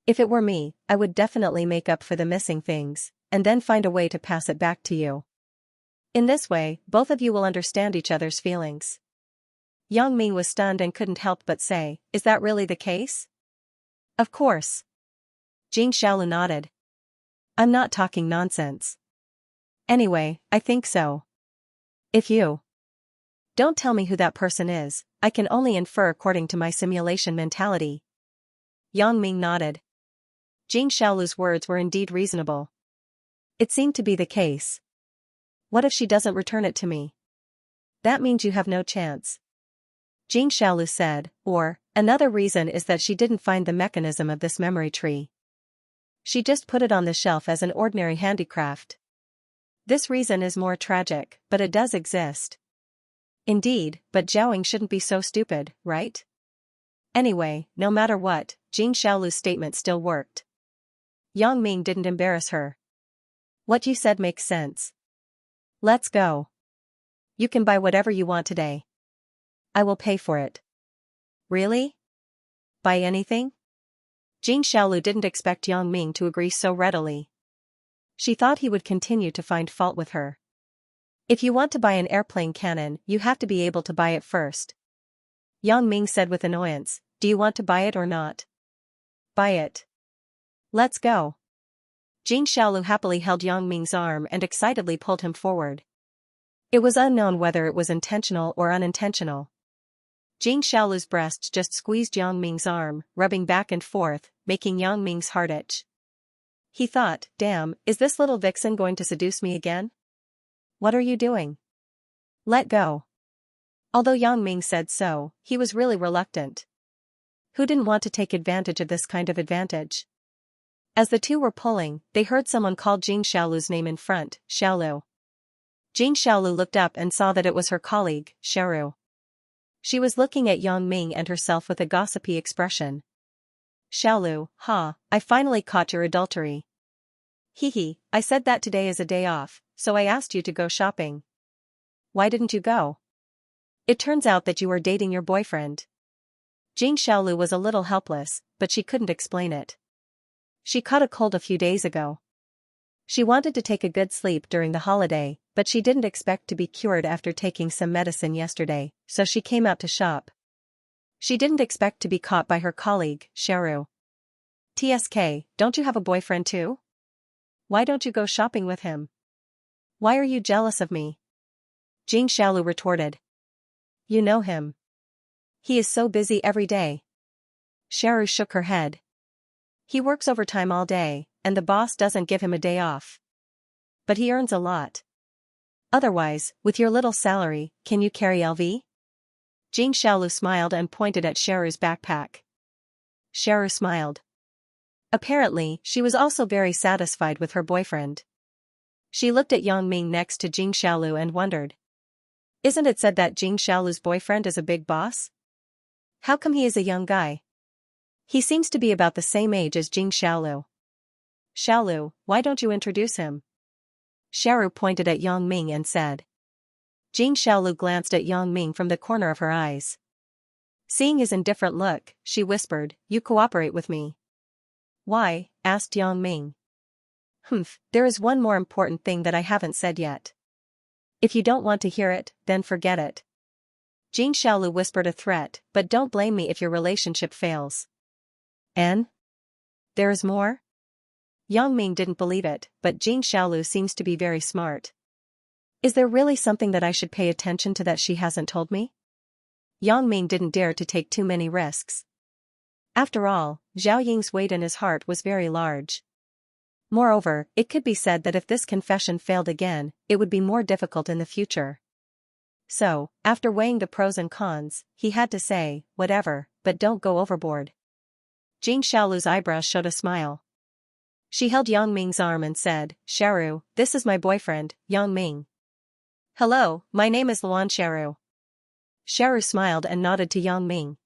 If it were me, I would definitely make up for the missing things, and then find a way to pass it back to you. In this way, both of you will understand each other's feelings. Yang Ming was stunned and couldn't help but say, is that really the case? Of course. Jing Xiaolu nodded. I'm not talking nonsense. Anyway, I think so. If you Don't tell me who that person is, I can only infer according to my simulation mentality. Yang Ming nodded. Jing Xiaolu's words were indeed reasonable. It seemed to be the case. What if she doesn't return it to me? That means you have no chance. Jing Xiaolu said, or, another reason is that she didn't find the mechanism of this memory tree. She just put it on the shelf as an ordinary handicraft. This reason is more tragic, but it does exist. Indeed, but Zhaoying shouldn't be so stupid, right? Anyway, no matter what, Jing Xiaolu's statement still worked. Yang Ming didn't embarrass her. What you said makes sense. Let's go. You can buy whatever you want today. I will pay for it. Really? Buy anything? Jing Xiaolu didn't expect Yang Ming to agree so readily. She thought he would continue to find fault with her. If you want to buy an airplane cannon, you have to be able to buy it first. Yang Ming said with annoyance, do you want to buy it or not? Buy it. Let's go. Jing Xiaolu happily held Yang Ming's arm and excitedly pulled him forward. It was unknown whether it was intentional or unintentional. Jing Xiaolu's breast just squeezed Yang Ming's arm, rubbing back and forth, making Yang Ming's heart itch. He thought, damn, is this little vixen going to seduce me again? What are you doing? Let go. Although Yang Ming said so, he was really reluctant. Who didn't want to take advantage of this kind of advantage? As the two were pulling, they heard someone call Jing Xiaolu's name in front, Xiaolu. Jing Xiaolu looked up and saw that it was her colleague, Xiaoru. She was looking at Yang Ming and herself with a gossipy expression. Xiaolu, I finally caught your adultery. Hee, I said that today is a day off, so I asked you to go shopping. Why didn't you go? It turns out that you were dating your boyfriend. Jing Xiaolu was a little helpless, but she couldn't explain it. She caught a cold a few days ago. She wanted to take a good sleep during the holiday, but she didn't expect to be cured after taking some medicine yesterday, so she came out to shop. She didn't expect to be caught by her colleague, Xiaoru. TSK, don't you have a boyfriend too? Why don't you go shopping with him? Why are you jealous of me? Jing Xiaolu retorted. You know him. He is so busy every day. Xiaoru shook her head. He works overtime all day, and the boss doesn't give him a day off. But he earns a lot. Otherwise, with your little salary, can you carry LV? Jing Xiaolu smiled and pointed at Xiaoru's backpack. Xiaoru smiled. Apparently, she was also very satisfied with her boyfriend. She looked at Yang Ming next to Jing Xiaolu and wondered. Isn't it said that Jing Xiaolu's boyfriend is a big boss? How come he is a young guy? He seems to be about the same age as Jing Xiaolu. Xiaolu, why don't you introduce him? Xiaoru pointed at Yang Ming and said. Jing Xiaolu glanced at Yang Ming from the corner of her eyes. Seeing his indifferent look, she whispered, you cooperate with me. Why? Asked Yang Ming. There is one more important thing that I haven't said yet. If you don't want to hear it, then forget it. Jing Xiaolu whispered a threat, but don't blame me if your relationship fails. And? There is more? Yang Ming didn't believe it, but Jing Xiaolu seems to be very smart. Is there really something that I should pay attention to that she hasn't told me? Yang Ming didn't dare to take too many risks. After all, Zhao Ying's weight in his heart was very large. Moreover, it could be said that if this confession failed again, it would be more difficult in the future. So, after weighing the pros and cons, he had to say, whatever, but don't go overboard. Jing Xiaolu's eyebrows showed a smile. She held Yang Ming's arm and said, Xiaoru, this is my boyfriend, Yang Ming. Hello, my name is Luan Xiaoru. Xiaoru smiled and nodded to Yang Ming.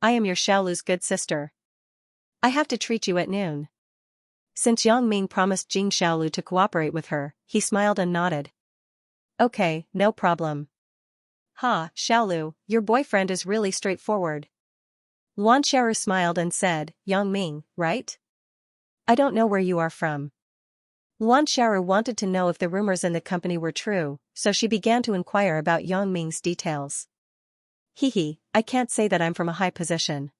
I am your Xiaolu's good sister. I have to treat you at noon. Since Yang Ming promised Jing Xiaolu to cooperate with her, he smiled and nodded. Okay, no problem. Xiaolu, your boyfriend is really straightforward. Luan Xiaoru smiled and said, Yang Ming, right? I don't know where you are from. Luan Xiaoru wanted to know if the rumors in the company were true, so she began to inquire about Yang Ming's details. I can't say that I'm from a high position.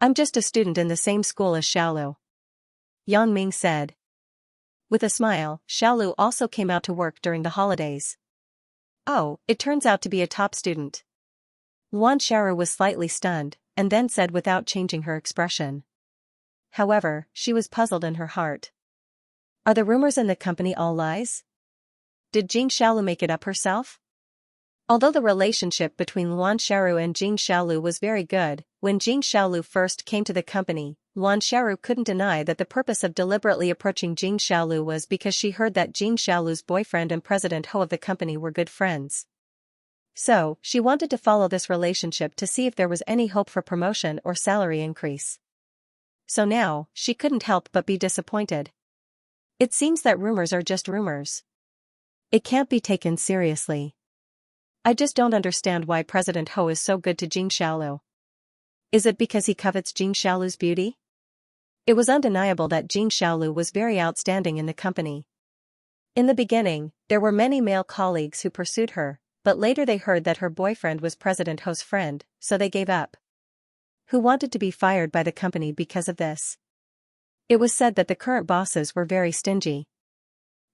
I'm just a student in the same school as Xiaolu. Yang Ming said. With a smile, Xiaolu also came out to work during the holidays. Oh, it turns out to be a top student. Luan Xiaoru was slightly stunned, and then said without changing her expression. However, she was puzzled in her heart. Are the rumors in the company all lies? Did Jing Xiaolu make it up herself? Although the relationship between Luan Xiaoru and Jing Xiaolu was very good, when Jing Xiaolu first came to the company, Luan Xiaoru couldn't deny that the purpose of deliberately approaching Jing Xiaolu was because she heard that Jing Xiaolu's boyfriend and President Ho of the company were good friends. So, she wanted to follow this relationship to see if there was any hope for promotion or salary increase. So now, she couldn't help but be disappointed. It seems that rumors are just rumors. It can't be taken seriously. I just don't understand why President Ho is so good to Jing Xiaolu. Is it because he covets Jing Xiaolu's beauty? It was undeniable that Jing Xiaolu was very outstanding in the company. In the beginning, there were many male colleagues who pursued her, but later they heard that her boyfriend was President Ho's friend, so they gave up. Who wanted to be fired by the company because of this? It was said that the current bosses were very stingy.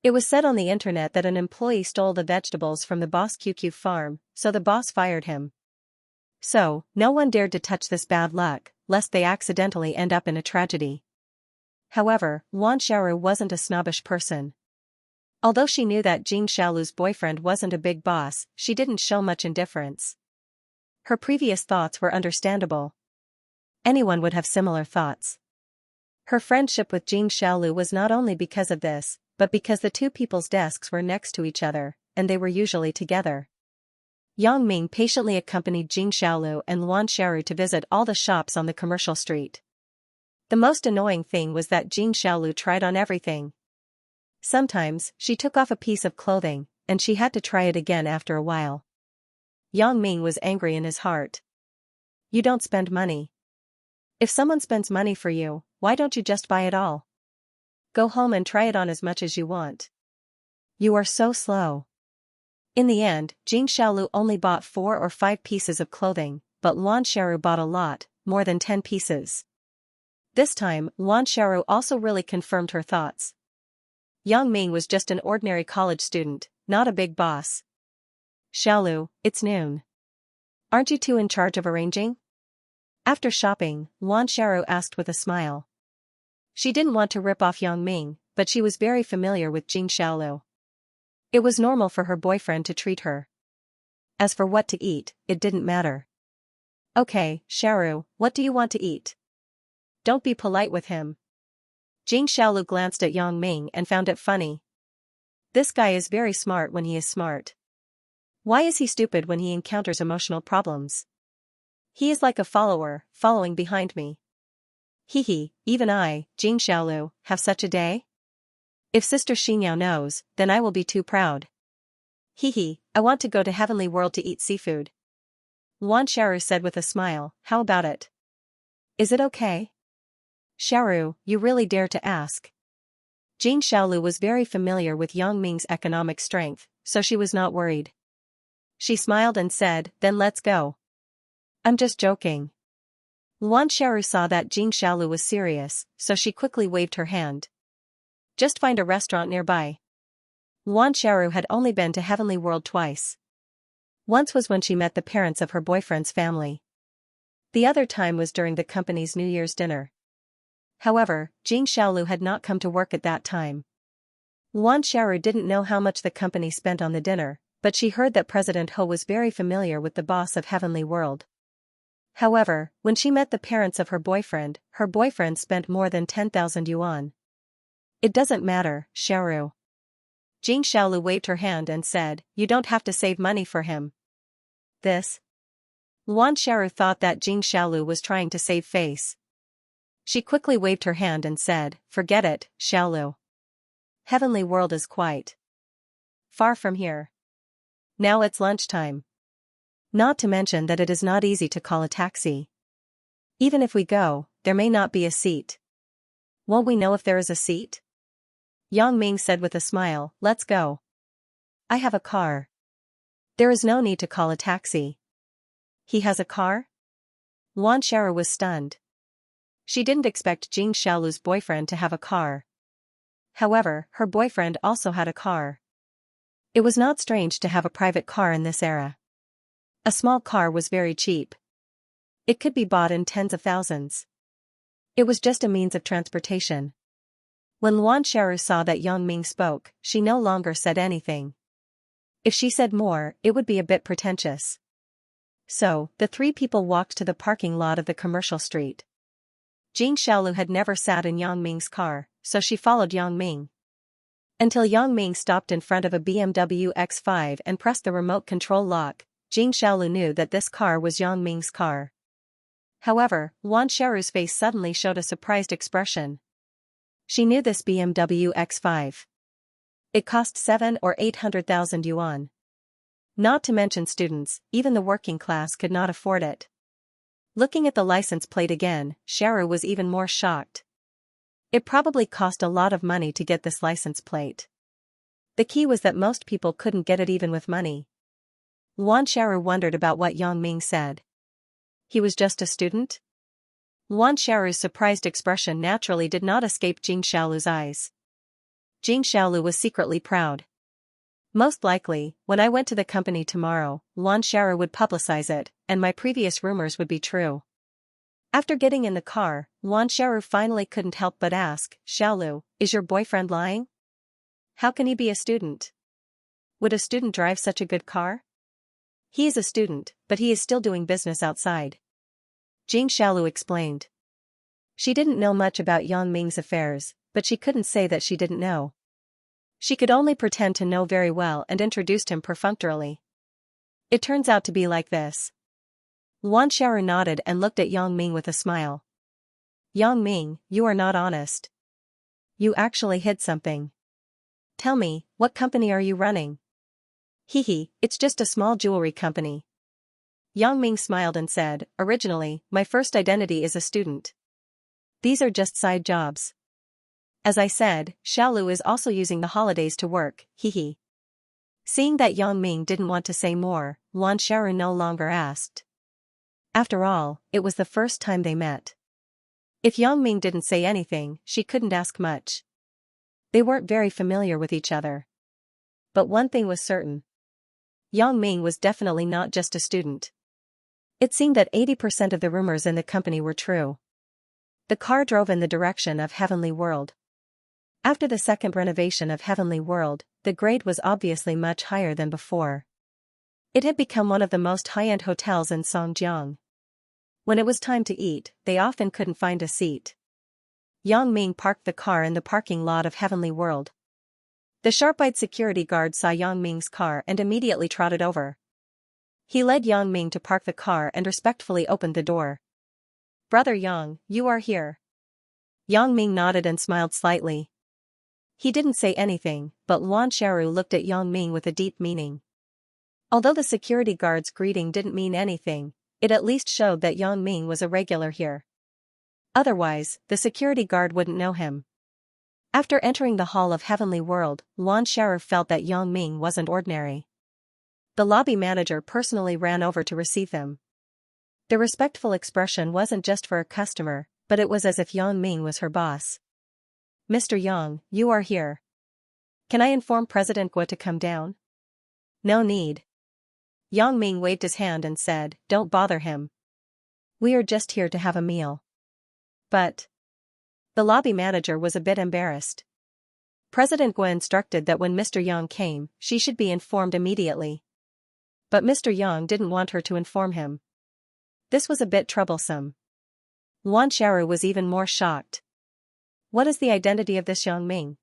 It was said on the internet that an employee stole the vegetables from the boss QQ farm, so the boss fired him. So, no one dared to touch this bad luck, lest they accidentally end up in a tragedy. However, Luan Xiaoru wasn't a snobbish person. Although she knew that Jing Xiaolu's boyfriend wasn't a big boss, she didn't show much indifference. Her previous thoughts were understandable. Anyone would have similar thoughts. Her friendship with Jing Xiaolu was not only because of this, but because the two people's desks were next to each other, and they were usually together. Yang Ming patiently accompanied Jing Xiaolu and Luan Xiaoru to visit all the shops on the commercial street. The most annoying thing was that Jing Xiaolu tried on everything. Sometimes, she took off a piece of clothing, and she had to try it again after a while. Yang Ming was angry in his heart. You don't spend money. If someone spends money for you, why don't you just buy it all? Go home and try it on as much as you want. You are so slow. In the end, Jing Xiaolu only bought 4 or 5 pieces of clothing, but Luan Xiaoru bought a lot, more than 10 pieces. This time, Luan Xiaoru also really confirmed her thoughts. Yang Ming was just an ordinary college student, not a big boss. Xiaolu, it's noon. Aren't you two in charge of arranging? After shopping, Luan Xiaoru asked with a smile. She didn't want to rip off Yang Ming, but she was very familiar with Jing Xiaolu. It was normal for her boyfriend to treat her. As for what to eat, it didn't matter. Okay, Xiaoru, what do you want to eat? Don't be polite with him. Jing Xiaolu glanced at Yang Ming and found it funny. This guy is very smart when he is smart. Why is he stupid when he encounters emotional problems? He is like a follower, following behind me. Hee, even I, Jing Xiaolu, have such a day? If Sister Xinyao knows, then I will be too proud. Hee, I want to go to Heavenly World to eat seafood. Luan Xiaoru said with a smile, how about it? Is it okay? Xiaoru, you really dare to ask. Jing Xiaolu was very familiar with Yang Ming's economic strength, so she was not worried. She smiled and said, then let's go. I'm just joking. Luan Xiaoru saw that Jing Xiaolu was serious, so she quickly waved her hand. Just find a restaurant nearby. Luan Xiaoru had only been to Heavenly World twice. Once was when she met the parents of her boyfriend's family. The other time was during the company's New Year's dinner. However, Jing Xiaolu had not come to work at that time. Luan Xiaoru didn't know how much the company spent on the dinner, but she heard that President Ho was very familiar with the boss of Heavenly World. However, when she met the parents of her boyfriend spent more than 10,000 yuan. It doesn't matter, Xiaoru. Jing Xiaolu waved her hand and said, you don't have to save money for him. This? Luan Xiaoru thought that Jing Xiaolu was trying to save face. She quickly waved her hand and said, forget it, Xiaolu. Heavenly World is quite far from here. Now it's lunchtime. Not to mention that it is not easy to call a taxi. Even if we go, there may not be a seat. Won't we know if there is a seat? Yang Ming said with a smile, let's go. I have a car. There is no need to call a taxi. He has a car? Luan Xiaoru was stunned. She didn't expect Jing Xiaolu's boyfriend to have a car. However, her boyfriend also had a car. It was not strange to have a private car in this era. A small car was very cheap. It could be bought in tens of thousands. It was just a means of transportation. When Luan Xiaoru saw that Yang Ming spoke, she no longer said anything. If she said more, it would be a bit pretentious. So, the three people walked to the parking lot of the commercial street. Jing Xiaolu had never sat in Yang Ming's car, so she followed Yang Ming. Until Yang Ming stopped in front of a BMW X5 and pressed the remote control lock, Jing Xiaolu knew that this car was Yang Ming's car. However, Luan Xiaoru's face suddenly showed a surprised expression. She knew this BMW X5. It cost 7 or 800,000 yuan. Not to mention students, even the working class could not afford it. Looking at the license plate again, Xiaoru was even more shocked. It probably cost a lot of money to get this license plate. The key was that most people couldn't get it even with money. Luan Xiaoru wondered about what Yang Ming said. He was just a student? Luan Xiaoru's surprised expression naturally did not escape Jing Xiaolu's eyes. Jing Xiaolu was secretly proud. Most likely, when I went to the company tomorrow, Luan Xiaoru would publicize it, and my previous rumors would be true. After getting in the car, Luan Xiaoru finally couldn't help but ask, "Xiaolu, is your boyfriend lying? How can he be a student? Would a student drive such a good car?" "He is a student, but he is still doing business outside," Jing Xiaolu explained. She didn't know much about Yang Ming's affairs, but she couldn't say that she didn't know. She could only pretend to know very well and introduced him perfunctorily. "It turns out to be like this." Luan Xiaoru nodded and looked at Yang Ming with a smile. "Yang Ming, you are not honest. You actually hid something. Tell me, what company are you running?" "Hehe, it's just a small jewelry company." Yang Ming smiled and said, "Originally, my first identity is a student. These are just side jobs. As I said, Xiaolu is also using the holidays to work, hehe." Seeing that Yang Ming didn't want to say more, Luan Xiaoru no longer asked. After all, it was the first time they met. If Yang Ming didn't say anything, she couldn't ask much. They weren't very familiar with each other. But one thing was certain. Yang Ming was definitely not just a student. It seemed that 80% of the rumors in the company were true. The car drove in the direction of Heavenly World. After the second renovation of Heavenly World, the grade was obviously much higher than before. It had become one of the most high-end hotels in Songjiang. When it was time to eat, they often couldn't find a seat. Yang Ming parked the car in the parking lot of Heavenly World. The sharp-eyed security guard saw Yang Ming's car and immediately trotted over. He led Yang Ming to park the car and respectfully opened the door. "Brother Yang, you are here." Yang Ming nodded and smiled slightly. He didn't say anything, but Luan Xiaoru looked at Yang Ming with a deep meaning. Although the security guard's greeting didn't mean anything, it at least showed that Yang Ming was a regular here. Otherwise, the security guard wouldn't know him. After entering the hall of Heavenly World, Luan Xiaoru felt that Yang Ming wasn't ordinary. The lobby manager personally ran over to receive them. The respectful expression wasn't just for a customer, but it was as if Yang Ming was her boss. "Mr. Yang, you are here. Can I inform President Guo to come down?" "No need." Yang Ming waved his hand and said, "Don't bother him. We are just here to have a meal." "But..." The lobby manager was a bit embarrassed. President Guo instructed that when Mr. Yang came, she should be informed immediately. But Mr. Yang didn't want her to inform him. This was a bit troublesome. Luan Xiaoru was even more shocked. What is the identity of this Yang Ming?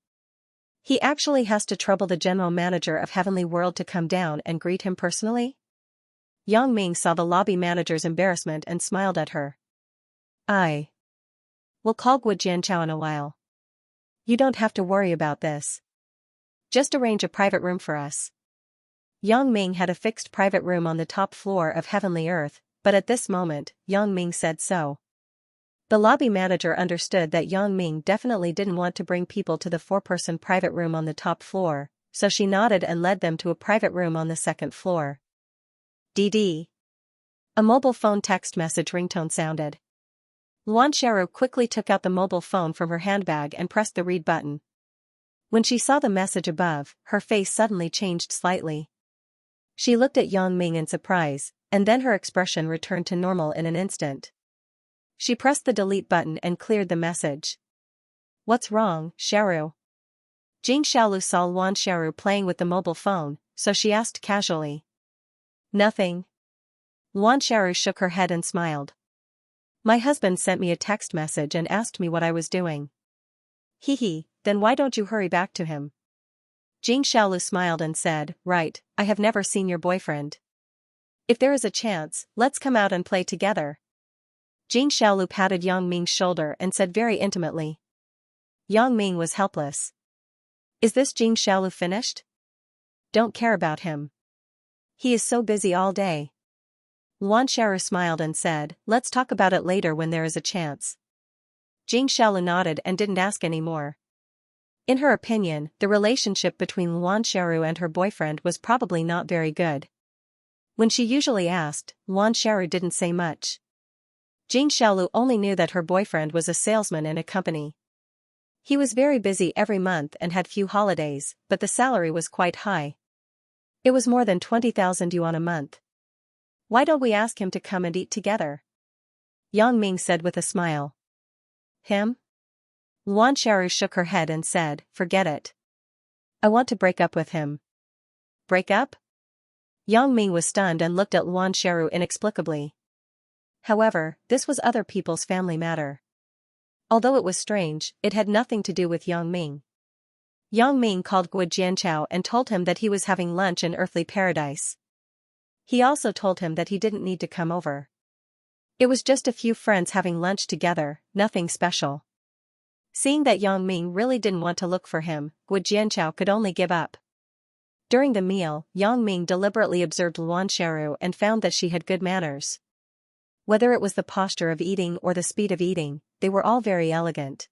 He actually has to trouble the general manager of Heavenly World to come down and greet him personally? Yang Ming saw the lobby manager's embarrassment and smiled at her. "I will call Guo Jianchao in a while. You don't have to worry about this. Just arrange a private room for us." Yang Ming had a fixed private room on the top floor of Heavenly Earth, but at this moment, Yang Ming said so. The lobby manager understood that Yang Ming definitely didn't want to bring people to the four-person private room on the top floor, so she nodded and led them to a private room on the second floor. DD. A mobile phone text message ringtone sounded. Luan Xiaoru quickly took out the mobile phone from her handbag and pressed the read button. When she saw the message above, her face suddenly changed slightly. She looked at Yang Ming in surprise, and then her expression returned to normal in an instant. She pressed the delete button and cleared the message. What's wrong, Xiaoru? Jing Xiaolu saw Luan Xiaoru playing with the mobile phone, so she asked casually. Nothing. Luan Xiaoru shook her head and smiled. My husband sent me a text message and asked me what I was doing. Hee, then why don't you hurry back to him? Jing Xiaolu smiled and said, right, I have never seen your boyfriend. If there is a chance, let's come out and play together. Jing Xiaolu patted Yang Ming's shoulder and said very intimately. Yang Ming was helpless. Is this Jing Xiaolu finished? Don't care about him. He is so busy all day. Luan Xiaoru smiled and said, let's talk about it later when there is a chance. Jing Xiaolu nodded and didn't ask any more. In her opinion, the relationship between Luan Xiaoru and her boyfriend was probably not very good. When she usually asked, Luan Xiaoru didn't say much. Jing Xiaolu only knew that her boyfriend was a salesman in a company. He was very busy every month and had few holidays, but the salary was quite high. It was more than 20,000 yuan a month. Why don't we ask him to come and eat together? Yang Ming said with a smile. Him? Luan Xiaoru shook her head and said, forget it. I want to break up with him. Break up? Yang Ming was stunned and looked at Luan Xiaoru inexplicably. However, this was other people's family matter. Although it was strange, it had nothing to do with Yang Ming. Yang Ming called Guo Jianchao and told him that he was having lunch in earthly paradise. He also told him that he didn't need to come over. It was just a few friends having lunch together, nothing special. Seeing that Yang Ming really didn't want to look for him, Guo Jianchao could only give up. During the meal, Yang Ming deliberately observed Luan Xiaoru and found that she had good manners. Whether it was the posture of eating or the speed of eating, they were all very elegant.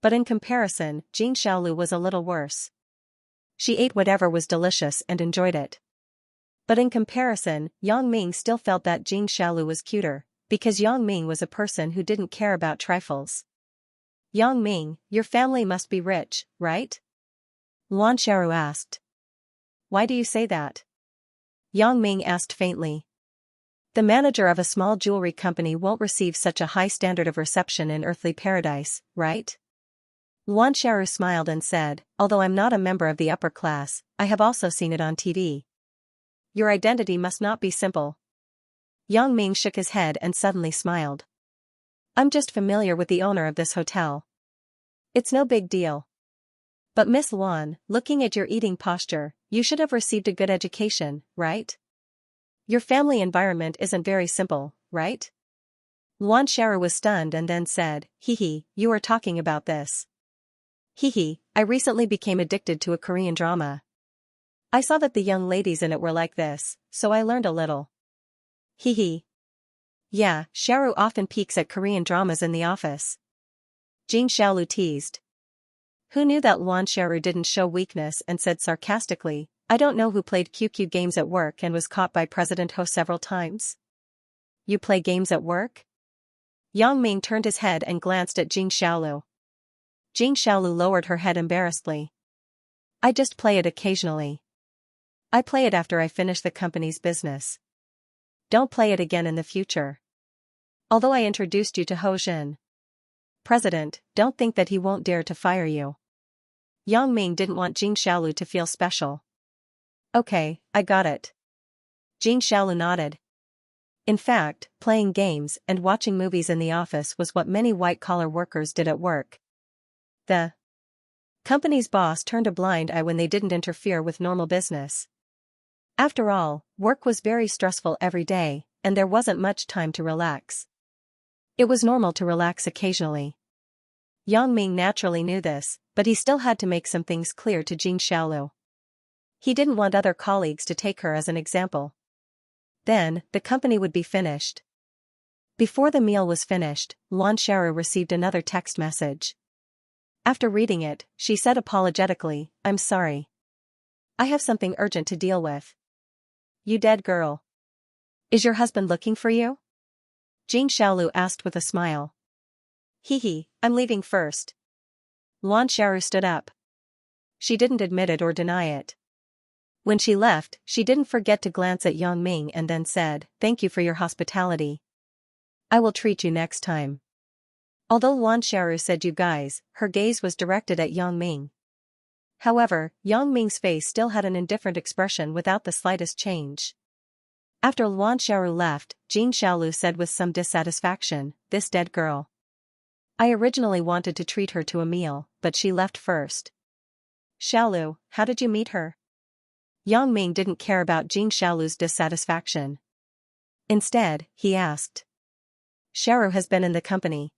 But in comparison, Jing Xiaolu was a little worse. She ate whatever was delicious and enjoyed it. But in comparison, Yang Ming still felt that Jing Xiaolu was cuter, because Yang Ming was a person who didn't care about trifles. Yang Ming, your family must be rich, right? Luan Xiaoru asked. Why do you say that? Yang Ming asked faintly. The manager of a small jewelry company won't receive such a high standard of reception in earthly paradise, right? Luan Xiaoru smiled and said, although I'm not a member of the upper class, I have also seen it on TV. Your identity must not be simple. Yang Ming shook his head and suddenly smiled. I'm just familiar with the owner of this hotel. It's no big deal. But Miss Luan, looking at your eating posture, you should have received a good education, right? Your family environment isn't very simple, right? Luan Xiaoru was stunned and then said, you are talking about this. I recently became addicted to a Korean drama. I saw that the young ladies in it were like this, so I learned a little. Yeah, Xiaoru often peeks at Korean dramas in the office. Jing Xiaolu teased. Who knew that Luan Xiaoru didn't show weakness and said sarcastically, I don't know who played QQ games at work and was caught by President Ho several times. You play games at work? Yang Ming turned his head and glanced at Jing Xiaolu. Jing Xiaolu lowered her head embarrassedly. I just play it occasionally. I play it after I finish the company's business. Don't play it again in the future. Although I introduced you to Ho Jin. President, don't think that he won't dare to fire you. Yang Ming didn't want Jing Xiaolu to feel special. Okay, I got it. Jing Xiaolu nodded. In fact, playing games and watching movies in the office was what many white-collar workers did at work. The company's boss turned a blind eye when they didn't interfere with normal business. After all, work was very stressful every day, and there wasn't much time to relax. It was normal to relax occasionally. Yang Ming naturally knew this, but he still had to make some things clear to Jing Xiaolu. He didn't want other colleagues to take her as an example. Then, the company would be finished. Before the meal was finished, Luan Xiaoru received another text message. After reading it, she said apologetically, I'm sorry. I have something urgent to deal with. You dead girl. Is your husband looking for you? Jing Xiaolu asked with a smile. I'm leaving first. Luan Xiaoru stood up. she didn't admit it or deny it. When she left, she didn't forget to glance at Yang Ming and then said, "Thank you for your hospitality. I will treat you next time." Although Luan Xiaoru said "you guys," her gaze was directed at Yang Ming. However, Yang Ming's face still had an indifferent expression without the slightest change. After Luan Xiaoru left, Jing Xiaolu said with some dissatisfaction, "This dead girl. I originally wanted to treat her to a meal, but she left first." "Xiaolu, how did you meet her?" Yang Ming didn't care about Jing Xiaolu's dissatisfaction. Instead, he asked. "Xiaoru has been in the company.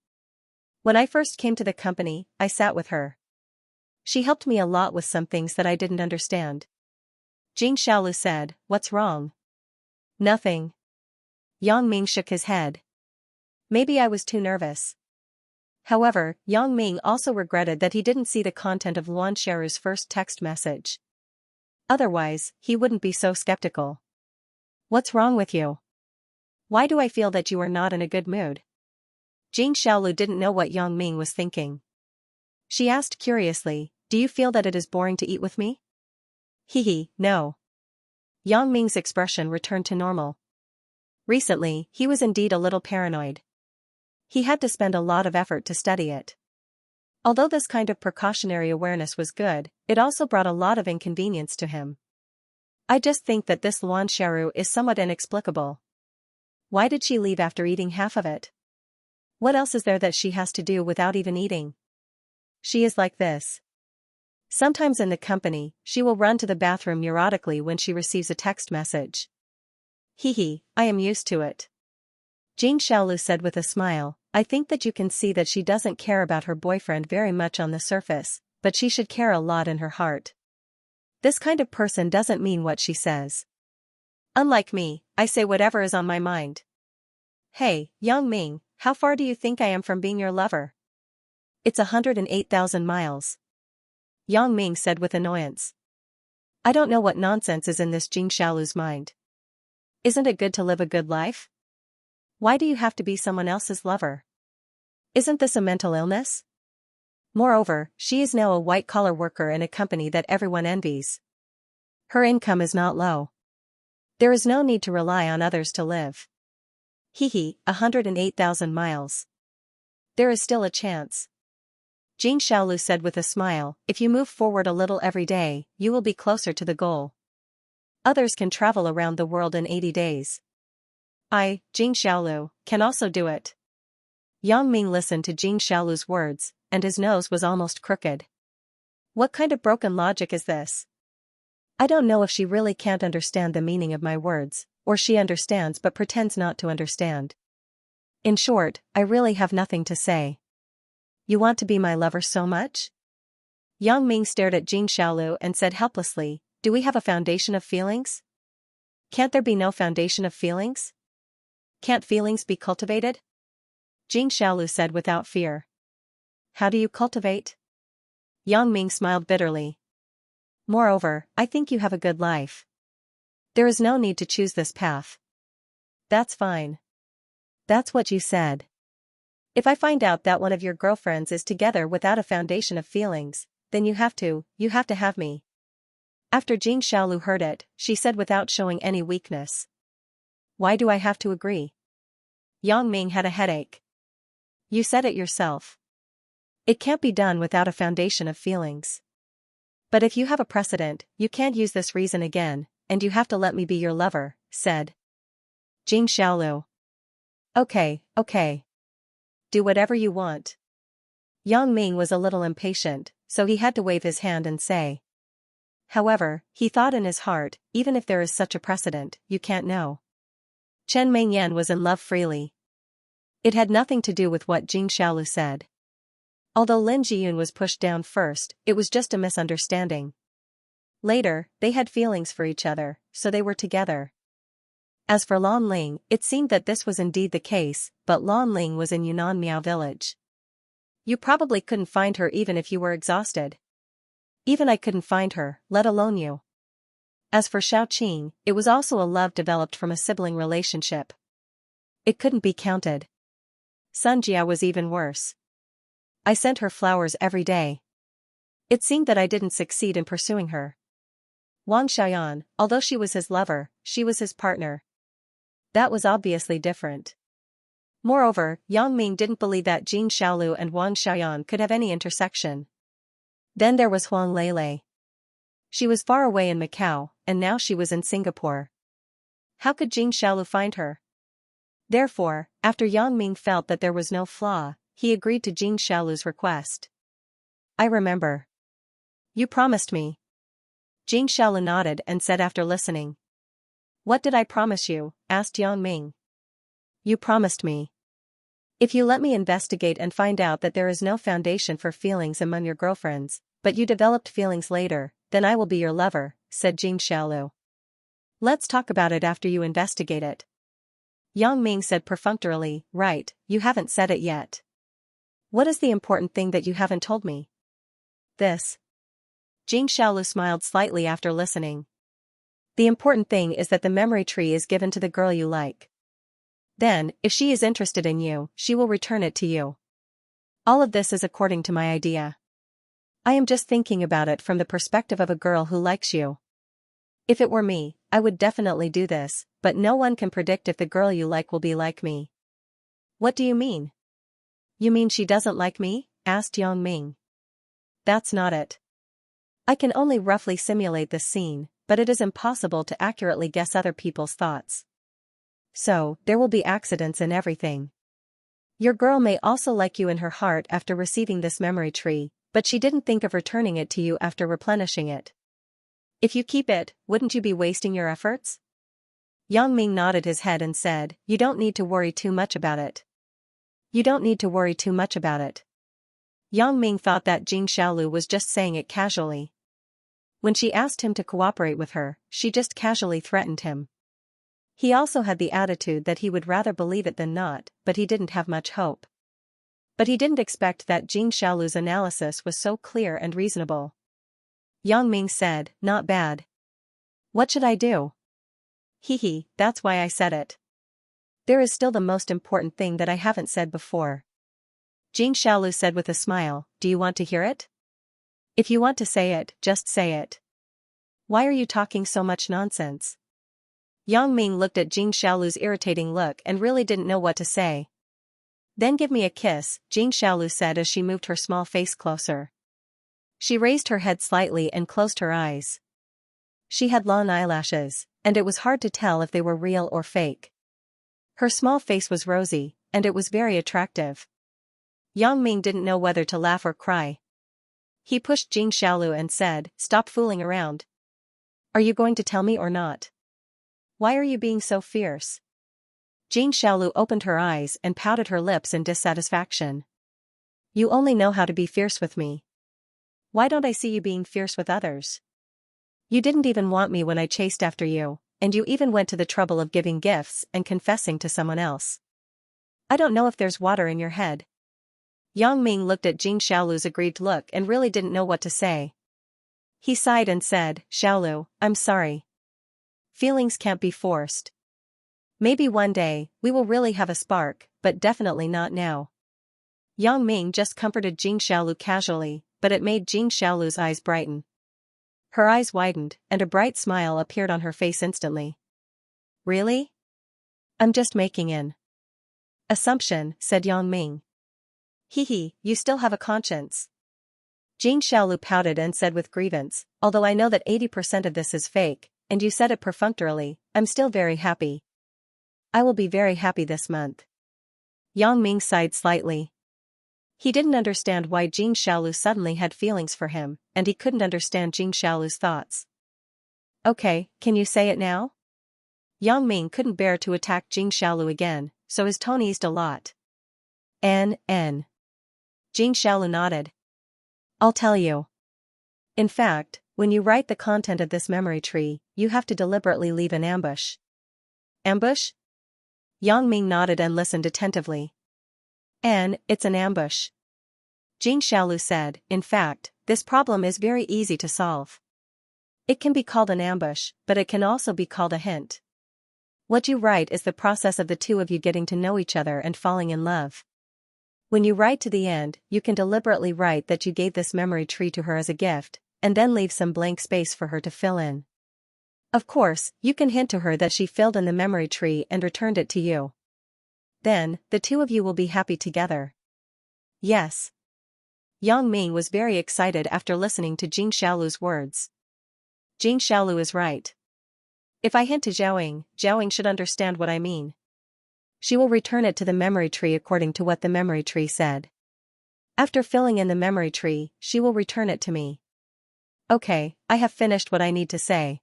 When I first came to the company, I sat with her. She helped me a lot with some things that I didn't understand." Jing Xiaolu said, "What's wrong?" "Nothing." Yang Ming shook his head. "Maybe I was too nervous." However, Yang Ming also regretted that he didn't see the content of Luan Xiaoru's first text message. Otherwise, he wouldn't be so skeptical. "What's wrong with you? Why do I feel that you are not in a good mood?" Jing Xiaolu didn't know what Yang Ming was thinking. She asked curiously, "Do you feel that it is boring to eat with me?" No." Yang Ming's expression returned to normal. Recently, he was indeed a little paranoid. He had to spend a lot of effort to study it. Although this kind of precautionary awareness was good, it also brought a lot of inconvenience to him. "I just think that this Luan Xiaoru is somewhat inexplicable. Why did she leave after eating half of it? What else is there that she has to do without even eating? She is like this. Sometimes in the company, she will run to the bathroom neurotically when she receives a text message. I am used to it." Jing Xiaolu said with a smile, "I think that you can see that she doesn't care about her boyfriend very much on the surface, but she should care a lot in her heart. This kind of person doesn't mean what she says. Unlike me, I say whatever is on my mind." "Hey, Yang Ming, how far do you think I am from being your lover?" "It's 108,000 miles. Yang Ming said with annoyance. I don't know what nonsense is in this Jing Xiaolu's mind. Isn't it good to live a good life? Why do you have to be someone else's lover? Isn't this a mental illness? Moreover, she is now a white-collar worker in a company that everyone envies. Her income is not low. There is no need to rely on others to live. 108,000 miles. There is still a chance." Jing Xiaolu said with a smile, "If you move forward a little every day, you will be closer to the goal. Others can travel around the world in 80 days. I, Jing Xiaolu, can also do it." Yang Ming listened to Jing Xiaolu's words, and his nose was almost crooked. What kind of broken logic is this? I don't know if she really can't understand the meaning of my words, or she understands but pretends not to understand. In short, I really have nothing to say. You want to be my lover so much? Yang Ming stared at Jing Xiaolu and said helplessly, "Do we have a foundation of feelings? Can't there be no foundation of feelings? Can't feelings be cultivated?" Jing Xiaolu said without fear. "How do you cultivate?" Yang Ming smiled bitterly. "Moreover, I think you have a good life. There is no need to choose this path." "That's fine. That's what you said. If I find out that one of your girlfriends is together without a foundation of feelings, then you have to have me." After Jing Xiaolu heard it, she said without showing any weakness. "Why do I have to agree?" Yang Ming had a headache. "You said it yourself. It can't be done without a foundation of feelings. But if you have a precedent, you can't use this reason again, and you have to let me be your lover," said Jing Xiaolu. Okay. Do whatever you want." Yang Ming was a little impatient, so he had to wave his hand and say. However, he thought in his heart, even if there is such a precedent, you can't know. Chen Mengyan was in love freely. It had nothing to do with what Jing Xiaolu said. Although Lin Jiyun was pushed down first, it was just a misunderstanding. Later, they had feelings for each other, so they were together. As for Lan Ling, it seemed that this was indeed the case, but Lan Ling was in Yunnan Miao village. You probably couldn't find her even if you were exhausted. Even I couldn't find her, let alone you. As for Xiaoqing, it was also a love developed from a sibling relationship. It couldn't be counted. Sun Jia was even worse. I sent her flowers every day. It seemed that I didn't succeed in pursuing her. Wang Xiaoyan, although she was his lover, she was his partner. That was obviously different. Moreover, Yang Ming didn't believe that Jing Xiaolu and Wang Xiaoyan could have any intersection. Then there was Huang Lele. She was far away in Macau, and now she was in Singapore. How could Jing Xiaolu find her? Therefore, after Yang Ming felt that there was no flaw, he agreed to Jing Xiaolu's request. I remember. You promised me. Jing Xiaolu nodded and said after listening. What did I promise you? Asked Yang Ming. You promised me. If you let me investigate and find out that there is no foundation for feelings among your girlfriends, but you developed feelings later, then I will be your lover, said Jing Xiaolu. Let's talk about it after you investigate it. Yang Ming said perfunctorily, right, you haven't said it yet. What is the important thing that you haven't told me? This. Jing Xiaolu smiled slightly after listening. The important thing is that the memory tree is given to the girl you like. Then, if she is interested in you, she will return it to you. All of this is according to my idea. I am just thinking about it from the perspective of a girl who likes you. If it were me, I would definitely do this, but no one can predict if the girl you like will be like me. What do you mean? You mean she doesn't like me? Asked Yang Ming. That's not it. I can only roughly simulate this scene, but it is impossible to accurately guess other people's thoughts. So, there will be accidents in everything. Your girl may also like you in her heart after receiving this memory tree, but she didn't think of returning it to you after replenishing it. If you keep it, wouldn't you be wasting your efforts? Yang Ming nodded his head and said, you don't need to worry too much about it. You don't need to worry too much about it. Yang Ming thought that Jing Xiaolu was just saying it casually. When she asked him to cooperate with her, she just casually threatened him. He also had the attitude that he would rather believe it than not, but he didn't have much hope. But he didn't expect that Jing Xiaolu's analysis was so clear and reasonable. Yang Ming said, not bad. What should I do? Hee, that's why I said it. There is still the most important thing that I haven't said before. Jing Xiaolu said with a smile, do you want to hear it? If you want to say it, just say it. Why are you talking so much nonsense? Yang Ming looked at Jing Xiaolu's irritating look and really didn't know what to say. Then give me a kiss, Jing Xiaolu said as she moved her small face closer. She raised her head slightly and closed her eyes. She had long eyelashes, and it was hard to tell if they were real or fake. Her small face was rosy, and it was very attractive. Yang Ming didn't know whether to laugh or cry. He pushed Jing Xiaolu and said, stop fooling around. Are you going to tell me or not? Why are you being so fierce? Jing Xiaolu opened her eyes and pouted her lips in dissatisfaction. You only know how to be fierce with me. Why don't I see you being fierce with others? You didn't even want me when I chased after you, and you even went to the trouble of giving gifts and confessing to someone else. I don't know if there's water in your head. Yang Ming looked at Jing Xiaolu's aggrieved look and really didn't know what to say. He sighed and said, Xiaolu, I'm sorry. Feelings can't be forced. Maybe one day, we will really have a spark, but definitely not now. Yang Ming just comforted Jing Xiaolu casually, but it made Jing Xiaolu's eyes brighten. Her eyes widened, and a bright smile appeared on her face instantly. Really? I'm just making an assumption, said Yang Ming. Hee, you still have a conscience. Jing Xiaolu pouted and said with grievance, although I know that 80% of this is fake, and you said it perfunctorily, I'm still very happy. I will be very happy this month. Yang Ming sighed slightly. He didn't understand why Jing Xiaolu suddenly had feelings for him, and he couldn't understand Jing Xiaolu's thoughts. Okay, can you say it now? Yang Ming couldn't bear to attack Jing Xiaolu again, so his tone eased a lot. N. Jing Xiaolu nodded. I'll tell you. In fact, when you write the content of this memory tree, you have to deliberately leave an ambush. Ambush? Yang Ming nodded and listened attentively. It's an ambush. Jing Xiaolu said, in fact, this problem is very easy to solve. It can be called an ambush, but it can also be called a hint. What you write is the process of the two of you getting to know each other and falling in love. When you write to the end, you can deliberately write that you gave this memory tree to her as a gift, and then leave some blank space for her to fill in. Of course, you can hint to her that she filled in the memory tree and returned it to you. Then, the two of you will be happy together. Yes. Yang Ming was very excited after listening to Jing Xiaolu's words. Jing Xiaolu is right. If I hint to Xiaoying, Xiaoying should understand what I mean. She will return it to the memory tree according to what the memory tree said. After filling in the memory tree, she will return it to me. Okay, I have finished what I need to say.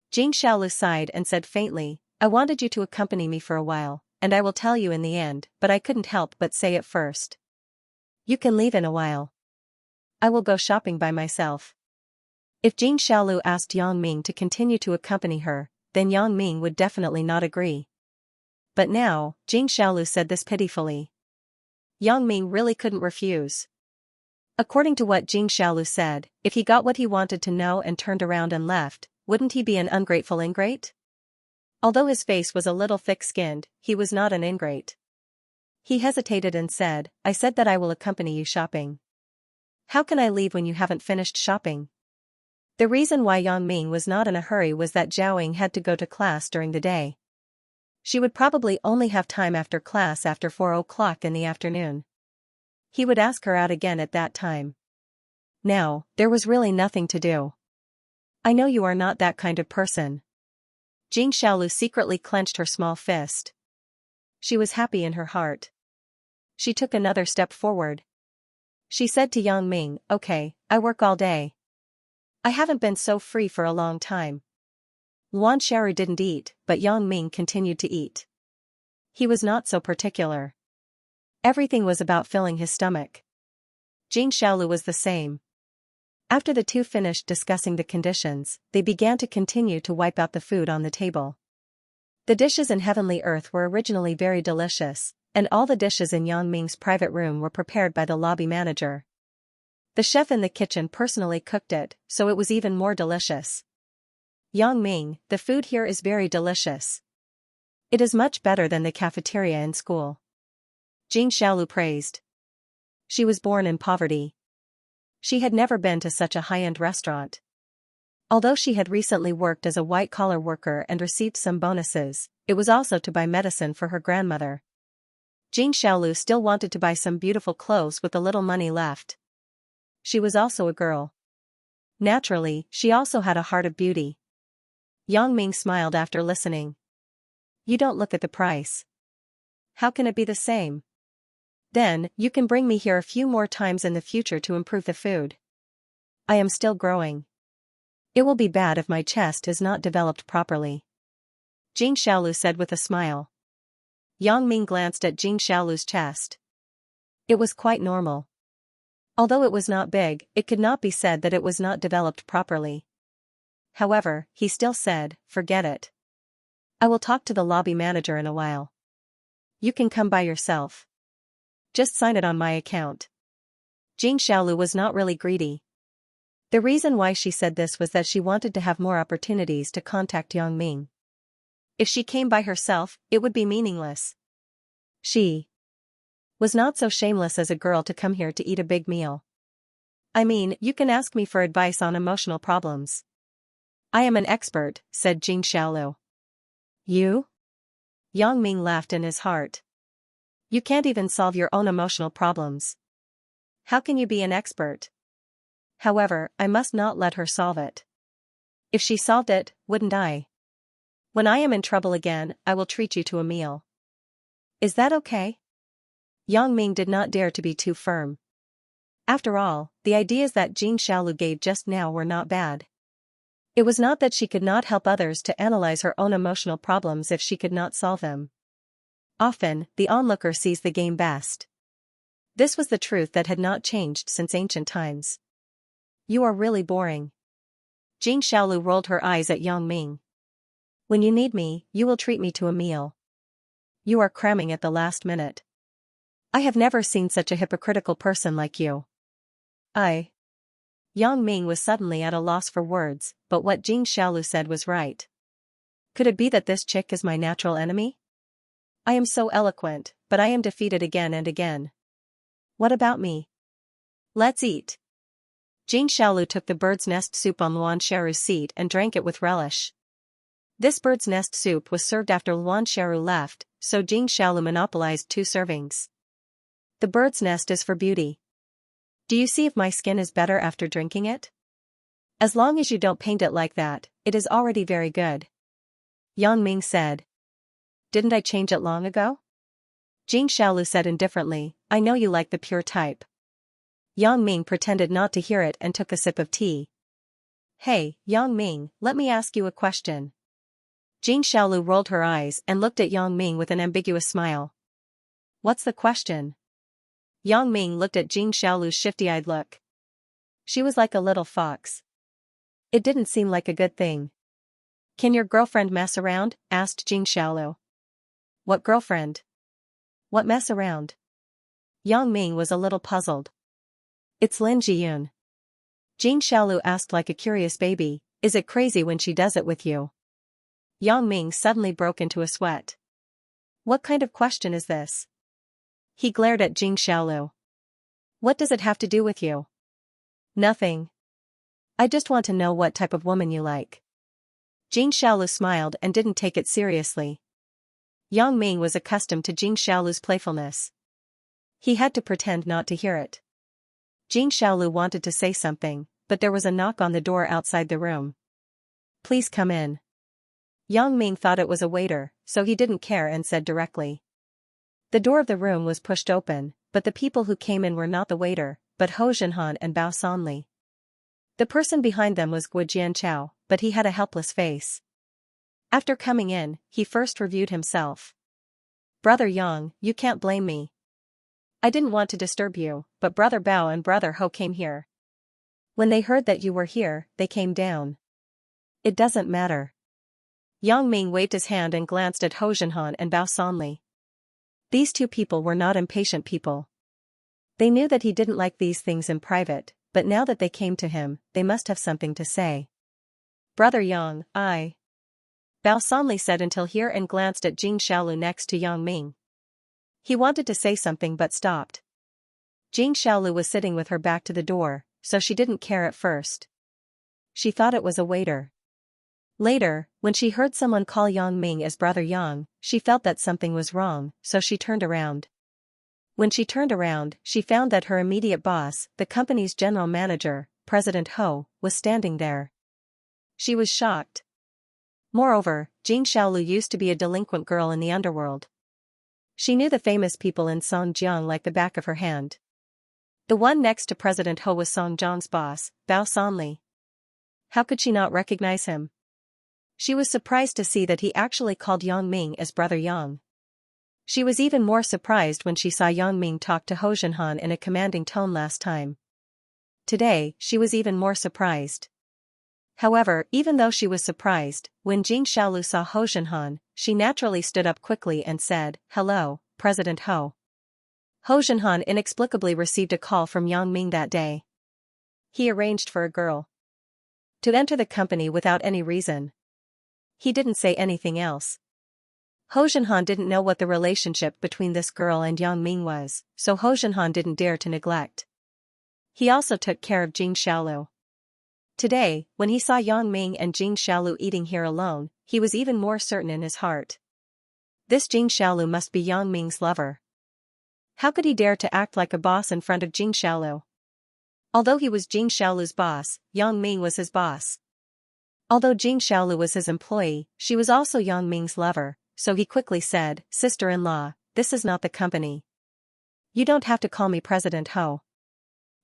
Jing Xiaolu sighed and said faintly, I wanted you to accompany me for a while, and I will tell you in the end, but I couldn't help but say it first. You can leave in a while. I will go shopping by myself. If Jing Xiaolu asked Yang Ming to continue to accompany her, then Yang Ming would definitely not agree. But now, Jing Xiaolu said this pitifully. Yang Ming really couldn't refuse. According to what Jing Xiaolu said, if he got what he wanted to know and turned around and left, wouldn't he be an ungrateful ingrate? Although his face was a little thick-skinned, he was not an ingrate. He hesitated and said, I said that I will accompany you shopping. How can I leave when you haven't finished shopping? The reason why Yang Ming was not in a hurry was that Xiaoying had to go to class during the day. She would probably only have time after class after 4 o'clock in the afternoon. He would ask her out again at that time. Now, there was really nothing to do. I know you are not that kind of person. Jing Xiaolu secretly clenched her small fist. She was happy in her heart. She took another step forward. She said to Yang Ming, okay, I work all day. I haven't been so free for a long time. Luan Xiaoru didn't eat, but Yang Ming continued to eat. He was not so particular. Everything was about filling his stomach. Jing Xiaolu was the same. After the two finished discussing the conditions, they began to continue to wipe out the food on the table. The dishes in Heavenly Earth were originally very delicious, and all the dishes in Yang Ming's private room were prepared by the lobby manager. The chef in the kitchen personally cooked it, so it was even more delicious. Yang Ming, the food here is very delicious. It is much better than the cafeteria in school. Jing Xiaolu praised. She was born in poverty. She had never been to such a high-end restaurant. Although she had recently worked as a white-collar worker and received some bonuses, it was also to buy medicine for her grandmother. Jing Xiaolu still wanted to buy some beautiful clothes with the little money left. She was also a girl. Naturally, she also had a heart of beauty. Yang Ming smiled after listening. You don't look at the price. How can it be the same? Then, you can bring me here a few more times in the future to improve the food. I am still growing. It will be bad if my chest is not developed properly. Jing Xiaolu said with a smile. Yang Ming glanced at Jing Xiaolu's chest. It was quite normal. Although it was not big, it could not be said that it was not developed properly. However, he still said, forget it. I will talk to the lobby manager in a while. You can come by yourself. Just sign it on my account. Jing Xiaolu was not really greedy. The reason why she said this was that she wanted to have more opportunities to contact Yang Ming. If she came by herself, it would be meaningless. She was not so shameless as a girl to come here to eat a big meal. I mean, you can ask me for advice on emotional problems. I am an expert, said Jing Xiaolu. You? Yang Ming laughed in his heart. You can't even solve your own emotional problems. How can you be an expert? However, I must not let her solve it. If she solved it, wouldn't I? When I am in trouble again, I will treat you to a meal. Is that okay? Yang Ming did not dare to be too firm. After all, the ideas that Jing Xiaolu gave just now were not bad. It was not that she could not help others to analyze her own emotional problems if she could not solve them. Often, the onlooker sees the game best. This was the truth that had not changed since ancient times. You are really boring. Jing Xiaolu rolled her eyes at Yang Ming. When you need me, you will treat me to a meal. You are cramming at the last minute. I have never seen such a hypocritical person like you. Yang Ming was suddenly at a loss for words, but what Jing Xiaolu said was right. Could it be that this chick is my natural enemy? I am so eloquent, but I am defeated again and again. What about me? Let's eat. Jing Xiaolu took the bird's nest soup on Luan Xiaoru's seat and drank it with relish. This bird's nest soup was served after Luan Xiaoru left, so Jing Xiaolu monopolized 2 servings. The bird's nest is for beauty. Do you see if my skin is better after drinking it? As long as you don't paint it like that, it is already very good. Yang Ming said. Didn't I change it long ago? Jing Xiaolu said indifferently, I know you like the pure type. Yang Ming pretended not to hear it and took a sip of tea. Hey, Yang Ming, let me ask you a question. Jing Xiaolu rolled her eyes and looked at Yang Ming with an ambiguous smile. What's the question? Yang Ming looked at Jing Xiaolu's shifty-eyed look. She was like a little fox. It didn't seem like a good thing. Can your girlfriend mess around? Asked Jing Xiaolu. What girlfriend? What mess around? Yang Ming was a little puzzled. It's Lin Jiyun. Jing Xiaolu asked like a curious baby, is it crazy when she does it with you? Yang Ming suddenly broke into a sweat. What kind of question is this? He glared at Jing Xiaolu. What does it have to do with you? Nothing. I just want to know what type of woman you like. Jing Xiaolu smiled and didn't take it seriously. Yang Ming was accustomed to Jing Xiaolu's playfulness. He had to pretend not to hear it. Jing Xiaolu wanted to say something, but there was a knock on the door outside the room. Please come in. Yang Ming thought it was a waiter, so he didn't care and said directly. The door of the room was pushed open, but the people who came in were not the waiter, but Hou Zhenhan and Bao Sanli. The person behind them was Guo Jianchao, but he had a helpless face. After coming in, he first reviewed himself. Brother Yang, you can't blame me. I didn't want to disturb you, but Brother Bao and Brother Ho came here. When they heard that you were here, they came down. It doesn't matter. Yang Ming waved his hand and glanced at Hou Zhenhan and Bao Sanli. These 2 people were not impatient people. They knew that he didn't like these things in private, but now that they came to him, they must have something to say. Brother Yang, Bao Sanli said until here and glanced at Jing Xiaolu next to Yang Ming. He wanted to say something but stopped. Jing Xiaolu was sitting with her back to the door, so she didn't care at first. She thought it was a waiter. Later, when she heard someone call Yang Ming as Brother Yang, she felt that something was wrong, so she turned around. When she turned around, she found that her immediate boss, the company's general manager, President Ho, was standing there. She was shocked. Moreover, Jing Xiaolu used to be a delinquent girl in the underworld. She knew the famous people in Songjiang like the back of her hand. The one next to President Ho was Songjiang's boss, Bao Sanli. How could she not recognize him? She was surprised to see that he actually called Yang Ming as Brother Yang. She was even more surprised when she saw Yang Ming talk to Hou Zhenhan in a commanding tone last time. Today, she was even more surprised. However, even though she was surprised, when Jing Xiaolu saw Hou Zhenhan, she naturally stood up quickly and said, Hello, President Ho. Hou Zhenhan inexplicably received a call from Yang Ming that day. He arranged for a girl to enter the company without any reason. He didn't say anything else. Hou Zhenhan didn't know what the relationship between this girl and Yang Ming was, so Hou Zhenhan didn't dare to neglect. He also took care of Jing Xiaolu. Today, when he saw Yang Ming and Jing Xiaolu eating here alone, he was even more certain in his heart. This Jing Xiaolu must be Yang Ming's lover. How could he dare to act like a boss in front of Jing Xiaolu? Although he was Jing Xiaolu's boss, Yang Ming was his boss. Although Jing Xiaolu was his employee, she was also Yang Ming's lover, so he quickly said, Sister-in-law, this is not the company. You don't have to call me President Ho.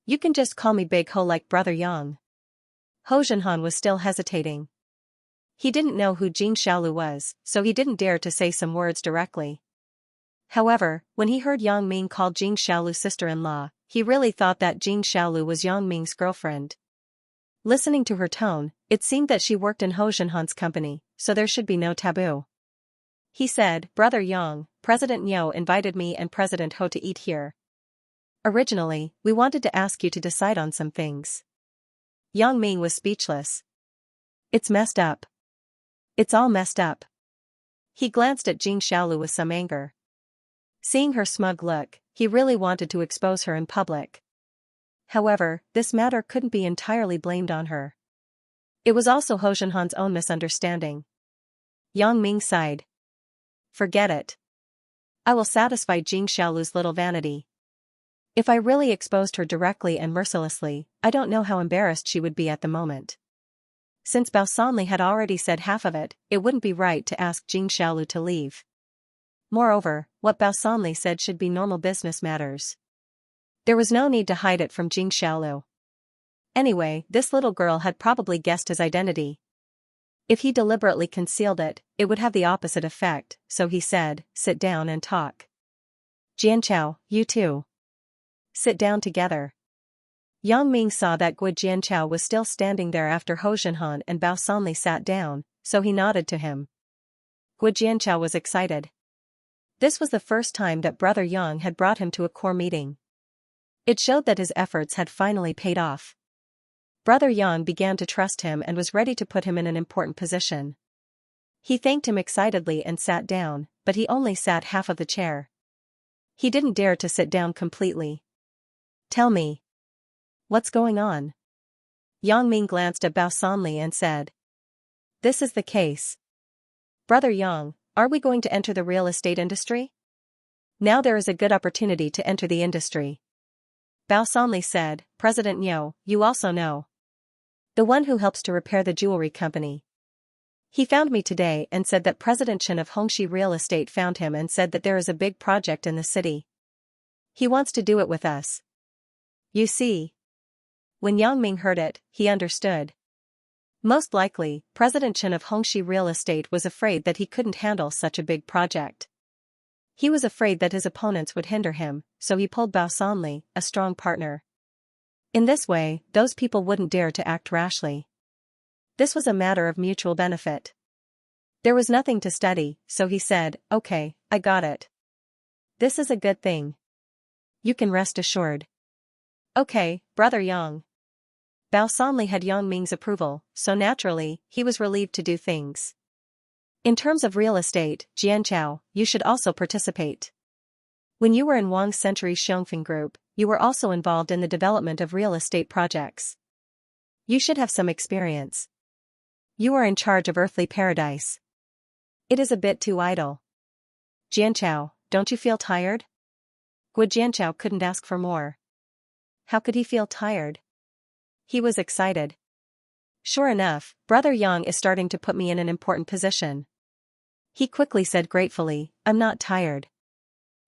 You can just call me Big Ho like Brother Yang. Hou Zhenhan was still hesitating. He didn't know who Jing Xiaolu was, so he didn't dare to say some words directly. However, when he heard Yang Ming call Jing Xiaolu sister-in-law, he really thought that Jing Xiaolu was Yang Ming's girlfriend. Listening to her tone, it seemed that she worked in Hou Zhenhan's company, so there should be no taboo. He said, Brother Yang, President Niu invited me and President Ho to eat here. Originally, we wanted to ask you to decide on some things. Yang Ming was speechless. It's messed up. It's all messed up. He glanced at Jing Xiaolu with some anger. Seeing her smug look, he really wanted to expose her in public. However, this matter couldn't be entirely blamed on her. It was also Ho Zhenhan's own misunderstanding. Yang Ming sighed. Forget it. I will satisfy Jing Xiaolu's little vanity. If I really exposed her directly and mercilessly, I don't know how embarrassed she would be at the moment. Since Bao Sanli had already said half of it, it wouldn't be right to ask Jing Xiaolu to leave. Moreover, what Bao Sanli said should be normal business matters. There was no need to hide it from Jing Xiaolu. Anyway, this little girl had probably guessed his identity. If he deliberately concealed it, it would have the opposite effect, so he said, sit down and talk. Jianchao, you too. Sit down together. Yang Ming saw that Gui Jianchao was still standing there after Ho Zhenhan and Bao Sanli sat down, so he nodded to him. Gui Jianchao was excited. This was the first time that Brother Yang had brought him to a core meeting. It showed that his efforts had finally paid off. Brother Yang began to trust him and was ready to put him in an important position. He thanked him excitedly and sat down, but he only sat half of the chair. He didn't dare to sit down completely. Tell me. What's going on? Yang Ming glanced at Bao Sanli and said. This is the case. Brother Yang, are we going to enter the real estate industry? Now there is a good opportunity to enter the industry. Bao Sanli said, President Niu, you also know. The one who helps to repair the jewelry company. He found me today and said that President Chen of Hongxi Real Estate found him and said that there is a big project in the city. He wants to do it with us. You see. When Yang Ming heard it, he understood. Most likely, President Chen of Hongxi Real Estate was afraid that he couldn't handle such a big project. He was afraid that his opponents would hinder him, so he pulled Bao Sanli, a strong partner. In this way, those people wouldn't dare to act rashly. This was a matter of mutual benefit. There was nothing to study, so he said, okay, I got it. This is a good thing. You can rest assured. Okay, Brother Yang. Bao Sanli had Yang Ming's approval, so naturally, he was relieved to do things. In terms of real estate, Jianchao, you should also participate. When you were in Wang's Century Xiongfeng Group, you were also involved in the development of real estate projects. You should have some experience. You are in charge of Earthly Paradise. It is a bit too idle. Jianchao, don't you feel tired? Gui Jianchao couldn't ask for more. How could he feel tired? He was excited. Sure enough, Brother Yang is starting to put me in an important position. He quickly said gratefully, I'm not tired.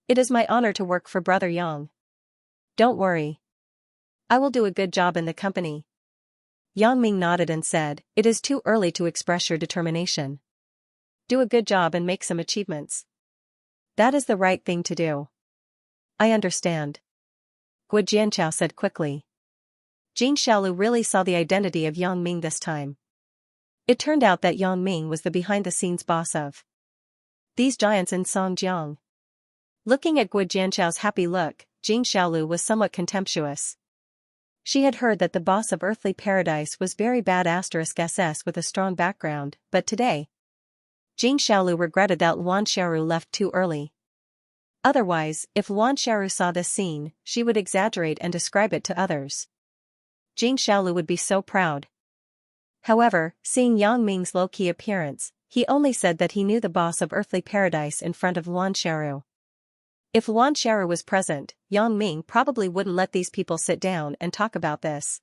It is my honor to work for Brother Yang. Don't worry. I will do a good job in the company. Yang Ming nodded and said, it is too early to express your determination. Do a good job and make some achievements. That is the right thing to do. I understand. Gui Jianchao said quickly. Jing Xiaolu really saw the identity of Yang Ming this time. It turned out that Yang Ming was the behind-the-scenes boss of these giants in Songjiang. Looking at Gui Jianchao's happy look, Jing Xiaolu was somewhat contemptuous. She had heard that the boss of Earthly Paradise was very bad *SS with a strong background, but today, Jing Xiaolu regretted that Luan Xiaoru left too early. Otherwise, if Luan Xiaoru saw this scene, she would exaggerate and describe it to others. Jing Xiaolu would be so proud. However, seeing Yang Ming's low-key appearance, he only said that he knew the boss of Earthly Paradise in front of Luan Xiaoru. If Luan Xiaoru was present, Yang Ming probably wouldn't let these people sit down and talk about this.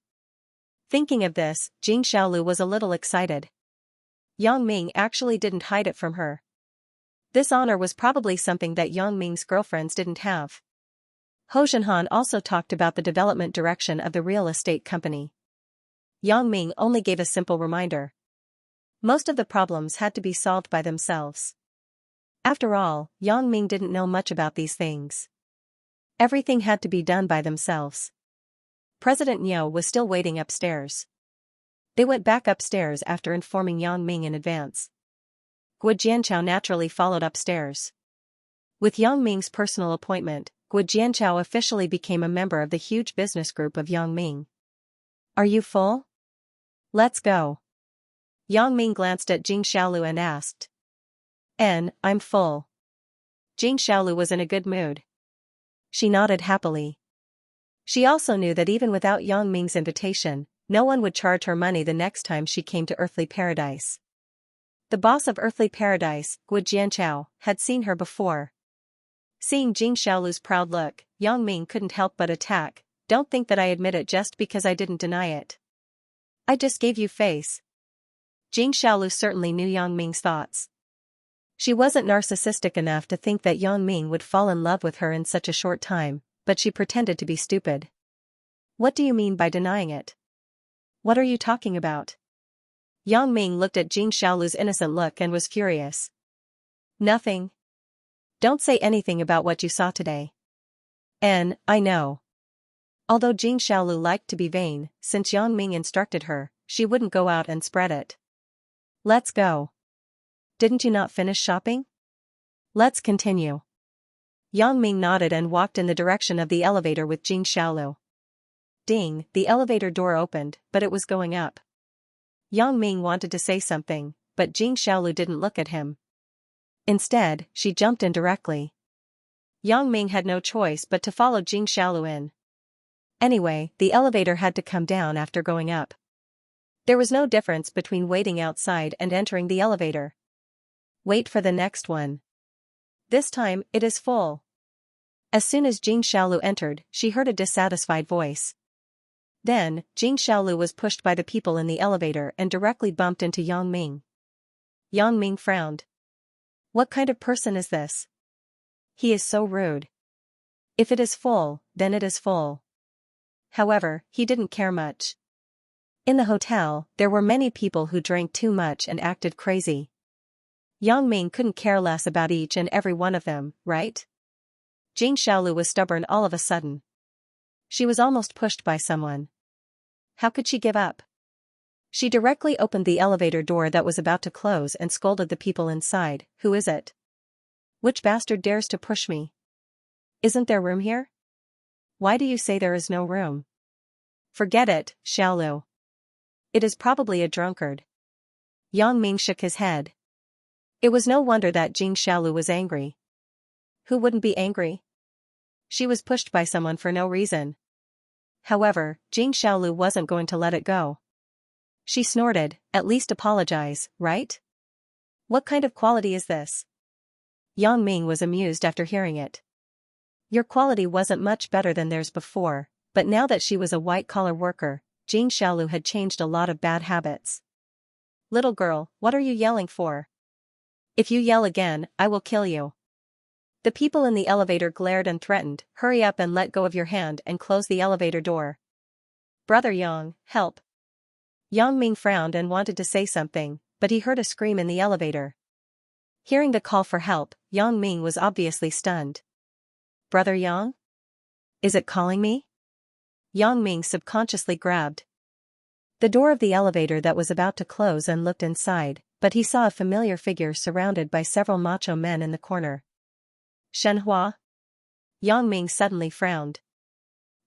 Thinking of this, Jing Xiaolu was a little excited. Yang Ming actually didn't hide it from her. This honor was probably something that Yang Ming's girlfriends didn't have. Ho Zhenhan also talked about the development direction of the real estate company. Yang Ming only gave a simple reminder. Most of the problems had to be solved by themselves. After all, Yang Ming didn't know much about these things. Everything had to be done by themselves. President Niu was still waiting upstairs. They went back upstairs after informing Yang Ming in advance. Gui Jianchao naturally followed upstairs. With Yang Ming's personal appointment, Gui Jianchao officially became a member of the huge business group of Yang Ming. Are you full? Let's go. Yang Ming glanced at Jing Xiaolu and asked. I'm full. Jing Xiaolu was in a good mood. She nodded happily. She also knew that even without Yang Ming's invitation, no one would charge her money the next time she came to Earthly Paradise. The boss of Earthly Paradise, Xianxia, had seen her before. Seeing Jing Xiaolu's proud look, Yang Ming couldn't help but attack. Don't think that I admit it just because I didn't deny it. I just gave you face. Jing Xiaolu certainly knew Yang Ming's thoughts. She wasn't narcissistic enough to think that Yang Ming would fall in love with her in such a short time, but she pretended to be stupid. What do you mean by denying it? What are you talking about? Yang Ming looked at Jing Xiaolu's innocent look and was furious. Nothing. Don't say anything about what you saw today. I know. Although Jing Xiaolu liked to be vain, since Yang Ming instructed her, she wouldn't go out and spread it. Let's go. Didn't you not finish shopping? Let's continue. Yang Ming nodded and walked in the direction of the elevator with Jing Xiaolu. Ding, the elevator door opened, but it was going up. Yang Ming wanted to say something, but Jing Xiaolu didn't look at him. Instead, she jumped in directly. Yang Ming had no choice but to follow Jing Xiaolu in. Anyway, the elevator had to come down after going up. There was no difference between waiting outside and entering the elevator. Wait for the next one. This time, it is full. As soon as Jing Xiaolu entered, she heard a dissatisfied voice. Then, Jing Xiaolu was pushed by the people in the elevator and directly bumped into Yang Ming. Yang Ming frowned. What kind of person is this? He is so rude. If it is full, then it is full. However, he didn't care much. In the hotel, there were many people who drank too much and acted crazy. Yang Ming couldn't care less about each and every one of them, right? Jing Xiaolu was stubborn all of a sudden. She was almost pushed by someone. How could she give up? She directly opened the elevator door that was about to close and scolded the people inside. Who is it? Which bastard dares to push me? Isn't there room here? Why do you say there is no room? Forget it, Xiaolu. It is probably a drunkard. Yang Ming shook his head. It was no wonder that Jing Xiaolu was angry. Who wouldn't be angry? She was pushed by someone for no reason. However, Jing Xiaolu wasn't going to let it go. She snorted, at least apologize, right? What kind of quality is this? Yang Ming was amused after hearing it. Your quality wasn't much better than theirs before, but now that she was a white-collar worker, Jing Xiaolu had changed a lot of bad habits. Little girl, what are you yelling for? If you yell again, I will kill you. The people in the elevator glared and threatened, hurry up and let go of your hand and close the elevator door. Brother Yang, help. Yang Ming frowned and wanted to say something, but he heard a scream in the elevator. Hearing the call for help, Yang Ming was obviously stunned. Brother Yang? Is it calling me? Yang Ming subconsciously grabbed the door of the elevator that was about to close and looked inside, but he saw a familiar figure surrounded by several macho men in the corner. Shenhua? Yang Ming suddenly frowned.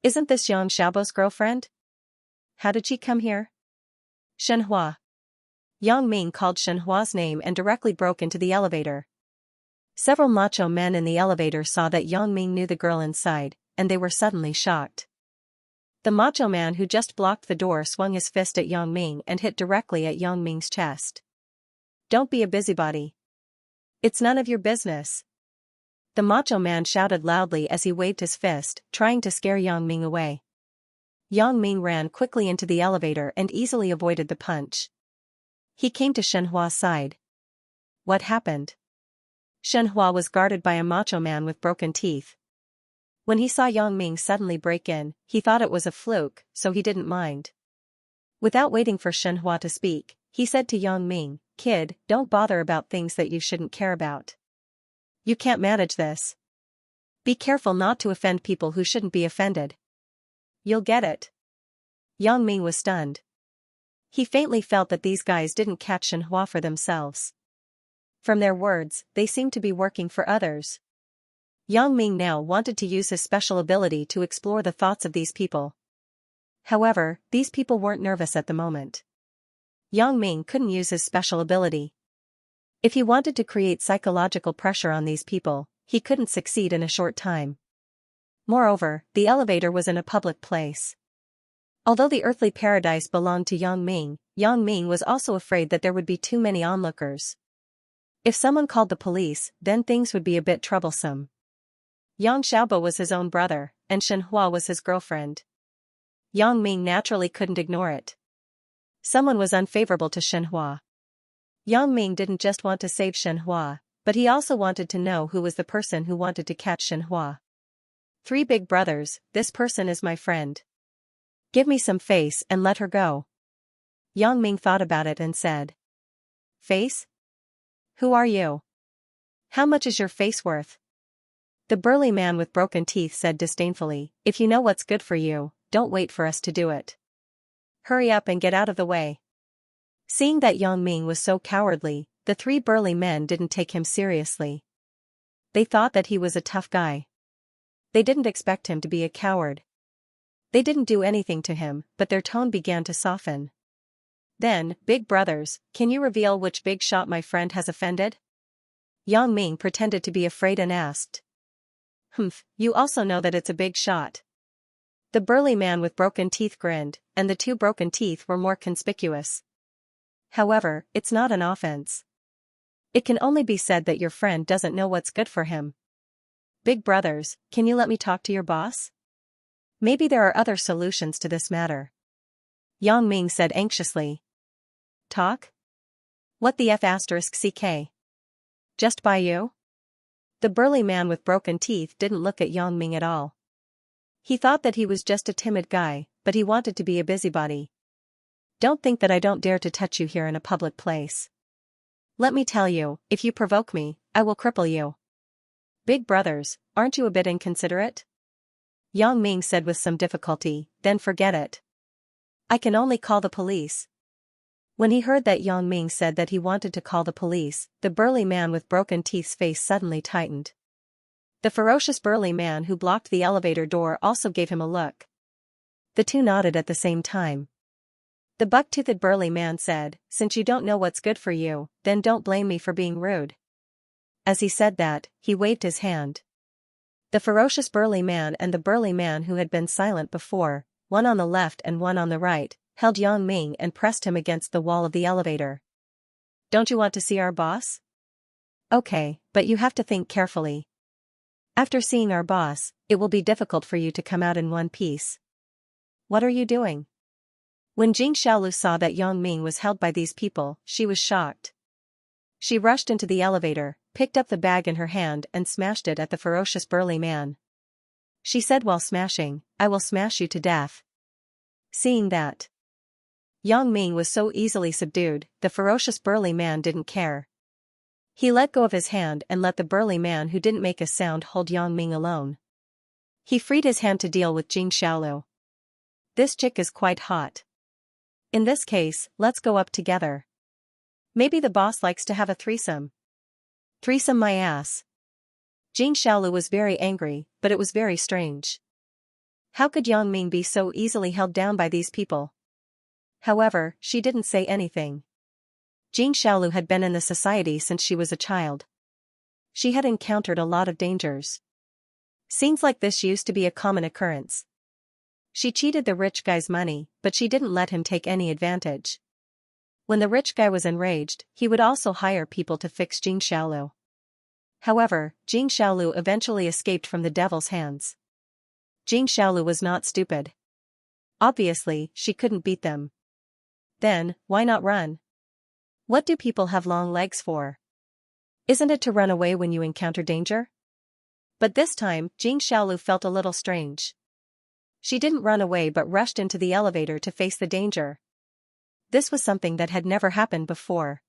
Isn't this Yang Xiaobo's girlfriend? How did she come here? Shenhua. Yang Ming called Shenhua's name and directly broke into the elevator. Several macho men in the elevator saw that Yang Ming knew the girl inside, and they were suddenly shocked. The macho man who just blocked the door swung his fist at Yang Ming and hit directly at Yang Ming's chest. Don't be a busybody. It's none of your business. The macho man shouted loudly as he waved his fist, trying to scare Yang Ming away. Yang Ming ran quickly into the elevator and easily avoided the punch. He came to Shenhua's side. What happened? Shenhua was guarded by a macho man with broken teeth. When he saw Yang Ming suddenly break in, he thought it was a fluke, so he didn't mind. Without waiting for Shenhua to speak, he said to Yang Ming, Kid, don't bother about things that you shouldn't care about. You can't manage this. Be careful not to offend people who shouldn't be offended. You'll get it. Yang Ming was stunned. He faintly felt that these guys didn't catch Shenhua for themselves. From their words, they seemed to be working for others. Yang Ming now wanted to use his special ability to explore the thoughts of these people. However, these people weren't nervous at the moment. Yang Ming couldn't use his special ability. If he wanted to create psychological pressure on these people, he couldn't succeed in a short time. Moreover, the elevator was in a public place. Although the earthly paradise belonged to Yang Ming was also afraid that there would be too many onlookers. If someone called the police, then things would be a bit troublesome. Yang Xiaobo was his own brother, and Shenhua was his girlfriend. Yang Ming naturally couldn't ignore it. Someone was unfavorable to Shenhua. Yang Ming didn't just want to save Shenhua, but he also wanted to know who was the person who wanted to catch Shenhua. 3 big brothers, this person is my friend. Give me some face and let her go. Yang Ming thought about it and said. Face? Who are you? How much is your face worth? The burly man with broken teeth said disdainfully, if you know what's good for you, don't wait for us to do it. Hurry up and get out of the way. Seeing that Yang Ming was so cowardly, the 3 burly men didn't take him seriously. They thought that he was a tough guy. They didn't expect him to be a coward. They didn't do anything to him, but their tone began to soften. Then, big brothers, can you reveal which big shot my friend has offended? Yang Ming pretended to be afraid and asked. Humph, you also know that it's a big shot. The burly man with broken teeth grinned, and the 2 broken teeth were more conspicuous. However, it's not an offense. It can only be said that your friend doesn't know what's good for him. Big brothers, can you let me talk to your boss? Maybe there are other solutions to this matter. Yang Ming said anxiously. Talk? What the F***ck? Just by you? The burly man with broken teeth didn't look at Yang Ming at all. He thought that he was just a timid guy, but he wanted to be a busybody. Don't think that I don't dare to touch you here in a public place. Let me tell you, if you provoke me, I will cripple you. Big brothers, aren't you a bit inconsiderate? Yang Ming said with some difficulty, then forget it. I can only call the police. When he heard that Yang Ming said that he wanted to call the police, the burly man with broken teeth's face suddenly tightened. The ferocious burly man who blocked the elevator door also gave him a look. The 2 nodded at the same time. The buck-toothed burly man said, since you don't know what's good for you, then don't blame me for being rude. As he said that, he waved his hand. The ferocious burly man and the burly man who had been silent before, one on the left and one on the right, held Yang Ming and pressed him against the wall of the elevator. Don't you want to see our boss? Okay, but you have to think carefully. After seeing our boss, it will be difficult for you to come out in one piece. What are you doing? When Jing Xiaolu saw that Yang Ming was held by these people, she was shocked. She rushed into the elevator, picked up the bag in her hand and smashed it at the ferocious burly man. She said while smashing, I will smash you to death. Seeing that Yang Ming was so easily subdued, the ferocious burly man didn't care. He let go of his hand and let the burly man who didn't make a sound hold Yang Ming alone. He freed his hand to deal with Jing Xiaolu. This chick is quite hot. In this case, let's go up together. Maybe the boss likes to have a threesome. Threesome my ass. Jing Xiaolu was very angry, but it was very strange. How could Yang Ming be so easily held down by these people? However, she didn't say anything. Jing Xiaolu had been in the society since she was a child. She had encountered a lot of dangers. Scenes like this used to be a common occurrence. She cheated the rich guy's money, but she didn't let him take any advantage. When the rich guy was enraged, he would also hire people to fix Jing Xiaolu. However, Jing Xiaolu eventually escaped from the devil's hands. Jing Xiaolu was not stupid. Obviously, she couldn't beat them. Then, why not run? What do people have long legs for? Isn't it to run away when you encounter danger? But this time, Jing Xiaolu felt a little strange. She didn't run away but rushed into the elevator to face the danger. This was something that had never happened before.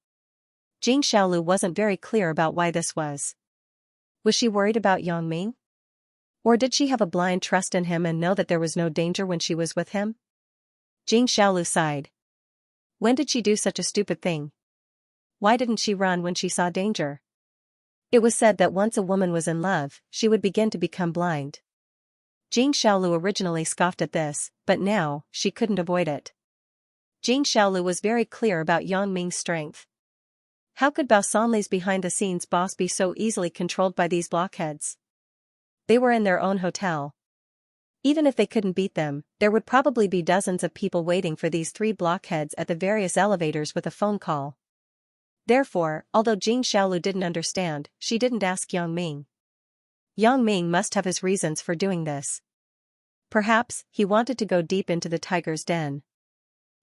Jing Xiaolu wasn't very clear about why this was. Was she worried about Yang Ming? Or did she have a blind trust in him and know that there was no danger when she was with him? Jing Xiaolu sighed. When did she do such a stupid thing? Why didn't she run when she saw danger? It was said that once a woman was in love, she would begin to become blind. Jing Xiaolu originally scoffed at this, but now, she couldn't avoid it. Jing Xiaolu was very clear about Yang Ming's strength. How could Bao Sanli's behind-the-scenes boss be so easily controlled by these blockheads? They were in their own hotel. Even if they couldn't beat them, there would probably be dozens of people waiting for these three blockheads at the various elevators with a phone call. Therefore, although Jing Xiaolu didn't understand, she didn't ask Yang Ming. Yang Ming must have his reasons for doing this. Perhaps, he wanted to go deep into the tiger's den.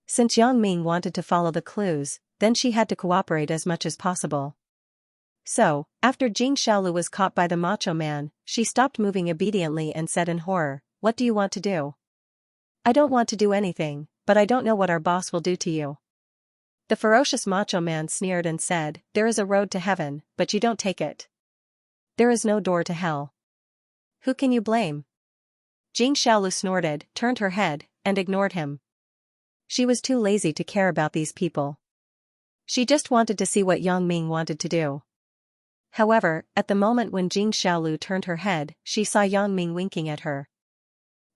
Since Yang Ming wanted to follow the clues, then she had to cooperate as much as possible. So, after Jing Xiaolu was caught by the macho man, she stopped moving obediently and said in horror, "What do you want to do?" "I don't want to do anything, but I don't know what our boss will do to you." The ferocious macho man sneered and said, "There is a road to heaven, but you don't take it. There is no door to hell. Who can you blame?" Jing Xiaolu snorted, turned her head, and ignored him. She was too lazy to care about these people. She just wanted to see what Yang Ming wanted to do. However, at the moment when Jing Xiaolu turned her head, she saw Yang Ming winking at her.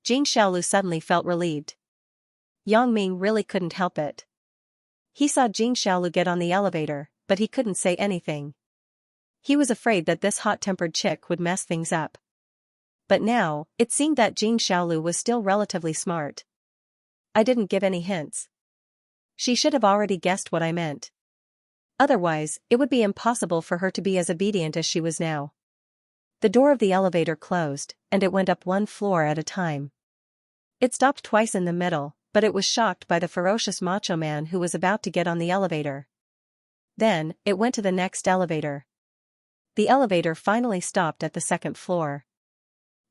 Jing Xiaolu suddenly felt relieved. Yang Ming really couldn't help it. He saw Jing Xiaolu get on the elevator, but he couldn't say anything. He was afraid that this hot-tempered chick would mess things up. But now, it seemed that Jing Xiaolu was still relatively smart. "I didn't give any hints. She should have already guessed what I meant. Otherwise, it would be impossible for her to be as obedient as she was now." The door of the elevator closed, and it went up one floor at a time. It stopped twice in the middle, but it was shocked by the ferocious macho man who was about to get on the elevator. Then, it went to the next elevator. The elevator finally stopped at the second floor.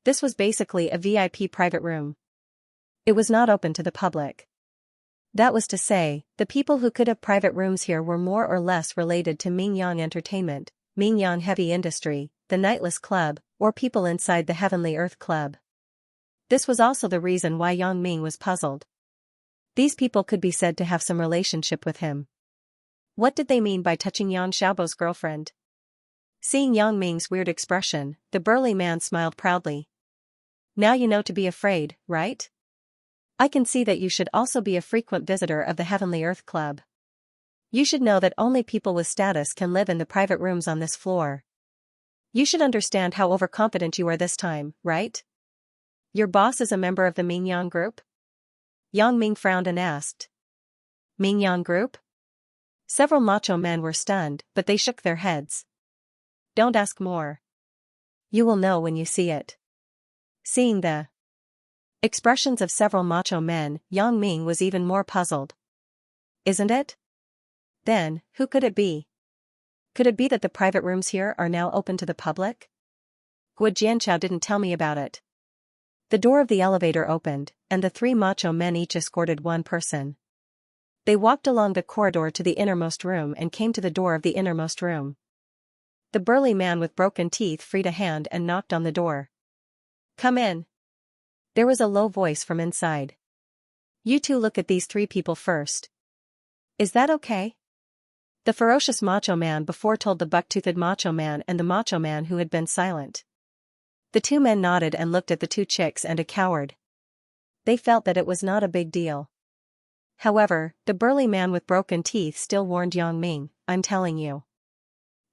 This was basically a VIP private room. It was not open to the public. That was to say, the people who could have private rooms here were more or less related to Mingyang Entertainment, Mingyang Heavy Industry, the Nightless Club, or people inside the Heavenly Earth Club. This was also the reason why Yang Ming was puzzled. These people could be said to have some relationship with him. What did they mean by touching Yang Xiaobo's girlfriend? Seeing Yang Ming's weird expression, the burly man smiled proudly. "Now you know to be afraid, right? I can see that you should also be a frequent visitor of the Heavenly Earth Club. You should know that only people with status can live in the private rooms on this floor. You should understand how overconfident you are this time, right? Your boss is a member of the Mingyang Group?" Yang Ming frowned and asked. "Mingyang Group?" Several macho men were stunned, but they shook their heads. "Don't ask more. You will know when you see it." Seeing the expressions of several macho men, Yang Ming was even more puzzled. "Isn't it? Then, who could it be? Could it be that the private rooms here are now open to the public? Guo Jianchao didn't tell me about it." The door of the elevator opened, and the three macho men each escorted one person. They walked along the corridor to the innermost room and came to the door of the innermost room. The burly man with broken teeth freed a hand and knocked on the door. "Come in." There was a low voice from inside. "You two look at these three people first. Is that okay?" The ferocious macho man before told the buck-toothed macho man and the macho man who had been silent. The two men nodded and looked at the two chicks and a coward. They felt that it was not a big deal. However, the burly man with broken teeth still warned Yang Ming, "I'm telling you.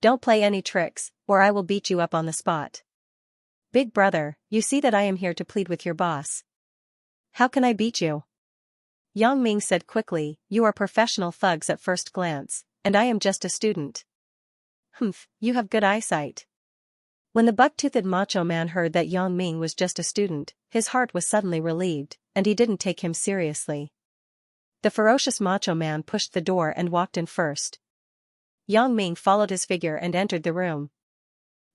Don't play any tricks, or I will beat you up on the spot. Big brother, you see that I am here to plead with your boss. How can I beat you?" Yang Ming said quickly, "You are professional thugs at first glance, and I am just a student." "Humph, you have good eyesight." When the buck-toothed macho man heard that Yang Ming was just a student, his heart was suddenly relieved, and he didn't take him seriously. The ferocious macho man pushed the door and walked in first. Yang Ming followed his figure and entered the room.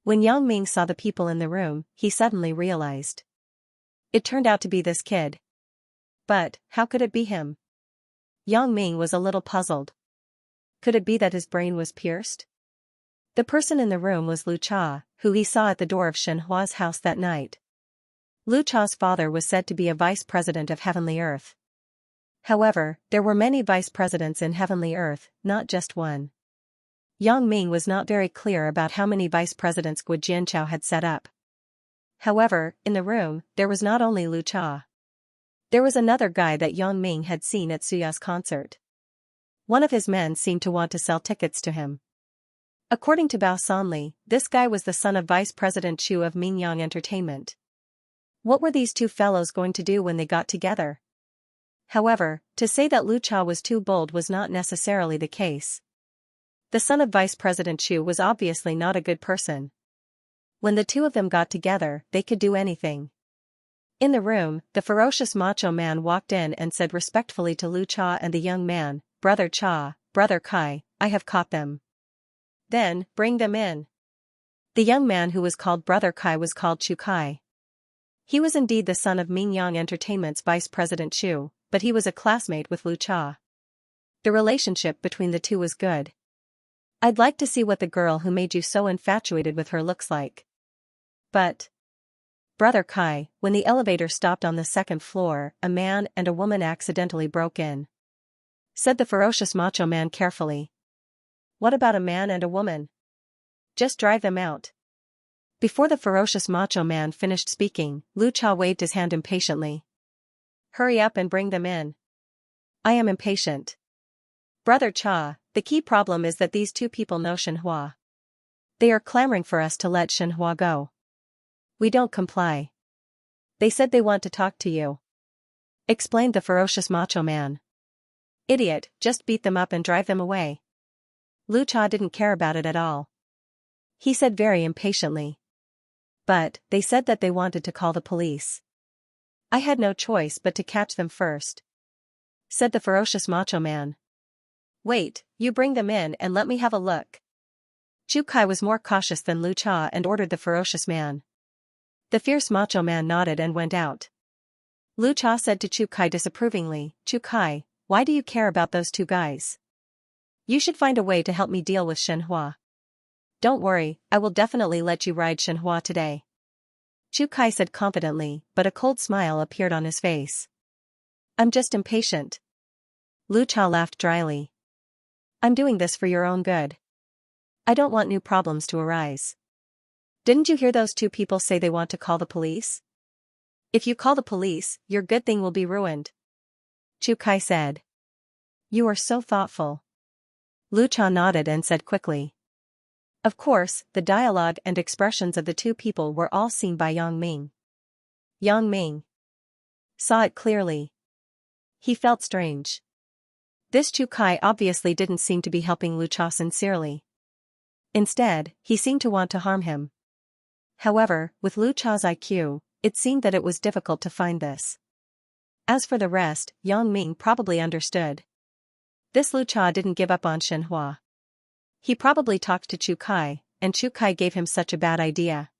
When Yang Ming saw the people in the room, he suddenly realized. It turned out to be this kid. But, how could it be him? Yang Ming was a little puzzled. Could it be that his brain was pierced? The person in the room was Lu Cha, who he saw at the door of Shen Hua's house that night. Lu Cha's father was said to be a vice president of Heavenly Earth. However, there were many vice presidents in Heavenly Earth, not just one. Yang Ming was not very clear about how many vice presidents Guo Jianchao had set up. However, in the room, there was not only Lu Cha. There was another guy that Yang Ming had seen at Suya's concert. One of his men seemed to want to sell tickets to him. According to Bao Sanli, this guy was the son of Vice President Chu of Mingyang Entertainment. What were these two fellows going to do when they got together? However, to say that Lu Cha was too bold was not necessarily the case. The son of Vice President Chu was obviously not a good person. When the two of them got together, they could do anything. In the room, the ferocious macho man walked in and said respectfully to Lu Cha and the young man, "Brother Cha, Brother Kai, I have caught them. Then, bring them in." The young man who was called Brother Kai was called Chu Kai. He was indeed the son of Mingyang Entertainment's Vice President Chu, but he was a classmate with Lu Cha. The relationship between the two was good. "I'd like to see what the girl who made you so infatuated with her looks like." But, Brother Kai, when the elevator stopped on the second floor, a man and a woman accidentally broke in. Said the ferocious macho man carefully. "What about a man and a woman? Just drive them out." Before the ferocious macho man finished speaking, Lu Cha waved his hand impatiently. "Hurry up and bring them in." "I am impatient. Brother Cha, the key problem is that these two people know Xianxia. They are clamoring for us to let Xianxia go. We don't comply. They said they want to talk to you," explained the ferocious macho man. "Idiot, just beat them up and drive them away." Lu Cha didn't care about it at all. He said very impatiently. "But, they said that they wanted to call the police. I had no choice but to catch them first," said the ferocious macho man. "Wait, you bring them in and let me have a look." Chu Kai was more cautious than Lu Cha and ordered the ferocious man. The fierce macho man nodded and went out. Lu Cha said to Chu Kai disapprovingly, "Chu Kai, why do you care about those two guys? You should find a way to help me deal with Xianxia. Don't worry, I will definitely let you ride Xianxia today." Chu Kai said confidently, but a cold smile appeared on his face. "I'm just impatient." Lu Cha laughed dryly. "I'm doing this for your own good. I don't want new problems to arise. Didn't you hear those two people say they want to call the police? If you call the police, your good thing will be ruined," Chu Kai said. "You are so thoughtful." Lu Cha nodded and said quickly. Of course, the dialogue and expressions of the two people were all seen by Yang Ming. Yang Ming saw it clearly. He felt strange. This Chu Kai obviously didn't seem to be helping Lu Cha sincerely. Instead, he seemed to want to harm him. However, with Lu Cha's IQ, it seemed that it was difficult to find this. As for the rest, Yang Ming probably understood. This Lu Cha didn't give up on Xianxia. He probably talked to Chu Kai, and Chu Kai gave him such a bad idea.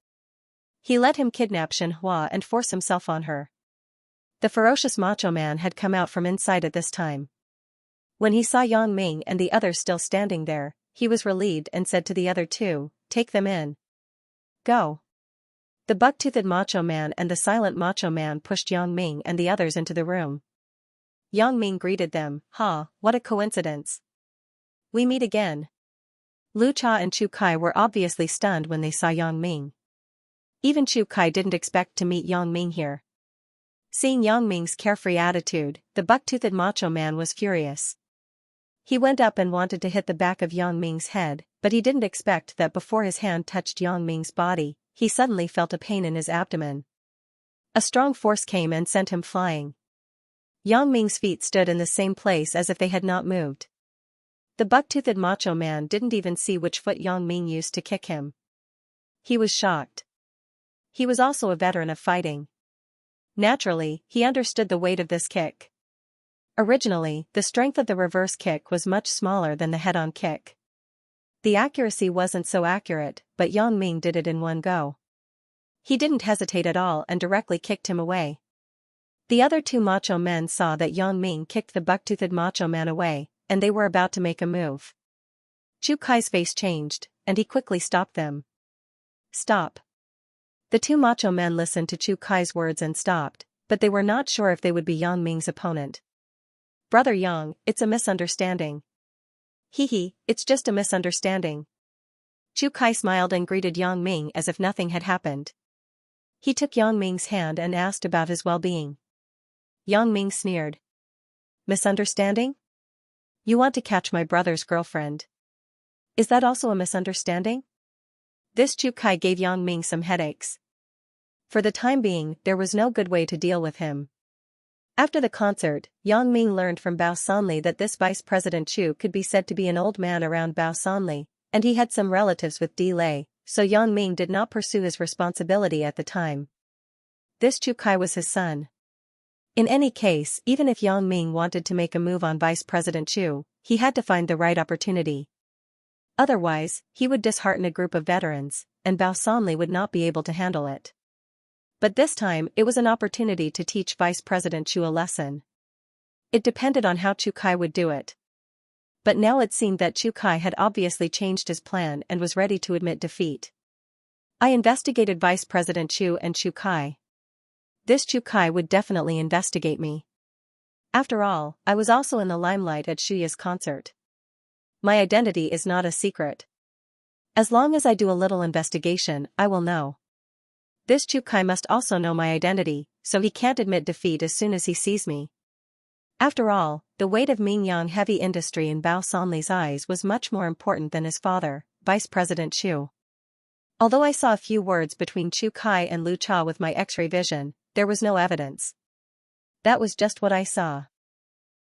He let him kidnap Xianxia and force himself on her. The ferocious macho man had come out from inside at this time. When he saw Yang Ming and the others still standing there, he was relieved and said to the other two, "Take them in. Go." The buck-toothed macho man and the silent macho man pushed Yang Ming and the others into the room. Yang Ming greeted them, "Ha, what a coincidence. We meet again." Lu Cha and Chu Kai were obviously stunned when they saw Yang Ming. Even Chu Kai didn't expect to meet Yang Ming here. Seeing Yang Ming's carefree attitude, the buck-toothed macho man was furious. He went up and wanted to hit the back of Yang Ming's head, but he didn't expect that before his hand touched Yang Ming's body, he suddenly felt a pain in his abdomen. A strong force came and sent him flying. Yang Ming's feet stood in the same place as if they had not moved. The buck-toothed macho man didn't even see which foot Yang Ming used to kick him. He was shocked. He was also a veteran of fighting. Naturally, he understood the weight of this kick. Originally, the strength of the reverse kick was much smaller than the head-on kick. The accuracy wasn't so accurate, but Yang Ming did it in one go. He didn't hesitate at all and directly kicked him away. The other two macho men saw that Yang Ming kicked the buck-toothed macho man away, and they were about to make a move. Chu Kai's face changed, and he quickly stopped them. "Stop." The two macho men listened to Chu Kai's words and stopped, but they were not sure if they would be Yang Ming's opponent. "Brother Yang, it's a misunderstanding." "Hee, it's just a misunderstanding." Chu Kai smiled and greeted Yang Ming as if nothing had happened. He took Yang Ming's hand and asked about his well-being. Yang Ming sneered. "Misunderstanding? You want to catch my brother's girlfriend. Is that also a misunderstanding? This Chu Kai gave Yang Ming some headaches. For the time being, there was no good way to deal with him. After the concert, Yang Ming learned from Bao Sanli that this Vice President Chu could be said to be an old man around Bao Sanli, and he had some relatives with Di Lei, so Yang Ming did not pursue his responsibility at the time. This Chu Kai was his son. In any case, even if Yang Ming wanted to make a move on Vice President Chu, he had to find the right opportunity. Otherwise, he would dishearten a group of veterans, and Bao Sanli would not be able to handle it. But this time, it was an opportunity to teach Vice President Chu a lesson. It depended on how Chu Kai would do it. But now it seemed that Chu Kai had obviously changed his plan and was ready to admit defeat. I investigated Vice President Chu and Chu Kai. This Chu Kai would definitely investigate me. After all, I was also in the limelight at Xianxia's concert. My identity is not a secret. As long as I do a little investigation, I will know. This Chu Kai must also know my identity, so he can't admit defeat as soon as he sees me. After all, the weight of Mingyang heavy industry in Bao Sanli's eyes was much more important than his father, Vice President Chu. Although I saw a few words between Chu Kai and Lu Cha with my X-ray vision, there was no evidence. That was just what I saw.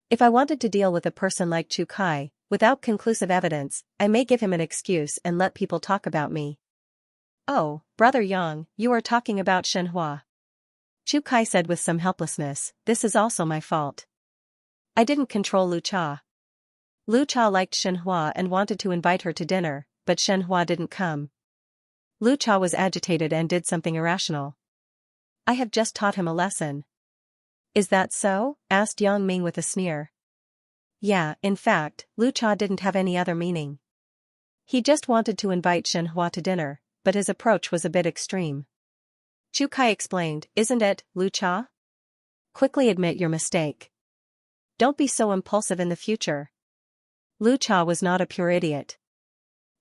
If I wanted to deal with a person like Chu Kai, without conclusive evidence, I may give him an excuse and let people talk about me. Oh, Brother Yang, you are talking about Xianxia. Chu Kai said with some helplessness, this is also my fault. I didn't control Lu Cha. Lu Cha liked Xianxia and wanted to invite her to dinner, but Xianxia didn't come. Lu Cha was agitated and did something irrational. I have just taught him a lesson. Is that so? Asked Yang Ming with a sneer. Yeah, in fact, Lu Cha didn't have any other meaning. He just wanted to invite Xianxia to dinner, but his approach was a bit extreme. Chu Kai explained, isn't it, Lu Cha? Quickly admit your mistake. Don't be so impulsive in the future. Lu Cha was not a pure idiot.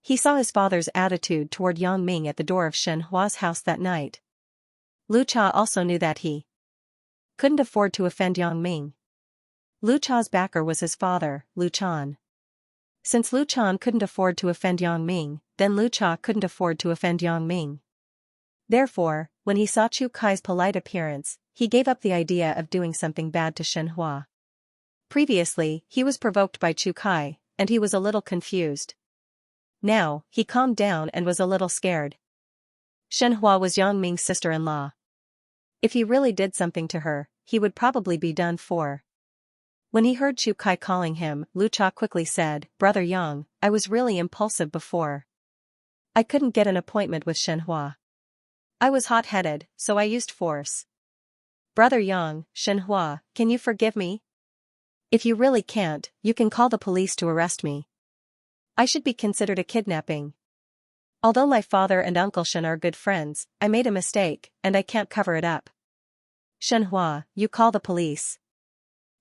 He saw his father's attitude toward Yang Ming at the door of Xianhua's house that night. Lu Cha also knew that he couldn't afford to offend Yang Ming. Lu Cha's backer was his father, Lu Chan. Since Lu Chan couldn't afford to offend Yang Ming, then Lu Cha couldn't afford to offend Yang Ming. Therefore, when he saw Chu Kai's polite appearance, he gave up the idea of doing something bad to Xianxia. Previously, he was provoked by Chu Kai, and he was a little confused. Now, he calmed down and was a little scared. Xianxia was Yang Ming's sister-in-law. If he really did something to her, he would probably be done for. When he heard Chu Kai calling him, Lu Cha quickly said, Brother Yang, I was really impulsive before. I couldn't get an appointment with Xianxia. I was hot-headed, so I used force. Brother Yang, Xianxia, can you forgive me? If you really can't, you can call the police to arrest me. I should be considered a kidnapping. Although my father and Uncle Shen are good friends, I made a mistake, and I can't cover it up. Xianxia, you call the police.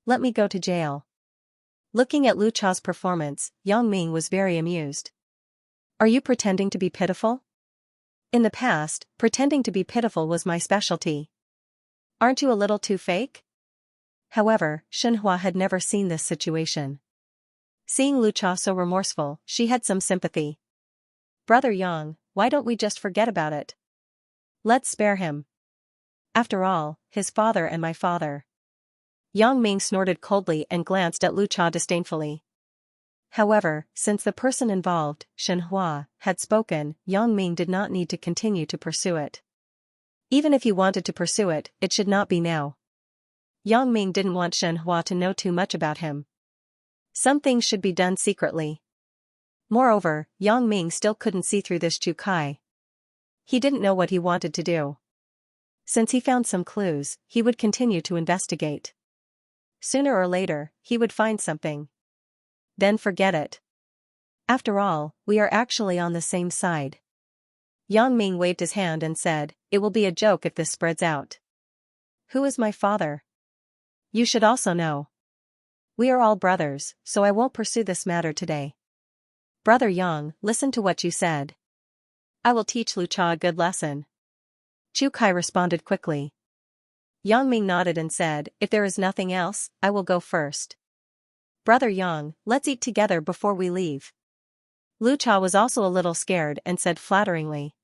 Let me go to jail. Looking at Lu Cha's performance, Yang Ming was very amused. Are you pretending to be pitiful? In the past, pretending to be pitiful was my specialty. Aren't you a little too fake? However, Xianxia had never seen this situation. Seeing Lu Cha so remorseful, she had some sympathy. Brother Yang, why don't we just forget about it? Let's spare him. After all, his father and my father. Yang Ming snorted coldly and glanced at Lu Cha disdainfully. However, since the person involved, Xianxia, had spoken, Yang Ming did not need to continue to pursue it. Even if he wanted to pursue it, it should not be now. Yang Ming didn't want Xianxia to know too much about him. Some things should be done secretly. Moreover, Yang Ming still couldn't see through this Chu Kai. He didn't know what he wanted to do. Since he found some clues, he would continue to investigate. Sooner or later, he would find something. Then forget it. After all, we are actually on the same side. Yang Ming waved his hand and said, it will be a joke if this spreads out. Who is my father? You should also know. We are all brothers, so I won't pursue this matter today. Brother Yang, listen to what you said. I will teach Lu Cha a good lesson. Chu Kai responded quickly. Yang Ming nodded and said, if there is nothing else, I will go first. Brother Yang, let's eat together before we leave. Lu Cha was also a little scared and said flatteringly.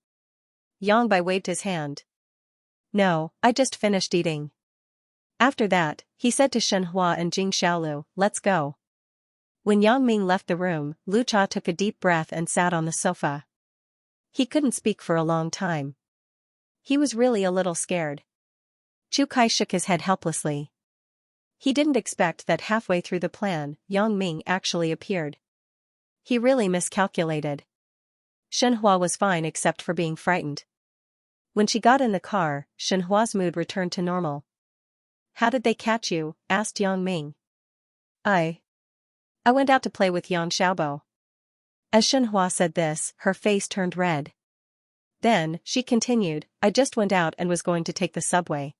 Yang Bai waved his hand. No, I just finished eating. After that, he said to Shen Hua and Jing Xiaolu, let's go. When Yang Ming left the room, Lu Cha took a deep breath and sat on the sofa. He couldn't speak for a long time. He was really a little scared. Chu Kai shook his head helplessly. He didn't expect that halfway through the plan, Yang Ming actually appeared. He really miscalculated. Shen Hua was fine except for being frightened. When she got in the car, Shen Hua's mood returned to normal. How did they catch you? Asked Yang Ming. I went out to play with Yang Xiaobo. As Shen Hua said this, her face turned red. Then, she continued, I just went out and was going to take the subway.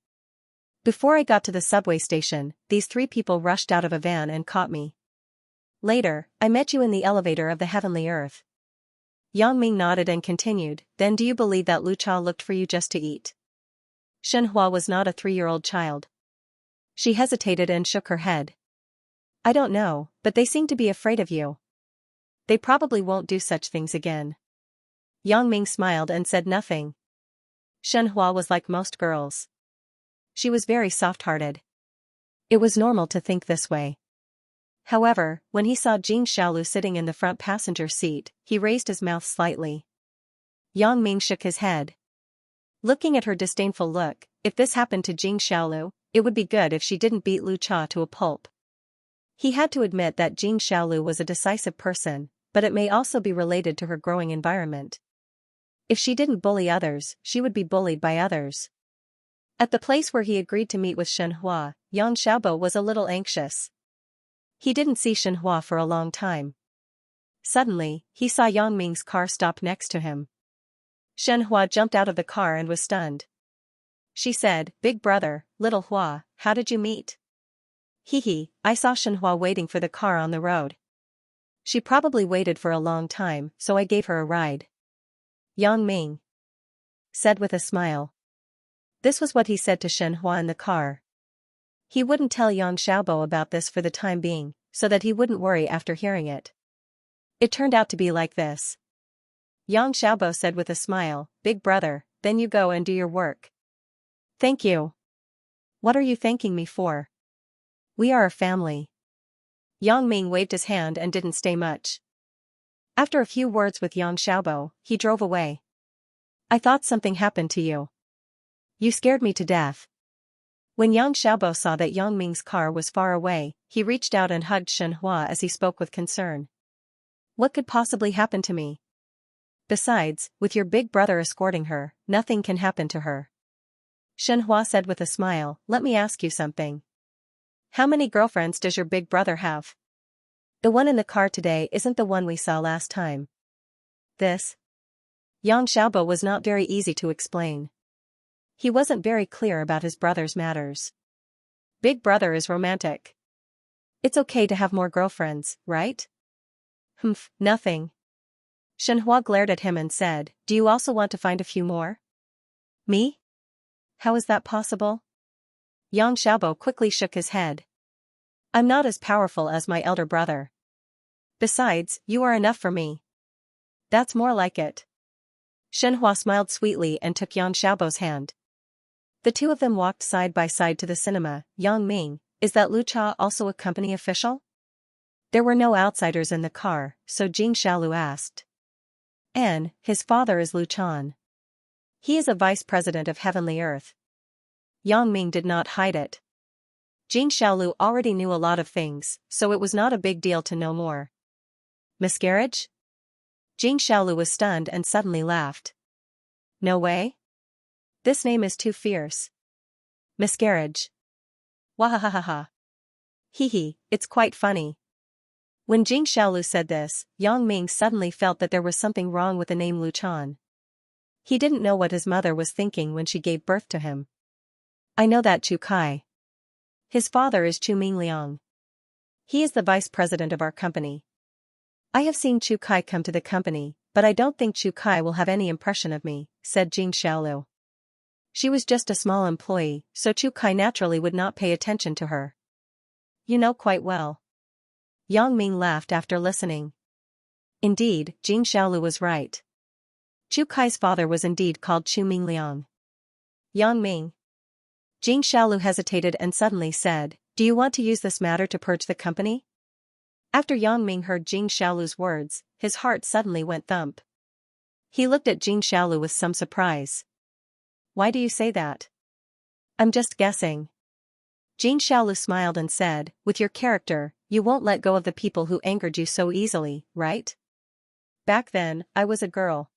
Before I got to the subway station, these 3 people rushed out of a van and caught me. Later, I met you in the elevator of the heavenly earth. Yang Ming nodded and continued, then do you believe that Lu Cha looked for you just to eat? Shen Hua was not a 3-year-old child. She hesitated and shook her head. I don't know, but they seem to be afraid of you. They probably won't do such things again. Yang Ming smiled and said nothing. Shen Hua was like most girls. She was very soft-hearted. It was normal to think this way. However, when he saw Jing Xiaolu sitting in the front passenger seat, he raised his mouth slightly. Yang Ming shook his head. Looking at her disdainful look, if this happened to Jing Xiaolu, it would be good if she didn't beat Lu Cha to a pulp. He had to admit that Jing Xiaolu was a decisive person, but it may also be related to her growing environment. If she didn't bully others, she would be bullied by others. At the place where he agreed to meet with Shen Hua, Yang Xiaobo was a little anxious. He didn't see Shen Hua for a long time. Suddenly, he saw Yang Ming's car stop next to him. Shen Hua jumped out of the car and was stunned. She said, Big brother, little Hua, how did you meet? Hee, I saw Shen Hua waiting for the car on the road. She probably waited for a long time, so I gave her a ride. Yang Ming said with a smile. This was what he said to Shen Hua in the car. He wouldn't tell Yang Xiaobo about this for the time being, so that he wouldn't worry after hearing it. It turned out to be like this. Yang Xiaobo said with a smile, Big brother, then you go and do your work. Thank you. What are you thanking me for? We are a family. Yang Ming waved his hand and didn't stay much. After a few words with Yang Xiaobo, he drove away. I thought something happened to you. You scared me to death. When Yang Xiaobo saw that Yang Ming's car was far away, he reached out and hugged Shen Hua as he spoke with concern. What could possibly happen to me? Besides, with your big brother escorting her, nothing can happen to her. Shen Hua said with a smile, let me ask you something. How many girlfriends does your big brother have? The one in the car today isn't the one we saw last time. This? Yang Xiaobo was not very easy to explain. He wasn't very clear about his brother's matters. Big brother is romantic. It's okay to have more girlfriends, right? Nothing. Shen Hua glared at him and said, do you also want to find a few more? Me? How is that possible? Yang Xiaobo quickly shook his head. I'm not as powerful as my elder brother. Besides, you are enough for me. That's more like it. Shen Hua smiled sweetly and took Yang Xiaobo's hand. The two of them walked side by side to the cinema. Yang Ming, is that Lu Cha also a company official? There were no outsiders in the car, so Jing Xiaolu asked. And, his father is Lu Chan. He is a vice president of Heavenly Earth. Yang Ming did not hide it. Jing Xiaolu already knew a lot of things, so it was not a big deal to know more. Miscarriage? Jing Xiaolu was stunned and suddenly laughed. No way? This name is too fierce. Miscarriage. Wahahaha. Hee, it's quite funny. When Jing Xiaolu said this, Yang Ming suddenly felt that there was something wrong with the name Lu Chan. He didn't know what his mother was thinking when she gave birth to him. I know that Chu Kai. His father is Chu Mingliang. He is the vice president of our company. I have seen Chu Kai come to the company, but I don't think Chu Kai will have any impression of me, said Jing Xiaolu. She was just a small employee, so Chu Kai naturally would not pay attention to her. You know quite well. Yang Ming laughed after listening. Indeed, Jing Xiaolu was right. Chu Kai's father was indeed called Chu Mingliang. Yang Ming. Jing Xiaolu hesitated and suddenly said, "Do you want to use this matter to purge the company?" After Yang Ming heard Jing Xiaolu's words, his heart suddenly went thump. He looked at Jing Xiaolu with some surprise. "Why do you say that?" "I'm just guessing." Jing Xiaolu smiled and said, "With your character, you won't let go of the people who angered you so easily, right? Back then, I was a girl.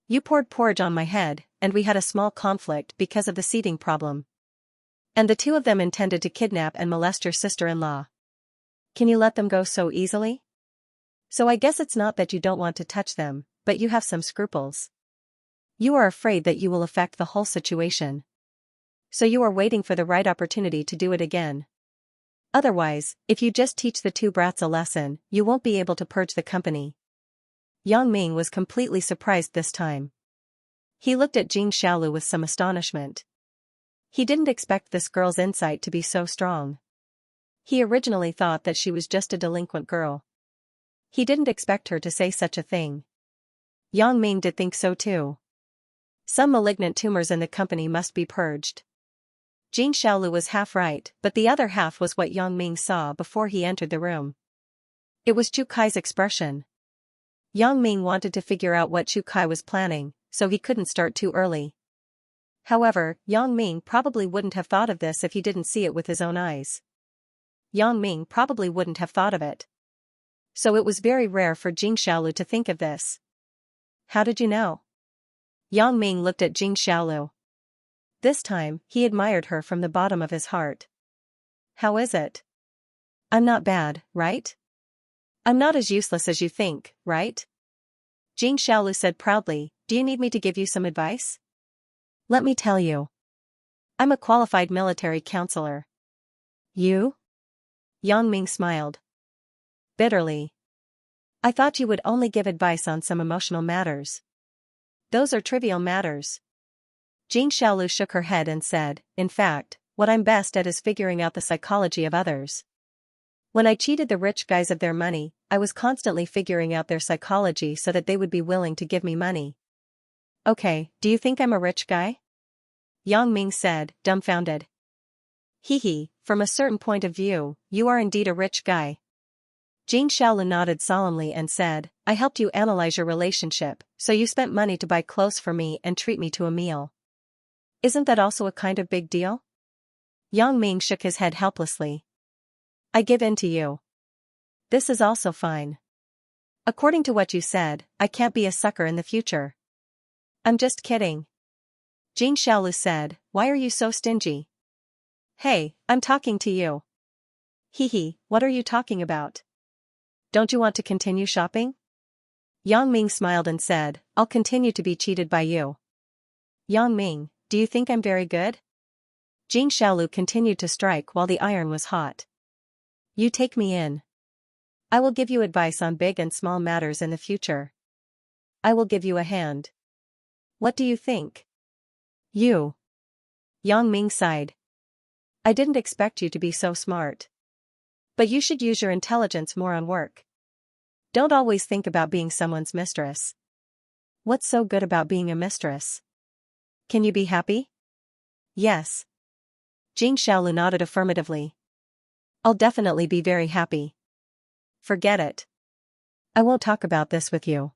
You poured porridge on my head, and we had a small conflict because of the seating problem. And the two of them intended to kidnap and molest your sister-in-law. Can you let them go so easily? So I guess it's not that you don't want to touch them, but you have some scruples. You are afraid that you will affect the whole situation. So you are waiting for the right opportunity to do it again. Otherwise, if you just teach the two brats a lesson, you won't be able to purge the company." Yang Ming was completely surprised this time. He looked at Jing Xiaolu with some astonishment. He didn't expect this girl's insight to be so strong. He originally thought that she was just a delinquent girl. He didn't expect her to say such a thing. Yang Ming did think so too. Some malignant tumors in the company must be purged. Jing Xiaolu was half right, but the other half was what Yang Ming saw before he entered the room. It was Chu Kai's expression. Yang Ming wanted to figure out what Chu Kai was planning, so he couldn't start too early. However, Yang Ming probably wouldn't have thought of this if he didn't see it with his own eyes. Yang Ming probably wouldn't have thought of it. So it was very rare for Jing Xiaolu to think of this. "How did you know?" Yang Ming looked at Jing Xiaolu. This time, he admired her from the bottom of his heart. "How is it?" "I'm not bad, right? I'm not as useless as you think, right?" Jing Xiaolu said proudly, "Do you need me to give you some advice?" "Let me tell you. I'm a qualified military counselor." "You?" Yang Ming smiled bitterly. "I thought you would only give advice on some emotional matters. Those are trivial matters." Jing Xiaolu shook her head and said, "In fact, what I'm best at is figuring out the psychology of others. When I cheated the rich guys of their money, I was constantly figuring out their psychology so that they would be willing to give me money." "Okay, do you think I'm a rich guy?" Yang Ming said, dumbfounded. "Hee, from a certain point of view, you are indeed a rich guy." Jing Xiaolu nodded solemnly and said, "I helped you analyze your relationship, so you spent money to buy clothes for me and treat me to a meal. Isn't that also a kind of big deal?" Yang Ming shook his head helplessly. "I give in to you. This is also fine. According to what you said, I can't be a sucker in the future." "I'm just kidding." Jing Xiaolu said, "Why are you so stingy?" "Hey, I'm talking to you." "Hee, what are you talking about? Don't you want to continue shopping?" Yang Ming smiled and said, "I'll continue to be cheated by you." "Yang Ming, do you think I'm very good?" Jing Xiaolu continued to strike while the iron was hot. "You take me in. I will give you advice on big and small matters in the future. I will give you a hand. What do you think?" "You." Yang Ming sighed. "I didn't expect you to be so smart. But you should use your intelligence more on work. Don't always think about being someone's mistress. What's so good about being a mistress? Can you be happy?" "Yes." Jing Xiaolu nodded affirmatively. "I'll definitely be very happy." "Forget it. I won't talk about this with you.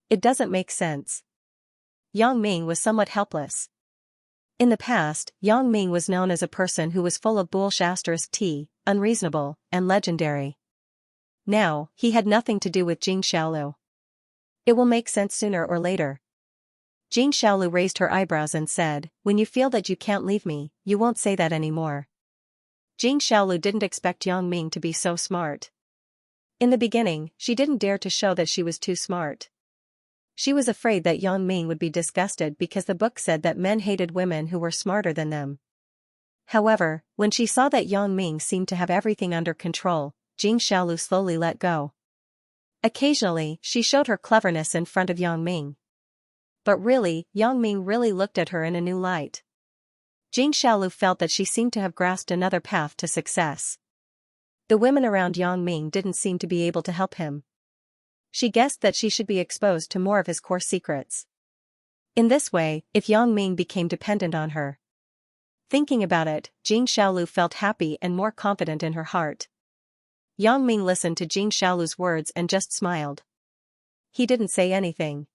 It doesn't make sense." Yang Ming was somewhat helpless. In the past, Yang Ming was known as a person who was full of bullshit, unreasonable, and legendary. Now, he had nothing to do with Jing Xiaolu. It will make sense sooner or later. Jing Xiaolu raised her eyebrows and said, "When you feel that you can't leave me, you won't say that anymore." Jing Xiaolu didn't expect Yang Ming to be so smart. In the beginning, she didn't dare to show that she was too smart. She was afraid that Yang Ming would be disgusted because the book said that men hated women who were smarter than them. However, when she saw that Yang Ming seemed to have everything under control, Jing Xiaolu slowly let go. Occasionally, she showed her cleverness in front of Yang Ming. But really, Yang Ming really looked at her in a new light. Jing Xiaolu felt that she seemed to have grasped another path to success. The women around Yang Ming didn't seem to be able to help him. She guessed that she should be exposed to more of his core secrets. In this way, if Yang Ming became dependent on her. Thinking about it, Jing Xiaolu felt happy and more confident in her heart. Yang Ming listened to Jing Xiaolu's words and just smiled. He didn't say anything.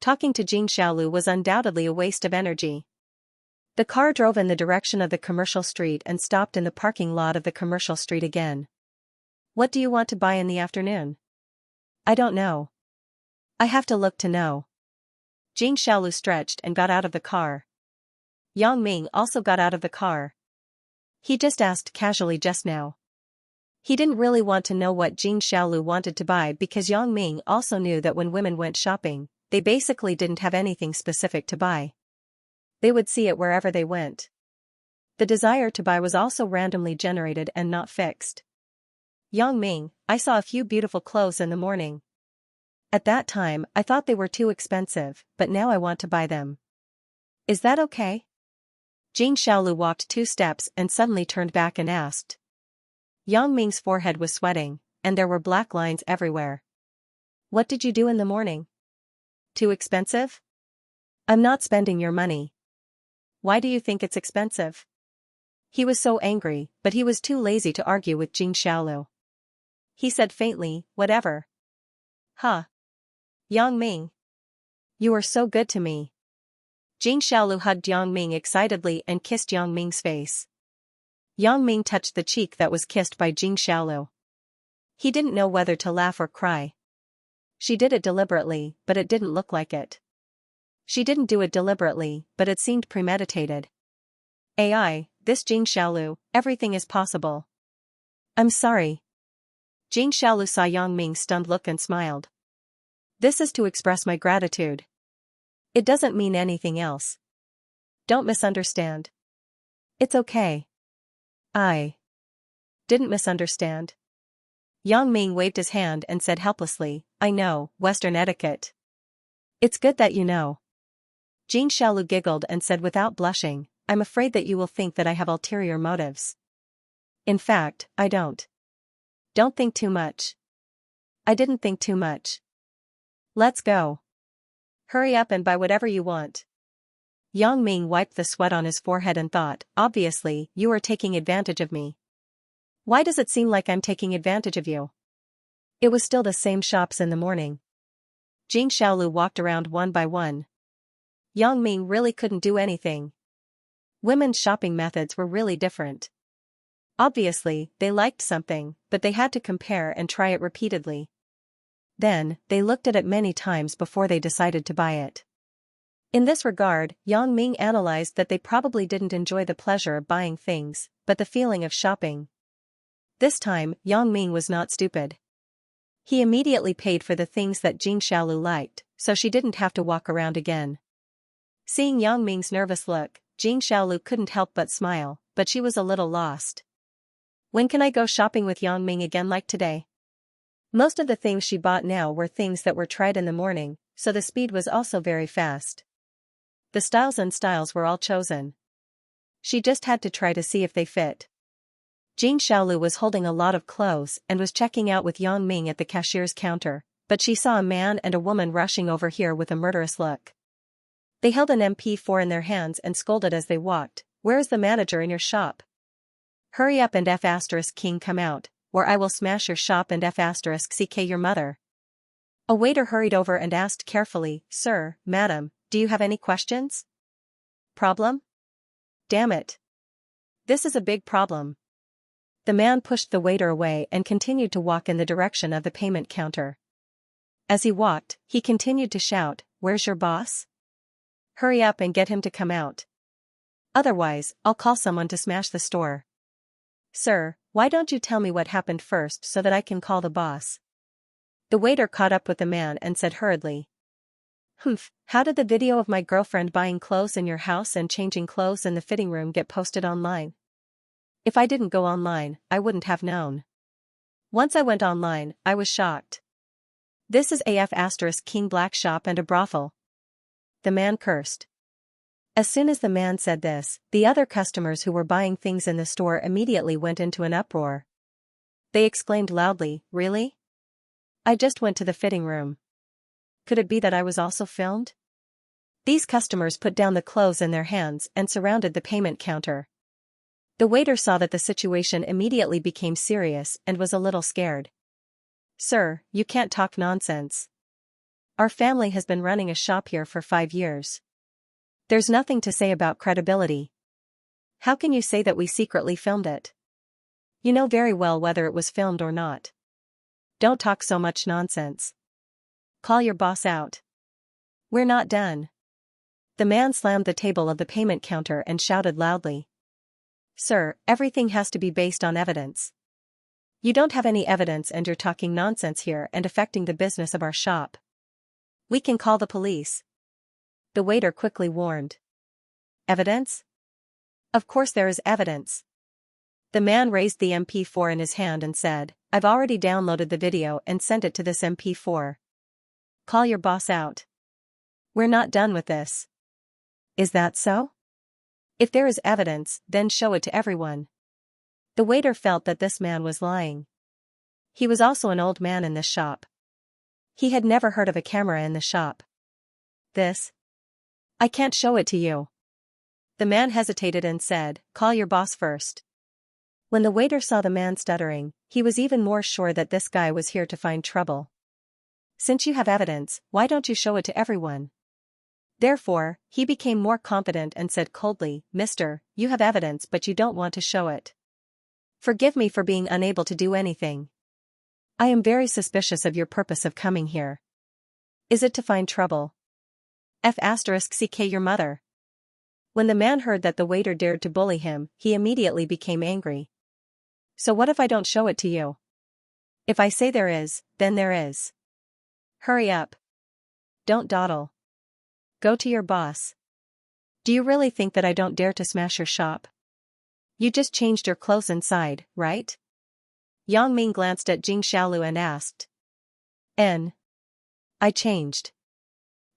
Talking to Jing Xiaolu was undoubtedly a waste of energy. The car drove in the direction of the commercial street and stopped in the parking lot of the commercial street again. What do you want to buy in the afternoon? I don't know. I have to look to know. Jing Xiaolu stretched and got out of the car. Yang Ming also got out of the car. He just asked casually just now. He didn't really want to know what Jing Xiaolu wanted to buy because Yang Ming also knew that when women went shopping, they basically didn't have anything specific to buy. They would see it wherever they went. The desire to buy was also randomly generated and not fixed. Yang Ming, I saw a few beautiful clothes in the morning. At that time, I thought they were too expensive, but now I want to buy them. Is that okay? Jing Xiaolu walked 2 steps and suddenly turned back and asked. Yang Ming's forehead was sweating, and there were black lines everywhere. What did you do in the morning? Too expensive? I'm not spending your money. Why do you think it's expensive? He was so angry, but he was too lazy to argue with Jing Xiaolu. He said faintly, whatever. Huh. Yang Ming. You are so good to me. Jing Xiaolu hugged Yang Ming excitedly and kissed Yang Ming's face. Yang Ming touched the cheek that was kissed by Jing Xiaolu. He didn't know whether to laugh or cry. She did it deliberately, but it didn't look like it. She didn't do it deliberately, but it seemed premeditated. AI, this Jing Xiaolu, everything is possible. I'm sorry. Jing Xiaolu saw Yang Ming's stunned look and smiled. This is to express my gratitude. It doesn't mean anything else. Don't misunderstand. It's okay. I didn't misunderstand. Yang Ming waved his hand and said helplessly, I know, Western etiquette. It's good that you know. Jing Xiaolu giggled and said without blushing, I'm afraid that you will think that I have ulterior motives. In fact, I don't. Don't think too much. I didn't think too much. Let's go. Hurry up and buy whatever you want. Yang Ming wiped the sweat on his forehead and thought, obviously, you are taking advantage of me. Why does it seem like I'm taking advantage of you? It was still the same shops in the morning. Jing Xiaolu walked around one by one. Yang Ming really couldn't do anything. Women's shopping methods were really different. Obviously, they liked something, but they had to compare and try it repeatedly. Then, they looked at it many times before they decided to buy it. In this regard, Yang Ming analyzed that they probably didn't enjoy the pleasure of buying things, but the feeling of shopping. This time, Yang Ming was not stupid. He immediately paid for the things that Jing Xiaolu liked, so she didn't have to walk around again. Seeing Yang Ming's nervous look, Jing Xiaolu couldn't help but smile, but she was a little lost. When can I go shopping with Yang Ming again like today? Most of the things she bought now were things that were tried in the morning, so the speed was also very fast. The styles were all chosen. She just had to try to see if they fit. Jing Xiaolu was holding a lot of clothes and was checking out with Yang Ming at the cashier's counter, but she saw a man and a woman rushing over here with a murderous look. They held an MP4 in their hands and scolded as they walked, "Where is the manager in your shop? Hurry up and F***king come out, or I will smash your shop and F***ck your mother." A waiter hurried over and asked carefully, "Sir, madam, do you have any questions? Problem? Damn it. This is a big problem." The man pushed the waiter away and continued to walk in the direction of the payment counter. As he walked, he continued to shout, "Where's your boss? Hurry up and get him to come out. Otherwise, I'll call someone to smash the store." "Sir, why don't you tell me what happened first so that I can call the boss?" The waiter caught up with the man and said hurriedly, "Humph, how did the video of my girlfriend buying clothes in your house and changing clothes in the fitting room get posted online? If I didn't go online, I wouldn't have known. Once I went online, I was shocked. This is king black shop and a brothel." The man cursed. As soon as the man said this, the other customers who were buying things in the store immediately went into an uproar. They exclaimed loudly, "Really? I just went to the fitting room. Could it be that I was also filmed? These customers put down the clothes in their hands and surrounded the payment counter. The waiter saw that the situation immediately became serious and was a little scared. Sir, you can't talk nonsense. Our family has been running a shop here for 5 years. There's nothing to say about credibility. How can you say that we secretly filmed it? You know very well whether it was filmed or not. Don't talk so much nonsense. Call your boss out. We're not done. The man slammed the table of the payment counter and shouted loudly. Sir, everything has to be based on evidence. You don't have any evidence and you're talking nonsense here and affecting the business of our shop. We can call the police. The waiter quickly warned. Evidence? Of course there is evidence. The man raised the MP4 in his hand and said, I've already downloaded the video and sent it to this MP4. Call your boss out. We're not done with this. Is that so? If there is evidence, then show it to everyone. The waiter felt that this man was lying. He was also an old man in this shop. He had never heard of a camera in the shop. This? I can't show it to you. The man hesitated and said, Call your boss first. When the waiter saw the man stuttering, he was even more sure that this guy was here to find trouble. Since you have evidence, why don't you show it to everyone? Therefore, he became more confident and said coldly, Mister, you have evidence but you don't want to show it. Forgive me for being unable to do anything. I am very suspicious of your purpose of coming here. Is it to find trouble? F***ck your mother. When the man heard that the waiter dared to bully him, he immediately became angry. So what if I don't show it to you? If I say there is, then there is. Hurry up. Don't dawdle. Go to your boss. Do you really think that I don't dare to smash your shop? You just changed your clothes inside, right? Yang Ming glanced at Jing Xiaolu and asked. I changed.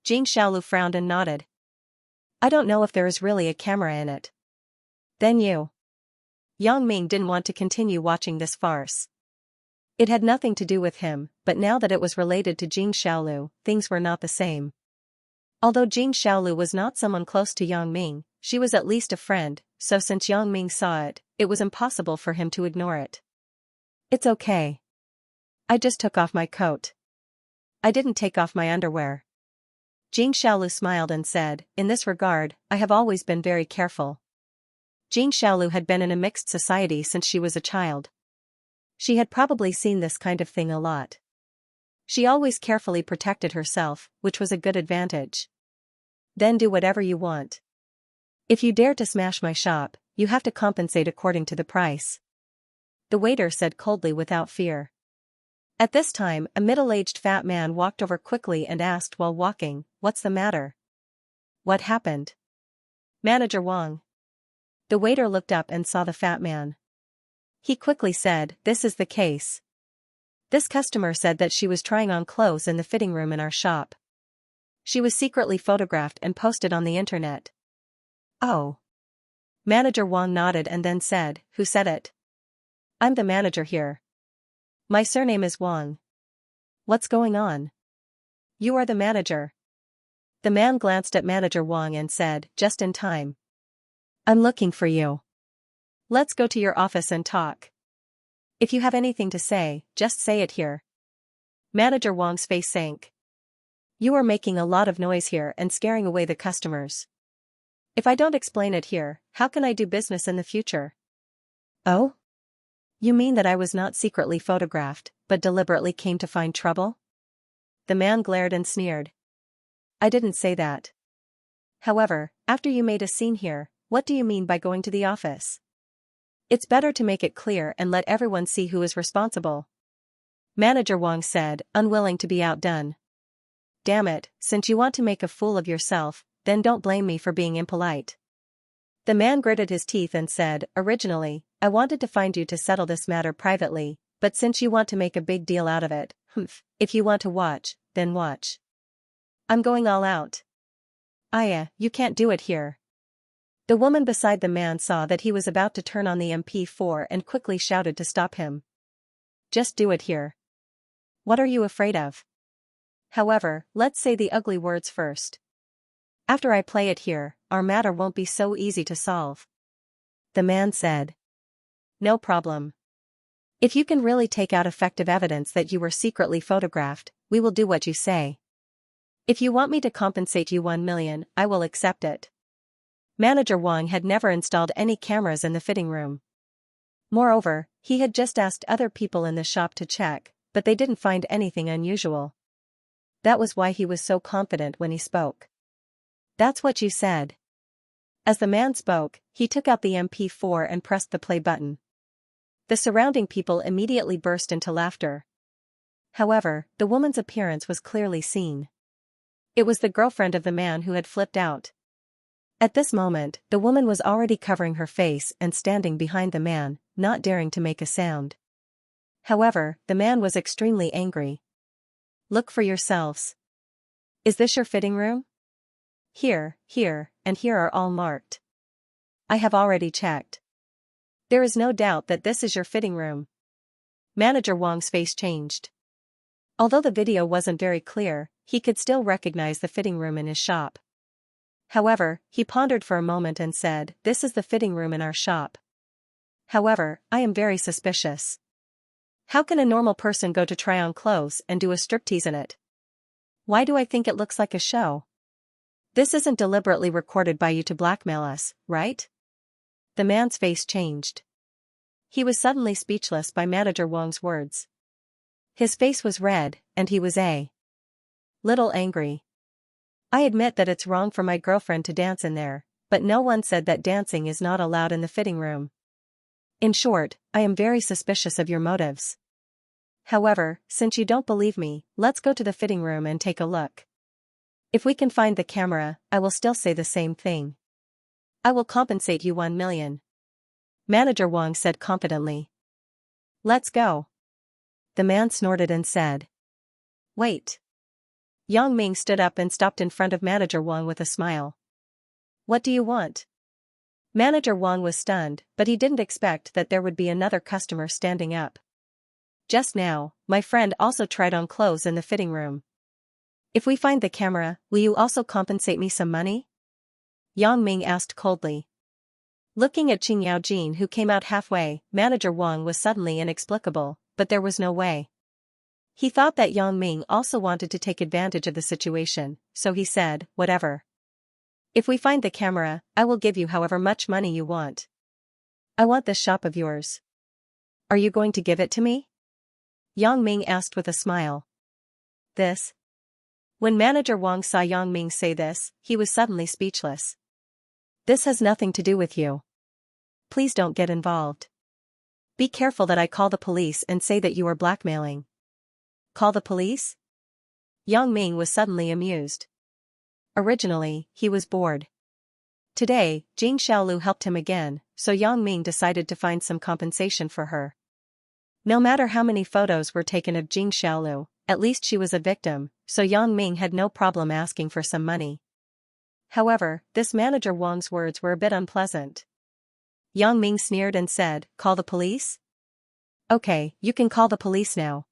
Jing Xiaolu frowned and nodded. I don't know if there is really a camera in it. Then you. Yang Ming didn't want to continue watching this farce. It had nothing to do with him, but now that it was related to Jing Xiaolu, things were not the same. Although Jing Xiaolu was not someone close to Yang Ming, she was at least a friend, so since Yang Ming saw it, it was impossible for him to ignore it. It's okay. I just took off my coat. I didn't take off my underwear. Jing Xiaolu smiled and said, in this regard, I have always been very careful. Jing Xiaolu had been in a mixed society since she was a child. She had probably seen this kind of thing a lot. She always carefully protected herself, which was a good advantage. Then do whatever you want. If you dare to smash my shop, you have to compensate according to the price. The waiter said coldly without fear. At this time, a middle-aged fat man walked over quickly and asked while walking, What's the matter? What happened? Manager Wang. The waiter looked up and saw the fat man. He quickly said, This is the case. This customer said that she was trying on clothes in the fitting room in our shop. She was secretly photographed and posted on the internet. Oh. Manager Wang nodded and then said, Who said it? I'm the manager here. My surname is Wang. What's going on? You are the manager. The man glanced at Manager Wang and said, Just in time. I'm looking for you. Let's go to your office and talk. If you have anything to say, just say it here. Manager Wang's face sank. You are making a lot of noise here and scaring away the customers. If I don't explain it here, how can I do business in the future? Oh? You mean that I was not secretly photographed, but deliberately came to find trouble? The man glared and sneered. I didn't say that. However, after you made a scene here, what do you mean by going to the office? It's better to make it clear and let everyone see who is responsible. Manager Wang said, unwilling to be outdone. Damn it, since you want to make a fool of yourself, then don't blame me for being impolite. The man gritted his teeth and said, Originally, I wanted to find you to settle this matter privately, but since you want to make a big deal out of it, if you want to watch, then watch. I'm going all out. Aya, you can't do it here. The woman beside the man saw that he was about to turn on the MP4 and quickly shouted to stop him. Just do it here. What are you afraid of? However, let's say the ugly words first. After I play it here, our matter won't be so easy to solve. The man said. No problem. If you can really take out effective evidence that you were secretly photographed, we will do what you say. If you want me to compensate you 1 million, I will accept it. Manager Wang had never installed any cameras in the fitting room. Moreover, he had just asked other people in the shop to check, but they didn't find anything unusual. That was why he was so confident when he spoke. That's what you said. As the man spoke, he took out the MP4 and pressed the play button. The surrounding people immediately burst into laughter. However, the woman's appearance was clearly seen. It was the girlfriend of the man who had flipped out. At this moment, the woman was already covering her face and standing behind the man, not daring to make a sound. However, the man was extremely angry. Look for yourselves. Is this your fitting room? Here, and here are all marked. I have already checked. There is no doubt that this is your fitting room. Manager Wang's face changed. Although the video wasn't very clear, he could still recognize the fitting room in his shop. However, he pondered for a moment and said, "This is the fitting room in our shop. However, I am very suspicious. How can a normal person go to try on clothes and do a striptease in it? Why do I think it looks like a show? This isn't deliberately recorded by you to blackmail us, right?" The man's face changed. He was suddenly speechless by Manager Wang's words. His face was red, and he was a little angry. I admit that it's wrong for my girlfriend to dance in there, but no one said that dancing is not allowed in the fitting room. In short, I am very suspicious of your motives. However, since you don't believe me, let's go to the fitting room and take a look. If we can find the camera, I will still say the same thing. I will compensate you 1 million. Manager Wang said confidently. Let's go. The man snorted and said. Wait. Yang Ming stood up and stopped in front of Manager Wang with a smile. What do you want? Manager Wang was stunned, but he didn't expect that there would be another customer standing up. Just now, my friend also tried on clothes in the fitting room. If we find the camera, will you also compensate me some money? Yang Ming asked coldly. Looking at Qing Yaojin, who came out halfway, Manager Wang was suddenly inexplicable, but there was no way. He thought that Yang Ming also wanted to take advantage of the situation, so he said, whatever. If we find the camera, I will give you however much money you want. I want this shop of yours. Are you going to give it to me? Yang Ming asked with a smile. This? When Manager Wang saw Yang Ming say this, he was suddenly speechless. This has nothing to do with you. Please don't get involved. Be careful that I call the police and say that you are blackmailing. Call the police? Yang Ming was suddenly amused. Originally, he was bored. Today, Jing Xiaolu helped him again, so Yang Ming decided to find some compensation for her. No matter how many photos were taken of Jing Xiaolu, at least she was a victim, so Yang Ming had no problem asking for some money. However, this Manager Wang's words were a bit unpleasant. Yang Ming sneered and said, Call the police? Okay, you can call the police now.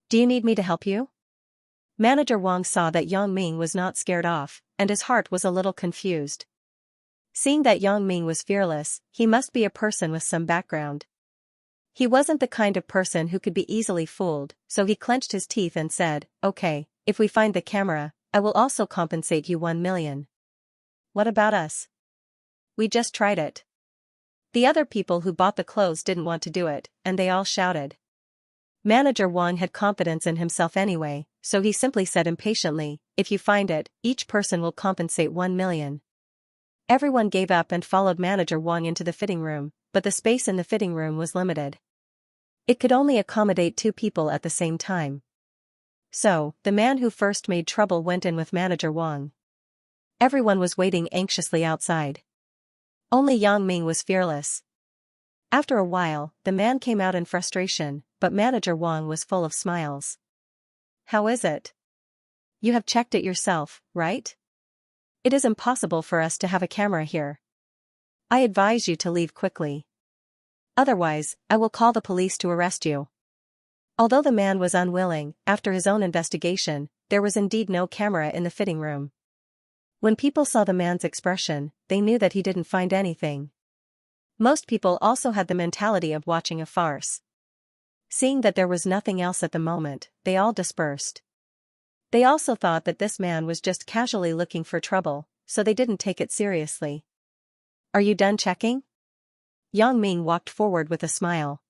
Do you need me to help you? Manager Wang saw that Yang Ming was not scared off, and his heart was a little confused. Seeing that Yang Ming was fearless, he must be a person with some background. He wasn't the kind of person who could be easily fooled, so he clenched his teeth and said, Okay, if we find the camera, I will also compensate you 1 million. What about us? We just tried it. The other people who bought the clothes didn't want to do it, and they all shouted. Manager Wang had confidence in himself anyway, so he simply said impatiently, If you find it, each person will compensate 1 million. Everyone gave up and followed Manager Wang into the fitting room, but the space in the fitting room was limited. It could only accommodate 2 people at the same time. So, the man who first made trouble went in with Manager Wang. Everyone was waiting anxiously outside. Only Yang Ming was fearless. After a while, the man came out in frustration, but Manager Wang was full of smiles. How is it? You have checked it yourself, right? It is impossible for us to have a camera here. I advise you to leave quickly. Otherwise, I will call the police to arrest you. Although the man was unwilling, after his own investigation, there was indeed no camera in the fitting room. When people saw the man's expression, they knew that he didn't find anything. Most people also had the mentality of watching a farce. Seeing that there was nothing else at the moment, they all dispersed. They also thought that this man was just casually looking for trouble, so they didn't take it seriously. "Are you done checking?" Yang Ming walked forward with a smile.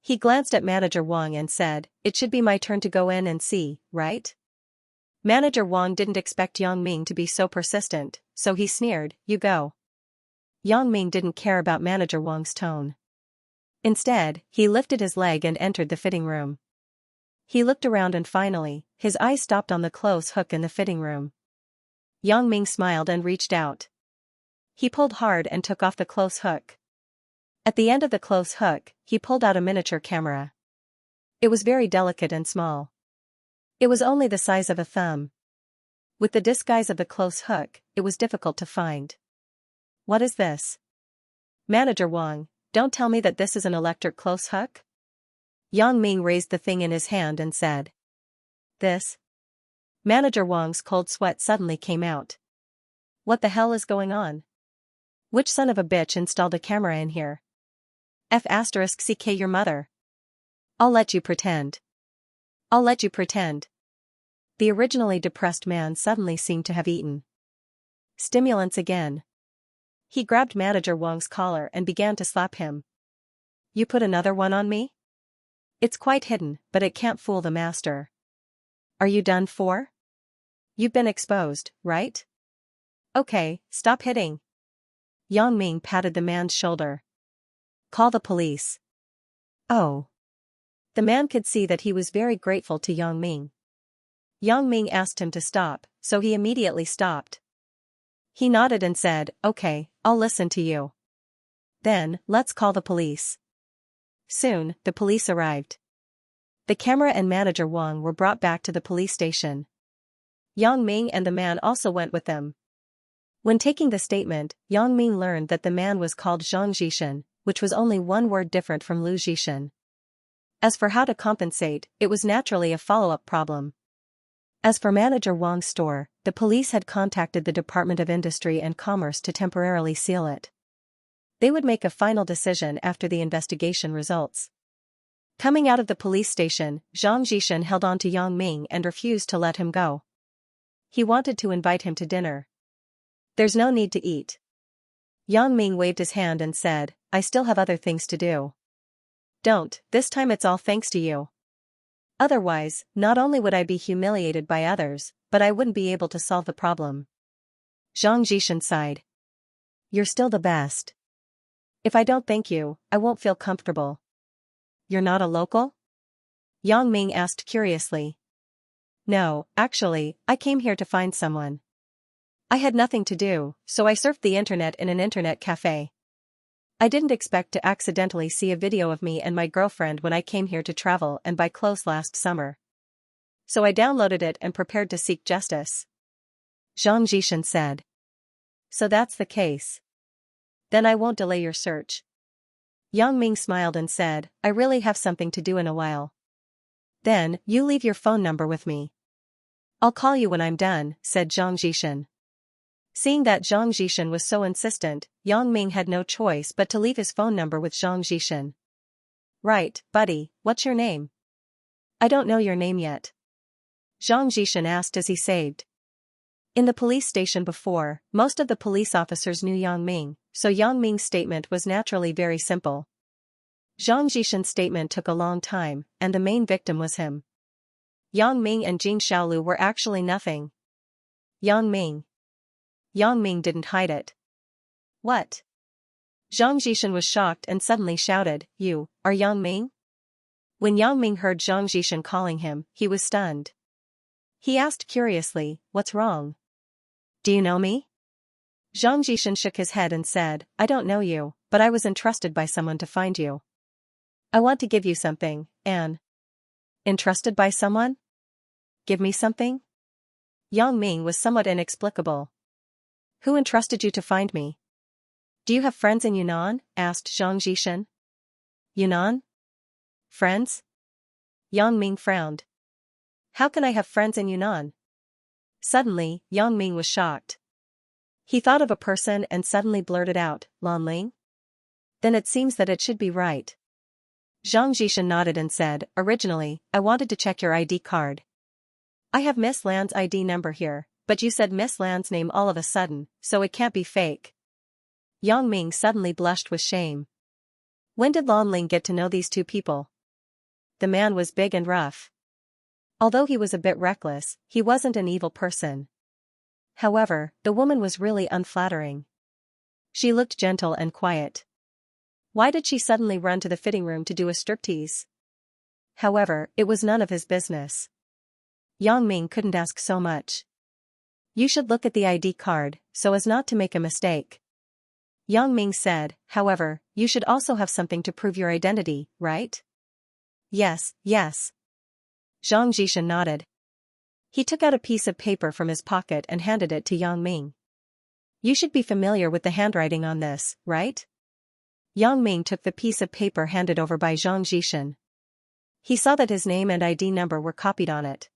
He glanced at Manager Wang and said, "It should be my turn to go in and see, right?" Manager Wang didn't expect Yang Ming to be so persistent, so he sneered, "You go." Yang Ming didn't care about Manager Wang's tone. Instead, he lifted his leg and entered the fitting room. He looked around and finally, his eyes stopped on the clothes hook in the fitting room. Yang Ming smiled and reached out. He pulled hard and took off the clothes hook. At the end of the clothes hook, he pulled out a miniature camera. It was very delicate and small. It was only the size of a thumb. With the disguise of the clothes hook, it was difficult to find. "What is this?" "Manager Wang, don't tell me that this is an electric clothes hook?" Yang Ming raised the thing in his hand and said. "This?" Manager Wang's cold sweat suddenly came out. What the hell is going on? Which son of a bitch installed a camera in here? *CK your mother. I'll let you pretend. I'll let you pretend. The originally depressed man suddenly seemed to have eaten stimulants again. He grabbed Manager Wang's collar and began to slap him. "You put another one on me? It's quite hidden, but it can't fool the master. Are you done for? You've been exposed, right? Okay, stop hitting." Yang Ming patted the man's shoulder. "Call the police." "Oh." The man could see that he was very grateful to Yang Ming. Yang Ming asked him to stop, so he immediately stopped. He nodded and said, "Okay, I'll listen to you. Then, let's call the police." Soon, the police arrived. The camera and Manager Wang were brought back to the police station. Yang Ming and the man also went with them. When taking the statement, Yang Ming learned that the man was called Zhang Zhishan, which was only one word different from Lu Zhishan. As for how to compensate, it was naturally a follow-up problem. As for Manager Wang's store, the police had contacted the Department of Industry and Commerce to temporarily seal it. They would make a final decision after the investigation results. Coming out of the police station, Zhang Zhishan held on to Yang Ming and refused to let him go. He wanted to invite him to dinner. "There's no need to eat." Yang Ming waved his hand and said, "I still have other things to do." "Don't, this time it's all thanks to you. Otherwise, not only would I be humiliated by others, but I wouldn't be able to solve the problem." Zhang Zhishan sighed. "You're still the best. If I don't thank you, I won't feel comfortable." "You're not a local?" Yang Ming asked curiously. "No, actually, I came here to find someone. I had nothing to do, so I surfed the internet in an internet cafe. I didn't expect to accidentally see a video of me and my girlfriend when I came here to travel and buy clothes last summer. So I downloaded it and prepared to seek justice." Zhang Zhishan said. "So that's the case. Then I won't delay your search." Yang Ming smiled and said, "I really have something to do in a while." "Then, you leave your phone number with me. I'll call you when I'm done," said Zhang Zhishan. Seeing that Zhang Zhishan was so insistent, Yang Ming had no choice but to leave his phone number with Zhang Zhishan. "Right, buddy, what's your name?" "I don't know your name yet." Zhang Zhishan asked as he saved. In the police station before, most of the police officers knew Yang Ming, so Yang Ming's statement was naturally very simple. Zhang Zhishan's statement took a long time, and the main victim was him. Yang Ming and Jing Xiaolu were actually nothing. Yang Ming. Yang Ming didn't hide it. "What?" Zhang Zhishan was shocked and suddenly shouted, "You are Yang Ming?" When Yang Ming heard Zhang Zhishan calling him, he was stunned. He asked curiously, "What's wrong? Do you know me?" Zhang Zhishan shook his head and said, "I don't know you, but I was entrusted by someone to find you. I want to give you something, Anne." "Entrusted by someone? Give me something?" Yang Ming was somewhat inexplicable. "Who entrusted you to find me?" "Do you have friends in Yunnan?" asked Zhang Zhishan. "Yunnan? Friends?" Yang Ming frowned. How can I have friends in Yunnan? Suddenly, Yang Ming was shocked. He thought of a person and suddenly blurted out, Lan Ling? Then it seems that it should be right. Zhang Jishan nodded and said, originally, I wanted to check your ID card. I have Miss Lan's ID number here, but you said Miss Lan's name all of a sudden, so it can't be fake. Yang Ming suddenly blushed with shame. When did Lan Ling get to know these two people? The man was big and rough. Although he was a bit reckless, he wasn't an evil person. However, the woman was really unflattering. She looked gentle and quiet. Why did she suddenly run to the fitting room to do a striptease? However, it was none of his business. Yang Ming couldn't ask so much. You should look at the ID card, so as not to make a mistake. Yang Ming said, however, you should also have something to prove your identity, right? Yes, yes. Zhang Jishan nodded. He took out a piece of paper from his pocket and handed it to Yang Ming. You should be familiar with the handwriting on this, right? Yang Ming took the piece of paper handed over by Zhang Jishan. He saw that his name and ID number were copied on it.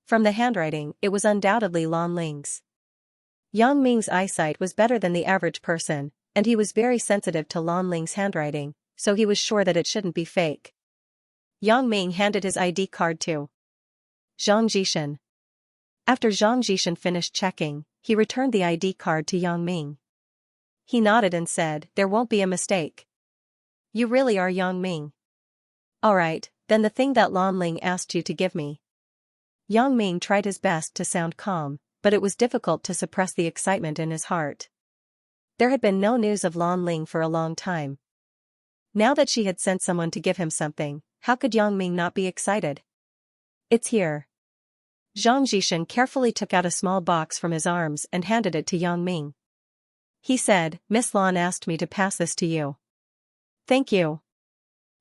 From the handwriting, it was undoubtedly Lan Ling's. Yang Ming's eyesight was better than the average person, and he was very sensitive to Lan Ling's handwriting, so he was sure that it shouldn't be fake. Yang Ming handed his ID card to Zhang Jishan. After Zhang Jishan finished checking, he returned the ID card to Yang Ming. He nodded and said, there won't be a mistake. You really are Yang Ming. Alright, then the thing that Lan Ling asked you to give me. Yang Ming tried his best to sound calm, but it was difficult to suppress the excitement in his heart. There had been no news of Lan Ling for a long time. Now that she had sent someone to give him something, how could Yang Ming not be excited? It's here. Zhang Jishan carefully took out a small box from his arms and handed it to Yang Ming. He said, Miss Lan asked me to pass this to you. Thank you.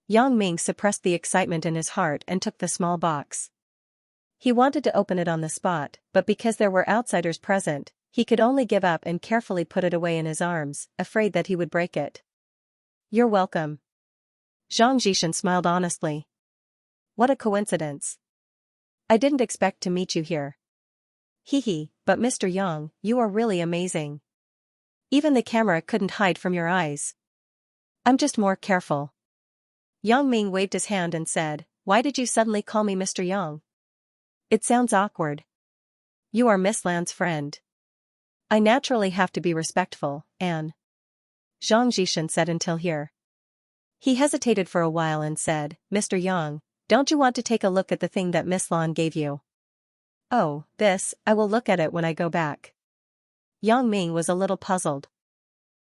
Yang Ming suppressed the excitement in his heart and took the small box. He wanted to open it on the spot, but because there were outsiders present, he could only give up and carefully put it away in his arms, afraid that he would break it. You're welcome. Zhang Jishan smiled honestly. What a coincidence. I didn't expect to meet you here. Hee, but Mr. Yang, you are really amazing. Even the camera couldn't hide from your eyes. I'm just more careful. Yang Ming waved his hand and said, why did you suddenly call me Mr. Yang? It sounds awkward. You are Miss Lan's friend. I naturally have to be respectful, Anne. Zhang Jishan said until here. He hesitated for a while and said, Mr. Yang, don't you want to take a look at the thing that Miss Lan gave you? Oh, this, I will look at it when I go back. Yang Ming was a little puzzled.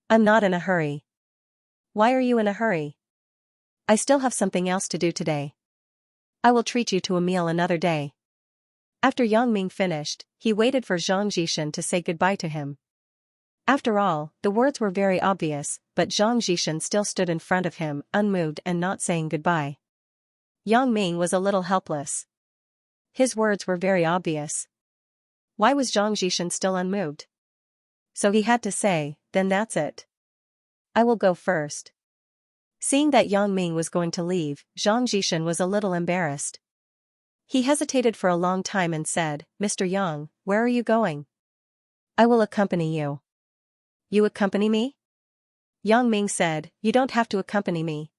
I'm not in a hurry. Why are you in a hurry? I still have something else to do today. I will treat you to a meal another day. After Yang Ming finished, he waited for Zhang Jishan to say goodbye to him. After all, the words were very obvious, but Zhang Jishan still stood in front of him, unmoved and not saying goodbye. Yang Ming was a little helpless. His words were very obvious. Why was Zhang Jishan still unmoved? So he had to say, then that's it. I will go first. Seeing that Yang Ming was going to leave, Zhang Jishan was a little embarrassed. He hesitated for a long time and said, Mr. Yang, where are you going? I will accompany you. You accompany me? Yang Ming said, you don't have to accompany me.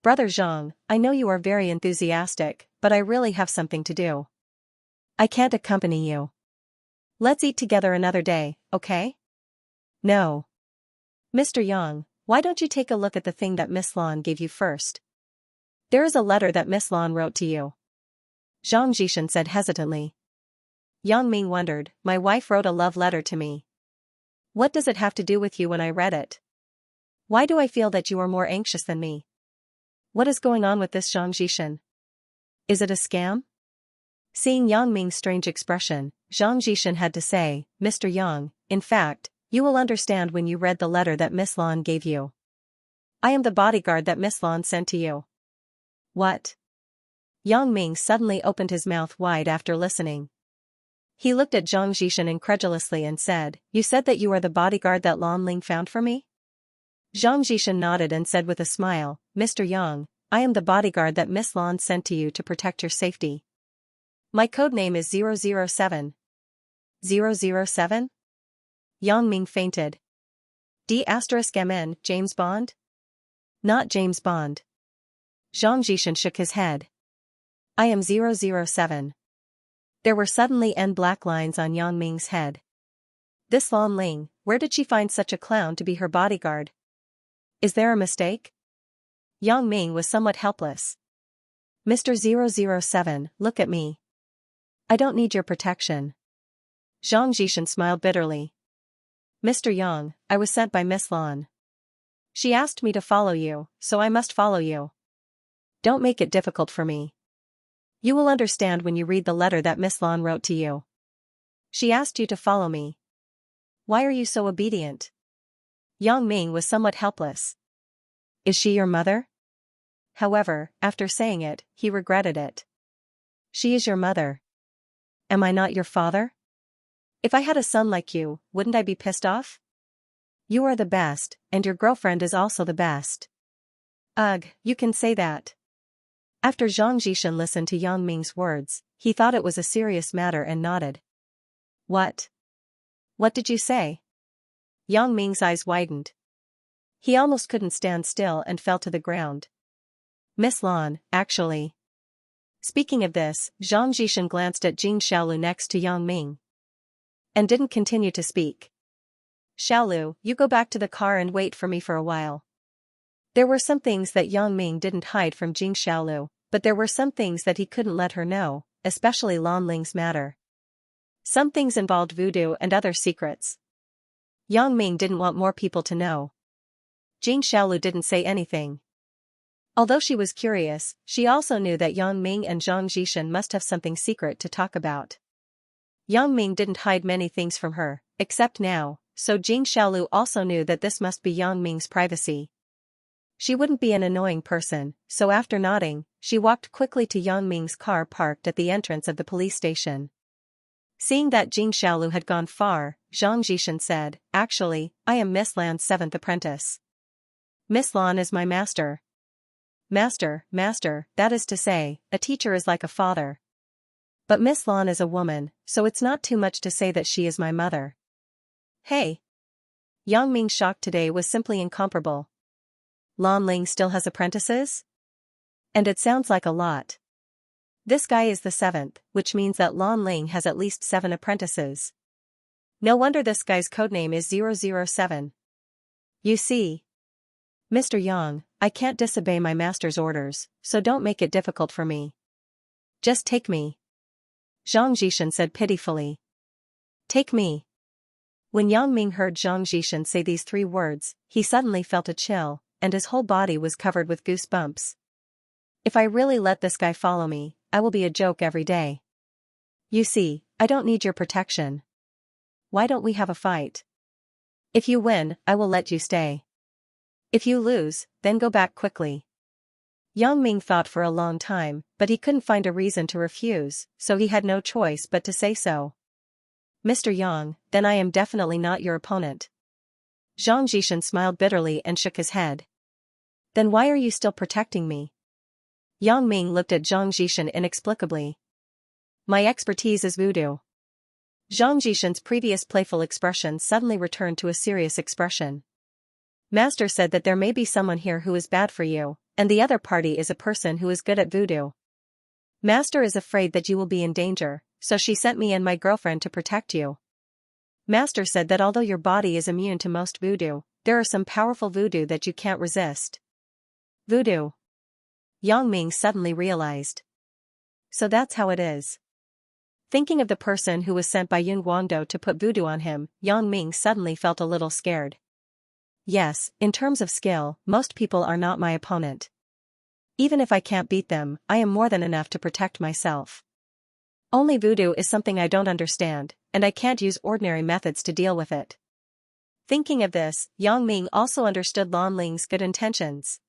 Brother Zhang, I know you are very enthusiastic, but I really have something to do. I can't accompany you. Let's eat together another day, okay? No. Mr. Yang, why don't you take a look at the thing that Miss Lan gave you first? There is a letter that Miss Lan wrote to you. Zhang Jishan said hesitantly. Yang Ming wondered, my wife wrote a love letter to me. What does it have to do with you when I read it? Why do I feel that you are more anxious than me? What is going on with this Zhang Jishan? Is it a scam? Seeing Yang Ming's strange expression, Zhang Jishan had to say, Mr. Yang, in fact, you will understand when you read the letter that Miss Lan gave you. I am the bodyguard that Miss Lan sent to you. What? Yang Ming suddenly opened his mouth wide after listening. He looked at Zhang Jishan incredulously and said, you said that you are the bodyguard that Lan Ling found for me? Zhang Jishan nodded and said with a smile, Mr. Yang, I am the bodyguard that Miss Lan sent to you to protect your safety. My code name is 007. 007? Yang Ming fainted. D*MN, James Bond? Not James Bond. Zhang Jishan shook his head. I am 007. There were suddenly black lines on Yang Ming's head. This Lan Ling, where did she find such a clown to be her bodyguard? Is there a mistake? Yang Ming was somewhat helpless. Mr. 007, look at me. I don't need your protection. Zhang Jishan smiled bitterly. Mr. Yang, I was sent by Miss Lan. She asked me to follow you, so I must follow you. Don't make it difficult for me. You will understand when you read the letter that Miss Lan wrote to you. She asked you to follow me. Why are you so obedient? Yang Ming was somewhat helpless. Is she your mother? However, after saying it, he regretted it. She is your mother. Am I not your father? If I had a son like you, wouldn't I be pissed off? You are the best, and your girlfriend is also the best. Ugh, you can say that. After Zhang Jishan listened to Yang Ming's words, he thought it was a serious matter and nodded. What? What did you say? Yang Ming's eyes widened. He almost couldn't stand still and fell to the ground. Miss Lan, actually. Speaking of this, Zhang Jishan glanced at Jing Xiaolu next to Yang Ming. And didn't continue to speak. Xiaolu, you go back to the car and wait for me for a while. There were some things that Yang Ming didn't hide from Jing Xiaolu, but there were some things that he couldn't let her know, especially Lan Ling's matter. Some things involved voodoo and other secrets. Yang Ming didn't want more people to know. Jing Xiaolu didn't say anything. Although she was curious, she also knew that Yang Ming and Zhang Jishan must have something secret to talk about. Yang Ming didn't hide many things from her, except now, so Jing Xiaolu also knew that this must be Yang Ming's privacy. She wouldn't be an annoying person, so after nodding, she walked quickly to Yang Ming's car parked at the entrance of the police station. Seeing that Jing Xiaolu had gone far, Zhang Jishan said, Actually, I am Miss Lan's 7th apprentice. Miss Lan is my master. Master, that is to say, a teacher is like a father. But Miss Lan is a woman, so it's not too much to say that she is my mother. Hey! Yang Ming's shock today was simply incomparable. Lan Ling still has apprentices? And it sounds like a lot. This guy is the 7th, which means that Lan Ling has at least 7 apprentices. No wonder this guy's codename is 007. You see. Mr. Yang, I can't disobey my master's orders, so don't make it difficult for me. Just take me. Zhang Jishan said pitifully. Take me. When Yang Ming heard Zhang Jishan say these 3 words, he suddenly felt a chill, and his whole body was covered with goosebumps. If I really let this guy follow me, I will be a joke every day. You see, I don't need your protection. Why don't we have a fight? If you win, I will let you stay. If you lose, then go back quickly. Yang Ming thought for a long time, but he couldn't find a reason to refuse, so he had no choice but to say so. Mr. Yang, then I am definitely not your opponent. Zhang Jishan smiled bitterly and shook his head. Then why are you still protecting me? Yang Ming looked at Zhang Jishan inexplicably. My expertise is voodoo. Zhang Jishan's previous playful expression suddenly returned to a serious expression. Master said that there may be someone here who is bad for you, and the other party is a person who is good at voodoo. Master is afraid that you will be in danger, so she sent me and my girlfriend to protect you. Master said that although your body is immune to most voodoo, there are some powerful voodoo that you can't resist. Voodoo. Yang Ming suddenly realized. So that's how it is. Thinking of the person who was sent by Yun Guangdou to put voodoo on him, Yang Ming suddenly felt a little scared. Yes, in terms of skill, most people are not my opponent. Even if I can't beat them, I am more than enough to protect myself. Only voodoo is something I don't understand, and I can't use ordinary methods to deal with it. Thinking of this, Yang Ming also understood Lan Ling's good intentions.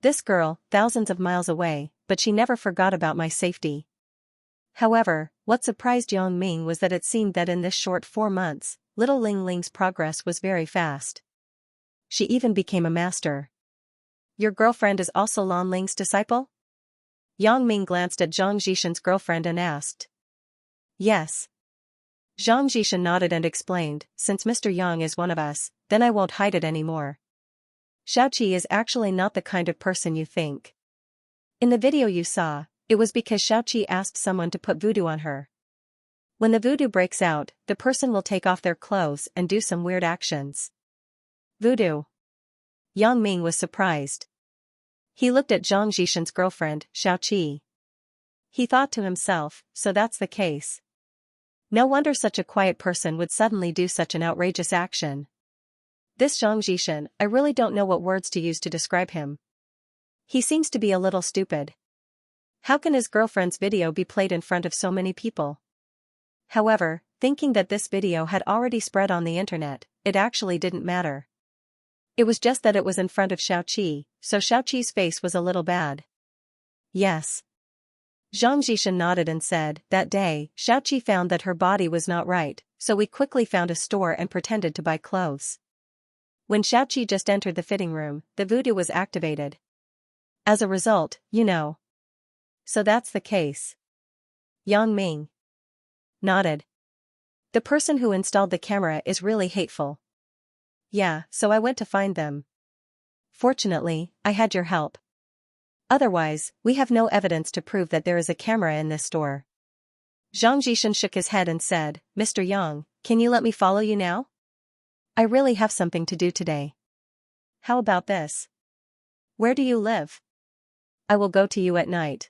This girl, thousands of miles away, but she never forgot about my safety. However, what surprised Yang Ming was that it seemed that in this short 4 months, little Ling Ling's progress was very fast. She even became a master. your girlfriend is also Lan Ling's disciple? Yang Ming glanced at Zhang Zhishan's girlfriend and asked. Yes. Zhang Zhishan nodded and explained, since Mr. Yang is one of us, then I won't hide it anymore. Xiaoqi is actually not the kind of person you think. In the video you saw, it was because Xiaoqi asked someone to put voodoo on her. When the voodoo breaks out, the person will take off their clothes and do some weird actions. Voodoo. Yang Ming was surprised. He looked at Zhang Zhishan's girlfriend, Xiaoqi. He thought to himself, so that's the case. No wonder such a quiet person would suddenly do such an outrageous action. This Zhang Zhishan, I really don't know what words to use to describe him. He seems to be a little stupid. How can his girlfriend's video be played in front of so many people? However, thinking that this video had already spread on the internet, it actually didn't matter. It was just that it was in front of Xiaoqi, so Xiaoqi's face was a little bad. Yes. Zhang Zhishan nodded and said, that day, Xiaoqi found that her body was not right, so we quickly found a store and pretended to buy clothes. When Xiaoqi just entered the fitting room, the voodoo was activated. As a result, you know. So that's the case. Yang Ming nodded. The person who installed the camera is really hateful. Yeah, so I went to find them. Fortunately, I had your help. Otherwise, we have no evidence to prove that there is a camera in this store. Zhang Zhishan shook his head and said, Mr. Yang, can you let me follow you now? I really have something to do today. How about this? Where do you live? I will go to you at night.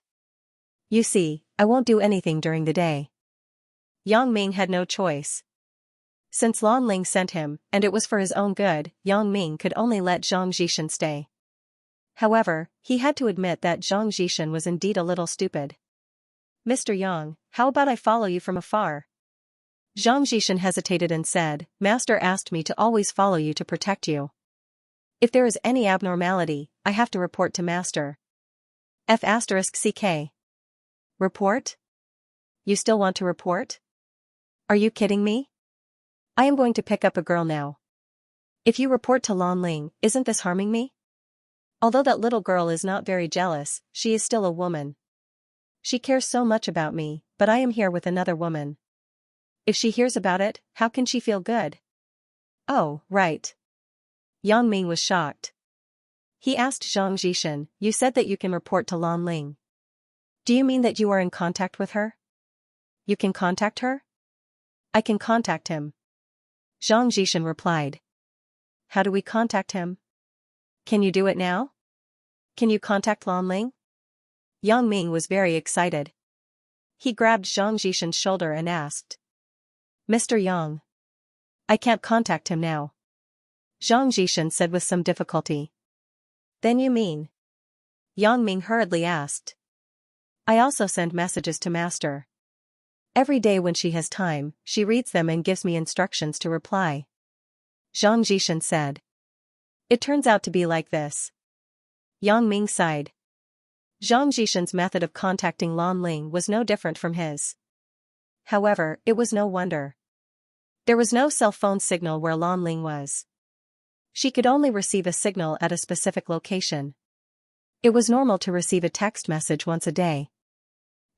You see, I won't do anything during the day. Yang Ming had no choice. Since Lan Ling sent him, and it was for his own good, Yang Ming could only let Zhang Zhishan stay. However, he had to admit that Zhang Zhishan was indeed a little stupid. Mr. Yang, how about I follow you from afar? Zhang Zhishan hesitated and said, Master asked me to always follow you to protect you. If there is any abnormality, I have to report to Master. F***CK. Report? You still want to report? Are you kidding me? I am going to pick up a girl now. If you report to Lan Ling, isn't this harming me? Although that little girl is not very jealous, she is still a woman. She cares so much about me, but I am here with another woman. If she hears about it, how can she feel good? Oh, right. Yang Ming was shocked. He asked Zhang Zhishan, you said that you can report to Lan Ling. Do you mean that you are in contact with her? You can contact her? I can contact him. Zhang Zhishan replied. How do we contact him? Can you do it now? Can you contact Lan Ling? Yang Ming was very excited. He grabbed Zhang Zhishan's shoulder and asked. Mr. Yang. I can't contact him now. Zhang Zhishan said with some difficulty. Then you mean? Yang Ming hurriedly asked. I also send messages to Master. Every day when she has time, she reads them and gives me instructions to reply. Zhang Zhishan said. It turns out to be like this. Yang Ming sighed. Zhang Zhishan's method of contacting Lan Ling was no different from his. However, it was no wonder. There was no cell phone signal where Lan Ling was. She could only receive a signal at a specific location. It was normal to receive a text message once a day.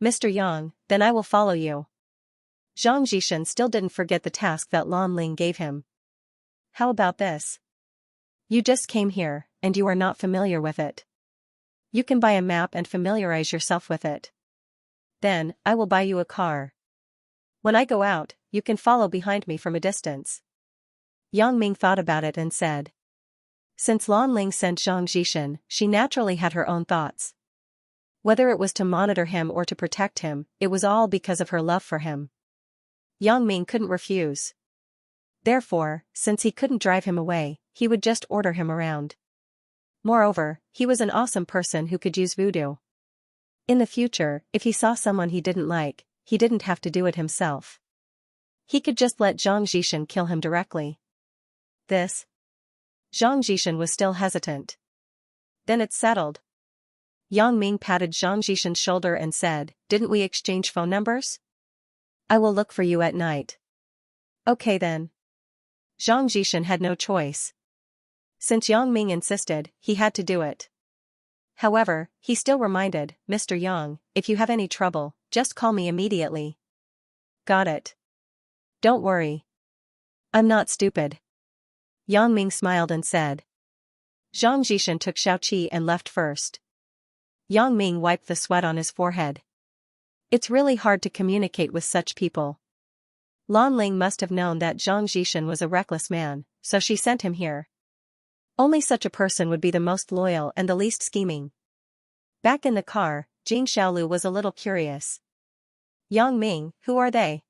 Mr. Yang, then I will follow you. Zhang Zhishan still didn't forget the task that Lan Ling gave him. How about this? You just came here, and you are not familiar with it. You can buy a map and familiarize yourself with it. Then, I will buy you a car. When I go out, you can follow behind me from a distance. Yang Ming thought about it and said. Since Lan Ling sent Zhang Zhishan, she naturally had her own thoughts. Whether it was to monitor him or to protect him, it was all because of her love for him. Yang Ming couldn't refuse. Therefore, since he couldn't drive him away, he would just order him around. Moreover, he was an awesome person who could use voodoo. In the future, if he saw someone he didn't like, he didn't have to do it himself. He could just let Zhang Zhishan kill him directly. This? Zhang Zhishan was still hesitant. Then it's settled. Yang Ming patted Zhang Zhishan's shoulder and said, didn't we exchange phone numbers? I will look for you at night. Okay then. Zhang Zhishan had no choice. Since Yang Ming insisted, he had to do it. However, he still reminded, Mr. Yang, if you have any trouble, just call me immediately. Got it. Don't worry. I'm not stupid. Yang Ming smiled and said. Zhang Jishan took Xiaoqi and left first. Yang Ming wiped the sweat on his forehead. It's really hard to communicate with such people. Lan Ling must have known that Zhang Jishan was a reckless man, so she sent him here. Only such a person would be the most loyal and the least scheming. Back in the car, Jing Xiaolu was a little curious. Yang Ming, who are they?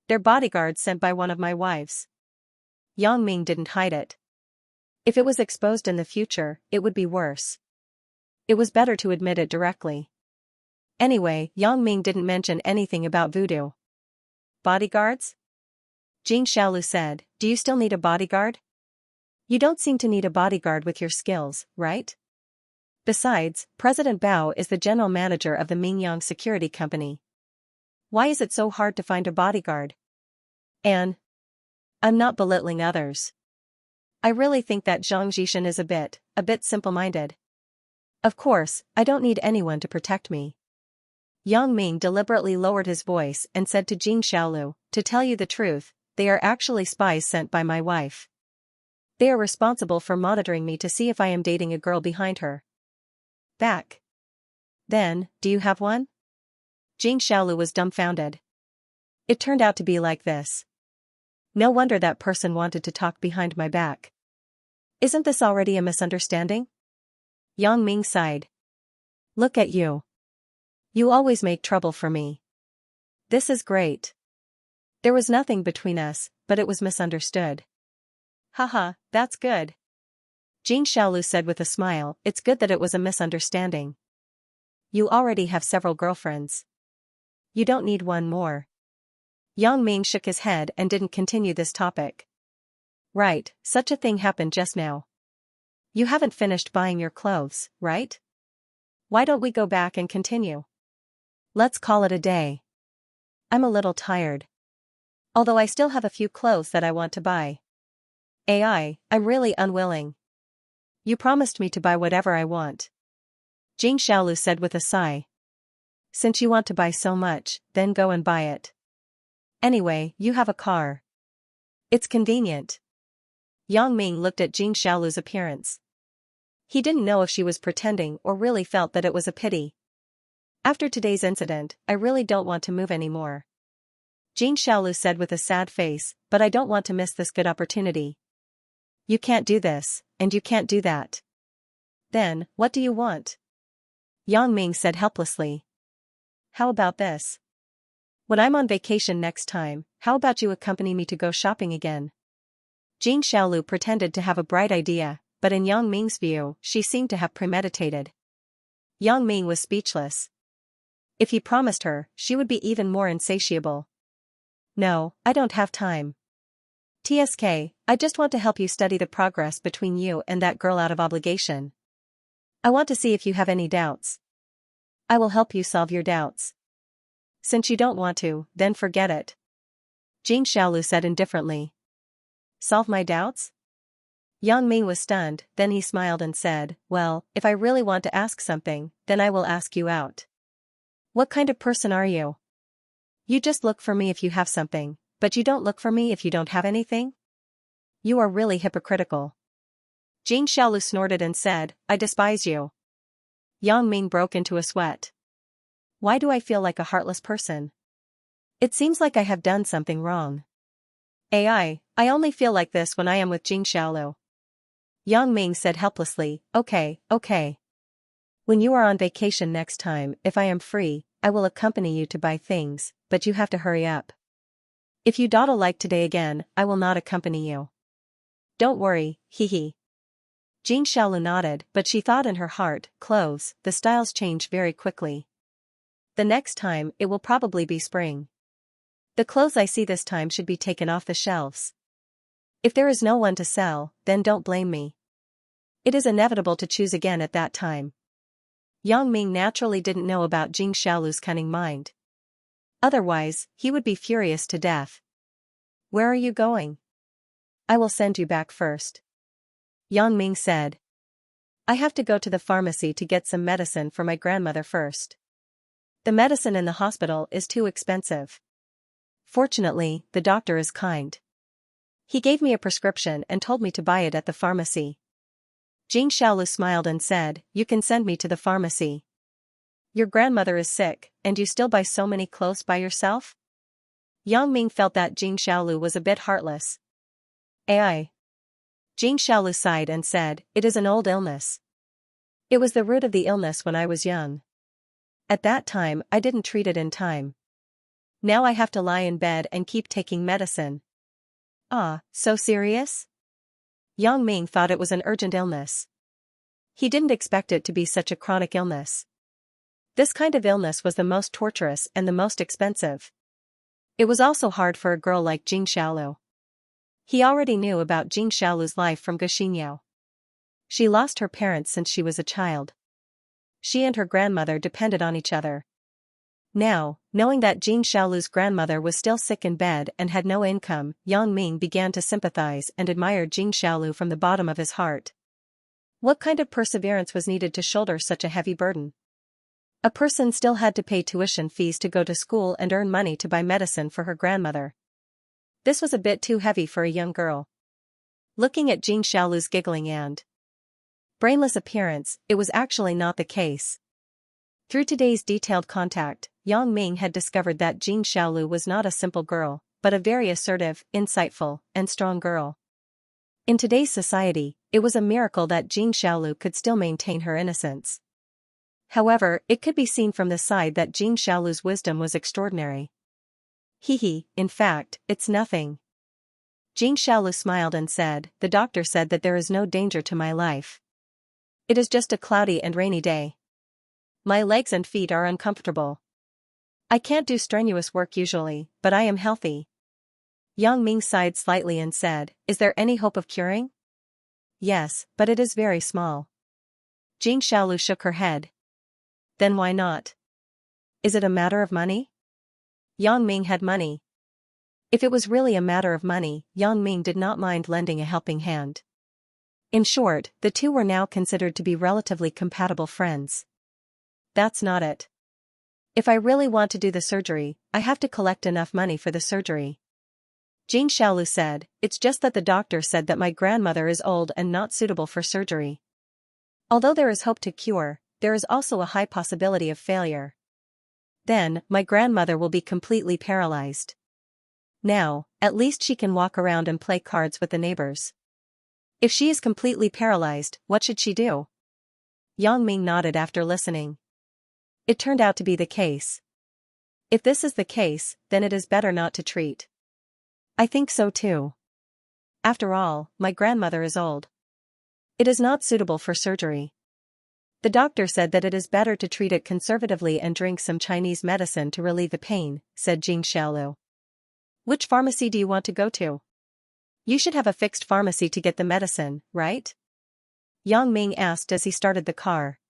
They're bodyguards sent by one of my wives. Yang Ming didn't hide it. If it was exposed in the future, it would be worse. It was better to admit it directly. Anyway, Yang Ming didn't mention anything about voodoo. Bodyguards? Jing Xiaolu said, do you still need a bodyguard? You don't seem to need a bodyguard with your skills, right? Besides, President Bao is the general manager of the Mingyang Security Company. Why is it so hard to find a bodyguard? And I'm not belittling others. I really think that Zhang Jishan is a bit simple-minded. Of course, I don't need anyone to protect me. Yang Ming deliberately lowered his voice and said to Jing Xiaolu, to tell you the truth, they are actually spies sent by my wife. They are responsible for monitoring me to see if I am dating a girl behind her back. Then, do you have one? Jing Xiaolu was dumbfounded. It turned out to be like this. No wonder that person wanted to talk behind my back. Isn't this already a misunderstanding? Yang Ming sighed. Look at you. You always make trouble for me. This is great. There was nothing between us, but it was misunderstood. Haha, that's good. Jing Xiaolu said with a smile, it's good that it was a misunderstanding. You already have several girlfriends. You don't need one more. Yang Ming shook his head and didn't continue this topic. Right, such a thing happened just now. You haven't finished buying your clothes, right? Why don't we go back and continue? Let's call it a day. I'm a little tired. Although I still have a few clothes that I want to buy. I'm really unwilling. You promised me to buy whatever I want. Jing Xiaolu said with a sigh. Since you want to buy so much, then go and buy it. Anyway, you have a car. It's convenient. Yang Ming looked at Jing Xiaolu's appearance. He didn't know if she was pretending or really felt that it was a pity. After today's incident, I really don't want to move anymore. Jing Xiaolu said with a sad face, but I don't want to miss this good opportunity. You can't do this, and you can't do that. Then, what do you want? Yang Ming said helplessly. How about this? When I'm on vacation next time, how about you accompany me to go shopping again? Jing Xiaolu pretended to have a bright idea, but in Yang Ming's view, she seemed to have premeditated. Yang Ming was speechless. If he promised her, she would be even more insatiable. No, I don't have time. TSK, I just want to help you study the progress between you and that girl out of obligation. I want to see if you have any doubts. I will help you solve your doubts. Since you don't want to, then forget it. Jing Xiaolu said indifferently. Solve my doubts? Yang Ming was stunned, then he smiled and said, well, if I really want to ask something, then I will ask you out. What kind of person are you? You just look for me if you have something, but you don't look for me if you don't have anything? You are really hypocritical. Jing Xiaolu snorted and said, I despise you. Yang Ming broke into a sweat. Why do I feel like a heartless person? It seems like I have done something wrong. I only feel like this when I am with Jing Xiaolu. Yang Ming said helplessly, okay. When you are on vacation next time, if I am free, I will accompany you to buy things, but you have to hurry up. If you dawdle like today again, I will not accompany you. Don't worry, hee. Jing Xiaolu nodded, but she thought in her heart, clothes, the styles change very quickly. The next time, it will probably be spring. The clothes I see this time should be taken off the shelves. If there is no one to sell, then don't blame me. It is inevitable to choose again at that time. Yang Ming naturally didn't know about Jing Xiaolu's cunning mind. Otherwise, he would be furious to death. Where are you going? I will send you back first. Yang Ming said. I have to go to the pharmacy to get some medicine for my grandmother first. The medicine in the hospital is too expensive. Fortunately, the doctor is kind. He gave me a prescription and told me to buy it at the pharmacy. Jing Xiaolu smiled and said, "You can send me to the pharmacy. Your grandmother is sick, and you still buy so many clothes by yourself?" Yang Ming felt that Jing Xiaolu was a bit heartless. "Ai." Jing Xiaolu sighed and said, "It is an old illness. It was the root of the illness when I was young. At that time I didn't treat it in time. Now I have to lie in bed and keep taking medicine." "Ah, so serious?" Yang Ming thought it was an urgent illness. He didn't expect it to be such a chronic illness. This kind of illness was the most torturous and the most expensive. It was also hard for a girl like Jing Xiaolu. He already knew about Jing Xiaolu's life from Xianxia. She lost her parents since she was a child. She and her grandmother depended on each other. Now, knowing that Jing Xiaolu's grandmother was still sick in bed and had no income, Yang Ming began to sympathize and admire Jing Xiaolu from the bottom of his heart. What kind of perseverance was needed to shoulder such a heavy burden? A person still had to pay tuition fees to go to school and earn money to buy medicine for her grandmother. This was a bit too heavy for a young girl. Looking at Jing Xiaolu's giggling and brainless appearance, it was actually not the case. Through today's detailed contact, Yang Ming had discovered that Jing Xiaolu was not a simple girl, but a very assertive, insightful, and strong girl. In today's society, it was a miracle that Jing Xiaolu could still maintain her innocence. However, it could be seen from the side that Jing Xiaolu's wisdom was extraordinary. In fact, it's nothing." Jing Xiaolu smiled and said, "The doctor said that there is no danger to my life. It is just a cloudy and rainy day. My legs and feet are uncomfortable. I can't do strenuous work usually, but I am healthy." Yang Ming sighed slightly and said, "Is there any hope of curing?" "Yes, but it is very small." Jing Xiaolu shook her head. "Then why not? Is it a matter of money?" Yang Ming had money. If it was really a matter of money, Yang Ming did not mind lending a helping hand. In short, the two were now considered to be relatively compatible friends. "That's not it. If I really want to do the surgery, I have to collect enough money for the surgery." Jing Xiaolu said, "It's just that the doctor said that my grandmother is old and not suitable for surgery. Although there is hope to cure, there is also a high possibility of failure. Then, my grandmother will be completely paralyzed. Now, at least she can walk around and play cards with the neighbors. If she is completely paralyzed, what should she do?" Yang Ming nodded after listening. It turned out to be the case. If this is the case, then it is better not to treat. "I think so too. After all, my grandmother is old. It is not suitable for surgery. The doctor said that it is better to treat it conservatively and drink some Chinese medicine to relieve the pain," said Jing Xiaolu. "Which pharmacy do you want to go to? You should have a fixed pharmacy to get the medicine, right?" Yang Ming asked as he started the car.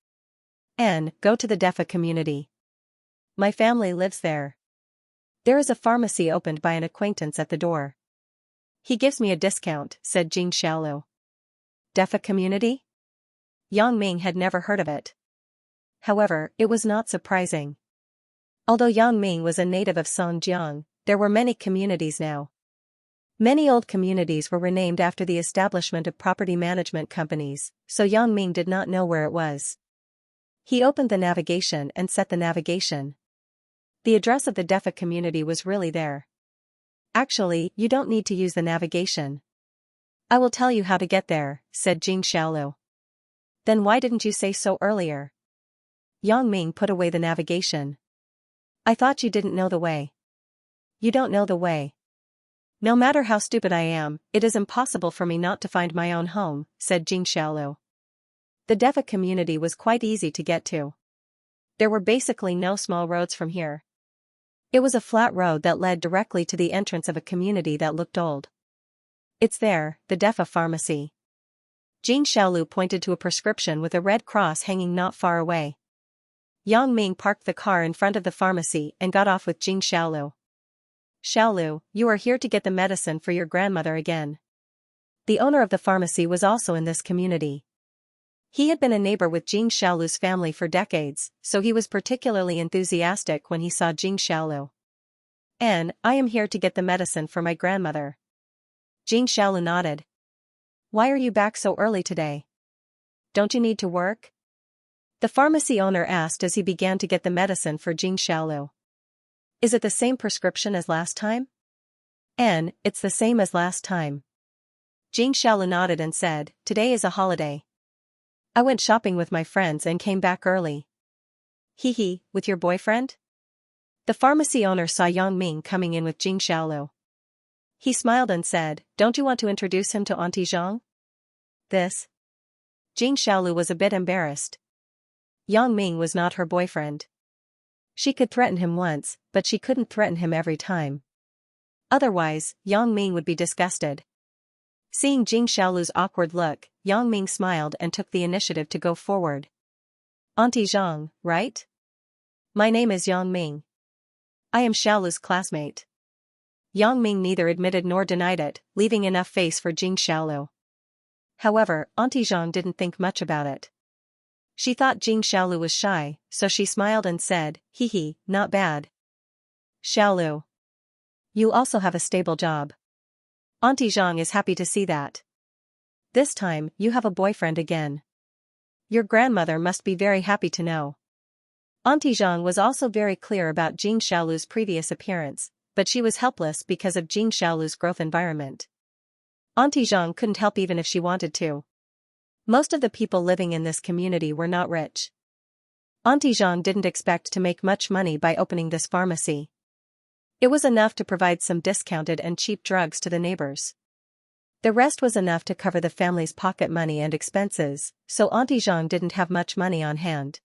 Go to the Defa community. My family lives there. There is a pharmacy opened by an acquaintance at the door. He gives me a discount," said Jing Xiaolu. Defa community? Yang Ming had never heard of it. However, it was not surprising. Although Yang Ming was a native of Songjiang, there were many communities now. Many old communities were renamed after the establishment of property management companies, so Yang Ming did not know where it was. He opened the navigation and set the navigation. The address of the Defa community was really there. "Actually, you don't need to use the navigation. I will tell you how to get there," said Jing Xiaolu. "Then why didn't you say so earlier?" Yang Ming put away the navigation. "I thought you didn't know the way." "You don't know the way. No matter how stupid I am, it is impossible for me not to find my own home," said Jing Xiaolu. The Defa community was quite easy to get to. There were basically no small roads from here. It was a flat road that led directly to the entrance of a community that looked old. "It's there, the Defa pharmacy." Jing Xiaolu pointed to a prescription with a red cross hanging not far away. Yang Ming parked the car in front of the pharmacy and got off with Jing Xiaolu. "Xiaolu, you are here to get the medicine for your grandmother again." The owner of the pharmacy was also in this community. He had been a neighbor with Jing Xiaolu's family for decades, so he was particularly enthusiastic when he saw Jing Xiaolu. I am here to get the medicine for my grandmother. Jing Xiaolu nodded. Why are you back so early today? Don't you need to work? The pharmacy owner asked as he began to get the medicine for Jing Xiaolu. Is it the same prescription as last time? It's the same as last time. Jing Xiaolu nodded and said, today is a holiday. I went shopping with my friends and came back early. Hee, with your boyfriend? The pharmacy owner saw Yang Ming coming in with Jing Xiaolu. He smiled and said, don't you want to introduce him to Auntie Zhang? This? Jing Xiaolu was a bit embarrassed. Yang Ming was not her boyfriend. She could threaten him once, but she couldn't threaten him every time. Otherwise, Yang Ming would be disgusted. Seeing Jing Xiaolu's awkward look, Yang Ming smiled and took the initiative to go forward. Auntie Zhang, right? My name is Yang Ming. I am Xiaolu's classmate. Yang Ming neither admitted nor denied it, leaving enough face for Jing Xiaolu. However, Auntie Zhang didn't think much about it. She thought Jing Xiaolu was shy, so she smiled and said, not bad. Xiaolu. You also have a stable job. Auntie Zhang is happy to see that. This time, you have a boyfriend again. Your grandmother must be very happy to know. Auntie Zhang was also very clear about Jing Xiaolu's previous appearance, but she was helpless because of Jing Xiaolu's growth environment. Auntie Zhang couldn't help even if she wanted to. Most of the people living in this community were not rich. Auntie Zhang didn't expect to make much money by opening this pharmacy. It was enough to provide some discounted and cheap drugs to the neighbors. The rest was enough to cover the family's pocket money and expenses, so Auntie Zhang didn't have much money on hand.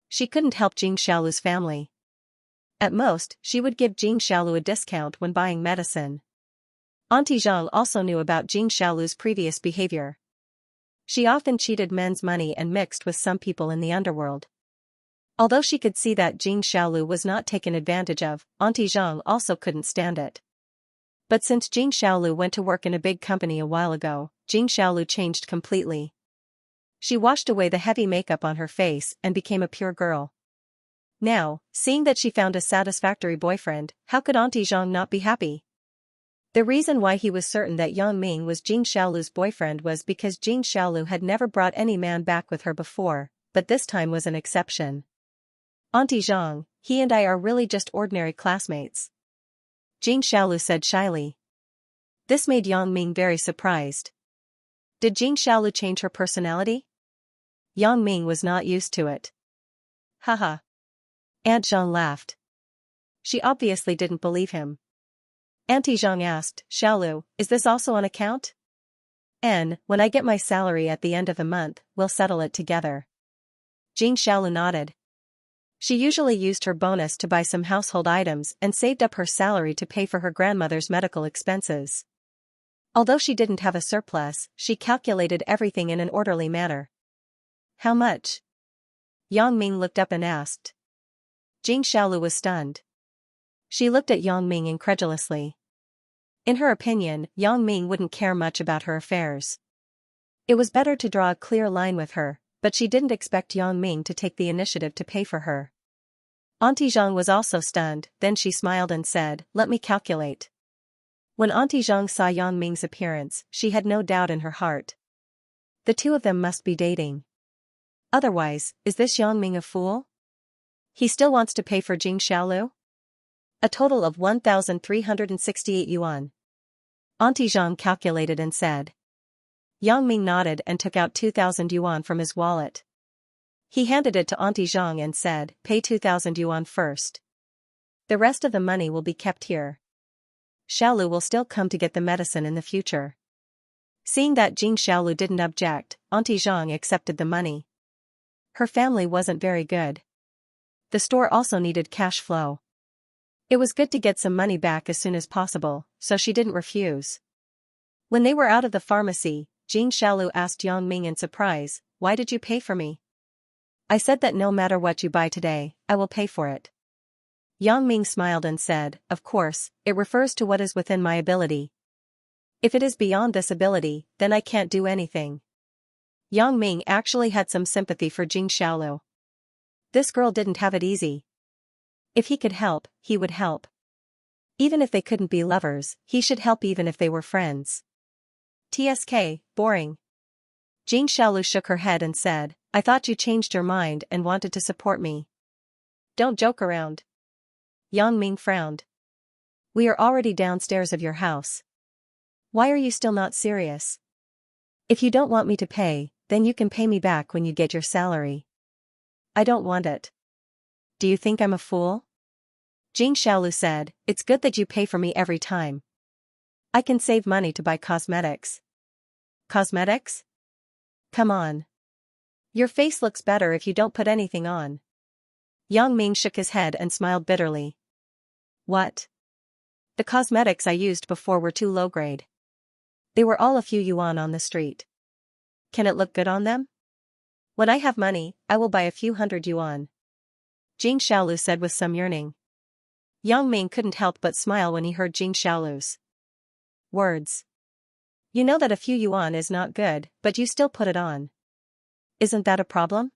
She couldn't help Jing Xiaolu's family. At most, she would give Jing Xiaolu a discount when buying medicine. Auntie Zhang also knew about Jing Xiaolu's previous behavior. She often cheated men's money and mixed with some people in the underworld. Although she could see that Jing Xiaolu was not taken advantage of, Auntie Zhang also couldn't stand it. But since Jing Xiaolu went to work in a big company a while ago, Jing Xiaolu changed completely. She washed away the heavy makeup on her face and became a pure girl. Now, seeing that she found a satisfactory boyfriend, how could Auntie Zhang not be happy? The reason why he was certain that Yang Ming was Jing Xiaolu's boyfriend was because Jing Xiaolu had never brought any man back with her before, but this time was an exception. Auntie Zhang, he and I are really just ordinary classmates. Jing Xiaolu said shyly. This made Yang Ming very surprised. Did Jing Xiaolu change her personality? Yang Ming was not used to it. Haha. Aunt Zhang laughed. She obviously didn't believe him. Auntie Zhang asked, Xiaolu, is this also on account? When I get my salary at the end of the month, we'll settle it together. Jing Xiaolu nodded. She usually used her bonus to buy some household items and saved up her salary to pay for her grandmother's medical expenses. Although she didn't have a surplus, she calculated everything in an orderly manner. How much? Yang Ming looked up and asked. Jing Xiaolu was stunned. She looked at Yang Ming incredulously. In her opinion, Yang Ming wouldn't care much about her affairs. It was better to draw a clear line with her, but she didn't expect Yang Ming to take the initiative to pay for her. Auntie Zhang was also stunned, then she smiled and said, let me calculate. When Auntie Zhang saw Yang Ming's appearance, she had no doubt in her heart. The two of them must be dating. Otherwise, is this Yang Ming a fool? He still wants to pay for Jing Xiaolu? A total of 1,368 yuan. Auntie Zhang calculated and said. Yang Ming nodded and took out 2,000 yuan from his wallet. He handed it to Auntie Zhang and said, pay 2,000 yuan first. The rest of the money will be kept here. Xiaolu will still come to get the medicine in the future. Seeing that Jing Xiaolu didn't object, Auntie Zhang accepted the money. Her family wasn't very good. The store also needed cash flow. It was good to get some money back as soon as possible, so she didn't refuse. When they were out of the pharmacy, Jing Xiaolu asked Yang Ming in surprise, why did you pay for me? I said that no matter what you buy today, I will pay for it. Yang Ming smiled and said, of course, it refers to what is within my ability. If it is beyond this ability, then I can't do anything. Yang Ming actually had some sympathy for Jing Xiaolu. This girl didn't have it easy. If he could help, he would help. Even if they couldn't be lovers, he should help even if they were friends. TSK, boring. Jing Xiaolu shook her head and said, I thought you changed your mind and wanted to support me. Don't joke around. Yang Ming frowned. We are already downstairs of your house. Why are you still not serious? If you don't want me to pay, then you can pay me back when you get your salary. I don't want it. Do you think I'm a fool? Jing Xiaolu said, it's good that you pay for me every time. I can save money to buy cosmetics. Cosmetics? Come on. Your face looks better if you don't put anything on. Yang Ming shook his head and smiled bitterly. What? The cosmetics I used before were too low grade. They were all a few yuan on the street. Can it look good on them? When I have money, I will buy a few hundred yuan. Jing Xiaolu said with some yearning. Yang Ming couldn't help but smile when he heard Jing Xiaolu's words. You know that a few yuan is not good, but you still put it on. Isn't that a problem?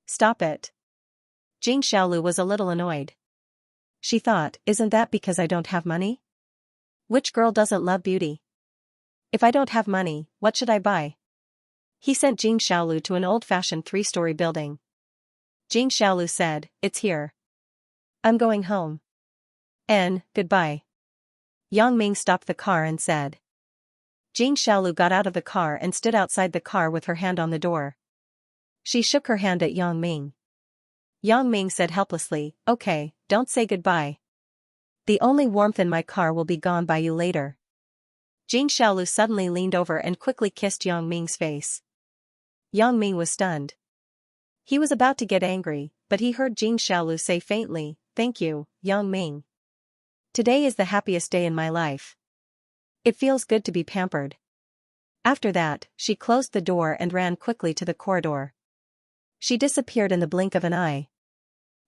Stop it. Jing Xiaolu was a little annoyed. She thought, isn't that because I don't have money? Which girl doesn't love beauty? If I don't have money, what should I buy? He sent Jing Xiaolu to an old-fashioned 3-story building. Jing Xiaolu said, it's here. I'm going home. Goodbye. Yang Ming stopped the car and said. Jing Xiaolu got out of the car and stood outside the car with her hand on the door. She shook her hand at Yang Ming. Yang Ming said helplessly, okay, don't say goodbye. The only warmth in my car will be gone by you later. Jing Xiaolu suddenly leaned over and quickly kissed Yang Ming's face. Yang Ming was stunned. He was about to get angry, but he heard Jing Xiaolu say faintly, thank you, Yang Ming. Today is the happiest day in my life. It feels good to be pampered. After that, she closed the door and ran quickly to the corridor. She disappeared in the blink of an eye.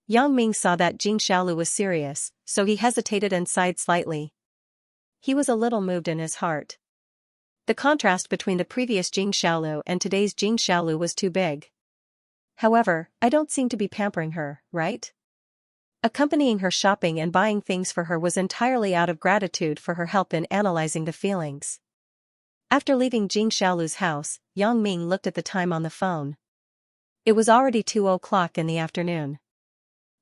Yang Ming saw that Jing Xiaolu was serious, so he hesitated and sighed slightly. He was a little moved in his heart. The contrast between the previous Jing Xiaolu and today's Jing Xiaolu was too big. However, I don't seem to be pampering her, right? Accompanying her shopping and buying things for her was entirely out of gratitude for her help in analyzing the feelings. After leaving Jing Xiaolu's house, Yang Ming looked at the time on the phone. It was already 2:00 in the afternoon.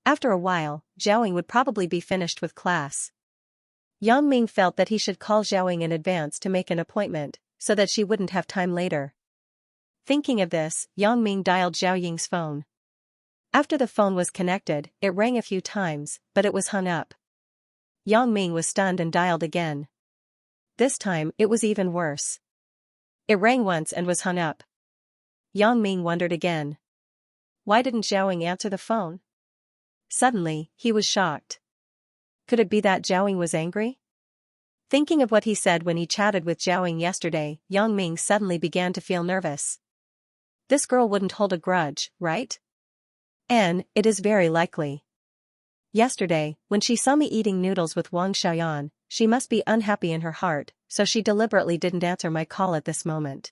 After a while, Zhaoying would probably be finished with class. Yang Ming felt that he should call Zhaoying in advance to make an appointment, so that she wouldn't have time later. Thinking of this, Yang Ming dialed Zhaoying's phone. After the phone was connected, it rang a few times, but it was hung up. Yang Ming was stunned and dialed again. This time, it was even worse. It rang once and was hung up. Yang Ming wondered again. Why didn't Zhaoying answer the phone? Suddenly, he was shocked. Could it be that Zhaoying was angry? Thinking of what he said when he chatted with Zhaoying yesterday, Yang Ming suddenly began to feel nervous. This girl wouldn't hold a grudge, right? It is very likely. Yesterday, when she saw me eating noodles with Wang Xiaoyan, she must be unhappy in her heart, so she deliberately didn't answer my call at this moment.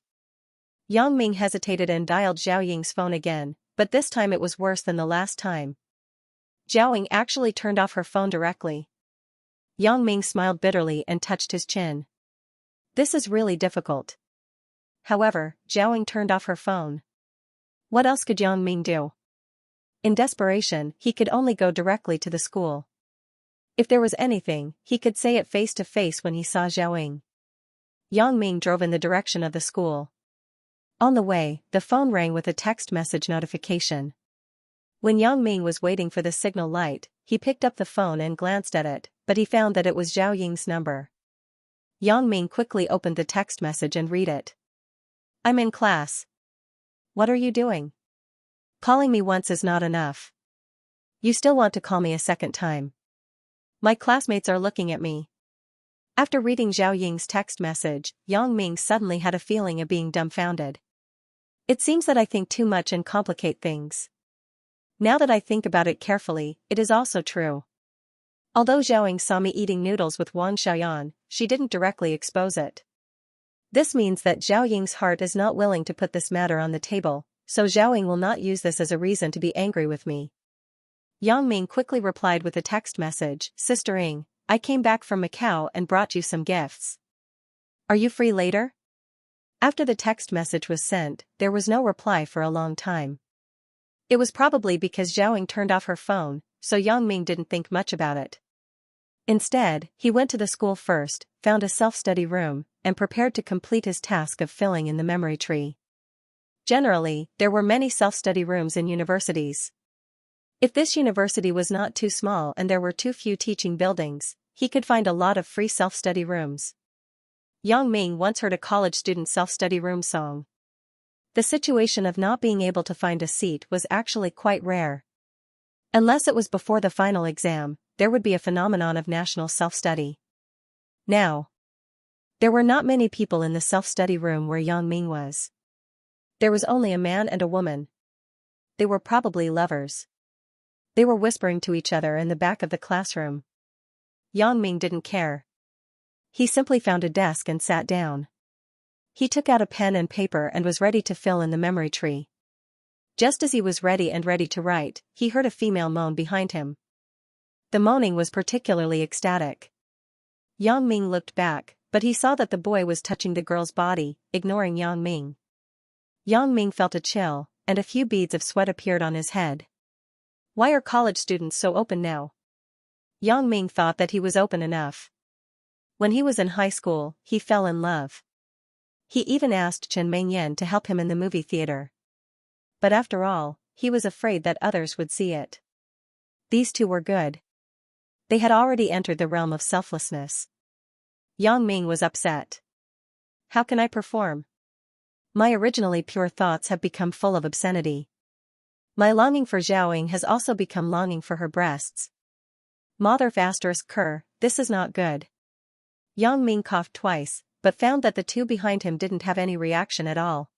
Yang Ming hesitated and dialed Zhaoying's phone again, but this time it was worse than the last time. Zhaoying actually turned off her phone directly. Yang Ming smiled bitterly and touched his chin. This is really difficult. However, Zhaoying turned off her phone. What else could Yang Ming do? In desperation, he could only go directly to the school. If there was anything, he could say it face to face when he saw Zhaoying. Yang Ming drove in the direction of the school. On the way, the phone rang with a text message notification. When Yang Ming was waiting for the signal light, he picked up the phone and glanced at it, but he found that it was Zhaoying's number. Yang Ming quickly opened the text message and read it. I'm in class. What are you doing? Calling me once is not enough. You still want to call me a second time. My classmates are looking at me. After reading Zhaoying's text message, Yang Ming suddenly had a feeling of being dumbfounded. It seems that I think too much and complicate things. Now that I think about it carefully, it is also true. Although Zhaoying saw me eating noodles with Wang Xiaoyan, she didn't directly expose it. This means that Zhao Ying's heart is not willing to put this matter on the table, so Zhao Ying will not use this as a reason to be angry with me. Yang Ming quickly replied with a text message, Sister Ying, I came back from Macau and brought you some gifts. Are you free later? After the text message was sent, there was no reply for a long time. It was probably because Zhao Ying turned off her phone, so Yang Ming didn't think much about it. Instead, he went to the school first, found a self-study room, and prepared to complete his task of filling in the memory tree. Generally, there were many self-study rooms in universities. If this university was not too small and there were too few teaching buildings, he could find a lot of free self-study rooms. Yang Ming once heard a college student self-study room song. The situation of not being able to find a seat was actually quite rare. Unless it was before the final exam, there would be a phenomenon of national self-study. Now, there were not many people in the self-study room where Yang Ming was. There was only a man and a woman. They were probably lovers. They were whispering to each other in the back of the classroom. Yang Ming didn't care. He simply found a desk and sat down. He took out a pen and paper and was ready to fill in the memory tree. Just as he was ready to write, he heard a female moan behind him. The moaning was particularly ecstatic. Yang Ming looked back, but he saw that the boy was touching the girl's body, ignoring Yang Ming. Yang Ming felt a chill, and a few beads of sweat appeared on his head. Why are college students so open now? Yang Ming thought that he was open enough. When he was in high school, he fell in love. He even asked Chen Mengyan to help him in the movie theater. But after all, he was afraid that others would see it. These two were good. They had already entered the realm of selflessness. Yang Ming was upset. How can I perform? My originally pure thoughts have become full of obscenity. My longing for Zhao Ying has also become longing for her breasts. Mother****, this is not good. Yang Ming coughed twice, but found that the two behind him didn't have any reaction at all.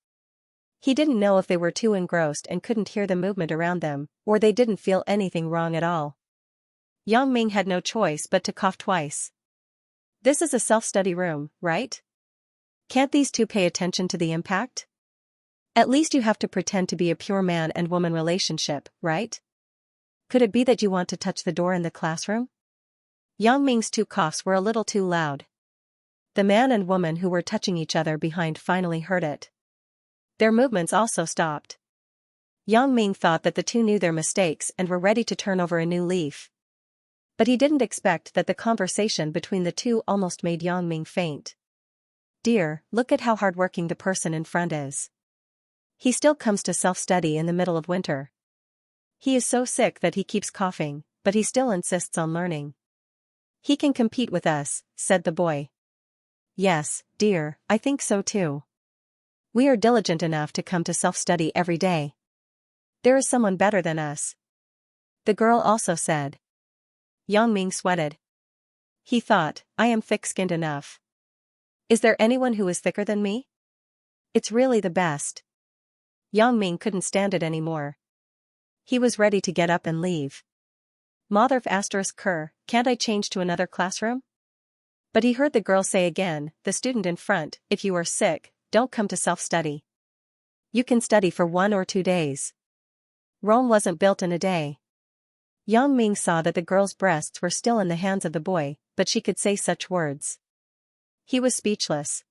He didn't know if they were too engrossed and couldn't hear the movement around them, or they didn't feel anything wrong at all. Yang Ming had no choice but to cough twice. This is a self-study room, right? Can't these two pay attention to the impact? At least you have to pretend to be a pure man and woman relationship, right? Could it be that you want to touch the door in the classroom? Yang Ming's two coughs were a little too loud. The man and woman who were touching each other behind finally heard it. Their movements also stopped. Yang Ming thought that the two knew their mistakes and were ready to turn over a new leaf. But he didn't expect that the conversation between the two almost made Yang Ming faint. Dear, look at how hardworking the person in front is. He still comes to self-study in the middle of winter. He is so sick that he keeps coughing, but he still insists on learning. He can compete with us, said the boy. Yes, dear, I think so too. We are diligent enough to come to self-study every day. There is someone better than us. The girl also said. Yang Ming sweated. He thought, I am thick-skinned enough. Is there anyone who is thicker than me? It's really the best. Yang Ming couldn't stand it anymore. He was ready to get up and leave. Mother****, can't I change to another classroom? But he heard the girl say again, the student in front, if you are sick, don't come to self-study. You can study for 1 or 2 days. Rome wasn't built in a day. Yang Ming saw that the girl's breasts were still in the hands of the boy, but she could say such words. He was speechless.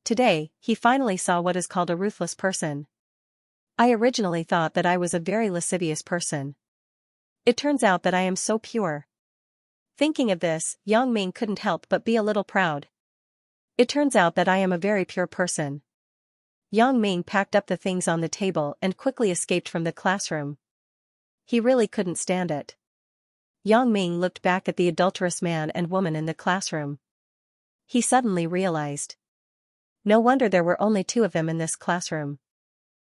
Today, he finally saw what is called a ruthless person. I originally thought that I was a very lascivious person. It turns out that I am so pure. Thinking of this, Yang Ming couldn't help but be a little proud. It turns out that I am a very pure person. Yang Ming packed up the things on the table and quickly escaped from the classroom. He really couldn't stand it. Yang Ming looked back at the adulterous man and woman in the classroom. He suddenly realized. No wonder there were only 2 of them in this classroom.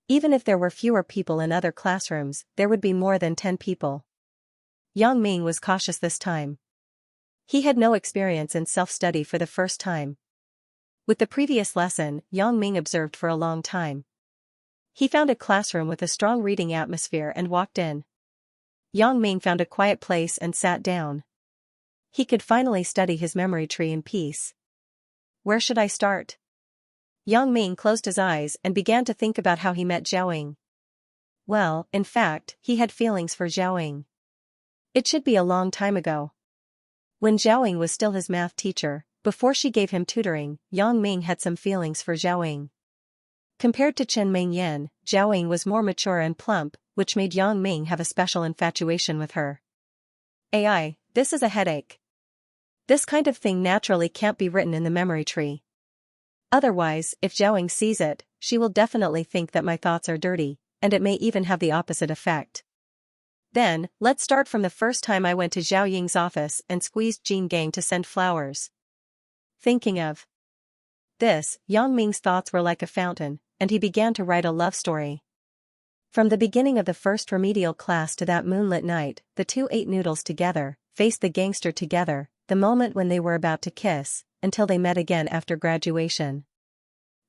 Even if there were fewer people in other classrooms, there would be more than 10 people. Yang Ming was cautious this time. He had no experience in self-study for the first time. With the previous lesson, Yang Ming observed for a long time. He found a classroom with a strong reading atmosphere and walked in. Yang Ming found a quiet place and sat down. He could finally study his memory tree in peace. Where should I start? Yang Ming closed his eyes and began to think about how he met Zhao. Well, in fact, he had feelings for Zhao. It should be a long time ago. When Zhao was still his math teacher, before she gave him tutoring, Yang Ming had some feelings for Zhao. Compared to Chen Mingyan, Zhao was more mature and plump, which made Yang Ming have a special infatuation with her. AI, this is a headache. This kind of thing naturally can't be written in the memory tree. Otherwise, if Zhao sees it, she will definitely think that my thoughts are dirty, and it may even have the opposite effect. Then, let's start from the first time I went to Zhao Ying's office and squeezed Jean Gang to send flowers. Thinking of this, Yang Ming's thoughts were like a fountain, and he began to write a love story. From the beginning of the first remedial class to that moonlit night, the two ate noodles together, faced the gangster together, the moment when they were about to kiss, until they met again after graduation.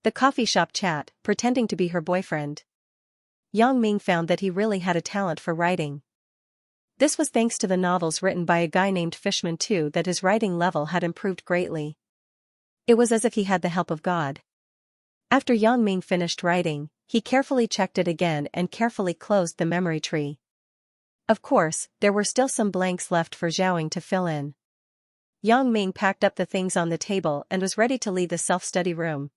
The coffee shop chat, pretending to be her boyfriend. Yang Ming found that he really had a talent for writing. This was thanks to the novels written by a guy named Fishman too, that his writing level had improved greatly. It was as if he had the help of God. After Yang Ming finished writing, he carefully checked it again and carefully closed the memory tree. Of course, there were still some blanks left for Zhao to fill in. Yang Ming packed up the things on the table and was ready to leave the self-study room.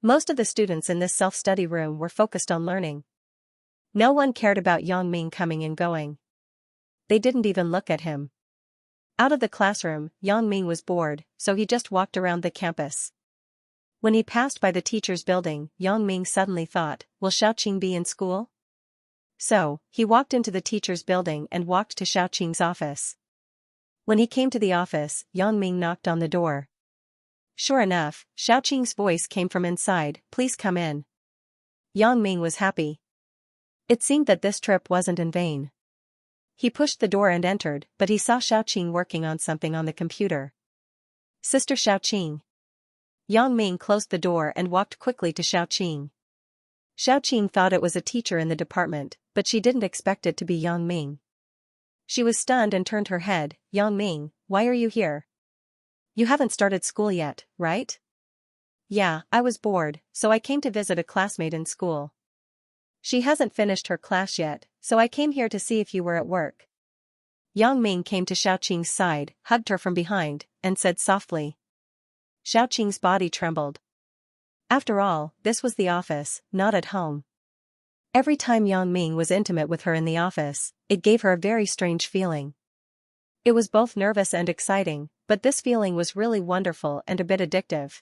Most of the students in this self-study room were focused on learning. No one cared about Yang Ming coming and going. They didn't even look at him. Out of the classroom, Yang Ming was bored, so he just walked around the campus. When he passed by the teacher's building, Yang Ming suddenly thought, will Xiaoqing be in school? So, he walked into the teacher's building and walked to Xiaoqing's office. When he came to the office, Yang Ming knocked on the door. Sure enough, Xiaoqing's voice came from inside, please come in. Yang Ming was happy. It seemed that this trip wasn't in vain. He pushed the door and entered, but he saw Xiaoqing working on something on the computer. Sister Xiaoqing. Yang Ming closed the door and walked quickly to Xiaoqing. Xiaoqing thought it was a teacher in the department, but she didn't expect it to be Yang Ming. She was stunned and turned her head. Yang Ming, why are you here? You haven't started school yet, right? Yeah, I was bored, so I came to visit a classmate in school. She hasn't finished her class yet, so I came here to see if you were at work. Yang Ming came to Xiaoqing's side, hugged her from behind, and said softly. Xiaoqing's body trembled. After all, this was the office, not at home. Every time Yang Ming was intimate with her in the office, it gave her a very strange feeling. It was both nervous and exciting, but this feeling was really wonderful and a bit addictive.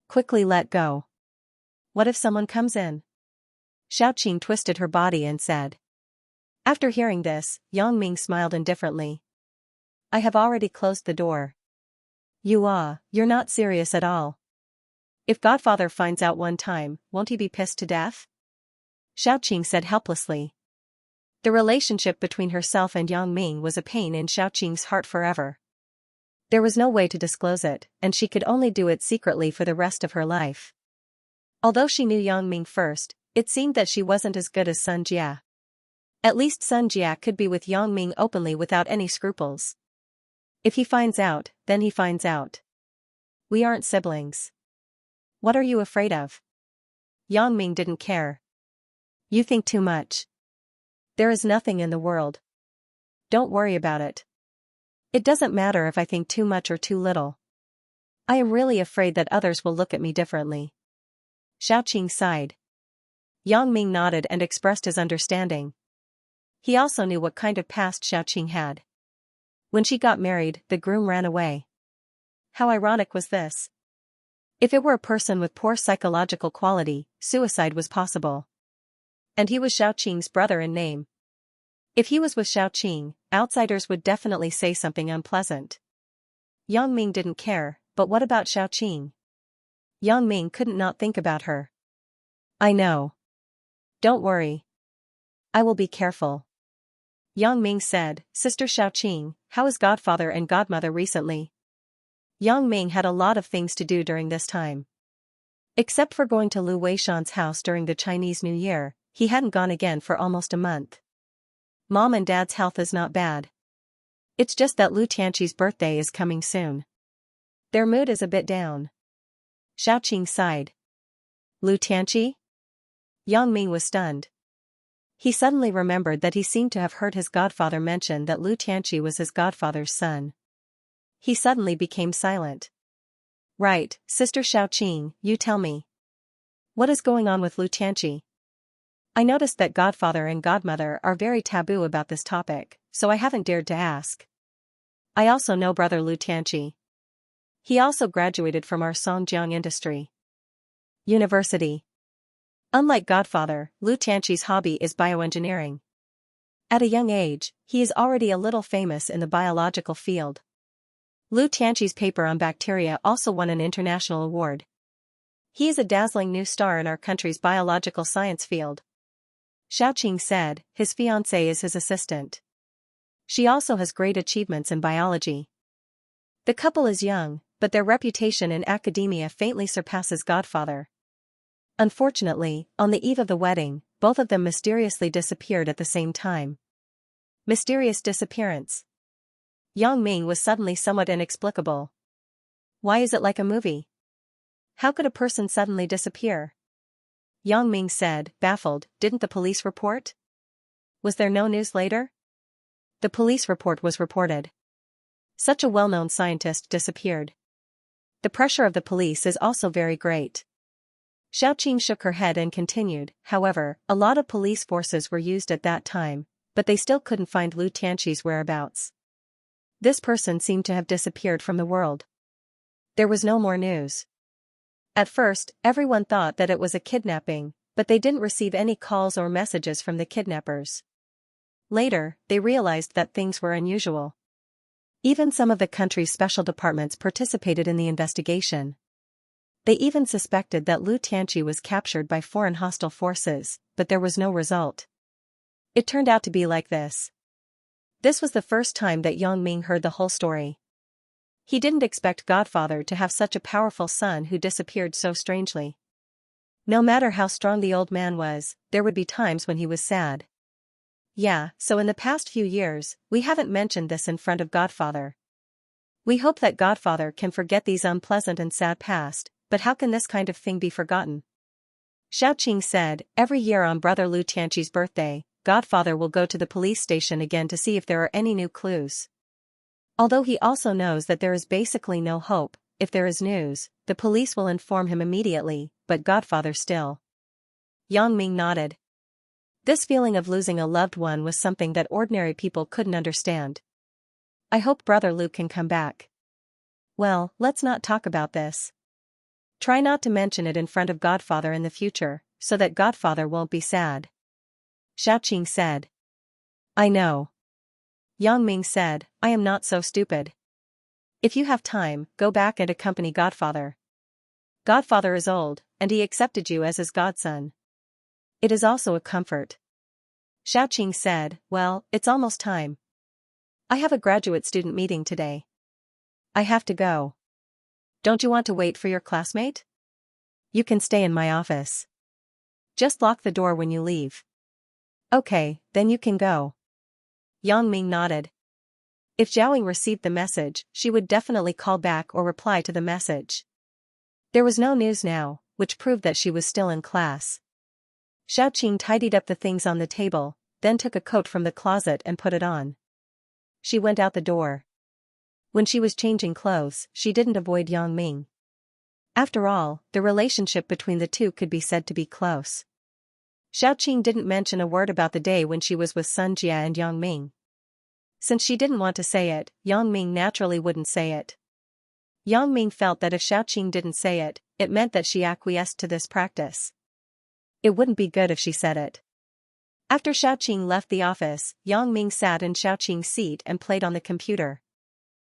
Quickly let go. What if someone comes in? Xiaoqing twisted her body and said. After hearing this, Yang Ming smiled indifferently. I have already closed the door. You're not serious at all. If Godfather finds out one time, won't he be pissed to death? Xiaoqing said helplessly. The relationship between herself and Yang Ming was a pain in Xiaoqing's heart forever. There was no way to disclose it, and she could only do it secretly for the rest of her life. Although she knew Yang Ming first, it seemed that she wasn't as good as Sun Jia. At least Sun Jia could be with Yang Ming openly without any scruples. If he finds out, then he finds out. We aren't siblings. What are you afraid of? Yang Ming didn't care. You think too much. There is nothing in the world. Don't worry about it. It doesn't matter if I think too much or too little. I am really afraid that others will look at me differently. Xiaoqing sighed. Yang Ming nodded and expressed his understanding. He also knew what kind of past Xiaoqing had. When she got married, the groom ran away. How ironic was this? If it were a person with poor psychological quality, suicide was possible. And he was Xiaoqing's brother in name. If he was with Xiaoqing, outsiders would definitely say something unpleasant. Yang Ming didn't care, but what about Xiaoqing? Yang Ming couldn't not think about her. I know. Don't worry. I will be careful. Yang Ming said, Sister Xiaoqing, how is Godfather and Godmother recently? Yang Ming had a lot of things to do during this time. Except for going to Lu Weishan's house during the Chinese New Year, he hadn't gone again for almost a month. Mom and Dad's health is not bad. It's just that Lu Tianqi's birthday is coming soon. Their mood is a bit down. Xiaoqing sighed. Xianxia? Yang Ming was stunned. He suddenly remembered that he seemed to have heard his godfather mention that Xianxia was his godfather's son. He suddenly became silent. Right, Sister Xiaoqing, you tell me. What is going on with Xianxia? I noticed that godfather and godmother are very taboo about this topic, so I haven't dared to ask. I also know brother Xianxia. He also graduated from our Songjiang Industry University. Unlike godfather, Xianxia's hobby is bioengineering. At a young age, he is already a little famous in the biological field. Xianxia's paper on bacteria also won an international award. He is a dazzling new star in our country's biological science field. Xiaoqing said, his fiancée is his assistant. She also has great achievements in biology. The couple is young, but their reputation in academia faintly surpasses godfather. Unfortunately, on the eve of the wedding, both of them mysteriously disappeared at the same time. Mysterious disappearance. Yang Ming was suddenly somewhat inexplicable. Why is it like a movie? How could a person suddenly disappear? Yang Ming said, baffled, didn't the police report? Was there no news later? The police report was reported. Such a well-known scientist disappeared. The pressure of the police is also very great. Xiaoqing shook her head and continued, however, a lot of police forces were used at that time, but they still couldn't find Xianxia's whereabouts. This person seemed to have disappeared from the world. There was no more news. At first, everyone thought that it was a kidnapping, but they didn't receive any calls or messages from the kidnappers. Later, they realized that things were unusual. Even some of the country's special departments participated in the investigation. They even suspected that Xianxia was captured by foreign hostile forces, but there was no result. It turned out to be like this. This was the first time that Yang Ming heard the whole story. He didn't expect godfather to have such a powerful son who disappeared so strangely. No matter how strong the old man was, there would be times when he was sad. Yeah, so in the past few years, we haven't mentioned this in front of godfather. We hope that godfather can forget these unpleasant and sad past, but how can this kind of thing be forgotten? Xiaoqing said, every year on brother Xianxia's birthday, godfather will go to the police station again to see if there are any new clues. Although he also knows that there is basically no hope, if there is news, the police will inform him immediately, but godfather still. Yang Ming nodded. This feeling of losing a loved one was something that ordinary people couldn't understand. I hope brother Lu can come back. Well, let's not talk about this. Try not to mention it in front of godfather in the future, so that godfather won't be sad. Xiaoqing said. I know. Yang Ming said, I am not so stupid. If you have time, go back and accompany godfather. Godfather is old, and he accepted you as his godson. It is also a comfort. Xiaoqing said, well, it's almost time. I have a graduate student meeting today. I have to go. Don't you want to wait for your classmate? You can stay in my office. Just lock the door when you leave. Okay, then you can go. Yang Ming nodded. If Zhaoying received the message, she would definitely call back or reply to the message. There was no news now, which proved that she was still in class. Xiaoqing tidied up the things on the table, then took a coat from the closet and put it on. She went out the door. When she was changing clothes, she didn't avoid Yang Ming. After all, the relationship between the two could be said to be close. Xiaoqing didn't mention a word about the day when she was with Xianxia and Yang Ming. Since she didn't want to say it, Yang Ming naturally wouldn't say it. Yang Ming felt that if Xiaoqing didn't say it, it meant that she acquiesced to this practice. It wouldn't be good if she said it. After Xiaoqing left the office, Yang Ming sat in Xiaoqing's seat and played on the computer.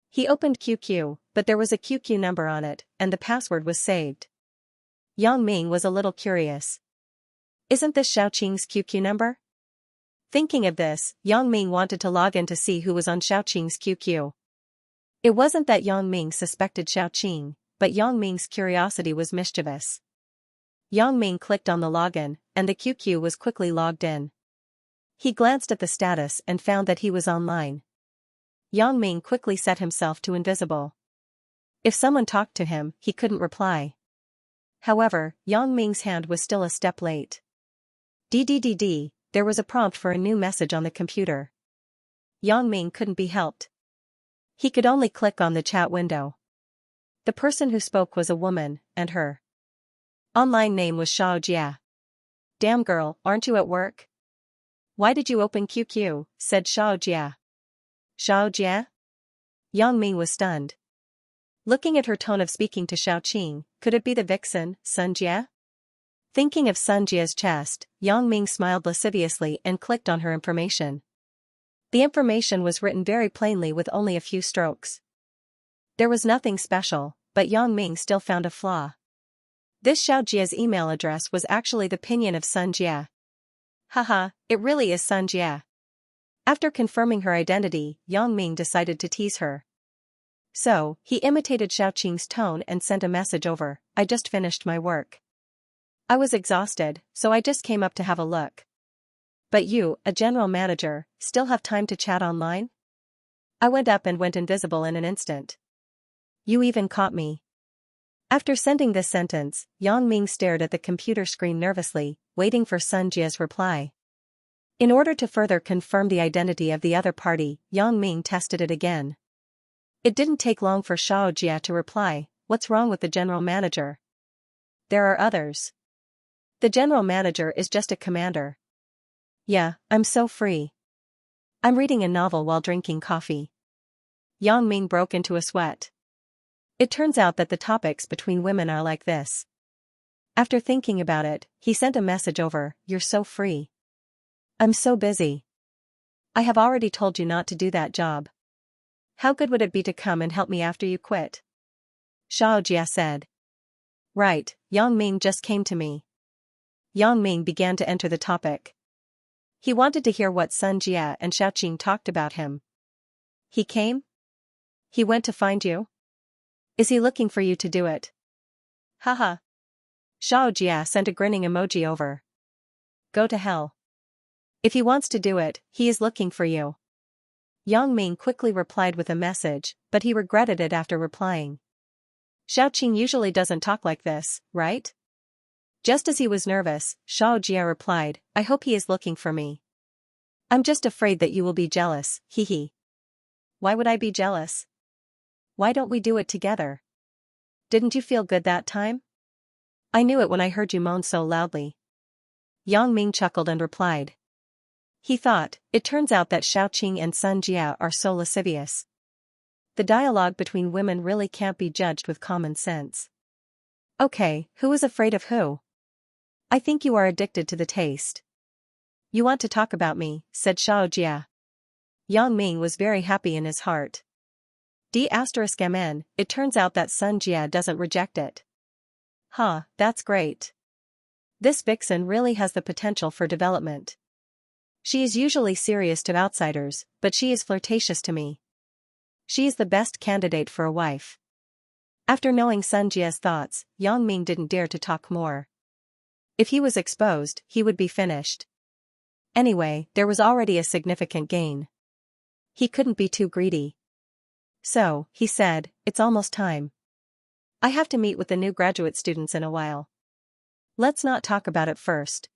He opened QQ, but there was a QQ number on it, and the password was saved. Yang Ming was a little curious. Isn't this Xiaoqing's QQ number? Thinking of this, Yang Ming wanted to log in to see who was on Xiaoqing's QQ. It wasn't that Yang Ming suspected Xiaoqing, but Yang Ming's curiosity was mischievous. Yang Ming clicked on the login, and the QQ was quickly logged in. He glanced at the status and found that he was online. Yang Ming quickly set himself to invisible. If someone talked to him, he couldn't reply. However, Yang Ming's hand was still a step late. DDDD, there was a prompt for a new message on the computer. Yang Ming couldn't be helped. He could only click on the chat window. The person who spoke was a woman, and her online name was Xianxia. Damn girl, aren't you at work? Why did you open QQ, said Xianxia. Xianxia? Yang Ming was stunned. Looking at her tone of speaking to Xiaoqing, could it be the vixen, Sunjia? Thinking of Sunjia's chest, Yang Ming smiled lasciviously and clicked on her information. The information was written very plainly with only a few strokes. There was nothing special, but Yang Ming still found a flaw. This Xiaojia's email address was actually the pinyin of Sunjia. Haha, it really is Sunjia. After confirming her identity, Yang Ming decided to tease her. So, he imitated Xiaoqing's tone and sent a message over, I just finished my work. I was exhausted, so I just came up to have a look. But you, a general manager, still have time to chat online? I went up and went invisible in an instant. You even caught me. After sending this sentence, Yang Ming stared at the computer screen nervously, waiting for Sunjia's reply. In order to further confirm the identity of the other party, Yang Ming tested it again. It didn't take long for Xiaojia to reply, what's wrong with the general manager? There are others. The general manager is just a commander. Yeah, I'm so free. I'm reading a novel while drinking coffee. Yang Ming broke into a sweat. It turns out that the topics between women are like this. After thinking about it, he sent a message over, you're so free. I'm so busy. I have already told you not to do that job. How good would it be to come and help me after you quit? Xiaojia said. Right, Yang Ming just came to me. Yang Ming began to enter the topic. He wanted to hear what Sun Jia and Xiaoqing talked about him. He came? He went to find you? Is he looking for you to do it? Haha. Xiaojia sent a grinning emoji over. Go to hell. If he wants to do it, he is looking for you. Yang Ming quickly replied with a message, but he regretted it after replying. Xiaoqing usually doesn't talk like this, right? Just as he was nervous, Xiaojia replied, I hope he is looking for me. I'm just afraid that you will be jealous, hee. Why would I be jealous? Why don't we do it together? Didn't you feel good that time? I knew it when I heard you moan so loudly. Yang Ming chuckled and replied. He thought, it turns out that Xiaoqing and Sun Jia are so lascivious. The dialogue between women really can't be judged with common sense. Okay, who is afraid of who? I think you are addicted to the taste. You want to talk about me, said Xiaojia. Yang Ming was very happy in his heart. D***mn, it turns out that Sun Jia doesn't reject it. Huh, that's great. This vixen really has the potential for development. She is usually serious to outsiders, but she is flirtatious to me. She is the best candidate for a wife. After knowing Sun Jia's thoughts, Yang Ming didn't dare to talk more. If he was exposed, he would be finished. Anyway, there was already a significant gain. He couldn't be too greedy. So, he said, it's almost time. I have to meet with the new graduate students in a while. Let's not talk about it first.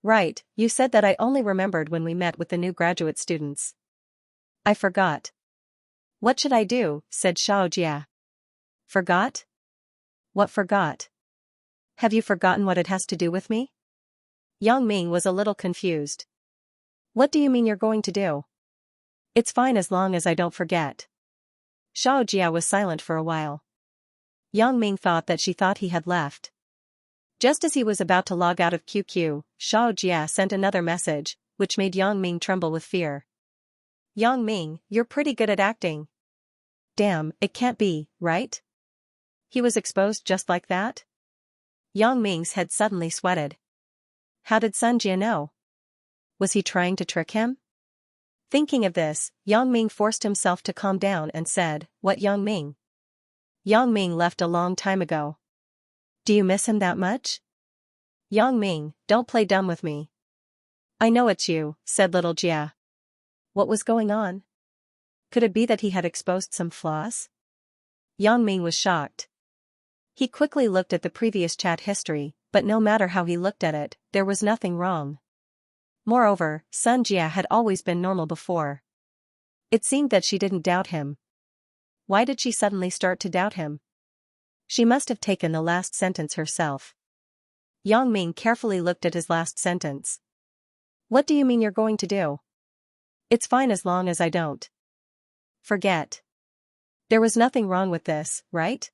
Right, you said that I only remembered when we met with the new graduate students. I forgot. What should I do, said Xiaojia. Forgot? What forgot? Have you forgotten what it has to do with me? Yang Ming was a little confused. What do you mean you're going to do? It's fine as long as I don't forget. Xiaojia was silent for a while. Yang Ming thought that she thought he had left. Just as he was about to log out of QQ, Xiaojia sent another message, which made Yang Ming tremble with fear. Yang Ming, you're pretty good at acting. Damn, it can't be, right? He was exposed just like that? Yang Ming's head suddenly sweated. How did Sun Jia know? Was he trying to trick him? Thinking of this, Yang Ming forced himself to calm down and said, What Yang Ming? Yang Ming left a long time ago. Do you miss him that much? Yang Ming, don't play dumb with me. I know it's you, said little Jia. What was going on? Could it be that he had exposed some flaws? Yang Ming was shocked. He quickly looked at the previous chat history, but no matter how he looked at it, there was nothing wrong. Moreover, Xianxia had always been normal before. It seemed that she didn't doubt him. Why did she suddenly start to doubt him? She must have taken the last sentence herself. Yang Ming carefully looked at his last sentence. What do you mean you're going to do? It's fine as long as I don't forget. There was nothing wrong with this, right?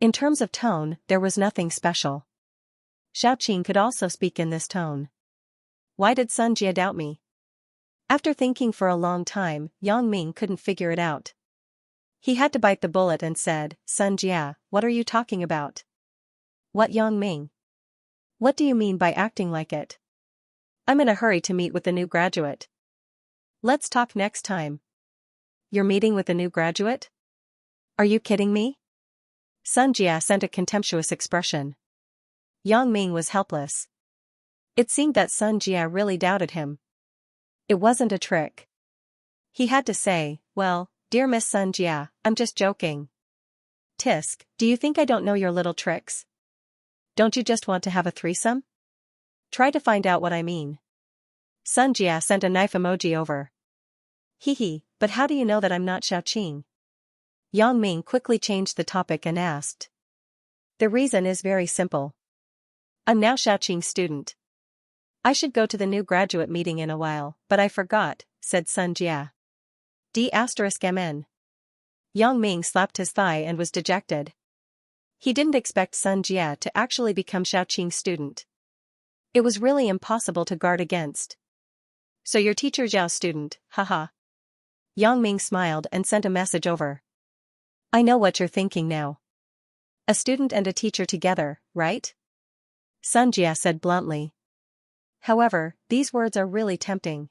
In terms of tone, there was nothing special. Xiaoqing could also speak in this tone. Why did Xianxia doubt me? After thinking for a long time, Yang Ming couldn't figure it out. He had to bite the bullet and said, Xianxia, what are you talking about? What, Yang Ming? What do you mean by acting like it? I'm in a hurry to meet with the new graduate. Let's talk next time. You're meeting with the new graduate? Are you kidding me? Xianxia sent a contemptuous expression. Yang Ming was helpless. It seemed that Xianxia really doubted him. It wasn't a trick. He had to say, well, dear Miss Xianxia, I'm just joking. Tisk, do you think I don't know your little tricks? Don't you just want to have a threesome? Try to find out what I mean. Xianxia sent a knife emoji over. Hee, but how do you know that I'm not Xiaoqing? Yang Ming quickly changed the topic and asked. The reason is very simple. I'm now Xiaoqing's student. I should go to the new graduate meeting in a while, but I forgot, said Xianxia. D*MN. Yang Ming slapped his thigh and was dejected. He didn't expect Xianxia to actually become Xiaoqing's student. It was really impossible to guard against. So your teacher Zhao's student, haha. Yang Ming smiled and sent a message over. I know what you're thinking now. A student and a teacher together, right? Xianxia said bluntly. However, these words are really tempting.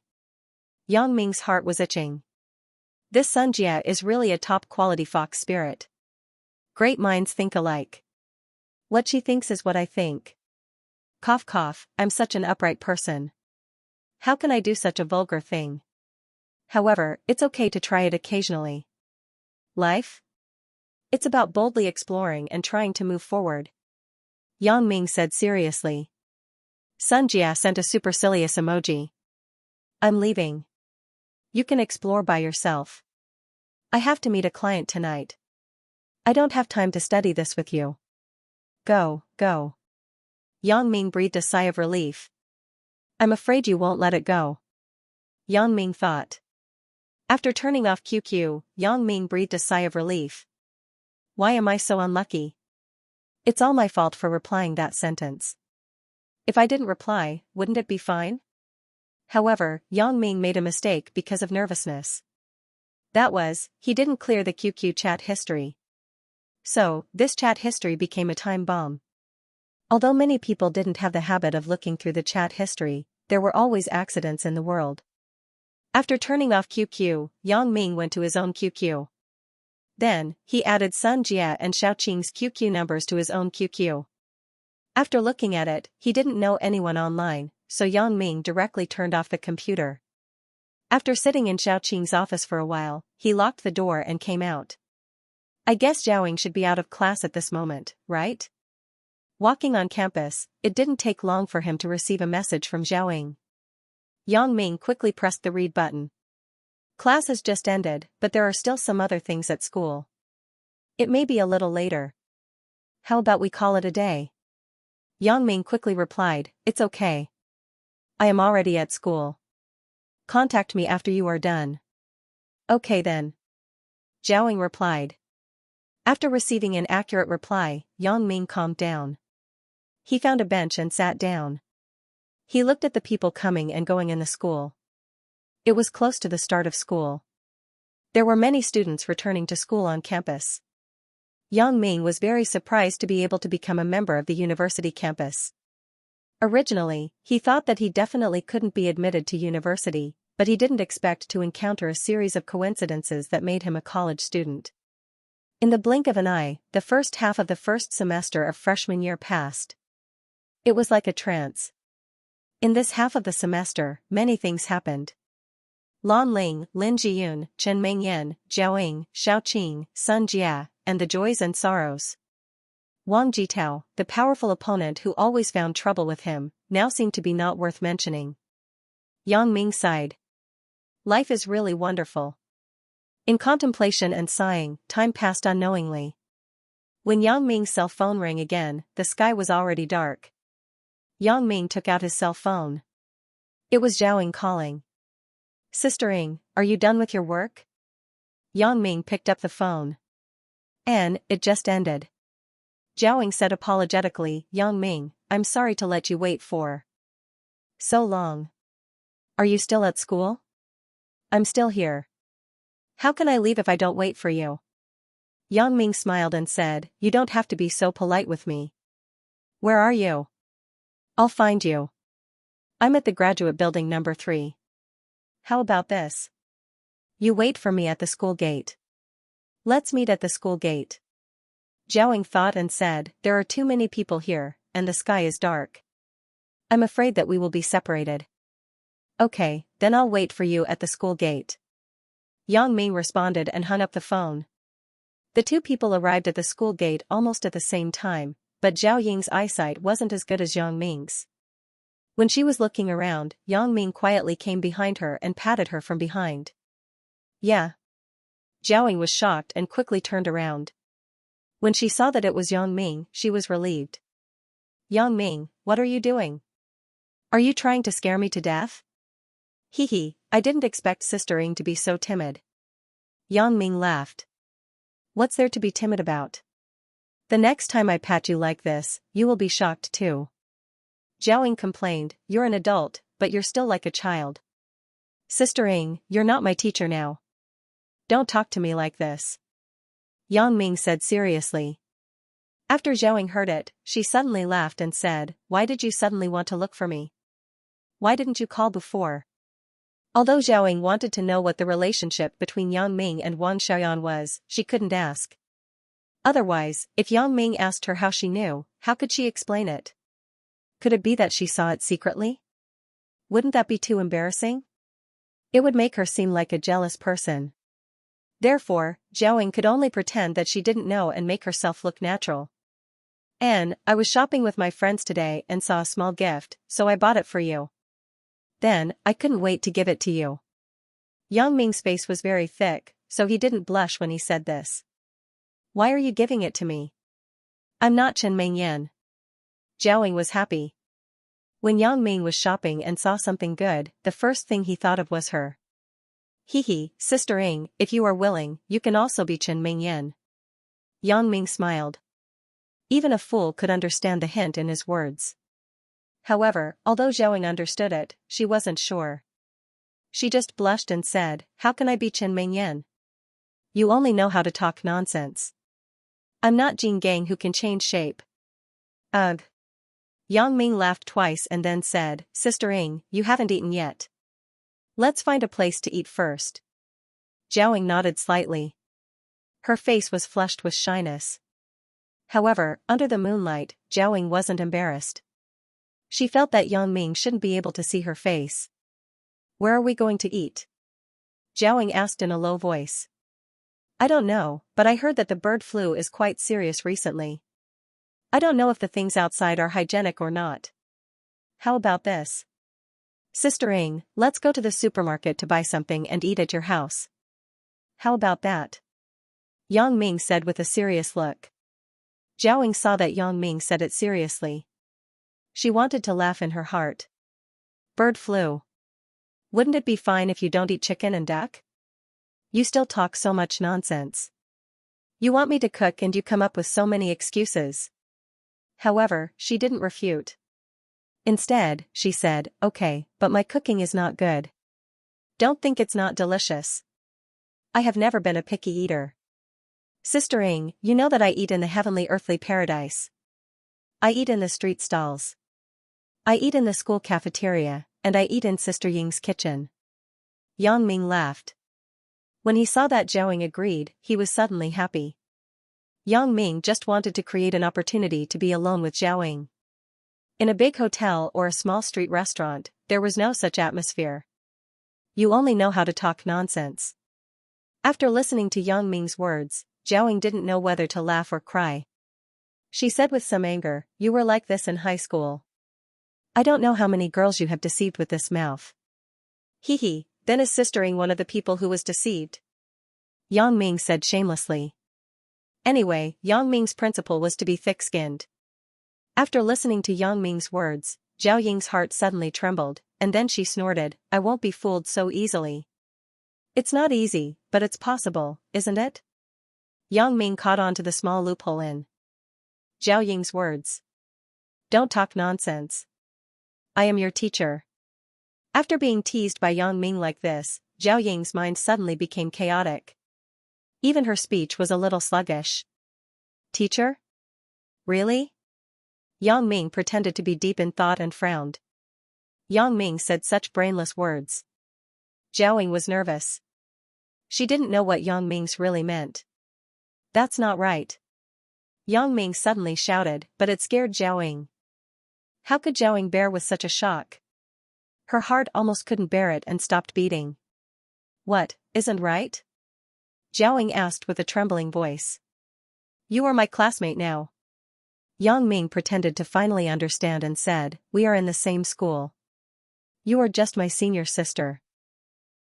Yang Ming's heart was itching. This Xianxia is really a top-quality fox spirit. Great minds think alike. What she thinks is what I think. Cough cough, I'm such an upright person. How can I do such a vulgar thing? However, it's okay to try it occasionally. Life? It's about boldly exploring and trying to move forward. Yang Ming said seriously. Xianxia sent a supercilious emoji. I'm leaving. You can explore by yourself. I have to meet a client tonight. I don't have time to study this with you. Go. Yang Ming breathed a sigh of relief. I'm afraid you won't let it go. Yang Ming thought. After turning off QQ, Yang Ming breathed a sigh of relief. Why am I so unlucky? It's all my fault for replying that sentence. If I didn't reply, wouldn't it be fine? However, Yang Ming made a mistake because of nervousness. That was, he didn't clear the QQ chat history. So, this chat history became a time bomb. Although many people didn't have the habit of looking through the chat history, there were always accidents in the world. After turning off QQ, Yang Ming went to his own QQ. Then, he added Xianxia and Xiaoqing's QQ numbers to his own QQ. After looking at it, he didn't know anyone online, so Yang Ming directly turned off the computer. After sitting in Xiaoqing's office for a while, he locked the door and came out. I guess Zhaoying should be out of class at this moment, right? Walking on campus, it didn't take long for him to receive a message from Zhaoying. Yang Ming quickly pressed the read button. Class has just ended, but there are still some other things at school. It may be a little later. How about we call it a day? Yang Ming quickly replied, it's okay. I am already at school. Contact me after you are done. Okay then. Zhaoying replied. After receiving an accurate reply, Yang Ming calmed down. He found a bench and sat down. He looked at the people coming and going in the school. It was close to the start of school. There were many students returning to school on campus. Yang Ming was very surprised to be able to become a member of the university campus. Originally, he thought that he definitely couldn't be admitted to university, but he didn't expect to encounter a series of coincidences that made him a college student. In the blink of an eye, the first half of the first semester of freshman year passed. It was like a trance. In this half of the semester, many things happened. Lan Ling, Lin Jiyun, Chen Mengyan, Zhaoying, Xiaoqing, Xianxia, and the joys and sorrows. Wang Jitao, the powerful opponent who always found trouble with him, now seemed to be not worth mentioning. Yang Ming sighed. Life is really wonderful. In contemplation and sighing, time passed unknowingly. When Yang Ming's cell phone rang again, the sky was already dark. Yang Ming took out his cell phone. It was Zhao Ying calling. Sister Ying, are you done with your work? Yang Ming picked up the phone. It just ended. Zhao Ying said apologetically, Yang Ming, I'm sorry to let you wait for so long. Are you still at school? I'm still here. How can I leave if I don't wait for you? Yang Ming smiled and said, you don't have to be so polite with me. Where are you? I'll find you. I'm at the graduate building number 3. How about this? You wait for me at the school gate. Let's meet at the school gate. Zhao Ying thought and said, there are too many people here, and the sky is dark. I'm afraid that we will be separated. Okay, then I'll wait for you at the school gate. Yang Ming responded and hung up the phone. The two people arrived at the school gate almost at the same time, but Zhao Ying's eyesight wasn't as good as Yang Ming's. When she was looking around, Yang Ming quietly came behind her and patted her from behind. Yeah. Zhao Ying was shocked and quickly turned around. When she saw that it was Yang Ming, she was relieved. Yang Ming, what are you doing? Are you trying to scare me to death? Hee, I didn't expect Sister Ying to be so timid. Yang Ming laughed. What's there to be timid about? The next time I pat you like this, you will be shocked too. Zhao Ying complained, you're an adult, but you're still like a child. Sister Ying, you're not my teacher now. Don't talk to me like this. Yang Ming said seriously. After Zhao Ying heard it, she suddenly laughed and said, why did you suddenly want to look for me? Why didn't you call before? Although Zhao Ying wanted to know what the relationship between Yang Ming and Wang Xiaoyan was, she couldn't ask. Otherwise, if Yang Ming asked her how she knew, how could she explain it? Could it be that she saw it secretly? Wouldn't that be too embarrassing? It would make her seem like a jealous person. Therefore, Zhao Ying could only pretend that she didn't know and make herself look natural. I was shopping with my friends today and saw a small gift, so I bought it for you. Then, I couldn't wait to give it to you. Yang Ming's face was very thick, so he didn't blush when he said this. Why are you giving it to me? I'm not Chen Mingyan. Zhao Ying was happy. When Yang Ming was shopping and saw something good, the first thing he thought of was her. Hee, Sister Ying, if you are willing, you can also be Chen Mingyan. Yang Ming smiled. Even a fool could understand the hint in his words. However, although Zhao Ying understood it, she wasn't sure. She just blushed and said, how can I be Chen Mingyan? You only know how to talk nonsense. I'm not Jin Gang who can change shape. Ugh. Yang Ming laughed twice and then said, Sister Ying, you haven't eaten yet. Let's find a place to eat first. Zhao Ying nodded slightly. Her face was flushed with shyness. However, under the moonlight, Zhao Ying wasn't embarrassed. She felt that Yang Ming shouldn't be able to see her face. Where are we going to eat? Zhao Ying asked in a low voice. I don't know, but I heard that the bird flu is quite serious recently. I don't know if the things outside are hygienic or not. How about this? Sister Ying, let's go to the supermarket to buy something and eat at your house. How about that? Yang Ming said with a serious look. Zhao Ying saw that Yang Ming said it seriously. She wanted to laugh in her heart. Bird flu. Wouldn't it be fine if you don't eat chicken and duck? You still talk so much nonsense. You want me to cook and you come up with so many excuses. However, she didn't refute. Instead, she said, okay, but my cooking is not good. Don't think it's not delicious. I have never been a picky eater. Sister Ying, you know that I eat in the heavenly earthly paradise. I eat in the street stalls. I eat in the school cafeteria, and I eat in Sister Ying's kitchen. Yang Ming laughed. When he saw that Zhao Ying agreed, he was suddenly happy. Yang Ming just wanted to create an opportunity to be alone with Zhao Ying. In a big hotel or a small street restaurant, there was no such atmosphere. You only know how to talk nonsense. After listening to Yang Ming's words, Zhao Ying didn't know whether to laugh or cry. She said with some anger, "You were like this in high school. I don't know how many girls you have deceived with this mouth." Hee hee, then is sistering one of the people who was deceived? Yang Ming said shamelessly. Anyway, Yang Ming's principle was to be thick-skinned. After listening to Yang Ming's words, Zhao Ying's heart suddenly trembled, and then she snorted, "I won't be fooled so easily." It's not easy, but it's possible, isn't it? Yang Ming caught on to the small loophole in Zhao Ying's words. Don't talk nonsense. I am your teacher. After being teased by Yang Ming like this, Zhao Ying's mind suddenly became chaotic. Even her speech was a little sluggish. Teacher? Really? Yang Ming pretended to be deep in thought and frowned. Yang Ming said such brainless words. Zhao Ying was nervous. She didn't know what Yang Ming's really meant. That's not right. Yang Ming suddenly shouted, but it scared Zhao Ying. How could Zhao Ying bear with such a shock? Her heart almost couldn't bear it and stopped beating. What, isn't right? Zhao Ying asked with a trembling voice. You are my classmate now. Yang Ming pretended to finally understand and said, we are in the same school. You are just my senior sister.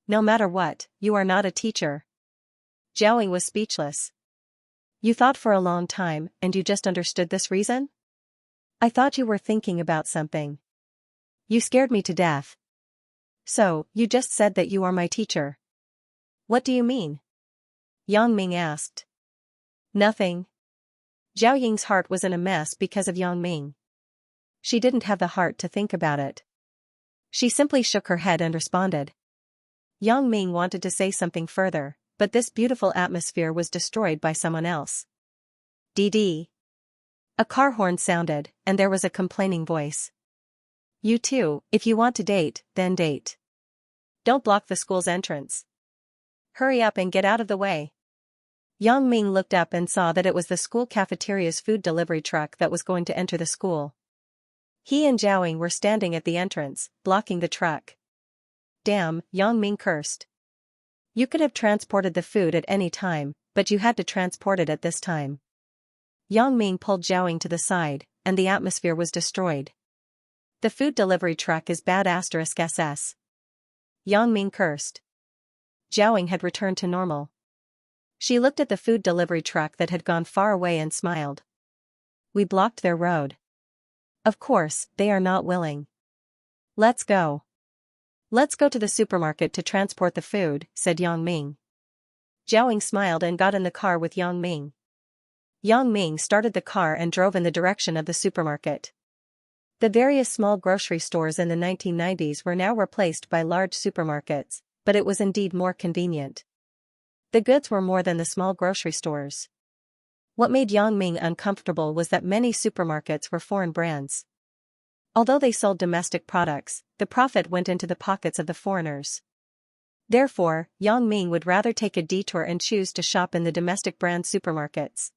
No matter what, you are not a teacher. Zhao Ying was speechless. You thought for a long time, and you just understood this reason? I thought you were thinking about something. You scared me to death. So, you just said that you are my teacher. What do you mean? Yang Ming asked. Nothing. Zhao Ying's heart was in a mess because of Yang Ming. She didn't have the heart to think about it. She simply shook her head and responded. Yang Ming wanted to say something further, but this beautiful atmosphere was destroyed by someone else. Dee. A car horn sounded, and there was a complaining voice. You too, if you want to date, then date. Don't block the school's entrance. Hurry up and get out of the way. Yang Ming looked up and saw that it was the school cafeteria's food delivery truck that was going to enter the school. He and Zhao Ying were standing at the entrance, blocking the truck. Damn, Yang Ming cursed. You could have transported the food at any time, but you had to transport it at this time. Yang Ming pulled Zhao Ying to the side, and the atmosphere was destroyed. The food delivery truck is bad *SS. Yang Ming cursed. Zhao Ying had returned to normal. She looked at the food delivery truck that had gone far away and smiled. We blocked their road. Of course, they are not willing. Let's go. Let's go to the supermarket to transport the food, said Yang Ming. Zhao Ying smiled and got in the car with Yang Ming. Yang Ming started the car and drove in the direction of the supermarket. The various small grocery stores in the 1990s were now replaced by large supermarkets, but it was indeed more convenient. The goods were more than the small grocery stores. What made Yang Ming uncomfortable was that many supermarkets were foreign brands. Although they sold domestic products, the profit went into the pockets of the foreigners. Therefore, Yang Ming would rather take a detour and choose to shop in the domestic brand supermarkets.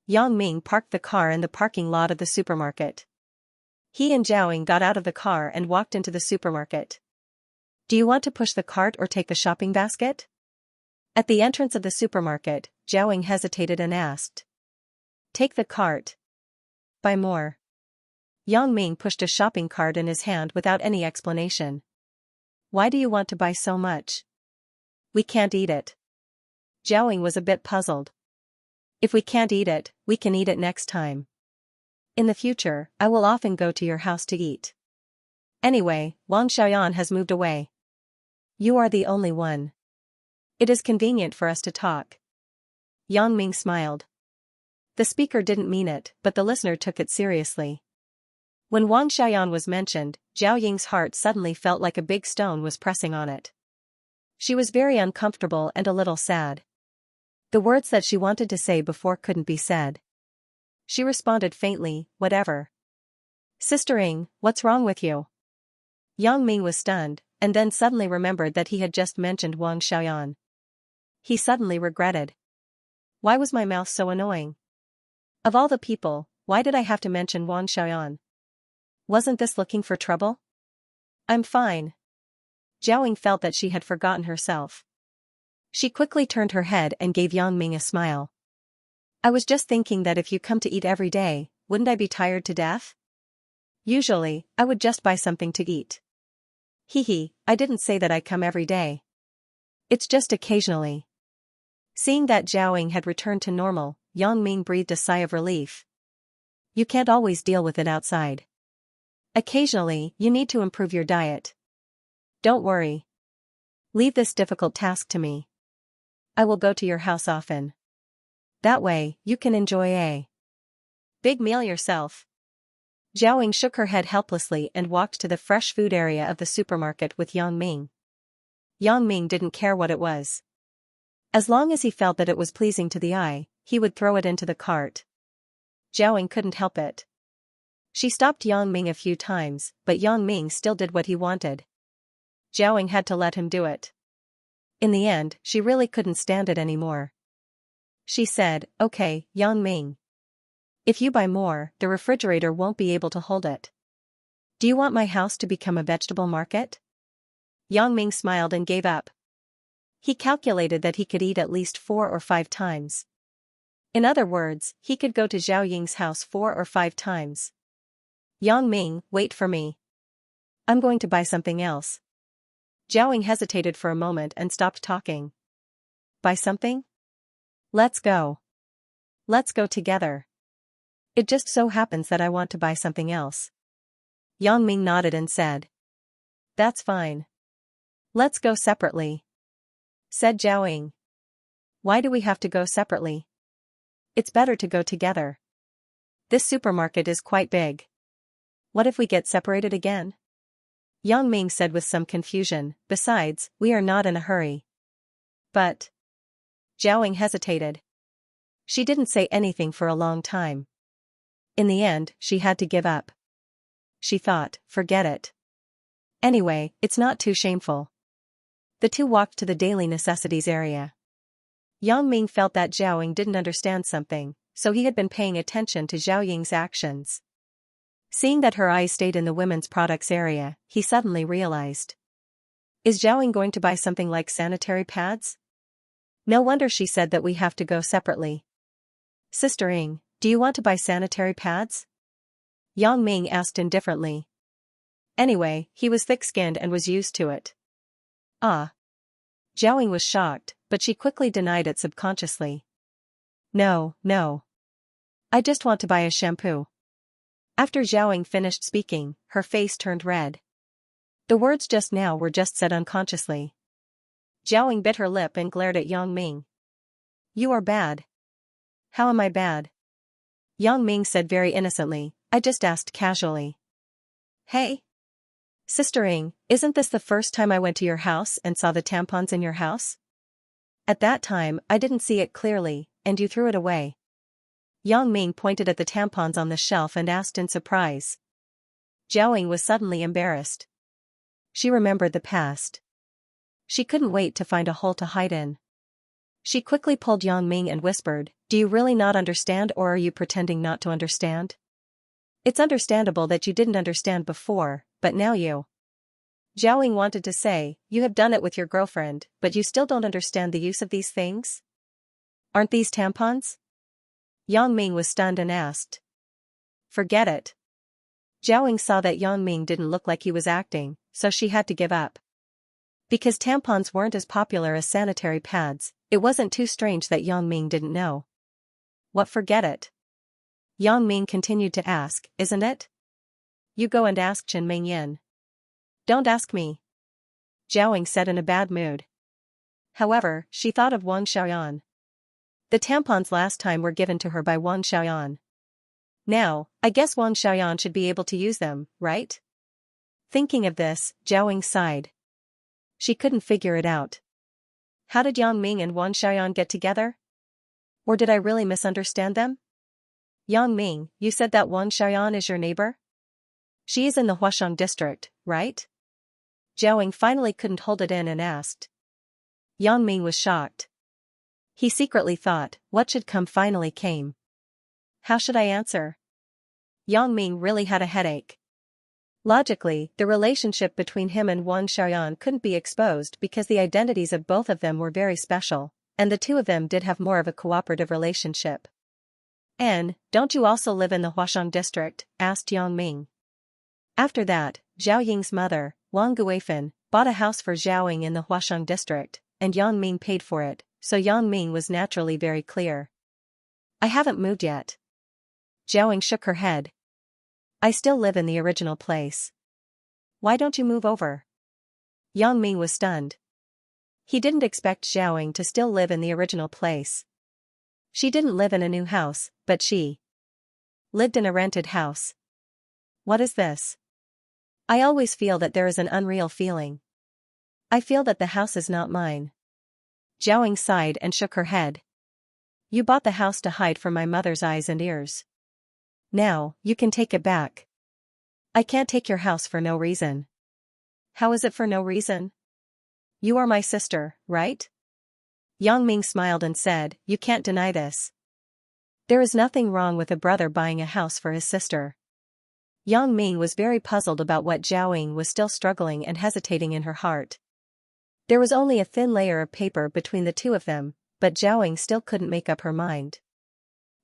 Yang Ming parked the car in the parking lot of the supermarket. He and Zhao Ying got out of the car and walked into the supermarket. Do you want to push the cart or take the shopping basket? At the entrance of the supermarket, Zhao Ying hesitated and asked. Take the cart. Buy more. Yang Ming pushed a shopping cart in his hand without any explanation. Why do you want to buy so much? We can't eat it. Zhao Ying was a bit puzzled. If we can't eat it, we can eat it next time. In the future, I will often go to your house to eat. Anyway, Wang Xiaoyan has moved away. You are the only one. It is convenient for us to talk. Yang Ming smiled. The speaker didn't mean it, but the listener took it seriously. When Wang Xiaoyan was mentioned, Zhao Ying's heart suddenly felt like a big stone was pressing on it. She was very uncomfortable and a little sad. The words that she wanted to say before couldn't be said. She responded faintly, whatever. Sister Ying, what's wrong with you? Yang Ming was stunned, and then suddenly remembered that he had just mentioned Wang Xiaoyan. He suddenly regretted. Why was my mouth so annoying? Of all the people, why did I have to mention Wang Xiaoyan? Wasn't this looking for trouble? I'm fine. Zhao Ying felt that she had forgotten herself. She quickly turned her head and gave Yang Ming a smile. I was just thinking that if you come to eat every day, wouldn't I be tired to death? Usually, I would just buy something to eat. Hee, I didn't say that I come every day. It's just occasionally. Seeing that Zhao had returned to normal, Yang Ming breathed a sigh of relief. You can't always deal with it outside. Occasionally, you need to improve your diet. Don't worry. Leave this difficult task to me. I will go to your house often. That way, you can enjoy a big meal yourself. Zhao shook her head helplessly and walked to the fresh food area of the supermarket with Yang Ming. Yang Ming didn't care what it was. As long as he felt that it was pleasing to the eye, he would throw it into the cart. Zhao couldn't help it. She stopped Yang Ming a few times, but Yang Ming still did what he wanted. Zhao had to let him do it. In the end, she really couldn't stand it anymore. She said, "Okay, Yang Ming. If you buy more, the refrigerator won't be able to hold it. Do you want my house to become a vegetable market?" Yang Ming smiled and gave up. He calculated that he could eat at least 4 or 5 times. In other words, he could go to Zhao Ying's house 4 or 5 times. Yang Ming, wait for me. I'm going to buy something else. Zhao Ying hesitated for a moment and stopped talking. Buy something? Let's go. Let's go together. It just so happens that I want to buy something else. Yang Ming nodded and said. That's fine. Let's go separately. Said Zhao Ying. Why do we have to go separately? It's better to go together. This supermarket is quite big. What if we get separated again? Yang Ming said with some confusion, besides, we are not in a hurry. But. Zhao Ying hesitated. She didn't say anything for a long time. In the end, she had to give up. She thought, forget it. Anyway, it's not too shameful. The two walked to the daily necessities area. Yang Ming felt that Zhao Ying didn't understand something, so he had been paying attention to Zhao Ying's actions. Seeing that her eyes stayed in the women's products area, he suddenly realized. Is Zhao Ying going to buy something like sanitary pads? No wonder she said that we have to go separately. Sister Ying, do you want to buy sanitary pads? Yang Ming asked indifferently. Anyway, he was thick-skinned and was used to it. Ah. Zhao Ying was shocked, but she quickly denied it subconsciously. No. I just want to buy a shampoo. After Zhao Ying finished speaking, her face turned red. The words just now were just said unconsciously. Zhao Ying bit her lip and glared at Yang Ming. You are bad. How am I bad? Yang Ming said very innocently, I just asked casually. Hey. Sister Ying, isn't this the first time I went to your house and saw the tampons in your house? At that time, I didn't see it clearly, and you threw it away. Yang Ming pointed at the tampons on the shelf and asked in surprise. Zhao Ying was suddenly embarrassed. She remembered the past. She couldn't wait to find a hole to hide in. She quickly pulled Yang Ming and whispered, Do you really not understand, or are you pretending not to understand? It's understandable that you didn't understand before, but now you. Zhao Ying wanted to say, you have done it with your girlfriend, but you still don't understand the use of these things? Aren't these tampons? Yang Ming was stunned and asked. Forget it. Zhao Ying saw that Yang Ming didn't look like he was acting, so she had to give up. Because tampons weren't as popular as sanitary pads, it wasn't too strange that Yang Ming didn't know. What, forget it? Yang Ming continued to ask, isn't it? You go and ask Chen Mingyan. Don't ask me. Zhao Ying said in a bad mood. However, she thought of Wang Xiaoyan. The tampons last time were given to her by Wang Xiaoyan. Now, I guess Wang Xiaoyan should be able to use them, right? Thinking of this, Zhao Ying sighed. She couldn't figure it out. How did Yang Ming and Wang Xiaoyan get together? Or did I really misunderstand them? Yang Ming, you said that Wang Xiaoyan is your neighbor? She is in the Huashang district, right? Zhao Ying finally couldn't hold it in and asked. Yang Ming was shocked. He secretly thought, what should come finally came. How should I answer? Yang Ming really had a headache. Logically, the relationship between him and Wang Xiaoyan couldn't be exposed because the identities of both of them were very special, and the two of them did have more of a cooperative relationship. "And, don't you also live in the Huashang district?" asked Yang Ming. After that, Zhao Ying's mother, Wang Guifan, bought a house for Zhao Ying in the Huashang district, and Yang Ming paid for it, so Yang Ming was naturally very clear. "I haven't moved yet." Zhao Ying shook her head. "I still live in the original place." "Why don't you move over?" Yang Ming was stunned. He didn't expect Zhao Ying to still live in the original place. She didn't live in a new house, but she lived in a rented house. What is this? I always feel that there is an unreal feeling. I feel that the house is not mine. Zhao Ying sighed and shook her head. You bought the house to hide from my mother's eyes and ears. Now, you can take it back. I can't take your house for no reason. How is it for no reason? You are my sister, right? Yang Ming smiled and said, you can't deny this. There is nothing wrong with a brother buying a house for his sister. Yang Ming was very puzzled about what Zhao Ying was still struggling and hesitating in her heart. There was only a thin layer of paper between the two of them, but Zhao Ying still couldn't make up her mind.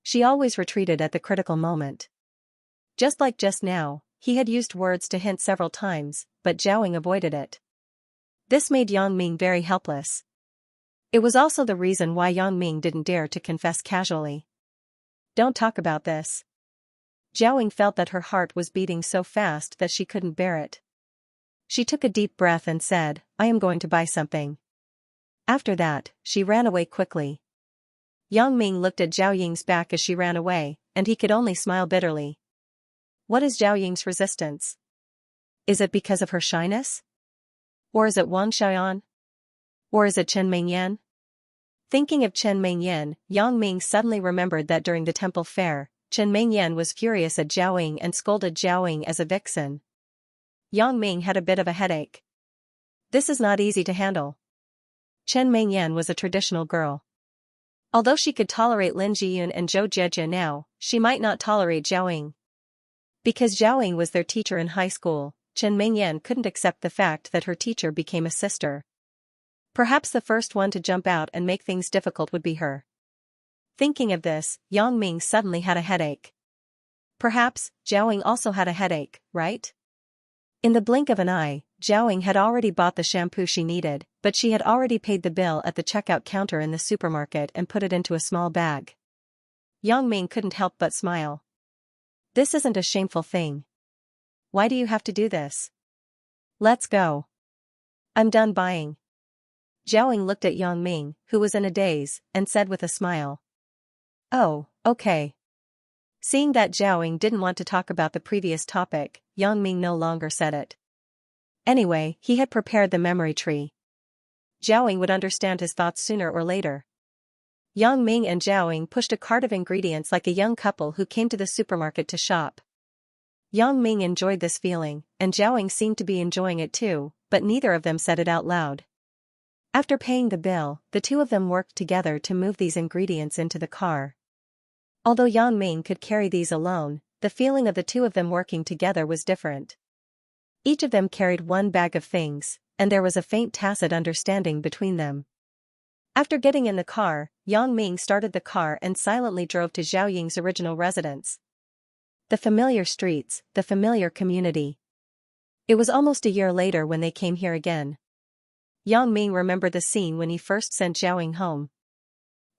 She always retreated at the critical moment. Just like just now, he had used words to hint several times, but Zhao Ying avoided it. This made Yang Ming very helpless. It was also the reason why Yang Ming didn't dare to confess casually. Don't talk about this. Zhao Ying felt that her heart was beating so fast that she couldn't bear it. She took a deep breath and said, I am going to buy something. After that, she ran away quickly. Yang Ming looked at Zhao Ying's back as she ran away, and he could only smile bitterly. What is Zhao Ying's resistance? Is it because of her shyness? Or is it Wang Xiaoyan? Or is it Chen Mingyan? Thinking of Chen Mingyan, Yang Ming suddenly remembered that during the temple fair, Chen Mingyan was furious at Zhao Ying and scolded Zhao Ying as a vixen. Yang Ming had a bit of a headache. This is not easy to handle. Chen Mingyan was a traditional girl. Although she could tolerate Lin Jiyun and Zhou Jejia now, she might not tolerate Zhao Ying. Because Zhao Ying was their teacher in high school, Chen Mingyan couldn't accept the fact that her teacher became a sister. Perhaps the first one to jump out and make things difficult would be her. Thinking of this, Yang Ming suddenly had a headache. Perhaps, Zhao Ying also had a headache, right? In the blink of an eye, Zhao Ying had already bought the shampoo she needed, but she had already paid the bill at the checkout counter in the supermarket and put it into a small bag. Yang Ming couldn't help but smile. This isn't a shameful thing. Why do you have to do this? Let's go. I'm done buying. Zhao Ying looked at Yang Ming, who was in a daze, and said with a smile. Oh, okay. Seeing that Zhao Ying didn't want to talk about the previous topic, Yang Ming no longer said it. Anyway, he had prepared the memory tree. Zhao Ying would understand his thoughts sooner or later. Yang Ming and Zhao Ying pushed a cart of ingredients like a young couple who came to the supermarket to shop. Yang Ming enjoyed this feeling, and Zhao Ying seemed to be enjoying it too, but neither of them said it out loud. After paying the bill, the two of them worked together to move these ingredients into the car. Although Yang Ming could carry these alone, the feeling of the two of them working together was different. Each of them carried one bag of things, and there was a faint tacit understanding between them. After getting in the car, Yang Ming started the car and silently drove to Zhao Ying's original residence. The familiar streets, the familiar community. It was almost a year later when they came here again. Yang Ming remembered the scene when he first sent Zhao Ying home.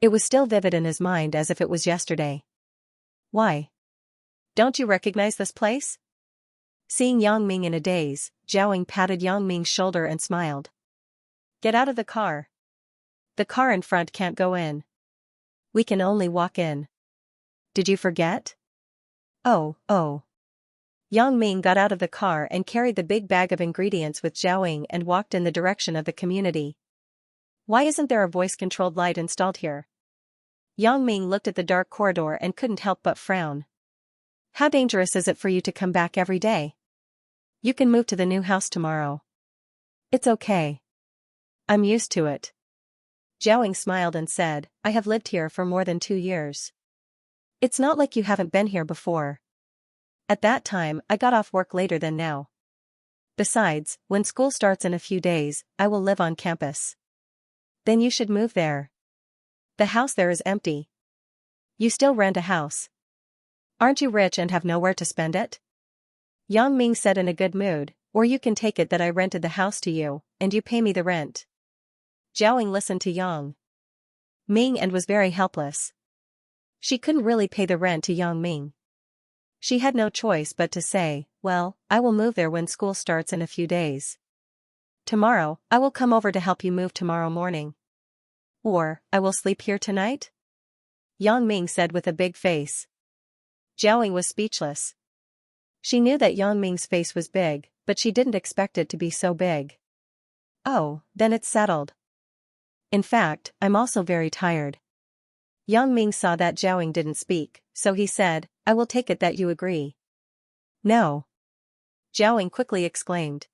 It was still vivid in his mind as if it was yesterday. Why? Don't you recognize this place? Seeing Yang Ming in a daze, Zhao Ying patted Yang Ming's shoulder and smiled. Get out of the car. The car in front can't go in. We can only walk in. Did you forget? Oh. Yang Ming got out of the car and carried the big bag of ingredients with Zhao Ying and walked in the direction of the community. Why isn't there a voice-controlled light installed here? Yang Ming looked at the dark corridor and couldn't help but frown. How dangerous is it for you to come back every day? You can move to the new house tomorrow. It's okay. I'm used to it. Zhao Ying smiled and said, I have lived here for more than 2 years. It's not like you haven't been here before. At that time, I got off work later than now. Besides, when school starts in a few days, I will live on campus. Then you should move there. The house there is empty. You still rent a house. Aren't you rich and have nowhere to spend it? Yang Ming said in a good mood, or you can take it that I rented the house to you, and you pay me the rent. Zhao listened to Yang Ming and was very helpless. She couldn't really pay the rent to Yang Ming. She had no choice but to say, well, I will move there when school starts in a few days. Tomorrow, I will come over to help you move tomorrow morning. Or, I will sleep here tonight? Yang Ming said with a big face. Zhao was speechless. She knew that Yang Ming's face was big, but she didn't expect it to be so big. Oh, then it's settled. In fact, I'm also very tired. Yang Ming saw that Zhao didn't speak, so he said, I will take it that you agree. No. Zhao quickly exclaimed.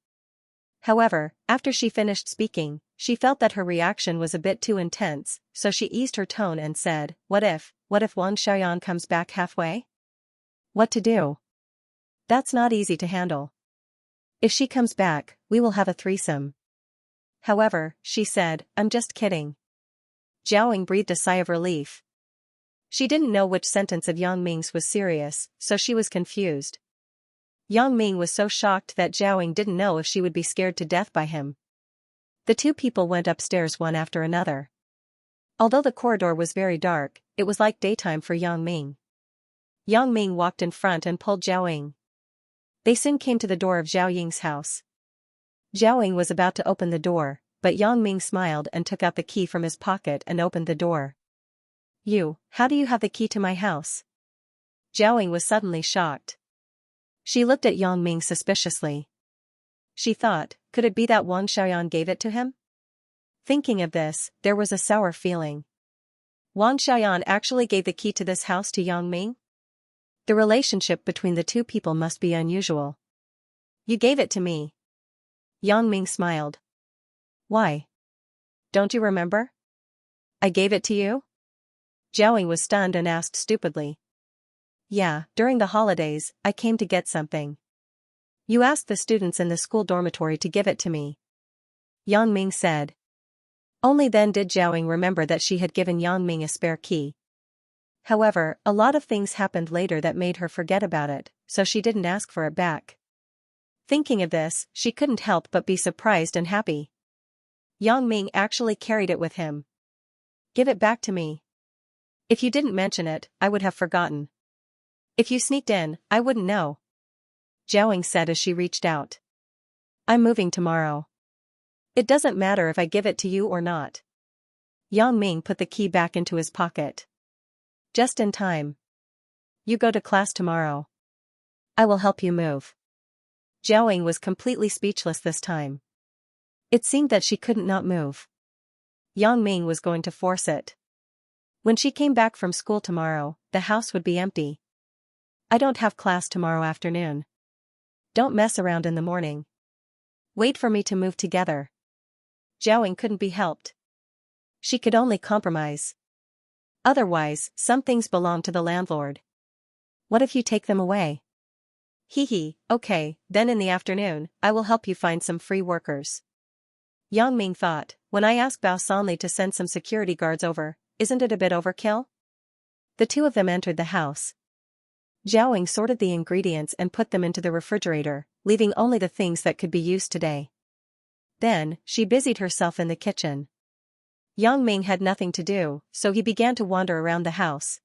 However, after she finished speaking, she felt that her reaction was a bit too intense, so she eased her tone and said, what if Wang Xiaoyan comes back halfway? What to do? That's not easy to handle. If she comes back, we will have a threesome. However, she said, I'm just kidding. Zhao breathed a sigh of relief. She didn't know which sentence of Yang Ming's was serious, so she was confused. Yang Ming was so shocked that Zhao didn't know if she would be scared to death by him. The two people went upstairs one after another. Although the corridor was very dark, it was like daytime for Yang Ming. Yang Ming walked in front and pulled Zhao. They soon came to the door of Zhao Ying's house. Zhao Ying was about to open the door, but Yang Ming smiled and took out the key from his pocket and opened the door. How do you have the key to my house? Zhao Ying was suddenly shocked. She looked at Yang Ming suspiciously. She thought, could it be that Wang Xiaoyan gave it to him? Thinking of this, there was a sour feeling. Wang Xiaoyan actually gave the key to this house to Yang Ming? The relationship between the two people must be unusual. You gave it to me. Yang Ming smiled. Why? Don't you remember? I gave it to you? Zhao Ying was stunned and asked stupidly. Yeah, during the holidays, I came to get something. You asked the students in the school dormitory to give it to me. Yang Ming said. Only then did Zhao Ying remember that she had given Yang Ming a spare key. However, a lot of things happened later that made her forget about it, so she didn't ask for it back. Thinking of this, she couldn't help but be surprised and happy. Yang Ming actually carried it with him. Give it back to me. If you didn't mention it, I would have forgotten. If you sneaked in, I wouldn't know. Zhao Ying said as she reached out. I'm moving tomorrow. It doesn't matter if I give it to you or not. Yang Ming put the key back into his pocket. Just in time. You go to class tomorrow. I will help you move. Zhao Ying was completely speechless this time. It seemed that she couldn't not move. Yang Ming was going to force it. When she came back from school tomorrow, the house would be empty. I don't have class tomorrow afternoon. Don't mess around in the morning. Wait for me to move together. Zhao Ying couldn't be helped. She could only compromise. Otherwise, some things belong to the landlord. What if you take them away? Okay, then in the afternoon, I will help you find some free workers. Yang Ming thought, when I ask Bao Sanli to send some security guards over, isn't it a bit overkill? The two of them entered the house. Zhao Ying sorted the ingredients and put them into the refrigerator, leaving only the things that could be used today. Then, she busied herself in the kitchen. Yang Ming had nothing to do, so he began to wander around the house.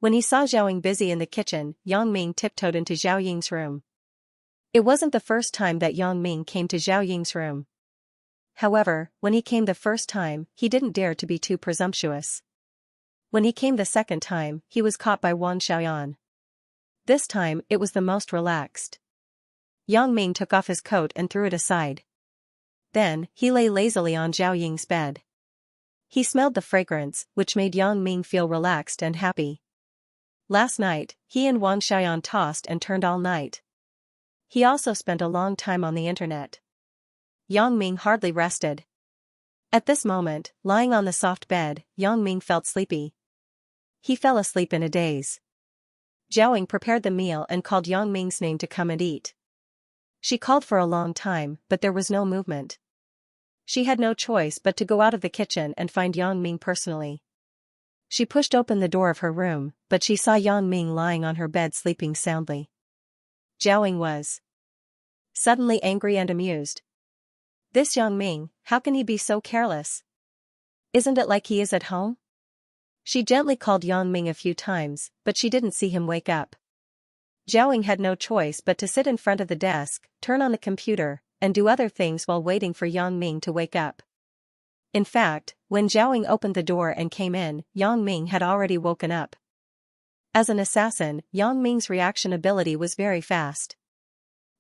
When he saw Zhao Ying busy in the kitchen, Yang Ming tiptoed into Zhao Ying's room. It wasn't the first time that Yang Ming came to Zhao Ying's room. However, when he came the first time, he didn't dare to be too presumptuous. When he came the second time, he was caught by Wang Xiaoyan. This time, it was the most relaxed. Yang Ming took off his coat and threw it aside. Then, he lay lazily on Zhao Ying's bed. He smelled the fragrance, which made Yang Ming feel relaxed and happy. Last night, he and Wang Xiaoyan tossed and turned all night. He also spent a long time on the internet. Yang Ming hardly rested. At this moment, lying on the soft bed, Yang Ming felt sleepy. He fell asleep in a daze. Zhao Ying prepared the meal and called Yang Ming's name to come and eat. She called for a long time, but there was no movement. She had no choice but to go out of the kitchen and find Yang Ming personally. She pushed open the door of her room, but she saw Yang Ming lying on her bed sleeping soundly. Zhao was suddenly angry and amused. This Yang Ming, how can he be so careless? Isn't it like he is at home? She gently called Yang Ming a few times, but she didn't see him wake up. Zhao had no choice but to sit in front of the desk, turn on the computer, and do other things while waiting for Yang Ming to wake up. In fact, when Zhao opened the door and came in, Yang Ming had already woken up. As an assassin, Yang Ming's reaction ability was very fast.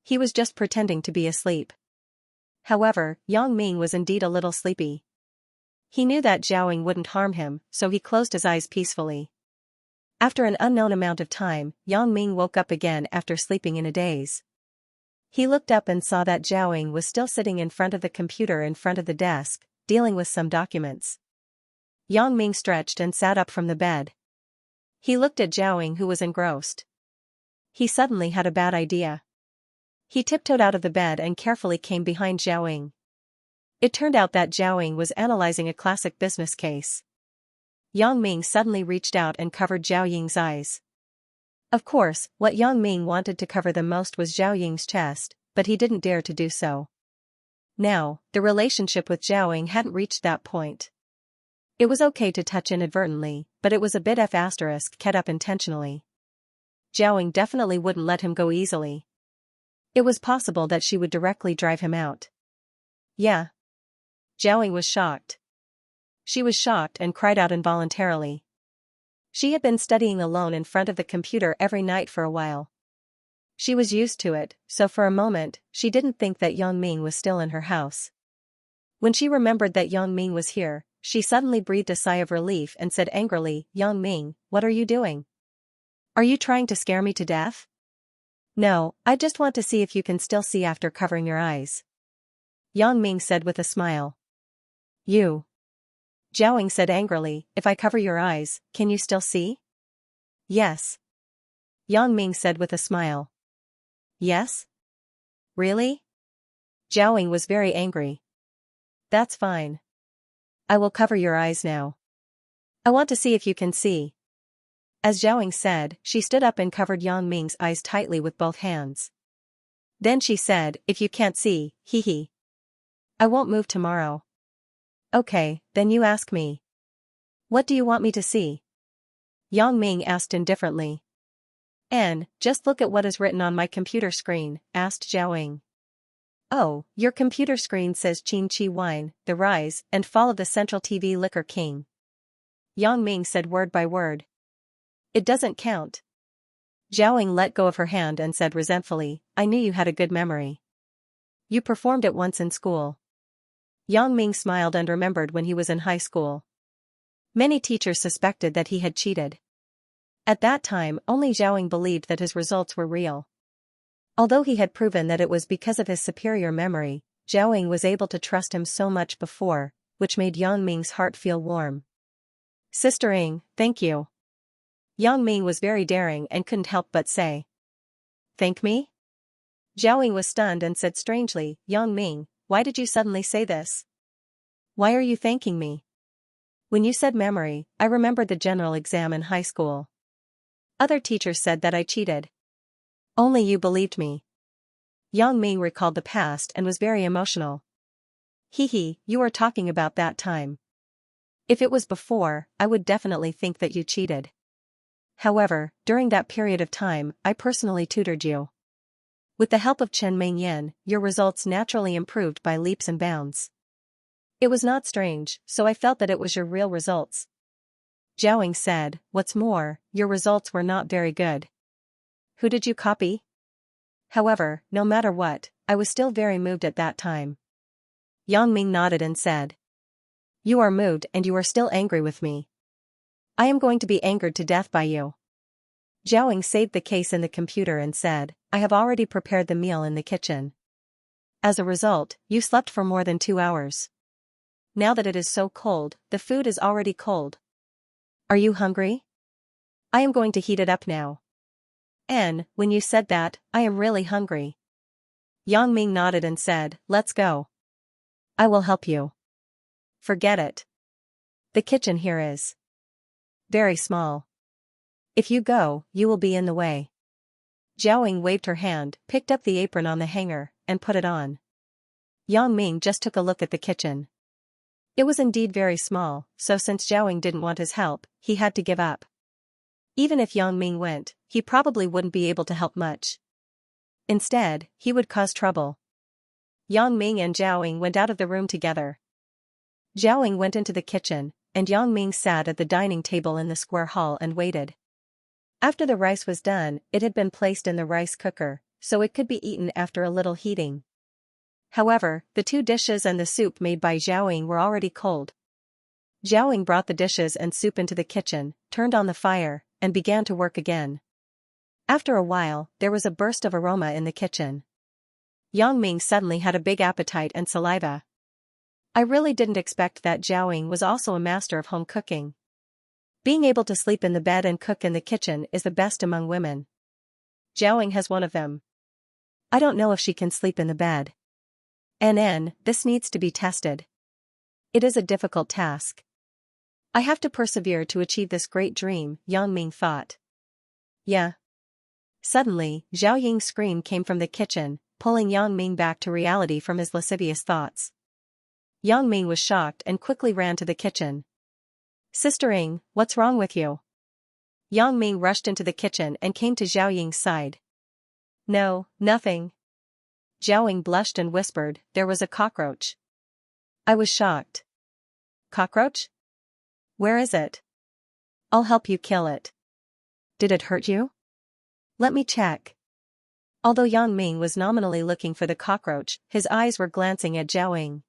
He was just pretending to be asleep. However, Yang Ming was indeed a little sleepy. He knew that Zhao wouldn't harm him, so he closed his eyes peacefully. After an unknown amount of time, Yang Ming woke up again after sleeping in a daze. He looked up and saw that Zhao was still sitting in front of the computer in front of the desk, dealing with some documents. Yang Ming stretched and sat up from the bed. He looked at Zhao, who was engrossed. He suddenly had a bad idea. He tiptoed out of the bed and carefully came behind Zhao. It turned out that Zhao was analyzing a classic business case. Yang Ming suddenly reached out and covered Zhao Ying's eyes. Of course, what Yang Ming wanted to cover the most was Zhao Ying's chest, but he didn't dare to do so. Now, the relationship with Zhao hadn't reached that point. It was okay to touch inadvertently, but it was a bit kept up intentionally. Zhao definitely wouldn't let him go easily. It was possible that she would directly drive him out. Yeah. Zhao was shocked. She was shocked and cried out involuntarily. She had been studying alone in front of the computer every night for a while. She was used to it, so for a moment, she didn't think that Yang Ming was still in her house. When she remembered that Yang Ming was here, she suddenly breathed a sigh of relief and said angrily, "Yang Ming, what are you doing? Are you trying to scare me to death?" "No, I just want to see if you can still see after covering your eyes," Yang Ming said with a smile. "You?" Zhao said angrily, "If I cover your eyes, can you still see?" "Yes," Yang Ming said with a smile. "Yes? Really?" Zhao was very angry. "That's fine. I will cover your eyes now. I want to see if you can see." As Zhao said, she stood up and covered Yang Ming's eyes tightly with both hands. Then she said, "If you can't see, hee. I won't move tomorrow." "Okay, then you ask me. What do you want me to see?" Yang Ming asked indifferently. Just look at what is written on my computer screen," asked Zhao. "Oh, your computer screen says Qin Chi Wine, the rise and fall of the Central TV Liquor King." Yang Ming said word by word. "It doesn't count." Zhao let go of her hand and said resentfully, "I knew you had a good memory. You performed it once in school." Yang Ming smiled and remembered when he was in high school. Many teachers suspected that he had cheated. At that time, only Zhao believed that his results were real. Although he had proven that it was because of his superior memory, Zhao was able to trust him so much before, which made Yang Ming's heart feel warm. "Sister Ing, thank you." Yang Ming was very daring and couldn't help but say. "Thank me?" Zhao was stunned and said strangely, "Yang Ming, why did you suddenly say this? Why are you thanking me?" "When you said memory, I remembered the general exam in high school. Other teachers said that I cheated. Only you believed me." Yang Ming recalled the past and was very emotional. "Hee, you were talking about that time. If it was before, I would definitely think that you cheated. However, during that period of time, I personally tutored you. With the help of Chen Mingyan, your results naturally improved by leaps and bounds. It was not strange, so I felt that it was your real results." Zhao said, "What's more, your results were not very good. Who did you copy?" However, no matter what, I was still very moved at that time. Yang Ming nodded and said, "You are moved and you are still angry with me. I am going to be angered to death by you." Zhao saved the case in the computer and said, "I have already prepared the meal in the kitchen. As a result, you slept for more than 2 hours. Now that it is so cold, the food is already cold. Are you hungry? I am going to heat it up now." When you said that, I am really hungry." Yang Ming nodded and said, "Let's go. I will help you." "Forget it. The kitchen here is Very small. If you go, you will be in the way. Zhao Ying waved her hand, picked up the apron on the hanger, and put it on. Yang Ming just took a look at the kitchen. It was indeed very small, so since Zhao Ying didn't want his help, he had to give up. Even if Yang Ming went, he probably wouldn't be able to help much. Instead, he would cause trouble. Yang Ming and Zhao Ying went out of the room together. Zhao Ying went into the kitchen, and Yang Ming sat at the dining table in the square hall and waited. After the rice was done, it had been placed in the rice cooker, so it could be eaten after a little heating. However, the two dishes and the soup made by Zhao Ying were already cold. Zhao Ying brought the dishes and soup into the kitchen, turned on the fire, and began to work again. After a while, there was a burst of aroma in the kitchen. Yang Ming suddenly had a big appetite and saliva. I really didn't expect that Zhao Ying was also a master of home cooking. Being able to sleep in the bed and cook in the kitchen is the best among women. Zhao Ying has one of them. I don't know if she can sleep in the bed. This needs to be tested. It is a difficult task. I have to persevere to achieve this great dream, Yang Ming thought. Yeah. Suddenly, Zhao Ying's scream came from the kitchen, pulling Yang Ming back to reality from his lascivious thoughts. Yang Ming was shocked and quickly ran to the kitchen. Sister Ying, what's wrong with you? Yang Ming rushed into the kitchen and came to Zhao Ying's side. No, nothing. Zhao Ying blushed and whispered, there was a cockroach. I was shocked. Cockroach? Where is it? I'll help you kill it. Did it hurt you? Let me check. Although Yang Ming was nominally looking for the cockroach, his eyes were glancing at Zhao Ying.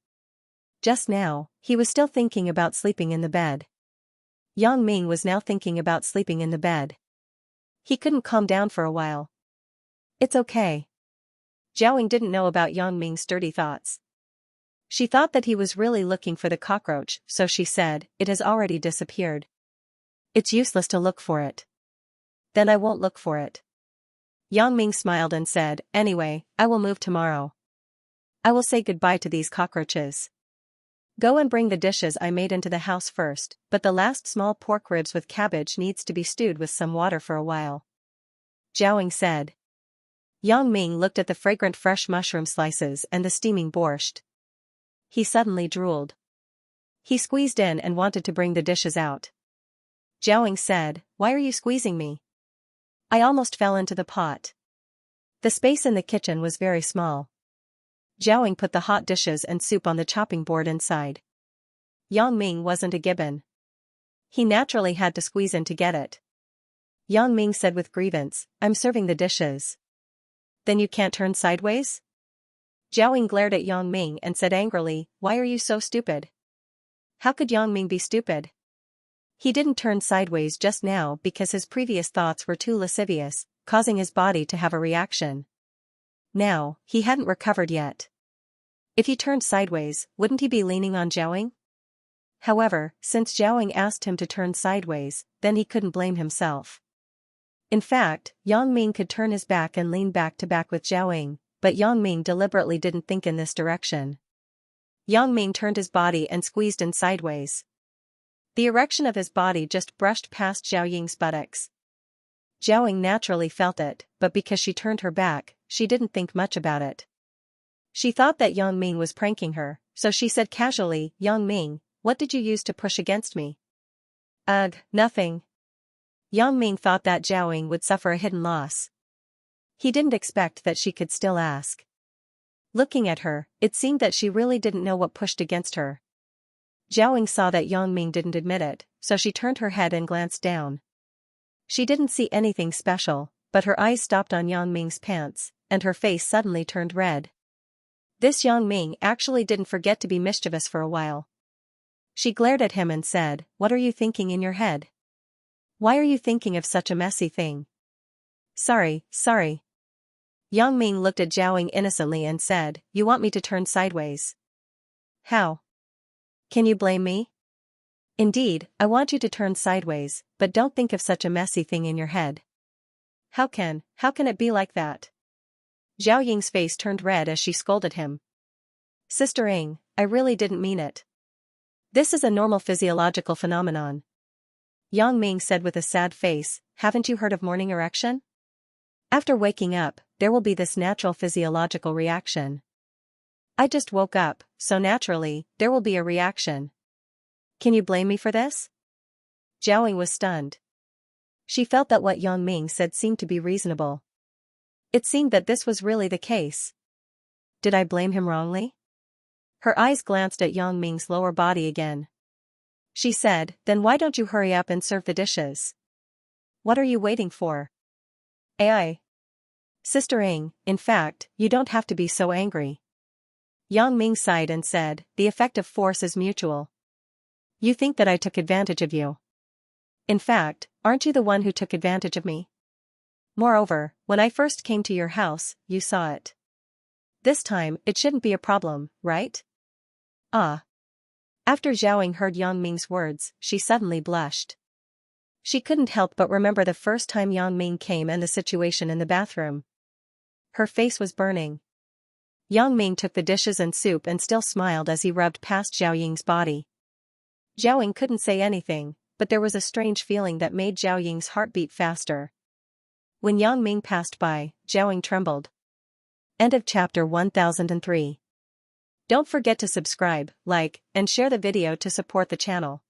Just now, he was still thinking about sleeping in the bed. Yang Ming was now thinking about sleeping in the bed. He couldn't calm down for a while. It's okay. Zhao Ying didn't know about Yang Ming's dirty thoughts. She thought that he was really looking for the cockroach, so she said, it has already disappeared. It's useless to look for it. Then I won't look for it. Yang Ming smiled and said, anyway, I will move tomorrow. I will say goodbye to these cockroaches. Go and bring the dishes I made into the house first, but the last small pork ribs with cabbage needs to be stewed with some water for a while. Zhao Ying said. Yang Ming looked at the fragrant fresh mushroom slices and the steaming borscht. He suddenly drooled. He squeezed in and wanted to bring the dishes out. Zhao Ying said, why are you squeezing me? I almost fell into the pot. The space in the kitchen was very small. Zhao Ying put the hot dishes and soup on the chopping board inside. Yang Ming wasn't a gibbon. He naturally had to squeeze in to get it. Yang Ming said with grievance, I'm serving the dishes. Then you can't turn sideways? Zhao Ying glared at Yang Ming and said angrily, why are you so stupid? How could Yang Ming be stupid? He didn't turn sideways just now because his previous thoughts were too lascivious, causing his body to have a reaction. Now, he hadn't recovered yet. If he turned sideways, wouldn't he be leaning on Zhao Ying? However, since Zhao Ying asked him to turn sideways, then he couldn't blame himself. In fact, Yang Ming could turn his back and lean back to back with Zhao Ying, but Yang Ming deliberately didn't think in this direction. Yang Ming turned his body and squeezed in sideways. The erection of his body just brushed past Zhao Ying's buttocks. Zhao Ying naturally felt it, but because she turned her back, she didn't think much about it. She thought that Yang Ming was pranking her, so she said casually, Yang Ming, what did you use to push against me? Ugh, nothing. Yang Ming thought that Zhao Ying would suffer a hidden loss. He didn't expect that she could still ask. Looking at her, it seemed that she really didn't know what pushed against her. Zhao Ying saw that Yang Ming didn't admit it, so she turned her head and glanced down. She didn't see anything special, but her eyes stopped on Yang Ming's pants, and her face suddenly turned red. This Yang Ming actually didn't forget to be mischievous for a while. She glared at him and said, what are you thinking in your head? Why are you thinking of such a messy thing? Sorry. Yang Ming looked at Zhao Ying innocently and said, you want me to turn sideways? How? Can you blame me? Indeed, I want you to turn sideways, but don't think of such a messy thing in your head. How can it be like that? Zhao Ying's face turned red as she scolded him. Sister Ying, I really didn't mean it. This is a normal physiological phenomenon. Yang Ming said with a sad face, haven't you heard of morning erection? After waking up, there will be this natural physiological reaction. I just woke up, so naturally, there will be a reaction. Can you blame me for this? Zhao Ying was stunned. She felt that what Yang Ming said seemed to be reasonable. It seemed that this was really the case. Did I blame him wrongly? Her eyes glanced at Yang Ming's lower body again. She said, then why don't you hurry up and serve the dishes? What are you waiting for? Ai. Sister Ying, in fact, you don't have to be so angry. Yang Ming sighed and said, the effect of force is mutual. You think that I took advantage of you. In fact, aren't you the one who took advantage of me? Moreover, when I first came to your house, you saw it. This time, it shouldn't be a problem, right? Ah. After Zhao Ying heard Yang Ming's words, she suddenly blushed. She couldn't help but remember the first time Yang Ming came and the situation in the bathroom. Her face was burning. Yang Ming took the dishes and soup and still smiled as he rubbed past Zhao Ying's body. Zhao Ying couldn't say anything, but there was a strange feeling that made Zhao Ying's heart beat faster. When Yang Ming passed by, Zhao Ying trembled. End of chapter 1003. Don't forget to subscribe, like, and share the video to support the channel.